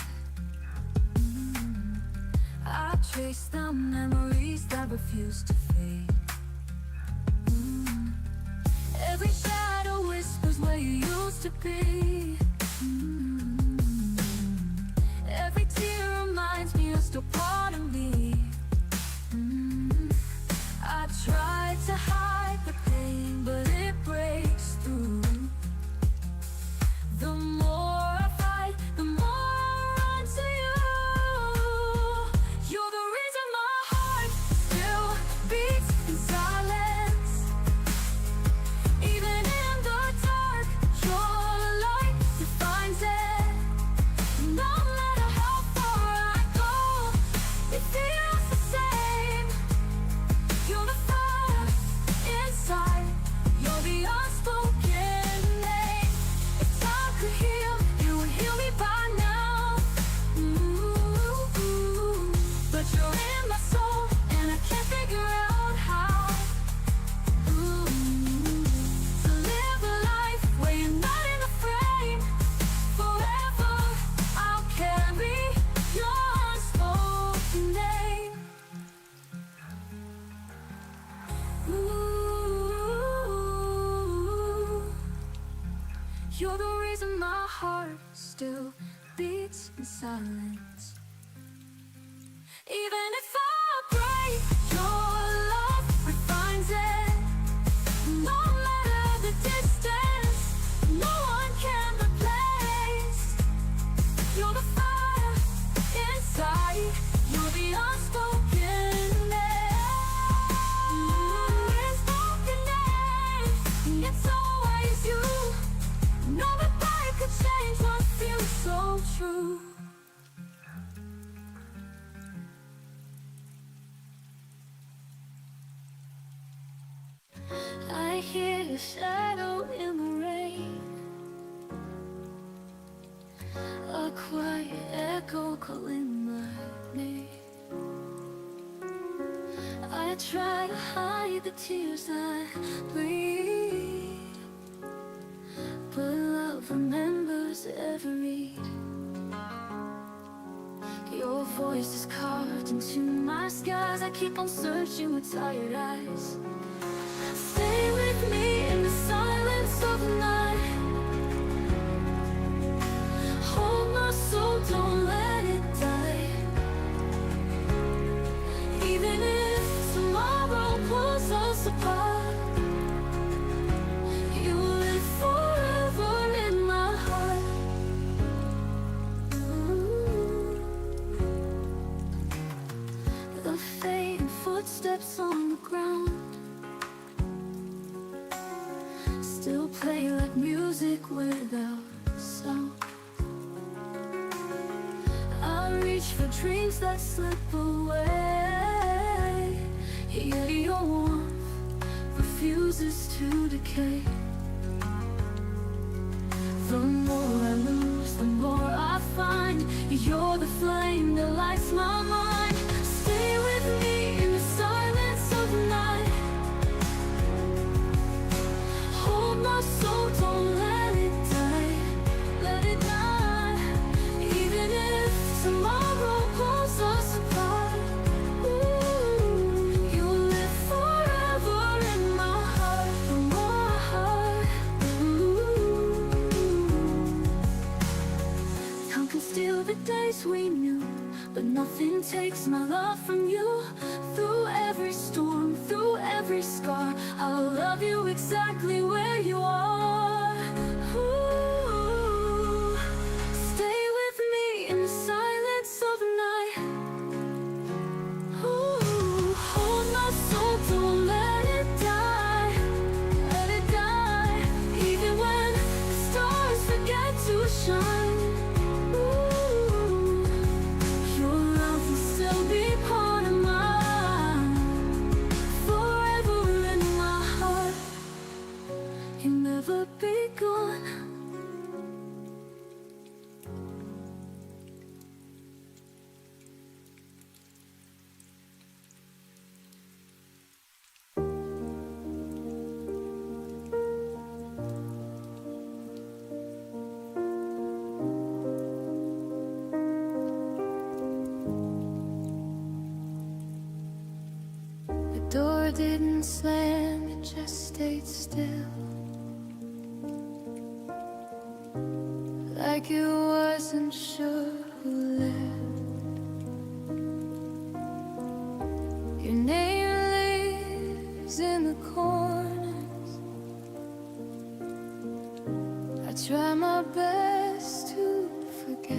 I trace the memories that refuse to fade. to be. Every tear reminds me you're still part of me. I try to hide the pain, but it breaks through. The more I fight, the more I run to you. You're the reason my heart still beats in silence. Even in the dark, your light defines it. No matter how far I go, it feels the same. You're the fire inside. You're the unspoken name. If time could heal, you would heal me by now. But you're in my soul, and I can't figure out how. To live a life where you're not in the frame. Forever, I'll carry your unspoken name. You're the reason my heart still beats in silence. Even if I break, your love refines it. No matter the distance, no one can replace. You're the fire inside. You're the unspoken name. Unspoken name. It's always you. No goodbye could change what feels so true. I hear your shadow in the rain, a quiet echo calling my name. I try to hide the tears I bleed, but love remembers every. Your voice is carved into my skies. I keep on searching with tired eyes. Stay with me in the silence of the night. Hold my soul, don't let it die. Even if tomorrow pulls us apart, you live forever in my heart. The fading footsteps on the ground still play like music without sound. I reach for dreams that slip away, yet your warmth refuses to decay. The more I lose, the more I find. You're the flame that lights my mind. Stay with me in the silence of the night. Hold my soul, don't let it die. Let it die. Even if tomorrow pulls us apart, you'll live forever in my heart. My heart. Time can steal the days we knew, but nothing takes my love from you. Through every storm, through every scar, I'll love you exactly where you are. Ooh, stay with me in the silence of the night. Ooh, hold my soul, don't let it die. Let it die. Even when the stars forget to shine. Be gone. The door didn't slam, it just stayed still. like it wasn't sure who left. Your name lives in the corners. I try my best to forget.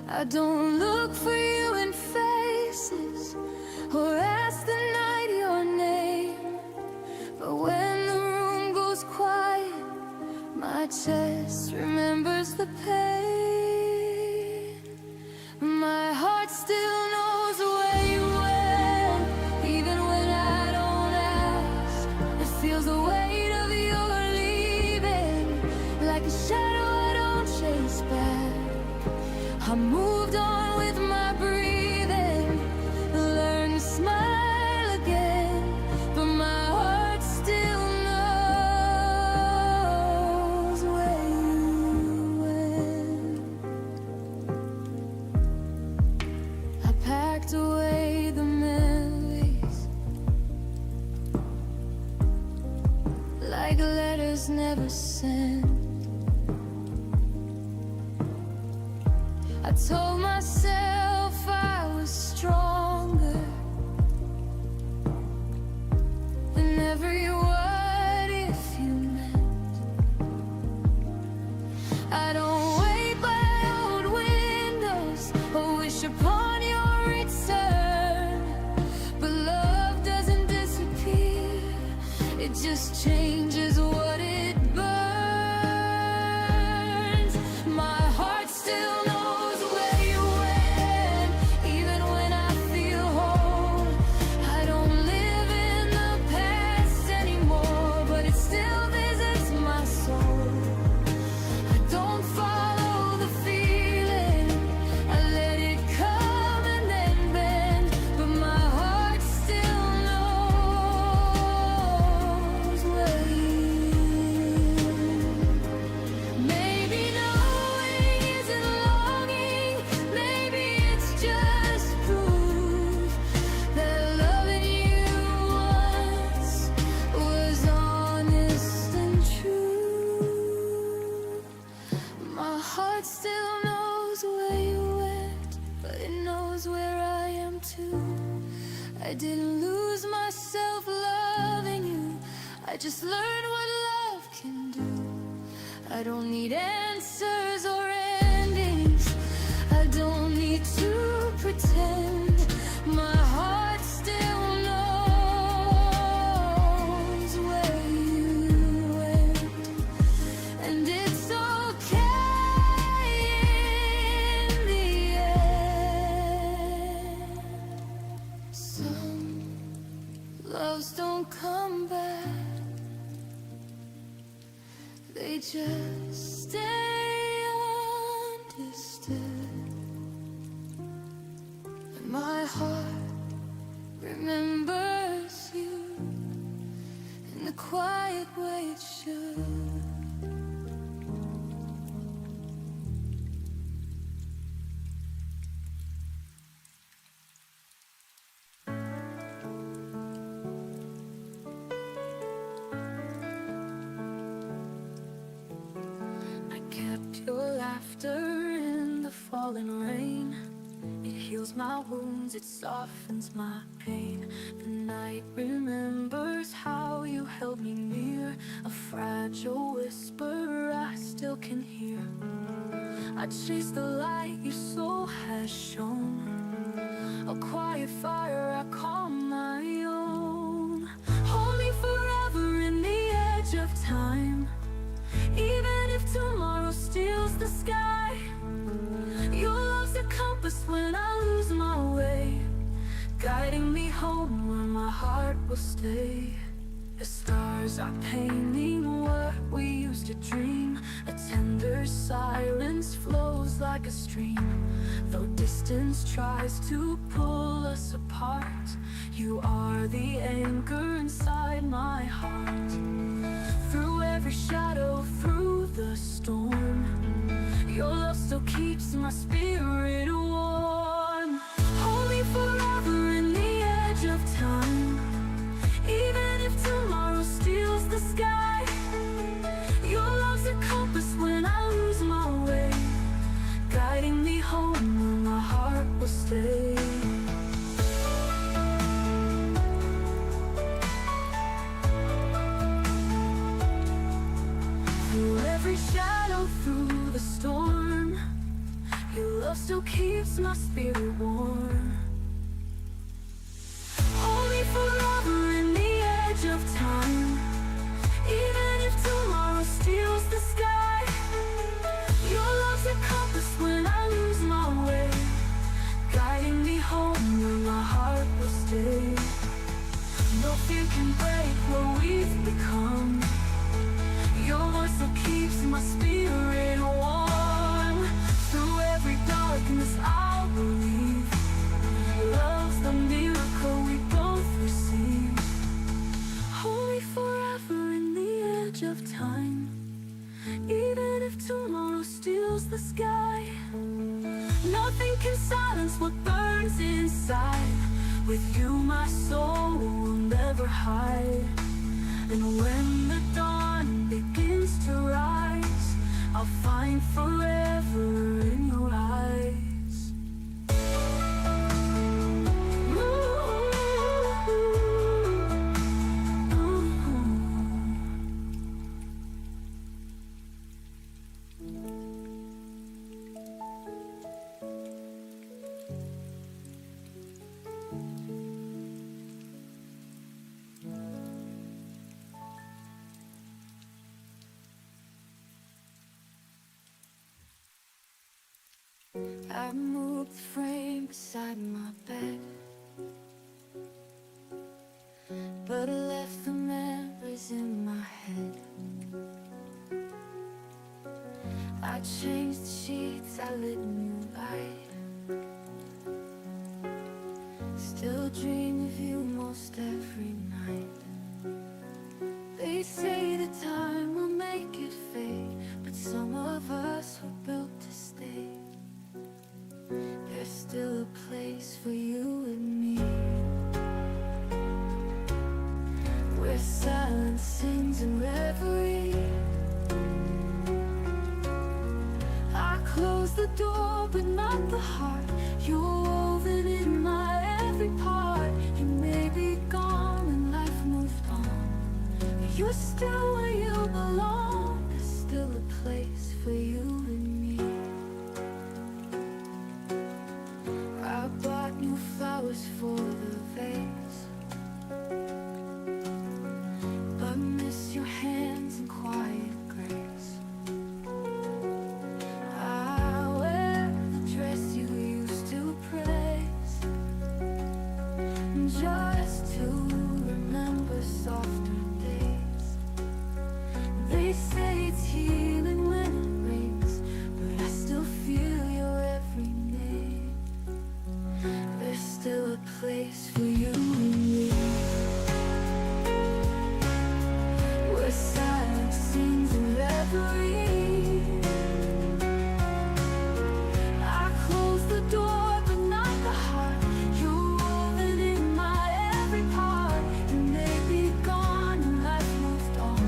I don't look for you in faces or ask the night your name, but when the room goes quiet, my chest remembers the pain. My heart still knows where you went, even when I don't ask. It feels the weight of your leaving, like a shadow I don't chase back. I moved on with my breathing, learned to smile again, but my heart still knows where you went. I packed away the memories like letters never sent. I told myself I was stronger than every what if you meant. I don't wait by old windows or wish upon your return, but love doesn't disappear, it just changes what it burns. My heart still knows where you went, even when I feel whole. I don't live in the past anymore, but it still visits my soul. I don't follow the feeling, I let it come and then bend, but my heart still knows where you. Maybe knowing isn't longing, maybe it's just proof that loving you once was honest and true. My heart still knows where you went, but it knows where I am too. I didn't lose myself loving you, I just learned what love can do. I don't need answers or endings, I don't need to pretend. My heart still knows where you went, and it's okay in the end. Some loves don't come back, they just stay understood. And my heart remembers you in the quiet way it should. I kept your laughter in the falling rain. It heals my wounds, it softens my pain. The night remembers how you held me near, a fragile whisper I still can hear. I chase the light your soul has shown, a quiet fire I call my own. Hold me forever in the edge of time, even if tomorrow steals the sky. Your love's a compass when I lose my way, guiding me home where my heart will stay. The stars are painting what we used to dream. A tender silence flows like a stream. Though distance tries to pull us apart, you are the anchor inside my heart. Through every shadow, through the storm, your love still keeps my spirit warm. Hold me forever in the edge of time, even if tomorrow steals the sky. Your love's a compass out through the storm. Your love still keeps my spirit warm. Hold me forever in the edge of time, even if tomorrow steals the sky. Your love's a compass when I lose my way, guiding me home where my heart will stay. No fear can break what we've become. Your voice still keeps my spirit warm. Through every darkness I'll believe, love's the miracle we both receive. Hold me forever in the edge of time, even if tomorrow steals the sky. Nothing can silence what burns inside. With you my soul will never hide. And when the dawn begins to rise, I'll find forever in your eyes. I moved the frame beside my bed, but I left the memories in my head. I changed the sheets, I lit new light. Still dream of you most every night. They say that time will make it fade, but some of us were built to stay. There's still a place for you and me, where silence sings in reverie. I close the door but not the heart. You're woven in my every part. You may be gone and life moved on, but you're still where you belong. There's still a place for you and me. I bought new flowers for the vase, but miss your hands in quiet grace. I wear the dress you used to praise, just to remember softer days. They say it's healing when it rains, but I still feel your every name. There's still a place for you and me, where silence sings in reverie. I close the door but not the heart. You're woven in my every part. You may be gone and life moved on,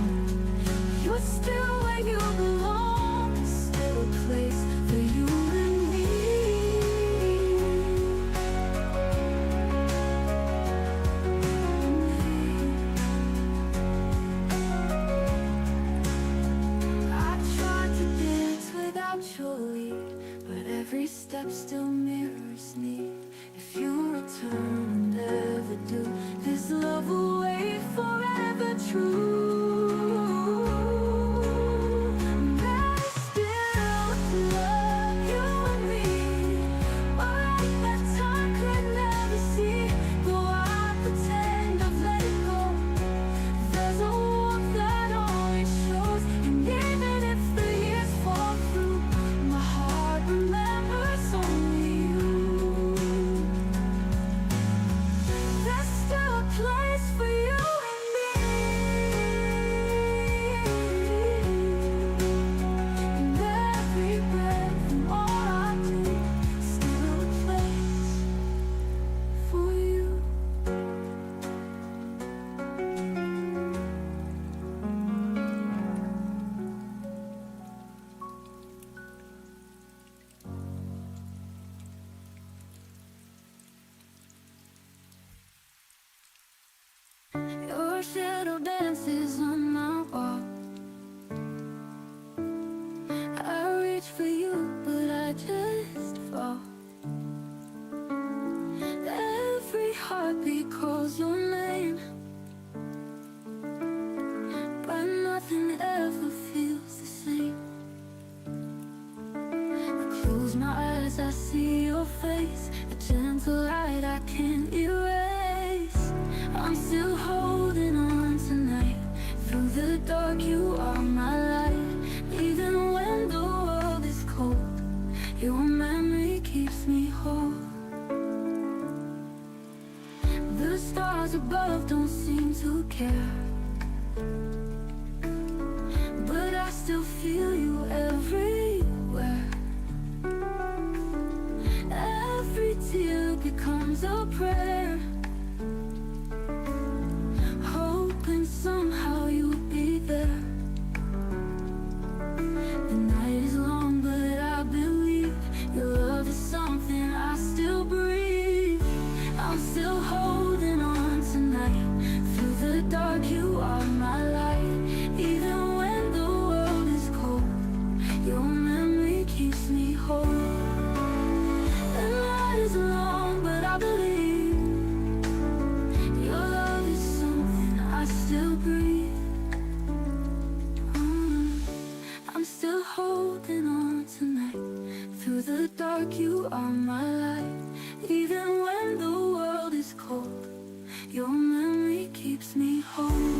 you're still where you belong. There's still a place for you and me. I tried to dance without your lead, but every step still mirrors need. If you return and never do, this love will wait forever true. There's still love, you and me, what that time could never see. Though I pretend I've let it go, there's a warmth that always shows. And even if the years fall through, my heart remembers only you. There's still a place for you and me. your face, a gentle light I can't erase. I'm still holding on tonight. Through the dark, you are my light. Even when the world is cold, your memory keeps me whole. The stars above don't seem to care, but I still feel you everywhere. Every tear becomes a prayer, hoping somehow you'll be there. The night is long, but I believe your love is something I still breathe. I'm still holding on tonight. Through the dark, you are my light. Even when the world is cold, your memory keeps me whole. The night is long, but I believe your love is something I still breathe. I'm still holding on tonight. Through the dark, you are my light. Even when the world is cold, your memory keeps me whole.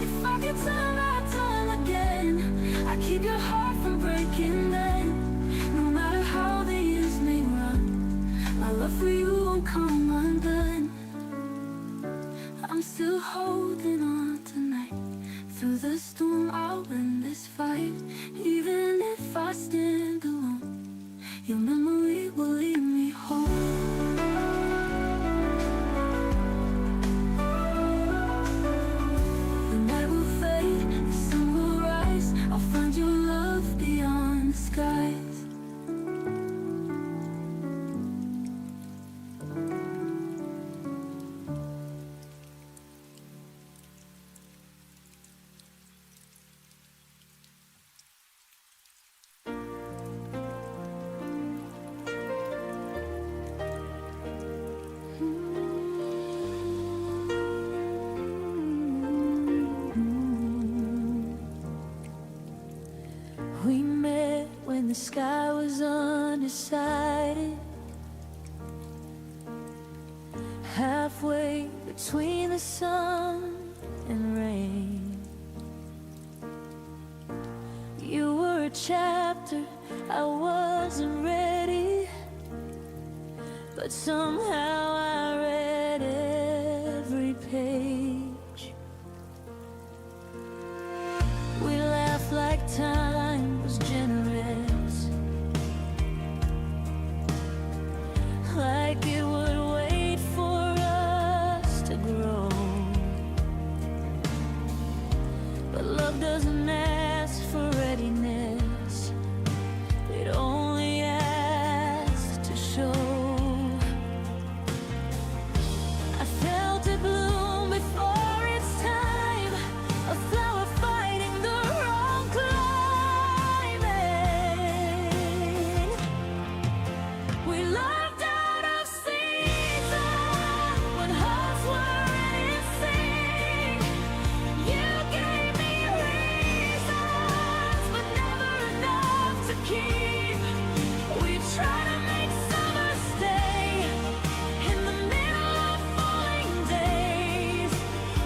If I could turn back time again, I keep your heart from breaking then. No matter how the years may run, my love for you won't come undone. I'm still holding on tonight. Through the storm, I'll win this fight. Even if I stand alone, your memory will lead me home. The night will fade, the sun will rise. I'll find your love beyond the skies. We met when the sky was undecided, halfway between the sun and rain. You were a chapter I wasn't ready, but somehow I read every page. We laughed like time was generous, like it would wait for us to grow. But love doesn't ask for readiness, it only asks to show. I felt it bloom before its time, a flower fighting the wrong climate. We loved out of season when hearts were in sync. You gave me reasons, but never enough to keep. We tried to make summer stay in the middle of falling days.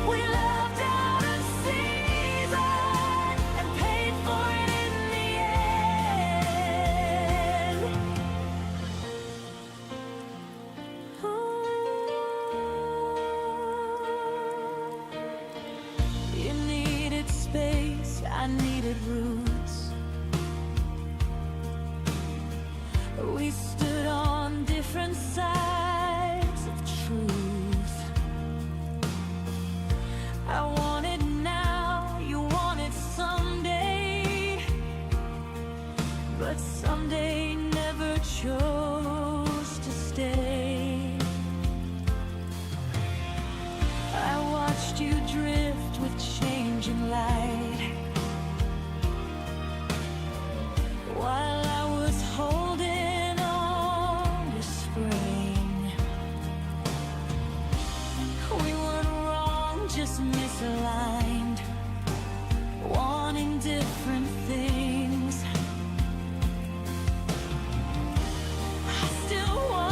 We loved out of season and paid for it in the end. You needed space, I needed roots. We stood on different sides of truth. I wanted now, you wanted someday, but someday never chose to stay. I watched you drift with changing light, while I was holding on to spring. We weren't wrong, just misaligned, wanting different things. I still want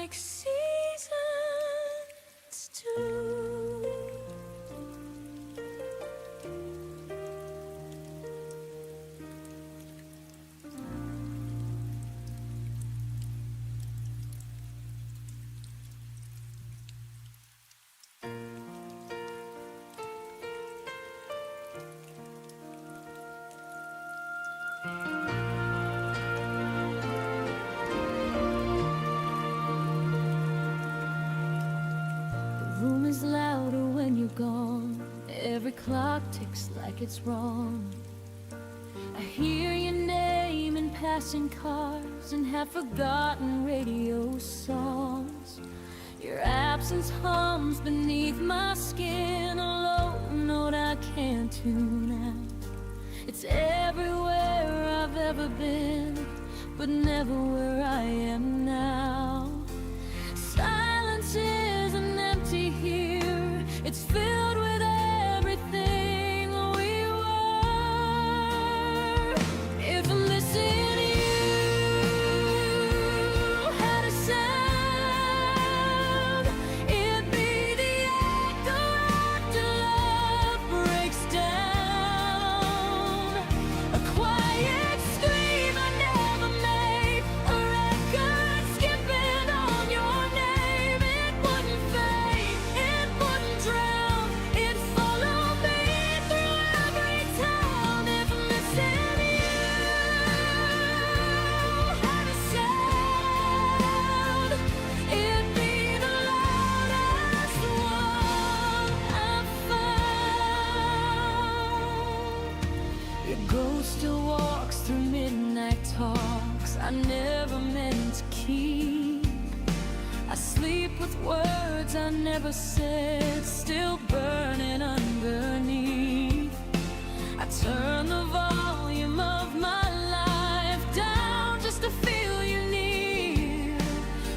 like seasons too. The room is louder when you're gone. Every clock ticks like it's wrong. I hear your name in passing cars and have forgotten radio songs. Your absence hums beneath my skin, a low note I can't tune out. It's everywhere I've ever been, but never where I am now. Silence isn't empty here, it's filled with everything we were. If I'm missing you had a sound, it'd be the echo after love breaks down. A quiet scream I never made, a record skipping on your name. It wouldn't fade, it wouldn't drown, it'd follow me through every town. If I'm missing you had a sound, it'd be the loudest one I've found. Your ghost still walks through midnight talks I never meant to keep. I sleep with words I never said, still burning underneath. I turn the volume of my life down just to feel you near.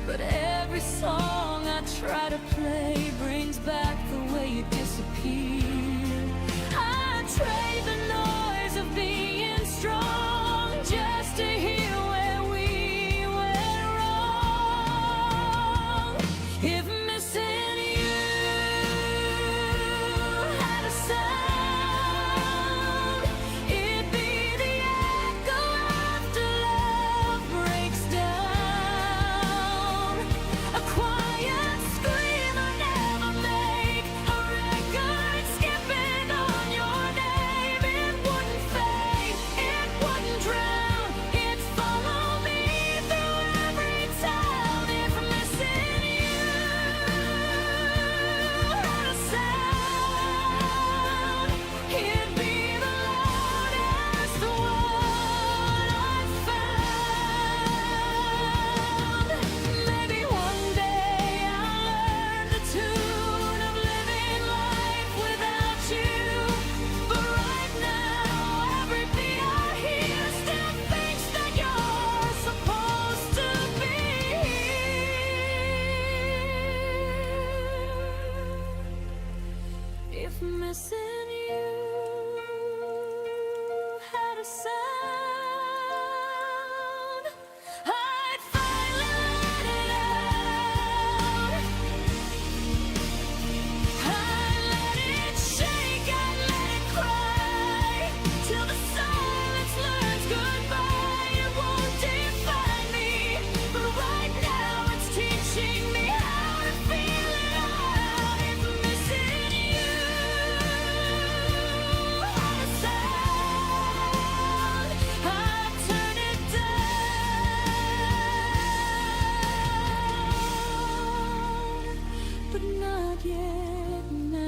But every song I try to play brings back the way you disappeared. I trade the noise of being strong just to hear where we went wrong. If missing you had a sound, it'd be the echo after love breaks down. A quiet scream I never make, a record skipping on your name. It wouldn't fade, it wouldn't drown, it'd follow me through every town. If I'm missing you had a sound, it'd be the loudest one I've found. Maybe one day I'll learn the tune of living life without you. But right now, every beat I hear still thinks that you're supposed to be here. If missing you had a sound, I'd finally let it out. I'd let it shake, I'd let it cry, till the silence learns goodbye. It won't define me, but right now it's teaching me how to feel it out. If I'm missing you had a sound, I'd turn it down, but not yet now.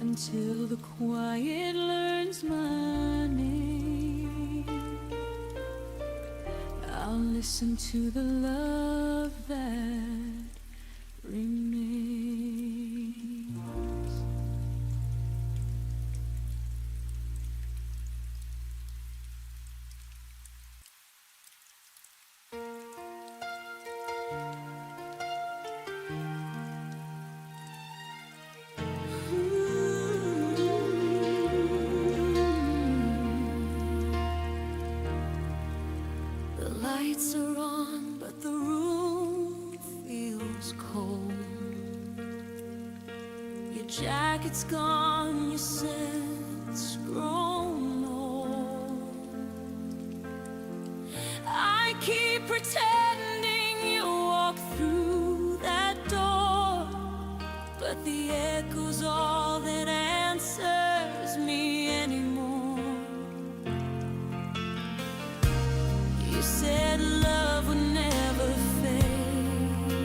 Until the quiet learns my name, I'll listen to the love that remains. The lights are on, but the room feels cold. Your jacket's gone, your scent's grown old. I keep pretending you walk through that door, but the echo's all that answers me anymore. You said love would never fade,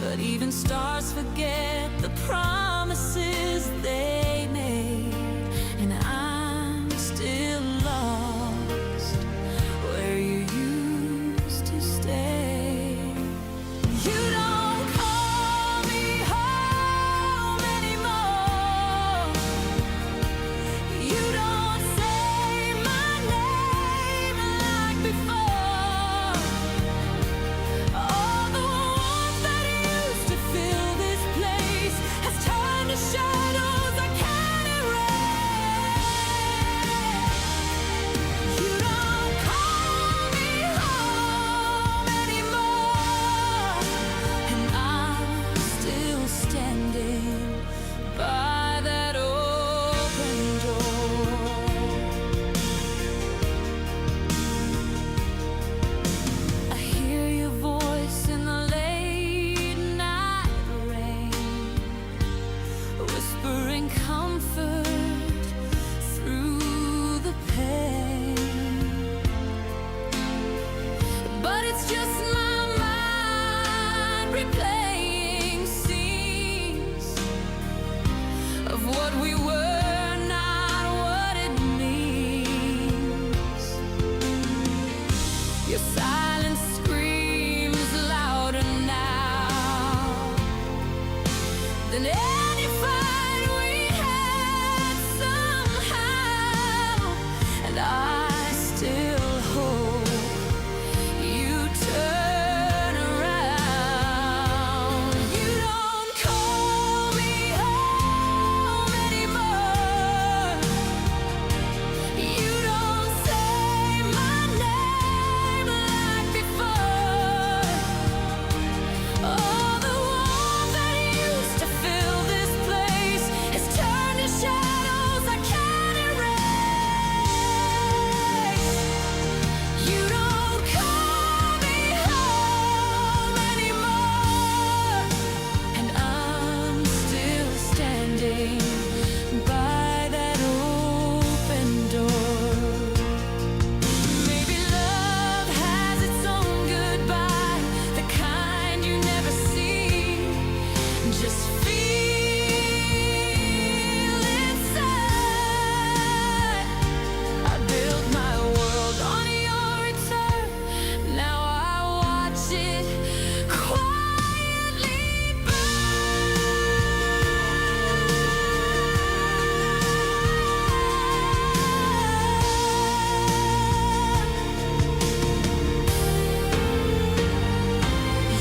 but even stars forget the promises they made. And I'm still lost where you used to stay. You don't call me home anymore. You don't say my name like before. All the warmth that used to fill this place has turned to shadows I can't erase. You don't call me home anymore, and I'm still standing by that open door. I hear your voice in the late night rain, whispering comfort through the pain. But it's just my mind replaying scenes of what we were, not what it means. Your silence screams louder now than any fight we had somehow. And I still hope you turn around. You don't call me home anymore. You don't say my name like before. All the warmth that used to fill this place has turned to shadows I can't erase. You don't call me home anymore, and I'm still standing by that open door. Maybe love has its own goodbye, the kind you never see. Just feel inside. I built my world on your return. Now I watch it quietly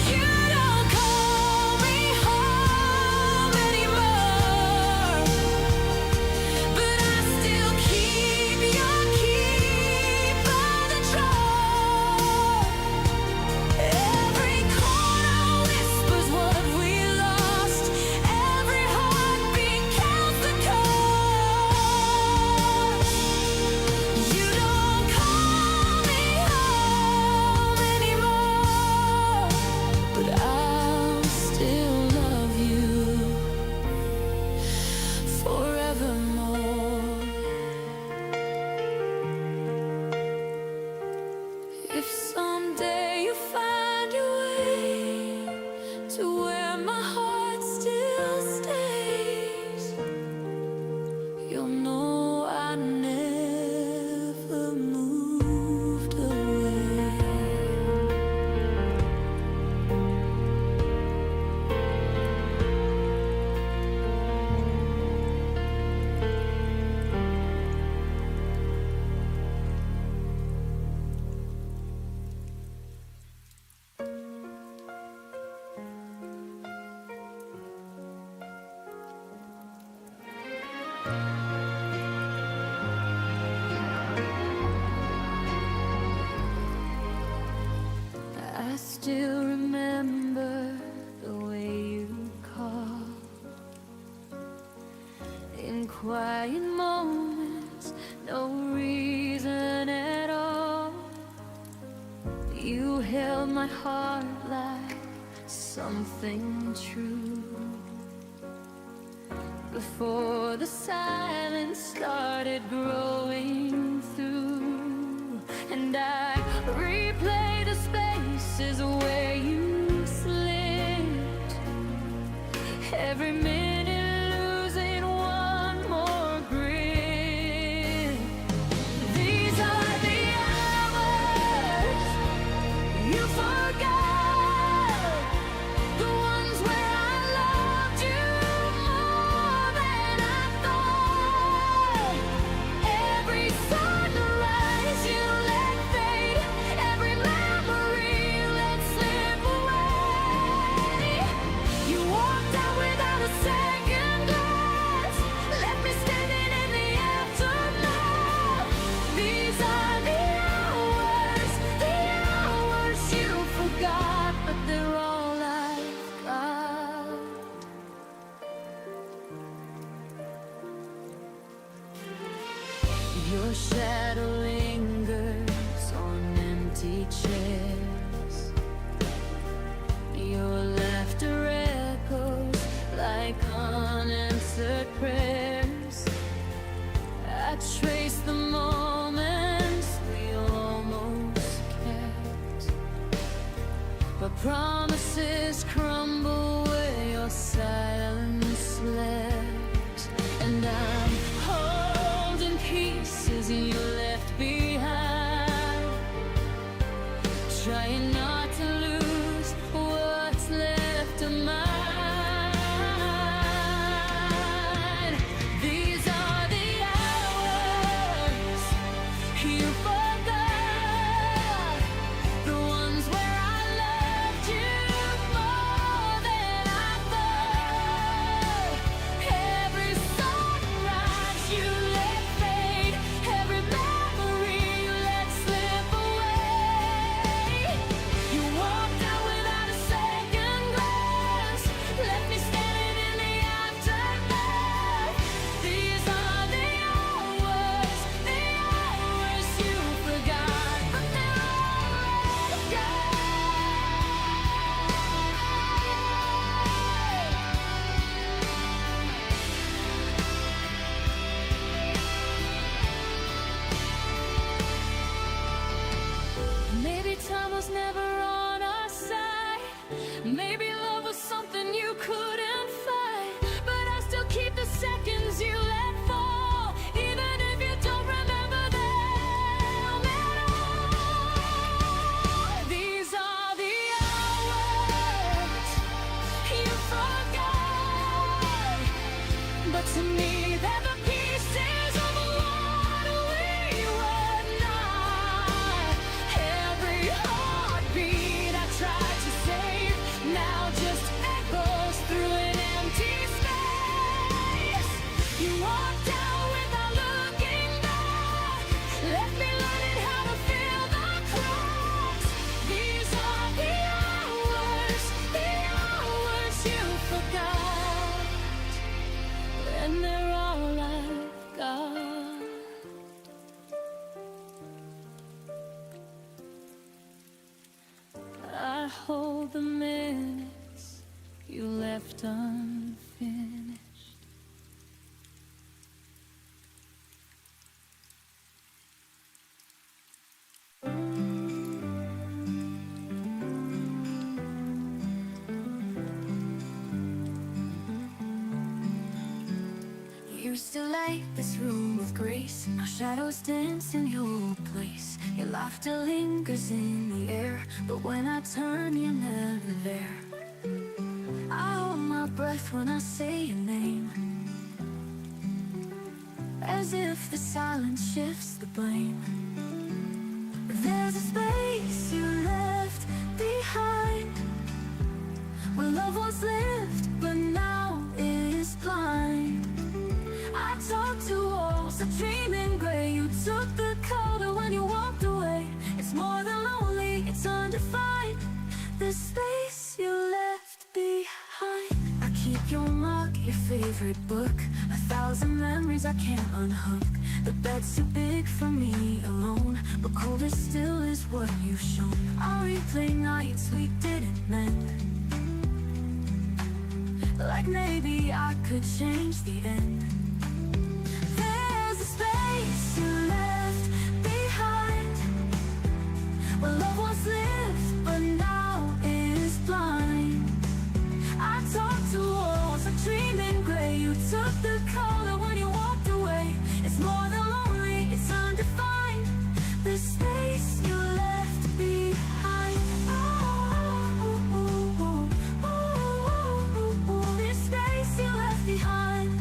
You don't call me home anymore, but I still keep your key by the drawer. Every corner whispers what we lost. Every heartbeat counts the cost. You don't call me home anymore, but I'll still love you forevermore. If someday you find your way to where my heart still stays, you'll know I never moved away. still remember the way you call in quiet moments, no reason at all. You held my heart like something true before the silence started growing through, and I replay the spaces where you slipped, every minute losing one more grip. These are the hours you forgot, the ones where I loved you more than I thought. Every sunrise you let fade, every memory you let slip away. You walked out without a second glance, left me standing in the aftermath. These are the hours you forgot, but they're all I've got. Your shadow lingers on empty chairs, your laughter echoes like unanswered prayers. I trace the moments we almost kept, but promises crumble where your silence slept, and I'm holding pieces you left behind, trying not to lose what's left of mine. These are the hours you forgot, the ones where I loved you more than I thought. Every sunrise you let fade, every memory you let slip away. You walked out without a second glance, left me standing in the aftermath. These are the hours you forgot, but they're all gone. Maybe time was never on our side. Maybe love was something you couldn't fight. But I still keep the seconds you let fall, even if you don't remember them at all. These are the hours you forgot, but to me they're the pieces of what we were not. Every heartbeat I tried to save now just echoes through an empty space. You walked out without looking back, left me learning how to fill the cracks. These are the hours you forgot, and they're all I've got. I hold the minutes you left unfinished. You used to light this room with grace, now shadows dance in your place. Your laughter lingers in the air, but when I turn you're never there. I hold my breath when I say your name, as if the silence shifts the blame. There's a space you left behind, where love once lived, but now it is blind. I talked to walls, a dream in gray. You took the color when you walked away. It's more than lonely, it's undefined. favorite book, 1,000 memories I can't unhook. The bed's too big for me alone, but colder still is what you've shown. I'll replay nights we didn't mend, like maybe I could change the end. There's a space you left behind, where love once lived, but now is blind. I talked to walls, like dreaming gray. You took the color when you walked away. It's more than lonely, it's undefined. The space you left behind. This space you left behind.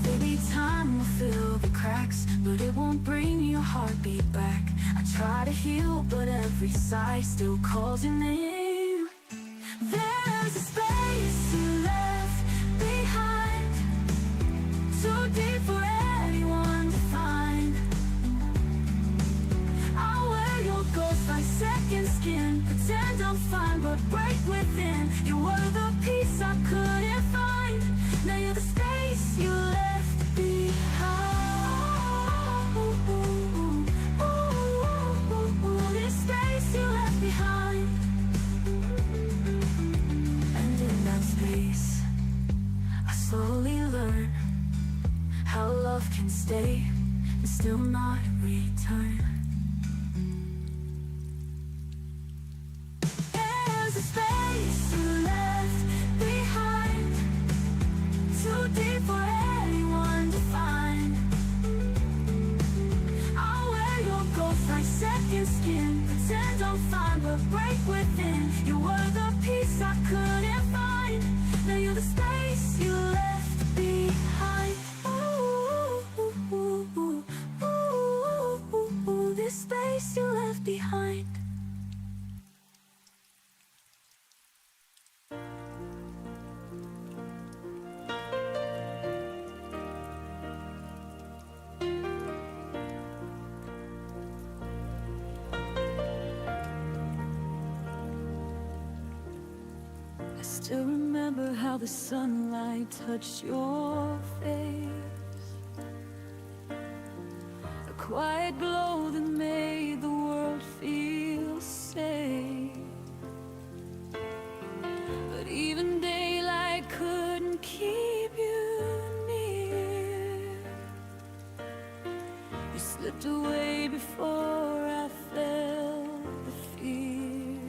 Maybe time will fill the cracks, but it won't bring your heartbeat back. I try to heal, but every sigh still calls your name. There's a space you left behind, too deep for anyone to find. I'll wear your ghost like second skin, pretend I'm fine but break within. You were the peace I couldn't find, now you're the space you left behind. This space you left behind. And in that space, I slowly learn how love can stay and still not return. There's a space you left behind, too deep for anyone to find. I'll wear your ghost like second skin, pretend I'm fine but break within. You were the peace I couldn't find, now you're the space you left behind. This space you left behind. I still remember how the sunlight touched your face, a quiet glow that made the world feel safe. But even daylight couldn't keep you near. You slipped away before I felt the fear.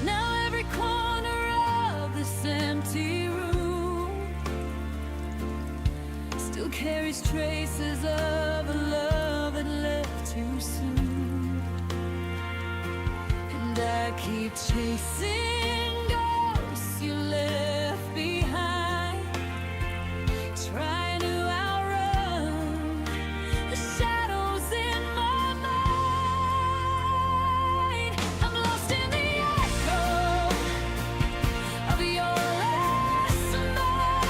Now every corner of this empty room still carries traces of a love that left too soon. And I keep chasing ghosts you left behind, trying to outrun the shadows in my mind. I'm lost in the echo of your last smile,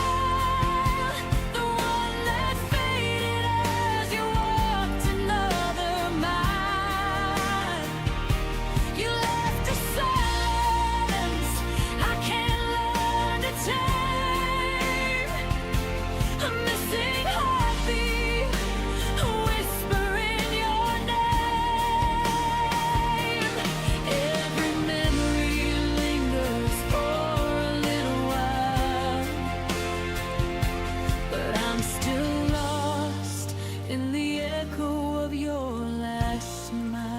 the one that faded as you walked another mile. You left a silence I can't learn to tame, a missing heartbeat, a whisper in your name. Every memory lingers for a little while, but I'm still lost in the echo of your last smile.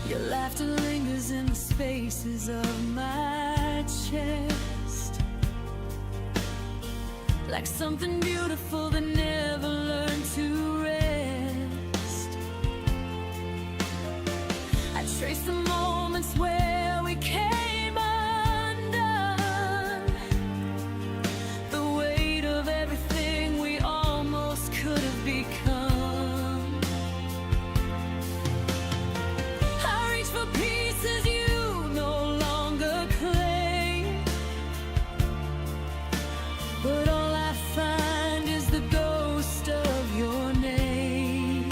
Your laughter lingers in the spaces of my chest, like something beautiful that never learned to rest. I trace the moments where we came undone, the weight of everything we almost could have become. I reach for pieces you no longer claim, but all I find is the ghost of your name.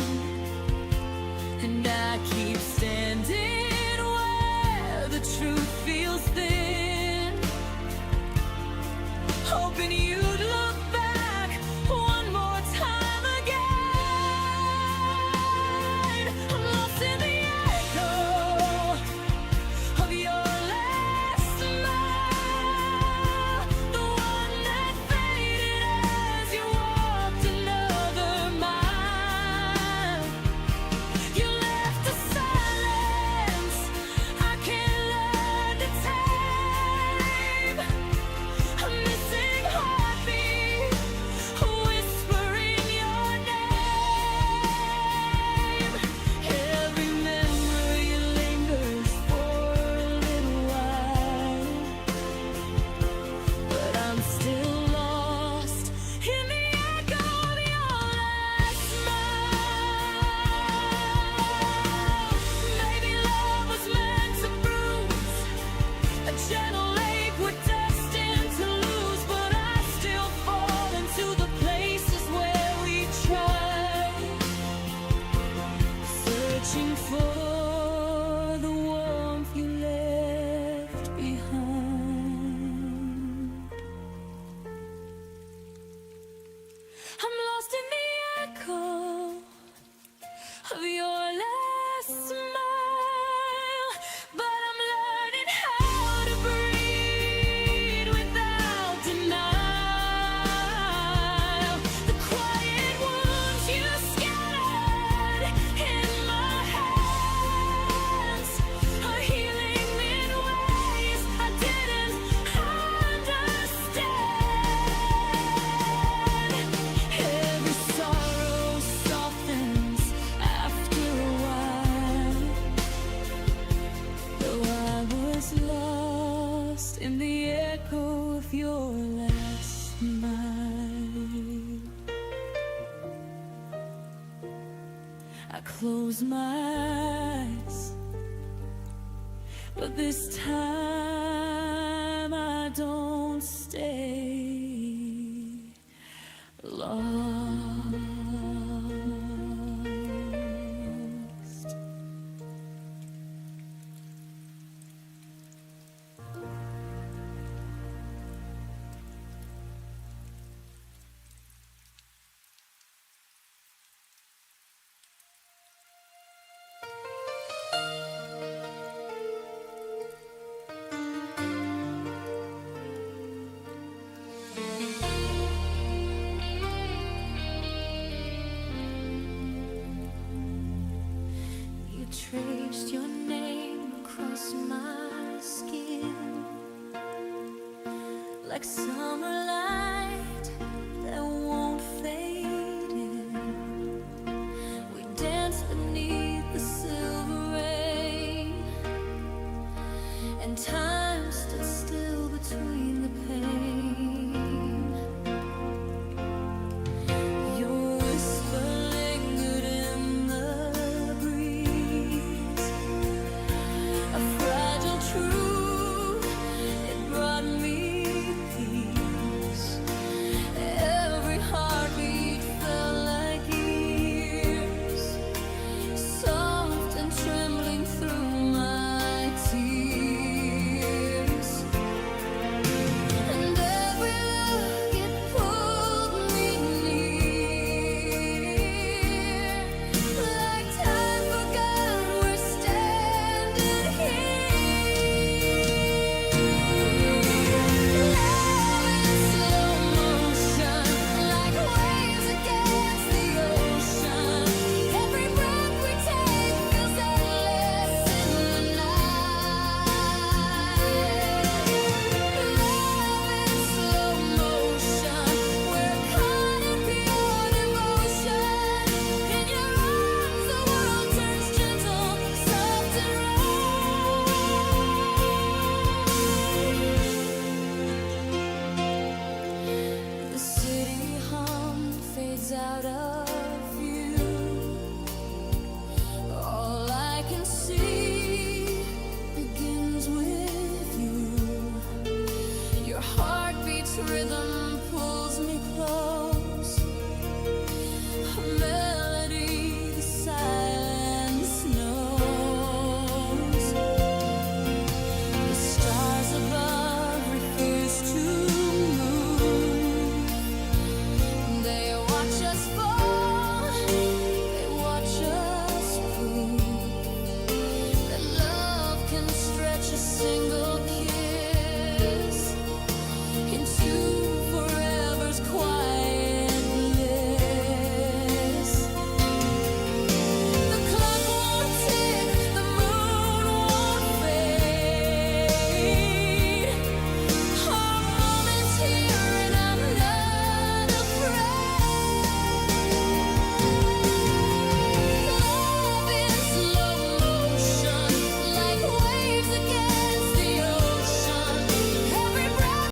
close my eyes, but this time I don't stay lost. You traced your name across my skin like summer light